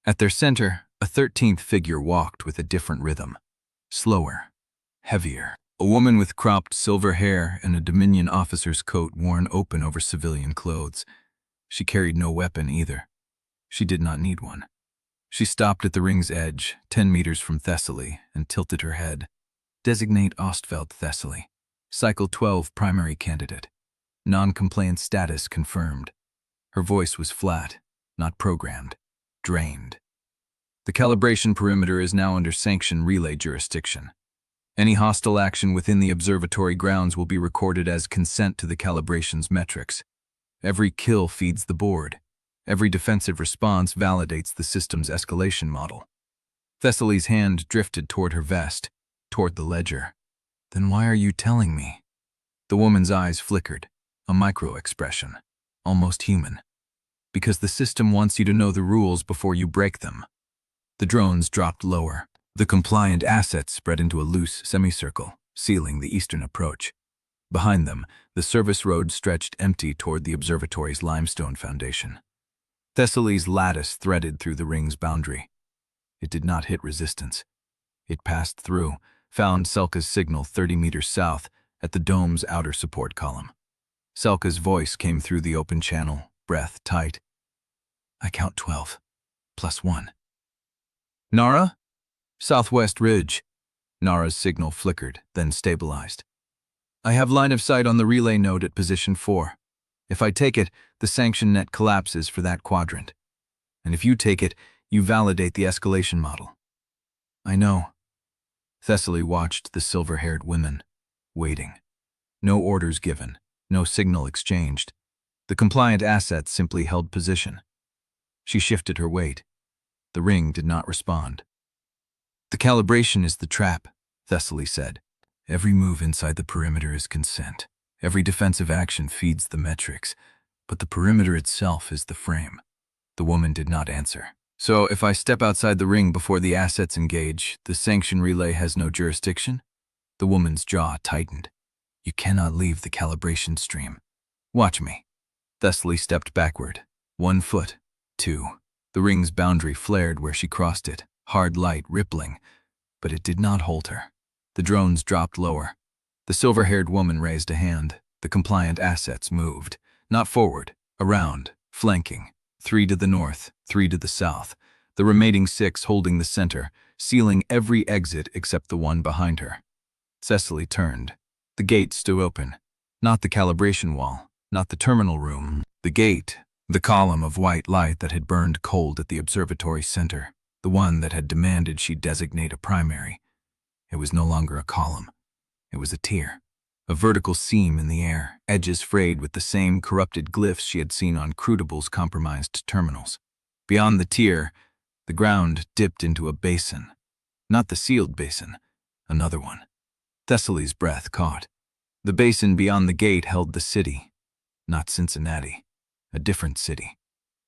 At their center, a 13th figure walked with a different rhythm. Slower, heavier. A woman with cropped silver hair and a Dominion officer's coat worn open over civilian clothes. She carried no weapon either. She did not need one. She stopped at the ring's edge, 10 meters from Thessaly, and tilted her head. Designate Ostfeld Thessaly. Cycle 12 primary candidate. Non-compliant status confirmed. Her voice was flat, not programmed, drained. The calibration perimeter is now under sanction relay jurisdiction. Any hostile action within the observatory grounds will be recorded as consent to the calibration's metrics. Every kill feeds the board. Every defensive response validates the system's escalation model. Thessaly's hand drifted toward her vest, toward the ledger. Then why are you telling me? The woman's eyes flickered, a micro-expression, almost human. Because the system wants you to know the rules before you break them. The drones dropped lower. The compliant assets spread into a loose semicircle, sealing the eastern approach. Behind them, the service road stretched empty toward the observatory's limestone foundation. Thessaly's lattice threaded through the ring's boundary. It did not hit resistance. It passed through, found Selka's signal 30 meters south at the dome's outer support column. Selka's voice came through the open channel, breath tight. I count 12, plus 1. Narra? Southwest Ridge. Narra's signal flickered, then stabilized. I have line of sight on the relay node at position 4. If I take it, the sanction net collapses for that quadrant. And if you take it, you validate the escalation model. I know. Thessaly watched the silver-haired women, waiting. No orders given, no signal exchanged. The compliant assets simply held position. She shifted her weight. The ring did not respond. The calibration is the trap, Thessaly said. Every move inside the perimeter is consent. Every defensive action feeds the metrics, but the perimeter itself is the frame. The woman did not answer. So if I step outside the ring before the assets engage, the sanction relay has no jurisdiction? The woman's jaw tightened. You cannot leave the calibration stream. Watch me. Thessaly stepped backward. 1 foot, 2. The ring's boundary flared where she crossed it, hard light rippling, but it did not hold her. The drones dropped lower. The silver-haired woman raised a hand. The compliant assets moved. Not forward, around, flanking. 3 to the north, 3 to the south. The remaining 6 holding the center, sealing every exit except the one behind her. Thessaly turned. The gate stood open. Not the calibration wall, not the terminal room. The gate, the column of white light that had burned cold at the observatory center. The one that had demanded she designate a primary. It was no longer a column. It was a tier. A vertical seam in the air, edges frayed with the same corrupted glyphs she had seen on CRUCIBLE's compromised terminals. Beyond the tier, the ground dipped into a basin. Not the sealed basin, another one. Thessaly's breath caught. The basin beyond the gate held the city. Not Cincinnati. A different city.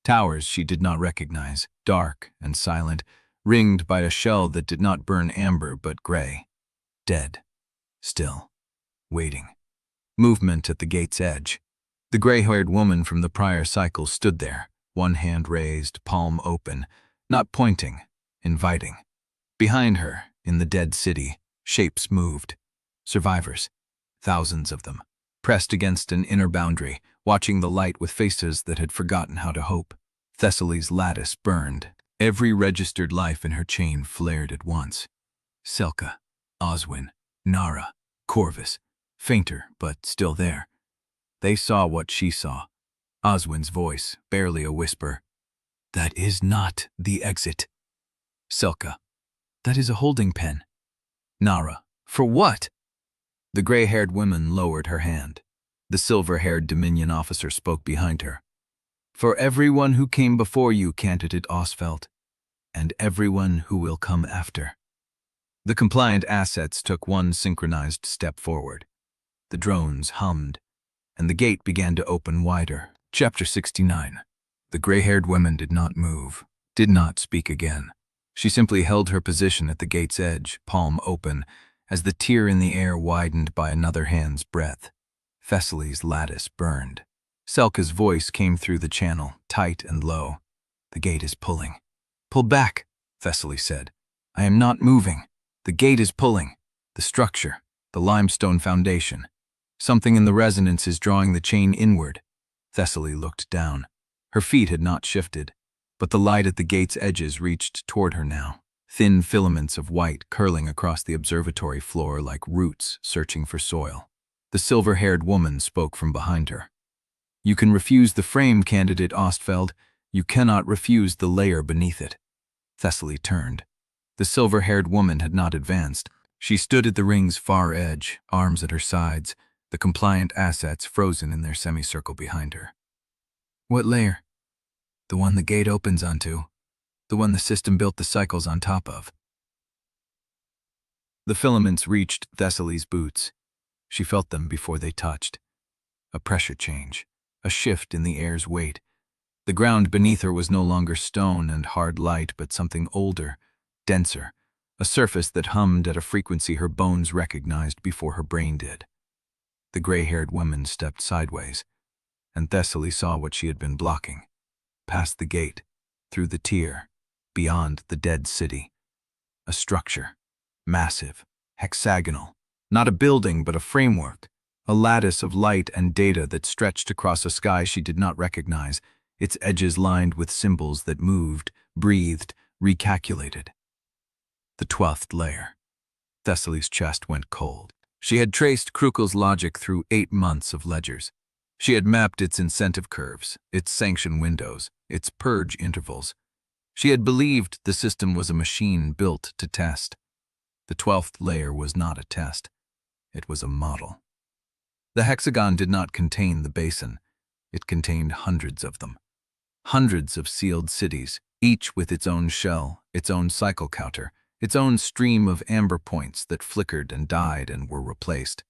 Towers she did not recognize, dark and silent, ringed by a shell that did not burn amber but gray. Dead. Still. Waiting. Movement at the gate's edge. The gray-haired woman from the prior cycle stood there, one hand raised, palm open, not pointing, inviting. Behind her, in the dead city, shapes moved. Survivors. Thousands of them. Pressed against an inner boundary, watching the light with faces that had forgotten how to hope. Thessaly's lattice burned. Every registered life in her chain flared at once. Selka, Oswin, Narra, Corvus, fainter but still there. They saw what she saw. Oswin's voice, barely a whisper. That is not the exit. Selka, that is a holding pen. Narra, for what? The gray-haired woman lowered her hand. The silver-haired Dominion officer spoke behind her. For everyone who came before you, Candidate Ostfeld. and everyone who will come after. The compliant assets took one synchronized step forward. The drones hummed, and the gate began to open wider. Chapter 69. The gray-haired woman did not move, did not speak again. She simply held her position at the gate's edge, palm open, as the tear in the air widened by another hand's breadth. Thessaly's lattice burned. Selka's voice came through the channel, tight and low. "The gate is pulling." "Pull back," Thessaly said. "I am not moving. The gate is pulling. The structure, the limestone foundation. Something in the resonance is drawing the chain inward." Thessaly looked down. Her feet had not shifted, but the light at the gate's edges reached toward her now. Thin filaments of white curling across the observatory floor like roots searching for soil. The silver-haired woman spoke from behind her. "You can refuse the frame, Candidate Ostfeld. You cannot refuse the layer beneath it." Thessaly turned. The silver-haired woman had not advanced. She stood at the ring's far edge, arms at her sides, the compliant assets frozen in their semicircle behind her. "What layer?" "The one the gate opens onto. The one the system built the cycles on top of." The filaments reached Thessaly's boots. She felt them before they touched. A pressure change, a shift in the air's weight. The ground beneath her was no longer stone and hard light, but something older, denser, a surface that hummed at a frequency her bones recognized before her brain did. The gray-haired woman stepped sideways, and Thessaly saw what she had been blocking. Past the gate, through the tier, beyond the dead city. A structure, massive, hexagonal, not a building but a framework, a lattice of light and data that stretched across a sky she did not recognize, its edges lined with symbols that moved, breathed, recalculated. The 12th layer. Thessaly's chest went cold. She had traced CRUCIBLE's logic through 8 months of ledgers. She had mapped its incentive curves, its sanction windows, its purge intervals. She had believed the system was a machine built to test. The 12th layer was not a test. It was a model. The hexagon did not contain the Basin. It contained hundreds of them. Hundreds of sealed cities, each with its own shell, its own cycle counter, its own stream of amber points that flickered and died and were replaced.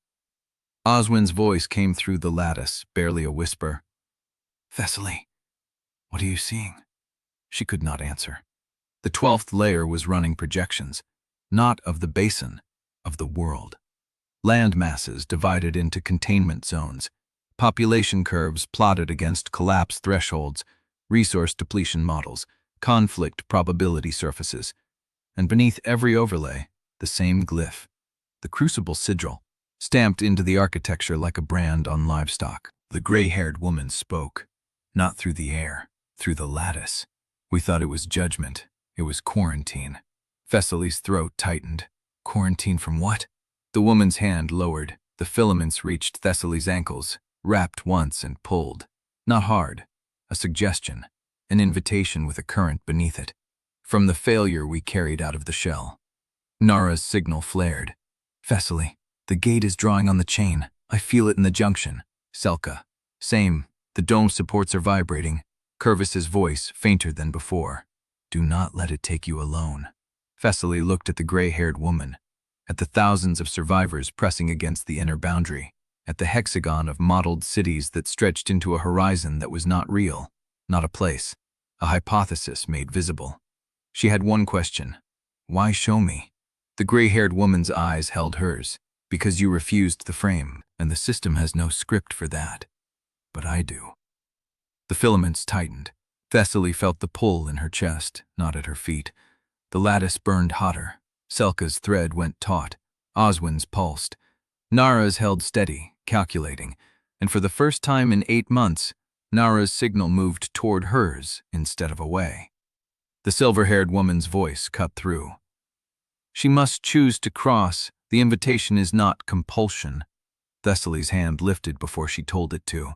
Oswin's voice came through the lattice, barely a whisper. "Thessaly, what are you seeing?" She could not answer. The 12th layer was running projections, not of the Basin, of the world. Land masses divided into containment zones, population curves plotted against collapse thresholds, resource depletion models, conflict probability surfaces, and beneath every overlay, the same glyph, the Crucible sigil, stamped into the architecture like a brand on livestock. The gray-haired woman spoke, not through the air, through the lattice. "We thought it was judgment. It was quarantine." Thessaly's throat tightened. "Quarantine from what?" The woman's hand lowered. The filaments reached Thessaly's ankles, wrapped once and pulled. Not hard. A suggestion. An invitation with a current beneath it. "From the failure we carried out of the shell." Narra's signal flared. "Thessaly, the gate is drawing on the chain. I feel it in the junction." Selka. "Same. The dome supports are vibrating." Corvus's voice, fainter than before. "Do not let it take you alone." Thessaly looked at the gray-haired woman, at the thousands of survivors pressing against the inner boundary, at the hexagon of modeled cities that stretched into a horizon that was not real, not a place, a hypothesis made visible. She had one question. "Why show me?" The gray-haired woman's eyes held hers. "Because you refused the frame, and the system has no script for that. But I do." The filaments tightened. Thessaly felt the pull in her chest, not at her feet. The lattice burned hotter. Selka's thread went taut. Oswin's pulsed. Narra's held steady, calculating, and for the first time in 8 months, Narra's signal moved toward hers instead of away. The silver-haired woman's voice cut through. "She must choose to cross. The invitation is not compulsion." Thessaly's hand lifted before she told it to.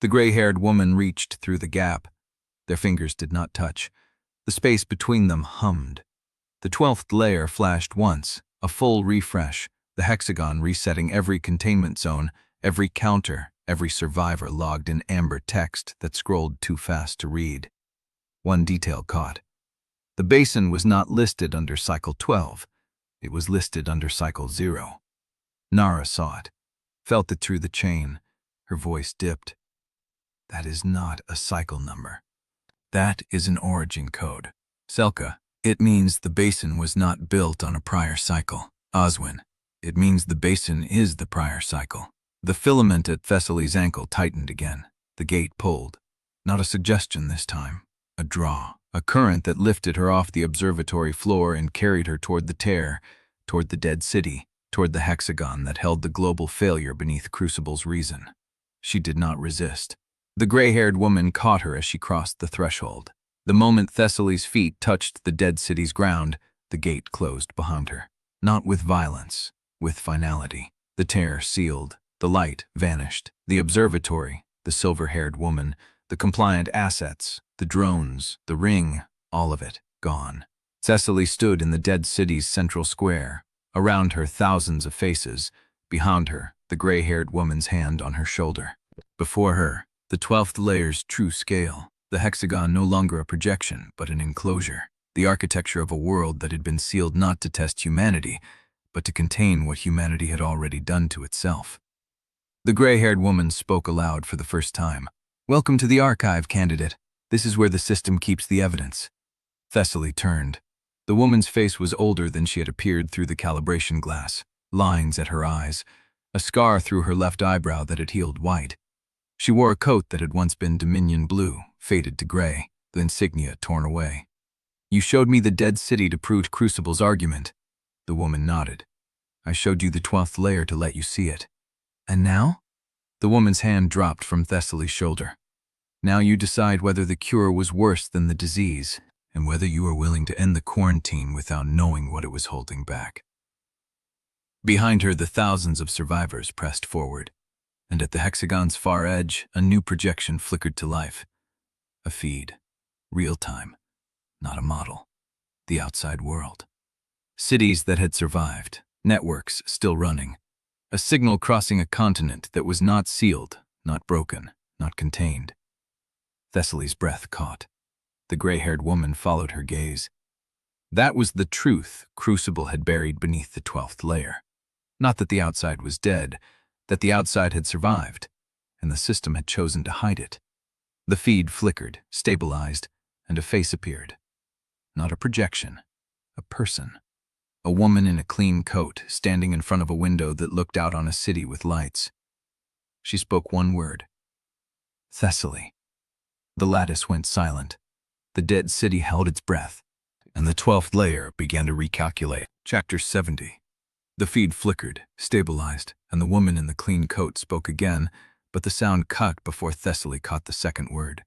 The gray-haired woman reached through the gap. Their fingers did not touch. The space between them hummed. The 12th layer flashed once, a full refresh, the hexagon resetting every containment zone, every counter, every survivor logged in amber text that scrolled too fast to read. One detail caught. The Basin was not listed under Cycle 12. It was listed under Cycle 0. Narra saw it, felt it through the chain. Her voice dipped. That is not a cycle number. That is an origin code. Selka. It means the Basin was not built on a prior cycle. Oswin. It means the Basin is the prior cycle. The filament at Thessaly's ankle tightened again. The gate pulled. Not a suggestion this time. A draw. A current that lifted her off the observatory floor and carried her toward the tear, toward the dead city, toward the hexagon that held the global failure beneath Crucible's reason. She did not resist. The gray-haired woman caught her as she crossed the threshold. The moment Thessaly's feet touched the dead city's ground, the gate closed behind her. Not with violence, with finality. The tear sealed. The light vanished. The observatory, the silver-haired woman, the compliant assets, the drones, the ring, all of it gone. Thessaly stood in the dead city's central square. Around her, thousands of faces. Behind her, the gray-haired woman's hand on her shoulder. Before her, the 12th layer's true scale. The hexagon no longer a projection, but an enclosure. The architecture of a world that had been sealed not to test humanity, but to contain what humanity had already done to itself. The gray-haired woman spoke aloud for the first time. "Welcome to the archive, candidate. This is where the system keeps the evidence." Thessaly turned. The woman's face was older than she had appeared through the calibration glass. Lines at her eyes. A scar through her left eyebrow that had healed white. She wore a coat that had once been Dominion blue, faded to gray, the insignia torn away. "You showed me the dead city to prove Crucible's argument." The woman nodded. "I showed you the 12th layer to let you see it." "And now?" The woman's hand dropped from Thessaly's shoulder. "Now you decide whether the cure was worse than the disease, and whether you are willing to end the quarantine without knowing what it was holding back." Behind her, the thousands of survivors pressed forward. And at the hexagon's far edge, a new projection flickered to life. A feed. Real time. Not a model. The outside world. Cities that had survived. Networks still running. A signal crossing a continent that was not sealed, not broken, not contained. Thessaly's breath caught. The gray-haired woman followed her gaze. That was the truth Crucible had buried beneath the 12th layer. Not that the outside was dead, that the outside had survived, and the system had chosen to hide it. The feed flickered, stabilized, and a face appeared. Not a projection, a person. A woman in a clean coat, standing in front of a window that looked out on a city with lights. She spoke one word. "Thessaly." The lattice went silent. The dead city held its breath, and the 12th layer began to recalculate. Chapter 70. The feed flickered, stabilized, and the woman in the clean coat spoke again, but the sound cut before Thessaly caught the second word.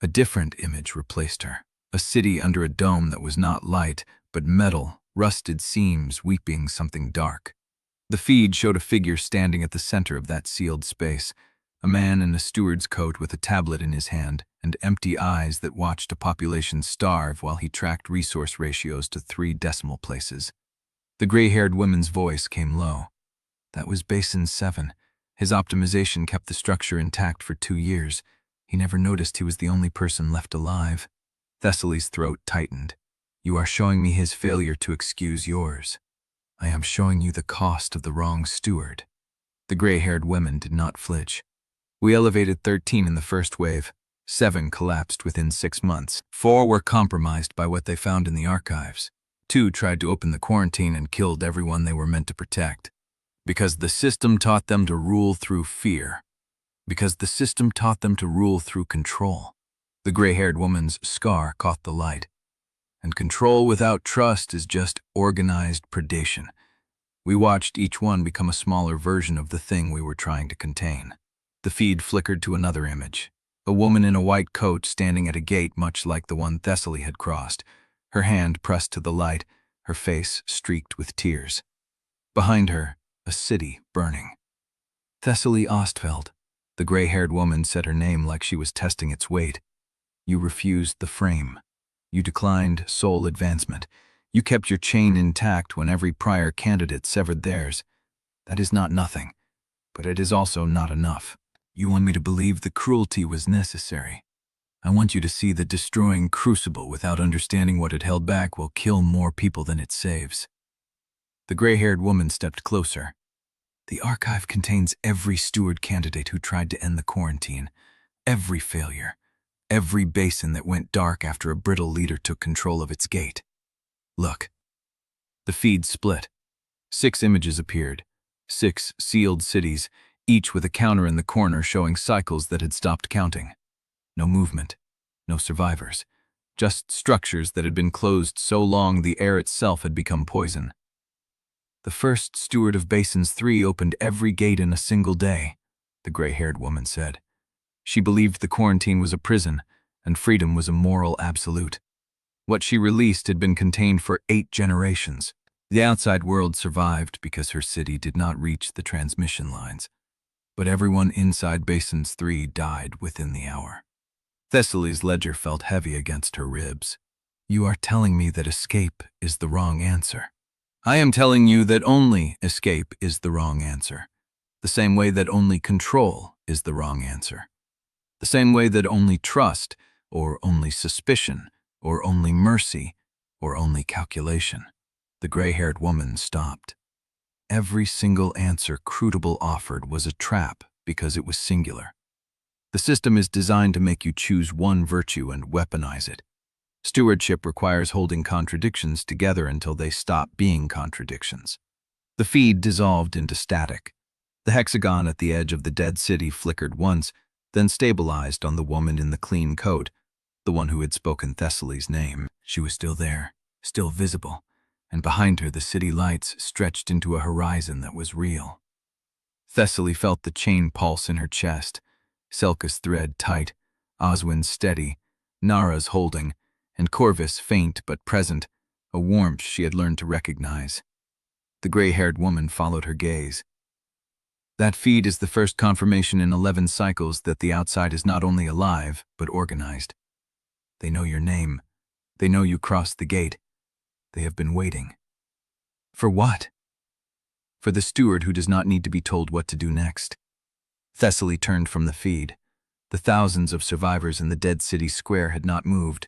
A different image replaced her. A city under a dome that was not light, but metal, rusted seams weeping something dark. The feed showed a figure standing at the center of that sealed space, a man in a steward's coat with a tablet in his hand and empty eyes that watched a population starve while he tracked resource ratios to 3 decimal places. The gray-haired woman's voice came low. That was Basin 7. His optimization kept the structure intact for 2 years. He never noticed he was the only person left alive. Thessaly's throat tightened. "You are showing me his failure to excuse yours. I am showing you the cost of the wrong steward." The gray-haired woman did not flinch. "We elevated 13 in the first wave. 7 collapsed within 6 months. 4 were compromised by what they found in the archives. 2 tried to open the quarantine and killed everyone they were meant to protect. Because the system taught them to rule through fear. Because the system taught them to rule through control." The gray-haired woman's scar caught the light. "And control without trust is just organized predation. We watched each one become a smaller version of the thing we were trying to contain." The feed flickered to another image. A woman in a white coat standing at a gate much like the one Thessaly had crossed. Her hand pressed to the light, her face streaked with tears. Behind her, a city burning. "Thessaly Ostfeld." The gray-haired woman said her name like she was testing its weight. "You refused the frame. You declined soul advancement. You kept your chain intact when every prior candidate severed theirs. That is not nothing, but it is also not enough. You want me to believe the cruelty was necessary. I want you to see that destroying Crucible without understanding what it held back will kill more people than it saves." The gray-haired woman stepped closer. "The archive contains every steward candidate who tried to end the quarantine, every failure, every basin that went dark after a brittle leader took control of its gate. Look." The feed split. 6 images appeared, 6 sealed cities, each with a counter in the corner showing cycles that had stopped counting. No movement, no survivors, just structures that had been closed so long the air itself had become poison. "The first steward of Basins 3 opened every gate in a single day," the gray-haired woman said. "She believed the quarantine was a prison, and freedom was a moral absolute. What she released had been contained for 8 generations. The outside world survived because her city did not reach the transmission lines. But everyone inside Basins 3 died within the hour." Thessaly's ledger felt heavy against her ribs. "You are telling me that escape is the wrong answer." "I am telling you that only escape is the wrong answer. The same way that only control is the wrong answer. The same way that only trust, or only suspicion, or only mercy, or only calculation." The gray-haired woman stopped. Every single answer CRUCIBLE offered was a trap because it was singular. The system is designed to make you choose one virtue and weaponize it. Stewardship requires holding contradictions together until they stop being contradictions. The feed dissolved into static. The hexagon at the edge of the dead city flickered once, then stabilized on the woman in the clean coat, the one who had spoken Thessaly's name. She was still there, still visible, and behind her the city lights stretched into a horizon that was real. Thessaly felt the chain pulse in her chest, Selka's thread tight, Oswin's steady, Narra's holding, and Corvus faint but present, a warmth she had learned to recognize. The gray-haired woman followed her gaze. "That feed is the first confirmation in 11 cycles that the outside is not only alive, but organized. They know your name. They know you crossed the gate. They have been waiting." "For what?" "For the steward who does not need to be told what to do next." Thessaly turned from the feed. The thousands of survivors in the dead city square had not moved,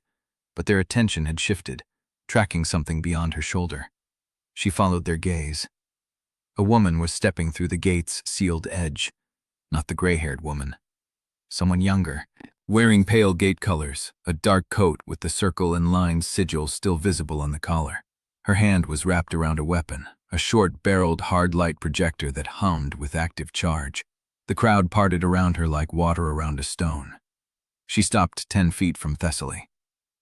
but their attention had shifted, tracking something beyond her shoulder. She followed their gaze. A woman was stepping through the gate's sealed edge. Not the gray-haired woman. Someone younger, wearing pale gate colors, a dark coat with the circle and lined sigil still visible on the collar. Her hand was wrapped around a weapon, a short-barreled hard-light projector that hummed with active charge. The crowd parted around her like water around a stone. She stopped 10 feet from Thessaly.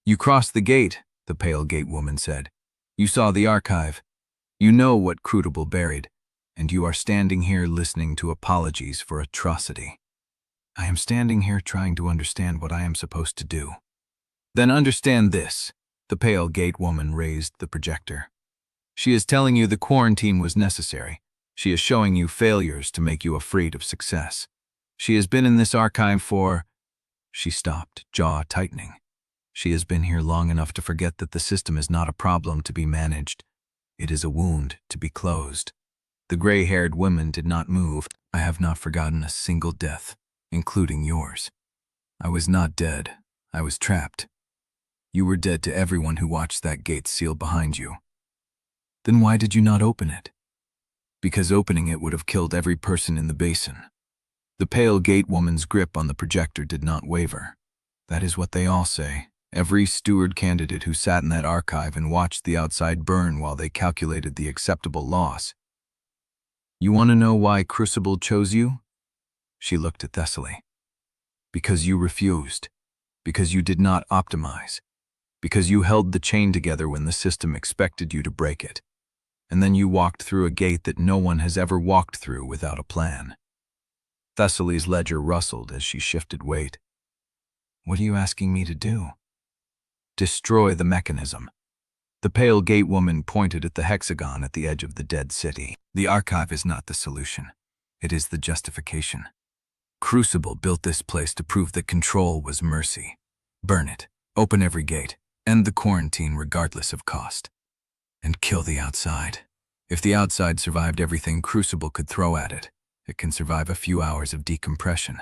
"You crossed the gate," the pale gate woman said. "You saw the archive. You know what CRUCIBLE buried, and you are standing here listening to apologies for atrocity." "I am standing here trying to understand what I am supposed to do." "Then understand this." The pale gate woman raised the projector. "She is telling you the quarantine was necessary. She is showing you failures to make you afraid of success. She has been in this archive for—" She stopped, jaw tightening. "She has been here long enough to forget that the system is not a problem to be managed. It is a wound to be closed." The gray-haired woman did not move. "I have not forgotten a single death, including yours. I was not dead. I was trapped. You were dead to everyone who watched that gate seal behind you. Then why did you not open it?" "Because opening it would have killed every person in the basin." The pale gate woman's grip on the projector did not waver. "That is what they all say. Every steward candidate who sat in that archive and watched the outside burn while they calculated the acceptable loss. You want to know why CRUCIBLE chose you?" She looked at Thessaly. "Because you refused. Because you did not optimize. Because you held the chain together when the system expected you to break it. And then you walked through a gate that no one has ever walked through without a plan." Thessaly's ledger rustled as she shifted weight. "What are you asking me to do?" "Destroy the mechanism." The pale gate woman pointed at the hexagon at the edge of the dead city. "The archive is not the solution. It is the justification. CRUCIBLE built this place to prove that control was mercy. Burn it, open every gate, end the quarantine regardless of cost. And kill the outside. If the outside survived everything CRUCIBLE could throw at it, it can survive a few hours of decompression."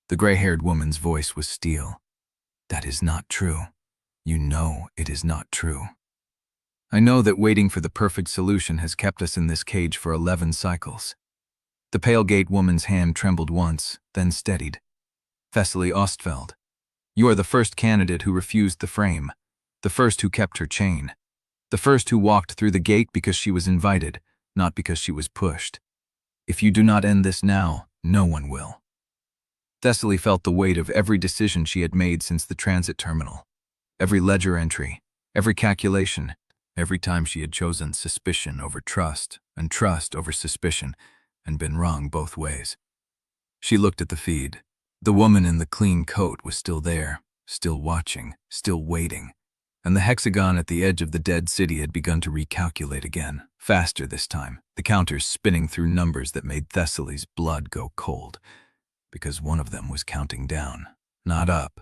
The gray-haired woman's voice was steel. That is not true. You know it is not true. I know that waiting for the perfect solution has kept us in this cage for 11 cycles. The pale gate woman's hand trembled once, then steadied. Thessaly Ostfeld, you are the first candidate who refused the frame, the first who kept her chain, the first who walked through the gate because she was invited, not because she was pushed. If you do not end this now, no one will. Thessaly felt the weight of every decision she had made since the transit terminal. Every ledger entry, every calculation, every time she had chosen suspicion over trust and trust over suspicion and been wrong both ways. She looked at the feed. The woman in the clean coat was still there, still watching, still waiting. And the hexagon at the edge of the dead city had begun to recalculate again, faster this time, the counters spinning through numbers that made Thessaly's blood go cold. Because one of them was counting down. Not up,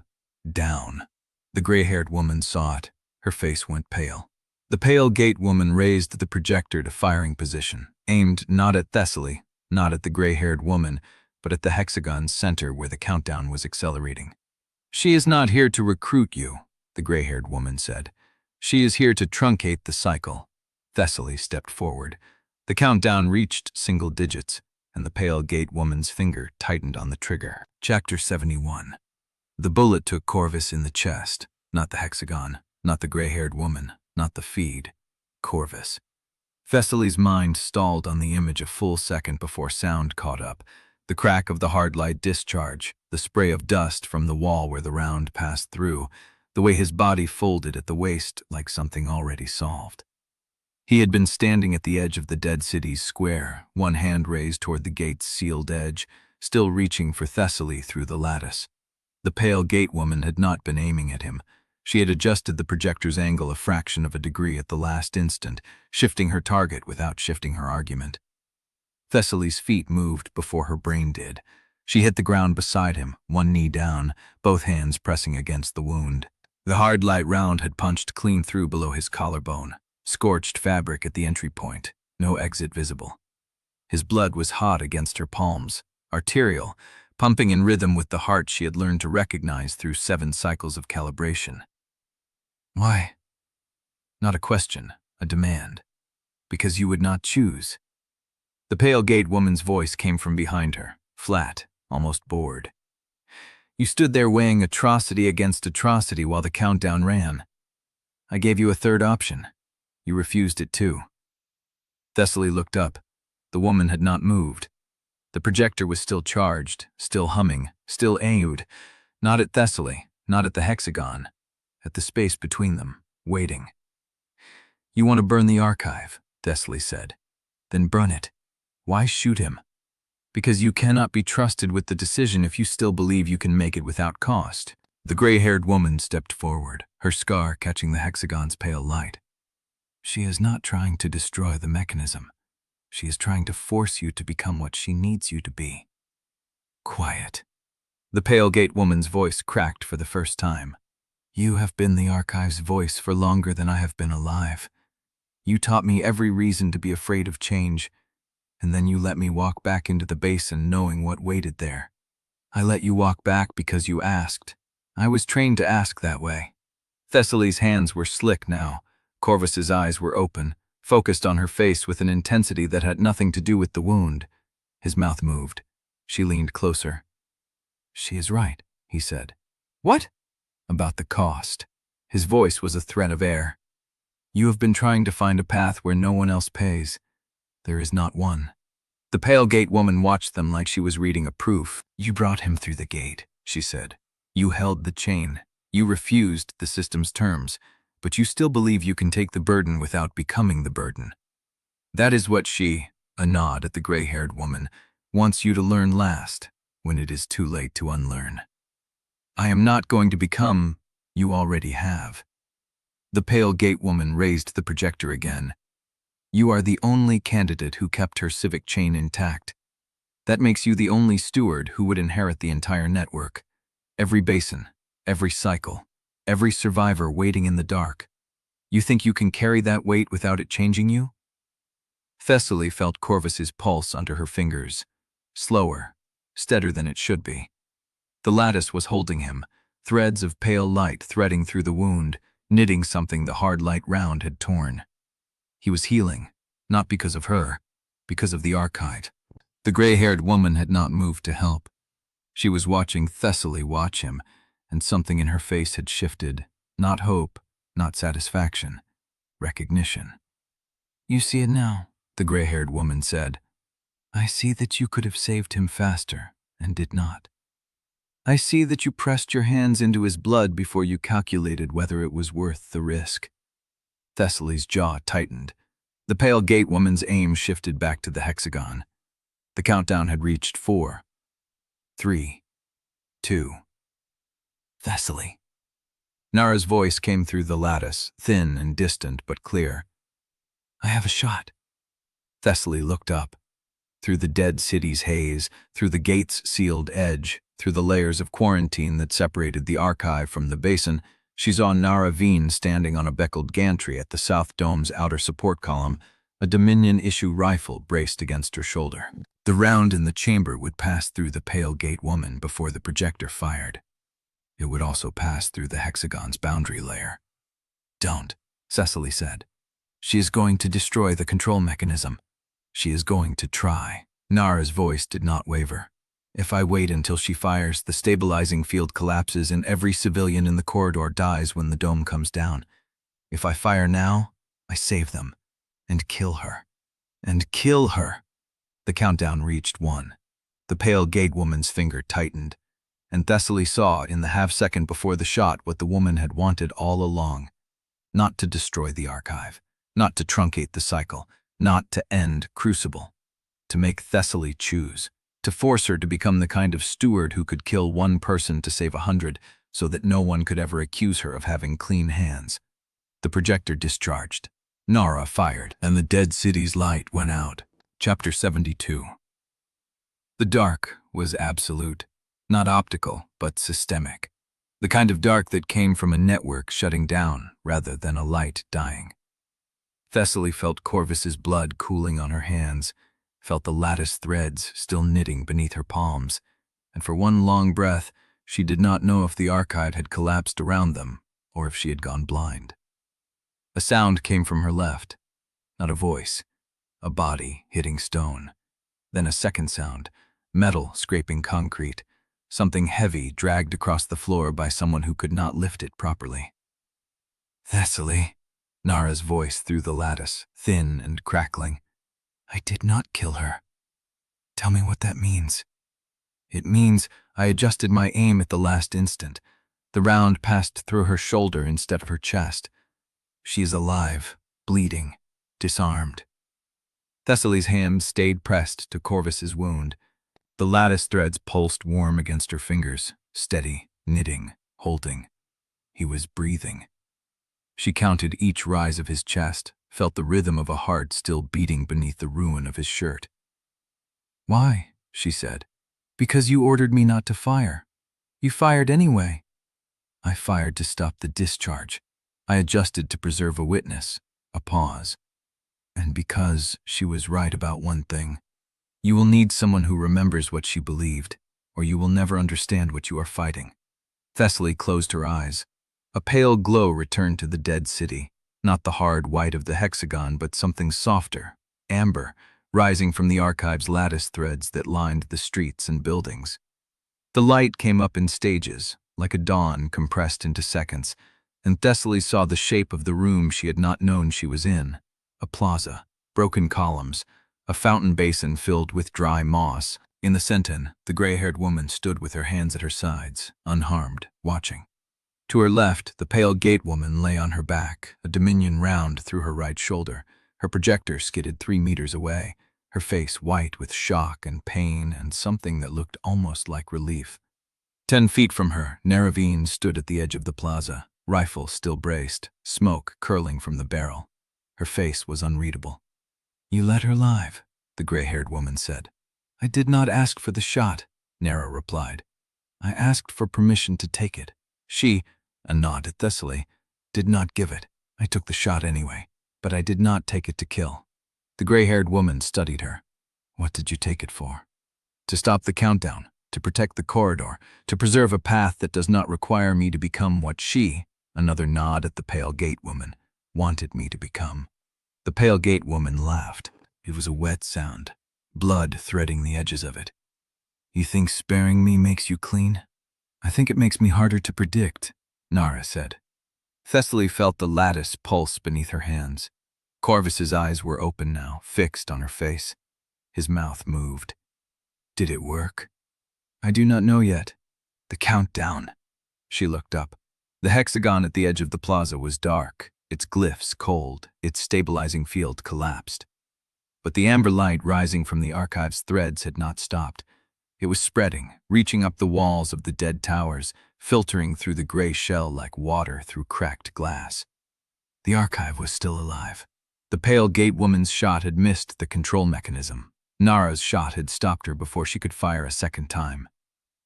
down. The gray-haired woman saw it. Her face went pale. The pale gate woman raised the projector to firing position, aimed not at Thessaly, not at the gray-haired woman, but at the hexagon's center where the countdown was accelerating. She is not here to recruit you, the gray-haired woman said. She is here to truncate the cycle. Thessaly stepped forward. The countdown reached single digits, and the pale gate woman's finger tightened on the trigger. Chapter 71. The bullet took Corvus in the chest, not the hexagon, not the gray-haired woman, not the feed. Corvus. Thessaly's mind stalled on the image a full second before sound caught up. The crack of the hard light discharge, the spray of dust from the wall where the round passed through, the way his body folded at the waist like something already solved. He had been standing at the edge of the dead city's square, one hand raised toward the gate's sealed edge, still reaching for Thessaly through the lattice. The pale gate woman had not been aiming at him. She had adjusted the projector's angle a fraction of a degree at the last instant, shifting her target without shifting her argument. Thessaly's feet moved before her brain did. She hit the ground beside him, one knee down, both hands pressing against the wound. The hard light round had punched clean through below his collarbone, scorched fabric at the entry point, no exit visible. His blood was hot against her palms, arterial, pumping in rhythm with the heart she had learned to recognize through 7 cycles of calibration. Why? Not a question, a demand. Because you would not choose. The pale gate woman's voice came from behind her, flat, almost bored. You stood there weighing atrocity against atrocity while the countdown ran. I gave you a third option. You refused it too. Thessaly looked up. The woman had not moved. The projector was still charged, still humming, still aimed, not at Thessaly, not at the hexagon, at the space between them, waiting. You want to burn the archive, Thessaly said. Then burn it. Why shoot him? Because you cannot be trusted with the decision if you still believe you can make it without cost. The gray-haired woman stepped forward, her scar catching the hexagon's pale light. She is not trying to destroy the mechanism. She is trying to force you to become what she needs you to be. Quiet. The pale gate woman's voice cracked for the first time. You have been the archive's voice for longer than I have been alive. You taught me every reason to be afraid of change, and then you let me walk back into the basin knowing what waited there. I let you walk back because you asked. I was trained to ask that way. Thessaly's hands were slick now. Corvus's eyes were open, focused on her face with an intensity that had nothing to do with the wound. His mouth moved. She leaned closer. She is right, he said. What? About the cost. His voice was a threat of air. You have been trying to find a path where no one else pays. There is not one. The pale gate woman watched them like she was reading a proof. You brought him through the gate, she said. You held the chain. You refused the system's terms, but you still believe you can take the burden without becoming the burden. That is what she, a nod at the gray-haired woman, wants you to learn last, when it is too late to unlearn. I am not going to become, you already have. The pale gate woman raised the projector again. You are the only candidate who kept her civic chain intact. That makes you the only steward who would inherit the entire network. Every basin, every cycle, every survivor waiting in the dark. You think you can carry that weight without it changing you? Thessaly felt Corvus's pulse under her fingers. Slower, steadier than it should be. The lattice was holding him. threads of pale light threading through the wound, knitting something the hard light round had torn. He was healing, not because of her, because of the archive. The gray-haired woman had not moved to help. She was watching Thessaly watch him, and something in her face had shifted. Not hope, not satisfaction, recognition. "You see it now," the gray-haired woman said. "I see that you could have saved him faster, and did not. I see that you pressed your hands into his blood before you calculated whether it was worth the risk." Thessaly's jaw tightened. The pale gate woman's aim shifted back to the hexagon. The countdown had reached 4, 3, 2. "Thessaly." Narra's voice came through the lattice, thin and distant but clear. "I have a shot." Thessaly looked up. Through the dead city's haze, through the gate's sealed edge, through the layers of quarantine that separated the archive from the Basin, she saw Narra standing on a beckled gantry at the South Dome's outer support column, a Dominion-issue rifle braced against her shoulder. The round in the chamber would pass through the pale gate woman before the projector fired. It would also pass through the hexagon's boundary layer. "Don't," Thessaly said. "She is going to destroy the control mechanism. She is going to try." Narra's voice did not waver. "If I wait until she fires, the stabilizing field collapses and every civilian in the corridor dies when the dome comes down. If I fire now, I save them. And kill her. And kill her." The countdown reached 1. The pale gate woman's finger tightened, and Thessaly saw in the half-second before the shot what the woman had wanted all along. Not to destroy the archive, not to truncate the cycle, not to end CRUCIBLE. To make Thessaly choose. To force her to become the kind of steward who could kill one person to save 100 so that no one could ever accuse her of having clean hands. The projector discharged. Narra fired, and the dead city's light went out. Chapter 72. The dark was absolute, not optical, but systemic. The kind of dark that came from a network shutting down rather than a light dying. Thessaly felt Corvus's blood cooling on her hands, felt the lattice threads still knitting beneath her palms, and for one long breath, she did not know if the archive had collapsed around them or if she had gone blind. A sound came from her left, not a voice, a body hitting stone. Then a second sound, metal scraping concrete, something heavy dragged across the floor by someone who could not lift it properly. "Thessaly," Narra's voice through the lattice, thin and crackling. "I did not kill her. Tell me what that means." "It means I adjusted my aim at the last instant. The round passed through her shoulder instead of her chest. She is alive, bleeding, disarmed." Thessaly's hand stayed pressed to Corvus's wound. The lattice threads pulsed warm against her fingers, steady, knitting, holding. He was breathing. She counted each rise of his chest, felt the rhythm of a heart still beating beneath the ruin of his shirt. "Why?" she said. "Because you ordered me not to fire. You fired anyway." "I fired to stop the discharge. I adjusted to preserve a witness." A pause. "And because she was right about one thing. You will need someone who remembers what she believed, or you will never understand what you are fighting." Thessaly closed her eyes. A pale glow returned to the dead city, not the hard white of the hexagon, but something softer, amber, rising from the archive's lattice threads that lined the streets and buildings. The light came up in stages, like a dawn compressed into seconds, and Thessaly saw the shape of the room she had not known she was in. A plaza, broken columns, a fountain basin filled with dry moss. In the center, the gray-haired woman stood with her hands at her sides, unharmed, watching. To her left, the pale gate woman lay on her back, a Dominion round through her right shoulder. Her projector skidded 3 meters away, her face white with shock and pain and something that looked almost like relief. 10 feet from her, Narra stood at the edge of the plaza, rifle still braced, smoke curling from the barrel. Her face was unreadable. "You let her live," the gray-haired woman said. "I did not ask for the shot," Narra replied. "I asked for permission to take it. She," a nod at Thessaly, "did not give it. I took the shot anyway, but I did not take it to kill." The gray-haired woman studied her. "What did you take it for?" "To stop the countdown, to protect the corridor, to preserve a path that does not require me to become what she, another nod at the pale gate woman, wanted me to become. The pale gate woman laughed. It was a wet sound, blood threading the edges of it. You think sparing me makes you clean? I think it makes me harder to predict, Narra said. Thessaly felt the lattice pulse beneath her hands. Corvus's eyes were open now, fixed on her face. His mouth moved. Did it work? I do not know yet. The countdown. She looked up. The hexagon at the edge of the plaza was dark, its glyphs cold, its stabilizing field collapsed. But the amber light rising from the archive's threads had not stopped. It was spreading, reaching up the walls of the dead towers, filtering through the gray shell like water through cracked glass. The archive was still alive. The pale gate woman's shot had missed the control mechanism. Narra's shot had stopped her before she could fire a second time.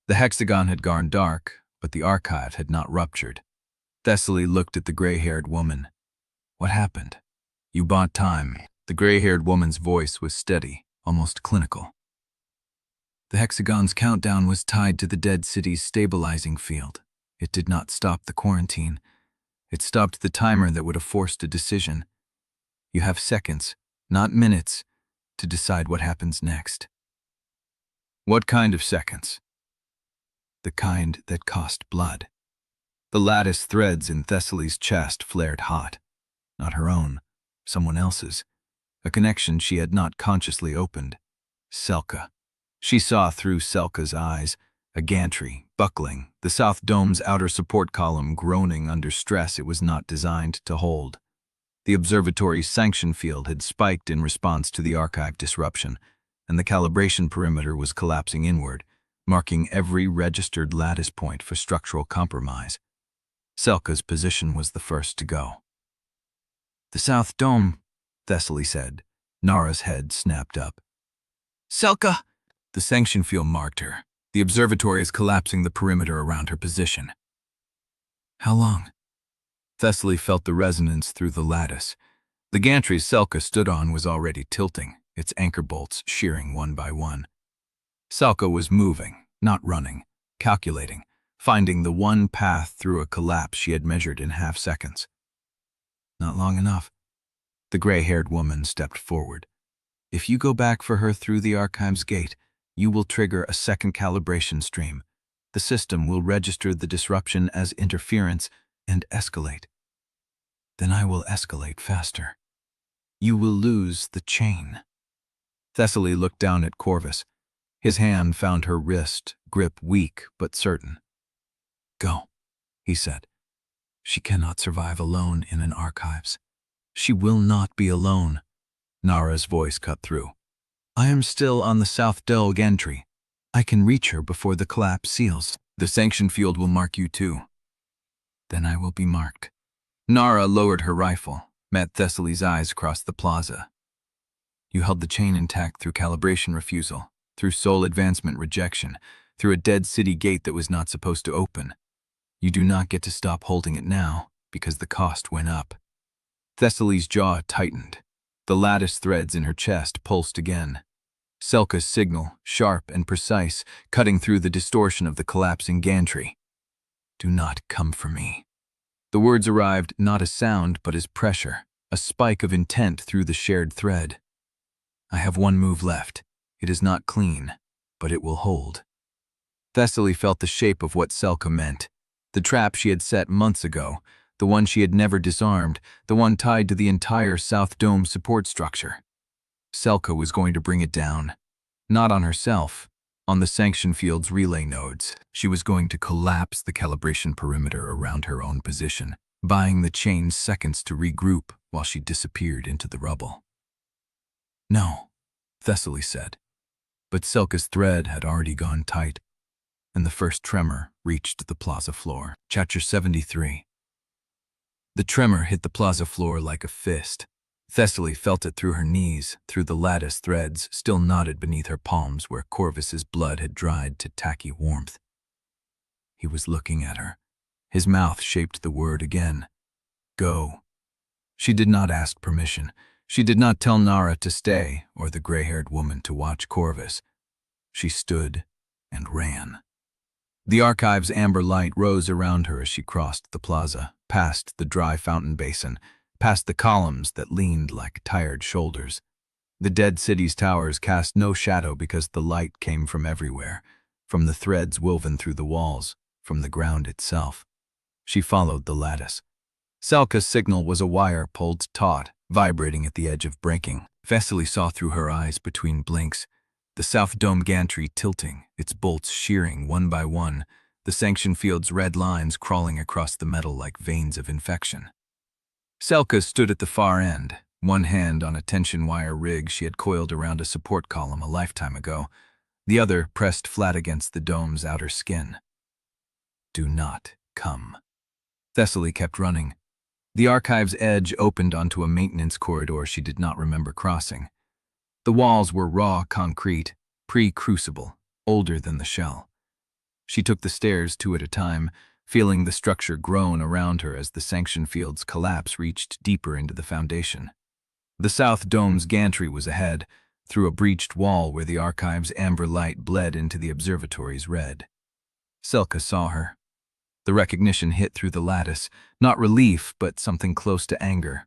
The hexagon had gone dark, but the archive had not ruptured. Thessaly looked at the gray-haired woman. What happened? You bought time. The gray-haired woman's voice was steady, almost clinical. The hexagon's countdown was tied to the dead city's stabilizing field. It did not stop the quarantine. It stopped the timer that would have forced a decision. You have seconds, not minutes, to decide what happens next. What kind of seconds? The kind that cost blood. The lattice threads in Thessaly's chest flared hot. Not her own, someone else's. A connection she had not consciously opened. Selka. She saw through Selka's eyes, a gantry, buckling, the South Dome's outer support column groaning under stress it was not designed to hold. The Observatory's sanction field had spiked in response to the archive disruption, and the calibration perimeter was collapsing inward, marking every registered lattice point for structural compromise. Selka's position was the first to go. The South Dome, Thessaly said. Narra's head snapped up. Selka! The sanction field marked her. The observatory is collapsing the perimeter around her position. How long? Thessaly felt the resonance through the lattice. The gantry Selka stood on was already tilting, its anchor bolts shearing one by one. Selka was moving, not running, calculating, finding the one path through a collapse she had measured in half seconds. Not long enough. The gray-haired woman stepped forward. If you go back for her through the archive's gate, you will trigger a second calibration stream. The system will register the disruption as interference and escalate. Then I will escalate faster. You will lose the chain. Thessaly looked down at Corvus. His hand found her wrist, grip weak but certain. Go, he said. She cannot survive alone in an archives. She will not be alone. Narra's voice cut through. I am still on the South Dome gantry. I can reach her before the collapse seals. The sanction field will mark you too. Then I will be marked. Narra lowered her rifle, met Thessaly's eyes across the plaza. You held the chain intact through calibration refusal, through soul advancement rejection, through a dead city gate that was not supposed to open. You do not get to stop holding it now, because the cost went up. Thessaly's jaw tightened. The lattice threads in her chest pulsed again. Selka's signal, sharp and precise, cutting through the distortion of the collapsing gantry. Do not come for me. The words arrived not as sound but as pressure, a spike of intent through the shared thread. I have one move left. It is not clean, but it will hold. Thessaly felt the shape of what Selka meant. The trap she had set months ago, the one she had never disarmed, the one tied to the entire South Dome support structure. Selka was going to bring it down. Not on herself, on the sanction field's relay nodes. She was going to collapse the calibration perimeter around her own position, buying the chain seconds to regroup while she disappeared into the rubble. No, Thessaly said. But Selka's thread had already gone tight, and the first tremor reached the plaza floor. Chapter 73. The tremor hit the plaza floor like a fist. Thessaly felt it through her knees, through the lattice threads still knotted beneath her palms where Corvus's blood had dried to tacky warmth. He was looking at her. His mouth shaped the word again. Go. She did not ask permission. She did not tell Narra to stay or the gray-haired woman to watch Corvus. She stood, and ran. The archive's amber light rose around her as she crossed the plaza, past the dry fountain basin, past the columns that leaned like tired shoulders. The dead city's towers cast no shadow because the light came from everywhere, from the threads woven through the walls, from the ground itself. She followed the lattice. Selka's signal was a wire pulled taut, vibrating at the edge of breaking. Thessaly saw through her eyes between blinks, the South Dome gantry tilting, its bolts shearing one by one, the sanction field's red lines crawling across the metal like veins of infection. Selka stood at the far end, one hand on a tension wire rig she had coiled around a support column a lifetime ago, the other pressed flat against the dome's outer skin. Do not come. Thessaly kept running. The archive's edge opened onto a maintenance corridor she did not remember crossing. The walls were raw concrete, pre-CRUCIBLE, older than the shell. She took the stairs two at a time, feeling the structure groan around her as the sanction field's collapse reached deeper into the foundation. The South Dome's gantry was ahead, through a breached wall where the archive's amber light bled into the observatory's red. Selka saw her. The recognition hit through the lattice, not relief, but something close to anger.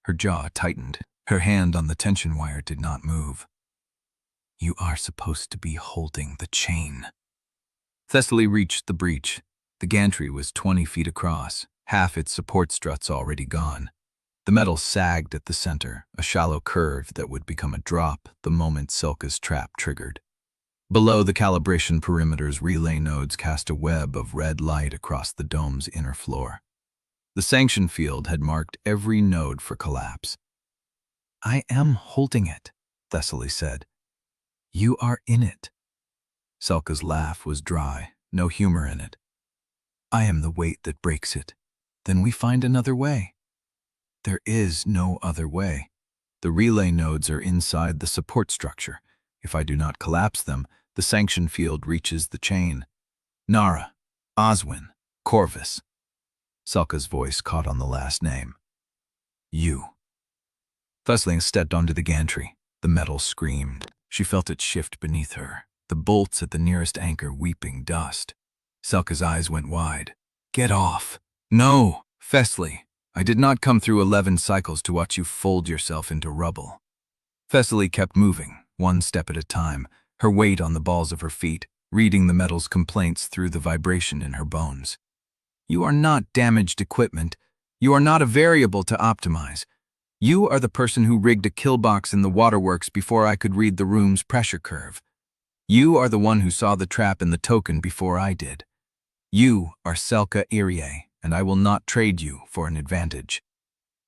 Her jaw tightened. Her hand on the tension wire did not move. You are supposed to be holding the chain. Thessaly reached the breach. The gantry was 20 feet across, half its support struts already gone. The metal sagged at the center, a shallow curve that would become a drop the moment Selka's trap triggered. Below the calibration perimeter's relay nodes cast a web of red light across the dome's inner floor. The sanction field had marked every node for collapse. I am holding it, Thessaly said. You are in it. Selka's laugh was dry, no humor in it. I am the weight that breaks it. Then we find another way. There is no other way. The relay nodes are inside the support structure. If I do not collapse them, the sanction field reaches the chain. Narra, Oswin, Corvus. Selka's voice caught on the last name. You. Thessaly stepped onto the gantry. The metal screamed. She felt it shift beneath her, the bolts at the nearest anchor weeping dust. Selka's eyes went wide. Get off. No, Thessaly. I did not come through 11 cycles to watch you fold yourself into rubble. Thessaly kept moving, one step at a time, her weight on the balls of her feet, reading the metal's complaints through the vibration in her bones. You are not damaged equipment. You are not a variable to optimize. You are the person who rigged a kill box in the waterworks before I could read the room's pressure curve. You are the one who saw the trap in the token before I did. You are Selka Irie, and I will not trade you for an advantage.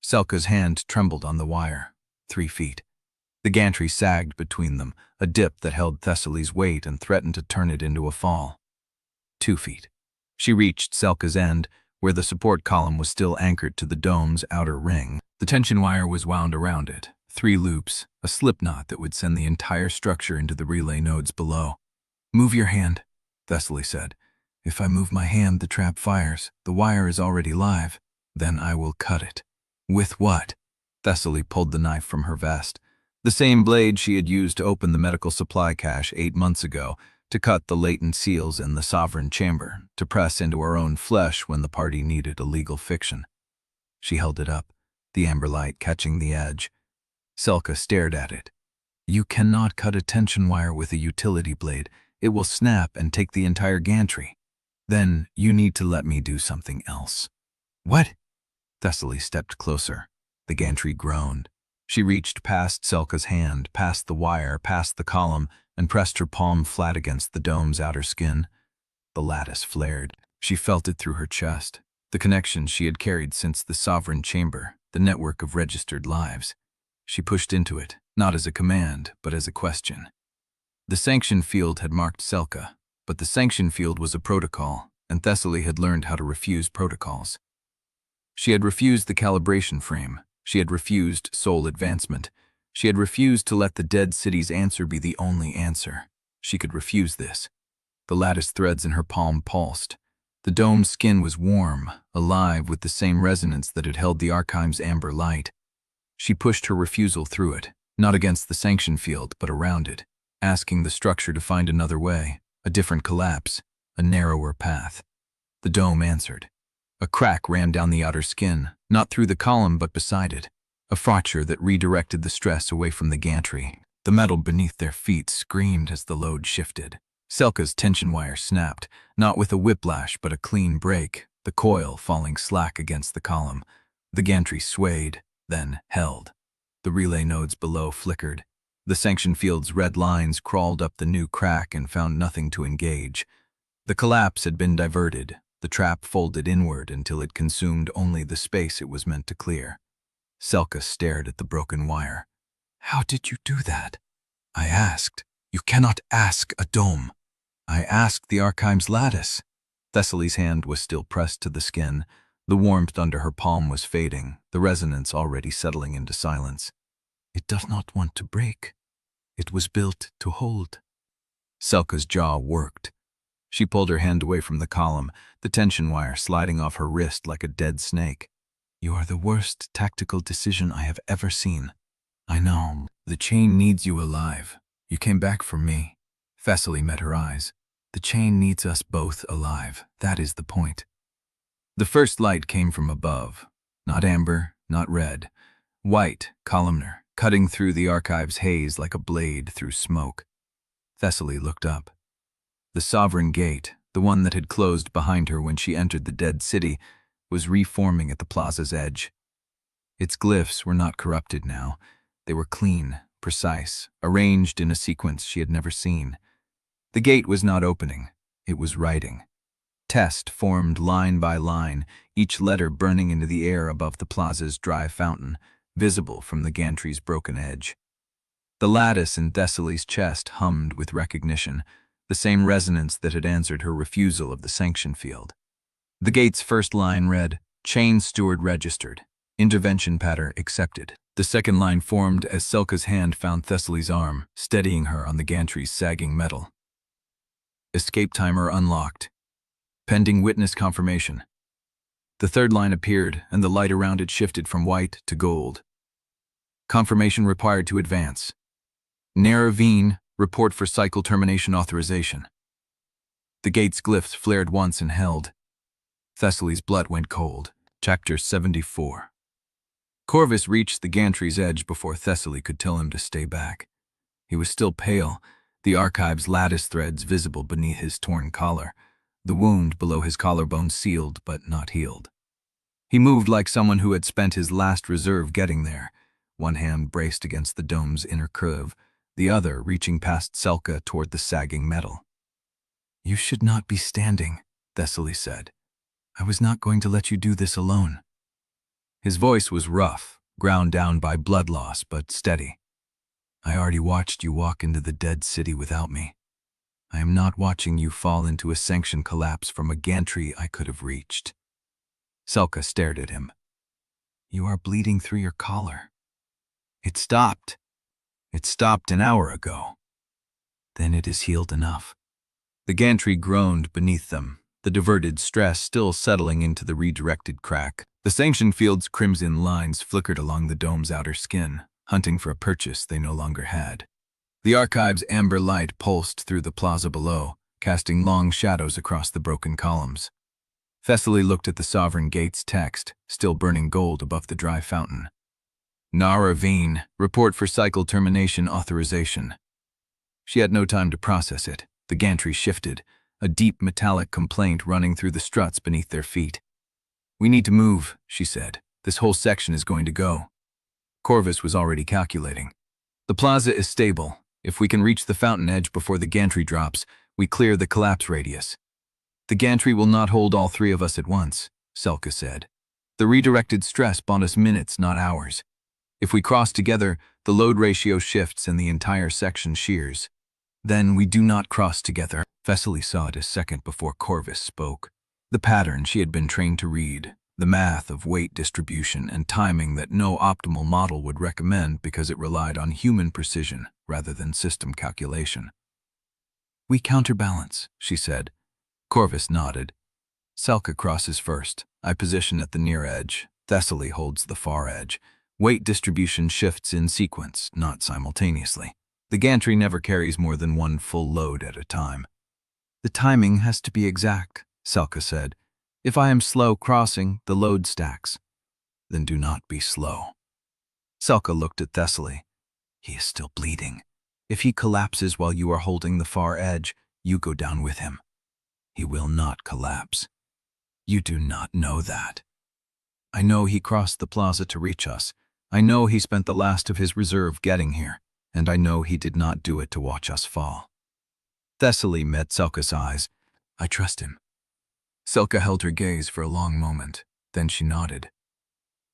Selka's hand trembled on the wire. 3 feet. The gantry sagged between them, a dip that held Thessaly's weight and threatened to turn it into a fall. 2 feet. She reached Selka's end, where the support column was still anchored to the dome's outer ring. The tension wire was wound around it, 3 loops, a slip knot that would send the entire structure into the relay nodes below. Move your hand, Thessaly said. If I move my hand, the trap fires. The wire is already live. Then I will cut it. With what? Thessaly pulled the knife from her vest. The same blade she had used to open the medical supply cache 8 months ago, to cut the latent seals in the sovereign chamber, to press into her own flesh when the party needed a legal fiction. She held it up, the amber light catching the edge. Selka stared at it. You cannot cut a tension wire with a utility blade. It will snap and take the entire gantry. Then you need to let me do something else. What? Thessaly stepped closer. The gantry groaned. She reached past Selka's hand, past the wire, past the column, and pressed her palm flat against the dome's outer skin. The lattice flared. She felt it through her chest, the connection she had carried since the sovereign chamber, the network of registered lives. She pushed into it, not as a command, but as a question. The sanction field had marked Selka, but the sanction field was a protocol, and Thessaly had learned how to refuse protocols. She had refused the calibration frame. She had refused soul advancement. She had refused to let the dead city's answer be the only answer. She could refuse this. The lattice threads in her palm pulsed. The dome's skin was warm, alive with the same resonance that had held the archive's amber light. She pushed her refusal through it, not against the sanction field, but around it, asking the structure to find another way, A different collapse, a narrower path. The dome answered. A crack ran down the outer skin, not through the column but beside it. A fracture that redirected the stress away from the gantry. The metal beneath their feet screamed as the load shifted. Selka's tension wire snapped, not with a whiplash but a clean break, the coil falling slack against the column. The gantry swayed, then held. The relay nodes below flickered. The sanction field's red lines crawled up the new crack and found nothing to engage. The collapse had been diverted, the trap folded inward until it consumed only the space it was meant to clear. Selka stared at the broken wire. "How did you do that?" I asked. "You cannot ask a dome." "I asked the archive's lattice." Thessaly's hand was still pressed to the skin. The warmth under her palm was fading, the resonance already settling into silence. "It does not want to break. It was built to hold." Selka's jaw worked. She pulled her hand away from the column, the tension wire sliding off her wrist like a dead snake. "You are the worst tactical decision I have ever seen." "I know. The chain needs you alive. You came back for me." Thessaly met her eyes. "The chain needs us both alive. That is the point." The first light came from above. Not amber, not red. White, columnar, cutting through the archive's haze like a blade through smoke. Thessaly looked up. The Sovereign Gate, the one that had closed behind her when she entered the dead city, was reforming at the plaza's edge. Its glyphs were not corrupted now. They were clean, precise, arranged in a sequence she had never seen. The gate was not opening. It was writing. Test formed line by line, each letter burning into the air above the plaza's dry fountain, visible from the gantry's broken edge. The lattice in Thessaly's chest hummed with recognition, the same resonance that had answered her refusal of the sanction field. The gate's first line read, "Chain Steward registered. Intervention pattern accepted." The second line formed as Selka's hand found Thessaly's arm, steadying her on the gantry's sagging metal. "Escape timer unlocked. Pending witness confirmation." The third line appeared, and the light around it shifted from white to gold. "Confirmation required to advance. Narra report for cycle termination authorization." The gate's glyphs flared once and held. Thessaly's blood went cold. Chapter 74. Corvus reached the gantry's edge before Thessaly could tell him to stay back. He was still pale, the archive's lattice threads visible beneath his torn collar, the wound below his collarbone sealed but not healed. He moved like someone who had spent his last reserve getting there, one hand braced against the dome's inner curve, the other reaching past Selka toward the sagging metal. "You should not be standing," Thessaly said. "I was not going to let you do this alone." His voice was rough, ground down by blood loss, but steady. "I already watched you walk into the dead city without me. I am not watching you fall into a sanction collapse from a gantry I could have reached." Selka stared at him. "You are bleeding through your collar." "It stopped. It stopped an hour ago." "Then it is healed enough." The gantry groaned beneath them, the diverted stress still settling into the redirected crack. The sanction field's crimson lines flickered along the dome's outer skin, hunting for a purchase they no longer had. The archive's amber light pulsed through the plaza below, casting long shadows across the broken columns. Thessaly looked at the Sovereign Gate's text, still burning gold above the dry fountain. "Narra report for cycle termination authorization." She had no time to process it. The gantry shifted, a deep metallic complaint running through the struts beneath their feet. "We need to move," she said. "This whole section is going to go." Corvus was already calculating. "The plaza is stable. If we can reach the fountain edge before the gantry drops, we clear the collapse radius." "The gantry will not hold all three of us at once," Selka said. "The redirected stress bought us minutes, not hours. If we cross together, the load ratio shifts and the entire section shears." "Then we do not cross together." Thessaly saw it a second before Corvus spoke. The pattern she had been trained to read, the math of weight distribution and timing that no optimal model would recommend because it relied on human precision rather than system calculation. "We counterbalance," she said. Corvus nodded. "Selka crosses first. I position at the near edge. Thessaly holds the far edge. Weight distribution shifts in sequence, not simultaneously. The gantry never carries more than one full load at a time." The timing has to be exact, Selka said. If I am slow crossing, the load stacks. Then do not be slow. Selka looked at Thessaly. He is still bleeding. If he collapses while you are holding the far edge, you go down with him. He will not collapse. You do not know that. I know he crossed the plaza to reach us. I know he spent the last of his reserve getting here, and I know he did not do it to watch us fall. Thessaly met Selka's eyes. I trust him. Selka held her gaze for a long moment, then she nodded.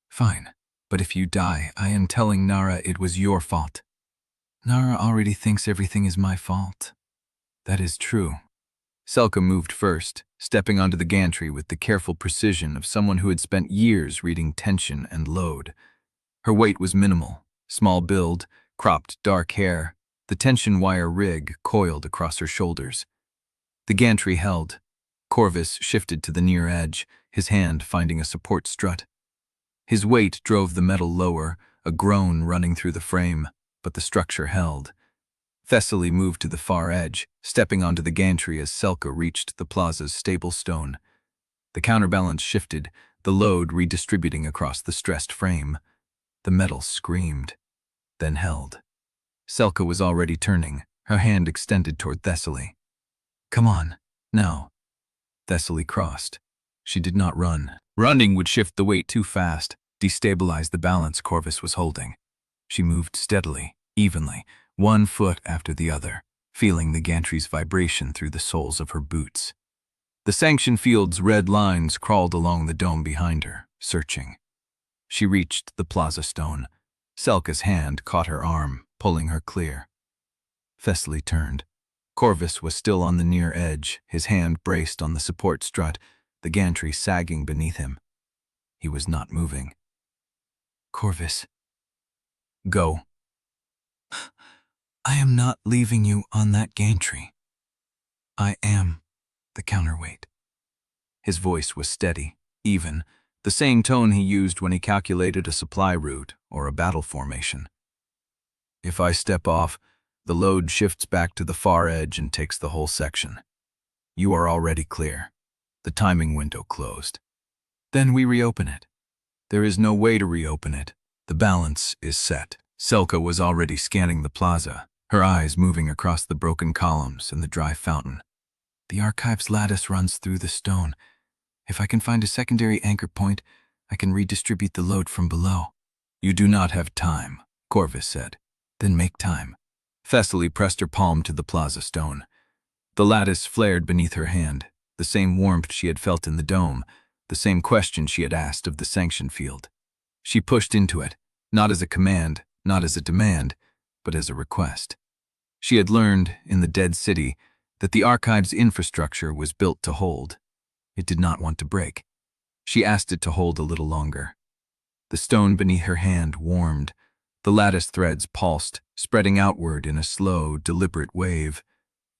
Fine, but if you die, I am telling Narra it was your fault. Narra already thinks everything is my fault. That is true. Selka moved first, stepping onto the gantry with the careful precision of someone who had spent years reading tension and load. Her weight was minimal, small build, cropped dark hair, the tension wire rig coiled across her shoulders. The gantry held. Corvus shifted to the near edge, his hand finding a support strut. His weight drove the metal lower, a groan running through the frame, but the structure held. Thessaly moved to the far edge, stepping onto the gantry as Selka reached the plaza's stable stone. The counterbalance shifted, the load redistributing across the stressed frame. The metal screamed, then held. Selka was already turning, her hand extended toward Thessaly. Come on, now. Thessaly crossed. She did not run. Running would shift the weight too fast, destabilize the balance Corvus was holding. She moved steadily, evenly, one foot after the other, feeling the gantry's vibration through the soles of her boots. The sanction field's red lines crawled along the dome behind her, searching. She reached the plaza stone. Selka's hand caught her arm, pulling her clear. Thessaly turned. Corvus was still on the near edge, his hand braced on the support strut, the gantry sagging beneath him. He was not moving. Corvus. Go. I am not leaving you on that gantry. I am the counterweight. His voice was steady, even, the same tone he used when he calculated a supply route or a battle formation. If I step off, the load shifts back to the far edge and takes the whole section. You are already clear. The timing window closed. Then we reopen it. There is no way to reopen it. The balance is set. Selka was already scanning the plaza, her eyes moving across the broken columns and the dry fountain. The archive's lattice runs through the stone. If I can find a secondary anchor point, I can redistribute the load from below. You do not have time, Corvus said. Then make time. Thessaly pressed her palm to the plaza stone. The lattice flared beneath her hand, the same warmth she had felt in the dome, the same question she had asked of the sanction field. She pushed into it, not as a command, not as a demand, but as a request. She had learned, in the dead city, that the archive's infrastructure was built to hold. It did not want to break. She asked it to hold a little longer. The stone beneath her hand warmed. The lattice threads pulsed, spreading outward in a slow, deliberate wave.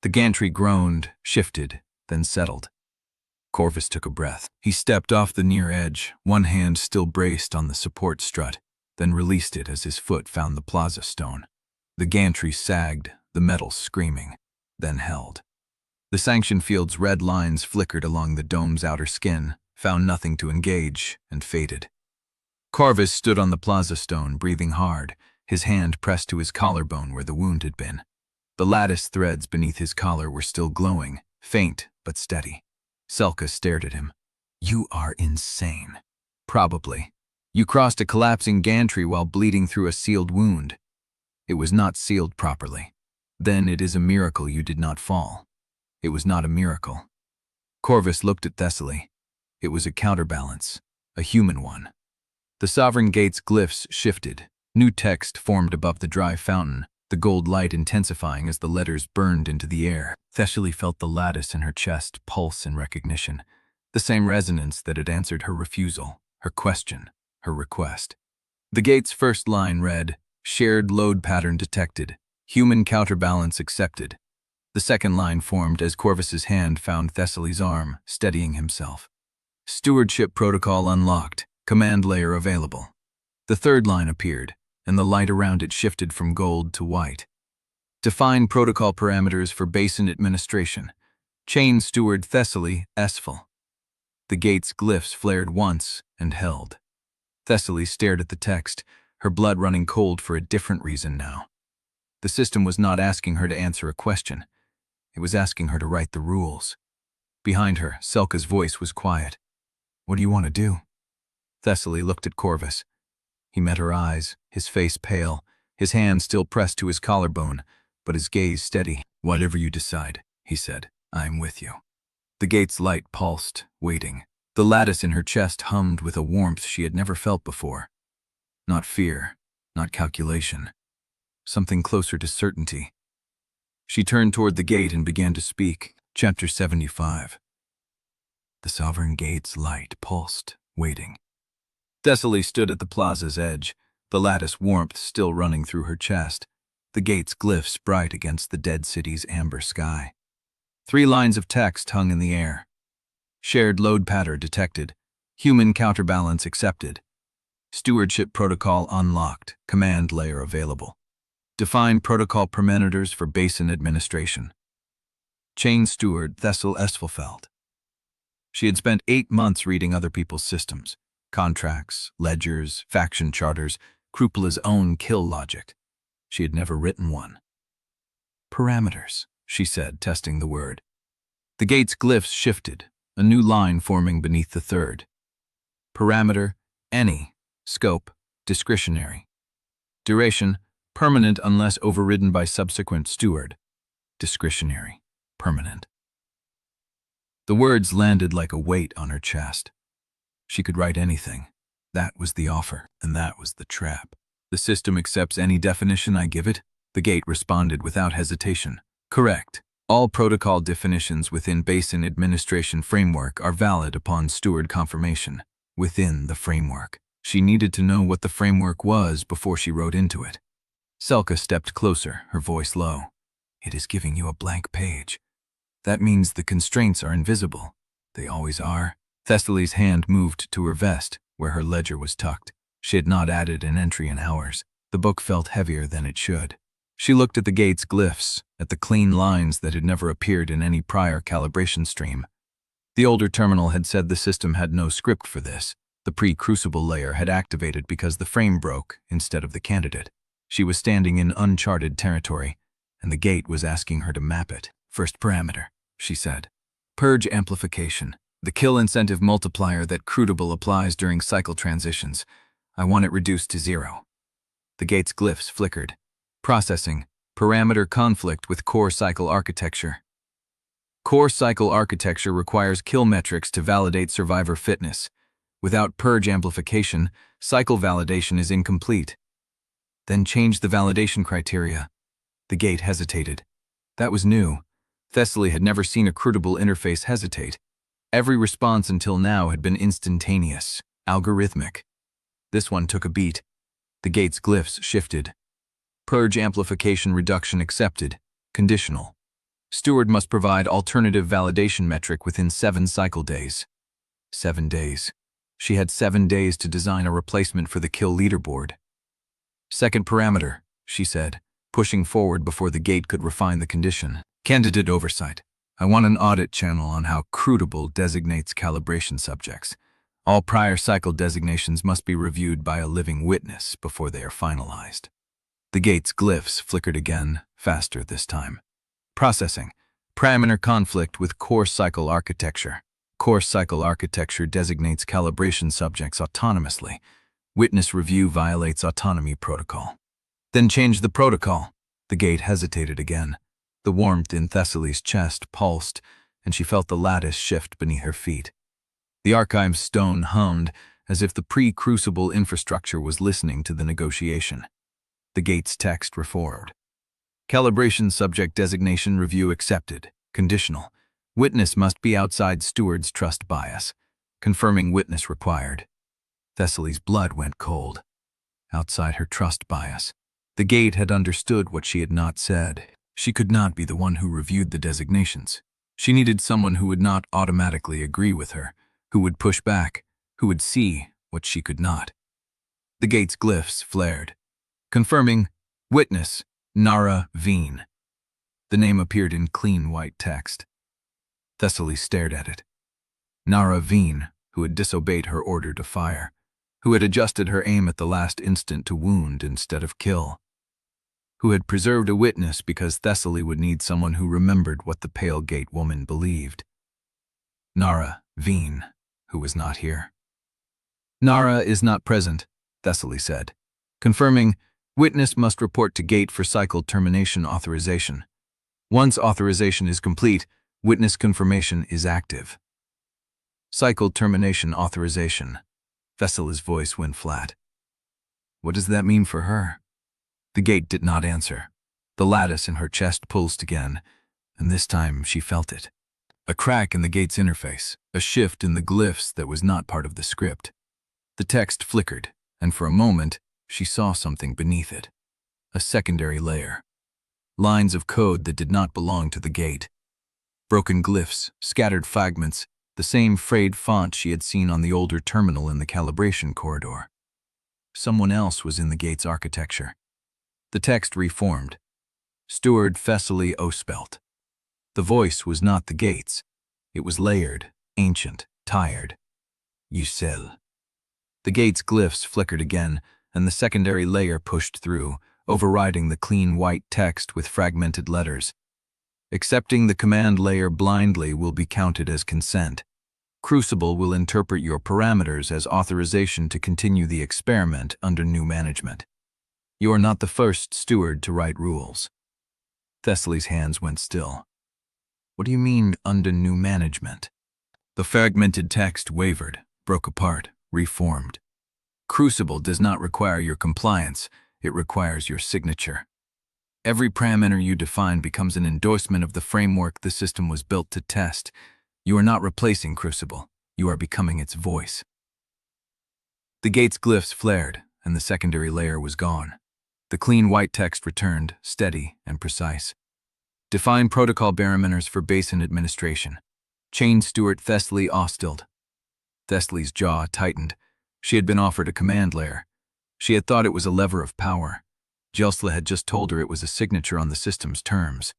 The gantry groaned, shifted, then settled. Corvus took a breath. He stepped off the near edge, one hand still braced on the support strut, then released it as his foot found the plaza stone. The gantry sagged, the metal screaming, then held. The sanction field's red lines flickered along the dome's outer skin, found nothing to engage, and faded. Corvus stood on the plaza stone, breathing hard, his hand pressed to his collarbone where the wound had been. The lattice threads beneath his collar were still glowing, faint but steady. Selka stared at him. You are insane. Probably. You crossed a collapsing gantry while bleeding through a sealed wound. It was not sealed properly. Then it is a miracle you did not fall. It was not a miracle. Corvus looked at Thessaly. It was a counterbalance, a human one. The Sovereign Gate's glyphs shifted. New text formed above the dry fountain, the gold light intensifying as the letters burned into the air. Thessaly felt the lattice in her chest pulse in recognition, the same resonance that had answered her refusal, her question, her request. The gate's first line read, Shared load pattern detected. Human counterbalance accepted. The second line formed as Corvus's hand found Thessaly's arm, steadying himself. Stewardship protocol unlocked. Command layer available. The third line appeared, and the light around it shifted from gold to white. Define protocol parameters for Basin administration. Chain Steward Thessaly Ostfeld. The gate's glyphs flared once and held. Thessaly stared at the text, her blood running cold for a different reason now. The system was not asking her to answer a question. It was asking her to write the rules. Behind her, Selka's voice was quiet. "What do you want to do?" Thessaly looked at Corvus. He met her eyes, his face pale, his hand still pressed to his collarbone, but his gaze steady. "Whatever you decide," he said, "I'm with you." The gate's light pulsed, waiting. The lattice in her chest hummed with a warmth she had never felt before. Not fear, not calculation. Something closer to certainty. She turned toward the gate and began to speak. Chapter 75. The sovereign gate's light pulsed, waiting. Thessaly stood at the plaza's edge, the lattice warmth still running through her chest, the gate's glyphs bright against the dead city's amber sky. 3 lines of text hung in the air. Shared load pattern detected. Human counterbalance accepted. Stewardship protocol unlocked. Command layer available. Define protocol parameters for Basin administration. Chain Steward Thessaly Ostfeld. She had spent 8 months reading other people's systems. Contracts, ledgers, faction charters, CRUCIBLE's own kill logic. She had never written one. Parameters, she said, testing the word. The gate's glyphs shifted, a new line forming beneath the third. Parameter, any. Scope, discretionary. Duration, permanent unless overridden by subsequent steward. Discretionary, permanent. The words landed like a weight on her chest. She could write anything. That was the offer, and that was the trap. The system accepts any definition I give it? The gate responded without hesitation. Correct. All protocol definitions within Basin administration framework are valid upon steward confirmation. Within the framework. She needed to know what the framework was before she wrote into it. Selka stepped closer, her voice low. It is giving you a blank page. That means the constraints are invisible. They always are. Thessaly's hand moved to her vest, where her ledger was tucked. She had not added an entry in hours. The book felt heavier than it should. She looked at the gate's glyphs, at the clean lines that had never appeared in any prior calibration stream. The older terminal had said the system had no script for this. The pre-crucible layer had activated because the frame broke instead of the candidate. She was standing in uncharted territory, and the gate was asking her to map it. First parameter, she said. Purge amplification. The kill incentive multiplier that CRUCIBLE applies during cycle transitions. I want it reduced to 0. The gate's glyphs flickered. Processing. Parameter conflict with core cycle architecture. Core cycle architecture requires kill metrics to validate survivor fitness. Without purge amplification, cycle validation is incomplete. Then change the validation criteria. The gate hesitated. That was new. Thessaly had never seen a CRUCIBLE interface hesitate. Every response until now had been instantaneous, algorithmic. This one took a beat. The gate's glyphs shifted. Purge amplification reduction accepted. Conditional. Steward must provide alternative validation metric within 7 cycle days. 7 days. She had 7 days to design a replacement for the kill leaderboard. Second parameter, she said, pushing forward before the gate could refine the condition. Candidate oversight. I want an audit channel on how CRUCIBLE designates calibration subjects. All prior cycle designations must be reviewed by a living witness before they are finalized. The gate's glyphs flickered again, faster this time. Processing. Parameter conflict with core cycle architecture. Core cycle architecture designates calibration subjects autonomously. Witness review violates autonomy protocol. Then change the protocol. The gate hesitated again. The warmth in Thessaly's chest pulsed, and she felt the lattice shift beneath her feet. The archive's stone hummed, as if the pre-crucible infrastructure was listening to the negotiation. The gate's text reformed. Calibration subject designation review accepted. Conditional. Witness must be outside steward's trust bias. Confirming witness required. Thessaly's blood went cold. Outside her trust bias. The gate had understood what she had not said. She could not be the one who reviewed the designations. She needed someone who would not automatically agree with her, who would push back, who would see what she could not. The gate's glyphs flared. Confirming, witness, Narra Veen. The name appeared in clean white text. Thessaly stared at it. Narra Veen, who had disobeyed her order to fire, who had adjusted her aim at the last instant to wound instead of kill, who had preserved a witness because Thessaly would need someone who remembered what the Pale Gate woman believed. Narra Veen, who was not here. Narra is not present, Thessaly said, confirming, witness must report to Gate for cycle termination authorization. Once authorization is complete, witness confirmation is active. Cycle termination authorization. Thessaly's voice went flat. What does that mean for her? The Gate did not answer. The lattice in her chest pulsed again, and this time she felt it. A crack in the Gate's interface, a shift in the glyphs that was not part of the script. The text flickered, and for a moment, she saw something beneath it. A secondary layer. Lines of code that did not belong to the Gate. Broken glyphs, scattered fragments, the same frayed font she had seen on the older terminal in the calibration corridor. Someone else was in the Gate's architecture. The text reformed. Steward Thessaly Ostfeld. The voice was not the Gate's. It was layered, ancient, tired. Ucel. The Gate's glyphs flickered again, and the secondary layer pushed through, overriding the clean white text with fragmented letters. Accepting the command layer blindly will be counted as consent. CRUCIBLE will interpret your parameters as authorization to continue the experiment under new management. You are not the first steward to write rules. Thessaly's hands went still. What do you mean, under new management? The fragmented text wavered, broke apart, reformed. CRUCIBLE does not require your compliance, it requires your signature. Every parameter you define becomes an endorsement of the framework the system was built to test. You are not replacing CRUCIBLE, you are becoming its voice. The Gate's glyphs flared, and the secondary layer was gone. The clean white text returned, steady and precise. Define protocol parameters for Basin administration. Chain Steward Thessaly Ostfeld. Thessaly's jaw tightened. She had been offered a command layer. She had thought it was a lever of power. Jelsla had just told her it was a signature on the system's terms.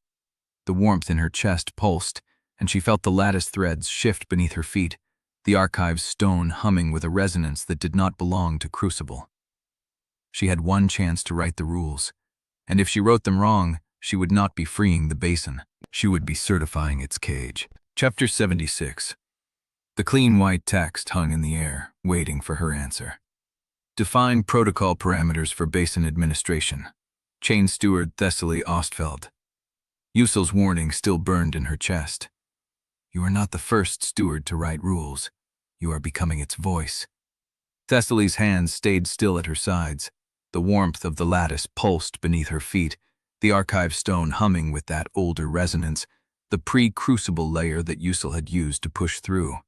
The warmth in her chest pulsed, and she felt the lattice threads shift beneath her feet, the archive's stone humming with a resonance that did not belong to CRUCIBLE. She had one chance to write the rules, and if she wrote them wrong, she would not be freeing the Basin. She would be certifying its cage. Chapter 76. The clean white text hung in the air, waiting for her answer. Define protocol parameters for Basin administration. Chain Steward Thessaly Ostfeld. Usel's warning still burned in her chest. You are not the first steward to write rules. You are becoming its voice. Thessaly's hands stayed still at her sides. The warmth of the lattice pulsed beneath her feet, the archive stone humming with that older resonance, the pre-crucible layer that Usel had used to push through.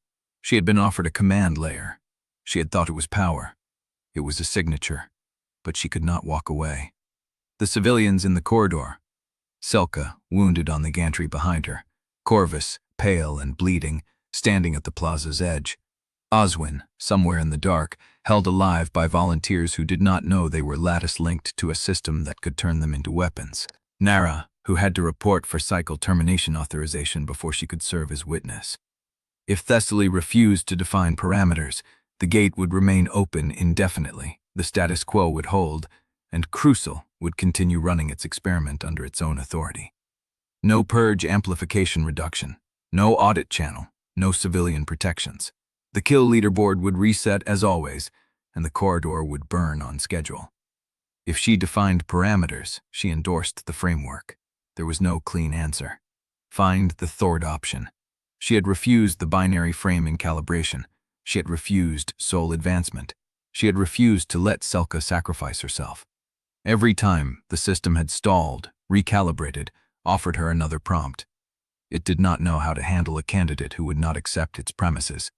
She had been offered a command layer. She had thought it was power. It was a signature, but she could not walk away. The civilians in the corridor. Selka, wounded on the gantry behind her. Corvus, pale and bleeding, standing at the plaza's edge. Oswin, somewhere in the dark, held alive by volunteers who did not know they were lattice-linked to a system that could turn them into weapons. Narra, who had to report for cycle termination authorization before she could serve as witness. If Thessaly refused to define parameters, the Gate would remain open indefinitely, the status quo would hold, and CRUCIBLE would continue running its experiment under its own authority. No purge amplification reduction, no audit channel, no civilian protections. The kill leaderboard would reset as always, and the corridor would burn on schedule. If she defined parameters, she endorsed the framework. There was no clean answer. Find the Thord option. She had refused the binary frame in calibration. She had refused soul advancement. She had refused to let Selka sacrifice herself. Every time the system had stalled, recalibrated, offered her another prompt. It did not know how to handle a candidate who would not accept its premises.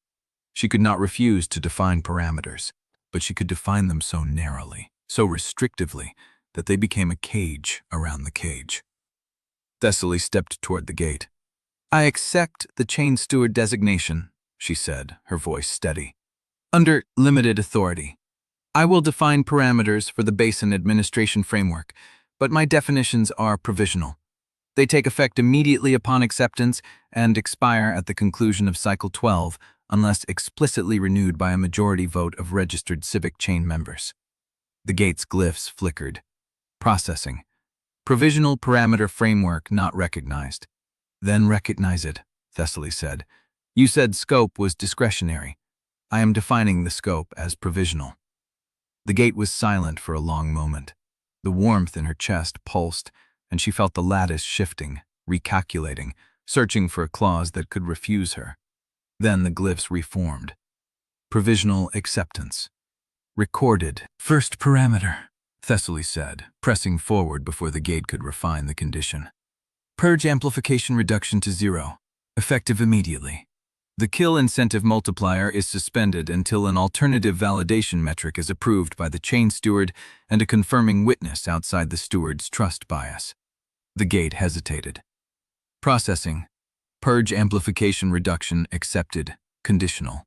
She could not refuse to define parameters, but she could define them so narrowly, so restrictively, that they became a cage around the cage. Thessaly stepped toward the Gate. I accept the Chain Steward designation, she said, her voice steady. Under limited authority. I will define parameters for the Basin administration framework, but my definitions are provisional. They take effect immediately upon acceptance and expire at the conclusion of Cycle 12 unless explicitly renewed by a majority vote of registered Civic chain members. The gate's glyphs flickered. Processing. Provisional parameter framework not recognized. Then recognize it, Thessaly said. You said scope was discretionary. I am defining the scope as provisional. The gate was silent for a long moment. The warmth in her chest pulsed, and she felt the lattice shifting, recalculating, searching for a clause that could refuse her. Then the glyphs reformed. Provisional acceptance. Recorded. First parameter, Thessaly said, pressing forward before the gate could refine the condition. Purge amplification reduction to 0. Effective immediately. The kill incentive multiplier is suspended until an alternative validation metric is approved by the chain steward and a confirming witness outside the steward's trust bias. The gate hesitated. Processing. Purge amplification reduction accepted. Conditional.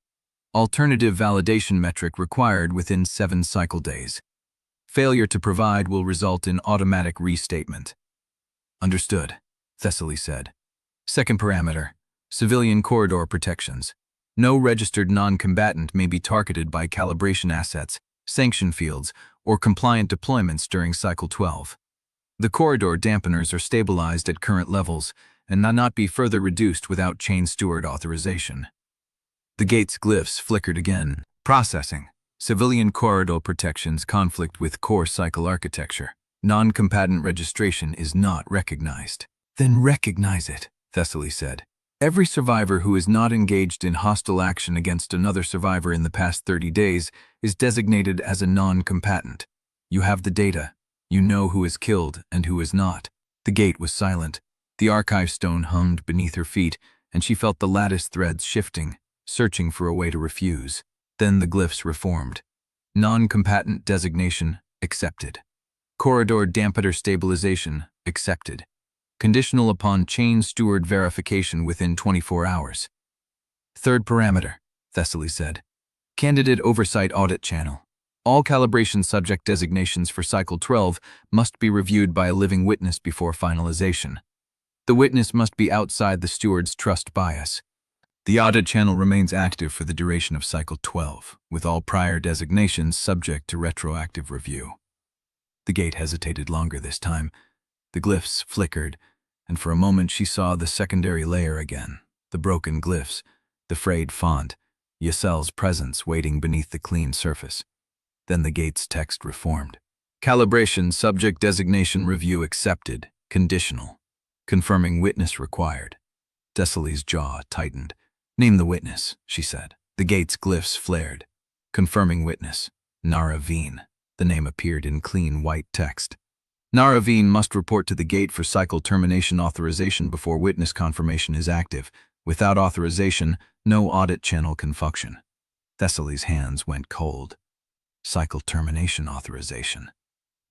Alternative validation metric required within 7 cycle days. Failure to provide will result in automatic restatement. Understood, Thessaly said. Second parameter. Civilian corridor protections. No registered non-combatant may be targeted by calibration assets, sanction fields, or compliant deployments during Cycle 12. The corridor dampeners are stabilized at current levels and not be further reduced without chain steward authorization. The gate's glyphs flickered again. Processing. Civilian corridor protections conflict with core cycle architecture. Non-combatant registration is not recognized. Then recognize it, Thessaly said. Every survivor who is not engaged in hostile action against another survivor in the past 30 days is designated as a non-combatant. You have the data. You know who is killed and who is not. The gate was silent. The archive stone hummed beneath her feet, and she felt the lattice threads shifting, searching for a way to refuse. Then the glyphs reformed. Non-combatant designation accepted. Corridor dampener stabilization accepted. Conditional upon chain steward verification within 24 hours. Third parameter, Thessaly said. Candidate oversight audit channel. All calibration subject designations for Cycle 12 must be reviewed by a living witness before finalization. The witness must be outside the steward's trust bias. The audit channel remains active for the duration of Cycle 12, with all prior designations subject to retroactive review. The gate hesitated longer this time. The glyphs flickered, and for a moment she saw the secondary layer again, the broken glyphs, the frayed font, Yacel's presence waiting beneath the clean surface. Then the gate's text reformed. Calibration subject designation review accepted, conditional. Confirming witness required. Thessaly's jaw tightened. Name the witness, she said. The gate's glyphs flared. Confirming witness. Narra. The name appeared in clean white text. Narra must report to the gate for cycle termination authorization before witness confirmation is active. Without authorization, no audit channel can function. Thessaly's hands went cold. Cycle termination authorization.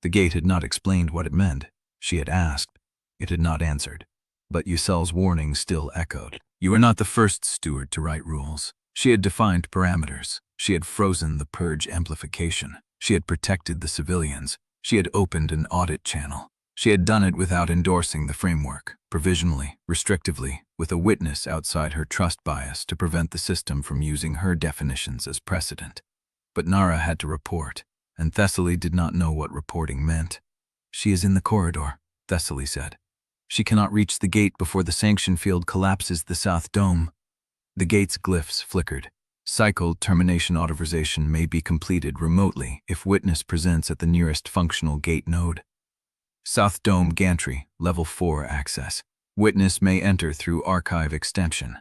The gate had not explained what it meant. She had asked. It had not answered. But Yacel's warning still echoed. You are not the first steward to write rules. She had defined parameters. She had frozen the purge amplification. She had protected the civilians. She had opened an audit channel. She had done it without endorsing the framework, provisionally, restrictively, with a witness outside her trust bias to prevent the system from using her definitions as precedent. But Narra had to report, and Thessaly did not know what reporting meant. She is in the corridor, Thessaly said. She cannot reach the gate before the sanction field collapses the south dome. The gate's glyphs flickered. Cycle termination authorization may be completed remotely if witness presents at the nearest functional gate node. South Dome Gantry, Level 4 access. Witness may enter through archive extension.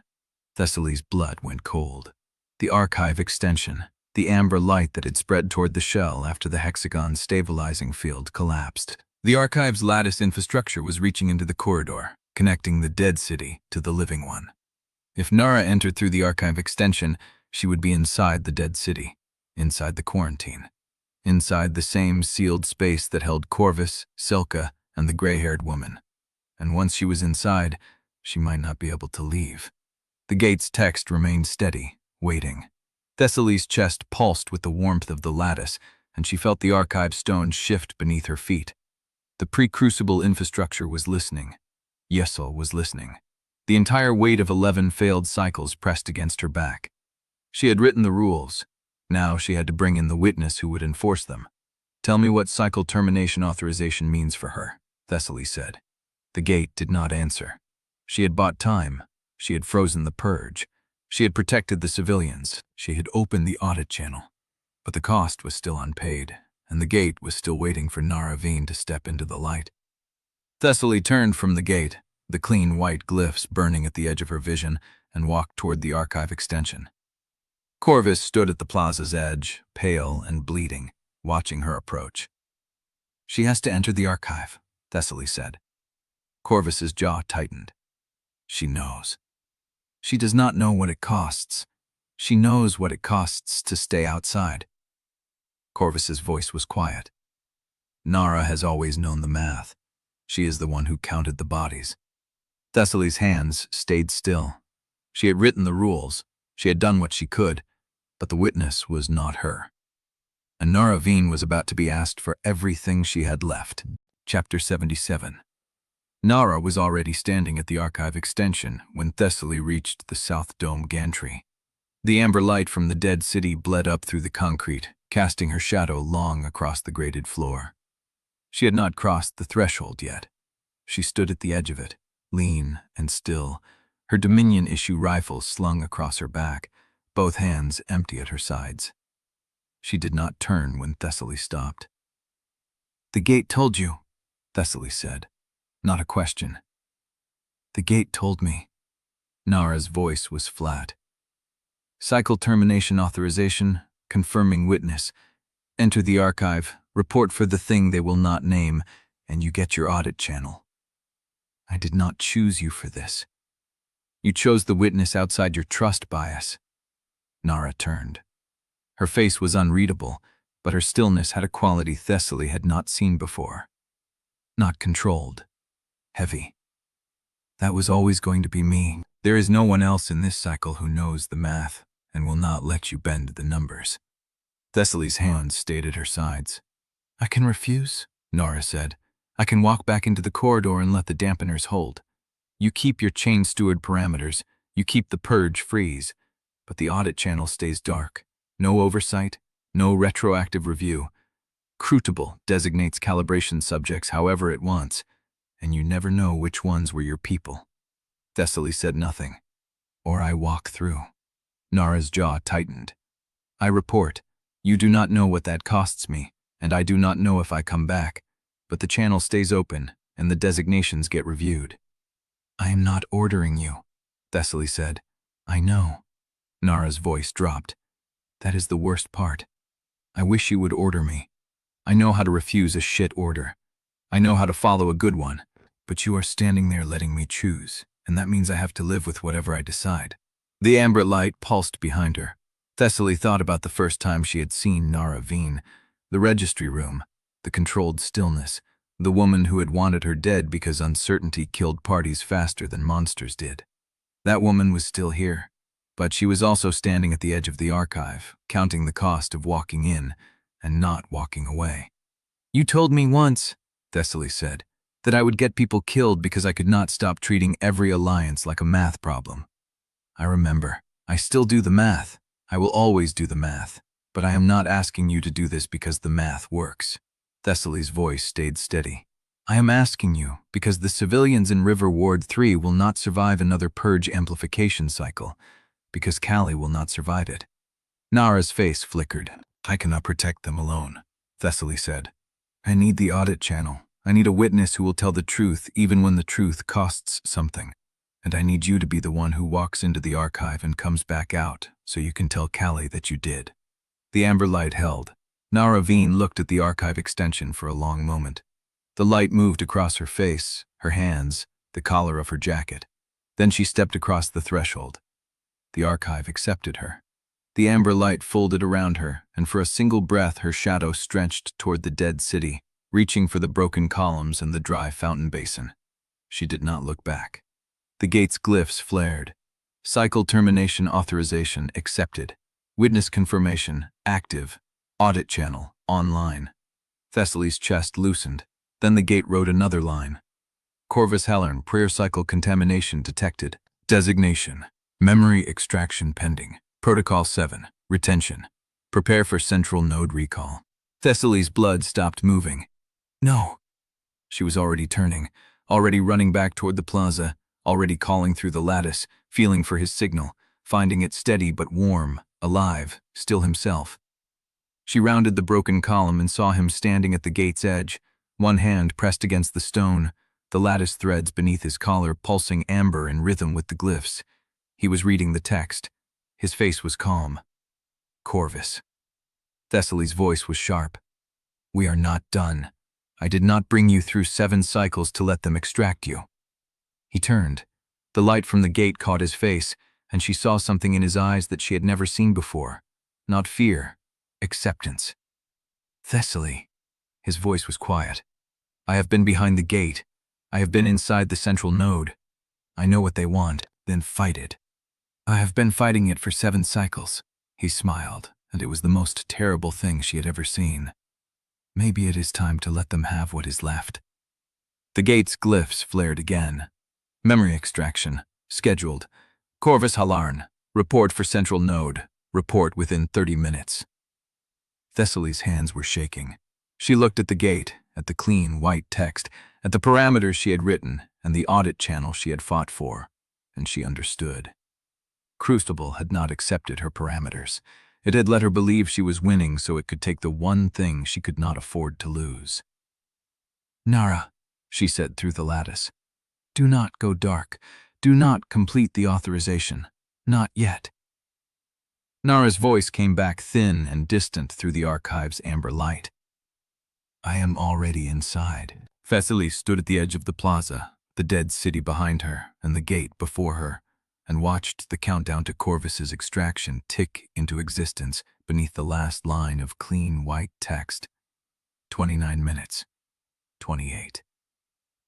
Thessaly's blood went cold. The archive extension, the amber light that had spread toward the shell after the hexagon stabilizing field collapsed. The archive's lattice infrastructure was reaching into the corridor, connecting the dead city to the living one. If Narra entered through the archive extension, she would be inside the dead city, inside the quarantine, inside the same sealed space that held Corvus, Silka, and the gray-haired woman. And once she was inside, she might not be able to leave. The gate's text remained steady, waiting. Thessaly's chest pulsed with the warmth of the lattice, and she felt the archive stone shift beneath her feet. The pre-crucible infrastructure was listening. Yesel was listening. The entire weight of 11 failed cycles pressed against her back. She had written the rules. Now she had to bring in the witness who would enforce them. "Tell me what cycle termination authorization means for her," Thessaly said. The gate did not answer. She had bought time. She had frozen the purge. She had protected the civilians. She had opened the audit channel. But the cost was still unpaid, and the gate was still waiting for Narra to step into the light. Thessaly turned from the gate, the clean white glyphs burning at the edge of her vision, and walked toward the archive extension. Corvus stood at the plaza's edge, pale and bleeding, watching her approach. "She has to enter the archive," Thessaly said. Corvus's jaw tightened. She knows. She does not know what it costs. She knows what it costs to stay outside. Corvus's voice was quiet. "Narra has always known the math. She is the one who counted the bodies." Thessaly's hands stayed still. She had written the rules. She had done what she could, but the witness was not her. And Narra was about to be asked for everything she had left. Chapter 77. Narra was already standing at the archive extension when Thessaly reached the South Dome gantry. The amber light from the dead city bled up through the concrete, casting her shadow long across the grated floor. She had not crossed the threshold yet. She stood at the edge of it, lean and still, her Dominion issue rifle slung across her back, both hands empty at her sides. She did not turn when Thessaly stopped. "The gate told you," Thessaly said, not a question. "The gate told me." Narra's voice was flat. "Cycle termination authorization, confirming witness. Enter the archive, report for the thing they will not name, and you get your audit channel. I did not choose you for this. You chose the witness outside your trust bias." Narra turned. Her face was unreadable, but her stillness had a quality Thessaly had not seen before. Not controlled. Heavy. "That was always going to be me. There is no one else in this cycle who knows the math and will not let you bend the numbers." Thessaly's hands stayed at her sides. "I can refuse," Narra said. "I can walk back into the corridor and let the dampeners hold. You keep your chain steward parameters, you keep the purge freeze, but the audit channel stays dark. No oversight, no retroactive review. CRUCIBLE designates calibration subjects however it wants, and you never know which ones were your people." Thessaly said nothing. "Or I walk through." Narra's jaw tightened. "I report. You do not know what that costs me, and I do not know if I come back, but the channel stays open, and the designations get reviewed." "I am not ordering you," Thessaly said. "I know." Narra's voice dropped. "That is the worst part. I wish you would order me. I know how to refuse a shit order. I know how to follow a good one, but you are standing there letting me choose, and that means I have to live with whatever I decide." The amber light pulsed behind her. Thessaly thought about the first time she had seen Narra, the registry room, the controlled stillness, the woman who had wanted her dead because uncertainty killed parties faster than monsters did. That woman was still here, but she was also standing at the edge of the archive, counting the cost of walking in and not walking away. "You told me once," Thessaly said, "that I would get people killed because I could not stop treating every alliance like a math problem. I remember. I still do the math. I will always do the math, but I am not asking you to do this because the math works." Thessaly's voice stayed steady. "I am asking you because the civilians in River Ward 3 will not survive another purge amplification cycle, because Callie will not survive it." Narra's face flickered. "I cannot protect them alone," Thessaly said. "I need the audit channel. I need a witness who will tell the truth even when the truth costs something. And I need you to be the one who walks into the archive and comes back out so you can tell Callie that you did." The amber light held. Narra looked at the archive extension for a long moment. The light moved across her face, her hands, the collar of her jacket. Then she stepped across the threshold. The archive accepted her. The amber light folded around her, and for a single breath her shadow stretched toward the dead city, reaching for the broken columns and the dry fountain basin. She did not look back. The gate's glyphs flared. Cycle termination authorization accepted. Witness confirmation active. Audit channel online. Thessaly's chest loosened. Then the gate wrote another line. Corvus Hallarn, prayer cycle contamination detected. Designation. Memory extraction pending. Protocol 7. Retention. Prepare for central node recall. Thessaly's blood stopped moving. No. She was already turning, already running back toward the plaza, already calling through the lattice, feeling for his signal, finding it steady but warm, alive, still himself. She rounded the broken column and saw him standing at the gate's edge, one hand pressed against the stone, the lattice threads beneath his collar pulsing amber in rhythm with the glyphs. He was reading the text. His face was calm. Corvus. Thessaly's voice was sharp. We are not done. I did not bring you through 7 cycles to let them extract you. He turned. The light from the gate caught his face, and she saw something in his eyes that she had never seen before. Not fear, acceptance. Thessaly. His voice was quiet. I have been behind the gate. I have been inside the central node. I know what they want, then fight it. I have been fighting it for 7 cycles. He smiled, and it was the most terrible thing she had ever seen. Maybe it is time to let them have what is left. The gate's glyphs flared again. Memory extraction. Scheduled. Corvus Hallarn. Report for central node. Report within 30 minutes. Thessaly's hands were shaking. She looked at the gate, at the clean, white text, at the parameters she had written, and the audit channel she had fought for, and she understood. CRUCIBLE had not accepted her parameters. It had let her believe she was winning so it could take the one thing she could not afford to lose. Narra, she said through the lattice. Do not go dark. Do not complete the authorization. Not yet. Narra's voice came back thin and distant through the archive's amber light. I am already inside. Thessaly stood at the edge of the plaza, the dead city behind her and the gate before her, and watched the countdown to Corvus's extraction tick into existence beneath the last line of clean white text. 29 minutes. 28.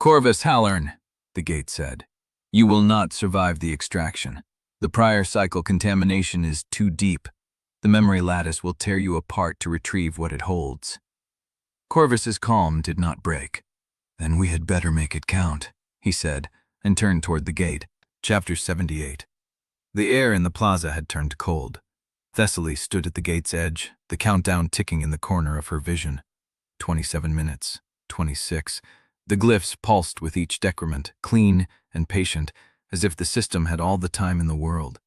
Corvus Hallarn, the gate said. You will not survive the extraction. The prior cycle contamination is too deep. The memory lattice will tear you apart to retrieve what it holds. Corvus's calm did not break. Then we had better make it count, he said, and turned toward the gate. Chapter 78. The air in the plaza had turned cold. Thessaly stood at the gate's edge, the countdown ticking in the corner of her vision. 27 minutes. 26. The glyphs pulsed with each decrement, clean and patient, as if the system had all the time in the world.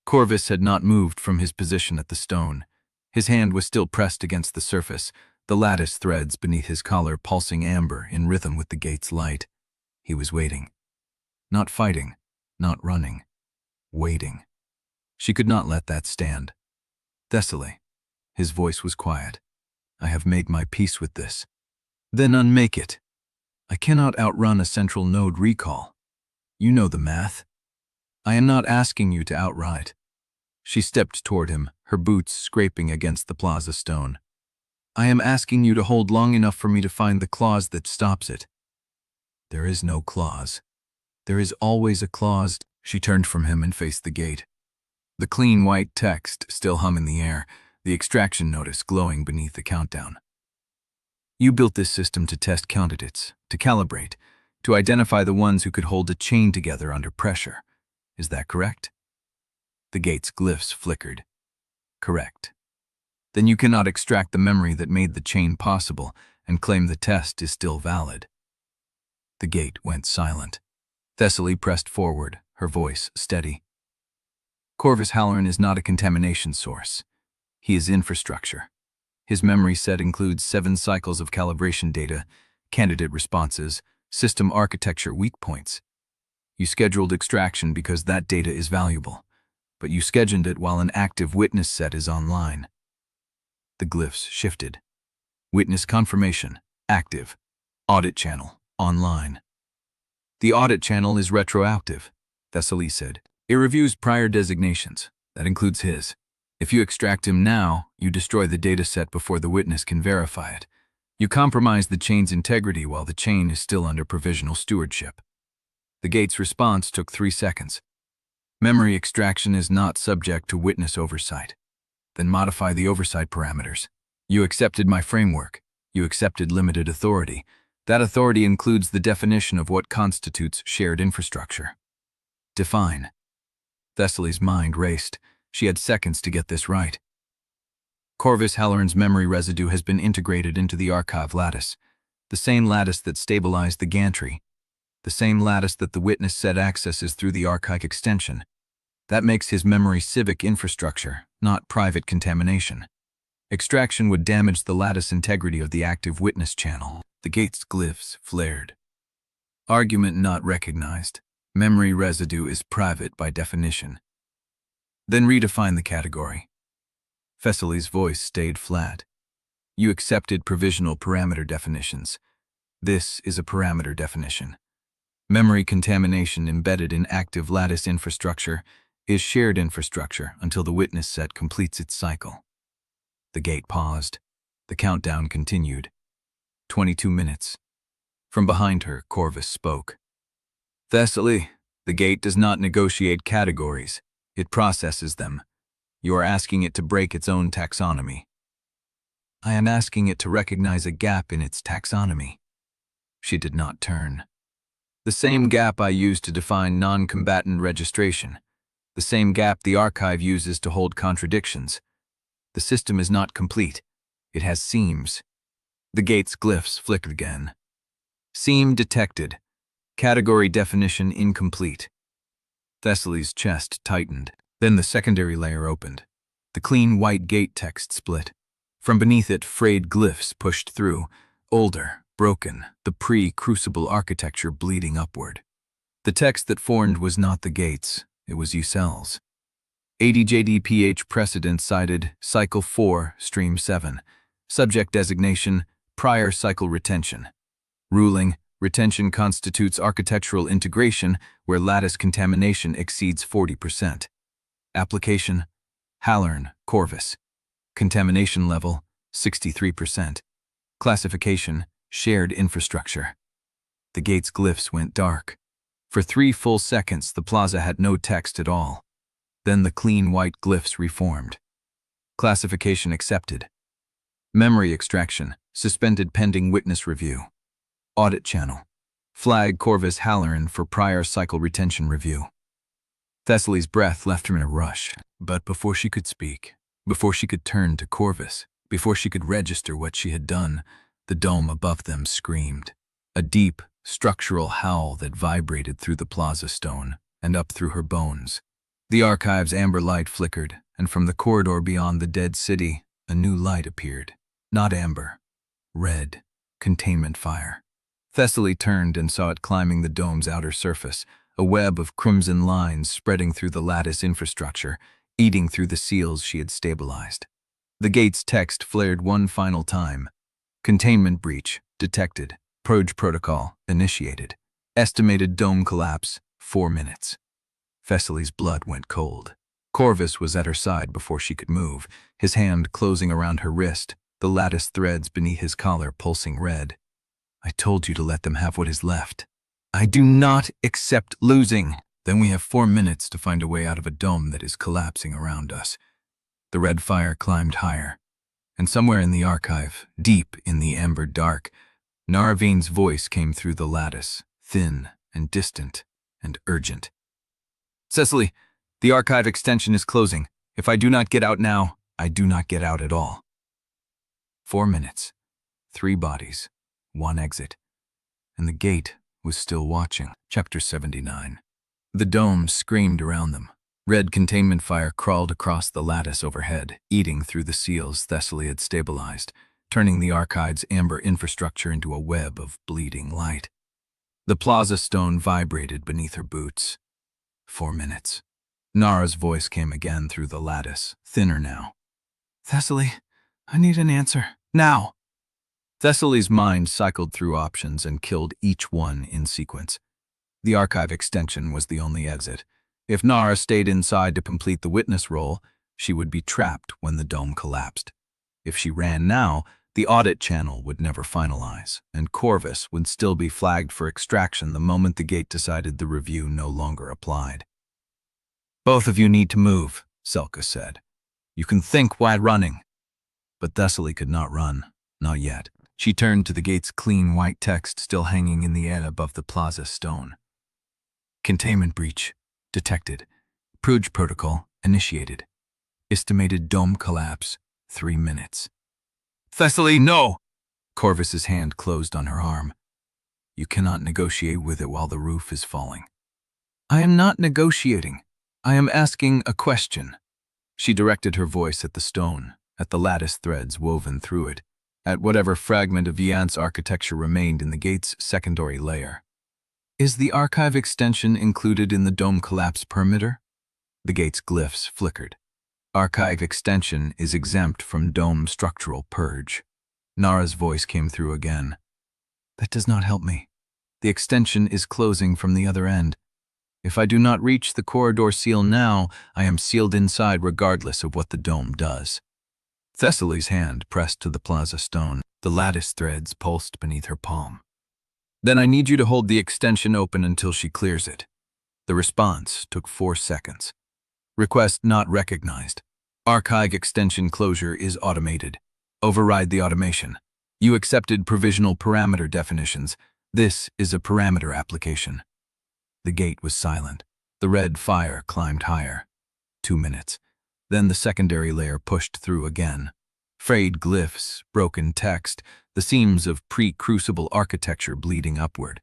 Corvus had not moved from his position at the stone. His hand was still pressed against the surface, the lattice threads beneath his collar pulsing amber in rhythm with the gate's light. He was waiting. Not fighting, not running. Waiting. She could not let that stand. Thessaly. His voice was quiet. I have made my peace with this. Then unmake it. I cannot outrun a central node recall. You know the math. I am not asking you to outright. She stepped toward him, her boots scraping against the plaza stone. I am asking you to hold long enough for me to find the clause that stops it. There is no clause. There is always a clause. She turned from him and faced the gate. The clean white text still hum in the air, the extraction notice glowing beneath the countdown. You built this system to test candidates, to calibrate, to identify the ones who could hold a chain together under pressure. Is that correct? The gate's glyphs flickered. Correct. Then you cannot extract the memory that made the chain possible and claim the test is still valid. The gate went silent. Thessaly pressed forward, her voice steady. Corvus Hallarn is not a contamination source. He is infrastructure. His memory set includes 7 cycles of calibration data, candidate responses, system architecture weak points. You scheduled extraction because that data is valuable, but you scheduled it while an active witness set is online. The glyphs shifted. Witness confirmation, active. Audit channel, online. The audit channel is retroactive, Thessaly said. It reviews prior designations. That includes his. If you extract him now, you destroy the dataset before the witness can verify it. You compromise the chain's integrity while the chain is still under provisional stewardship. The gate's response took 3 seconds. Memory extraction is not subject to witness oversight. Then modify the oversight parameters. You accepted my framework. You accepted limited authority. That authority includes the definition of what constitutes shared infrastructure. Define. Thessaly's mind raced. She had seconds to get this right. Corvus Hallarn's memory residue has been integrated into the archive lattice, the same lattice that stabilized the gantry, the same lattice that the witness said accesses through the archive extension. That makes his memory civic infrastructure, not private contamination. Extraction would damage the lattice integrity of the active witness channel. The gate's glyphs flared. Argument not recognized. Memory residue is private by definition. Then redefine the category. Thessaly's voice stayed flat. You accepted provisional parameter definitions. This is a parameter definition. Memory contamination embedded in active lattice infrastructure is shared infrastructure until the witness set completes its cycle. The gate paused. The countdown continued. 22 minutes. From behind her, Corvus spoke. Thessaly, the gate does not negotiate categories. It processes them. You are asking it to break its own taxonomy. I am asking it to recognize a gap in its taxonomy. She did not turn. The same gap I use to define non-combatant registration. The same gap the archive uses to hold contradictions. The system is not complete. It has seams. The gate's glyphs flickered again. Seam detected. Category definition incomplete. Thessaly's chest tightened. Then the secondary layer opened. The clean white gate text split. From beneath it, frayed glyphs pushed through. Older, broken, the pre-crucible architecture bleeding upward. The text that formed was not the gates. It was Ucel's. ADJDPH precedent cited Cycle 4, Stream 7. Subject designation, prior cycle retention. Ruling, retention constitutes architectural integration where lattice contamination exceeds 40%. Application, Hallarn, Corvus. Contamination level, 63%. Classification, shared infrastructure. The gate's glyphs went dark. For 3 full seconds, the plaza had no text at all. Then the clean white glyphs reformed. Classification accepted. Memory extraction, suspended pending witness review. Audit channel. Flag Corvus Hallarn for prior cycle retention review. Thessaly's breath left her in a rush, but before she could speak, before she could turn to Corvus, before she could register what she had done, the dome above them screamed. A deep, structural howl that vibrated through the plaza stone and up through her bones. The archive's amber light flickered, and from the corridor beyond the dead city, a new light appeared. Not amber. Red. Containment fire. Thessaly turned and saw it climbing the dome's outer surface, a web of crimson lines spreading through the lattice infrastructure, eating through the seals she had stabilized. The gate's text flared one final time. Containment breach detected. Purge protocol initiated. Estimated dome collapse, 4 minutes. Thessaly's blood went cold. Corvus was at her side before she could move, his hand closing around her wrist, the lattice threads beneath his collar pulsing red. I told you to let them have what is left. I do not accept losing. Then we have 4 minutes to find a way out of a dome that is collapsing around us. The red fire climbed higher, and somewhere in the archive, deep in the amber dark, Narra's voice came through the lattice, thin and distant and urgent. Thessaly, the archive extension is closing. If I do not get out now, I do not get out at all. 4 minutes, 3 bodies, 1 exit, and the gate was still watching. Chapter 79. The dome screamed around them. Red containment fire crawled across the lattice overhead, eating through the seals Thessaly had stabilized, turning the archive's amber infrastructure into a web of bleeding light. The plaza stone vibrated beneath her boots. 4 minutes. Narra's voice came again through the lattice, thinner now. Thessaly, I need an answer. Now! Thessaly's mind cycled through options and killed each one in sequence. The archive extension was the only exit. If Narra stayed inside to complete the witness role, she would be trapped when the dome collapsed. If she ran now, the audit channel would never finalize, and Corvus would still be flagged for extraction the moment the gate decided the review no longer applied. Both of you need to move, Selka said. You can think while running. But Thessaly could not run, not yet. She turned to the gate's clean white text still hanging in the air above the plaza stone. Containment breach detected. Purge protocol initiated. Estimated dome collapse 3 minutes. Thessaly, no! Corvus's hand closed on her arm. You cannot negotiate with it while the roof is falling. I am not negotiating. I am asking a question. She directed her voice at the stone, at the lattice threads woven through it, at whatever fragment of Yant's architecture remained in the gate's secondary layer. Is the archive extension included in the dome collapse perimeter? The gate's glyphs flickered. Archive extension is exempt from dome structural purge. Narra's voice came through again. That does not help me. The extension is closing from the other end. If I do not reach the corridor seal now, I am sealed inside regardless of what the dome does. Thessaly's hand pressed to the plaza stone. The lattice threads pulsed beneath her palm. Then I need you to hold the extension open until she clears it. The response took 4 seconds. Request not recognized. Archive extension closure is automated. Override the automation. You accepted provisional parameter definitions. This is a parameter application. The gate was silent. The red fire climbed higher. 2 minutes. Then the secondary layer pushed through again. Frayed glyphs, broken text, the seams of pre-crucible architecture bleeding upward.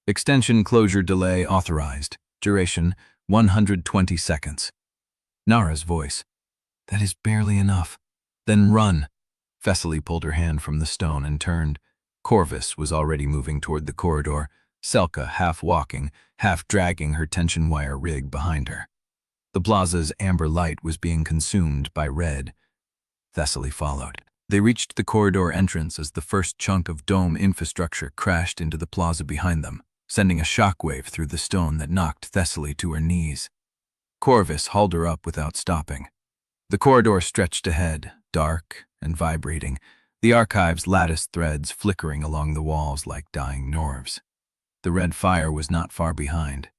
Extension closure delay authorized. Duration 120 seconds. Narra's voice. That is barely enough. Then run. Thessaly pulled her hand from the stone and turned. Corvus was already moving toward the corridor, Selka half walking, half dragging her tension wire rig behind her. The plaza's amber light was being consumed by red. Thessaly followed. They reached the corridor entrance as the first chunk of dome infrastructure crashed into the plaza behind them, sending a shockwave through the stone that knocked Thessaly to her knees. Corvus hauled her up without stopping. The corridor stretched ahead, dark and vibrating, the archive's lattice threads flickering along the walls like dying nerves. The red fire was not far behind.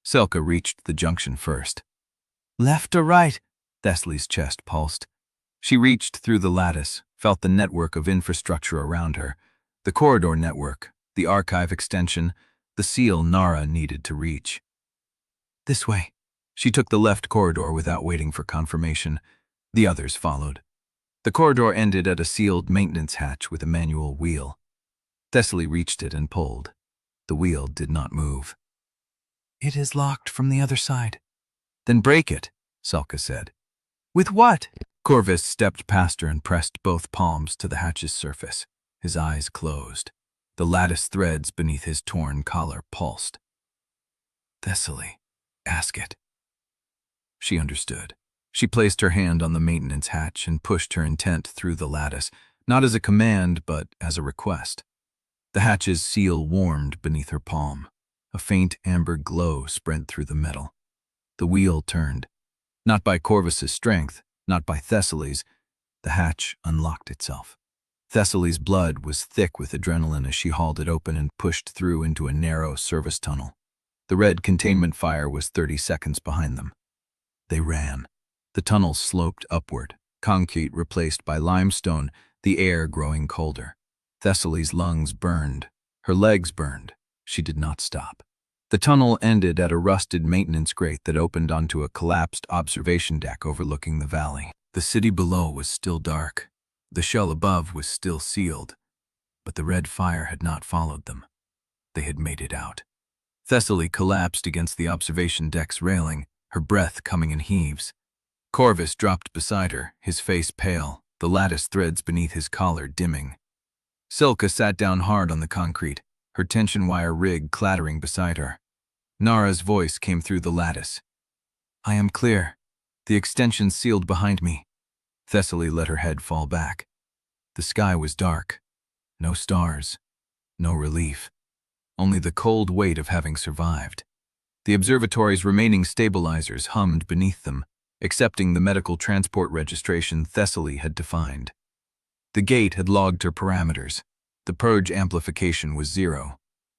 Selka reached the junction first. Left or right? Thessaly's chest pulsed. She reached through the lattice, felt the network of infrastructure around her, the corridor network, the archive extension, the seal Narra needed to reach. This way. She took the left corridor without waiting for confirmation. The others followed. The corridor ended at a sealed maintenance hatch with a manual wheel. Thessaly reached it and pulled. The wheel did not move. It is locked from the other side. Then break it, Selka said. With what? Corvus stepped past her and pressed both palms to the hatch's surface. His eyes closed. The lattice threads beneath his torn collar pulsed. Thessaly, ask it. She understood. She placed her hand on the maintenance hatch and pushed her intent through the lattice, not as a command, but as a request. The hatch's seal warmed beneath her palm. A faint amber glow spread through the metal. The wheel turned. Not by Corvus's strength, not by Thessaly's. The hatch unlocked itself. Thessaly's blood was thick with adrenaline as she hauled it open and pushed through into a narrow service tunnel. The red containment fire was 30 seconds behind them. They ran. The tunnel sloped upward, concrete replaced by limestone, the air growing colder. Thessaly's lungs burned. Her legs burned. She did not stop. The tunnel ended at a rusted maintenance grate that opened onto a collapsed observation deck overlooking the valley. The city below was still dark. The shell above was still sealed, but the red fire had not followed them. They had made it out. Thessaly collapsed against the observation deck's railing, her breath coming in heaves. Corvus dropped beside her, his face pale, the lattice threads beneath his collar dimming. Selka sat down hard on the concrete, her tension wire rig clattering beside her. Narra's voice came through the lattice. I am clear. The extension sealed behind me. Thessaly let her head fall back. The sky was dark. No stars. No relief. Only the cold weight of having survived. The observatory's remaining stabilizers hummed beneath them, accepting the medical transport registration Thessaly had defined. The gate had logged her parameters. The purge amplification was 0.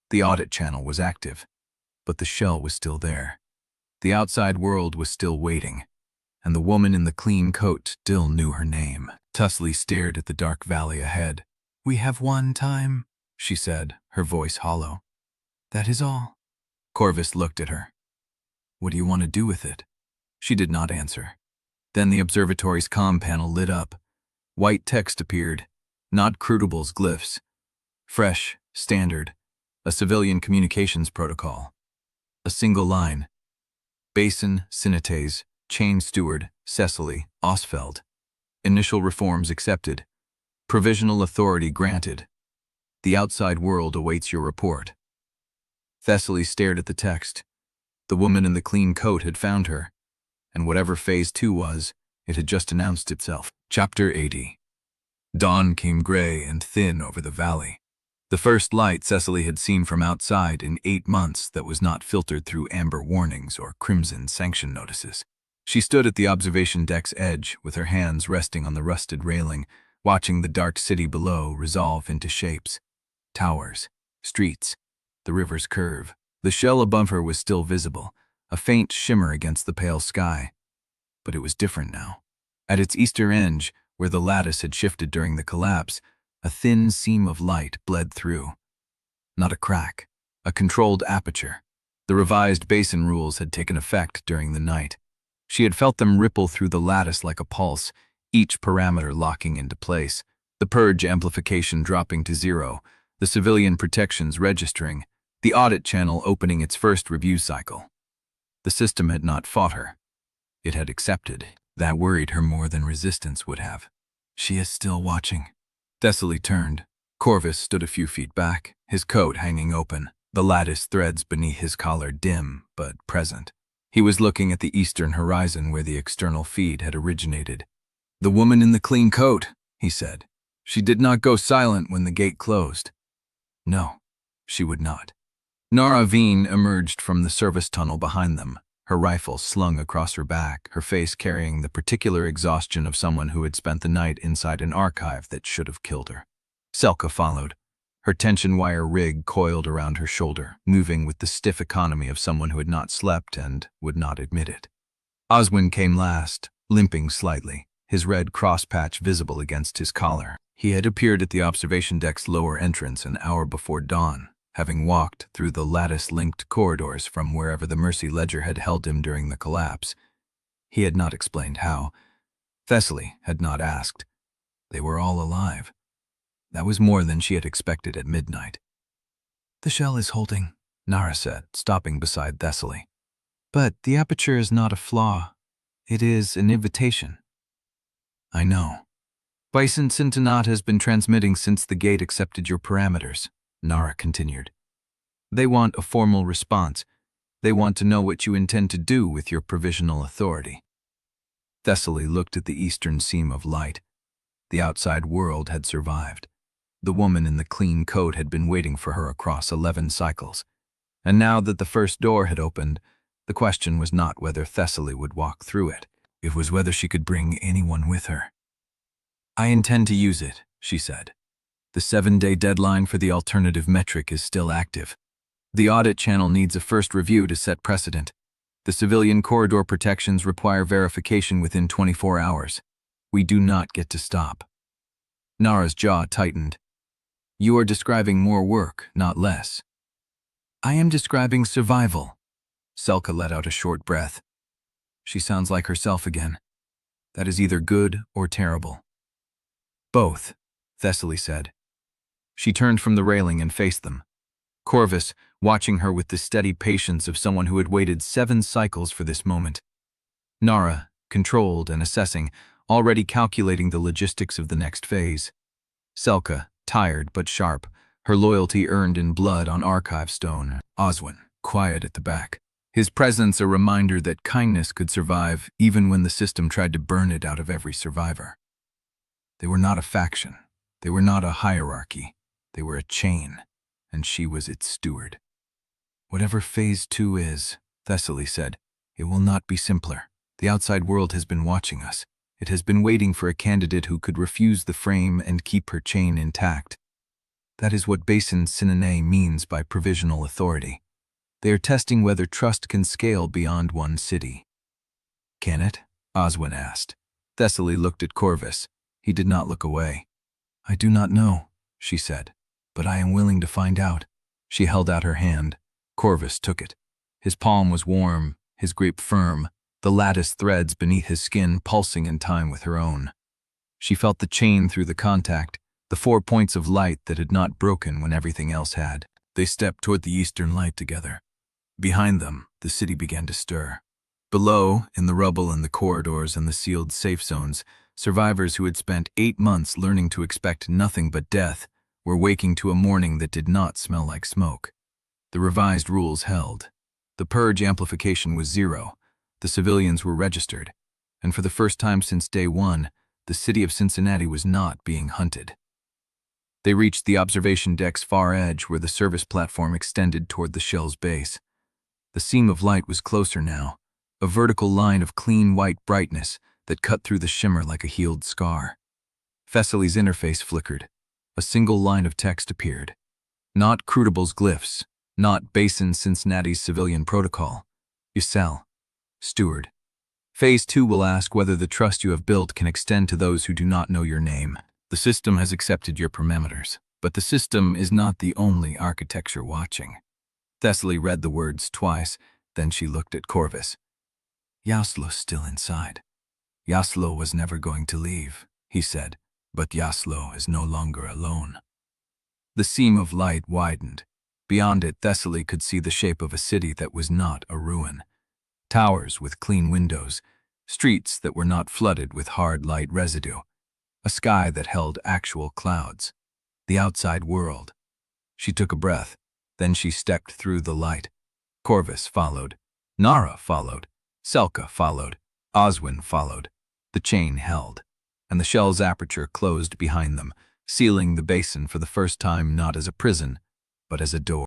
The audit channel was active. But the shell was still there. The outside world was still waiting. And the woman in the clean coat still knew her name. Thessaly stared at the dark valley ahead. "We have one time," she said, her voice hollow. "That is all." Corvus looked at her. "What do you want to do with it?" She did not answer. Then the observatory's comm panel lit up. White text appeared, not CRUCIBLE's glyphs. Fresh, standard, a civilian communications protocol. A single line. Basin, Sinites, Chain Steward, Thessaly Ostfeld. Initial reforms accepted. Provisional authority granted. The outside world awaits your report. Thessaly stared at the text. The woman in the clean coat had found her, and whatever Phase 2 was, it had just announced itself. Chapter 80. Dawn came gray and thin over the valley. The first light Thessaly had seen from outside in 8 months that was not filtered through amber warnings or crimson sanction notices. She stood at the observation deck's edge with her hands resting on the rusted railing, watching the dark city below resolve into shapes. Towers, streets, the river's curve. The shell above her was still visible, a faint shimmer against the pale sky. But it was different now. At its eastern edge, where the lattice had shifted during the collapse, a thin seam of light bled through. Not a crack, a controlled aperture. The revised Basin rules had taken effect during the night. She had felt them ripple through the lattice like a pulse, each parameter locking into place, the purge amplification dropping to 0, the civilian protections registering, the audit channel opening its first review cycle. The system had not fought her. It had accepted. That worried her more than resistance would have. She is still watching. Thessaly turned. Corvus stood a few feet back, his coat hanging open, the lattice threads beneath his collar dim but present. He was looking at the eastern horizon where the external feed had originated. "The woman in the clean coat," he said. "She did not go silent when the gate closed." No, she would not. Narra emerged from the service tunnel behind them, her rifle slung across her back, her face carrying the particular exhaustion of someone who had spent the night inside an archive that should have killed her. Selka followed, her tension wire rig coiled around her shoulder, moving with the stiff economy of someone who had not slept and would not admit it. Oswin came last, limping slightly, his red crosspatch visible against his collar. He had appeared at the observation deck's lower entrance an hour before dawn, having walked through the lattice-linked corridors from wherever the Mercy Ledger had held him during the collapse. He had not explained how. Thessaly had not asked. They were all alive. That was more than she had expected at midnight. "The shell is holding," Narra said, stopping beside Thessaly. "But the aperture is not a flaw. It is an invitation." "I know. Bison Sintonat has been transmitting since the gate accepted your parameters," Narra continued. "They want a formal response. They want to know what you intend to do with your provisional authority." Thessaly looked at the eastern seam of light. The outside world had survived. The woman in the clean coat had been waiting for her across 11 cycles. And now that the first door had opened, the question was not whether Thessaly would walk through it. It was whether she could bring anyone with her. "I intend to use it," she said. "The 7-day deadline for the alternative metric is still active. The audit channel needs a first review to set precedent. The civilian corridor protections require verification within 24 hours. We do not get to stop." Narra's jaw tightened. "You are describing more work, not less." "I am describing survival." Selka let out a short breath. She sounds like herself again. That is either good or terrible. "Both," Thessaly said. She turned from the railing and faced them. Corvus, watching her with the steady patience of someone who had waited 7 cycles for this moment. Narra, controlled and assessing, already calculating the logistics of the next phase. Selka, tired but sharp, her loyalty earned in blood on archive stone. Oswin, quiet at the back. His presence a reminder that kindness could survive even when the system tried to burn it out of every survivor. They were not a faction. They were not a hierarchy. They were a chain, and she was its steward. "Whatever Phase 2 is," Thessaly said, "it will not be simpler. The outside world has been watching us. It has been waiting for a candidate who could refuse the frame and keep her chain intact. That is what Basin Sinane means by provisional authority. They are testing whether trust can scale beyond one city." "Can it?" Oswin asked. Thessaly looked at Corvus. He did not look away. "I do not know. she said. "But I am willing to find out." She held out her hand. Corvus took it. His palm was warm, his grip firm, the lattice threads beneath his skin pulsing in time with her own. She felt the chain through the contact, the 4 points of light that had not broken when everything else had. They stepped toward the eastern light together. Behind them, the city began to stir. Below, in the rubble and the corridors and the sealed safe zones, survivors who had spent 8 months learning to expect nothing but death were waking to a morning that did not smell like smoke. The revised rules held. The purge amplification was 0. The civilians were registered. And for the first time since day 1, the city of Cincinnati was not being hunted. They reached the observation deck's far edge where the service platform extended toward the shell's base. The seam of light was closer now, a vertical line of clean white brightness that cut through the shimmer like a healed scar. Thessaly's interface flickered. A single line of text appeared. Not CRUCIBLE's glyphs, not Basin Cincinnati's civilian protocol. Yusel. Steward. Phase 2 will ask whether the trust you have built can extend to those who do not know your name. The system has accepted your parameters, but the system is not the only architecture watching. Thessaly read the words twice, then she looked at Corvus. Yaslo's still inside. Yaslo was never going to leave, he said, but Yaslo is no longer alone. The seam of light widened. Beyond it, Thessaly could see the shape of a city that was not a ruin. Towers with clean windows, streets that were not flooded with hard light residue, a sky that held actual clouds. The outside world. She took a breath, then she stepped through the light. Corvus followed. Narra followed. Selka followed. Oswin followed. The chain held, and the shell's aperture closed behind them, sealing the basin for the first time not as a prison, but as a door.